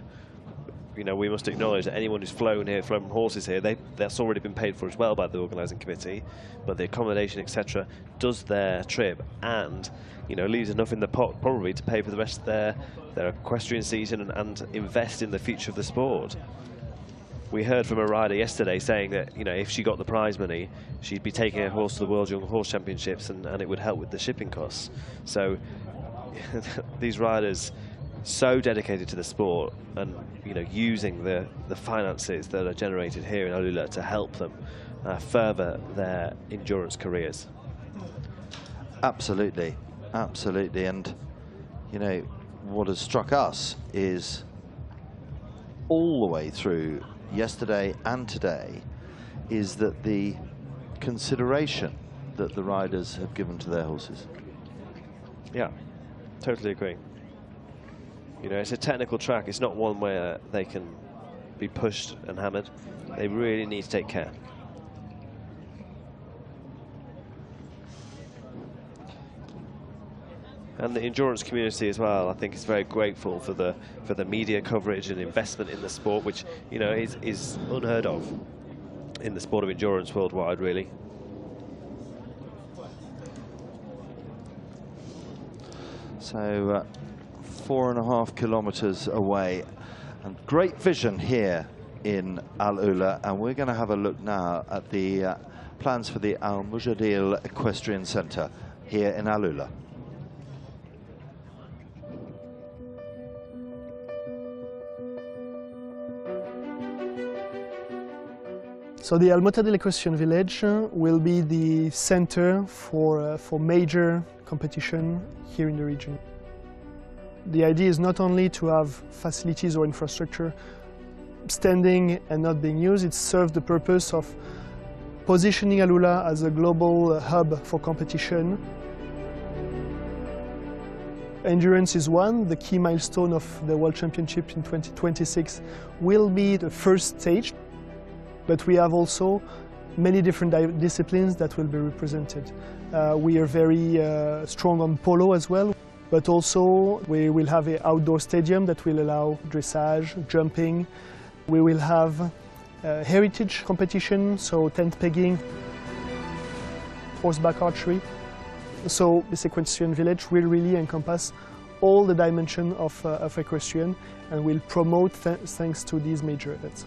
S2: You know, we must acknowledge that anyone who's flown horses here, that's already been paid for as well by the organising committee. But the accommodation, etc., does their trip, and, you know, leaves enough in the pot probably to pay for the rest of their equestrian season and invest in the future of the sport. We heard from a rider yesterday saying that, you know, if she got the prize money, she'd be taking her horse to the World Young Horse Championships, and it would help with the shipping costs. So these riders, so dedicated to the sport, and, you know, using the finances that are generated here in AlUla to help them further their endurance careers.
S1: Absolutely, absolutely. And, you know, what has struck us is all the way through yesterday and today is that the consideration that the riders have given to their horses.
S2: Yeah, totally agree. You know, it's a technical track. It's not one where they can be pushed and hammered. They really need to take care. And the endurance community as well, I think, is very grateful for the media coverage and investment in the sport, which, you know, is unheard of in the sport of endurance worldwide, really.
S1: So 4.5 kilometers away, and great vision here in AlUla, and we're going to have a look now at the plans for the Al Mujadil Equestrian Centre here in AlUla.
S22: So the Al Mujadil Equestrian Village will be the center for major competition here in the region. The idea is not only to have facilities or infrastructure standing and not being used, it serves the purpose of positioning AlUla as a global hub for competition. Endurance is one. The key milestone of the World Championship in 2026 will be the first stage. But we have also many different disciplines that will be represented. We are very strong on polo as well, but also we will have an outdoor stadium that will allow dressage, jumping. We will have heritage competition, so tent pegging, horseback archery. So this equestrian village will really encompass all the dimensions of equestrian and will promote thanks to these major events.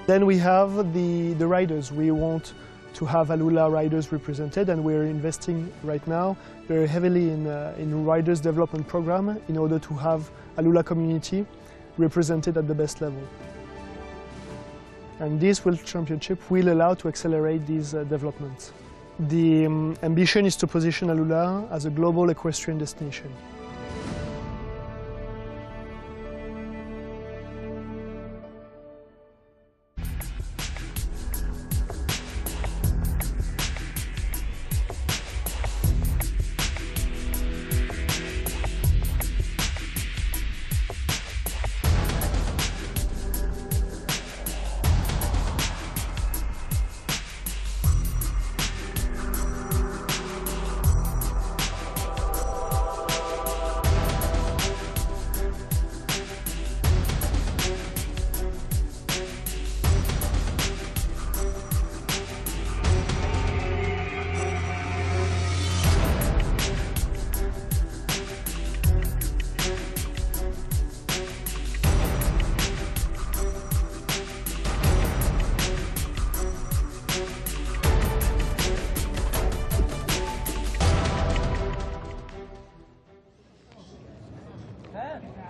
S22: Then we have the riders. We want to have AlUla riders represented, and we're investing right now very heavily in riders development program in order to have AlUla community represented at the best level. And this World Championship will allow to accelerate these developments. The ambition is to position AlUla as a global equestrian destination.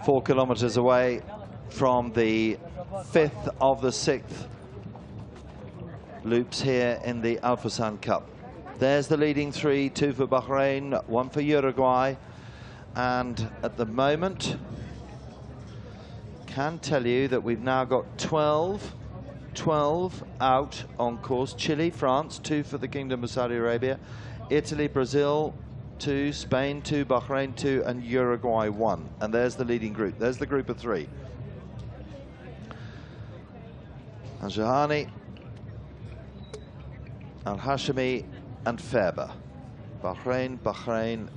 S1: Four kilometers away from the 5th of the 6th loops here in the Al Fursan Cup. There's the leading three, 2 for Bahrain, 1 for Uruguay, and at the moment can tell you that we've now got 12 out on course. Chile, France, 2 for the Kingdom of Saudi Arabia, Italy, Brazil, 2, Spain 2, Bahrain 2, and Uruguay 1. And there's the leading group. There's the group of 3. Al-Jahani, Al-Hashimi, and Ferber. Bahrain,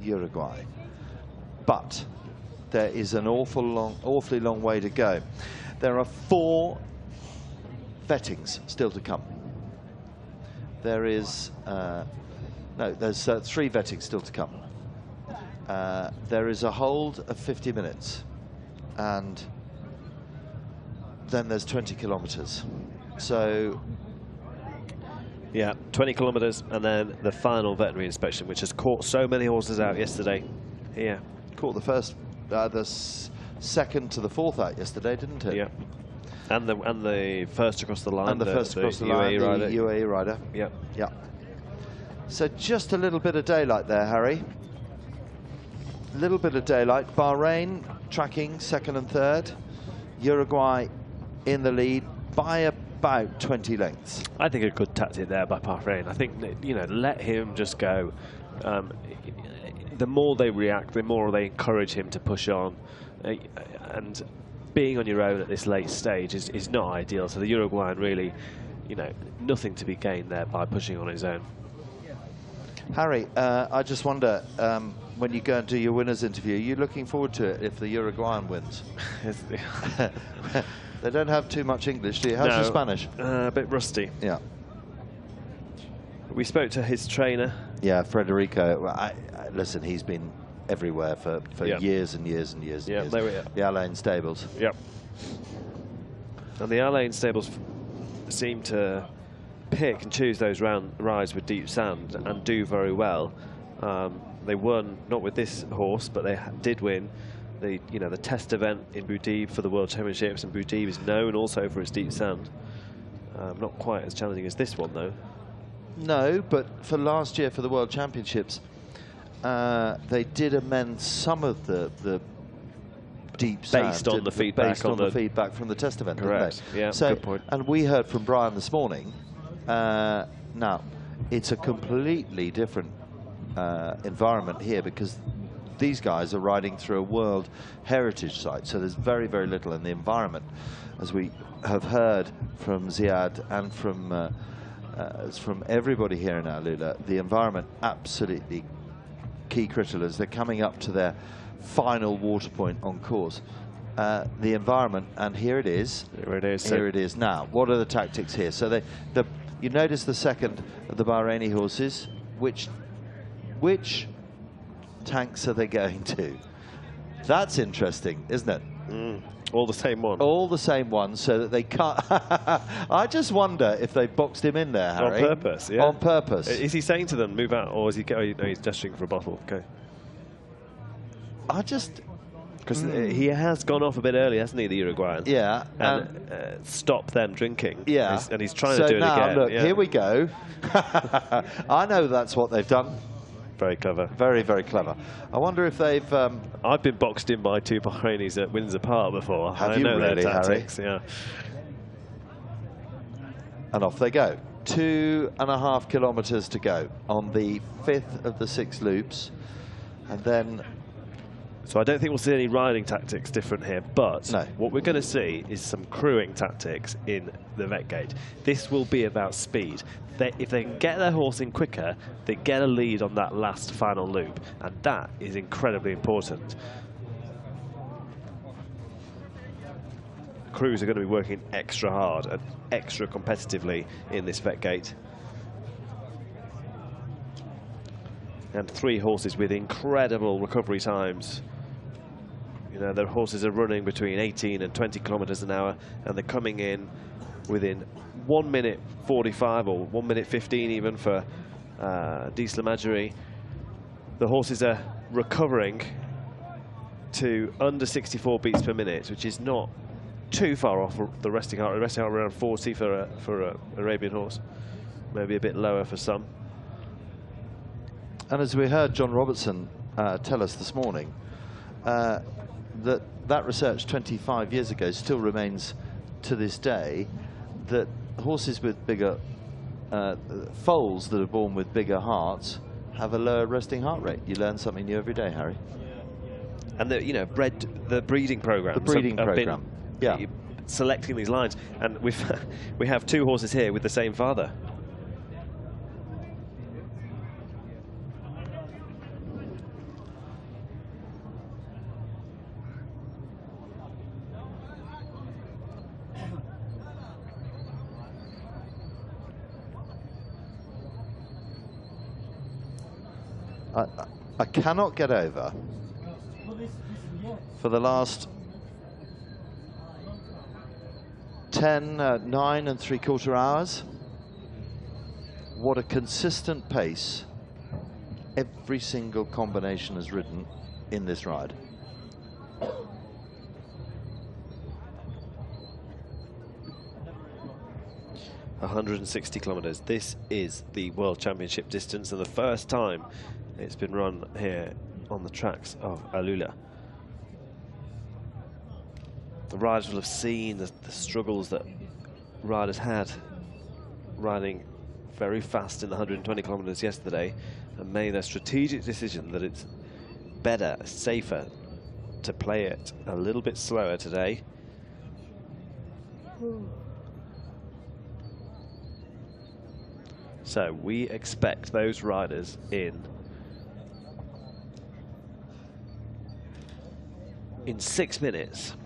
S1: Uruguay. But there is an awfully long way to go. There are 4 vettings still to come. There is there's 3 vettings still to come. There is a hold of 50 minutes, and then there's 20 kilometers. So,
S2: yeah, 20 kilometers, and then the final veterinary inspection, which has caught so many horses out yesterday. Yeah,
S1: caught the second to the 4th out yesterday, didn't it?
S2: Yeah. And the first across the line.
S1: And the first across the line, the UAE rider.
S2: Yep.
S1: Yeah. So just a little bit of daylight there, Harry. A little bit of daylight. Bahrain tracking 2nd and 3rd. Uruguay in the lead by about 20 lengths.
S2: I think a good tactic there by Bahrain. I think, you know, let him just go. The more they react, the more they encourage him to push on. And being on your own at this late stage is not ideal. So the Uruguayan really, you know, nothing to be gained there by pushing on his own.
S1: Harry, I just wonder, when you go and do your winner's interview, are you looking forward to it if the Uruguayan wins? They don't have too much English, do you? How's your Spanish?
S2: A bit rusty.
S1: Yeah.
S2: We spoke to his trainer.
S1: Yeah, Federico. Listen, he's been everywhere for years and years and years.
S2: Yeah,
S1: and
S2: there we
S1: years.
S2: are.
S1: The Alain stables.
S2: Yep. And the Alain stables seem to pick and choose those rides with deep sand and do very well. They won, not with this horse, but they did win the test event in Boudib for the World Championships, and Boudib is known also for its deep sand. Not quite as challenging as this one, though.
S1: No, but for last year for the World Championships, they did amend some of the deep sand
S2: based on the feedback
S1: from the test event.
S2: Correct.
S1: Didn't they?
S2: Yeah.
S1: So,
S2: good point.
S1: and we heard from Brian this morning. Now, it's a completely different environment here because these guys are riding through a World Heritage Site, so there's very, very little in the environment. As we have heard from Ziad and from everybody here in AlUla, the environment absolutely key critical as they're coming up to their final water point on course. The environment, and here it is.
S2: Here it is.
S1: Here it is now. What are the tactics here? So you notice the second of the Bahraini horses. Which tanks are they going to? That's interesting, isn't it?
S2: All the same one.
S1: All the same one, so that they can't. I just wonder if they boxed him in there, Harry.
S2: On purpose, yeah.
S1: On purpose.
S2: Is he saying to them, move out, or is he? No, he's gesturing for a bottle. Okay.
S1: I just.
S2: Because he has gone off a bit early, hasn't he, the Uruguayan?
S1: Yeah.
S2: And stopped them drinking.
S1: Yeah.
S2: And he's trying to do it
S1: now,
S2: again.
S1: Look,
S2: yeah.
S1: here we go. I know that's what they've done.
S2: Very clever.
S1: Very, very clever. I wonder if they've...
S2: I've been boxed in by two Bahrainis at Windsor Park before.
S1: Have you really,
S2: their tactics,
S1: Harry?
S2: Yeah.
S1: And off they go. 2.5 kilometres to go on the 5th of the 6 loops. And then...
S2: So I don't think we'll see any riding tactics different here, but
S1: no.
S2: What we're going to see is some crewing tactics in the vet gate. This will be about speed. If they can get their horse in quicker, they get a lead on that last final loop, and that is incredibly important. Crews are going to be working extra hard and extra competitively in this vet gate. And 3 horses with incredible recovery times. You know, their horses are running between 18 and 20 kilometers an hour, and they're coming in within 1 minute 45 or 1 minute 15 even for Diesel Imagery. The horses are recovering to under 64 beats per minute, which is not too far off the resting heart. The resting heart around 40 for a Arabian horse, maybe a bit lower for some.
S1: And as we heard John Robertson tell us this morning, that research 25 years ago still remains to this day, that horses with bigger foals that are born with bigger hearts have a lower resting heart rate. You learn something new every day, Harry.
S2: And the breeding program.
S1: The breeding program. Yeah.
S2: Selecting these lines, and we have 2 horses here with the same father.
S1: I cannot get over, for the last 9 3/4 hours, what a consistent pace every single combination has ridden in this ride.
S2: .160 kilometers. This is the World Championship distance, and the first time it's been run here on the tracks of AlUla. The riders will have seen the struggles that riders had riding very fast in the 120 kilometers yesterday, and made a strategic decision that it's better, safer to play it a little bit slower today. So we expect those riders in 6 minutes.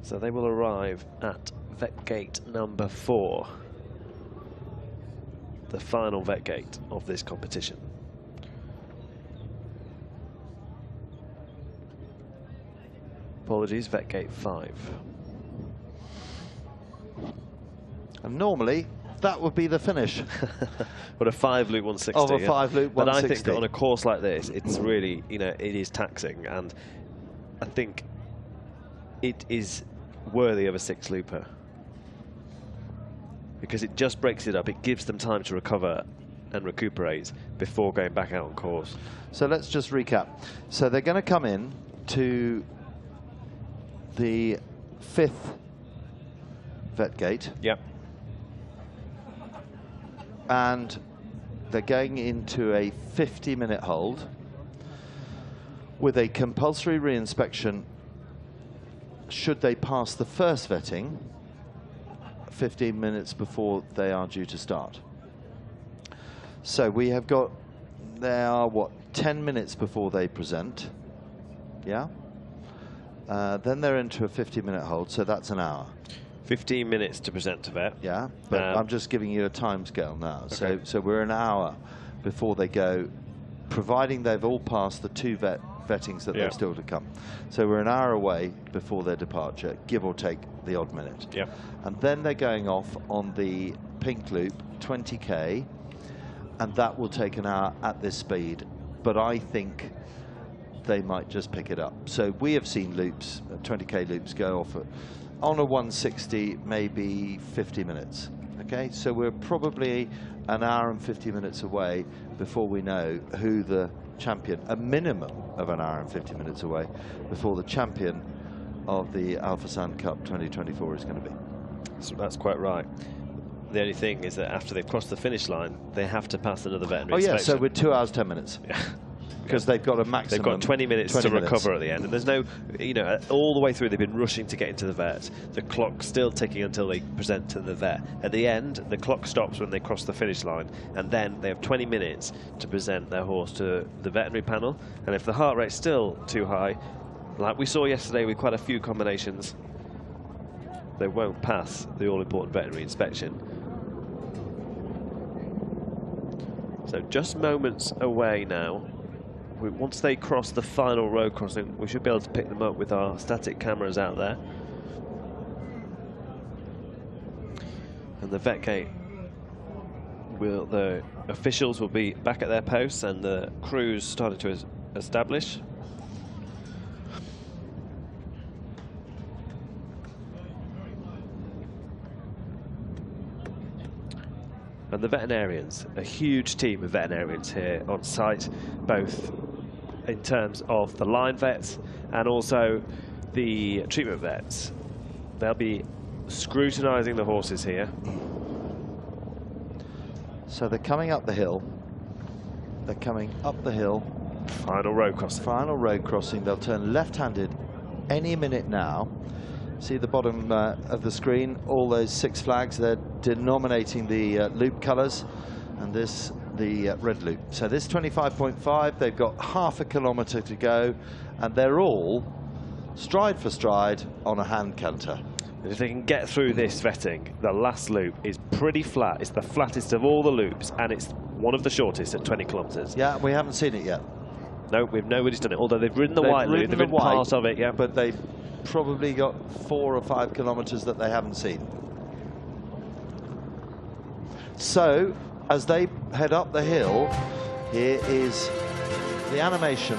S2: So they will arrive at vet gate number 4, the final vet gate of this competition. Apologies, vet gate 5.
S1: And normally that would be the finish.
S2: But a 5 loop 160.
S1: Of a 5 loop 160.
S2: But I think that on a course like this, it's really, you know, it is taxing, and I think it is worthy of a 6 looper. Because it just breaks it up, it gives them time to recover and recuperate before going back out on course.
S1: So let's just recap. So they're going to come in to the 5th vet gate.
S2: Yep.
S1: And they're going into a 50-minute hold with a compulsory reinspection should they pass the first vetting 15 minutes before they are due to start. So we have got, they are what, 10 minutes before they present, yeah? Then they're into a 50-minute hold, so that's an hour.
S2: 15 minutes to present to vet.
S1: Yeah, but I'm just giving you a time scale now.
S2: Okay.
S1: So we're an hour before they go, providing they've all passed the 2 vettings that they're still to come. So we're an hour away before their departure, give or take the odd minute.
S2: Yeah.
S1: And then they're going off on the pink loop, 20K, and that will take an hour at this speed. But I think they might just pick it up. So we have seen loops, 20K loops, go off on a 160, maybe 50 minutes. Okay, so we're probably an hour and 50 minutes away before we know who the champion, a minimum of an hour and 50 minutes away before the champion of the Fursan Cup 2024 is going to be.
S2: So that's quite right. The only thing is that after they've crossed the finish line, they have to pass another veterinary inspection.
S1: So we're 2 hours 10 minutes.
S2: Yeah.
S1: Because they've got a maximum.
S2: They've got 20 minutes to recover at the end, and there's no, you know, all the way through they've been rushing to get into the vet. The clock's still ticking until they present to the vet. At the end, the clock stops when they cross the finish line, and then they have 20 minutes to present their horse to the veterinary panel. And if the heart rate's still too high, like we saw yesterday with quite a few combinations, they won't pass the all-important veterinary inspection. So just moments away now. Once they cross the final road crossing, we should be able to pick them up with our static cameras out there. And the vet gate, the officials will be back at their posts, and the crews started to establish. And the veterinarians, a huge team of veterinarians here on site, both in terms of the line vets and also the treatment vets. They'll be scrutinising the horses here.
S1: So they're coming up the hill. They're coming up the hill.
S2: Final road crossing.
S1: Final road crossing. They'll turn left-handed any minute now. See the bottom of the screen, all those 6 flags, they're denominating the loop colours, and this the red loop. So this 25.5, they've got half a kilometre to go, and they're all stride for stride on a hand canter.
S2: And if they can get through this vetting, the last loop is pretty flat. It's the flattest of all the loops, and it's one of the shortest at 20 kilometres.
S1: Yeah, we haven't seen it yet.
S2: No, nobody's done it, although they've ridden the white loop, they've ridden part of it, yeah.
S1: But they've probably got 4 or 5 kilometres that they haven't seen. So, as they head up the hill, here is the animation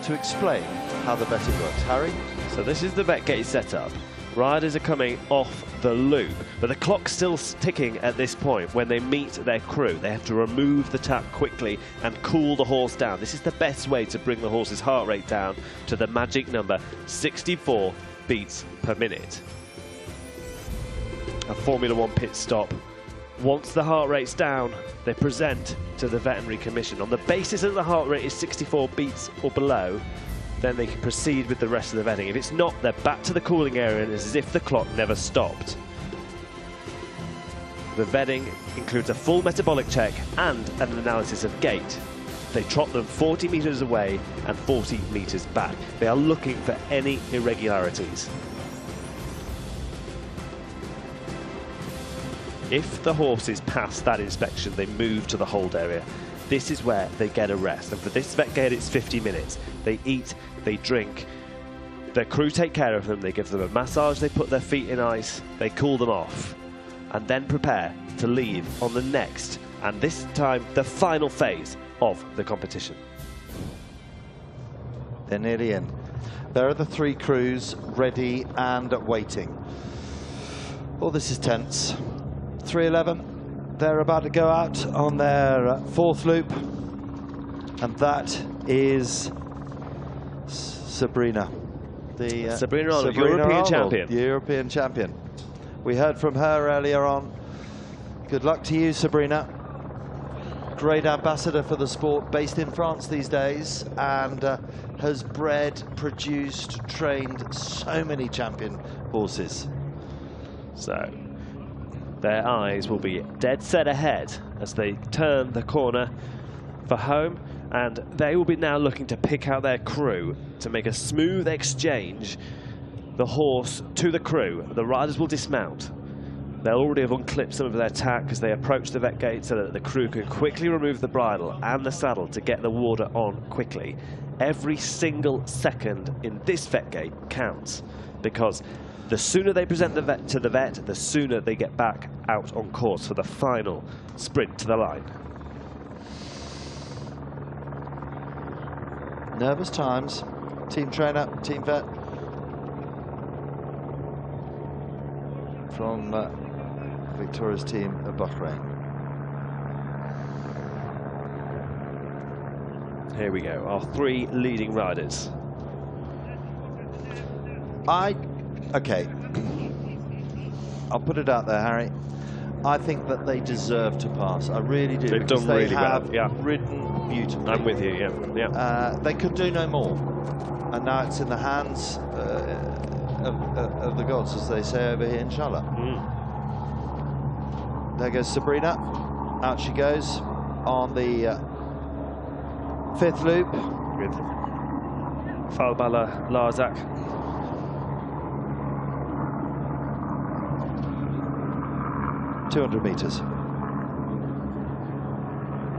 S1: to explain how the vetting works. Harry?
S2: So this is the vet gate setup. Riders are coming off the loop, but the clock's still ticking at this point when they meet their crew. They have to remove the tap quickly and cool the horse down. This is the best way to bring the horse's heart rate down to the magic number, 64 beats per minute. A Formula 1 pit stop. Once the heart rate's down, they present to the veterinary commission. On the basis that the heart rate is 64 beats or below, then they can proceed with the rest of the vetting. If it's not, they're back to the cooling area, and it's as if the clock never stopped. The vetting includes a full metabolic check and an analysis of gait. They trot them 40 metres away and 40 metres back. They are looking for any irregularities. If the horses pass that inspection, they move to the hold area. This is where they get a rest. And for this vet gate, it's 50 minutes. They eat, they drink. Their crew take care of them. They give them a massage, they put their feet in ice, they cool them off, and then prepare to leave on the next, and this time, the final phase of the competition.
S1: They're nearly in. There are the three crews ready and waiting. Oh, this is tense. 311, they're about to go out on their fourth loop, and that is Sabrina. The
S2: Sabrina Arnold, European champion.
S1: European champion. We heard from her earlier on. Good luck to you, Sabrina. Great ambassador for the sport, based in France these days, and has bred, produced, trained so many champion horses.
S2: So their eyes will be dead set ahead as they turn the corner for home, and they will be now looking to pick out their crew to make a smooth exchange. The horse to the crew. The riders will dismount. They'll already have unclipped some of their tack as they approach the vet gate so that the crew can quickly remove the bridle and the saddle to get the water on quickly. Every single second in this vet gate counts, because the sooner they present the vet to the vet, the sooner they get back out on course for the final sprint to the line.
S1: Nervous times. Team trainer, team vet. From Victoria's team of Bahrain.
S2: Here we go, our three leading riders.
S1: Okay, I'll put it out there, Harry. I think that they deserve to pass. I really do.
S2: They've done really well. Yeah,
S1: ridden beautifully.
S2: I'm with you. Yeah.
S1: They could do no more, and now it's in the hands of the gods, as they say over here, inshallah. There goes Sabrina. Out she goes on the fifth loop
S2: with Falbala Larzak.
S1: $200 meters.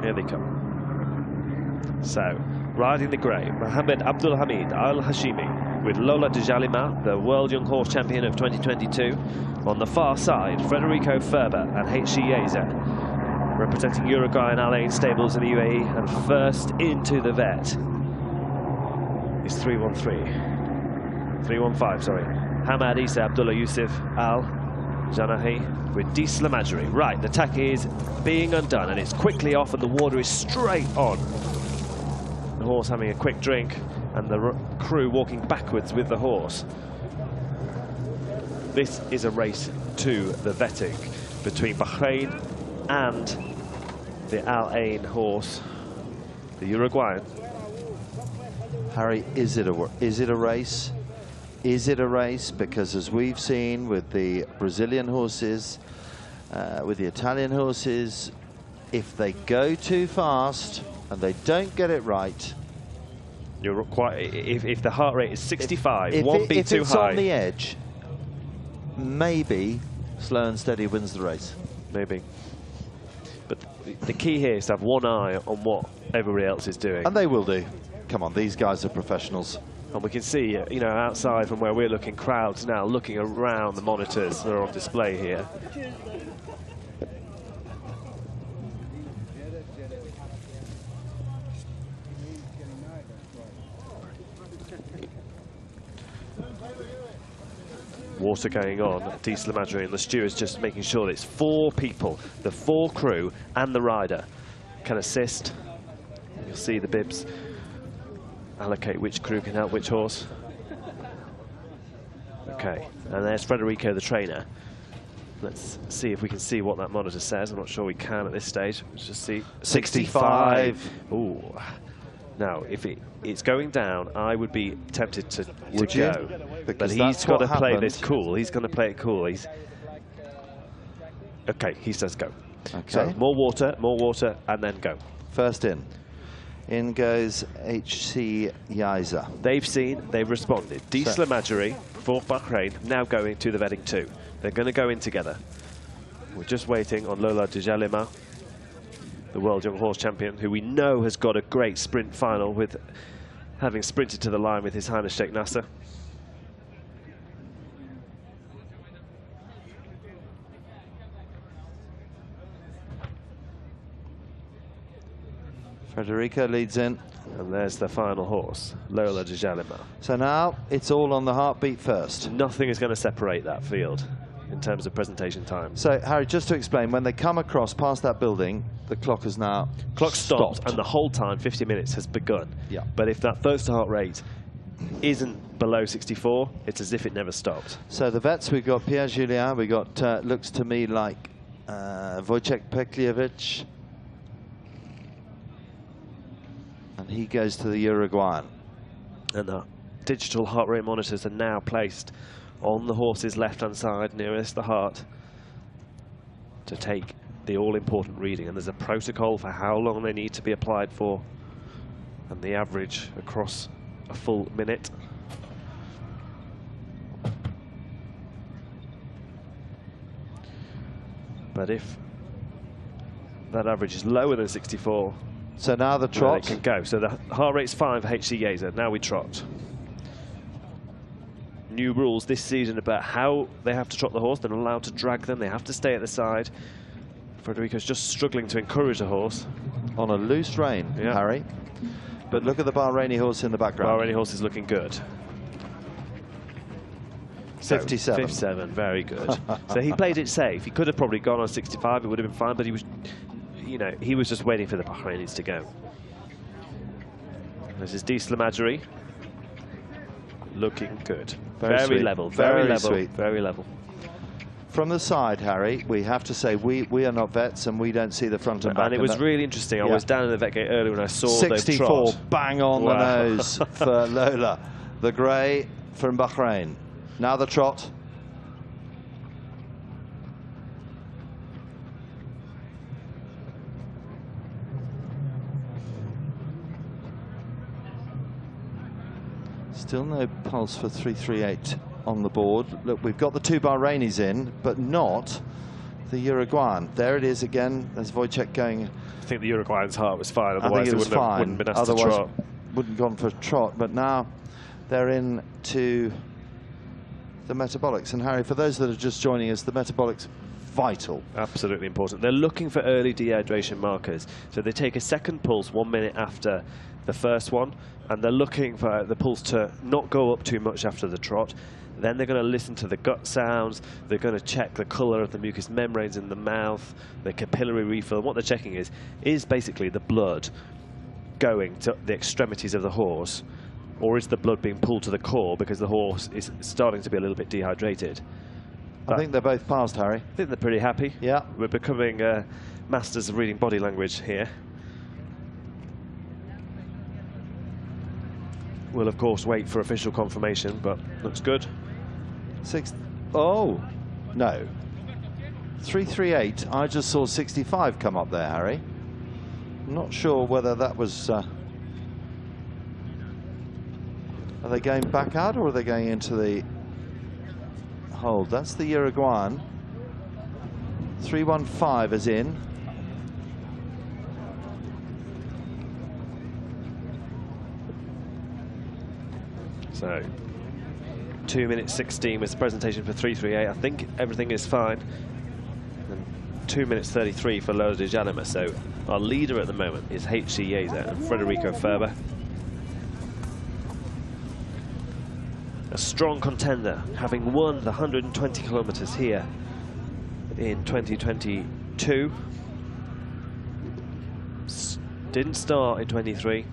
S2: Here they come. So, riding the grey, Mohammed Abdul Hamid Al Hashimi with Lola Djalima, the World Young Horse Champion of 2022. On the far side, Federico Ferber and H.C. Yeza, representing Uruguay and Alain stables in the UAE. And first into the vet is 315, sorry. Hamad Isa Abdullah Yusuf Al Janahi with Disla Majri. Right, the tack is being undone and it's quickly off and the water is straight on. The horse having a quick drink and the crew walking backwards with the horse. This is a race to the vetting between Bahrain and the Al Ain horse, the Uruguayan.
S1: Harry, is it a race? Is it a race? Because as we've seen with the Brazilian horses, with the Italian horses, if they go too fast and they don't get it right,
S2: you're quite. If the heart rate is 65, one beat too high. If
S1: it's on the edge, maybe slow and steady wins the race.
S2: Maybe. But the key here is to have one eye on what everybody else is doing.
S1: And they will do. Come on, these guys are professionals.
S2: And we can see, you know, outside from where we're looking, crowds now looking around the monitors that are on display here. Water going on at Disla Majri, and the steward's just making sure that it's 4 people, the 4 crew and the rider can assist. You'll see the bibs allocate which crew can help which horse. Okay, and there's Federico, the trainer. Let's see if we can see what that monitor says. I'm not sure we can at this stage. Let's just see. 65. Ooh. Now, if it's going down, I would be tempted to go. But he's got to play this cool. He's going to play it cool. Okay, he says go.
S1: Okay.
S2: So more water, and then go.
S1: First in. In goes HC Yiza.
S2: They've responded. Diesel Majori for Bahrain, now going to the vetting 2. They're going to go in together. We're just waiting on Lola Djalema, the World Young Horse Champion, who we know has got a great sprint final with having sprinted to the line with His Highness Sheikh Nasser.
S1: Federico leads in.
S2: And there's the final horse, Lola Djalema.
S1: So now it's all on the heartbeat first.
S2: Nothing is going to separate that field in terms of presentation time.
S1: So, Harry, just to explain, when they come across past that building, the clock has now
S2: stopped, and the whole time, 50 minutes, has begun.
S1: Yeah.
S2: But if that first heart rate isn't below 64, it's as if it never stopped.
S1: So the vets, we've got Pierre Julien, we got, looks to me like Wojciech Peklievich. And he goes to the Uruguayan.
S2: And the digital heart rate monitors are now placed on the horse's left-hand side, nearest the heart, to take the all-important reading. And there's a protocol for how long they need to be applied for, and the average across a full minute. But if that average is lower than 64,
S1: so now the trot
S2: it can go. So the heart rate's fine for HC Yiza. Now we trot. New rules this season about how they have to trot the horse. They're not allowed to drag them. They have to stay at the side. Federico's just struggling to encourage the horse.
S1: On a loose rein,
S2: yeah.
S1: Harry. But look at the Bahraini horse in the background.
S2: Bahraini horse is looking good.
S1: 57.
S2: 57, very good. So he played it safe. He could have probably gone on 65. It would have been fine, but he was, you know, he was just waiting for the Bahrainis to go. This is Diesel Majori. Looking good. Very level, very level,
S1: sweet.
S2: Very level.
S1: From the side, Harry, we have to say we are not vets and we don't see the front and back.
S2: And it was really interesting. I was down in the vet gate earlier when I saw
S1: 64,
S2: the trot.
S1: bang on the nose for Lola. The grey from Bahrain. Now the trot. Still no pulse for 338 on the board. Look, we've got the two Bahrainis in, but not the Uruguayan. There it is again. There's Wojciech going.
S2: I think the Uruguayan's heart was fine. Otherwise,
S1: I think it was fine.
S2: Wouldn't have been asked to
S1: Otherwise,
S2: trot.
S1: wouldn't gone for a trot. But now they're in to the metabolics. And Harry, for those that are just joining us, the metabolics vital.
S2: Absolutely important. They're looking for early dehydration markers. So they take a second pulse 1 minute after the first one, and they're looking for the pulse to not go up too much after the trot. Then they're going to listen to the gut sounds. They're going to check the colour of the mucous membranes in the mouth, the capillary refill. And what they're checking is basically the blood going to the extremities of the horse, or is the blood being pulled to the core because the horse is starting to be a little bit dehydrated.
S1: I think they're both passed, Harry.
S2: I think they're pretty happy.
S1: Yeah.
S2: We're becoming masters of reading body language here. We'll, of course, wait for official confirmation, but looks good.
S1: Oh, no. 338. I just saw 65 come up there, Harry. I'm not sure whether that was... are they going back out or are they going into the hold? That's the Uruguayan. 315 is in.
S2: So 2 minutes 16 was the presentation for 338. I think everything is fine. And 2 minutes 33 for Lola Djalema. So our leader at the moment is HC Yiza and Federico Ferber. A strong contender, having won the 120 kilometers here in 2022. Didn't start in 23.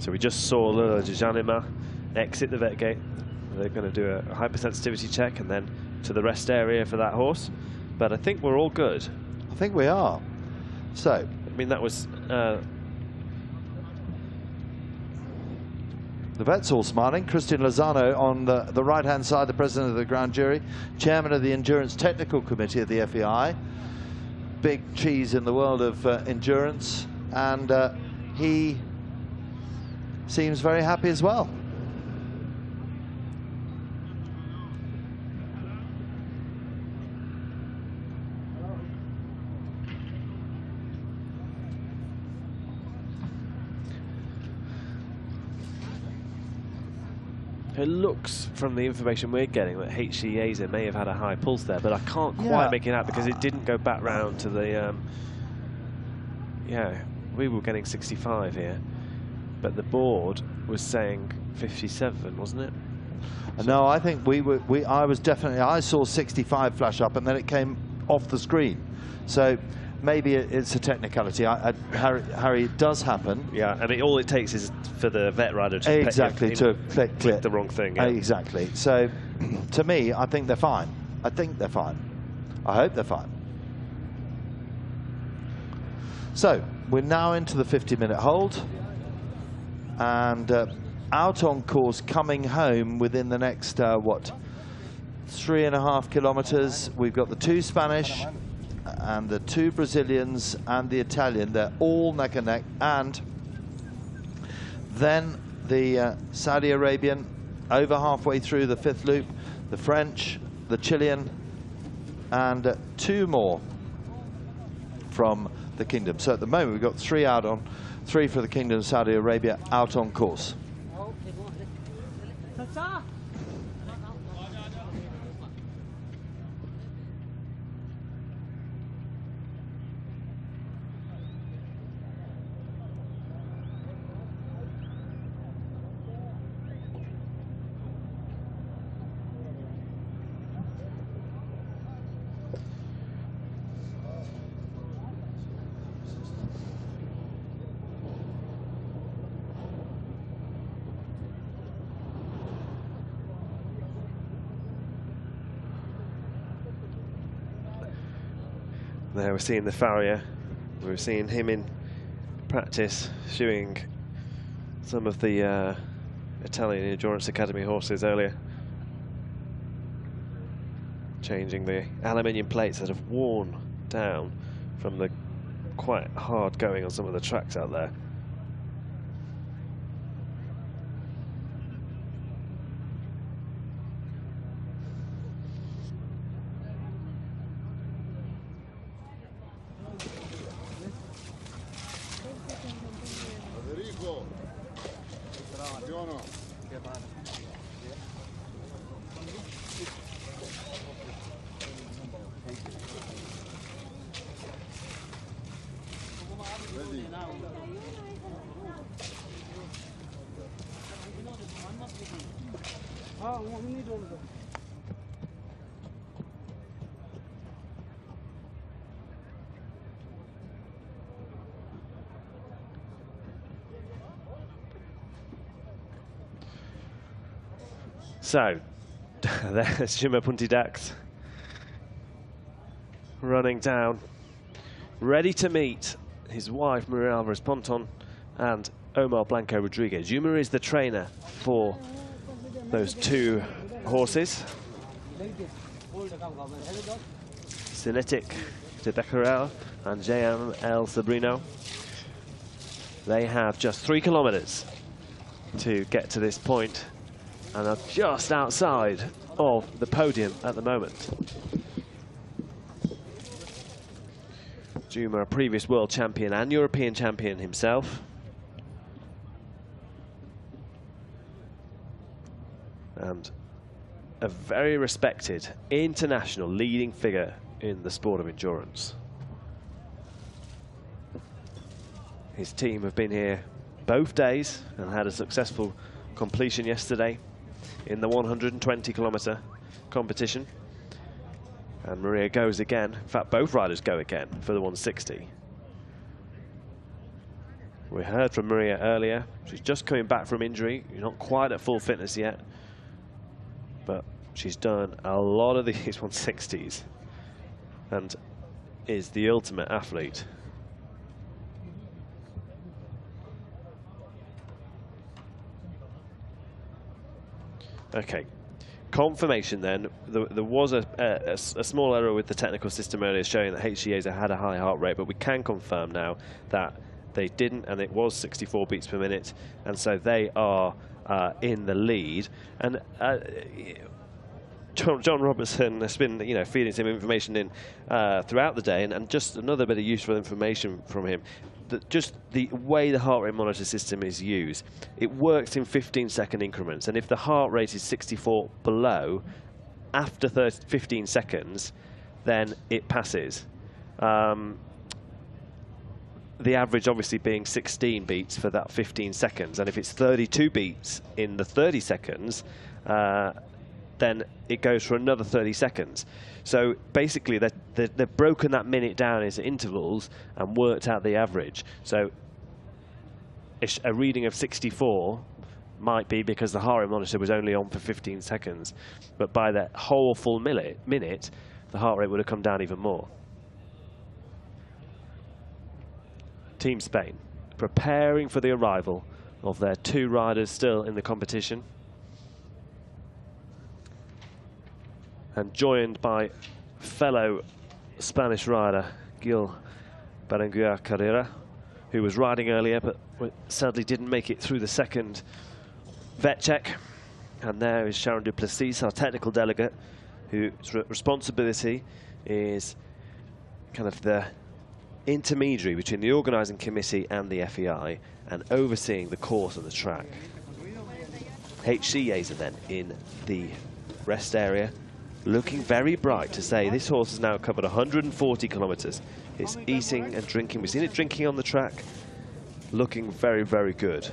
S2: So we just saw Lula Janima exit the vet gate. They're going to do a hypersensitivity check and then to the rest area for that horse. But I think we're all good.
S1: I think we are. So,
S2: I mean, that was...
S1: the vet's all smiling. Christian Lozano on the right-hand side, the president of the grand jury, chairman of the Endurance Technical Committee of the FEI. Big cheese in the world of endurance. And he seems very happy as well.
S2: It looks, from the information we're getting, that HC Aza may have had a high pulse there, but I can't quite make it out because it didn't go back round to the... yeah, we were getting 65 here, but the board was saying 57, wasn't it?
S1: No, I think I saw 65 flash up and then it came off the screen. So maybe it's a technicality. Harry, it does happen.
S2: Yeah, I mean, all it takes is for the vet rider to click the wrong thing. Yeah.
S1: Exactly. So, to me, I think they're fine. I think they're fine. I hope they're fine. So, we're now into the 50-minute hold. And out on course, coming home within the next, 3.5 kilometers. We've got the 2 Spanish and the 2 Brazilians and the Italian. They're all neck and neck. And then the Saudi Arabian over halfway through the 5th loop, the French, the Chilean, and 2 more from the Kingdom. So at the moment we've got 3 out on, 3 for the Kingdom of Saudi Arabia out on course.
S2: There we're seeing the farrier. We're seeing him in practice shoeing some of the Italian Endurance Academy horses earlier. Changing the aluminium plates that have worn down from the quite hard going on some of the tracks out there. So, there's Juma Puntidax running down, ready to meet his wife Maria Alvarez Ponton and Omar Blanco Rodriguez. Juma is the trainer for those 2 horses. Cinetic de Becquerel and JM El Sabrino. They have just 3 kilometers to get to this point and are just outside of the podium at the moment. Juma, a previous world champion and European champion himself. And a very respected international leading figure in the sport of endurance. His team have been here both days and had a successful completion yesterday in the 120-kilometer competition. And Maria goes again. In fact, both riders go again for the 160. We heard from Maria earlier. She's just coming back from injury. You're not quite at full fitness yet, but she's done a lot of these 160s and is the ultimate athlete. Okay, confirmation then. There was a small error with the technical system earlier showing that HCAs had a high heart rate, but we can confirm now that they didn't, and it was 64 beats per minute, and so they are in the lead. And John Robertson has been, feeding some information in throughout the day, and just another bit of useful information from him. Just the way the heart rate monitor system is used, it works in 15-second increments, and if the heart rate is 64 below, after 15 seconds, then it passes. The average obviously being 16 beats for that 15 seconds, and if it's 32 beats in the 30 seconds, then it goes for another 30 seconds. So basically, they've broken that minute down into intervals and worked out the average. So a reading of 64 might be because the heart rate monitor was only on for 15 seconds. But by that whole full minute, the heart rate would have come down even more. Team Spain preparing for the arrival of their 2 riders still in the competition, and joined by fellow Spanish rider Gil Berenguer Carrera, who was riding earlier but sadly didn't make it through the second vet check. And there is Sharon Duplessis, our technical delegate, whose responsibility is kind of the intermediary between the organising committee and the FEI, and overseeing the course and the track. HCAs are then in the rest area, looking very bright to say this horse has now covered 140 kilometres. It's eating and drinking. We've seen it drinking on the track, looking very, very good.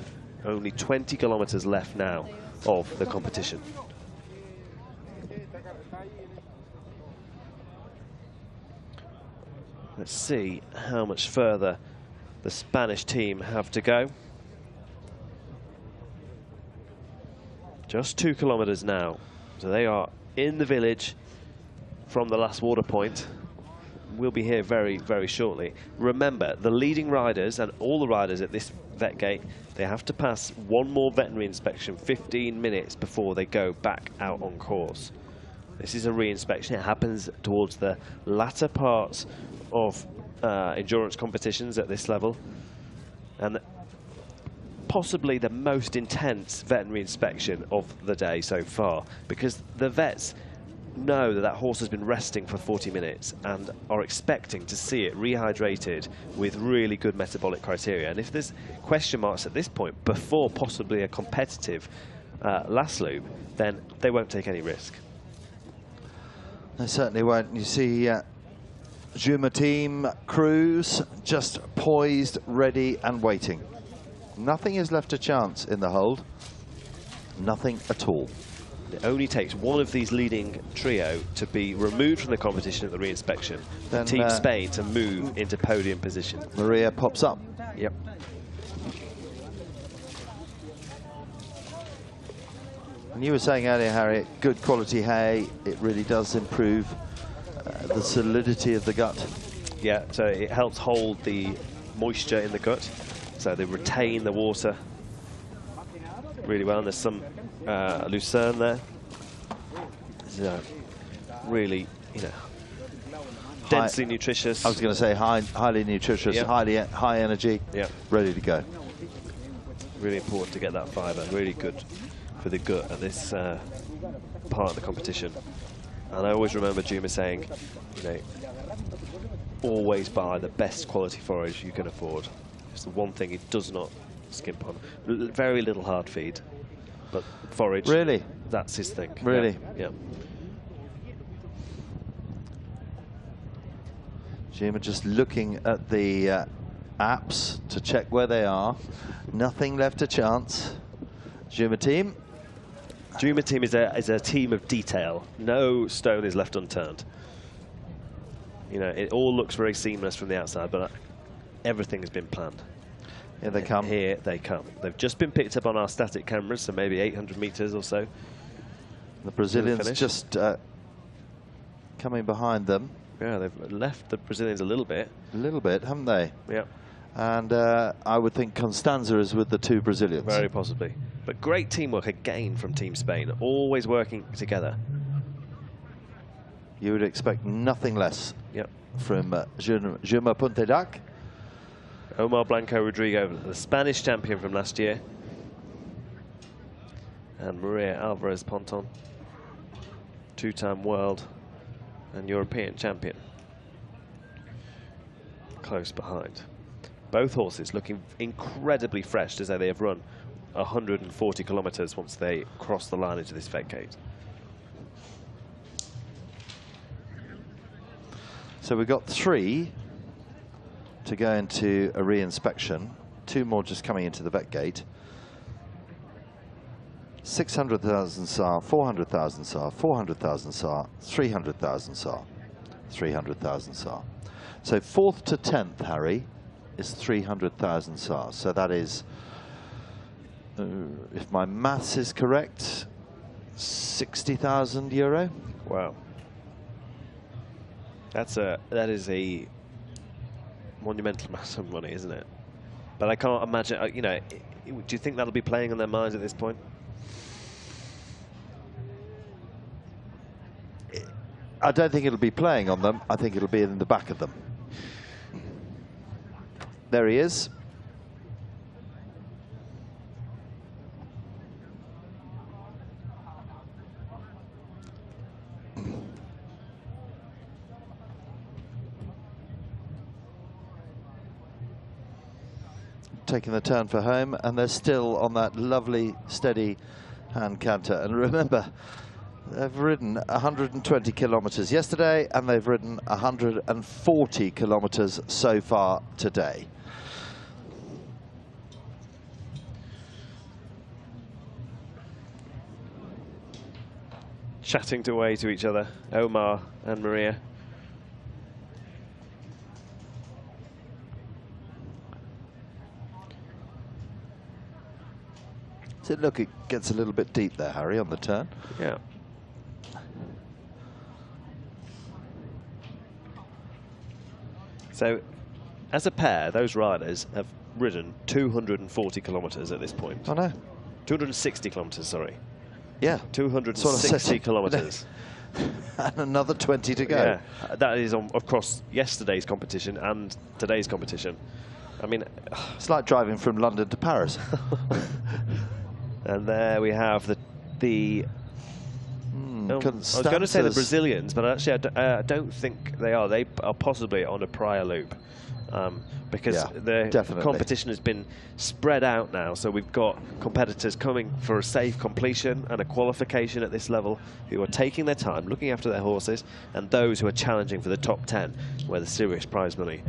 S2: Only 20 kilometres left now of the competition. Let's see how much further the Spanish team have to go. Just 2 kilometres now. So they are in the village from the last water point. We'll be here very, very shortly. Remember, the leading riders and all the riders at this vet gate, they have to pass one more veterinary inspection 15 minutes before they go back out on course. This is a re-inspection. It happens towards the latter parts of endurance competitions at this level, and possibly the most intense veterinary inspection of the day so far, because the vets know that that horse has been resting for 40 minutes and are expecting to see it rehydrated with really good metabolic criteria. And if there's question marks at this point before possibly a competitive last loop, then they won't take any risk.
S1: They certainly won't. You see Juma team Cruz just poised, ready and waiting. Nothing is left to chance in the hold. Nothing at all.
S2: It only takes one of these leading trio to be removed from the competition at the re-inspection for Team Spain to move into podium position.
S1: Maria pops up.
S2: Yep.
S1: And you were saying earlier, Harry, good quality hay, it really does improve the solidity of the gut.
S2: Yeah, so it helps hold the moisture in the gut, so they retain the water really well. And there's some lucerne there. It's, really, densely nutritious.
S1: I was going to say highly nutritious,
S2: yep.
S1: high energy,
S2: yep.
S1: Ready to go.
S2: Really important to get that fibre, really good for the gut at this part of the competition. And I always remember Juma saying, always buy the best quality forage you can afford. It's the one thing he does not skimp on. Very little hard feed, but forage.
S1: Really?
S2: That's his thing.
S1: Really?
S2: Yeah.
S1: Juma just looking at the apps to check where they are. Nothing left to chance. Juma team.
S2: Juma team is a team of detail. No stone is left unturned. It all looks very seamless from the outside, but everything has been planned.
S1: Here they come.
S2: Here they come. They've just been picked up on our static cameras, so maybe 800 meters or so.
S1: The Brazilians just coming behind them.
S2: Yeah, they've left the Brazilians a little bit.
S1: A little bit, haven't they?
S2: Yeah.
S1: And I would think Constanza is with the two Brazilians.
S2: Very possibly. But great teamwork again from Team Spain, always working together.
S1: You would expect nothing less from Juma Puntedac.
S2: Omar Blanco Rodrigo, the Spanish champion from last year. And Maria Alvarez Ponton, two-time world and European champion. Close behind. Both horses looking incredibly fresh, as though they have run 140 kilometers once they cross the line into this vet gate.
S1: So we've got 3 to go into a re-inspection. 2 more just coming into the vet gate. 600,000 SAR, 400,000 SAR, 400,000 SAR, 300,000 SAR, 300,000 SAR. So 4th to 10th, Harry, is 300,000 SAR. So that is, if my maths is correct, 60,000 euro.
S2: Wow. That is a monumental amount of money, isn't it? But I can't imagine, you know, do you think that'll be playing on their minds at this point?
S1: I don't think it'll be playing on them. I think it'll be in the back of them. There he is. Taking the turn for home, and they're still on that lovely, steady hand canter. And remember, they've ridden 120 kilometers yesterday, and they've ridden 140 kilometers so far today.
S2: Chatting away to each other, Omar and Maria.
S1: So look, it gets a little bit deep there, Harry, on the turn.
S2: Yeah. So, as a pair, those riders have ridden 240 kilometres at this point.
S1: I know.
S2: 260 kilometres, sorry.
S1: Yeah.
S2: 260 kilometres.
S1: And another 20 to go.
S2: Yeah. That is on across yesterday's competition and today's competition. I mean,
S1: it's like driving from London to Paris.
S2: And there we have the I was going to say the Brazilians, but actually I don't think they are. They are possibly on a prior loop because the competition has been spread out now. So we've got competitors coming for a safe completion and a qualification at this level who are taking their time, looking after their horses, and those who are challenging for the top 10, where the serious prize money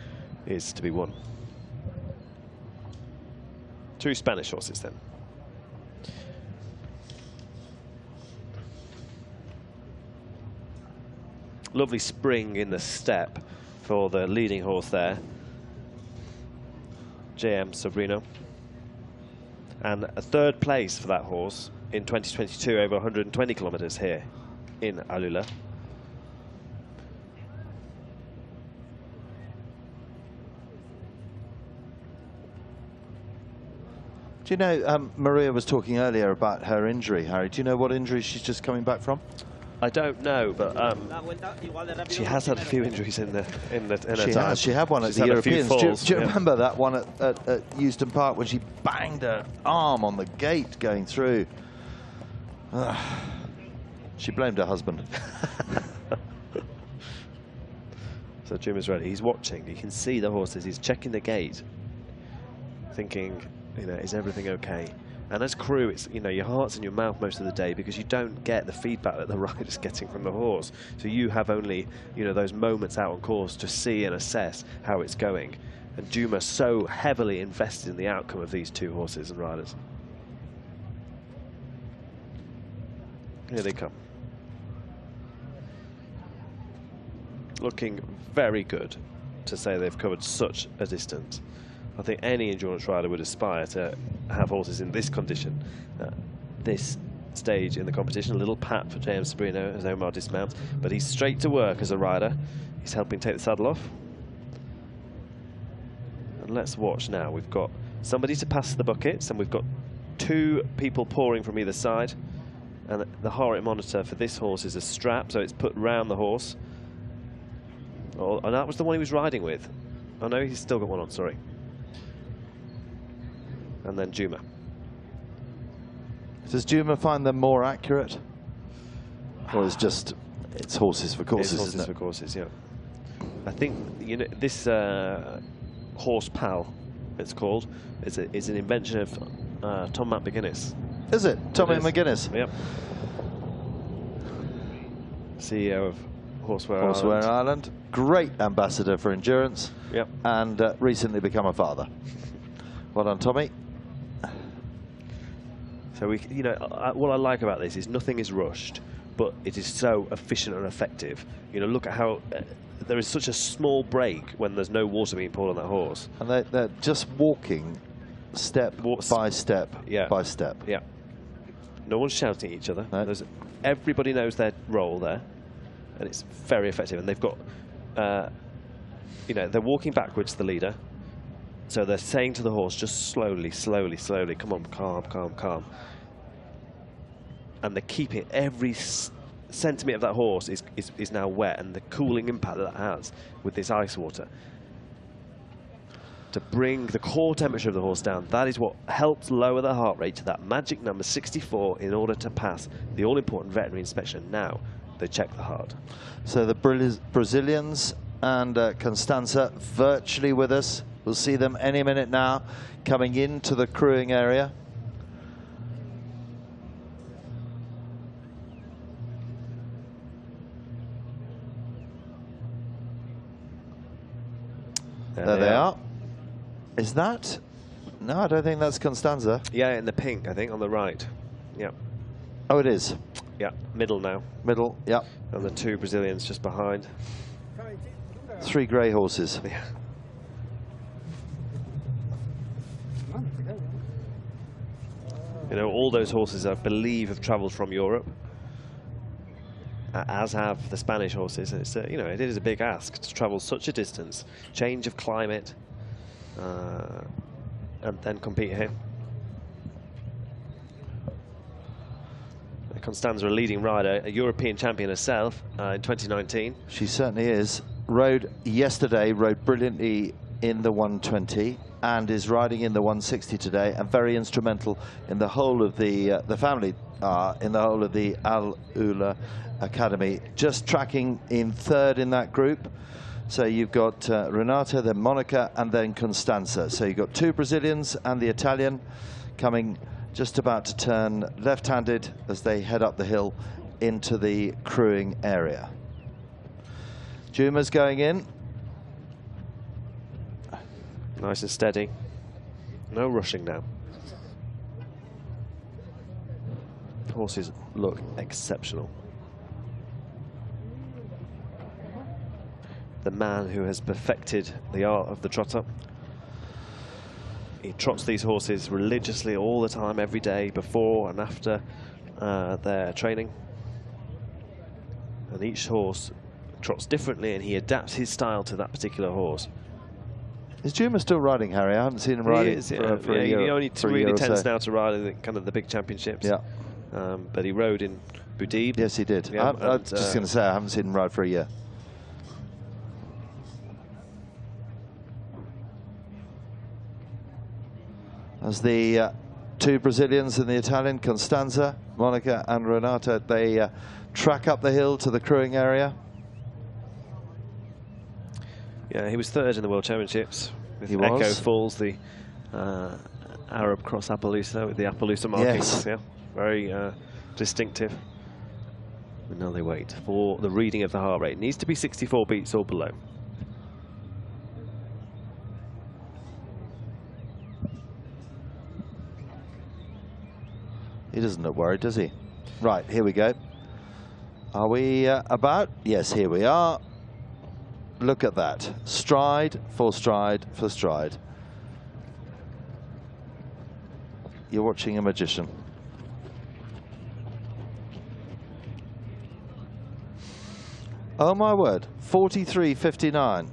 S2: is to be won. 2 Spanish horses then. Lovely spring in the step for the leading horse there, JM Sobrino. And a 3rd place for that horse in 2022 over 120 kilometers here in AlUla.
S1: Do you know, Maria was talking earlier about her injury, Harry. Do you know what injury she's just coming back from?
S2: I don't know, but she has had a few injuries in her time.
S1: She had one at the Europeans. Do you remember that one at Euston Park when she banged her arm on the gate going through? She blamed her husband.
S2: So Jim is ready. He's watching. You can see the horses. He's checking the gate, thinking, you know, is everything okay? And as crew, it's, you know, your heart's in your mouth most of the day because you don't get the feedback that the rider's getting from the horse. So you have only, you know, those moments out on course to see and assess how it's going. And Juma's so heavily invested in the outcome of these 2 horses and riders. Here they come. Looking very good to say they've covered such a distance. I think any endurance rider would aspire to have horses in this condition, this stage in the competition. A little pat for James Sabrino as Omar dismounts, but he's straight to work as a rider. He's helping take the saddle off. And let's watch now. We've got somebody to pass the buckets, and we've got 2 people pouring from either side. And the heart rate monitor for this horse is a strap, so it's put round the horse. Oh, and that was the one he was riding with. Oh no, he's still got one on, sorry. And then Juma.
S1: Does Juma find them more accurate? Or it's just, it's horses for courses,
S2: It's horses
S1: isn't it?
S2: for courses, yeah. I think, you know, this horse pal, it's called, is an invention of Tom Matt McGuinness.
S1: Is it? Tommy McGuinness?
S2: Yep. CEO of Horseware
S1: Ireland. Great ambassador for endurance.
S2: Yep.
S1: And recently become a father. Well done, Tommy.
S2: So we, you know, what I like about this is nothing is rushed, but it is so efficient and effective. You know, look at how there is such a small break when there's no water being poured on that horse.
S1: And they're just walking step by step by step.
S2: Yeah. No one's shouting at each other. No. Everybody knows their role there, and it's very effective. And they've got, you know, they're walking backwards, the leader. So they're saying to the horse, just slowly, slowly, slowly, come on, calm, calm, calm. And they're keeping every centimetre of that horse is now wet, and the cooling impact that has with this ice water to bring the core temperature of the horse down. That is what helps lower the heart rate to that magic number 64 in order to pass the all-important veterinary inspection. Now they check the heart.
S1: So the Brazilians and Constanza virtually with us. We'll see them any minute now coming into the crewing area. There they are. Is that? No, I don't think that's Constanza.
S2: Yeah, in the pink, I think, on the right. Yeah.
S1: Oh, it is.
S2: Yeah, middle now.
S1: Middle, yeah.
S2: And the 2 Brazilians just behind.
S1: 3 grey horses.
S2: Yeah. You know, all those horses, I believe, have travelled from Europe, as have the Spanish horses. And it's, you know, it is a big ask to travel such a distance, change of climate, and then compete here. Constanza, a leading rider, a European champion herself in 2019.
S1: She certainly is. Rode yesterday, rode brilliantly in the 120, and is riding in the 160 today, and very instrumental in the whole of the family, in the whole of the AlUla Academy. Just tracking in 3rd in that group. So you've got Renata, then Monica, and then Constanza. So you've got 2 Brazilians and the Italian coming just about to turn left-handed as they head up the hill into the crewing area. Juma's going in.
S2: Nice and steady. No rushing now. Horses look exceptional. The man who has perfected the art of the trotter. He trots these horses religiously all the time, every day, before and after their training. And each horse trots differently, and he adapts his style to that particular horse.
S1: Is Juma still riding, Harry? I haven't seen him riding for a year.
S2: He only really tends now to ride in kind of the big championships.
S1: Yeah.
S2: But he rode in Budib.
S1: Yes, he did.
S2: Yeah,
S1: I'm just going to say, I haven't seen him ride for a year. As the 2 Brazilians and the Italian, Constanza, Monica and Renata, they track up the hill to the crewing area.
S2: Yeah, he was 3rd in the World Championships with
S1: He
S2: Echo
S1: was.
S2: Falls, the Arab cross Appaloosa with the Appaloosa markings.
S1: Yes.
S2: Yeah, very distinctive. And now they wait for the reading of the heart rate. It needs to be 64 beats or below.
S1: He doesn't look worried, does he? Right, here we go. Are we about? Yes, here we are. Look at that. Stride for stride for stride. you're watching a magician. Oh my word, 43.59.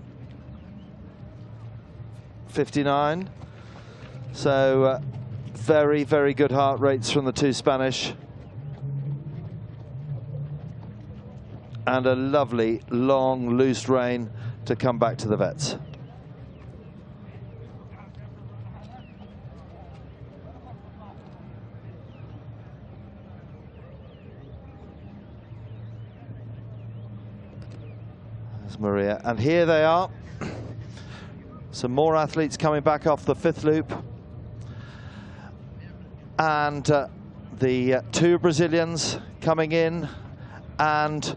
S1: 59. So very, very good heart rates from the two Spanish. And a lovely, long, loose rein to come back to the vets. There's Maria, and here they are. Some more athletes coming back off the fifth loop. And the two Brazilians coming in, and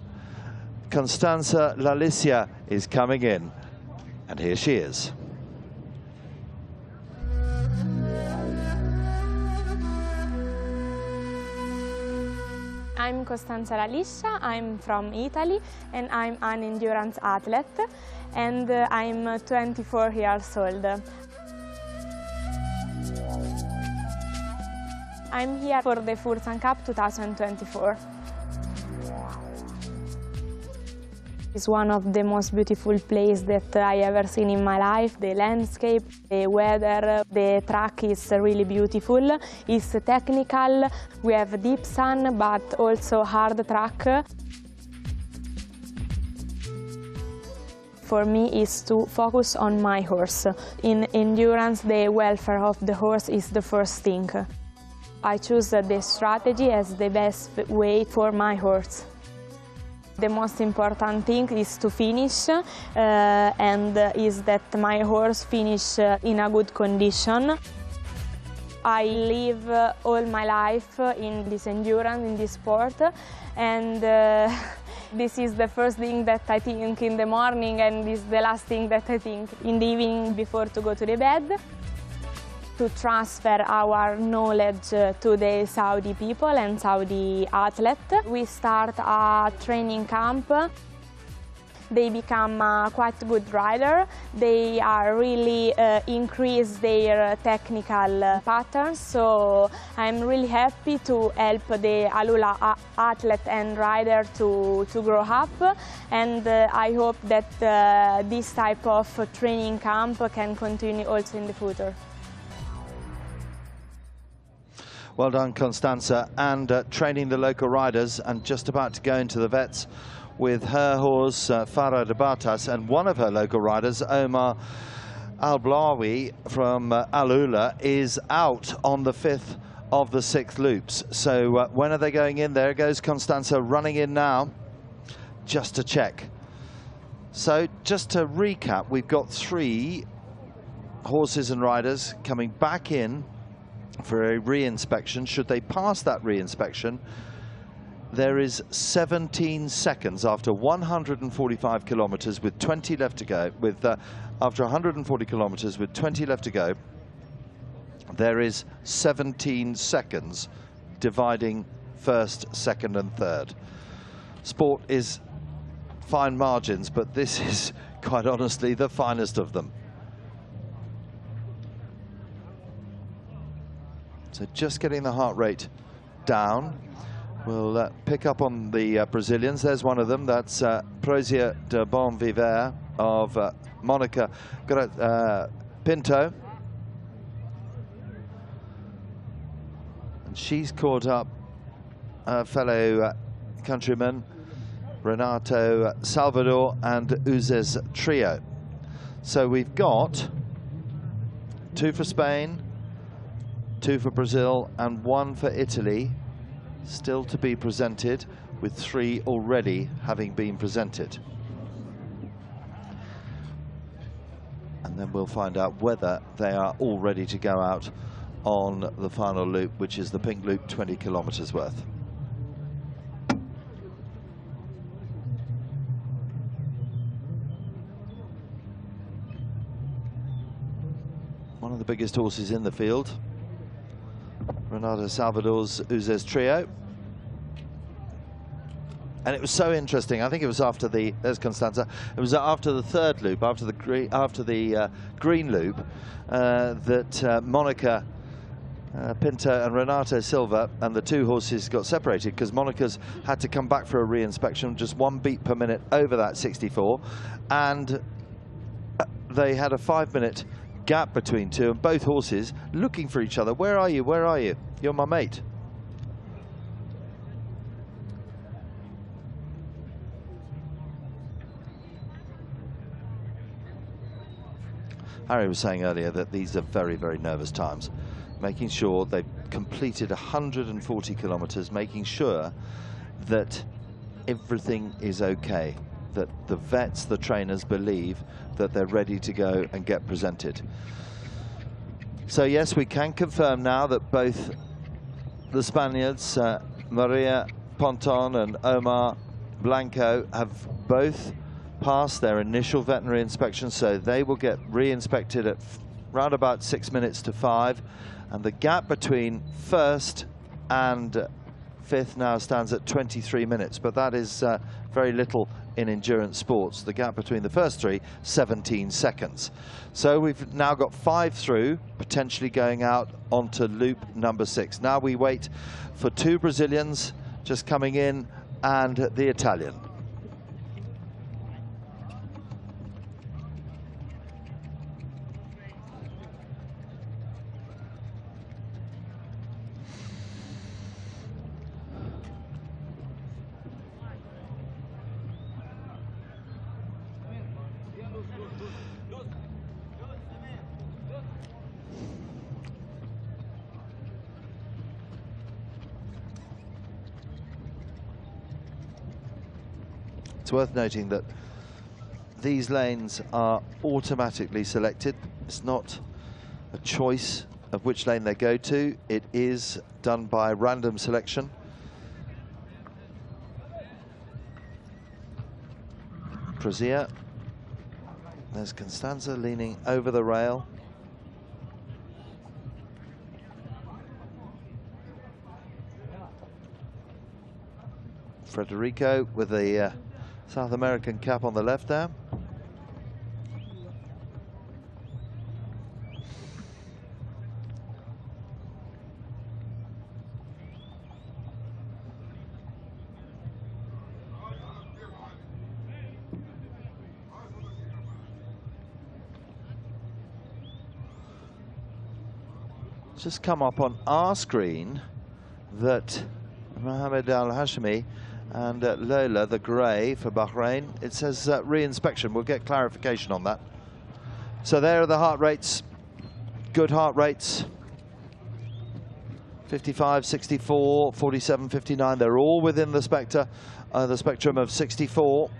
S1: Constanza Lalicia is coming in, and here she is.
S5: I'm Costanza Lalicia, I'm from Italy, and I'm an endurance athlete, and I'm 24 years old. I'm here for the Fursan Cup 2024. It's one of the most beautiful places that I ever seen in my life. The landscape, the weather, the track is really beautiful. It's technical, we have deep sun, but also hard track. For me is to focus on my horse. In endurance, the welfare of the horse is the first thing. I choose the strategy as the best way for my horse. The most important thing is to finish, and is that my horse finish in a good condition. I live all my life in this endurance, in this sport, and this is the first thing that I think in the morning, and this is the last thing that I think in the evening before to go to the bed. To transfer our knowledge to the Saudi people and Saudi athletes. We start a training camp. They become a quite good rider. They are really increase their technical patterns. So I'm really happy to help the AlUla athlete and rider to grow up. And I hope that this type of training camp can continue also in the future.
S1: Well done, Constanza, and training the local riders, and just about to go into the vets with her horse, Farah de Bartas, and one of her local riders, Omar Al-Blawi from AlUla, is out on the fifth of the sixth loops. So when are they going in? There goes Constanza running in now, just to check. So just to recap, we've got three horses and riders coming back in for a re-inspection. Should they pass that re-inspection, there is 17 seconds after 145 kilometers with 20 left to go, after 140 kilometers with 20 left to go, there is 17 seconds dividing first, second and third. Sport is fine margins, but this is quite honestly the finest of them. So just getting the heart rate down. We'll pick up on the Brazilians. There's one of them. That's Prozia de Bon Viver of Monica Pinto. And she's caught up a fellow countryman, Renato Salvador and Uzes Trio. So we've got 2 for Spain, 2 for Brazil and 1 for Italy, still to be presented, with 3 already having been presented. And then we'll find out whether they are all ready to go out on the final loop, which is the pink loop, 20 kilometers worth. One of the biggest horses in the field, Renato Salvador's Uzes Trio. And it was so interesting. I think it was after the, there's Constanza, it was after the third loop, after the green loop, that Monica Pinto and Renato Silva, and the two horses got separated because Monica's had to come back for a re-inspection, just 1 beat per minute over that 64, and they had a 5-minute gap between two, and both horses looking for each other. Where are you? Where are you? You're my mate. Harry was saying earlier that these are very, very nervous times, making sure they've completed 140 kilometers, making sure that everything is okay, that the vets, the trainers believe that they're ready to go and get presented. So yes, we can confirm now that both the Spaniards, Maria Ponton and Omar Blanco, have both passed their initial veterinary inspection, so they will get re-inspected at round about 6 minutes to 5, and the gap between first and fifth now stands at 23 minutes, but that is very little in endurance sports. The gap between the first three, 17 seconds. So we've now got 5 through, potentially going out onto loop number 6. Now we wait for 2 Brazilians just coming in and the Italian. It's worth noting that these lanes are automatically selected. It's not a choice of which lane they go to. It is done by random selection. Prozia. There's Constanza leaning over the rail. Federico with the South American cap on the left there. Just come up on our screen that Mohamed Al Hashimi and Lola, the grey for Bahrain, it says re-inspection. We'll get clarification on that. So there are the heart rates, good heart rates. 55, 64, 47, 59. They're all within the spectrum of 64.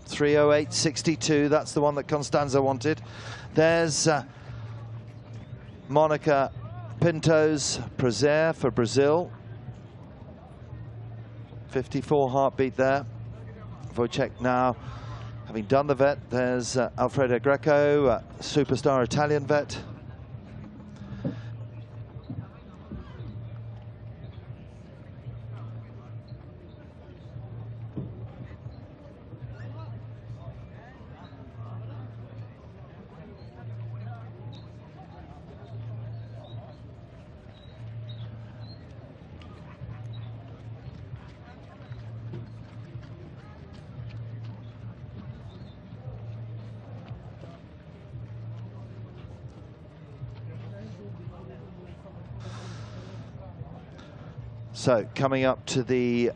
S1: 308, 62. That's the one that Constanza wanted. There's Monica Pinto's Prazer for Brazil. 54 heartbeat there. Wojciech now, having done the vet, there's Alfredo Greco, superstar Italian vet. So coming up to the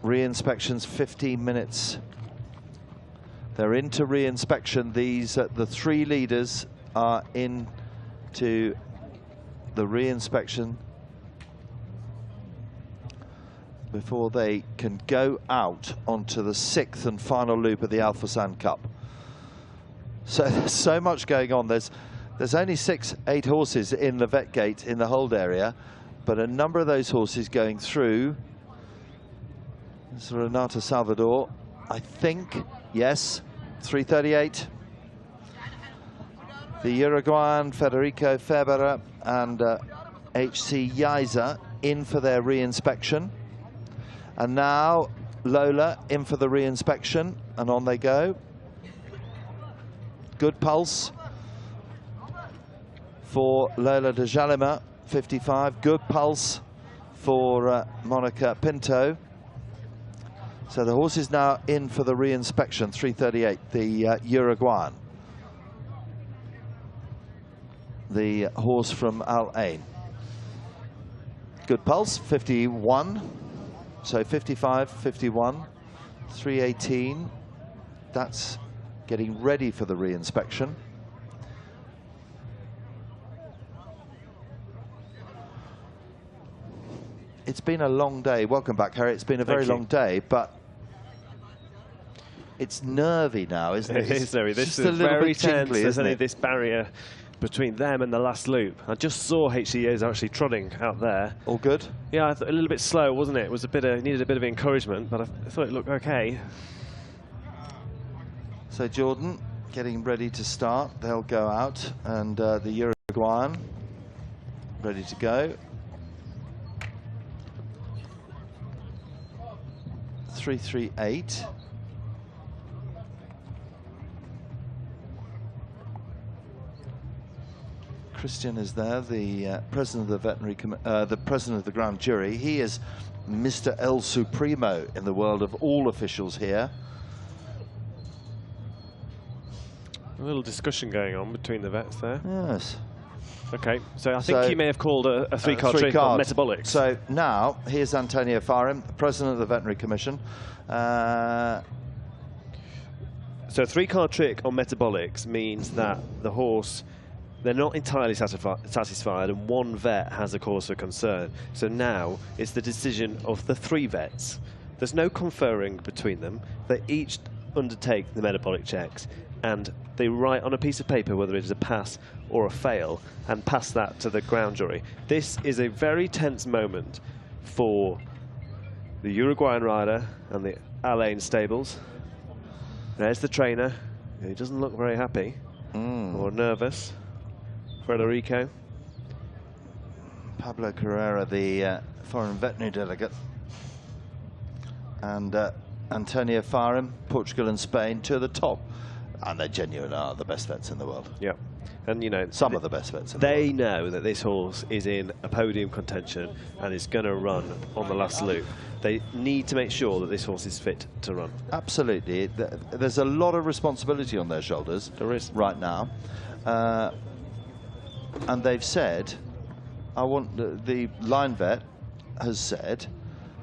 S1: re-inspections, 15 minutes. They're into re-inspection. These, the 3 leaders are into the re-inspection before they can go out onto the 6th and final loop of the Fursan Cup. So there's so much going on. There's only 6, 8 horses in the vet gate in the hold area, but a number of those horses going through. This is Renata Salvador, I think, yes, 338. The Uruguayan Federico Febera and HC Yaiza in for their re-inspection. And now Lola in for the re-inspection, and on they go. Good pulse for Lola de Jalima. 55. Good pulse for Monica Pinto. So the horse is now in for the re-inspection, 3:38, the Uruguayan. The horse from Al Ain. Good pulse, 51. So 55, 51, 3:18. That's getting ready for the re-inspection. It's been a long day. Welcome back, Harry. It's been a very long day, but it's nervy now, isn't it?
S2: It is nervy. This is very tense. There's only this barrier between them and the last loop. I just saw HCA's actually trotting out there.
S1: All good?
S2: Yeah, I thought a little bit slow, wasn't it? It was a bit needed a bit of encouragement, but I thought it looked okay.
S1: So Jordan getting ready to start. They'll go out, and the Uruguayan ready to go. 3:38. Christian is there, the president of the veterinary, the president of the grand jury. He is Mr. El Supremo in the world of all officials here.
S2: A little discussion going on between the vets there.
S1: Yes.
S2: Okay, so I think you may have called a three-card trick on metabolics.
S1: So now, here's Antonio Farim, president of the Veterinary Commission.
S2: So a three-card trick on metabolics means that the horse, they're not entirely satisfied, and one vet has a cause for concern. So now it's the decision of the three vets. There's no conferring between them. They each undertake the metabolic checks, and they write on a piece of paper whether it is a pass or a fail, and pass that to the ground jury. This is a very tense moment for the Uruguayan rider and the Al Ain stables. There's the trainer. He doesn't look very happy or nervous. Federico.
S1: Pablo Carrera, the foreign veterinary delegate. And Antonio Farim, Portugal and Spain, two of the top. And they genuinely are the best vets in the world.
S2: Yeah. And, you know,
S1: some of the best vets in the world.
S2: They know that this horse is in a podium contention and is going to run on the last loop. They need to make sure that this horse is fit to run.
S1: Absolutely. There's a lot of responsibility on their shoulders.
S2: There is.
S1: Right now. And they've said, the line vet has said,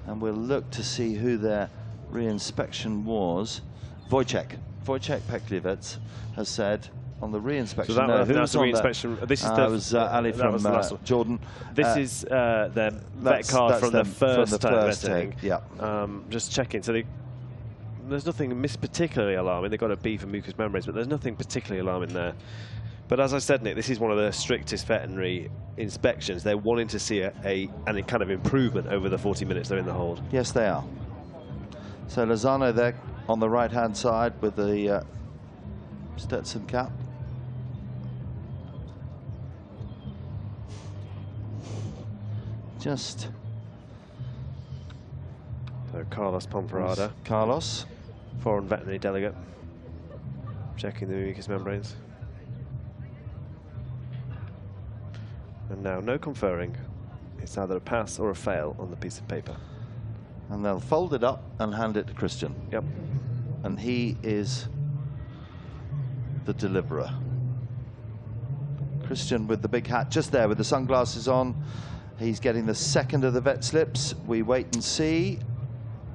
S1: and we'll look to see who their re-inspection was. Wojciech Peklivets has said on the re-inspection.
S2: So that's the re-inspection. This is
S1: was Ali from Jordan.
S2: This is their vet card from the first time vetting.
S1: Yeah.
S2: Just checking. So there's nothing particularly alarming. They've got a B for mucous membranes, but there's nothing particularly alarming there. But as I said, Nick, this is one of the strictest veterinary inspections. They're wanting to see a kind of improvement over the 40 minutes they're in the hold.
S1: Yes, they are. So Lozano there on the right-hand side with the Stetson cap. Just.
S2: So Carlos Pomparada.
S1: Carlos.
S2: Foreign veterinary delegate. Checking the mucous membranes. And now no conferring. It's either a pass or a fail on the piece of paper.
S1: And they'll fold it up and hand it to Christian.
S2: Yep.
S1: And he is the deliverer. Christian with the big hat just there with the sunglasses on. He's getting the second of the vet slips. We wait and see.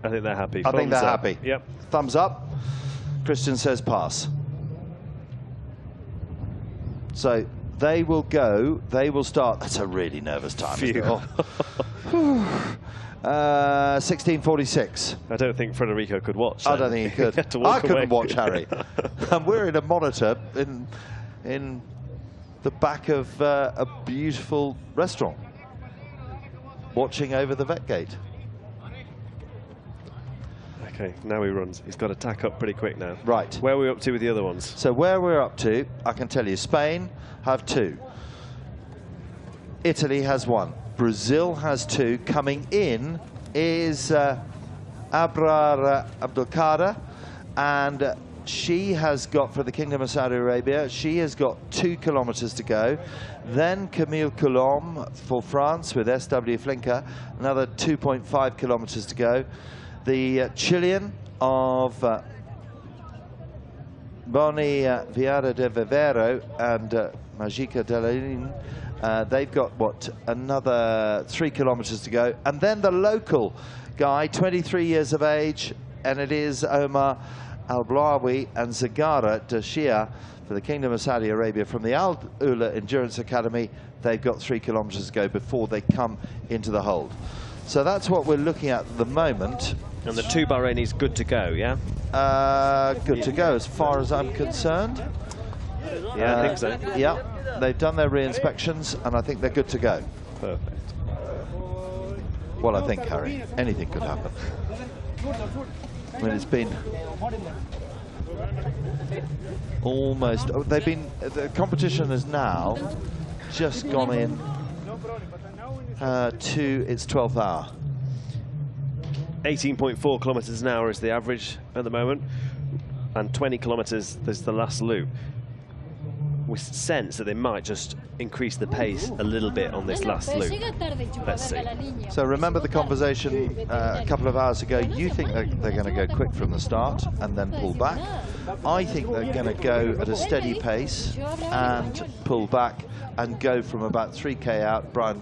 S2: I think they're happy.
S1: I think they're happy.
S2: Yep.
S1: Thumbs up. Christian says pass. So they will go, they will start. That's a really nervous time. 16:46.
S2: I don't think Federico could watch.
S1: I don't think he could. I couldn't watch, Harry. And we're in a monitor in the back of a beautiful restaurant, watching over the vet gate.
S2: Okay, now he runs. He's got to tack up pretty quick now.
S1: Right.
S2: Where are we up to with the other ones?
S1: So where we're up to, I can tell you, Spain have 2. Italy has 1. Brazil has 2. Coming in is Abrar Abdelkader and she has got, for the Kingdom of Saudi Arabia, she has got 2 kilometers to go. Then Camille Coulomb for France with SW Flinker, another 2.5 kilometers to go. The Chilean of Boni Viada de Vivero and Magica Delaline, they've got, what, another 3 kilometers to go. And then the local guy, 23 years of age, and it is Omar Al-Blawi and Zagara Dashia for the Kingdom of Saudi Arabia from the AlUla Endurance Academy. They've got 3 kilometers to go before they come into the hold. So that's what we're looking at the moment.
S2: And the 2 Bahrainis good to go, yeah?
S1: Good to go as far as I'm concerned.
S2: Yeah, I think so.
S1: Yeah, they've done their re-inspections and I think they're good to go.
S2: Perfect.
S1: Well, I think, Harry, anything could happen. I mean, it's been almost, they've been, the competition has now just gone in to its 12th hour.
S2: 18.4 kilometers an hour is the average at the moment, and 20 kilometers is the last loop. We sense that they might just increase the pace a little bit on this last loop. Let's see.
S1: So remember the conversation a couple of hours ago. You think they're going to go quick from the start and then pull back. I think they're going to go at a steady pace and pull back and go from about 3K out. Brian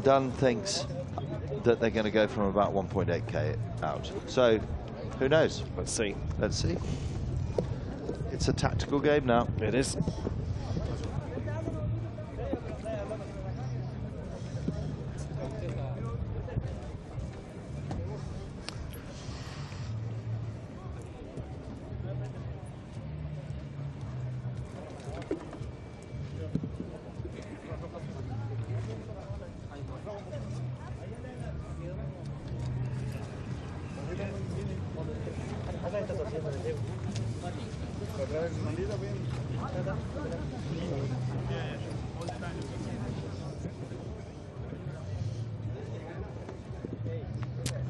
S1: Dunn thinks that they're going to go from about 1.8K out. So who knows?
S2: Let's see.
S1: Let's see. It's a tactical game now.
S2: It is.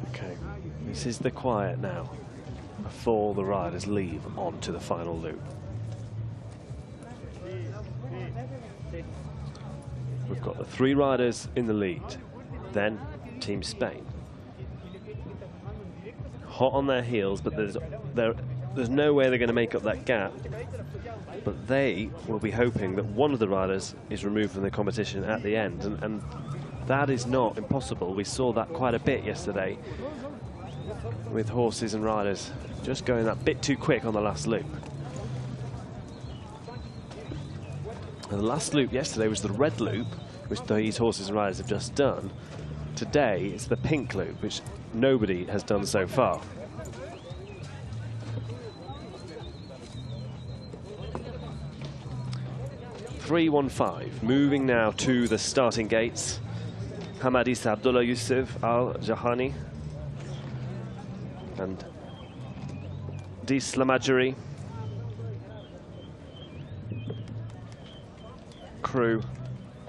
S2: Okay, this is the quiet now before the riders leave onto the final loop. We've got the 3 riders in the lead, then Team Spain. Hot on their heels, but there's no way they're going to make up that gap. But they will be hoping that one of the riders is removed from the competition at the end, and that is not impossible. We saw that quite a bit yesterday with horses and riders just going that bit too quick on the last loop. And the last loop yesterday was the red loop, which these horses and riders have just done. Today it's the pink loop, which nobody has done so far. .315, moving now to the starting gates. Hamadis Abdullah Yusuf Al-Jahani and Dis Lamajari. Crew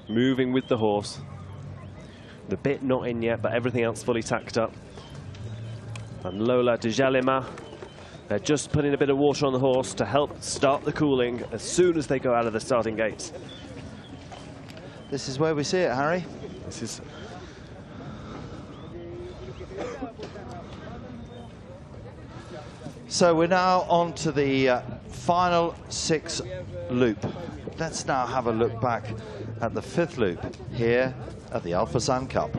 S2: moving with the horse. The bit not in yet, but everything else fully tacked up. And Lola Djalema, they're just putting a bit of water on the horse to help start the cooling as soon as they go out of the starting gates.
S1: This is where we see it, Harry.
S2: This is...
S1: So we're now on to the final 6 loop. Let's now have a look back at the 5th loop here at the Fursan Cup.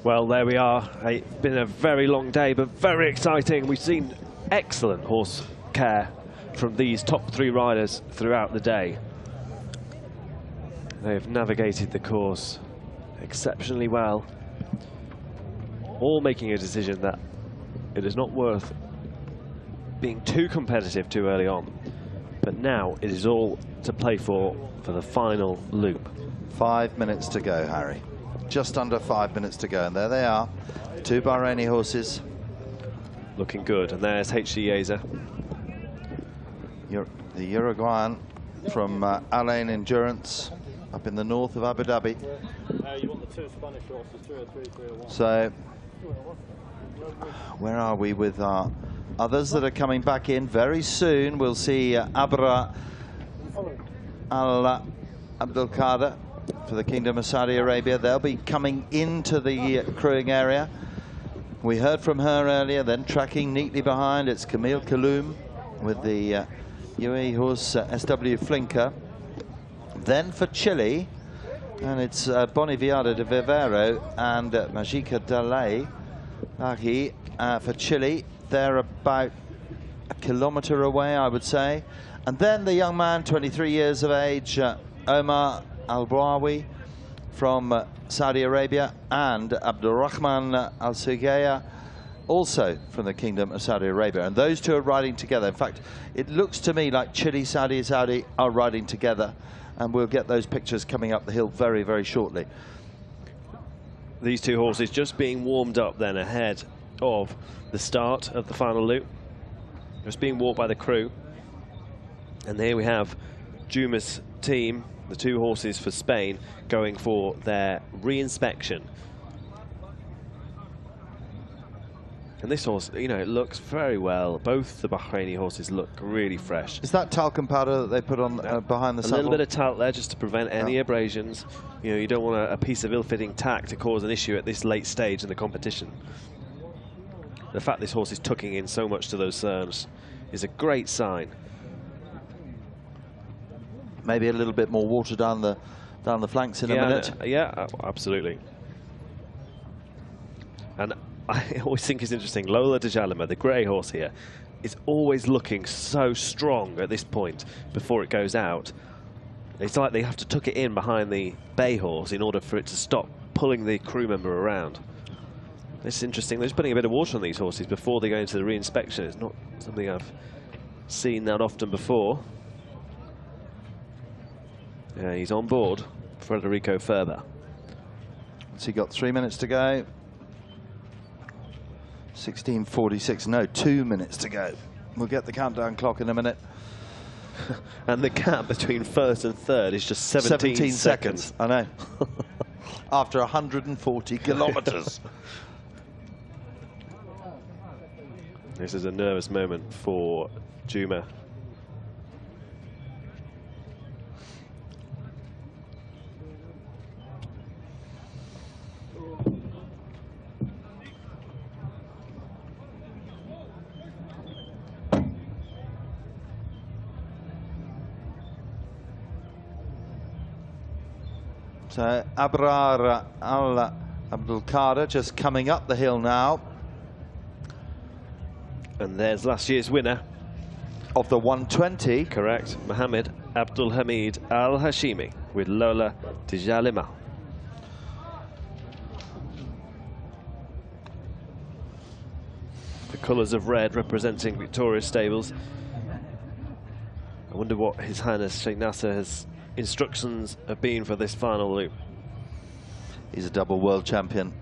S2: Well, there we are. It's been a very long day, but very exciting. We've seen excellent horse care from these top 3 riders throughout the day. They've navigated the course exceptionally well, all making a decision that it is not worth being too competitive too early on. But now it is all to play for the final loop.
S1: 5 minutes to go, Harry. Just under 5 minutes to go, and there they are, 2 Bahraini horses.
S2: Looking good, and there's H.C. Yeza.
S1: The Uruguayan from Fursan Endurance, up in the north of Abu Dhabi.
S8: You want the 2 Spanish horses, 303, 301.
S1: So, where are we with our others that are coming back in very soon? We'll see Abra Al Abdulkader for the Kingdom of Saudi Arabia. They'll be coming into the crewing area. We heard from her earlier, then tracking neatly behind, it's Camille Kaloum with the UAE horse SW Flinker. Then for Chile, and it's Boniviada de Vivero and Magica Dalay for Chile. They're about a kilometre away, I would say. And then the young man, 23 years of age, Omar Al-Brawi from Saudi Arabia, and Abdurrahman Al-Sugaya, also from the Kingdom of Saudi Arabia. And those 2 are riding together. In fact, it looks to me like Chile, Saudi are riding together. And we'll get those pictures coming up the hill very, very shortly.
S2: These 2 horses just being warmed up then ahead of the start of the final loop. Just being walked by the crew. And here we have Juma's team, the 2 horses for Spain, going for their re-inspection. And this horse, you know, it looks very well. Both the Bahraini horses look really fresh.
S1: Is that talcum powder that they put on behind the saddle?
S2: A little bit of talc there just to prevent any abrasions. You know, you don't want a piece of ill-fitting tack to cause an issue at this late stage in the competition. The fact this horse is tucking in so much to those cerns is a great sign.
S1: Maybe a little bit more water down the flanks in a minute.
S2: Yeah, absolutely. And I always think it's interesting, Lola de Jalima, the grey horse here, is always looking so strong at this point before it goes out. It's like they have to tuck it in behind the bay horse in order for it to stop pulling the crew member around. It's interesting, they're just putting a bit of water on these horses before they go into the re-inspection. It's not something I've seen that often before. Yeah, he's on board, Federico Ferber.
S1: So he got 3 minutes to go. 16:46, no, 2 minutes to go. We'll get the countdown clock in a minute.
S2: And the gap between first and third is just 17 seconds.
S1: I know. After 140 kilometres.
S2: This is a nervous moment for Juma.
S1: So Abrar Al Abdulkader just coming up the hill now.
S2: And there's last year's winner
S1: of the 120.
S2: Correct, Mohammed Abdul Hamid Al Hashimi with Lola de Jalima. The colours of red representing Victoria's stables. I wonder what His Highness Sheikh Nasser has instructions have been for this final loop.
S1: He's a double world champion.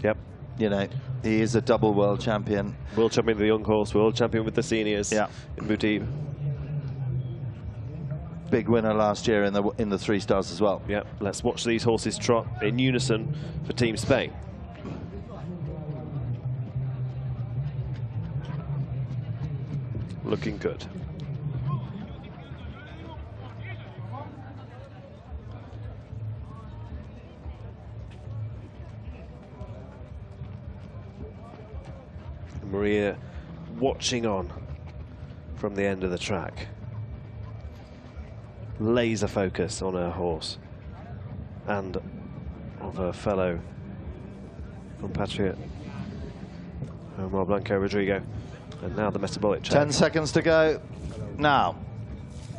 S2: Yep.
S1: You know, he is a double world champion.
S2: World champion with the young horse, world champion with the seniors.
S1: Yeah.
S2: In Mutib.
S1: Big winner last year in the 3 stars as well.
S2: Yep. Let's watch these horses trot in unison for Team Spain. Looking good. Maria watching on from the end of the track. Laser focus on her horse and of her fellow compatriot Omar Blanco Rodrigo. And now the metabolic check.
S1: 10 seconds to go. Now,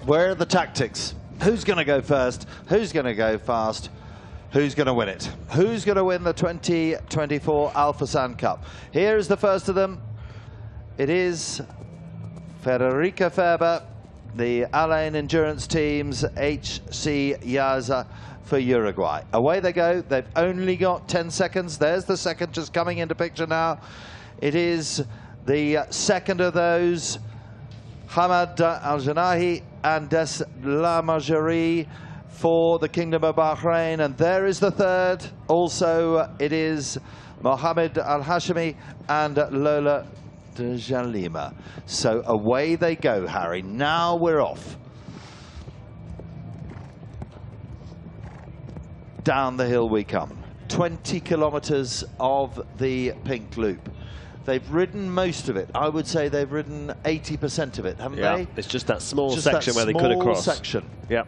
S1: where are the tactics? Who's going to go first? Who's going to go fast? Who's going to win it? Who's going to win the 2024 Fursan Cup? Here is the first of them. It is Federica Ferber, the Alain Endurance Team's HC Yaza for Uruguay. Away they go. They've only got 10 seconds. There's the second just coming into picture now. It is the second of those, Hamad Al-Janahi and Des La Margerie for the Kingdom of Bahrain. And there is the third. Also, it is Mohammed Al-Hashimi and Lola de Jalima. So away they go, Harry. Now we're off. Down the hill we come. 20 kilometers of the pink loop. They've ridden most of it. I would say they've ridden 80% of it, haven't they?
S2: It's just that small section where they could have crossed.
S1: Section.
S2: Yeah.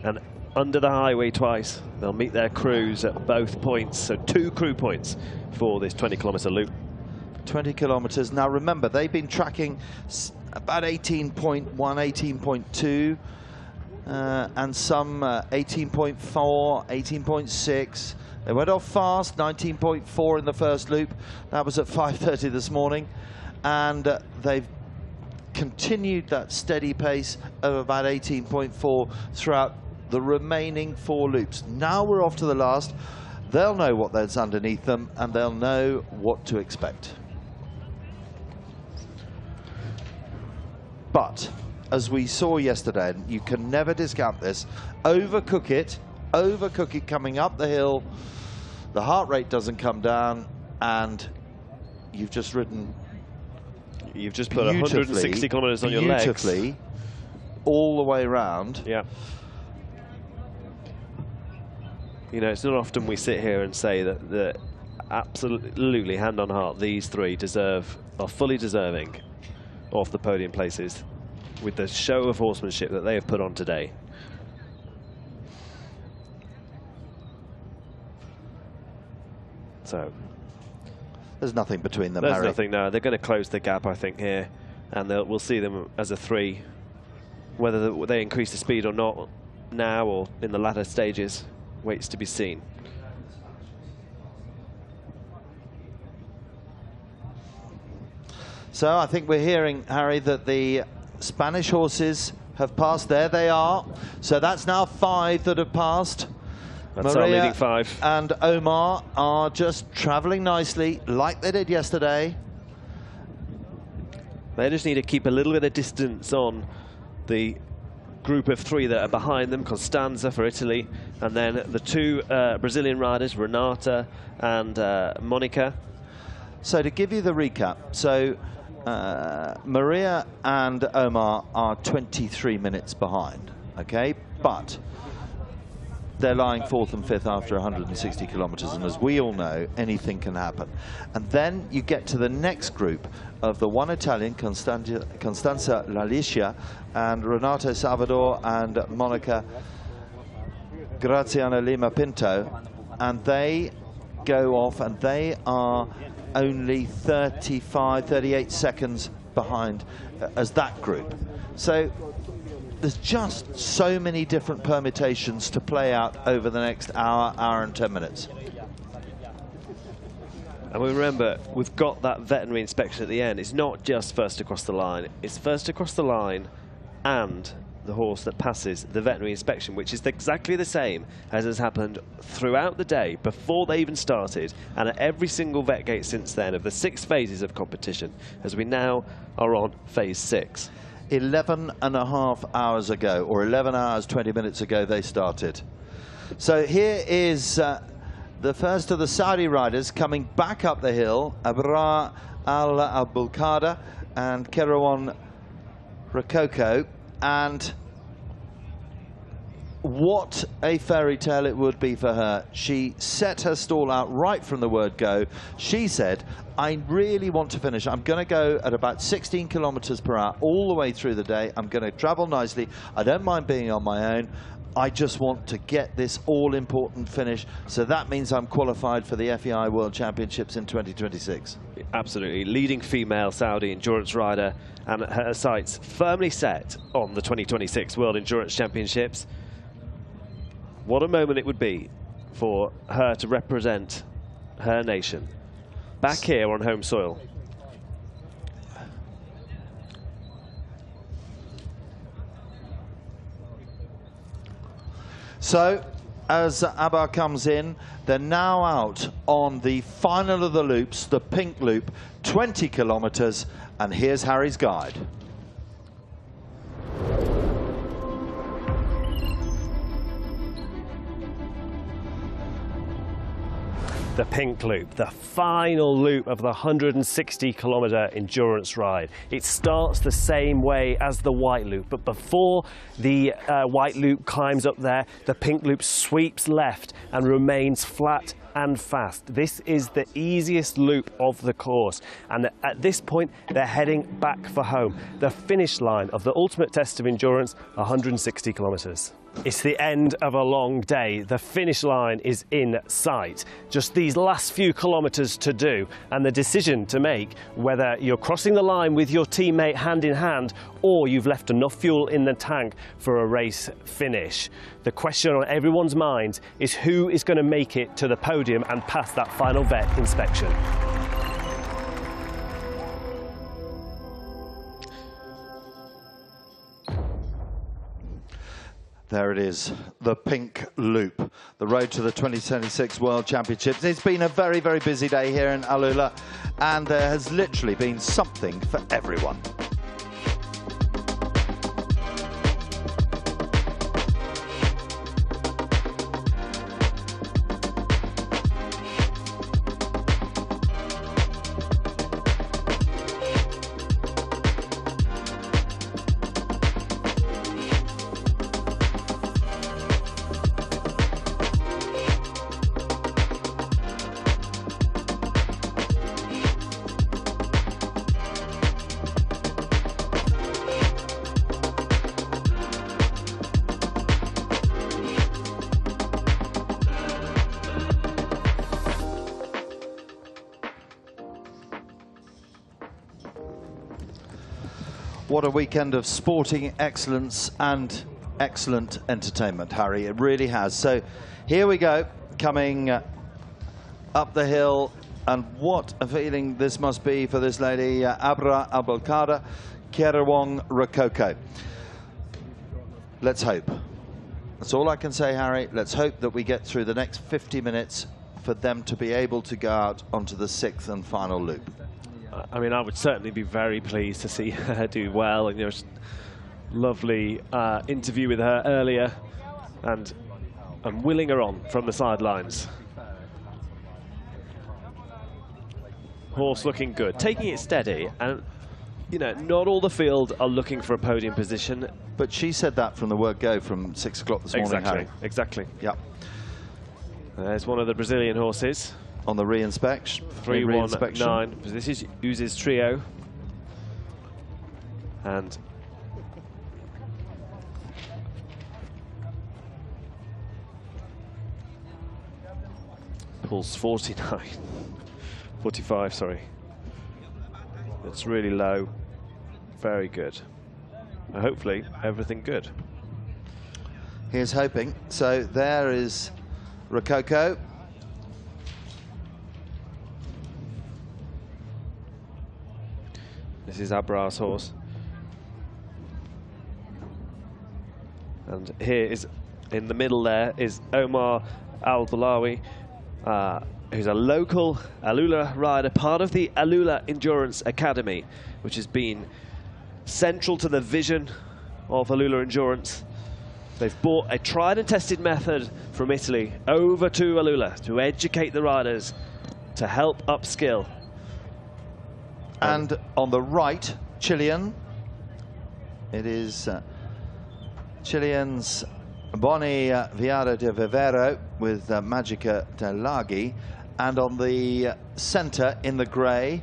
S2: And under the highway twice. They'll meet their crews at both points. So 2 crew points for this 20-kilometer loop.
S1: 20 kilometers. Now remember, they've been tracking about 18.1, 18.2, and some 18.4, 18.6. They went off fast, 19.4 in the first loop. That was at 5:30 this morning. And they've continued that steady pace of about 18.4 throughout the remaining 4 loops. Now we're off to the last. They'll know what there's underneath them, and they'll know what to expect. But, as we saw yesterday, and you can never discount this, overcook it coming up the hill, the heart rate doesn't come down, and you've just ridden.
S2: You've just put 160 kilometers on your legs.
S1: Beautifully, all the way around.
S2: Yeah. You know, it's not often we sit here and say that absolutely, hand on heart, these 3 are fully deserving of the podium places with the show of horsemanship that they have put on today. So
S1: there's nothing between them.
S2: There's nothing. No, they're going to close the gap, I think, here, and we'll see them as a 3. Whether they increase the speed or not now or in the latter stages waits to be seen.
S1: So I think we're hearing, Harry, that the Spanish horses have passed. There they are. So that's now 5 that have passed.
S2: That's
S1: Maria
S2: our leading 5.
S1: And Omar are just travelling nicely, like they did yesterday.
S2: They just need to keep a little bit of distance on the group of 3 that are behind them, Costanza for Italy, and then the 2 Brazilian riders, Renata and Monica.
S1: So to give you the recap, so Maria and Omar are 23 minutes behind, okay? But they're lying 4th and 5th after 160 kilometers, and as we all know, anything can happen. And then you get to the next group of the 1 Italian, Constanza Lalicia, and Renato Salvador and Monica Graziano Lima Pinto, and they go off, and they are only 35, 38 seconds behind as that group. So there's just so many different permutations to play out over the next hour and 10 minutes.
S2: And we remember, we've got that veterinary inspection at the end. It's not just first across the line. It's first across the line and the horse that passes the veterinary inspection, which is exactly the same as has happened throughout the day, before they even started, and at every single vet gate since then, of the 6 phases of competition, as we now are on phase 6.
S1: 11.5 hours ago, or 11 hours, 20 minutes ago, they started. So here is the first of the Saudi riders coming back up the hill, Abra Al-Abulkada and Kerawan Rococo. And what a fairy tale it would be for her. She set her stall out right from the word go. She said, I really want to finish. I'm going to go at about 16 kilometers per hour all the way through the day. I'm going to travel nicely. I don't mind being on my own. I just want to get this all-important finish, so that means I'm qualified for the FEI World Championships in 2026.
S2: Absolutely. Leading female Saudi endurance rider, and her sights firmly set on the 2026 World Endurance Championships. What a moment it would be for her to represent her nation back here on home soil.
S1: So, as Abba comes in, they're now out on the final of the loops, the pink loop, 20 kilometers, and here's Harry's guide.
S2: The pink loop, the final loop of the 160-kilometer endurance ride. It starts the same way as the white loop, but before the white loop climbs up there, the pink loop sweeps left and remains flat and fast. This is the easiest loop of the course, and at this point they're heading back for home, the finish line of the ultimate test of endurance, 160 kilometers. It's the end of a long day. The finish line is in sight. Just these last few kilometers to do, and the decision to make whether you're crossing the line with your teammate hand in hand or you've left enough fuel in the tank for a race finish. The question on everyone's mind is who is going to make it to the podium and pass that final vet inspection.
S1: There it is, the pink loop, the road to the 2026 World Championships. It's been a very, very busy day here in AlUla, and there has literally been something for everyone. What a weekend of sporting excellence and excellent entertainment, Harry. It really has. So here we go, coming up the hill, and what a feeling this must be for this lady, Abra Abdelkader Kerawong Rokoko. Let's hope. That's all I can say, Harry. Let's hope that we get through the next 50 minutes for them to be able to go out onto the 6th and final loop.
S2: I mean, I would certainly be very pleased to see her do well. And there's a lovely interview with her earlier, and I'm willing her on from the sidelines. Horse looking good, taking it steady, and you know, not all the field are looking for a podium position.
S1: But she said that from the word go from 6 o'clock this morning, Harry.
S2: Exactly.
S1: Yep.
S2: There's one of the Brazilian horses.
S1: On the re-inspection.
S2: 319. This is Uz's trio. And pulls 49. 45, sorry. It's really low. Very good. Hopefully, everything good.
S1: Here's hoping. So there is Rokoko.
S2: This is Abra's horse. And here is, in the middle there, is Omar Al-Balawi, who's a local AlUla rider, part of the AlUla Endurance Academy, which has been central to the vision of AlUla Endurance. They've brought a tried and tested method from Italy over to AlUla to educate the riders, to help upskill.
S1: And on the right, Chilean. It is Chilean's Boni Viada de Vivero with Magica del Laghi. And on the centre, in the grey,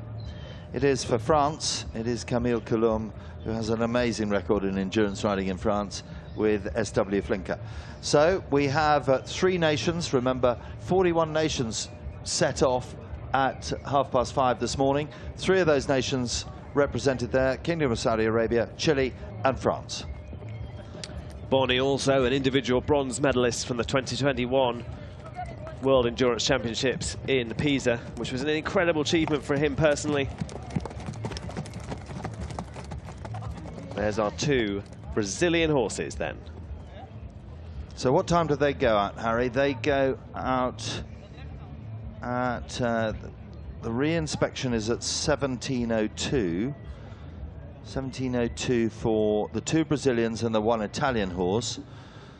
S1: it is for France. It is Camille Coulomb, who has an amazing record in endurance riding in France. with SW Flinker. So we have 3 nations. Remember, 41 nations set off at 5:30 this morning. 3 of those nations represented there: Kingdom of Saudi Arabia, Chile and France.
S2: Bonnie also an individual bronze medalist from the 2021 World Endurance Championships in Pisa, which was an incredible achievement for him personally. There's our 2 Brazilian horses then.
S1: So what time do they go out, Harry? They go out at, the re-inspection is at 17:02. 17:02 for the 2 Brazilians and the 1 Italian horse.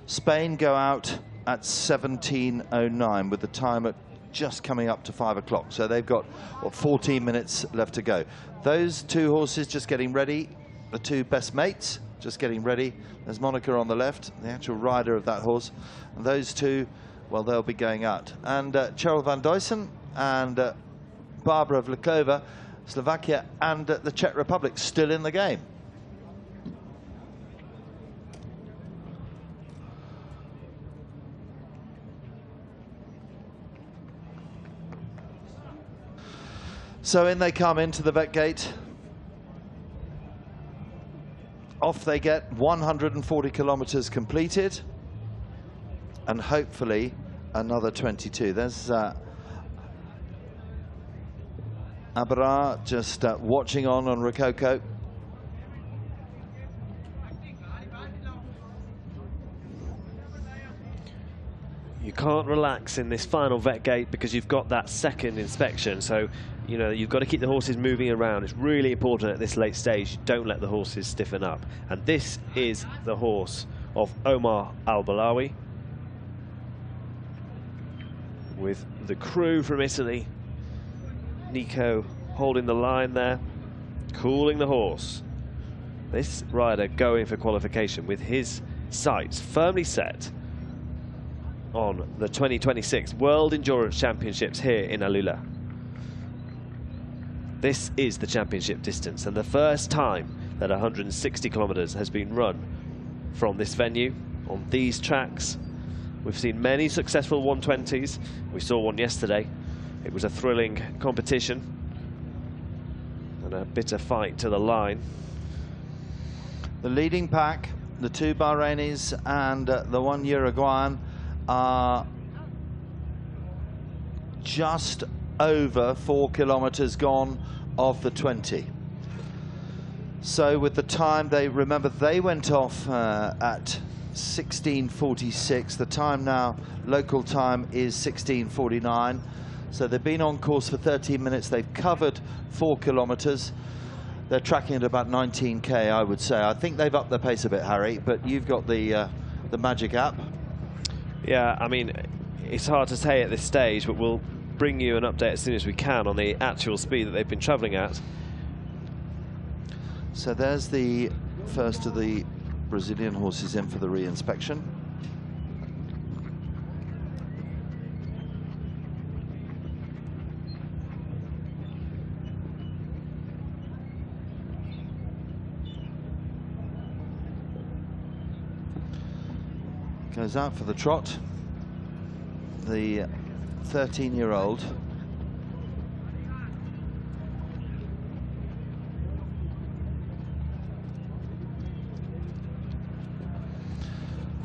S1: Spain go out at 17:09 with the time at just coming up to 5 o'clock. So they've got, what, 14 minutes left to go. Those 2 horses just getting ready, the 2 best mates just getting ready. There's Monica on the left, the actual rider of that horse. And those 2, well, they'll be going out. And Cheryl van Duysen and Barbara Vlkova, Slovakia and the Czech Republic still in the game. So in they come into the vet gate. Off they get, 140 kilometers completed, and hopefully another 22. There's Abra just watching on Rococo.
S2: You can't relax in this final vet gate because you've got that second inspection. So, you know, you've got to keep the horses moving around. It's really important at this late stage. Don't let the horses stiffen up. And this is the horse of Omar Al-Balawi, with the crew from Italy. Nico holding the line there, cooling the horse. This rider going for qualification with his sights firmly set on the 2026 World Endurance Championships here in AlUla. This is the championship distance and the first time that 160 kilometers has been run from this venue on these tracks. We've seen many successful 120s. We saw one yesterday. It was a thrilling competition and a bitter fight to the line.
S1: The leading pack, the 2 Bahrainis and the 1 Uruguayan, are just over 4 kilometers gone of the 20. So with the time, remember they went off at 16:46. The time now, local time, is 16:49. So they've been on course for 13 minutes. They've covered 4 kilometers. They're tracking at about 19k, I would say. I think they've upped their pace a bit, Harry, but you've got the Magic app.
S2: Yeah, I mean, it's hard to say at this stage, but we'll bring you an update as soon as we can on the actual speed that they've been travelling at.
S1: So there's the first of the Brazilian horses in for the re-inspection. Goes out for the trot, the 13-year-old.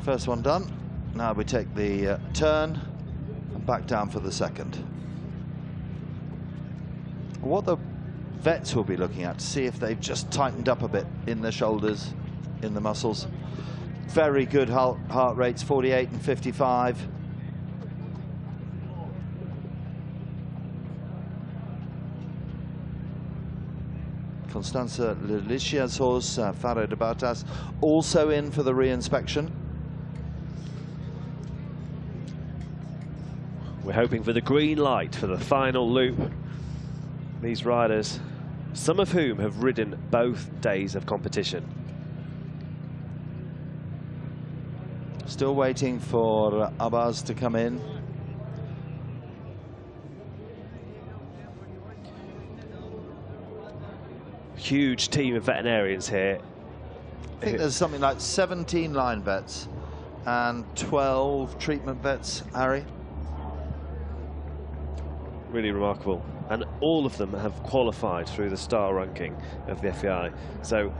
S1: First one done. Now we take the turn and back down for the second. What the vets will be looking at to see if they've just tightened up a bit in the shoulders, in the muscles. Very good heart rates, 48 and 55. Constanza Lelicia's horse, Faro de Bartas, also in for the re-inspection.
S2: We're hoping for the green light for the final loop. These riders, some of whom have ridden both days of competition.
S1: Still waiting for Abbas to come in.
S2: Huge team of veterinarians here.
S1: think there's something like 17 line vets and 12 treatment vets, Harry.
S2: Really remarkable. And all of them have qualified through the star ranking of the FEI. So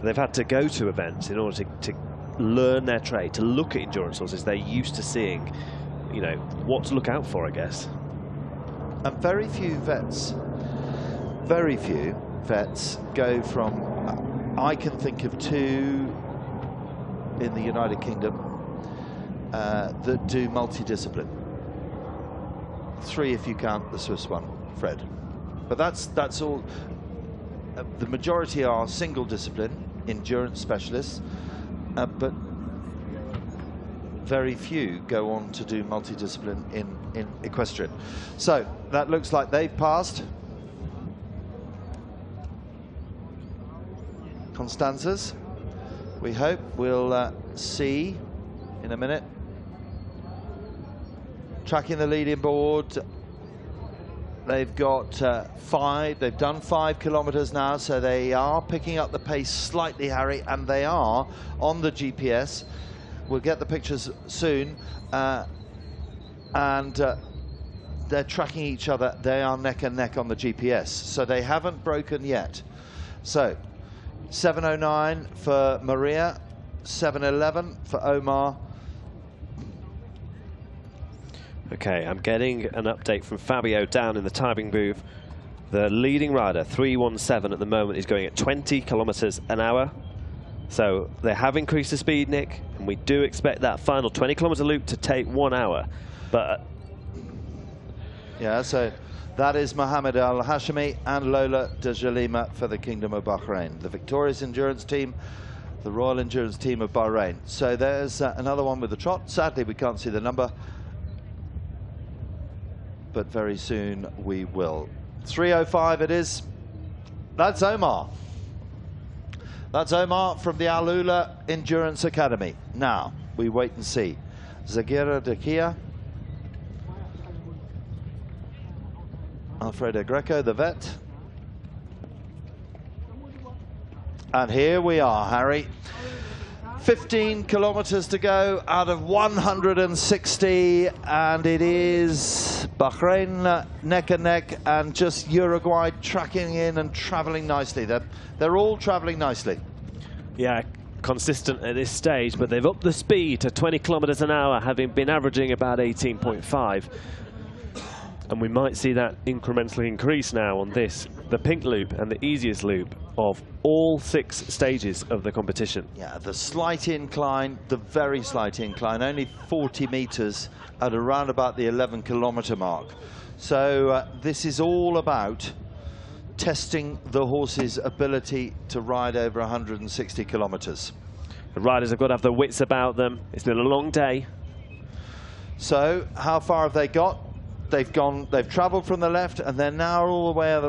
S2: they've had to go to events in order to learn their trade, to look at endurance horses they're used to seeing, you know, what to look out for, I guess.
S1: And very few vets go from, I can think of 2 in the United Kingdom that do multidiscipline. 3 if you count the Swiss one, Fred. But that's all. The majority are single discipline, endurance specialists, but very few go on to do multidiscipline in equestrian. So that looks like they've passed. Constanzas, we hope we'll see in a minute. Tracking the leading board, they've got 5, they've done 5 kilometers now, so they are picking up the pace slightly, Harry, and they are on the GPS. We'll get the pictures soon, and they're tracking each other. They are neck and neck on the GPS, so they haven't broken yet. So 7:09 for Maria, 7:11 for Omar.
S2: Okay, I'm getting an update from Fabio down in the timing booth. The leading rider, 3:17 at the moment, is going at 20 kilometers an hour. So they have increased the speed, Nick, and we do expect that final 20-kilometer loop to take 1 hour. But
S1: yeah, so that is Mohammed Al Hashimi and Lola de Jalima for the Kingdom of Bahrain, the victorious endurance team, the Royal Endurance Team of Bahrain. So there's another one with the trot. Sadly, we can't see the number, but very soon we will. 3:05 it is. That's Omar. That's Omar from the AlUla Endurance Academy. Now, we wait and see. Zagira Dakia. Alfredo Greco, the vet. And here we are, Harry. 15 kilometers to go out of 160, and it is Bahrain neck and neck, and just Uruguay tracking in and traveling nicely. They're all traveling nicely.
S2: yeah, consistent at this stage, but they've upped the speed to 20 kilometers an hour, having been averaging about 18.5. And we might see that incrementally increase now on this, the pink loop and the easiest loop of all 6 stages of the competition.
S1: Yeah, the slight incline, the very slight incline, only 40 meters at around about the 11-kilometer mark. So this is all about testing the horse's ability to ride over 160 kilometers.
S2: The riders have got to have the wits about them. It's been a long day.
S1: So how far have they got? They've traveled from the left, and they're now all the way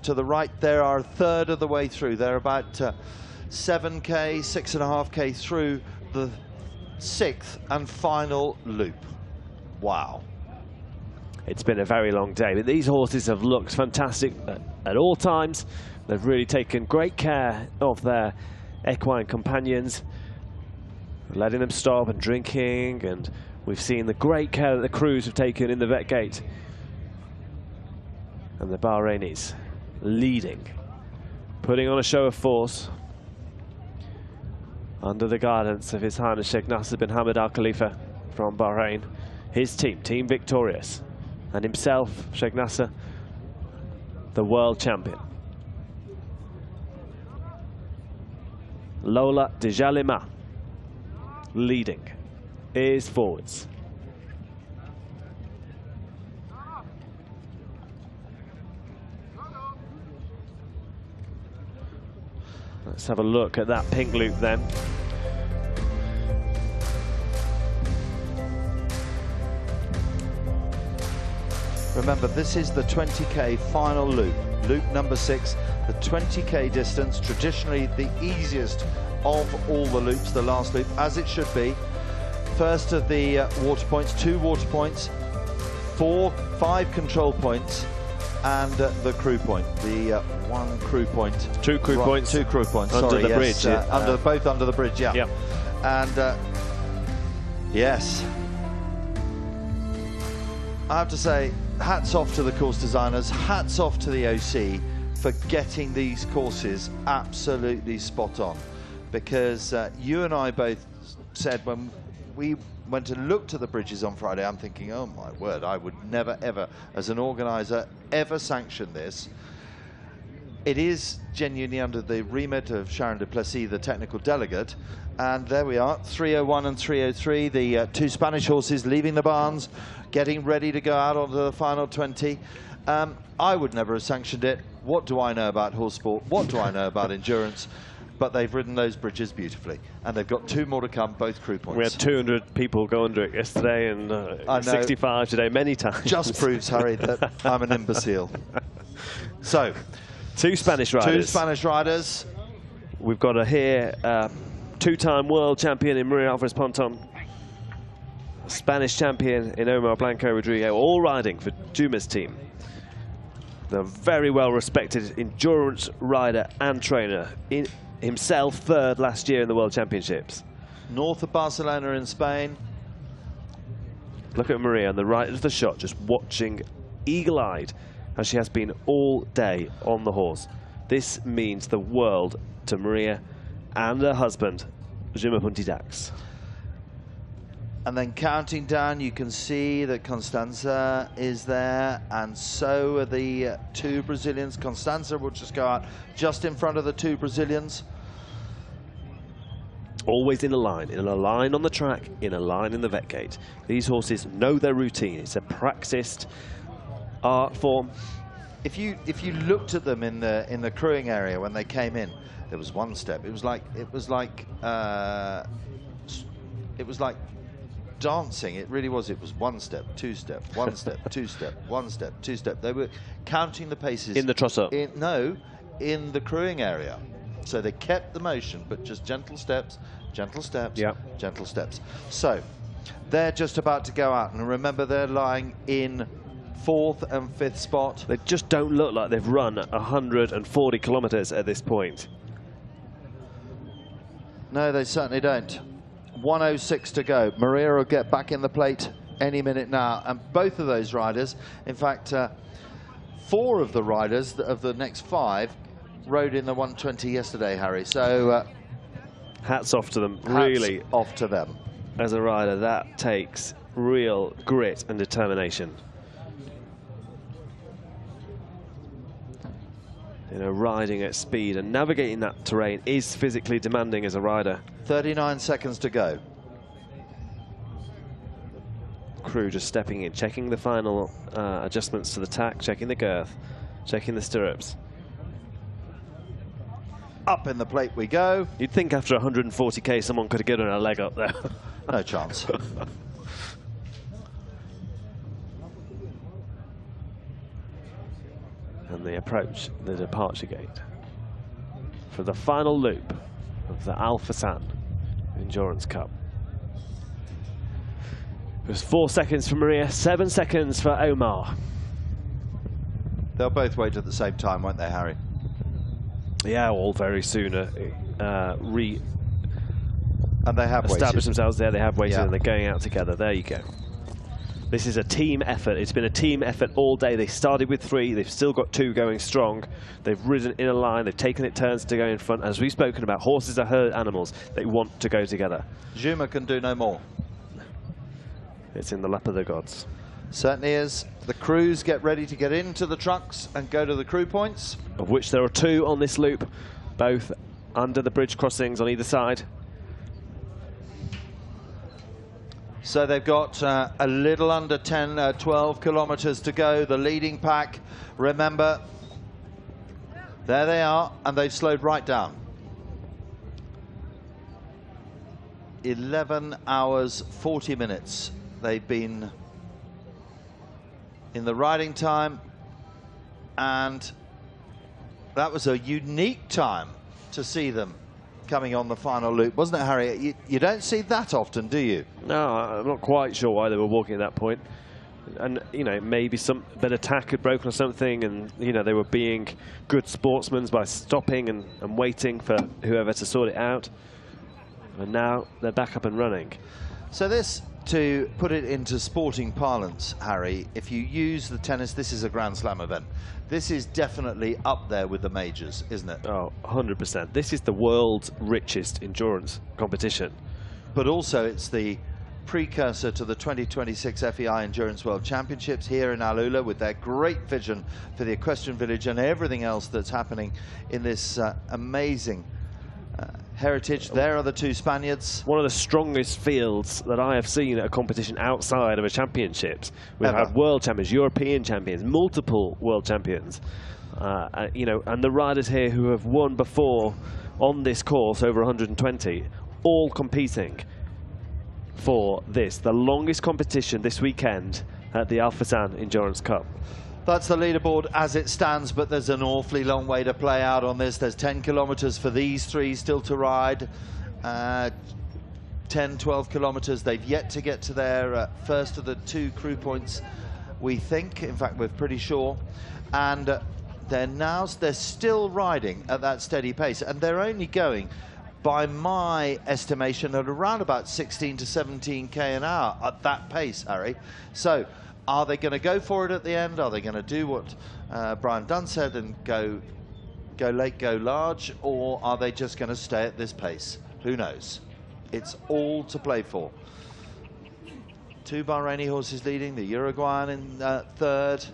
S1: to the right. They are a third of the way through. They're about 7K, 6.5K through the 6th and final loop. Wow.
S2: It's been a very long day, but these horses have looked fantastic at all times. They've really taken great care of their equine companions, letting them stop and drinking, and we've seen the great care that the crews have taken in the vet gate. And the Bahrainis leading, putting on a show of force under the guidance of His Highness Sheikh Nasser bin Hamad Al Khalifa from Bahrain. His team, Team Victorious, and himself, Sheikh Nasser, the world champion. Lola de Jalima leading is forwards. Let's have a look at that pink loop then.
S1: Remember, this is the 20K final loop, loop number 6, the 20K distance, traditionally the easiest of all the loops, the last loop, as it should be. First of the water points, 2 water points, 4, 5 control points, and the crew point. The one crew point.
S2: Two crew points.
S1: Two crew points.
S2: Under
S1: Sorry,
S2: the
S1: yes,
S2: bridge.
S1: both under the bridge, yeah.
S2: Yep.
S1: And yes, I have to say, hats off to the course designers, hats off to the OC for getting these courses absolutely spot on. Because you and I both said when we went to look to the bridges on Friday, I'm thinking, oh my word, I would never ever, as an organizer, ever sanction this. It is genuinely under the remit of Sharon Duplessis, the technical delegate, and there we are, 301 and 303, the two Spanish horses leaving the barns, getting ready to go out onto the final 20. I would never have sanctioned it. What do I know about horse sport? What do I know about endurance? But they've ridden those bridges beautifully, and they've got two more to come, both crew points.
S2: We had 200 people go under it yesterday, and 65 today, many times.
S1: Just proves, Harry, that I'm an imbecile. So,
S2: two Spanish riders.
S1: Two Spanish riders.
S2: We've got here two-time world champion in Maria Alvarez Ponton, Spanish champion in Omar Blanco Rodrigo, all riding for Juma's team. The very well-respected endurance rider and trainer, himself third last year in the World Championships.
S1: North of Barcelona in Spain.
S2: Look at Maria on the right of the shot, just watching eagle-eyed as she has been all day on the horse. This means the world to Maria and her husband, Juma Puntidax.
S1: And then counting down, you can see that Constanza is there, and so are the two Brazilians. Constanza will just go out just in front of the two Brazilians.
S2: Always in a line on the track, in a line in the vet gate. These horses know their routine. It's a practiced art form.
S1: If you looked at them in the crewing area when they came in, there was one step. It was like dancing. It really was. It was one step, two step, one step, two step, one step, two step. They were counting the paces
S2: in the trousseau.
S1: No, in the crewing area. So they kept the motion, but just gentle steps, gentle steps, gentle steps. So they're just about to go out, and remember they're lying in 4th and 5th spot.
S2: They just don't look like they've run 140 kilometers at this point.
S1: No, they certainly don't. 1:06 to go. Maria will get back in the plate any minute now, and both of those riders, in fact, 4 of the riders of the next 5 rode in the 120 yesterday, Harry. So
S2: hats off to them.
S1: Hats
S2: really
S1: off to them.
S2: As a rider, that takes real grit and determination. You know, riding at speed and navigating that terrain is physically demanding as a rider.
S1: 39 seconds to go.
S2: Crew just stepping in, checking the final adjustments to the tack, checking the girth, checking the stirrups.
S1: Up in the plate we go.
S2: You'd think after 140k someone could have given a leg up there.
S1: No chance.
S2: And they approach the departure gate for the final loop of the Al Fursan Endurance Cup. It was 4 seconds for Maria, 7 seconds for Omar.
S1: They'll both wait at the same time, won't they, Harry?
S2: Yeah, all very soon.
S1: And they have
S2: established themselves there. They have waited,
S1: Yeah.
S2: and they're going out together. There you go. This is a team effort. It's been a team effort all day. They started with 3. They've still got 2 going strong. They've ridden in a line. They've taken it turns to go in front. As we've spoken about, horses are herd animals. They want to go together.
S1: Juma can do no more.
S2: It's in the lap of the gods.
S1: Certainly is. The crews get ready to get into the trucks and go to the crew points.
S2: Of which there are 2 on this loop, both under the bridge crossings on either side.
S1: So they've got a little under 12 kilometers to go. The leading pack, remember, there they are, and they've slowed right down. 11 hours, 40 minutes. They've been in the riding time, and that was a unique time to see them coming on the final loop, wasn't it, Harry? You don't see that often, do you?
S2: No, I'm not quite sure why they were walking at that point. And, you know, maybe some bit of tack had broken or something, and, you know, they were being good sportsmen by stopping and waiting for whoever to sort it out. And now they're back up and running.
S1: So this, to put it into sporting parlance, Harry, if you use the tennis, this is a Grand Slam event. This is definitely up there with the majors, isn't it?
S2: Oh, 100%. This is the world's richest endurance competition.
S1: But also it's the precursor to the 2026 FEI Endurance World Championships here in AlUla, with their great vision for the equestrian village and everything else that's happening in this amazing heritage. There are the two Spaniards.
S2: One of the strongest fields that I have seen at a competition outside of a championships. We've had world champions, European champions, multiple world champions, you know, and the riders here who have won before on this course, over 120, all competing for this, the longest competition this weekend at the Fursan Endurance Cup.
S1: That's the leaderboard as it stands, but there's an awfully long way to play out on this. There's 10 kilometers for these three still to ride. 10, 12 kilometers. They've yet to get to their first of the two crew points, we think. In fact, we're pretty sure. And they're still riding at that steady pace, and they're only going, by my estimation, at around about 16 to 17k an hour at that pace, Harry. So are they going to go for it at the end? Are they going to do what Brian Dunn said and go late, go large? Or are they just going to stay at this pace? Who knows? It's all to play for. Two Bahraini horses leading, the Uruguayan in third.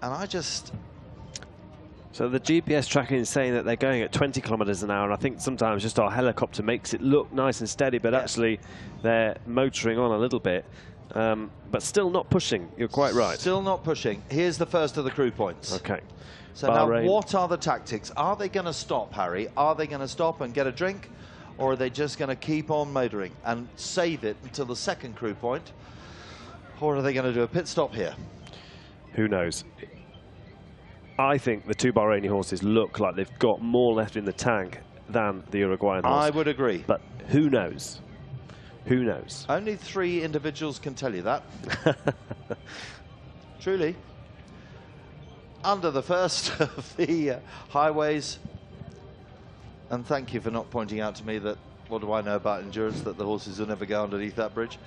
S1: And I just...
S2: So the GPS tracking is saying that they're going at 20 kilometers an hour, and I think sometimes just our helicopter makes it look nice and steady, but actually they're motoring on a little bit. But still not pushing, you're quite right.
S1: Still not pushing. Here's the first of the crew points.
S2: Okay.
S1: So Bahrain. Now, what are the tactics? Are they going to stop, Harry? Are they going to stop and get a drink? Or are they just going to keep on motoring and save it until the second crew point? Or are they going to do a pit stop here?
S2: Who knows? I think the two Bahraini horses look like they've got more left in the tank than the Uruguayan horse.
S1: I would agree.
S2: But who knows? Who knows?
S1: Only three individuals can tell you that. Truly. Under the first of the highways. And thank you for not pointing out to me that, what do I know about endurance, that the horses will never go underneath that bridge.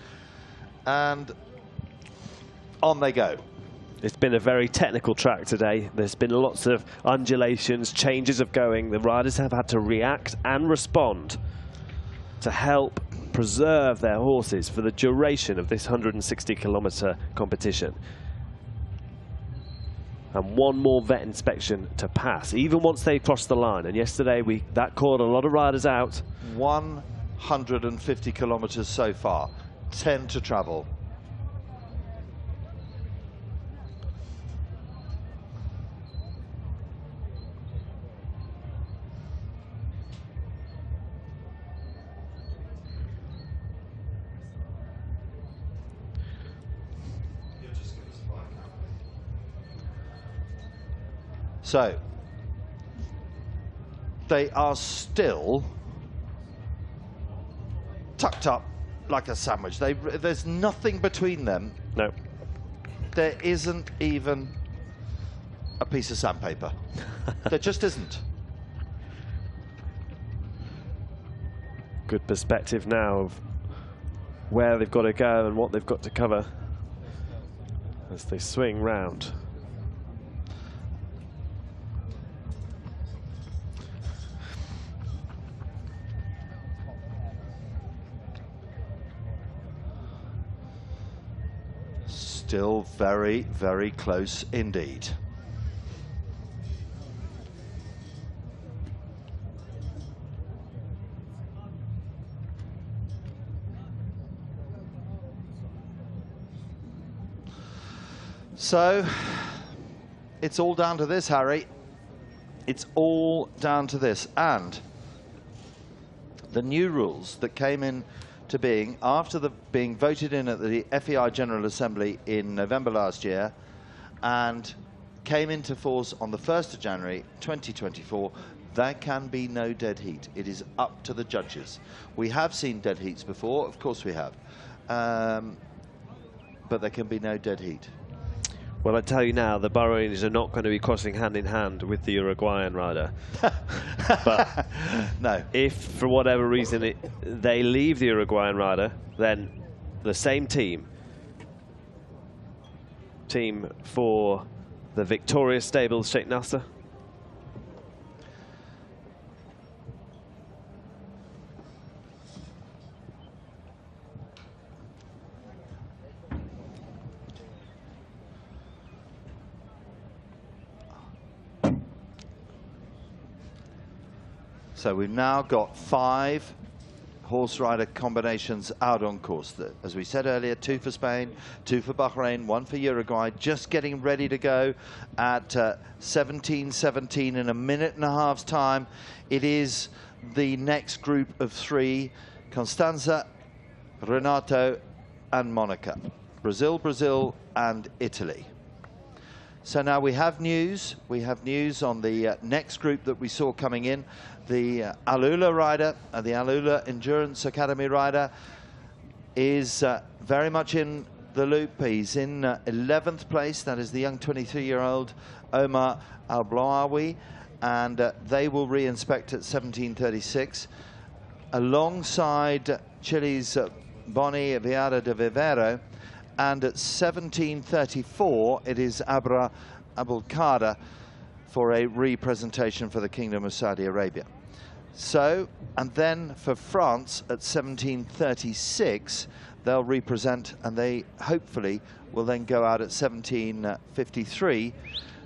S1: And on they go.
S2: It's been a very technical track today. There's been lots of undulations, changes of going. The riders have had to react and respond to help preserve their horses for the duration of this 160-kilometer competition. And one more vet inspection to pass, even once they cross the line. And yesterday, that caught a lot of riders out.
S1: 150 kilometers so far, 10 to travel. So, they are still tucked up like a sandwich. There's nothing between them.
S2: No.
S1: There isn't even a piece of sandpaper. There just isn't.
S2: Good perspective now of where they've got to go and what they've got to cover as they swing round.
S1: Still very, very close indeed. So, it's all down to this, Harry. It's all down to this. And the new rules that came in to being after being voted in at the FEI General Assembly in November last year and came into force on the 1st of January 2024, there can be no dead heat. It is up to the judges. We have seen dead heats before, of course we have. but there can be no dead heat.
S2: Well, I tell you now, the Bahrainis are not going to be crossing hand in hand with the Uruguayan rider. But
S1: no.
S2: If, for whatever reason, they leave the Uruguayan rider, then the same team for the victorious stables, Sheikh Nasser.
S1: So we've now got 5 horse rider combinations out on course. As we said earlier, 2 for Spain, 2 for Bahrain, 1 for Uruguay, just getting ready to go at 17:17 in a minute and a half's time. It is the next group of 3, Constanza, Renato and Monica. Brazil and Italy. So now we have news. We have news on the next group that we saw coming in. The AlUla rider, the AlUla Endurance Academy rider, is very much in the loop. He's in 11th place. That is the young 23-year-old Omar Al-Blawi, and they will re-inspect at 17:36. Alongside Chile's Boni Viada de Vivero, and at 17:34 it is Abra Abulkada for a re-presentation for the Kingdom of Saudi Arabia. So, and then for France at 17:36 they'll represent, and they hopefully will then go out at 17:53.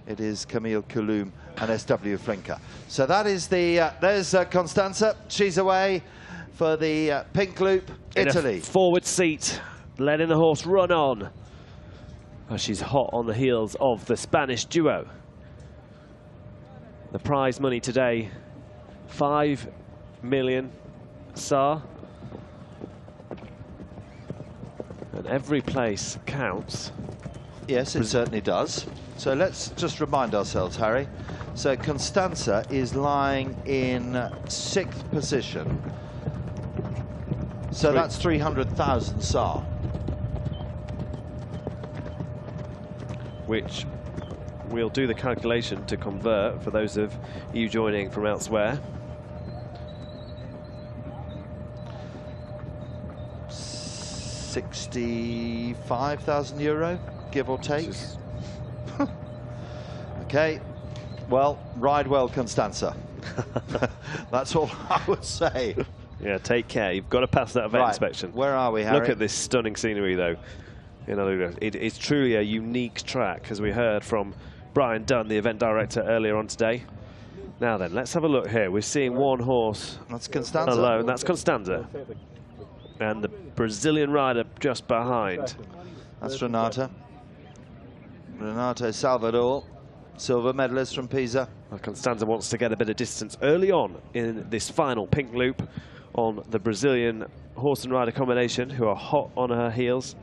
S1: It is Camille Couloum and SW Flinker. So that is the, there's Constanza, she's away for the pink loop, Italy.
S2: In a forward seat, letting the horse run on. Oh, she's hot on the heels of the Spanish duo. The prize money today, 5 million SAR. And every place counts.
S1: Yes, it certainly does. So let's just remind ourselves, Harry. So Constanza is lying in 6th position. So that's 300,000 SAR.
S2: Which we'll do the calculation to convert for those of you joining from elsewhere.
S1: 65,000 euro, give or take. Okay, well, ride well, Constanza. That's all I would say.
S2: Yeah, take care. You've got to pass that vet inspection.
S1: Where are we, Harry?
S2: Look at this stunning scenery, though. In AlUla. It's truly a unique track, as we heard from Brian Dunn, the event director, earlier on today. Now then, let's have a look here. We're seeing one horse.
S1: That's Constanza.
S2: Alone. That's Constanza. And the Brazilian rider just behind.
S1: That's Renato Salvador, silver medalist from Pisa.
S2: Well, Constanza wants to get a bit of distance early on in this final pink loop on the Brazilian horse and rider combination, who are hot on her heels.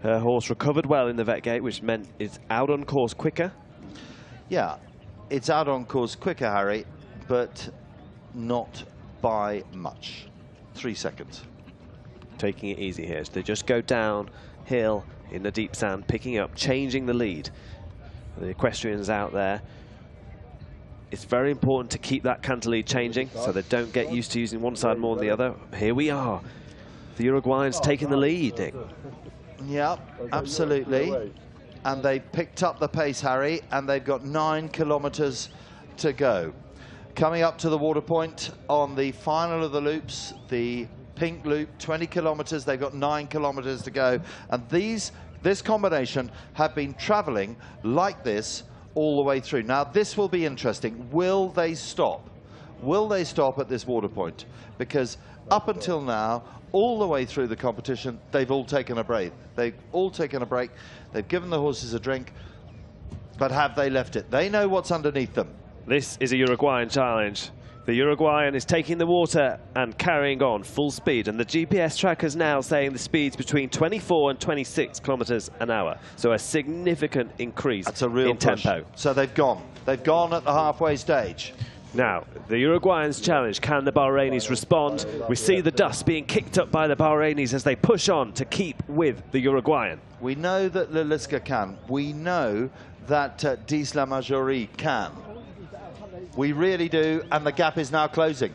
S2: Her horse recovered well in the vet gate, which meant it's out on course quicker.
S1: Yeah, it's out on course quicker, Harry, but not by much. 3 seconds.
S2: Taking it easy here. So they just go downhill in the deep sand, picking up, changing the lead. The equestrians out there. It's very important to keep that canter lead changing so they don't get used to using one side more than the other. Here we are. The Uruguayans taking the lead, Nick.
S1: Yeah, absolutely. And they picked up the pace, Harry, and they've got 9 kilometers to go. Coming up to the water point on the final of the loops, the pink loop, 20 kilometers. They've got 9 kilometers to go. And this combination have been traveling like this all the way through. Now, this will be interesting. Will they stop? Will they stop at this water point? Because up until now, all the way through the competition, they've all taken a break. They've all taken a break. They've given the horses a drink. But have they left it? They know what's underneath them.
S2: This is a Uruguayan challenge. The Uruguayan is taking the water and carrying on full speed. And the GPS tracker's now saying the speed's between 24 and 26 kilometers an hour. So a significant increase in tempo.
S1: So they've gone. They've gone at the halfway stage.
S2: Now, the Uruguayans challenge. Can the Bahrainis respond? We see the dust being kicked up by the Bahrainis as they push on to keep with the Uruguayan.
S1: We know that Liliska can. We know that Disla Majori can. We really do, and the gap is now closing.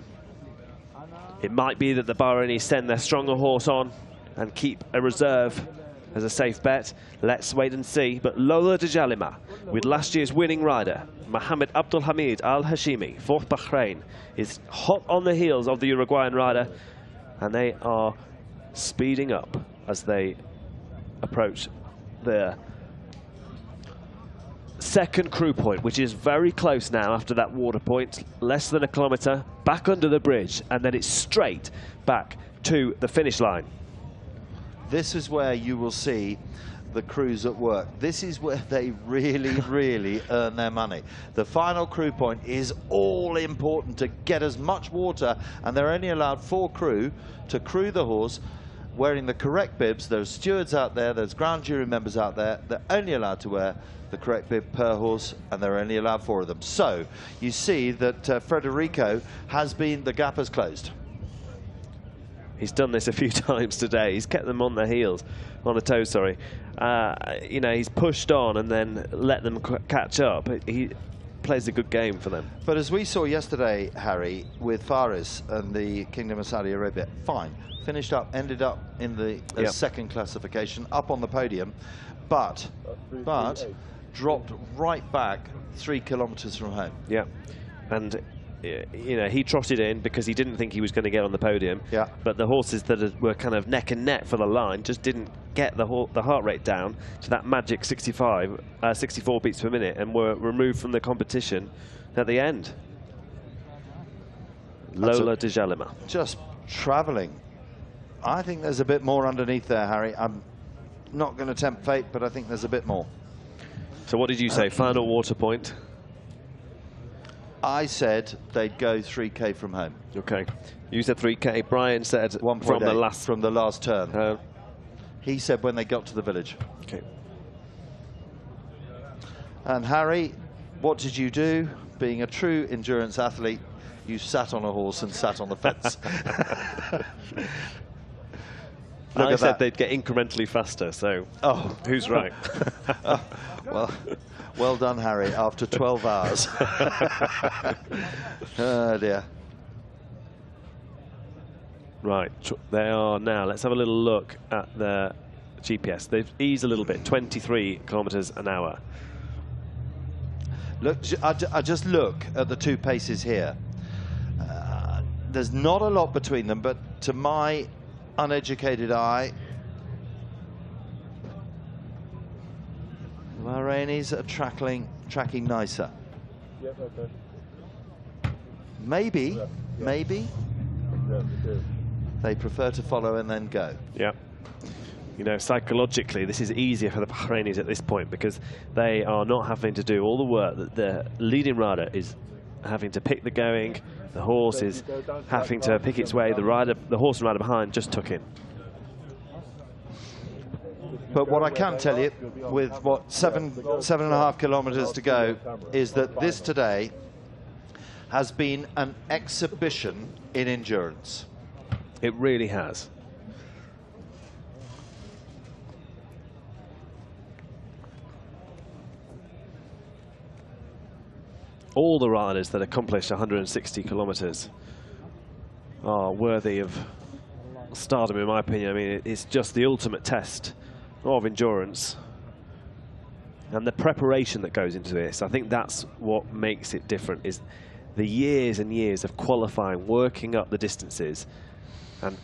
S2: It might be that the Bahrainis send their stronger horse on and keep a reserve as a safe bet. Let's wait and see. But Lola de Jalima, with last year's winning rider, Mohammed Abdul Hamid Al Hashimi, fourth Bahrain, is hot on the heels of the Uruguayan rider, and they are speeding up as they approach the second crew point, which is very close now after that water point, less than a kilometre, back under the bridge, and then it's straight back to the finish line.
S1: This is where you will see the crews at work. This is where they really, really earn their money. The final crew point is all important to get as much water, and they're only allowed 4 crew to crew the horse wearing the correct bibs. There's stewards out there, there's ground jury members out there. They're only allowed to wear the correct bib per horse, and they're only allowed 4 of them. So you see that Federico has been, the gap has closed.
S2: He's done this a few times today. He's kept them on their heels, on the toes, sorry. You know, he's pushed on and then let them catch up. He plays a good game for them.
S1: But as we saw yesterday, Harry, with Faris and the Kingdom of Saudi Arabia, fine, finished up, ended up in the second classification, up on the podium, but dropped right back 3 kilometres from home.
S2: Yeah, and you know, he trotted in because he didn't think he was going to get on the podium.
S1: Yeah.
S2: But the horses that were kind of neck and neck for the line just didn't get the heart rate down to that magic 64 beats per minute, and were removed from the competition at the end. Lola de Jalima.
S1: Just travelling. I think there's a bit more underneath there, Harry. I'm not going to tempt fate, but I think there's a bit more.
S2: So what did you say? Final water point?
S1: I said they'd go 3K from home.
S2: Okay. You said 3K. Brian said
S1: 1.8 from the last turn. He said when they got to the village.
S2: Okay.
S1: And Harry, what did you do? Being a true endurance athlete, you sat on a horse and sat on the fence.
S2: I said they'd get incrementally faster, so who's right?
S1: Well done, Harry, after 12 hours. Oh, dear.
S2: Right, they are now. Let's have a little look at the GPS. They've eased a little bit, 23 kilometres an hour.
S1: Look, I just look at the 2 paces here. There's not a lot between them, but to my uneducated eye, Bahrainis are tracking nicer.
S8: Yep, okay.
S1: Maybe they prefer to follow and then go.
S2: Yeah. You know, psychologically, this is easier for the Bahrainis at this point because they are not having to do all the work that the leading rider is having to pick the going. The horse is having to pick its way. The horse and rider behind just took in.
S1: But what I can tell you, with what 7.5 kilometres to go, is that this today has been an exhibition in endurance.
S2: It really has. All the riders that accomplish 160 kilometres are worthy of stardom, in my opinion. I mean, it's just the ultimate test of endurance and the preparation that goes into this. I think that's what makes it different, is the years and years of qualifying, working up the distances, and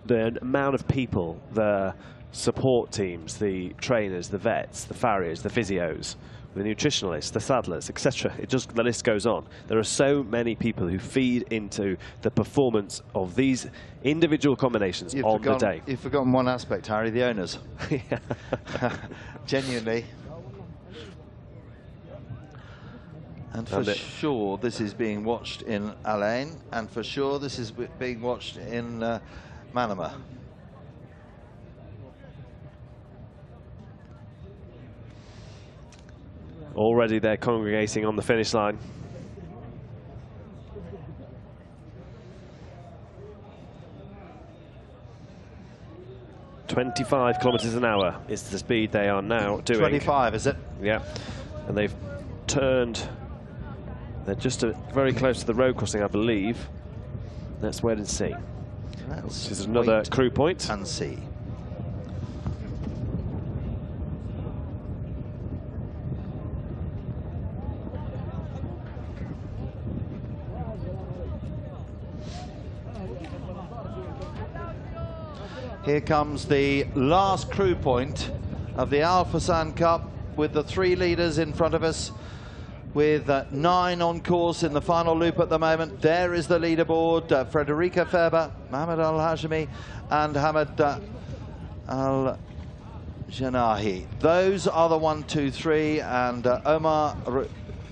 S2: the amount of people, the support teams, the trainers, the vets, the farriers, the physios, the nutritionalists, the saddlers, etc. The list goes on. There are so many people who feed into the performance of these individual combinations on the day.
S1: You've forgotten one aspect, Harry, the owners. Genuinely. And for sure, this is being watched in Alain, and for sure, this is being watched in Manama.
S2: Already they're congregating on the finish line. 25 kilometres an hour is the speed they are now doing.
S1: 25, is it?
S2: Yeah. And they've turned. They're just very close to the road crossing, I believe. Let's wait and see. This is another crew point.
S1: And see. Here comes the last crew point of the Fursan Cup, with the 3 leaders in front of us, with 9 on course in the final loop at the moment. There is the leaderboard. Frederico Ferber, Mohamed Al-Hashimi and Hamad Al-Janahi. Those are the 1, 2, 3, and Omar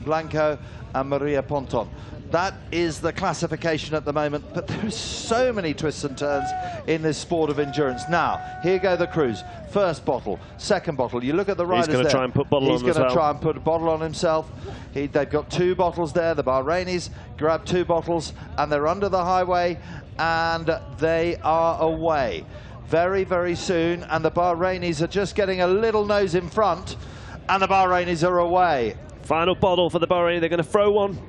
S1: Blanco and Maria Ponton. That is the classification at the moment, but there's so many twists and turns in this sport of endurance. Now, here go the crews. First bottle, second bottle. You look at the riders there.
S2: He's going to try and put bottle on as well.
S1: He's going to try and put a bottle on himself. They've got 2 bottles there. The Bahrainis grab 2 bottles, and they're under the highway, and they are away very, very soon. And the Bahrainis are just getting a little nose in front, and the Bahrainis are away.
S2: Final bottle for the Bahraini. They're going to throw one.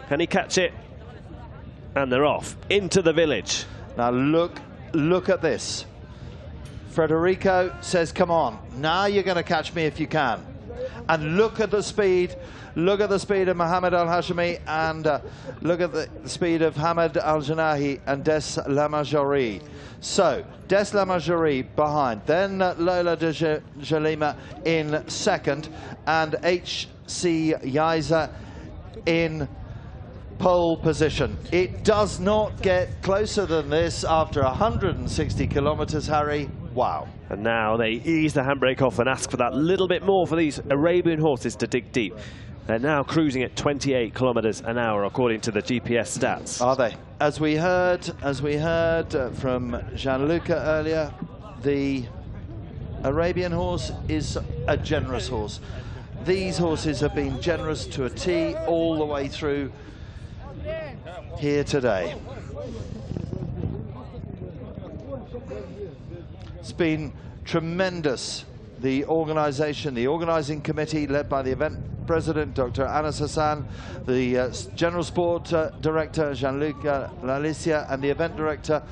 S2: Can he catch it? And they're off into the village.
S1: Now look at this. Frederico says, come on, now you're going to catch me if you can. And look at the speed. Look at the speed of Mohamed Al-Hashimi, and look at the speed of Hamad Al-Janahi and Des Lamajori. So, Des Lamajori behind, then Lola de Jalima in second, and H.C. Yaiza in pole position. It does not get closer than this after 160 kilometers, Harry. Wow.
S2: And now they ease the handbrake off and ask for that little bit more for these Arabian horses to dig deep. They're now cruising at 28 kilometers an hour, according to the GPS stats.
S1: Are they? As we heard from Gianluca earlier, the Arabian horse is a generous horse. These horses have been generous to a T all the way through here today. It's been tremendous. The organising committee led by the event president, Dr. Anas Hassan, the general sport director, Jean-Luc Lalicia, and the event director,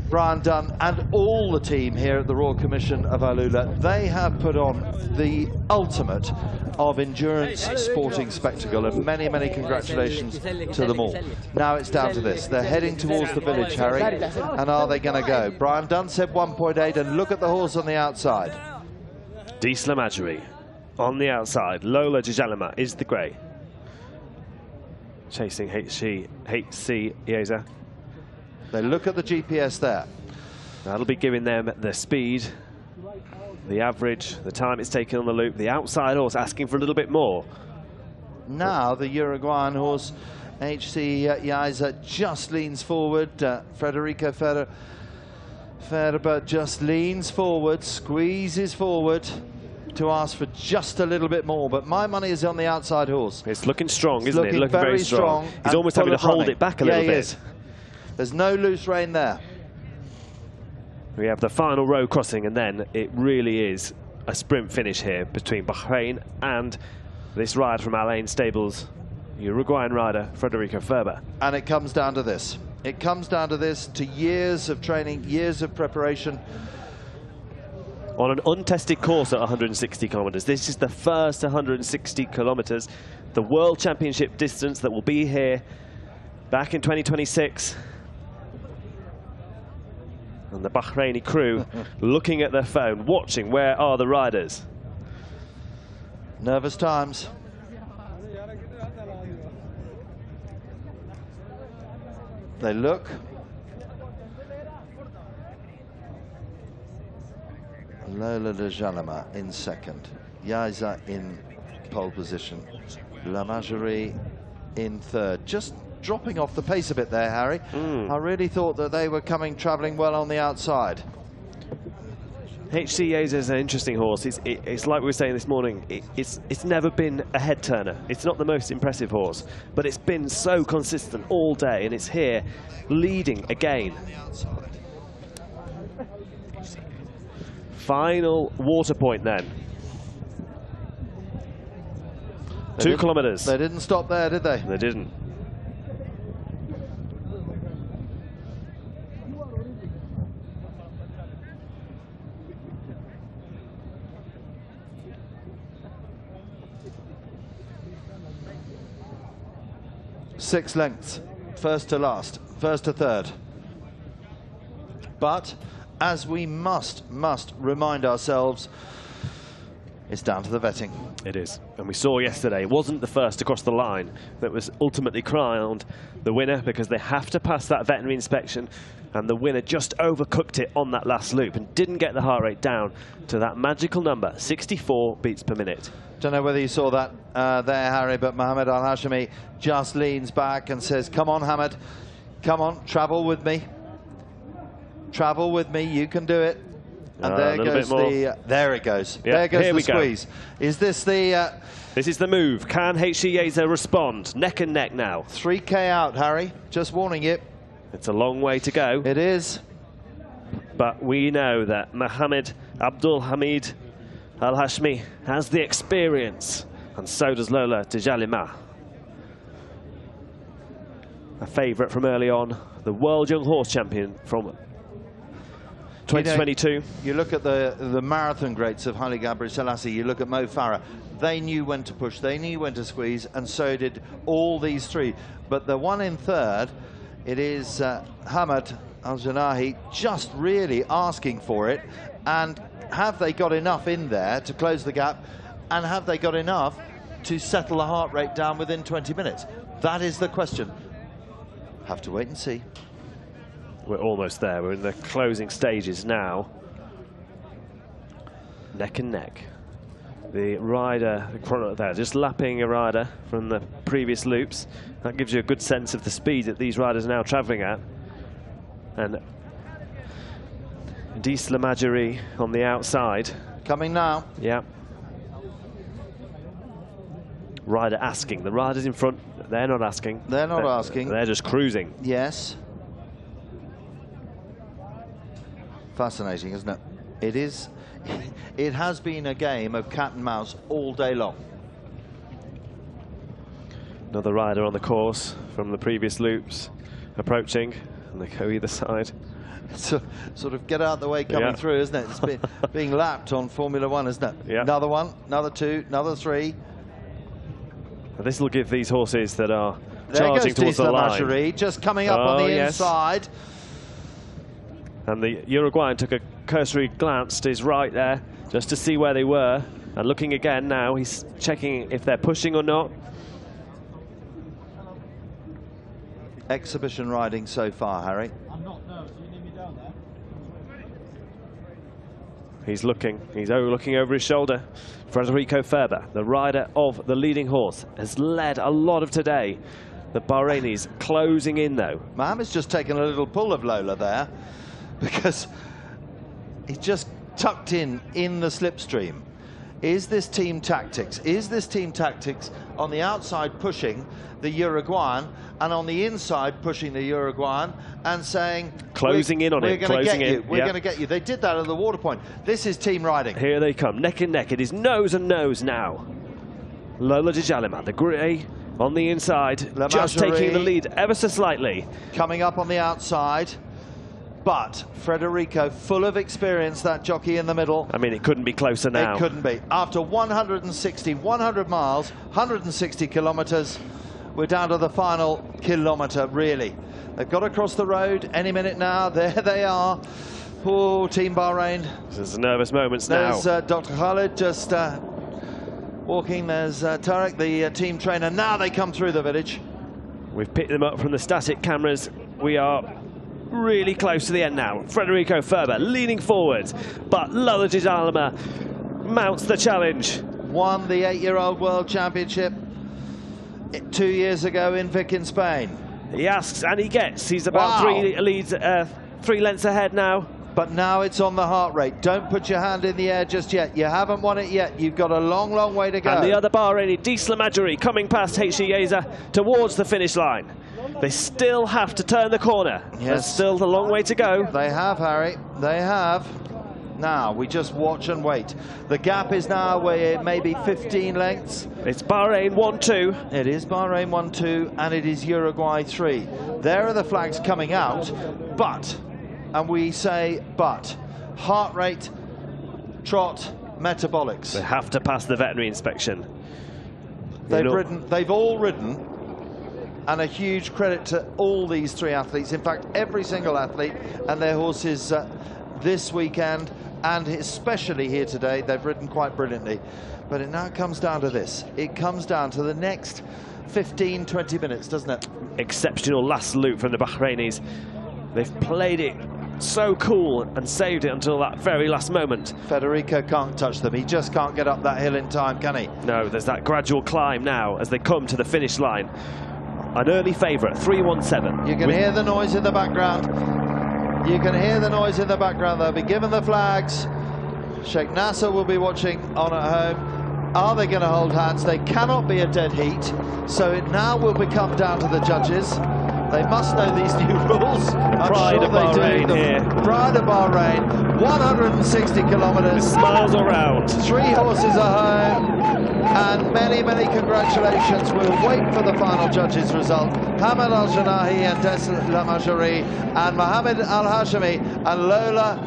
S1: Brian Dunn, and all the team here at the Royal Commission of AlUla. They have put on the ultimate of endurance sporting spectacle, and many, many congratulations to them all. Now it's down to this. They're heading towards the village, Harry, and are they going to go? Brian Dunn said 1.8, and look at the horse on the outside.
S2: Des Lamajori on the outside. Lola Djalima is the grey. Chasing H.C. Yeza.
S1: They look at the GPS there.
S2: That'll be giving them the speed, the average, the time it's taken on the loop. The outside horse asking for a little bit more.
S1: Now the Uruguayan horse, H.C. Yaiza, just leans forward. Frederico Ferber just leans forward, squeezes forward to ask for just a little bit more. But my money is on the outside horse.
S2: It's looking strong, isn't it?
S1: Looking very strong.
S2: He's almost having to hold it back a little bit.
S1: Is. There's no loose rein there.
S2: We have the final row crossing, and then it really is a sprint finish here between Bahrain and this ride from Alain Stables, Uruguayan rider Frederico Ferber.
S1: And it comes down to this. It comes down to this, to years of training, years of preparation.
S2: On an untested course at 160 kilometers. This is the first 160 kilometers, the World Championship distance that will be here back in 2026. And the Bahraini crew looking at their phone, watching where are the riders.
S1: Nervous times. They look. Lola de Jalima in second. Yaiza in pole position. Lamajori in third. Just dropping off the pace a bit there, Harry. I really thought that they were travelling well on the outside.
S2: H.C. Yeza is an interesting horse. It's like we were saying this morning, it's never been a head turner. It's not the most impressive horse, but it's been so consistent all day, and it's here leading again. Final water point then. 2 kilometers.
S1: They didn't stop there, did they?
S2: They didn't.
S1: Six lengths, first to last, first to third. But as we must remind ourselves, it's down to the vetting.
S2: It is. And we saw yesterday, it wasn't the first across the line that was ultimately crowned the winner, because they have to pass that veterinary inspection, and the winner just overcooked it on that last loop and didn't get the heart rate down to that magical number, 64 beats per minute.
S1: Don't know whether you saw that there, Harry, but Mohammed Al-Hashimi just leans back and says, come on, Hamid, come on, travel with me. Travel with me, you can do it. And there goes the, there it goes.
S2: Yeah,
S1: there goes the squeeze. Is this the...
S2: this is the move. Can HC Yeza respond? Neck and neck now.
S1: 3K out, Harry, just warning you.
S2: It's a long way to go.
S1: It is.
S2: But we know that Mohammed Abdul Hamid Al-Hashmi has the experience, and so does Lola Tijalima. A favourite from early on, the World Young Horse Champion from 2022.
S1: You know, you look at the marathon greats of Haile Gebrselassie, you look at Mo Farah, they knew when to push, they knew when to squeeze, and so did all these three. But the one in third, it is Hamad Al-Janahi just really asking for it. And have they got enough in there to close the gap? And have they got enough to settle the heart rate down within 20 minutes? That is the question. Have to wait and see.
S2: We're almost there. We're in the closing stages now. Neck and neck. The rider, there, just lapping a rider from the previous loops. That gives you a good sense of the speed that these riders are now travelling at. And Dis Lamajeri on the outside.
S1: Coming now.
S2: Yeah. Rider asking. The riders in front, they're not asking.
S1: They're not asking.
S2: They're just cruising.
S1: Yes. Fascinating, isn't it? It is. It has been a game of cat and mouse all day long.
S2: Another rider on the course from the previous loops approaching, and they go either side.
S1: So, sort of get out the way coming through, isn't it? It's being lapped on Formula One, isn't it?
S2: Yeah.
S1: Another one, another two, another three.
S2: This will give these horses that are
S1: there
S2: charging
S1: goes
S2: towards the line.
S1: Just coming up on the inside.
S2: And the Uruguayan took a cursory glance to his right there, just to see where they were. And looking again now, he's checking if they're pushing or not.
S1: Exhibition riding so far, Harry.
S8: I'm not, no. Do you need me down there?
S2: He's looking over his shoulder. Federico Ferber, the rider of the leading horse, has led a lot of today. The Bahrainis closing in though.
S1: Mohammed's just taken a little pull of Lola there, because he's just tucked in the slipstream. Is this team tactics? Is this team tactics on the outside pushing the Uruguayan and on the inside pushing the Uruguayan and saying,
S2: closing in on it, closing in.
S1: We're going to get you. They did that at the water point. This is team riding.
S2: Here they come, neck and neck. It is nose and nose now. Lola Tijalima, the grey on the inside, just taking the lead ever so slightly.
S1: Coming up on the outside. But Federico, full of experience, that jockey in the middle.
S2: I mean, it couldn't be closer now.
S1: It couldn't be. After 100 miles, 160 kilometres, we're down to the final kilometre, really. They've got across the road any minute now. There they are. Oh, Team Bahrain.
S2: This is nervous moments now.
S1: There's Dr. Khalid just walking. There's Tarek, the team trainer. Now they come through the village.
S2: We've picked them up from the static cameras. We are really close to the end now. Federico Ferber leaning forward, but Lola Tijalima mounts the challenge.
S1: Won the 8-year-old World Championship 2 years ago in Vic in Spain.
S2: He asks and he gets. He's about 3 lengths ahead now.
S1: But now it's on the heart rate. Don't put your hand in the air just yet. You haven't won it yet. You've got a long, long way to go.
S2: And the other Bahraini, Dis Lamajeri, coming past HC Yeza towards the finish line. They still have to turn the corner.
S1: Yes.
S2: There's still a long way to go.
S1: They have, Harry. They have. Now, we just watch and wait. The gap is now where maybe 15 lengths.
S2: It's Bahrain 1-2.
S1: It is Bahrain 1-2, and it is Uruguay 3. There are the flags coming out, but, and we say but, heart rate, trot, metabolics.
S2: They have to pass the veterinary inspection.
S1: They've all ridden, and a huge credit to all these three athletes. In fact, every single athlete and their horses this weekend, and especially here today, they've ridden quite brilliantly. But it now comes down to this. It comes down to the next 15, 20 minutes, doesn't it?
S2: Exceptional last loop from the Bahrainis. They've played it so cool and saved it until that very last moment.
S1: Federico can't touch them. He just can't get up that hill in time, can he?
S2: No, there's that gradual climb now as they come to the finish line. An early favourite, 3-1-7.
S1: You can hear the noise in the background. You can hear the noise in the background. They'll be given the flags. Sheikh Nasser will be watching on at home. Are they going to hold hands? They cannot be a dead heat. So it now will become down to the judges. They must know these new rules.
S2: Pride of Bahrain here.
S1: Pride of Bahrain. 160 kilometres.
S2: Miles around.
S1: 3 horses are home. And many, many congratulations. We'll wait for the final judges' result. Hamad Al-Janahi and Des Lamajari and Mohamed Al-Hashimi and Lola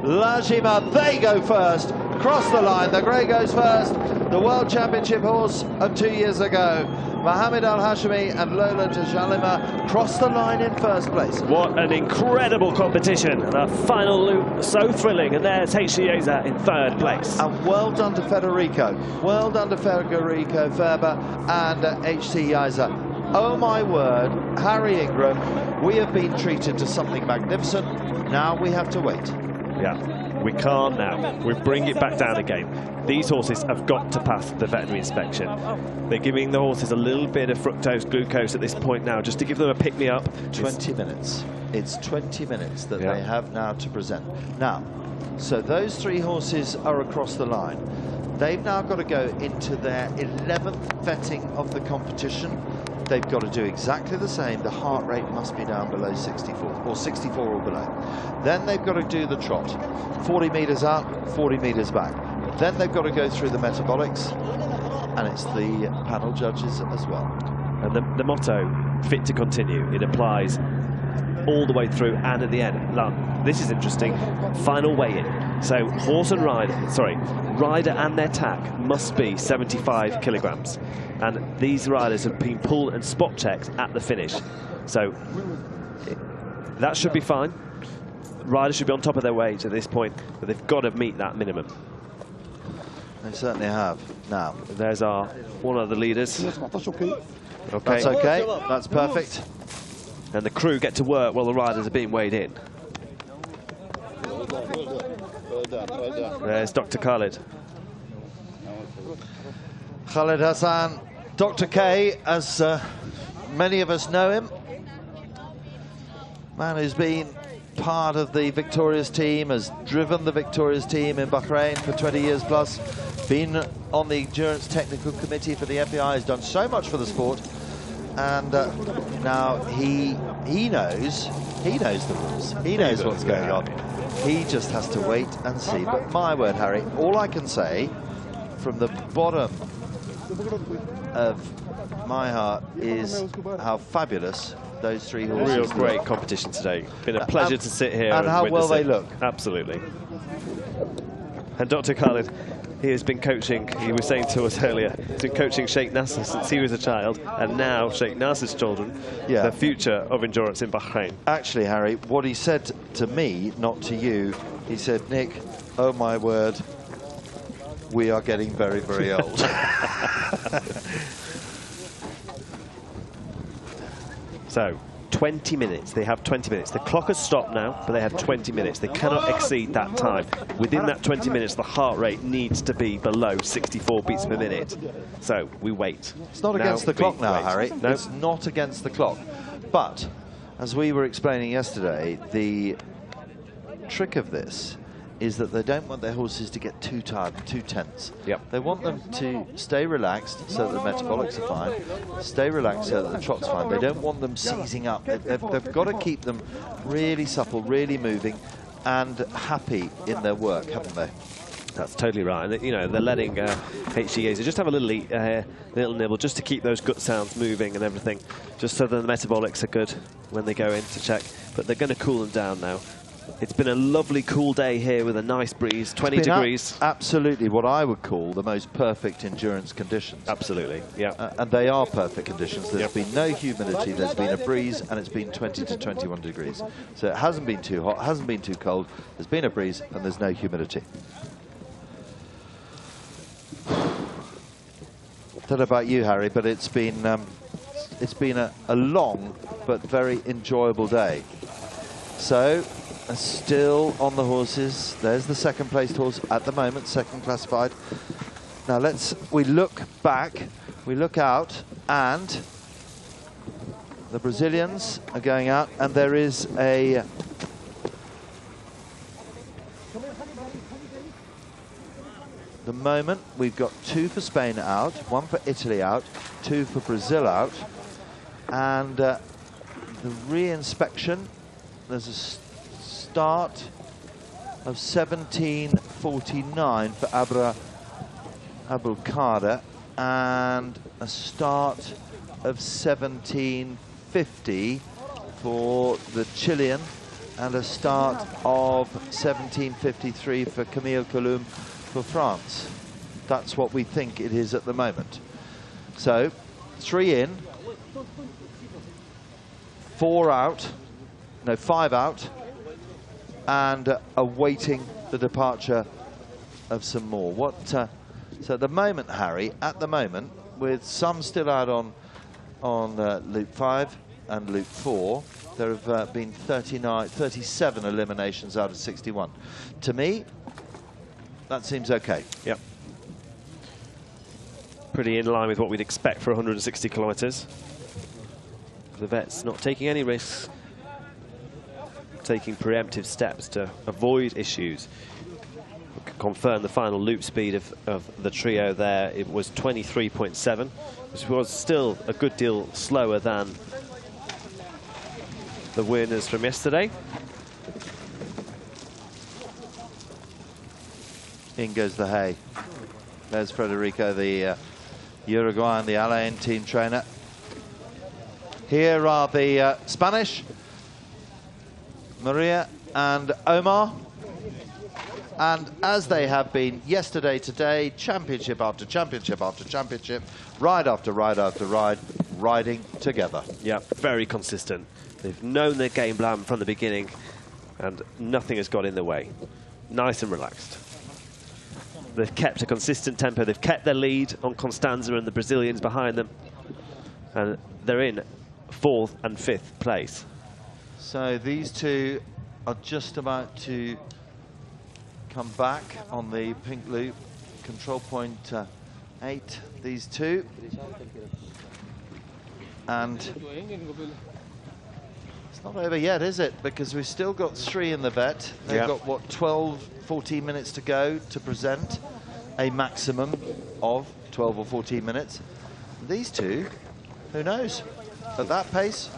S1: Lajima. They go first. Cross the line. The grey goes first. The World Championship horse of 2 years ago. Mohamed Al-Hashimi and Lola Lajima cross the line in first place.
S2: What an incredible competition. The final loop, so thrilling. And there's H.C.Eza in third place.
S1: And well done to Federico. Well done to Federico Ferber and H.C.Eza. Oh my word, Harry Ingram, we have been treated to something magnificent. Now we have to wait.
S2: Yeah, we can't now. We bring it back down again. These horses have got to pass the veterinary inspection. They're giving the horses a little bit of fructose glucose at this point now, just to give them a pick-me-up.
S1: 20 minutes. It's 20 minutes that they have now to present. Now, so those 3 horses are across the line. They've now got to go into their 11th vetting of the competition. They've got to do exactly the same. The heart rate must be down below 64, or 64 or below. Then they've got to do the trot. 40 metres out, 40 metres back. Then they've got to go through the metabolics, and it's the panel judges as well.
S2: And the motto, fit to continue, it applies all the way through and at the end. Now, this is interesting. Final weigh-in. So horse and rider, rider and their tack must be 75 kilograms. And these riders have been pulled and spot checked at the finish. So that should be fine. Riders should be on top of their weight at this point, but they've got to meet that minimum.
S1: They certainly have. Now,
S2: there's one of the leaders.
S1: Okay. That's okay. That's perfect.
S2: And the crew get to work while the riders are being weighed in. There's Dr. Khalid.
S1: Khalid Hassan, Dr. K, as many of us know him. Man who's been part of the Victorious team, has driven the Victorious team in Bahrain for 20 years plus, been on the Endurance Technical Committee for the FEI, has done so much for the sport, and now he knows the rules, he knows what's going on. He just has to wait and see. But my word, Harry, all I can say from the bottom of my heart is how fabulous those 3 horses.
S2: Real great competition today. Been a pleasure to sit here
S1: and how well they look.
S2: Absolutely. And Dr. Khalid, he has been coaching, he was saying to us earlier, he's been coaching Sheikh Nasser since he was a child, and now Sheikh Nasser's children, the future of endurance in Bahrain.
S1: Actually, Harry, what he said to me, not to you, he said, Nick, oh my word, we are getting very, very old.
S2: So, 20 minutes. They have 20 minutes. The clock has stopped now, but they have 20 minutes. They cannot exceed that time. Within that 20 minutes, the heart rate needs to be below 64 beats per minute. So, we wait.
S1: It's not against the clock now, Harry. No. It's not against the clock. But, as we were explaining yesterday, the trick of this is that they don't want their horses to get too tired and too tense.
S2: Yep.
S1: They want them to stay relaxed so that the metabolics are fine, stay relaxed so that the trot's fine. They don't want them seizing up. They've got to keep them really supple, really moving, and happy in their work, haven't they?
S2: That's totally right. And you know, they're letting HGAs just have a little eat, little nibble, just to keep those gut sounds moving and everything, just so that the metabolics are good when they go in to check. But they're going to cool them down now. It's been a lovely cool day here with a nice breeze, 20 degrees.
S1: Absolutely what I would call the most perfect endurance conditions.
S2: Absolutely, yeah.
S1: And they are perfect conditions. There's been no humidity, there's been a breeze, and it's been 20 to 21 degrees. So it hasn't been too hot, hasn't been too cold, there's been a breeze, and there's no humidity. I don't know about you, Harry, but it's been a long but very enjoyable day. So, still on the horses. There's the second placed horse at the moment, second classified. Now we look back, we look out, and the Brazilians are going out, and there is a the moment we've got 2 for Spain out, 1 for Italy out, 2 for Brazil out, and the re-inspection, there's a start of 17:49 for Abulkada and a start of 17:50 for the Chilean and a start of 17:53 for Camille Colombe for France. That's what we think it is at the moment. So 3 in, 4 out, no 5 out, and awaiting the departure of some more. So at the moment, Harry, at the moment, with some still out on loop 5 and loop 4, there have been 37 eliminations out of 61. To me, that seems okay.
S2: Yep. Pretty in line with what we'd expect for 160 kilometres. The vets not taking any risks, taking preemptive steps to avoid issues. We can confirm the final loop speed of the trio there. It was 23.7, which was still a good deal slower than the winners from yesterday.
S1: In goes the hay. There's Federico, the Uruguayan, the Alain team trainer. Here are the Spanish, Maria and Omar. And as they have been yesterday, today, championship after championship after championship, ride after ride after ride, riding together.
S2: Yeah, very consistent. They've known their game plan from the beginning, and nothing has got in the way. Nice and relaxed. They've kept a consistent tempo. They've kept their lead on Constanza and the Brazilians behind them. And they're in 4th and 5th place.
S1: So these two are just about to come back on the pink loop. Control point 8, these two. And it's not over yet, is it? Because we've still got 3 in the vet. They've got, what, 12, 14 minutes to go to present a maximum of 12 or 14 minutes. These two, who knows? At that pace,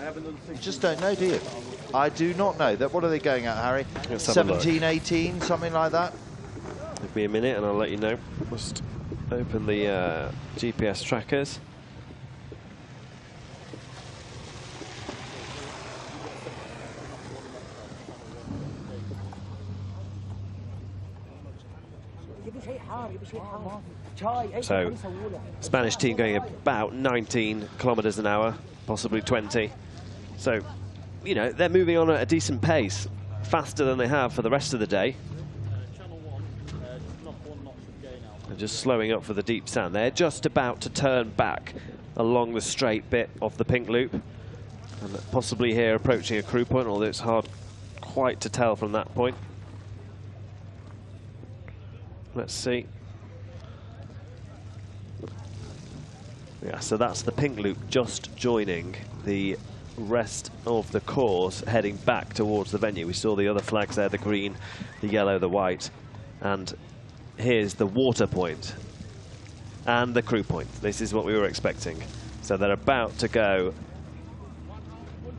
S1: you just don't know, do you? I do not know. What are they going at, Harry? 17, 18, something like that?
S2: Give me a minute and I'll let you know. Just open the GPS trackers. So, Spanish team going about 19 kilometers an hour, possibly 20. So, you know, they're moving on at a decent pace, faster than they have for the rest of the day. And just slowing up for the deep sand. They're just about to turn back along the straight bit of the pink loop. And possibly here approaching a crew point, although it's hard quite to tell from that point. Let's see. Yeah, so that's the pink loop just joining the rest of the course heading back towards the venue. We saw the other flags there, the green, the yellow, the white, and here's the water point and the crew point. This is what we were expecting. So they're about to go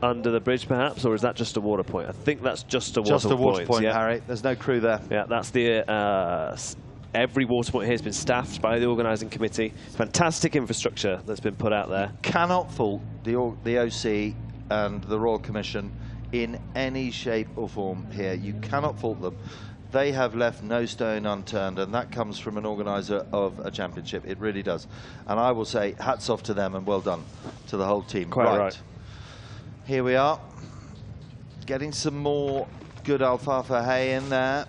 S2: under the bridge, perhaps, or is that just a water point? I think that's just a water point.
S1: Just a water point,
S2: yeah.
S1: Harry. There's no crew there.
S2: Yeah, that's the every water point here has been staffed by the organising committee. Fantastic infrastructure that's been put out there.
S1: Cannot fault the OC and the Royal Commission in any shape or form here. You cannot fault them. They have left no stone unturned, and that comes from an organiser of a championship. It really does. And I will say hats off to them and well done to the whole team.
S2: Quite right.
S1: Here we are, getting some more good alfalfa hay in there.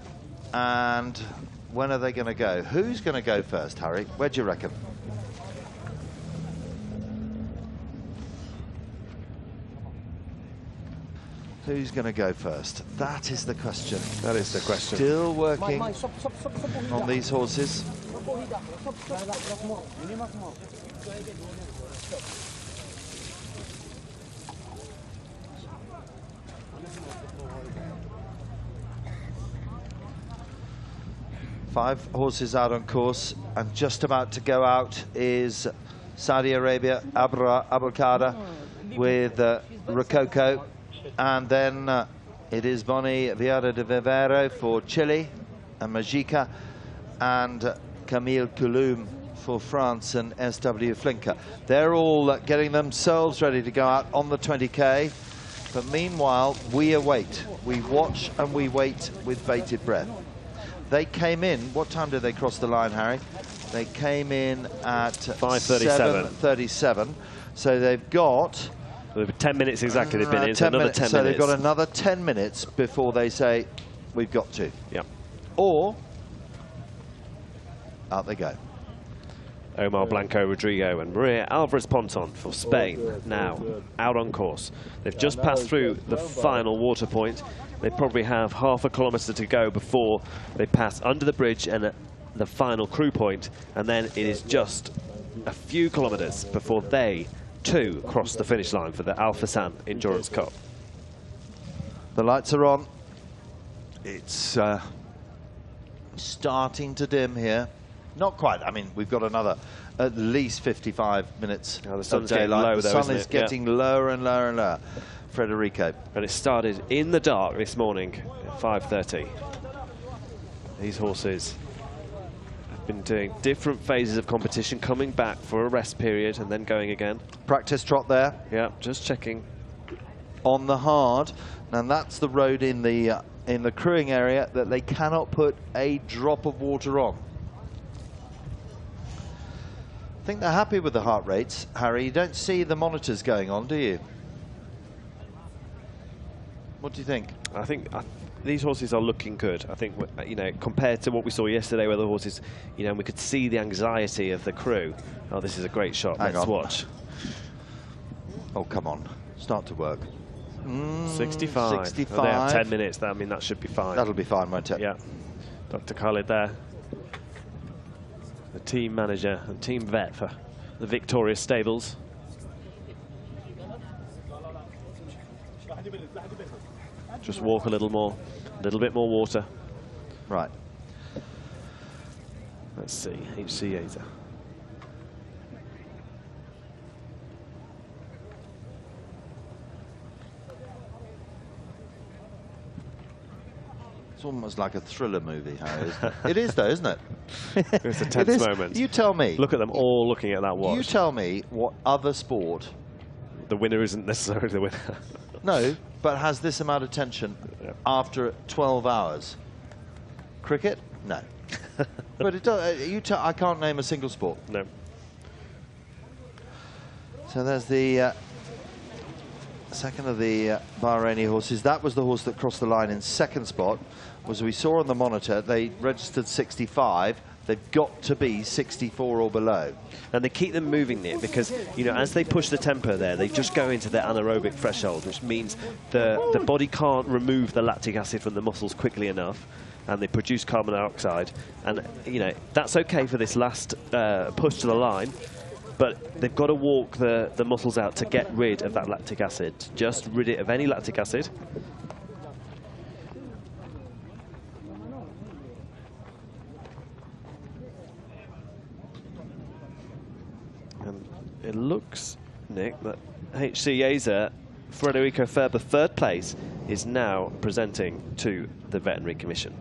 S1: And when are they going to go? Who's going to go first, Harry? Where do you reckon? Who's going to go first? That is the question.
S2: That is the question.
S1: Still working on these horses. Five horses out on course, and just about to go out is Saudi Arabia, Abulkada with Rococo, and then it is Boni Viada de Vivero for Chile, and Majika, and Camille Couloum for France, and SW Flinker. They're all getting themselves ready to go out on the 20K, but meanwhile we await, we watch and we wait with bated breath. They came in, what time did they cross the line, Harry? They came in at 7:37. So they've got
S2: 10 minutes exactly they've been in, so another 10 minutes.
S1: So they've got another 10 minutes before they say, we've got to.
S2: Yeah.
S1: Or, out they go.
S2: Omar Blanco Rodrigo and Maria Alvarez Ponton for Spain now out on course. They've just passed through the final water point. They probably have half a kilometre to go before they pass under the bridge and the final crew point, and then it is just a few kilometres before they too cross the finish line for the Fursan Endurance Cup.
S1: The lights are on. It's starting to dim here. Not quite. I mean, we've got another at least 55 minutes
S2: the sun's
S1: of daylight.
S2: low,
S1: the
S2: though,
S1: sun is
S2: isn't it?
S1: getting lower and lower and lower. Federico.
S2: And it started in the dark this morning at 5:30. These horses have been doing different phases of competition, coming back for a rest period and then going again.
S1: Practice trot there.
S2: Yeah, just checking.
S1: On the hard, and that's the road in the crewing area that they cannot put a drop of water on. I think they're happy with the heart rates, Harry. You don't see the monitors going on, do you? What do you think?
S2: I think these horses are looking good. I think, you know, compared to what we saw yesterday where the horses, you know, we could see the anxiety of the crew. Oh, this is a great shot. Let's watch.
S1: Oh, come on. Start to work.
S2: 65.
S1: 65.
S2: Oh, they have 10 minutes. I mean, that should be fine.
S1: That'll be fine, won't it?
S2: Yeah. Dr. Khalid there. The team manager and team vet for the Victoria Stables. Just walk a little more, a little bit more water.
S1: Right.
S2: Let's see, HC Aza.
S1: It's almost like a thriller movie, Harry, isn't it? It is, though, isn't it?
S2: It's a tense moment.
S1: You tell me.
S2: Look at them all looking at that watch.
S1: You tell me what other sport...
S2: The winner isn't necessarily the winner.
S1: No, but has this amount of tension after 12 hours? Cricket? No. But it does. I can't name a single sport.
S2: No.
S1: So there's the second of the Bahraini horses. That was the horse that crossed the line in second spot. As we saw on the monitor, they registered 65. They've got to be 64 or below.
S2: And they keep them moving there because, you know, as they push the tempo there, they just go into their anaerobic threshold, which means the body can't remove the lactic acid from the muscles quickly enough, and they produce carbon dioxide. And, you know, that's okay for this last push to the line. But they've got to walk the muscles out to get rid of that lactic acid. Just rid it of any lactic acid. And it looks, Nick, that HC Yaser, Federico Ferber, third place, is now presenting to the Veterinary Commission.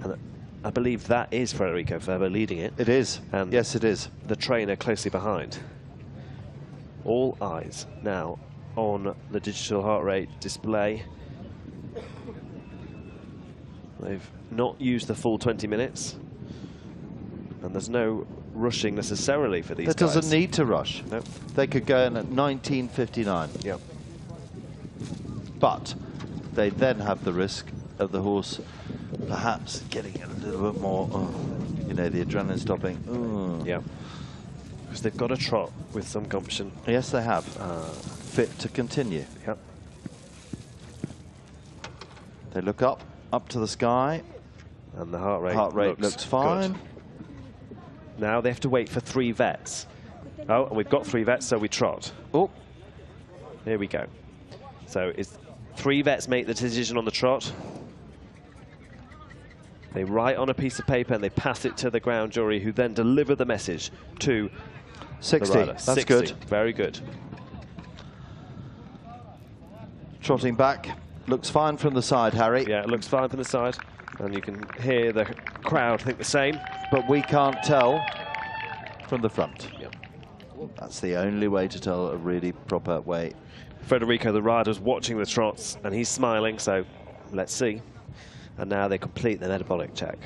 S2: And I believe that is Federico Ferber leading it.
S1: It is.
S2: And
S1: yes, it is.
S2: The trainer closely behind. All eyes now on the digital heart rate display. They've not used the full 20 minutes. And there's no rushing necessarily for these guys.
S1: That doesn't need to rush.
S2: Nope.
S1: They could go in at 19:59.
S2: Yep.
S1: But they then have the risk of the horse perhaps getting a little bit more, you know, the adrenaline stopping.
S2: Yeah. Because they've got a trot with some gumption.
S1: Yes, they have. Fit to continue.
S2: Yep.
S1: They look up to the sky.
S2: And the heart rate
S1: looks fine.
S2: Good. Now they have to wait for 3 vets. Oh, and we've got 3 vets, so we trot.
S1: Oh.
S2: Here we go. So it's 3 vets make the decision on the trot. They write on a piece of paper and they pass it to the ground jury, who then deliver the message to
S1: 60.
S2: the rider.
S1: That's
S2: 60.
S1: good.
S2: Very good.
S1: Trotting back. Looks fine from the side, Harry.
S2: Yeah, it looks fine from the side. And you can hear the crowd think the same.
S1: But we can't tell from the front.
S2: Yep.
S1: That's the only way to tell a really proper way.
S2: Federico, the rider's watching the trots and he's smiling, so let's see. And now they complete the metabolic check.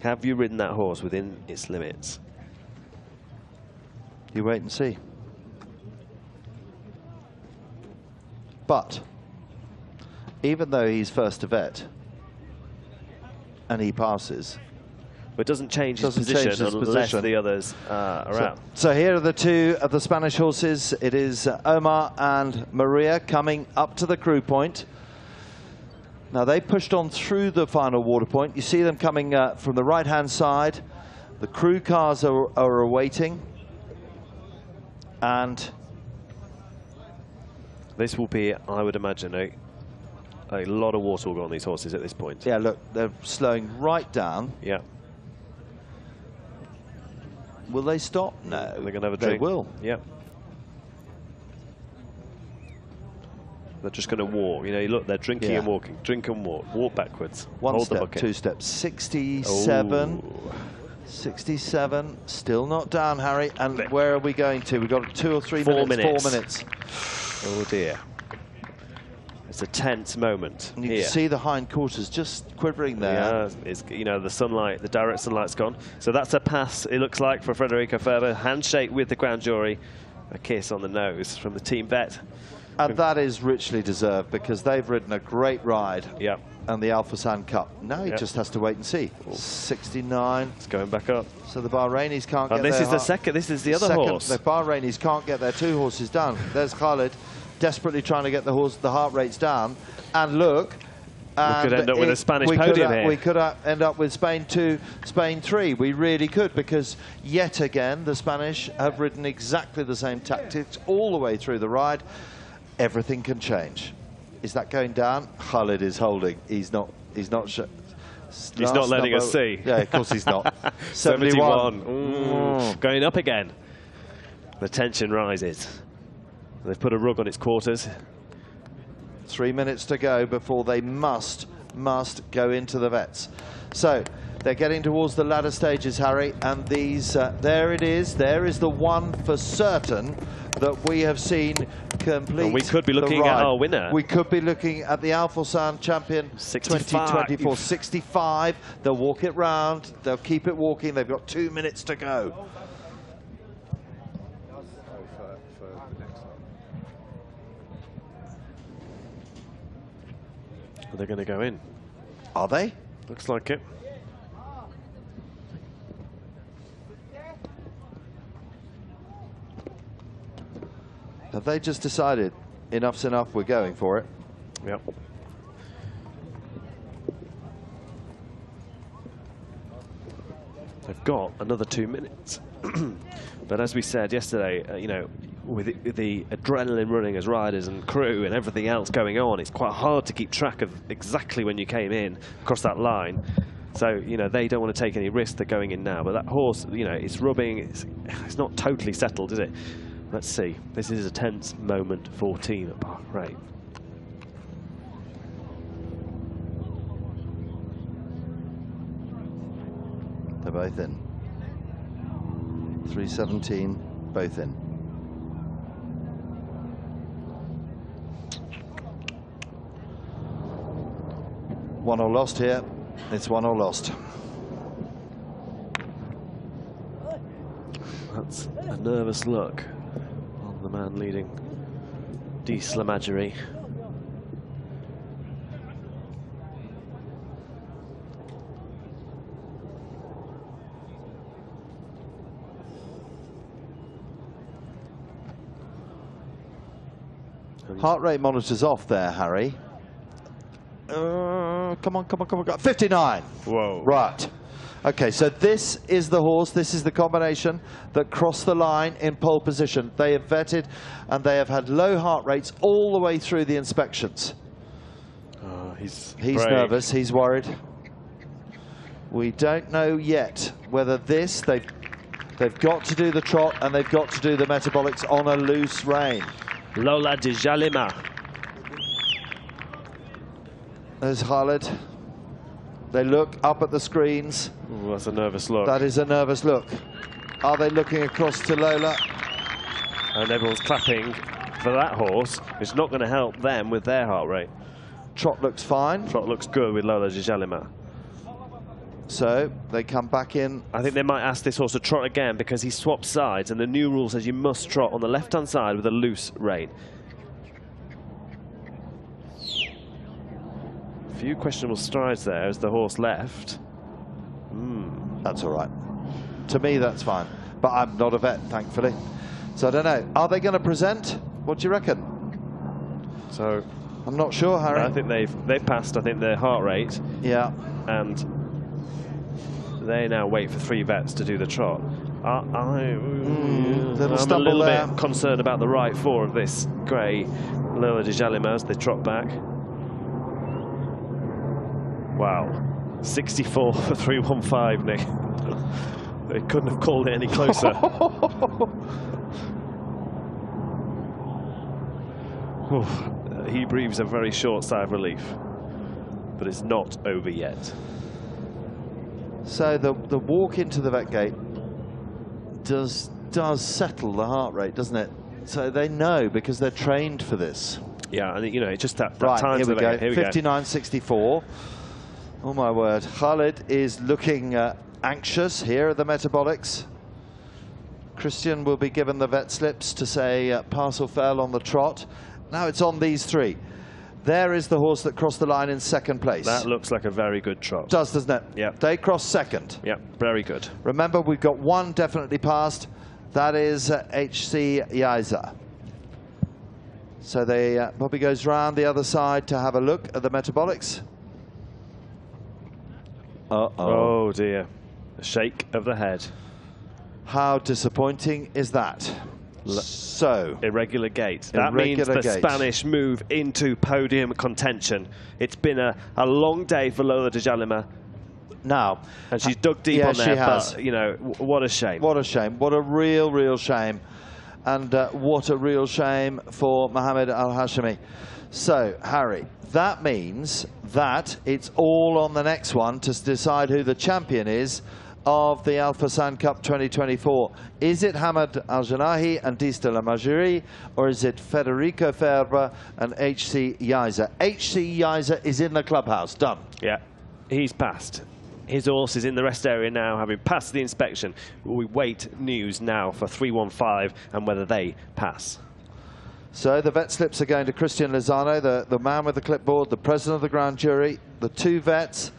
S2: Have you ridden that horse within its limits?
S1: You wait and see. But even though he's first to vet and he passes,
S2: it doesn't change his position unless the others are out.
S1: So here are the 2 of the Spanish horses. It is Omar and Maria coming up to the crew point. Now they pushed on through the final water point. You see them coming from the right-hand side. The crew cars are awaiting. And
S2: this will be, I would imagine, a lot of water will go on these horses at this point.
S1: Yeah, look, they're slowing right down.
S2: Yeah.
S1: Will they stop? No.
S2: They're going to have a drink.
S1: They will.
S2: Yep. They're just going to walk. You know, look, they're drinking and walking. Drink and walk. Walk backwards.
S1: One
S2: Hold
S1: step,
S2: the bucket.
S1: 2 steps. 67.
S2: Ooh.
S1: 67. Still not down, Harry. And where are we going to? We've got 2 or 3
S2: 4
S1: minutes. 4 minutes.
S2: Oh, dear. It's a tense moment.
S1: And you can see the hindquarters just quivering there.
S2: Yeah, it's, you know, the sunlight, the direct sunlight's gone. So that's a pass, it looks like, for Federico Ferber. Handshake with the grand jury. A kiss on the nose from the team vet.
S1: And that is richly deserved because they've ridden a great ride.
S2: Yeah.
S1: And the Fursan Cup. Now he just has to wait and see. 69.
S2: It's going back up.
S1: So the Bahrainis can't get
S2: this is the second. This is the other horse.
S1: The Bahrainis can't get their 2 horses down. There's Khalid desperately trying to get the heart rates down. And look.
S2: We could end up with a Spanish podium here.
S1: We could end up with Spain 2, Spain 3. We really could, because yet again the Spanish have ridden exactly the same tactics all the way through the ride. Everything can change. Is that going down? Khalid is holding. He's not
S2: He's not letting us see.
S1: Yeah, of course he's not.
S2: 71. Going up again. The tension rises. They've put a rug on its quarters.
S1: 3 minutes to go before they must go into the vets. So they're getting towards the latter stages, Harry, and these, there it is. There is the one for certain that we have seen complete.
S2: And we could be looking at our winner.
S1: We could be looking at the Fursan champion 2024. 65. They'll walk it round. They'll keep it walking. They've got 2 minutes to go.
S2: They're going to go in.
S1: Are they?
S2: Looks like it.
S1: Have they just decided enough's enough, we're going for it?
S2: Yep. They've got another 2 minutes. But as we said yesterday, you know, with the adrenaline running as riders and crew and everything else going on, it's quite hard to keep track of exactly when you came in across that line. So, you know, they don't want to take any risk. They're going in now. But that horse, you know, it's rubbing. It's not totally settled, is it? Let's see. This is a tense moment 14 at Bahrain.
S1: They're both in. 3:17, both in. One all lost here. It's one all lost.
S2: That's a nervous look on the man leading Slamagerie.
S1: Heart rate monitor's off there, Harry. Come on, come on, come on. 59.
S2: Whoa.
S1: Right. Okay, so this is the horse, this is the combination that crossed the line in pole position. They have vetted and they have had low heart rates all the way through the inspections.
S2: He's
S1: nervous, he's worried. We don't know yet whether this, they've got to do the trot and they've got to do the metabolics on a loose rein.
S2: Lola de Jalima.
S1: There's Khalid. They look up at the screens.
S2: Ooh, that's a nervous look.
S1: That is a nervous look. Are they looking across to Lola?
S2: And everyone's clapping for that horse, which is not going to help them with their heart rate.
S1: Trot looks fine.
S2: Trot looks good with Lola de Jalima.
S1: So they come back in.
S2: I think they might ask this horse to trot again because he swapped sides, and the new rule says you must trot on the left-hand side with a loose rein. A few questionable strides there as the horse left.
S1: That's all right. To me, that's fine. But I'm not a vet, thankfully. So I don't know. Are they going to present? What do you reckon?
S2: So
S1: I'm not sure, Harry.
S2: I think they've passed. I think their heart rate.
S1: Yeah.
S2: And they now wait for 3 vets to do the trot. I'm a little bit concerned about the right 4 of this grey Lola de Jalima as they trot back. Wow. 64 for 315, Nick. They couldn't have called it any closer. He breathes a very short sigh of relief, but it's not over yet.
S1: So the walk into the vet gate does settle the heart rate, doesn't it? So they know because they're trained for this.
S2: Yeah, and you know, it's just that
S1: right,
S2: time.
S1: Here we go. 59.64. Oh my word. Khalid is looking anxious here at the metabolics. Christian will be given the vet slips to say pass or fail on the trot. Now it's on these 3. There is the horse that crossed the line in 2nd place.
S2: That looks like a very good trot.
S1: Doesn't it?
S2: Yeah.
S1: They crossed 2nd.
S2: Yeah, very good.
S1: Remember, we've got 1 definitely passed. That is HC Yiza. So Bobby goes round the other side to have a look at the metabolics.
S2: Oh dear. A shake of the head.
S1: How disappointing is that? So
S2: irregular gait. That means the Spanish move into podium contention. It's been a long day for Lola de Jalima.
S1: Now,
S2: and she's dug deep on there.
S1: She has.
S2: But, you know, what a shame.
S1: What a shame. What a real shame. And what a real shame for Mohammed Al Hashimi. So, Harry, that means that it's all on the next one to decide who the champion is of the Al Fursan Cup 2024. Is it Hamad Al-Janahi and Slamagerie, or is it Federico Ferber and HC Yiza? HC Yiza is in the clubhouse. Done.
S2: Yeah, he's passed. His horse is in the rest area now, having passed the inspection. We wait news now for 315 and whether they pass.
S1: So the vet slips are going to Christian Lozano, the man with the clipboard, the president of the grand jury, the 2 vets,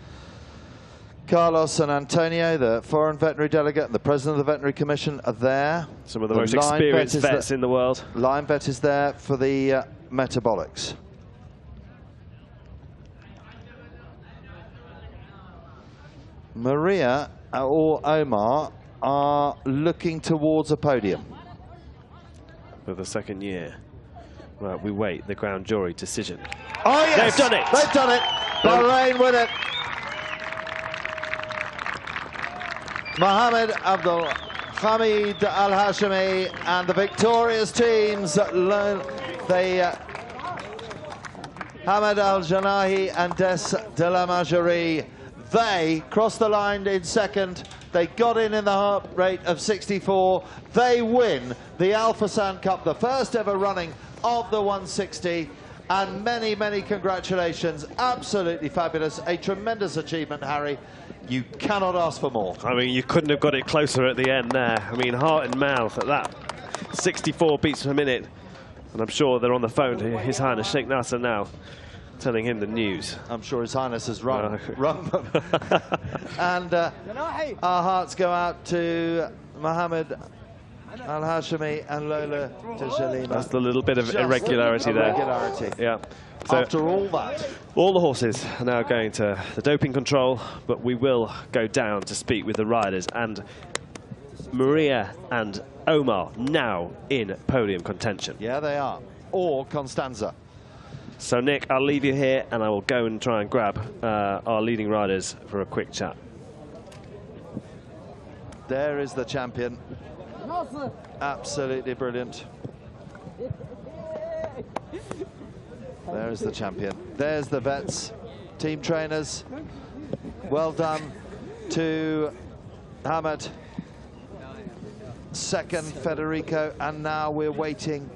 S1: Carlos and Antonio, the foreign veterinary delegate, and the president of the veterinary commission are there.
S2: Some of the most experienced vets in the world.
S1: Line vet is there for the metabolics. Maria or Omar are looking towards a podium.
S2: For the second year. Right, we wait the ground jury decision.
S1: Oh yes!
S2: They've done it!
S1: They've done it! Bahrain win it! Mohammed Abdul Hamid Al-Hashimi and the victorious teams, Hamad Al-Janahi and Des de la Majorie, they crossed the line in second. They got in the heart rate of 64. They win the Fursan Cup, the first ever running of the 160. And many, many congratulations. Absolutely fabulous. A tremendous achievement, Harry. You cannot ask for more.
S2: I mean, you couldn't have got it closer at the end there. I mean, heart and mouth at that. 64 beats per minute. And I'm sure they're on the phone to His Highness Sheikh Nasser now, telling him the news.
S1: I'm sure His Highness has rung them. And our hearts go out to Mohammed Al-Hashimi and Lola Tjalima.
S2: That's the little bit of irregularity there. Yeah. So
S1: after all that,
S2: all the horses are now going to the doping control, but we will go down to speak with the riders. And Maria and Omar now in podium contention.
S1: Yeah, they are. Or Constanza.
S2: So, Nick, I'll leave you here, and I will go and try and grab our leading riders for a quick chat.
S1: There is the champion. Absolutely brilliant. There's the champion. There's the vets, team trainers. Well done to Hamad. Second, Federico, and now we're waiting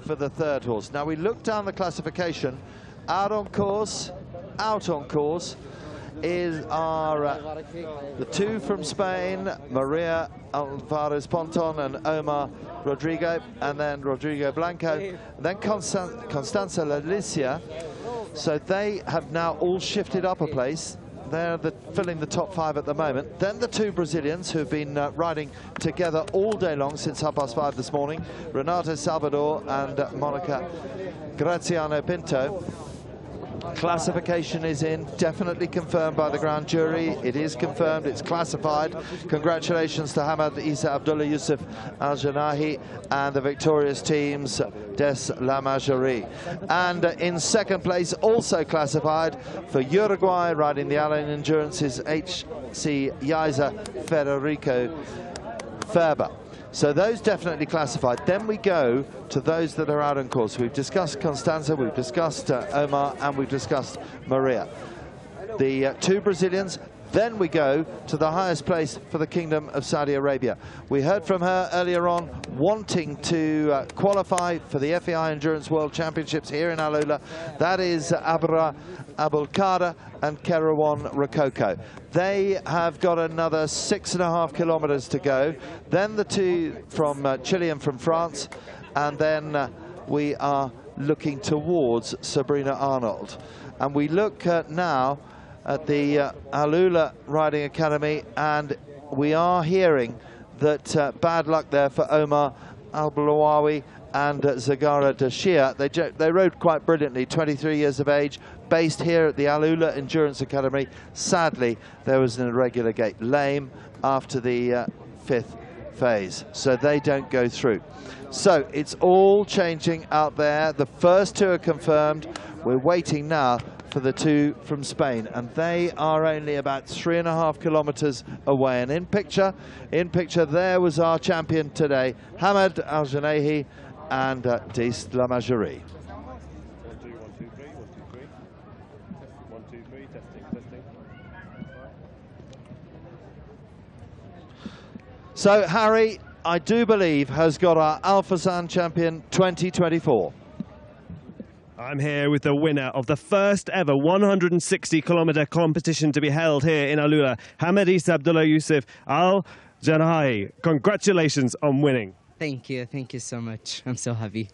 S1: for the third horse. Now we look down the classification. Out on course is our the two from Spain, Maria Alvarez Ponton and Omar Rodrigo, and then Rodrigo Blanco, and then Constanza Lalicia. So they have now all shifted up a place. They're filling the top 5 at the moment. Then the two Brazilians who've been riding together all day long since 5:30 this morning, Renata Salvador and Monica Graziano Pinto. Classification is in, definitely confirmed by the grand jury. It is confirmed, it's classified. Congratulations to Hamad Isa Abdullah Yusuf Al-Janahi and the victorious teams Des La Majorie. And in second place, also classified for Uruguay, riding the AlUla Endurance's HC Yaiza Federico Ferber. So those definitely classified. Then we go to those that are out on course. We've discussed Constanza, we've discussed Omar, and we've discussed Maria. The two Brazilians. Then we go to the highest place for the Kingdom of Saudi Arabia. We heard from her earlier on, wanting to qualify for the FEI Endurance World Championships here in AlUla. That is Abra Abulkada and Kerawan Rococo. They have got another 6.5 kilometers to go. Then the two from Chile and from France. And then we are looking towards Sabrina Arnold. And we look now at the AlUla Riding Academy, and we are hearing that bad luck there for Omar Al-Bulawawi and Zagara Dashia. They rode quite brilliantly, 23 years of age, based here at the AlUla Endurance Academy. Sadly, there was an irregular gait, lame after the 5th phase, so they don't go through. So it's all changing out there. The first two are confirmed. We're waiting now for the two from Spain, and they are only about 3.5 kilometers away. And in picture there was our champion today, Hamad Al-Janahi and Des La Majorie.
S2: 1, 2, 1, 2, 3, 1, 2, 3. 1, 2, 3, testing.
S1: So Harry, I do believe, has got our Fursan champion 2024.
S2: I'm here with the winner of the first ever 160-kilometer competition to be held here in AlUla, Hamad Isa Abdullah Yusuf Al-Janahi. Congratulations on winning.
S16: Thank you so much. I'm so happy.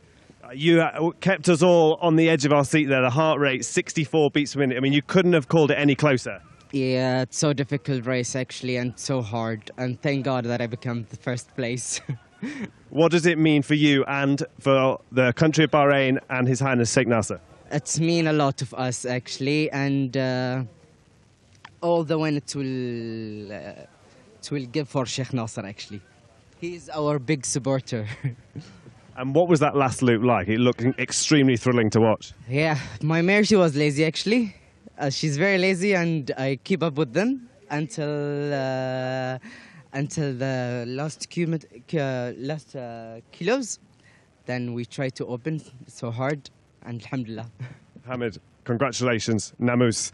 S2: You kept us all on the edge of our seat there. The heart rate, 64 beats per minute. I mean, you couldn't have called it any closer.
S16: Yeah, it's so difficult race actually, and so hard. And thank God that I became the first place.
S2: What does it mean for you and for the country of Bahrain and His Highness Sheikh Nasser?
S16: It's mean a lot of us actually, and although when it will it will give for Sheikh Nasser, actually. He's our big supporter.
S2: And what was that last loop like? It looked extremely thrilling to watch.
S16: Yeah, my mare, she was lazy, actually. She's very lazy, and I keep up with them until the last kilos. Then we try to open so hard, and alhamdulillah.
S2: Hamid, congratulations. Namus.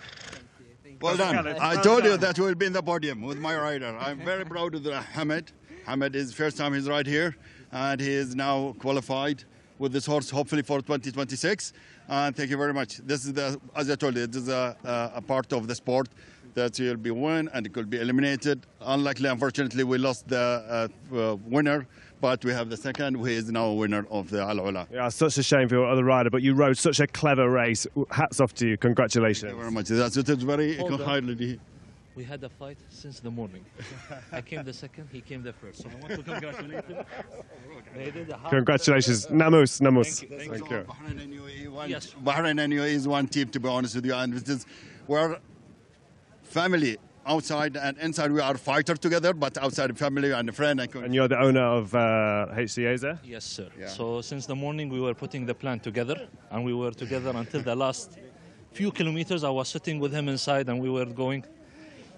S10: Well done. I told you that we'll be in the podium with my rider. I'm very proud of Hamid. Hamid is first time he's right here, and he is now qualified with this horse, hopefully for 2026. And thank you very much. This is as I told you, this is a part of the sport that will be won and it could be eliminated. Unlikely, unfortunately, we lost the winner, but we have the second, who is now a winner of the AlUla.
S2: Yeah, such a shame for your other rider, but you rode such a clever race. Hats off to you. Congratulations.
S10: Thank you very much. It is very highly.
S8: We had a fight since the morning. I came the second, he came the first. So I want to congratulate him.
S2: Congratulations. Namus.
S10: Thank you. Bahrain and UAE is one team, to be honest with you. And we're family. Outside and inside, we are fighter together, but outside family and friend.
S2: And you're the owner of HCA there?
S8: Yes, sir. Yeah. So since the morning, we were putting the plan together, and we were together until the last few kilometers. I was sitting with him inside, and we were going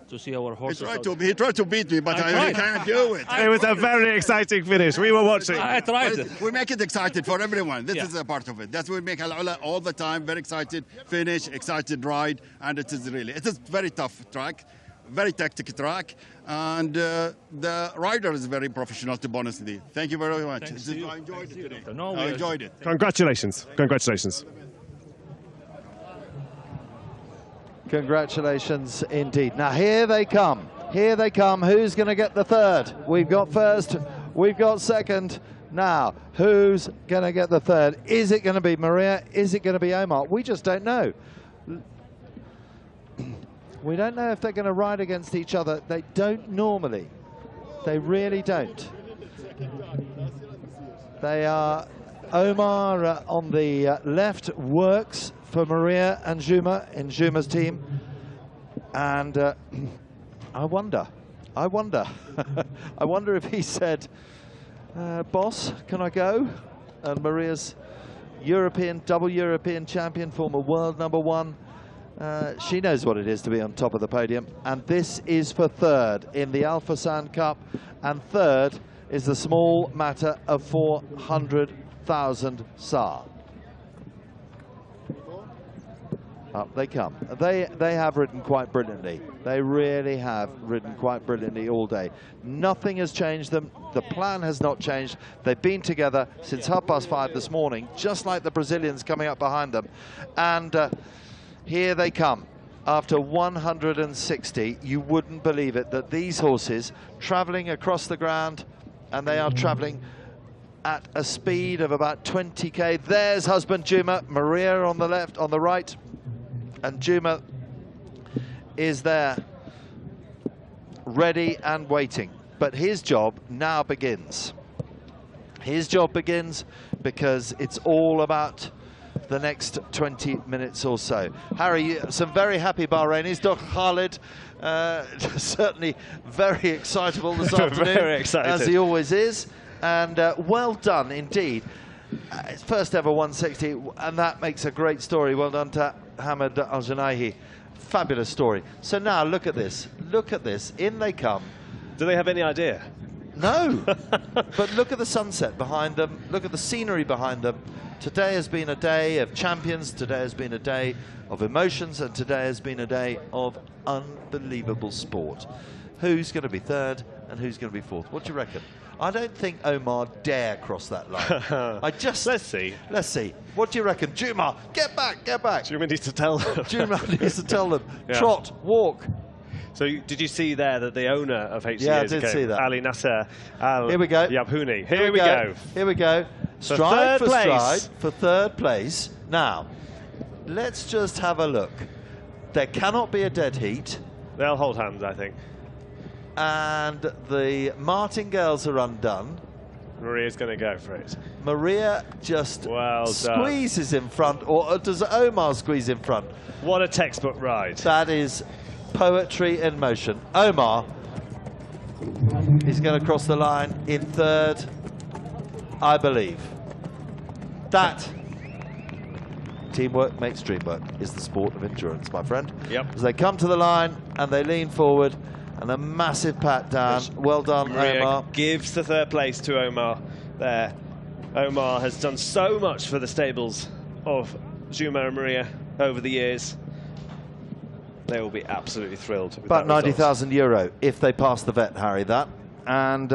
S8: to see our horses.
S10: He tried to beat me, but I can't do it.
S2: It was a very exciting finish. We were watching.
S8: I tried.
S10: We make it excited for everyone. This is a part of it. That's what we make AlUla all the time. Very excited finish, excited ride, and it is very tough track. Very tactical track, and the rider is very professional, to be honest with you. Thank you very much. I enjoyed it today. I enjoyed it.
S2: Congratulations. Congratulations.
S1: Congratulations indeed. Now here they come. Here they come. Who's going to get the third? We've got first. We've got second. Now, who's going to get the third? Is it going to be Maria? Is it going to be Omar? We just don't know. We don't know if they're going to ride against each other. They don't normally. They really don't. They are, Omar on the left works for Maria and Juma in Juma's team. And I wonder I wonder if he said, boss, can I go? And Maria's double European champion, former world #1. She knows what it is to be on top of the podium, and this is for third in the Fursan Cup, and third is the small matter of 400,000 SAR. Up they come. They have ridden quite brilliantly. They really have ridden quite brilliantly all day. Nothing has changed them. The plan has not changed. They've been together since 5:30 this morning, just like the Brazilians coming up behind them. And here they come. After 160, you wouldn't believe it, that these horses traveling across the ground, and they are traveling at a speed of about 20k. There's husband Juma, Maria on the left, on the right, and Juma is there, ready and waiting. But his job now begins. His job begins because it's all about the next 20 minutes or so. Harry, some very happy Bahrainis. Dr. Khalid, certainly very excitable this afternoon,
S2: very excited,
S1: as he always is. And well done indeed. It's first ever 160, and that makes a great story. Well done to Hamid Al-Janaihi. Fabulous story. So now look at this. Look at this. In they come.
S2: Do they have any idea?
S1: No. But look at the sunset behind them. Look at the scenery behind them. Today has been a day of champions. Today has been a day of emotions. And today has been a day of unbelievable sport. Who's going to be third and who's going to be fourth? What do you reckon? I don't think Omar dare cross that line.
S2: Let's see.
S1: Let's see. What do you reckon? Juma, get back, get back.
S2: Juma needs to tell them.
S1: Juma needs to tell them.
S2: Yeah.
S1: Trot, walk.
S2: So did you see there that the owner of HCA
S1: Yeah, I did see that.
S2: Ali Nasser Al
S1: Here we go.
S2: Yabhouni. Here we go.
S1: Here we go. Stride for stride for third place. Now, let's just have a look. There cannot be a dead heat.
S2: They'll hold hands, I think.
S1: And the martingales are undone.
S2: Maria's going to go for it.
S1: Maria just squeezes in front, or does Omar squeeze in front?
S2: What a textbook ride.
S1: That is poetry in motion. Omar, He's going to cross the line in third, I believe. That, teamwork makes dream work, is the sport of endurance, my friend.
S2: Yep.
S1: As they come to the line and they lean forward, and a massive pat down. Well done,
S2: Maria
S1: Omar.
S2: Gives the third place to Omar there. Omar has done so much for the stables of Juma and Maria over the years. They will be absolutely thrilled with
S1: About
S2: that result.
S1: €90,000 if they pass the vet, Harry, that. And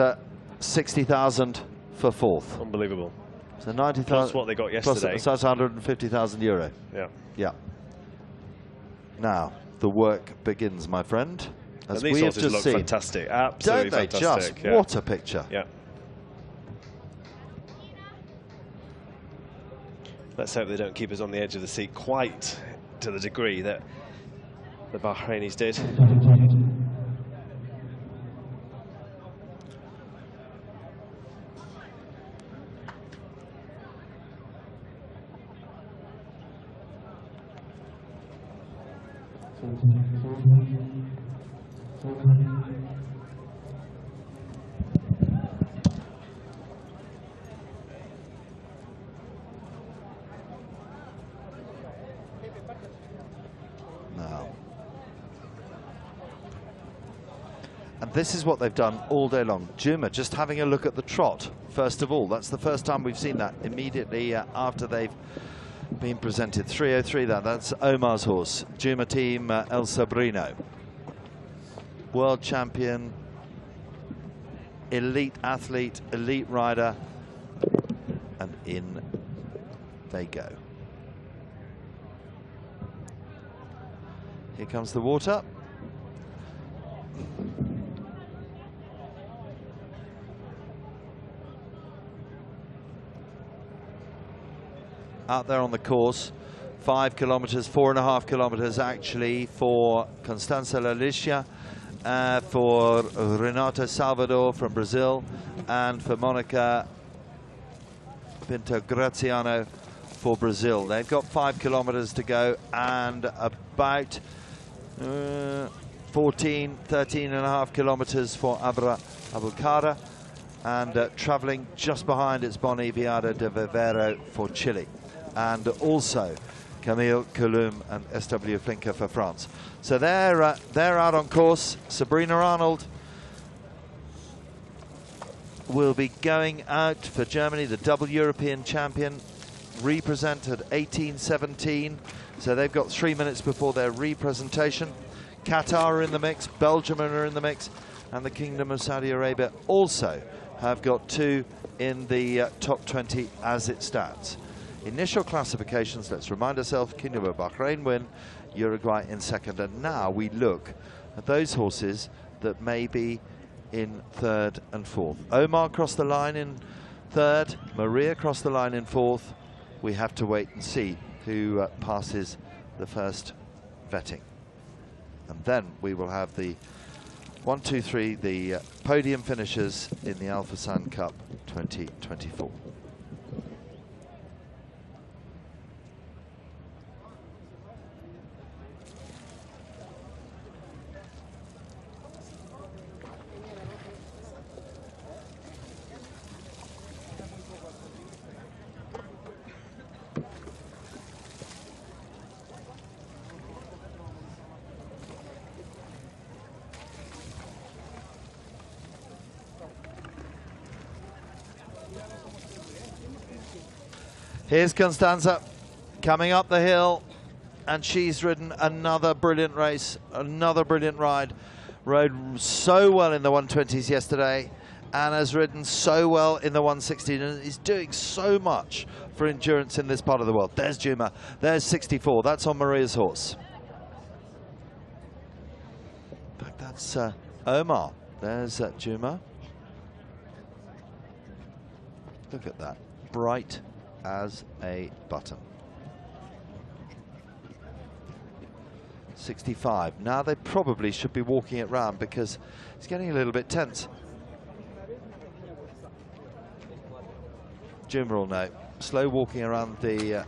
S1: 60,000 for fourth.
S2: Unbelievable.
S1: So 90,000.
S2: Plus what they got yesterday.
S1: So that's €150,000.
S2: Yeah.
S1: Yeah. Now, the work begins, my friend. As
S2: And these
S1: we have
S2: horses
S1: just
S2: look
S1: seen.
S2: fantastic. Absolutely
S1: Don't they
S2: fantastic.
S1: just?
S2: Yeah.
S1: What a picture.
S2: Yeah. Let's hope they don't keep us on the edge of the seat quite to the degree that the Bahrainis did.
S1: Now. And this is what they've done all day long. Juma just having a look at the trot, first of all. That's the first time we've seen that immediately after they've been presented. 303 that's Omar's horse. Juma team El Sobrino. World champion, elite athlete, elite rider. And in they go. Here comes the water. Out there on the course, 5 kilometers, 4.5 kilometers actually for Constanza Lalicia, for Renata Salvador from Brazil, and for Monica Pinto Graziano for Brazil. They've got 5 kilometers to go and about 13.5 kilometers for Abra Abulcara, and traveling just behind it's Boni Viada de Vivero for Chile, and also Camille Colum and SW Flinker for France. So they're out on course. Sabrina Arnold will be going out for Germany, the double European champion, represented 18-17. So they've got 3 minutes before their representation. Qatar are in the mix, Belgium are in the mix, and the Kingdom of Saudi Arabia also have got 2 in the top 20 as it stands. Initial classifications, let's remind ourselves, Kingdom of Bahrain win, Uruguay in second, and now we look at those horses that may be in third and fourth. Omar crossed the line in third, Maria crossed the line in fourth. We have to wait and see who passes the first vetting. And then we will have the 1, 2, 3, the podium finishers in the Al Fursan Cup 2024. Here's Constanza coming up the hill, and she's ridden another brilliant race, another brilliant ride. Rode so well in the 120s yesterday and has ridden so well in the 116 and is doing so much for endurance in this part of the world. There's Juma, there's 64, that's on Maria's horse. But that's Omar, there's Juma. Look at that, bright as a button. 65. Now they probably should be walking it round because it's getting a little bit tense. Juma will know. Slow walking around the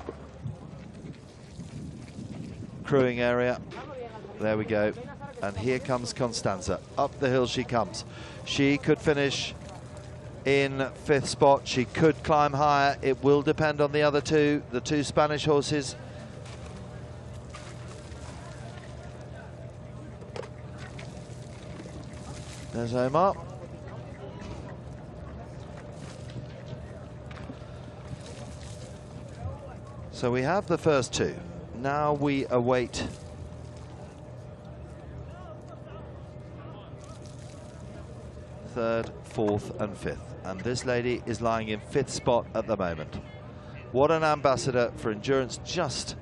S1: crewing area. There we go. And here comes Constanza. Up the hill she comes. She could finish in 5th spot. She could climb higher. It will depend on the other two, the two Spanish horses. There's Omar. So we have the first two. Now we await third, fourth and fifth. And this lady is lying in 5th spot at the moment. What an ambassador for endurance, just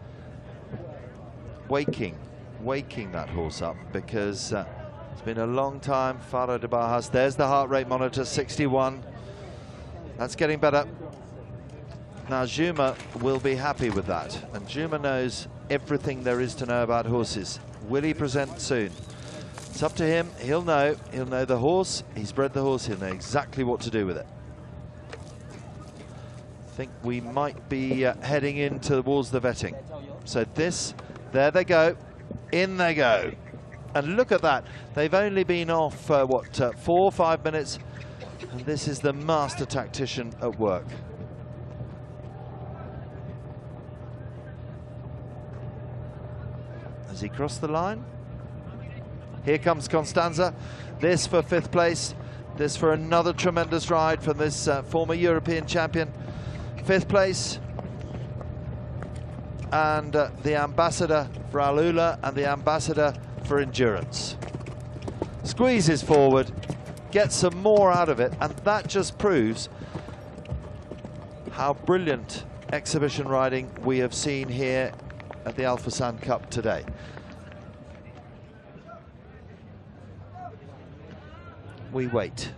S1: waking that horse up, because it's been a long time. Faro de Bajas, there's the heart rate monitor, 61. That's getting better. Now Juma will be happy with that, and Juma knows everything there is to know about horses. Will he present soon? It's up to him. He'll know the horse. He's bred the horse. He'll know exactly what to do with it. I think we might be heading in towards the vetting. So there they go. In they go. And look at that. They've only been off, 4 or 5 minutes. And this is the master tactician at work. Has he crossed the line? Here comes Constanza. This for 5th place. This for another tremendous ride from this former European champion. 5th place. And the ambassador for AlUla and the ambassador for endurance. Squeezes forward, gets some more out of it, and that just proves how brilliant exhibition riding we have seen here at the Fursan Cup today. We wait.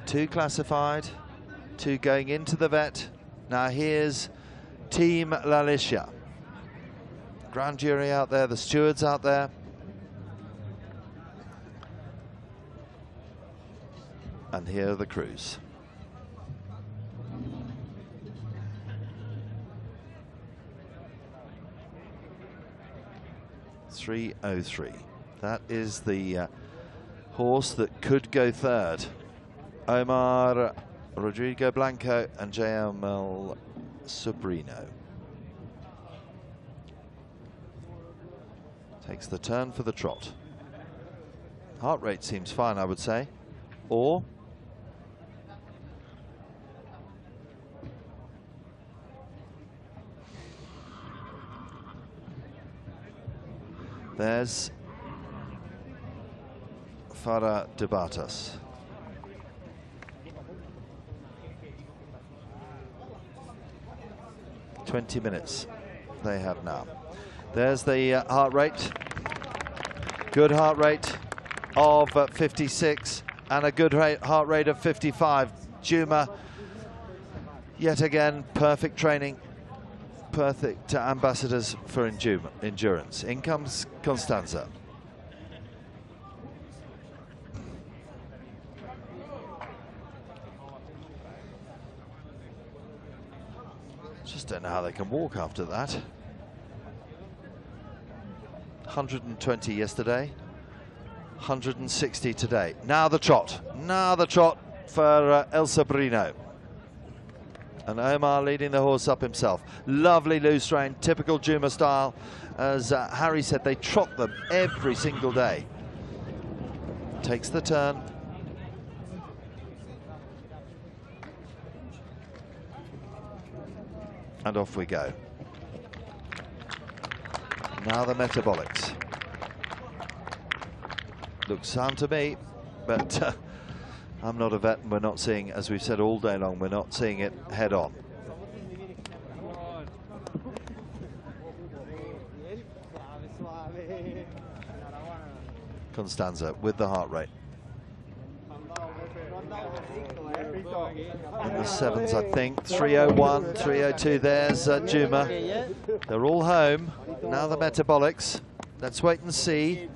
S1: 2 classified, 2 going into the vet. Now here's Team La Licia. Grand jury out there, the stewards out there. And here are the crews. .303. That is the horse that could go third. Omar Rodrigo Blanco and JML Sobrino. Takes the turn for the trot. Heart rate seems fine, I would say. Or there's Fara de Batas. .20 minutes they have now. There's the heart rate. Good heart rate of 56 and a good heart rate of 55. Juma, yet again, perfect training. Perfect ambassadors for endurance. In comes Constanza. Just don't know how they can walk after that. 120 yesterday, 160 today. Now the trot for El Sobrino. And Omar leading the horse up himself. Lovely loose rein, typical Juma style. As Harry said, they trot them every single day. Takes the turn. And off we go. Now the metabolics. Looks sound to me, but I'm not a vet and we're not seeing, as we've said all day long, we're not seeing it head on. Constanza with the heart rate. In the 7s, I think. 301, 302, there's Juma. They're all home. Now the metabolics. Let's wait and see.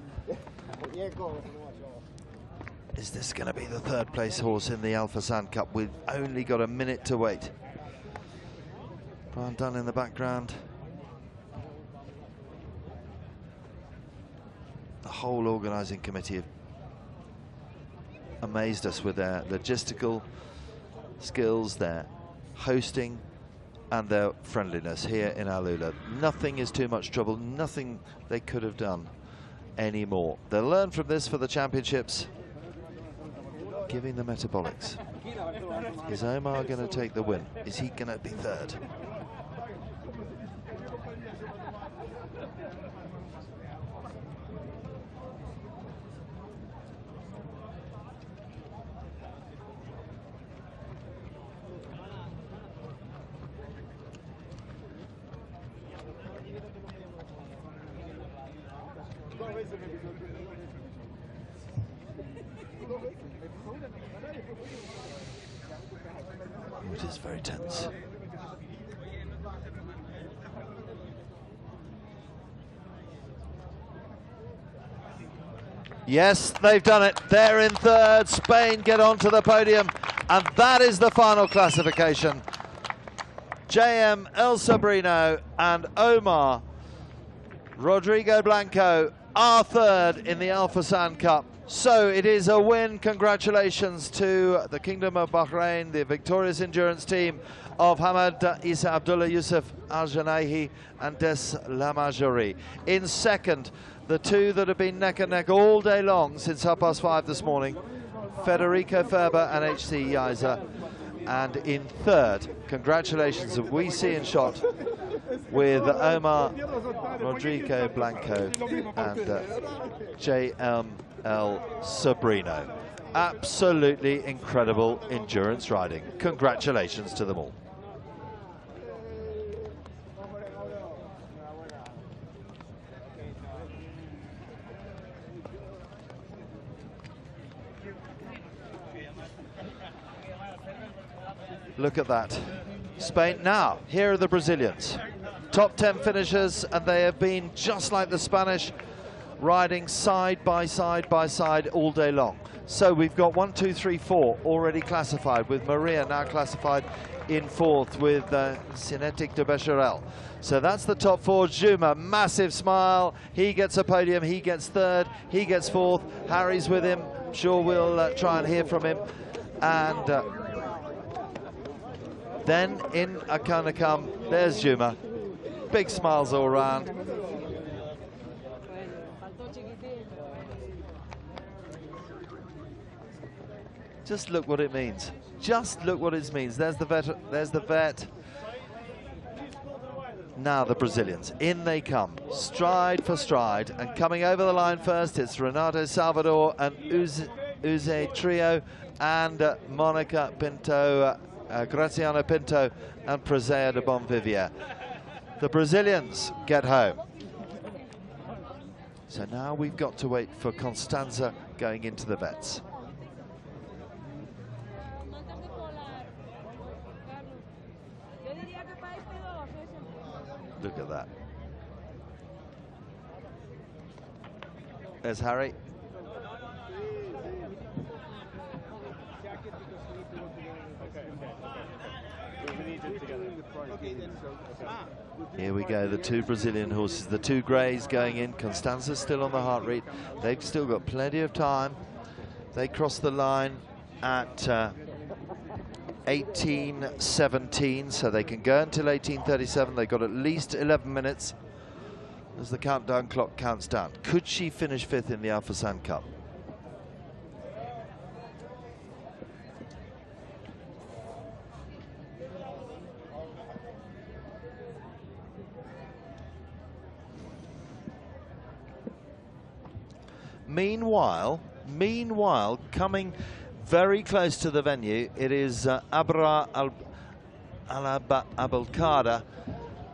S1: Is this going to be the 3rd place horse in the Fursan Cup? We've only got a minute to wait. Brian Dunn in the background. the whole organising committee have amazed us with their logistical skills, their hosting, and their friendliness here in AlUla. Nothing is too much trouble, nothing they could have done anymore. They'll learn from this for the championships. Giving the metabolics. Is Omar going to take the win? Is he going to be third? It is very tense. Yes, they've done it. They're in third. Spain get onto the podium, and that is the final classification. JM El Sobrino and Omar Rodrigo Blanco are third in the Al Fursan Cup. So it is a win. Congratulations to the Kingdom of Bahrain, the victorious endurance team of Hamad Isa Abdullah Yusuf Al Janaihi and Des Lamajori. In second, the two that have been neck and neck all day long since 5:30 this morning, Federico Ferber and HC Yiza. And in third, congratulations, we see in shot with Omar Rodrigo Blanco and JM El Sobrino. Absolutely incredible endurance riding. Congratulations to them all. Look at that. Spain now, here are the Brazilians. Top 10 finishers, and they have been just like the Spanish, riding side by side by side all day long. So we've got 1, 2, 3, 4 already classified, with Maria now classified in fourth with Cinetic de Becherel. So that's the top four. Juma, massive smile. He gets a podium, he gets third, he gets fourth. Harry's with him. I'm sure we'll try and hear from him. And then in Akanakam, there's Juma. Big smiles all around. Just look what it means. Just look what it means. There's the vet. There's the vet. Now the Brazilians. In they come, stride for stride. And coming over the line first, it's Renato Salvador and Uze Trio and Monica Pinto, Graziano Pinto and Presea de Bonvivier. The Brazilians get home. So now we've got to wait for Constanza going into the vets. Look at that. There's Harry. Here we go, the two Brazilian horses, the two greys going in. Constanza's still on the heart rate. They've still got plenty of time. They cross the line at 18:17, so they can go until 18:37. They've got at least 11 minutes as the countdown clock counts down. Could she finish fifth in the Al Fursan Cup? Meanwhile, coming very close to the venue, it is Abra Al-Abelkada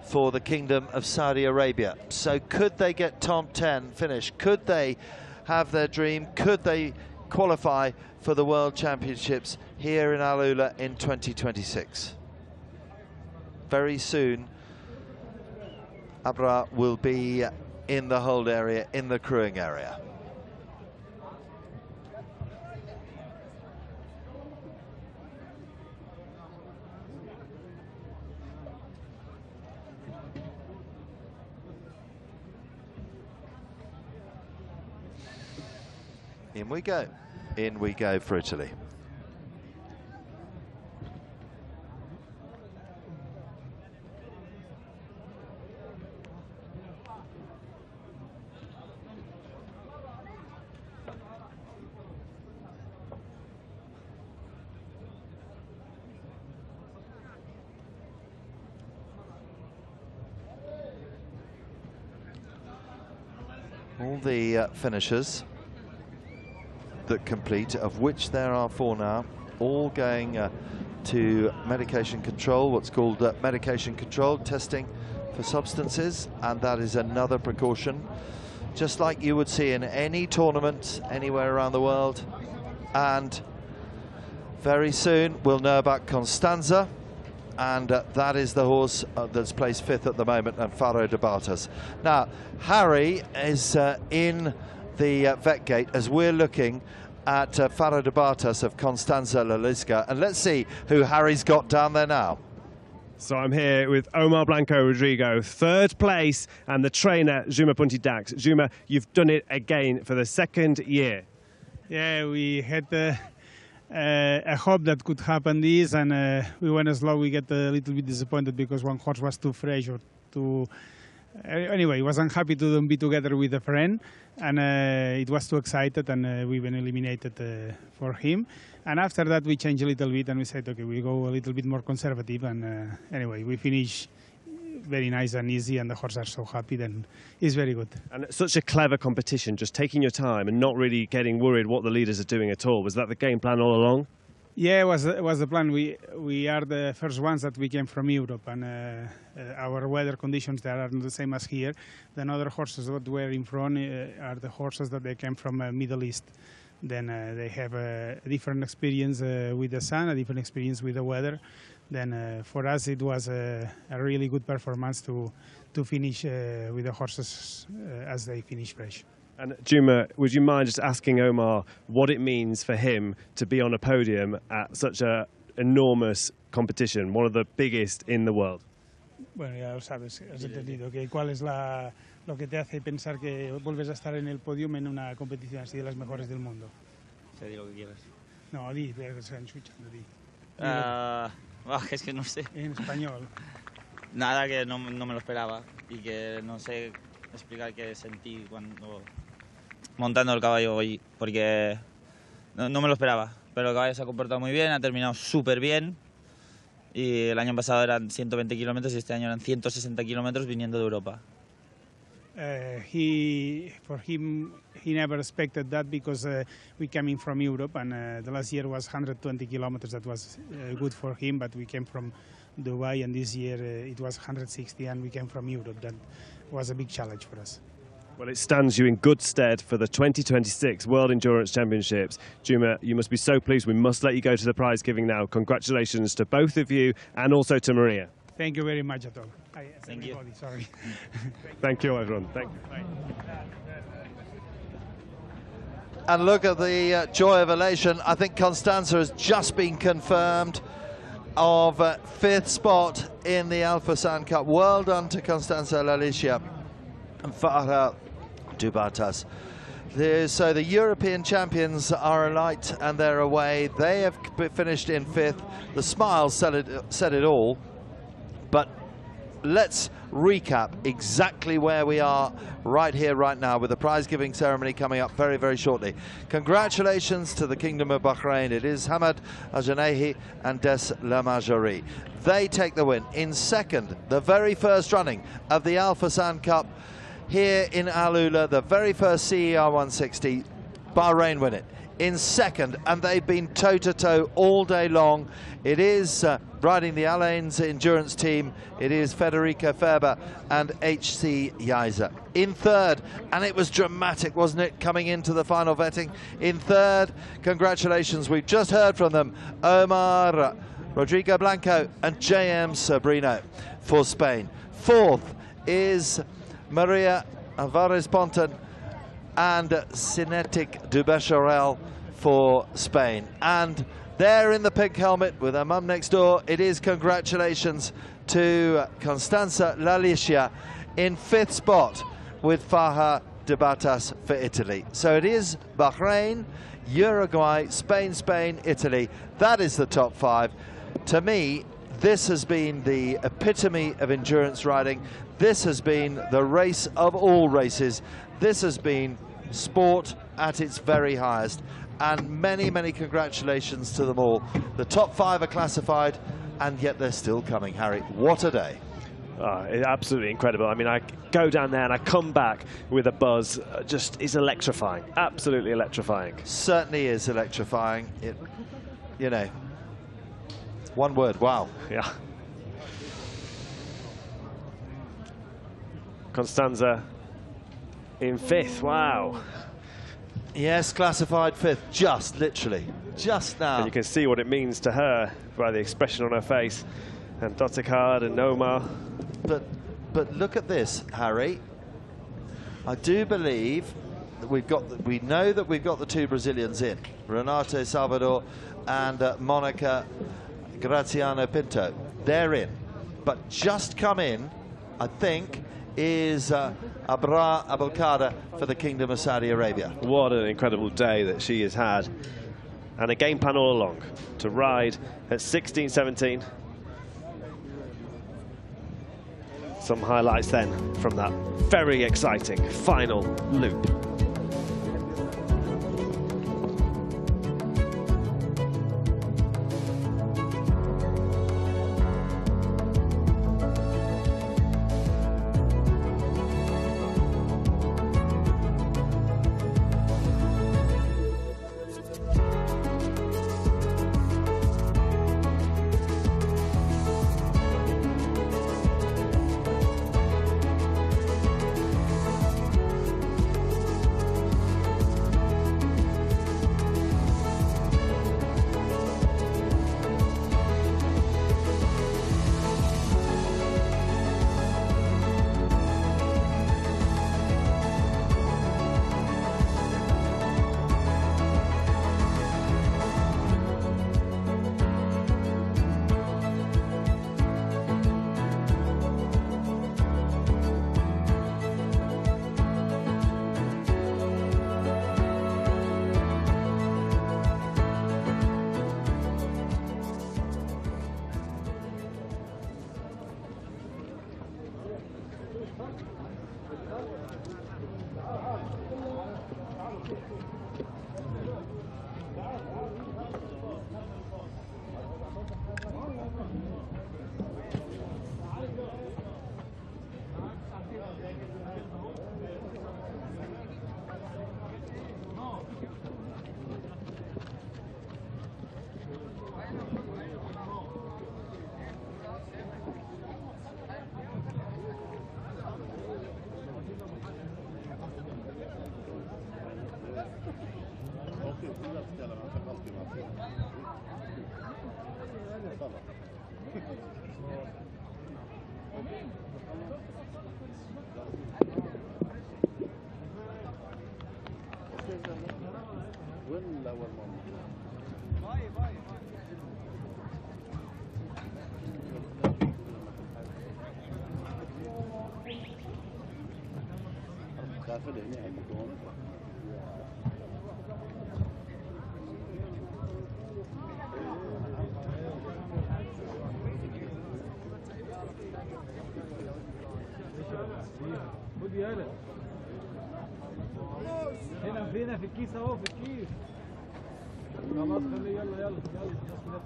S1: for the Kingdom of Saudi Arabia. So could they get top 10 finish? Could they have their dream? Could they qualify for the World Championships here in AlUla in 2026? Very soon, Abra will be in the hold area, in the crewing area. In we go. In we go for Italy. All the finishers that complete, of which there are 4 now, all going to medication control, what's called medication control testing for substances, and that is another precaution, just like you would see in any tournament anywhere around the world. And very soon we'll know about Constanza, and that is the horse that's placed 5th at the moment, and Faro de Bartas. Now, Harry is in the vet gate as we're looking at Faro de Bartas of Constanza Lalisca, and let's see who Harry's got down there now.
S2: So I'm here with Omar Blanco Rodrigo, 3rd place, and the trainer, Juma Punti-Dax. Juma, you've done it again for the 2nd year.
S17: Yeah, we had a hope that could happen this, and we went slow. We get a little bit disappointed because one horse was too fresh or too... Anyway, wasn't happy to be together with a friend, and it was too excited, and we been eliminated for him. And after that, we changed a little bit, and we said, okay, we'll go a little bit more conservative. And anyway, we finished very nice and easy, and the horses are so happy, then it's very good.
S2: And it's such a clever competition, just taking your time and not really getting worried what the leaders are doing at all. Was that the game plan all along?
S17: Yeah, it was the plan. We are the first ones that we came from Europe, and our weather conditions there are not the same as here. The other horses that were in front are the horses that they came from Middle East. Then they have a different experience with the sun, a different experience with the weather. Then for us it was a really good performance to finish with the horses as they finish fresh.
S2: And Juma, would you mind just asking Omar what it means for him to be on a podium at such an enormous competition, one of the biggest in the world?
S17: Bueno, ya lo sabes, has entendido que cuál es lo que te hace pensar que vuelves a estar en el podium en una competición así de las mejores del mundo.
S20: Te digo lo que quieras.
S17: No, di, que se han escuchado, di.
S20: Es que no sé.
S17: En español.
S20: Nada, que no me lo esperaba y que no sé explicar qué sentí cuando montando el caballo hoy, porque no me lo esperaba. Pero el caballo se ha comportado muy bien, ha terminado súper bien. Y el año pasado eran 120 kilómetros y este año eran 160 kilómetros viniendo de Europa.
S17: For him, he never expected that because we came in from Europe, and the last year was 120 kilometers. That was good for him, but we came from Dubai, and this year it was 160, and we came from Europe. That was a big challenge for us.
S2: Well, it stands you in good stead for the 2026 World Endurance Championships. Juma, you must be so pleased. We must let you go to the prize giving now. Congratulations to both of you and also to Maria.
S17: Thank you very much, Atol.
S20: Thank you.
S17: Sorry.
S2: Thank you, everyone. Thank you.
S17: Bye.
S1: And look at the joy of elation. I think Constanza has just been confirmed of 5th spot in the Fursan Cup. Well done to Constanza Lalicia and Faro de Bartas. So the European champions are alight and they're away. They have finished in 5th. The smiles said it all. But let's recap exactly where we are right here, right now, with the prize-giving ceremony coming up very, very shortly. Congratulations to the Kingdom of Bahrain. It is Hamad Al-Janehi and Des Lamajori. They take the win. In 2nd, the very first running of the Fursan Cup here in AlUla, the very first CER 160, Bahrain win it. In 2nd, and they've been toe-to-toe all day long. It is riding the Alain's endurance team. It is Federica Ferber and H.C. Yiser. In 3rd, and it was dramatic, wasn't it, coming into the final vetting? In 3rd, congratulations, we've just heard from them, Omar Rodrigo Blanco and J.M. Sobrino for Spain. 4th is Maria Alvarez-Ponton and Cinetic du Becharel for Spain. And there in the pink helmet with her mum next door, it is congratulations to Constanza Lalicia in 5th spot with Faro de Batas for Italy. So it is Bahrain, Uruguay, Spain, Italy. That is the top 5. To me, this has been the epitome of endurance riding. This has been the race of all races. This has been sport at its very highest. And many, many congratulations to them all. The top 5 are classified, and yet they're still coming, Harry. What a day.
S2: Absolutely incredible. I mean, I go down there and I come back with a buzz. Just is electrifying. Absolutely electrifying.
S1: Certainly is electrifying. It, you know, one word, wow.
S2: Yeah. Constanza in 5th, wow.
S1: Yes, classified 5th, just literally, just now.
S2: And you can see what it means to her by the expression on her face. And Dottikard and Nomar.
S1: But look at this, Harry. I do believe that we know that we've got the 2 Brazilians in, Renate Salvador and Monica Graziano Pinto. They're in. But just come in, I think, is Abra Abelkader for the Kingdom of Saudi Arabia.
S2: What an incredible day that she has had. And a game plan all along to ride at 16-17. Some highlights then from that very exciting final loop.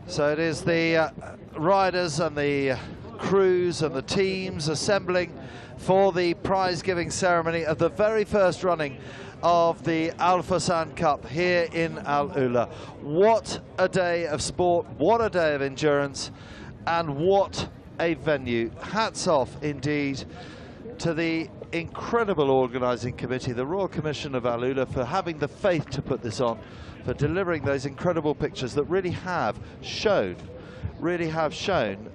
S1: So it is the riders and the crews and the teams assembling for the prize-giving ceremony of the very first running of the Al Fursan Cup here in AlUla. What a day of sport, what a day of endurance, and what a venue. Hats off indeed to the incredible organising committee, the Royal Commission of AlUla, for having the faith to put this on, for delivering those incredible pictures that really have shown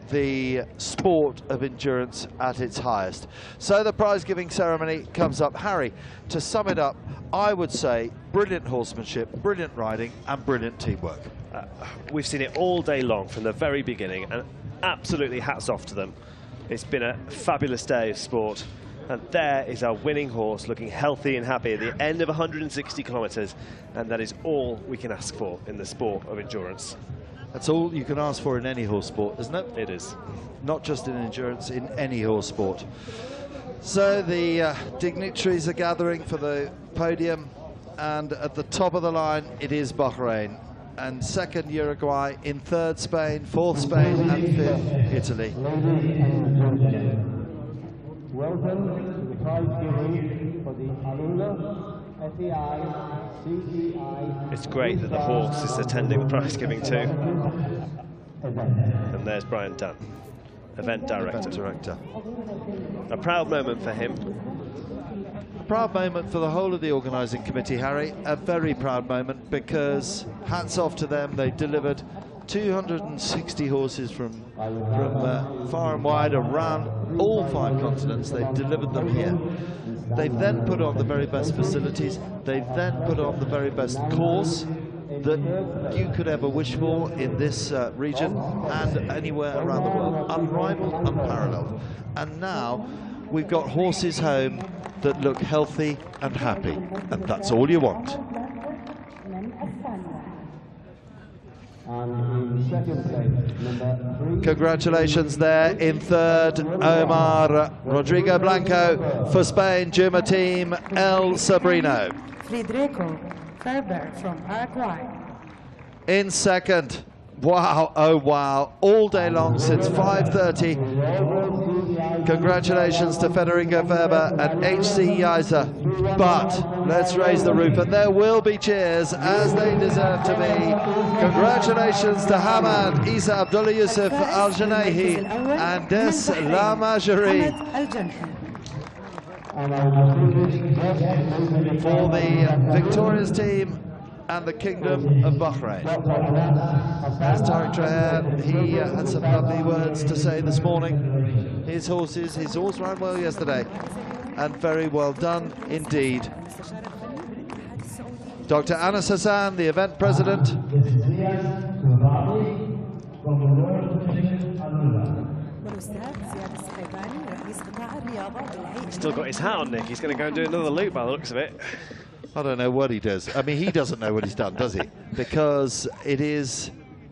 S1: the sport of endurance at its highest. So the prize-giving ceremony comes up. Harry, to sum it up, I would say brilliant horsemanship, brilliant riding, and brilliant teamwork.
S2: We've seen it all day long from the very beginning, and absolutely hats off to them. It's been a fabulous day of sport, And there is our winning horse, looking healthy and happy at the end of 160 kilometres, and that is all we can ask for in the sport of endurance.
S1: That's all you can ask for in any horse sport, isn't it?
S2: It is.
S1: Not just in endurance, in any horse sport. So the dignitaries are gathering for the podium, and at the top of the line it is Bahrain, and second Uruguay, in third Spain, fourth Spain, and fifth Italy.
S13: Welcome to the prize giving for the AlUla FEI CEI.
S2: It's great that the horse is attending the prize giving too. And there's Brian Dunn, event director. A proud moment for him.
S1: A proud moment for the whole of the organising committee, Harry. A very proud moment, because hats off to them. They delivered 260 horses from far and wide around all 5 continents. They've delivered them here. They've then put on the very best facilities. They've then put on the very best course that you could ever wish for in this region and anywhere around the world. Unrivaled, unparalleled. And now we've got horses home that look healthy and happy, and that's all you want.
S13: And in second place, number 3.
S1: Congratulations there in third, Omar Rodrigo Blanco. For Spain, Juma team, El Sobrino.
S21: Federico Ferber from Uruguay.
S1: In second, wow, oh wow, all day long since 5:30. Congratulations to Federico Ferber and HC Yiza. But let's raise the roof, and there will be cheers, as they deserve to be. Congratulations to Hamad Isa Abdullah Yusuf Al Janehi and Des La Majorie for the victorious team and the Kingdom of Bahrain. As Tariq Trahan, he had some lovely words to say this morning. His horse ran well yesterday, and very well done indeed. Dr. Anas Hassan, the event president.
S2: He's still got his hat on, Nick. He's going to go and do another loop by the looks of it.
S1: I don't know what he does. I mean, he doesn't know what he's done, does he? Because it is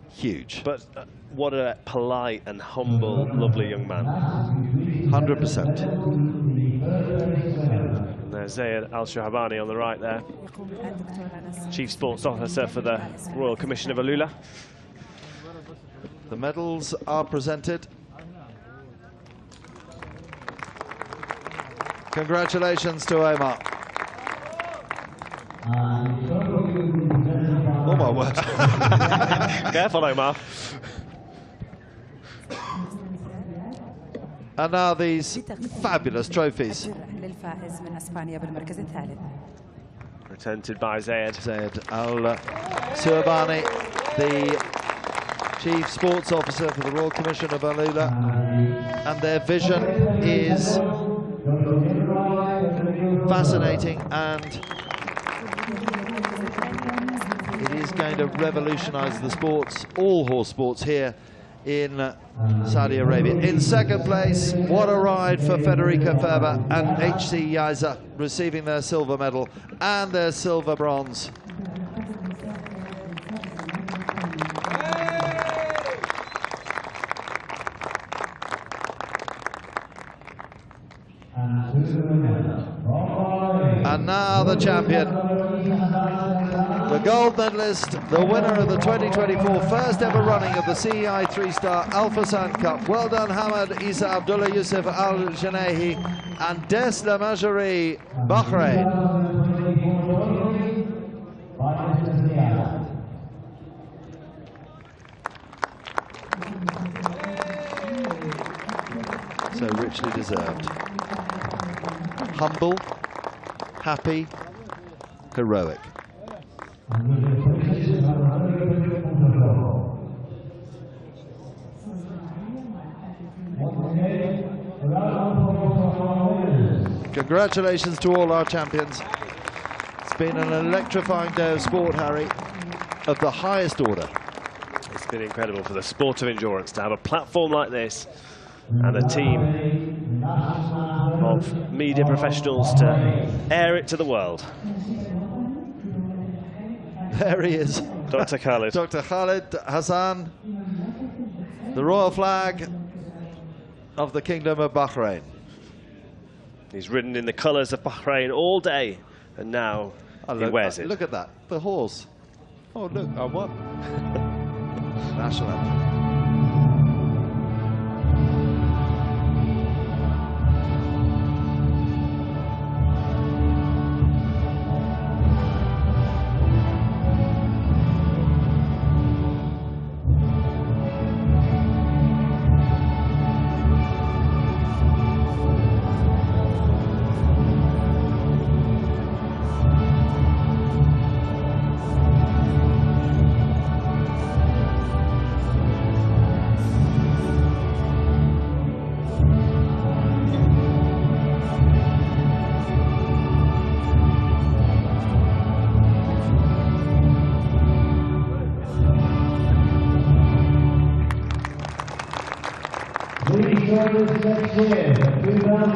S1: huge.
S2: But what a polite and humble, lovely young man.
S1: 100%.
S2: And there's Zayed Al-Shahabani on the right there. Chief Sports Officer for the Royal Commission of AlUla.
S1: The medals are presented. Congratulations to Omar. Oh my word.
S2: Careful, Omar.
S1: And now these fabulous trophies.
S2: Presented by Zayed.
S1: Zayed Al-Suhabani, the Chief Sports Officer for the Royal Commission of AlUla. And their vision is fascinating, and it is going to revolutionize the sports, all horse sports here in Saudi Arabia. In second place, what a ride for Federico Ferber and HC Yiza, receiving their silver medal and their silver bronze. And now the champion, the gold medalist, the winner of the 2024 first ever running of the CEI 3-star Al Fursan Cup. Well done, Hamad Isa Abdullah Yusuf Al Janehi and Des La Majorie, Bahrain. So richly deserved. Humble, happy, heroic. Congratulations to all our champions. It's been an electrifying day of sport, Harry, of the highest order.
S2: It's been incredible for the sport of endurance to have a platform like this and a team of media professionals to air it to the world.
S1: There he is.
S2: Dr. Khalid.
S1: Dr. Khalid Hassan, the royal flag of the Kingdom of Bahrain.
S2: He's ridden in the colours of Bahrain all day, and now he wears it.
S1: Look at that, the horse. Oh, look, I won. National anthem.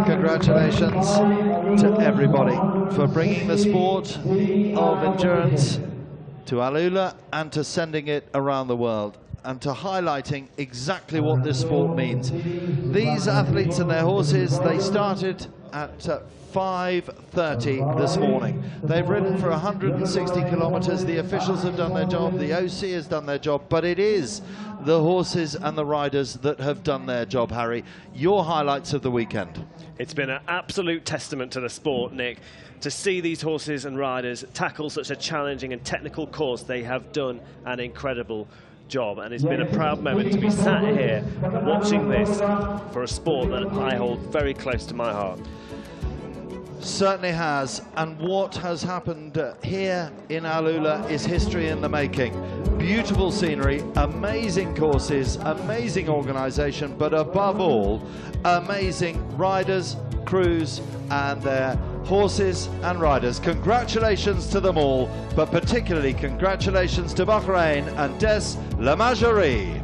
S1: Congratulations to everybody for bringing the sport of endurance to AlUla and to sending it around the world and to highlighting exactly what this sport means. These athletes and their horses, they started at 5:30 this morning. They've ridden for 160 kilometers. The officials have done their job, the OC has done their job, but it is the horses and the riders that have done their job. Harry, your highlights of the weekend.
S2: It's been an absolute testament to the sport, Nick, to see these horses and riders tackle such a challenging and technical course. They have done an incredible job, and it's been a proud moment to be sat here watching this for a sport that I hold very close to my heart.
S1: Certainly has, and what has happened here in AlUla is history in the making. Beautiful scenery, amazing courses, amazing organisation, but above all, amazing riders, crews and their horses and riders. Congratulations to them all, but particularly congratulations to Bahrain and Des Lamagerie.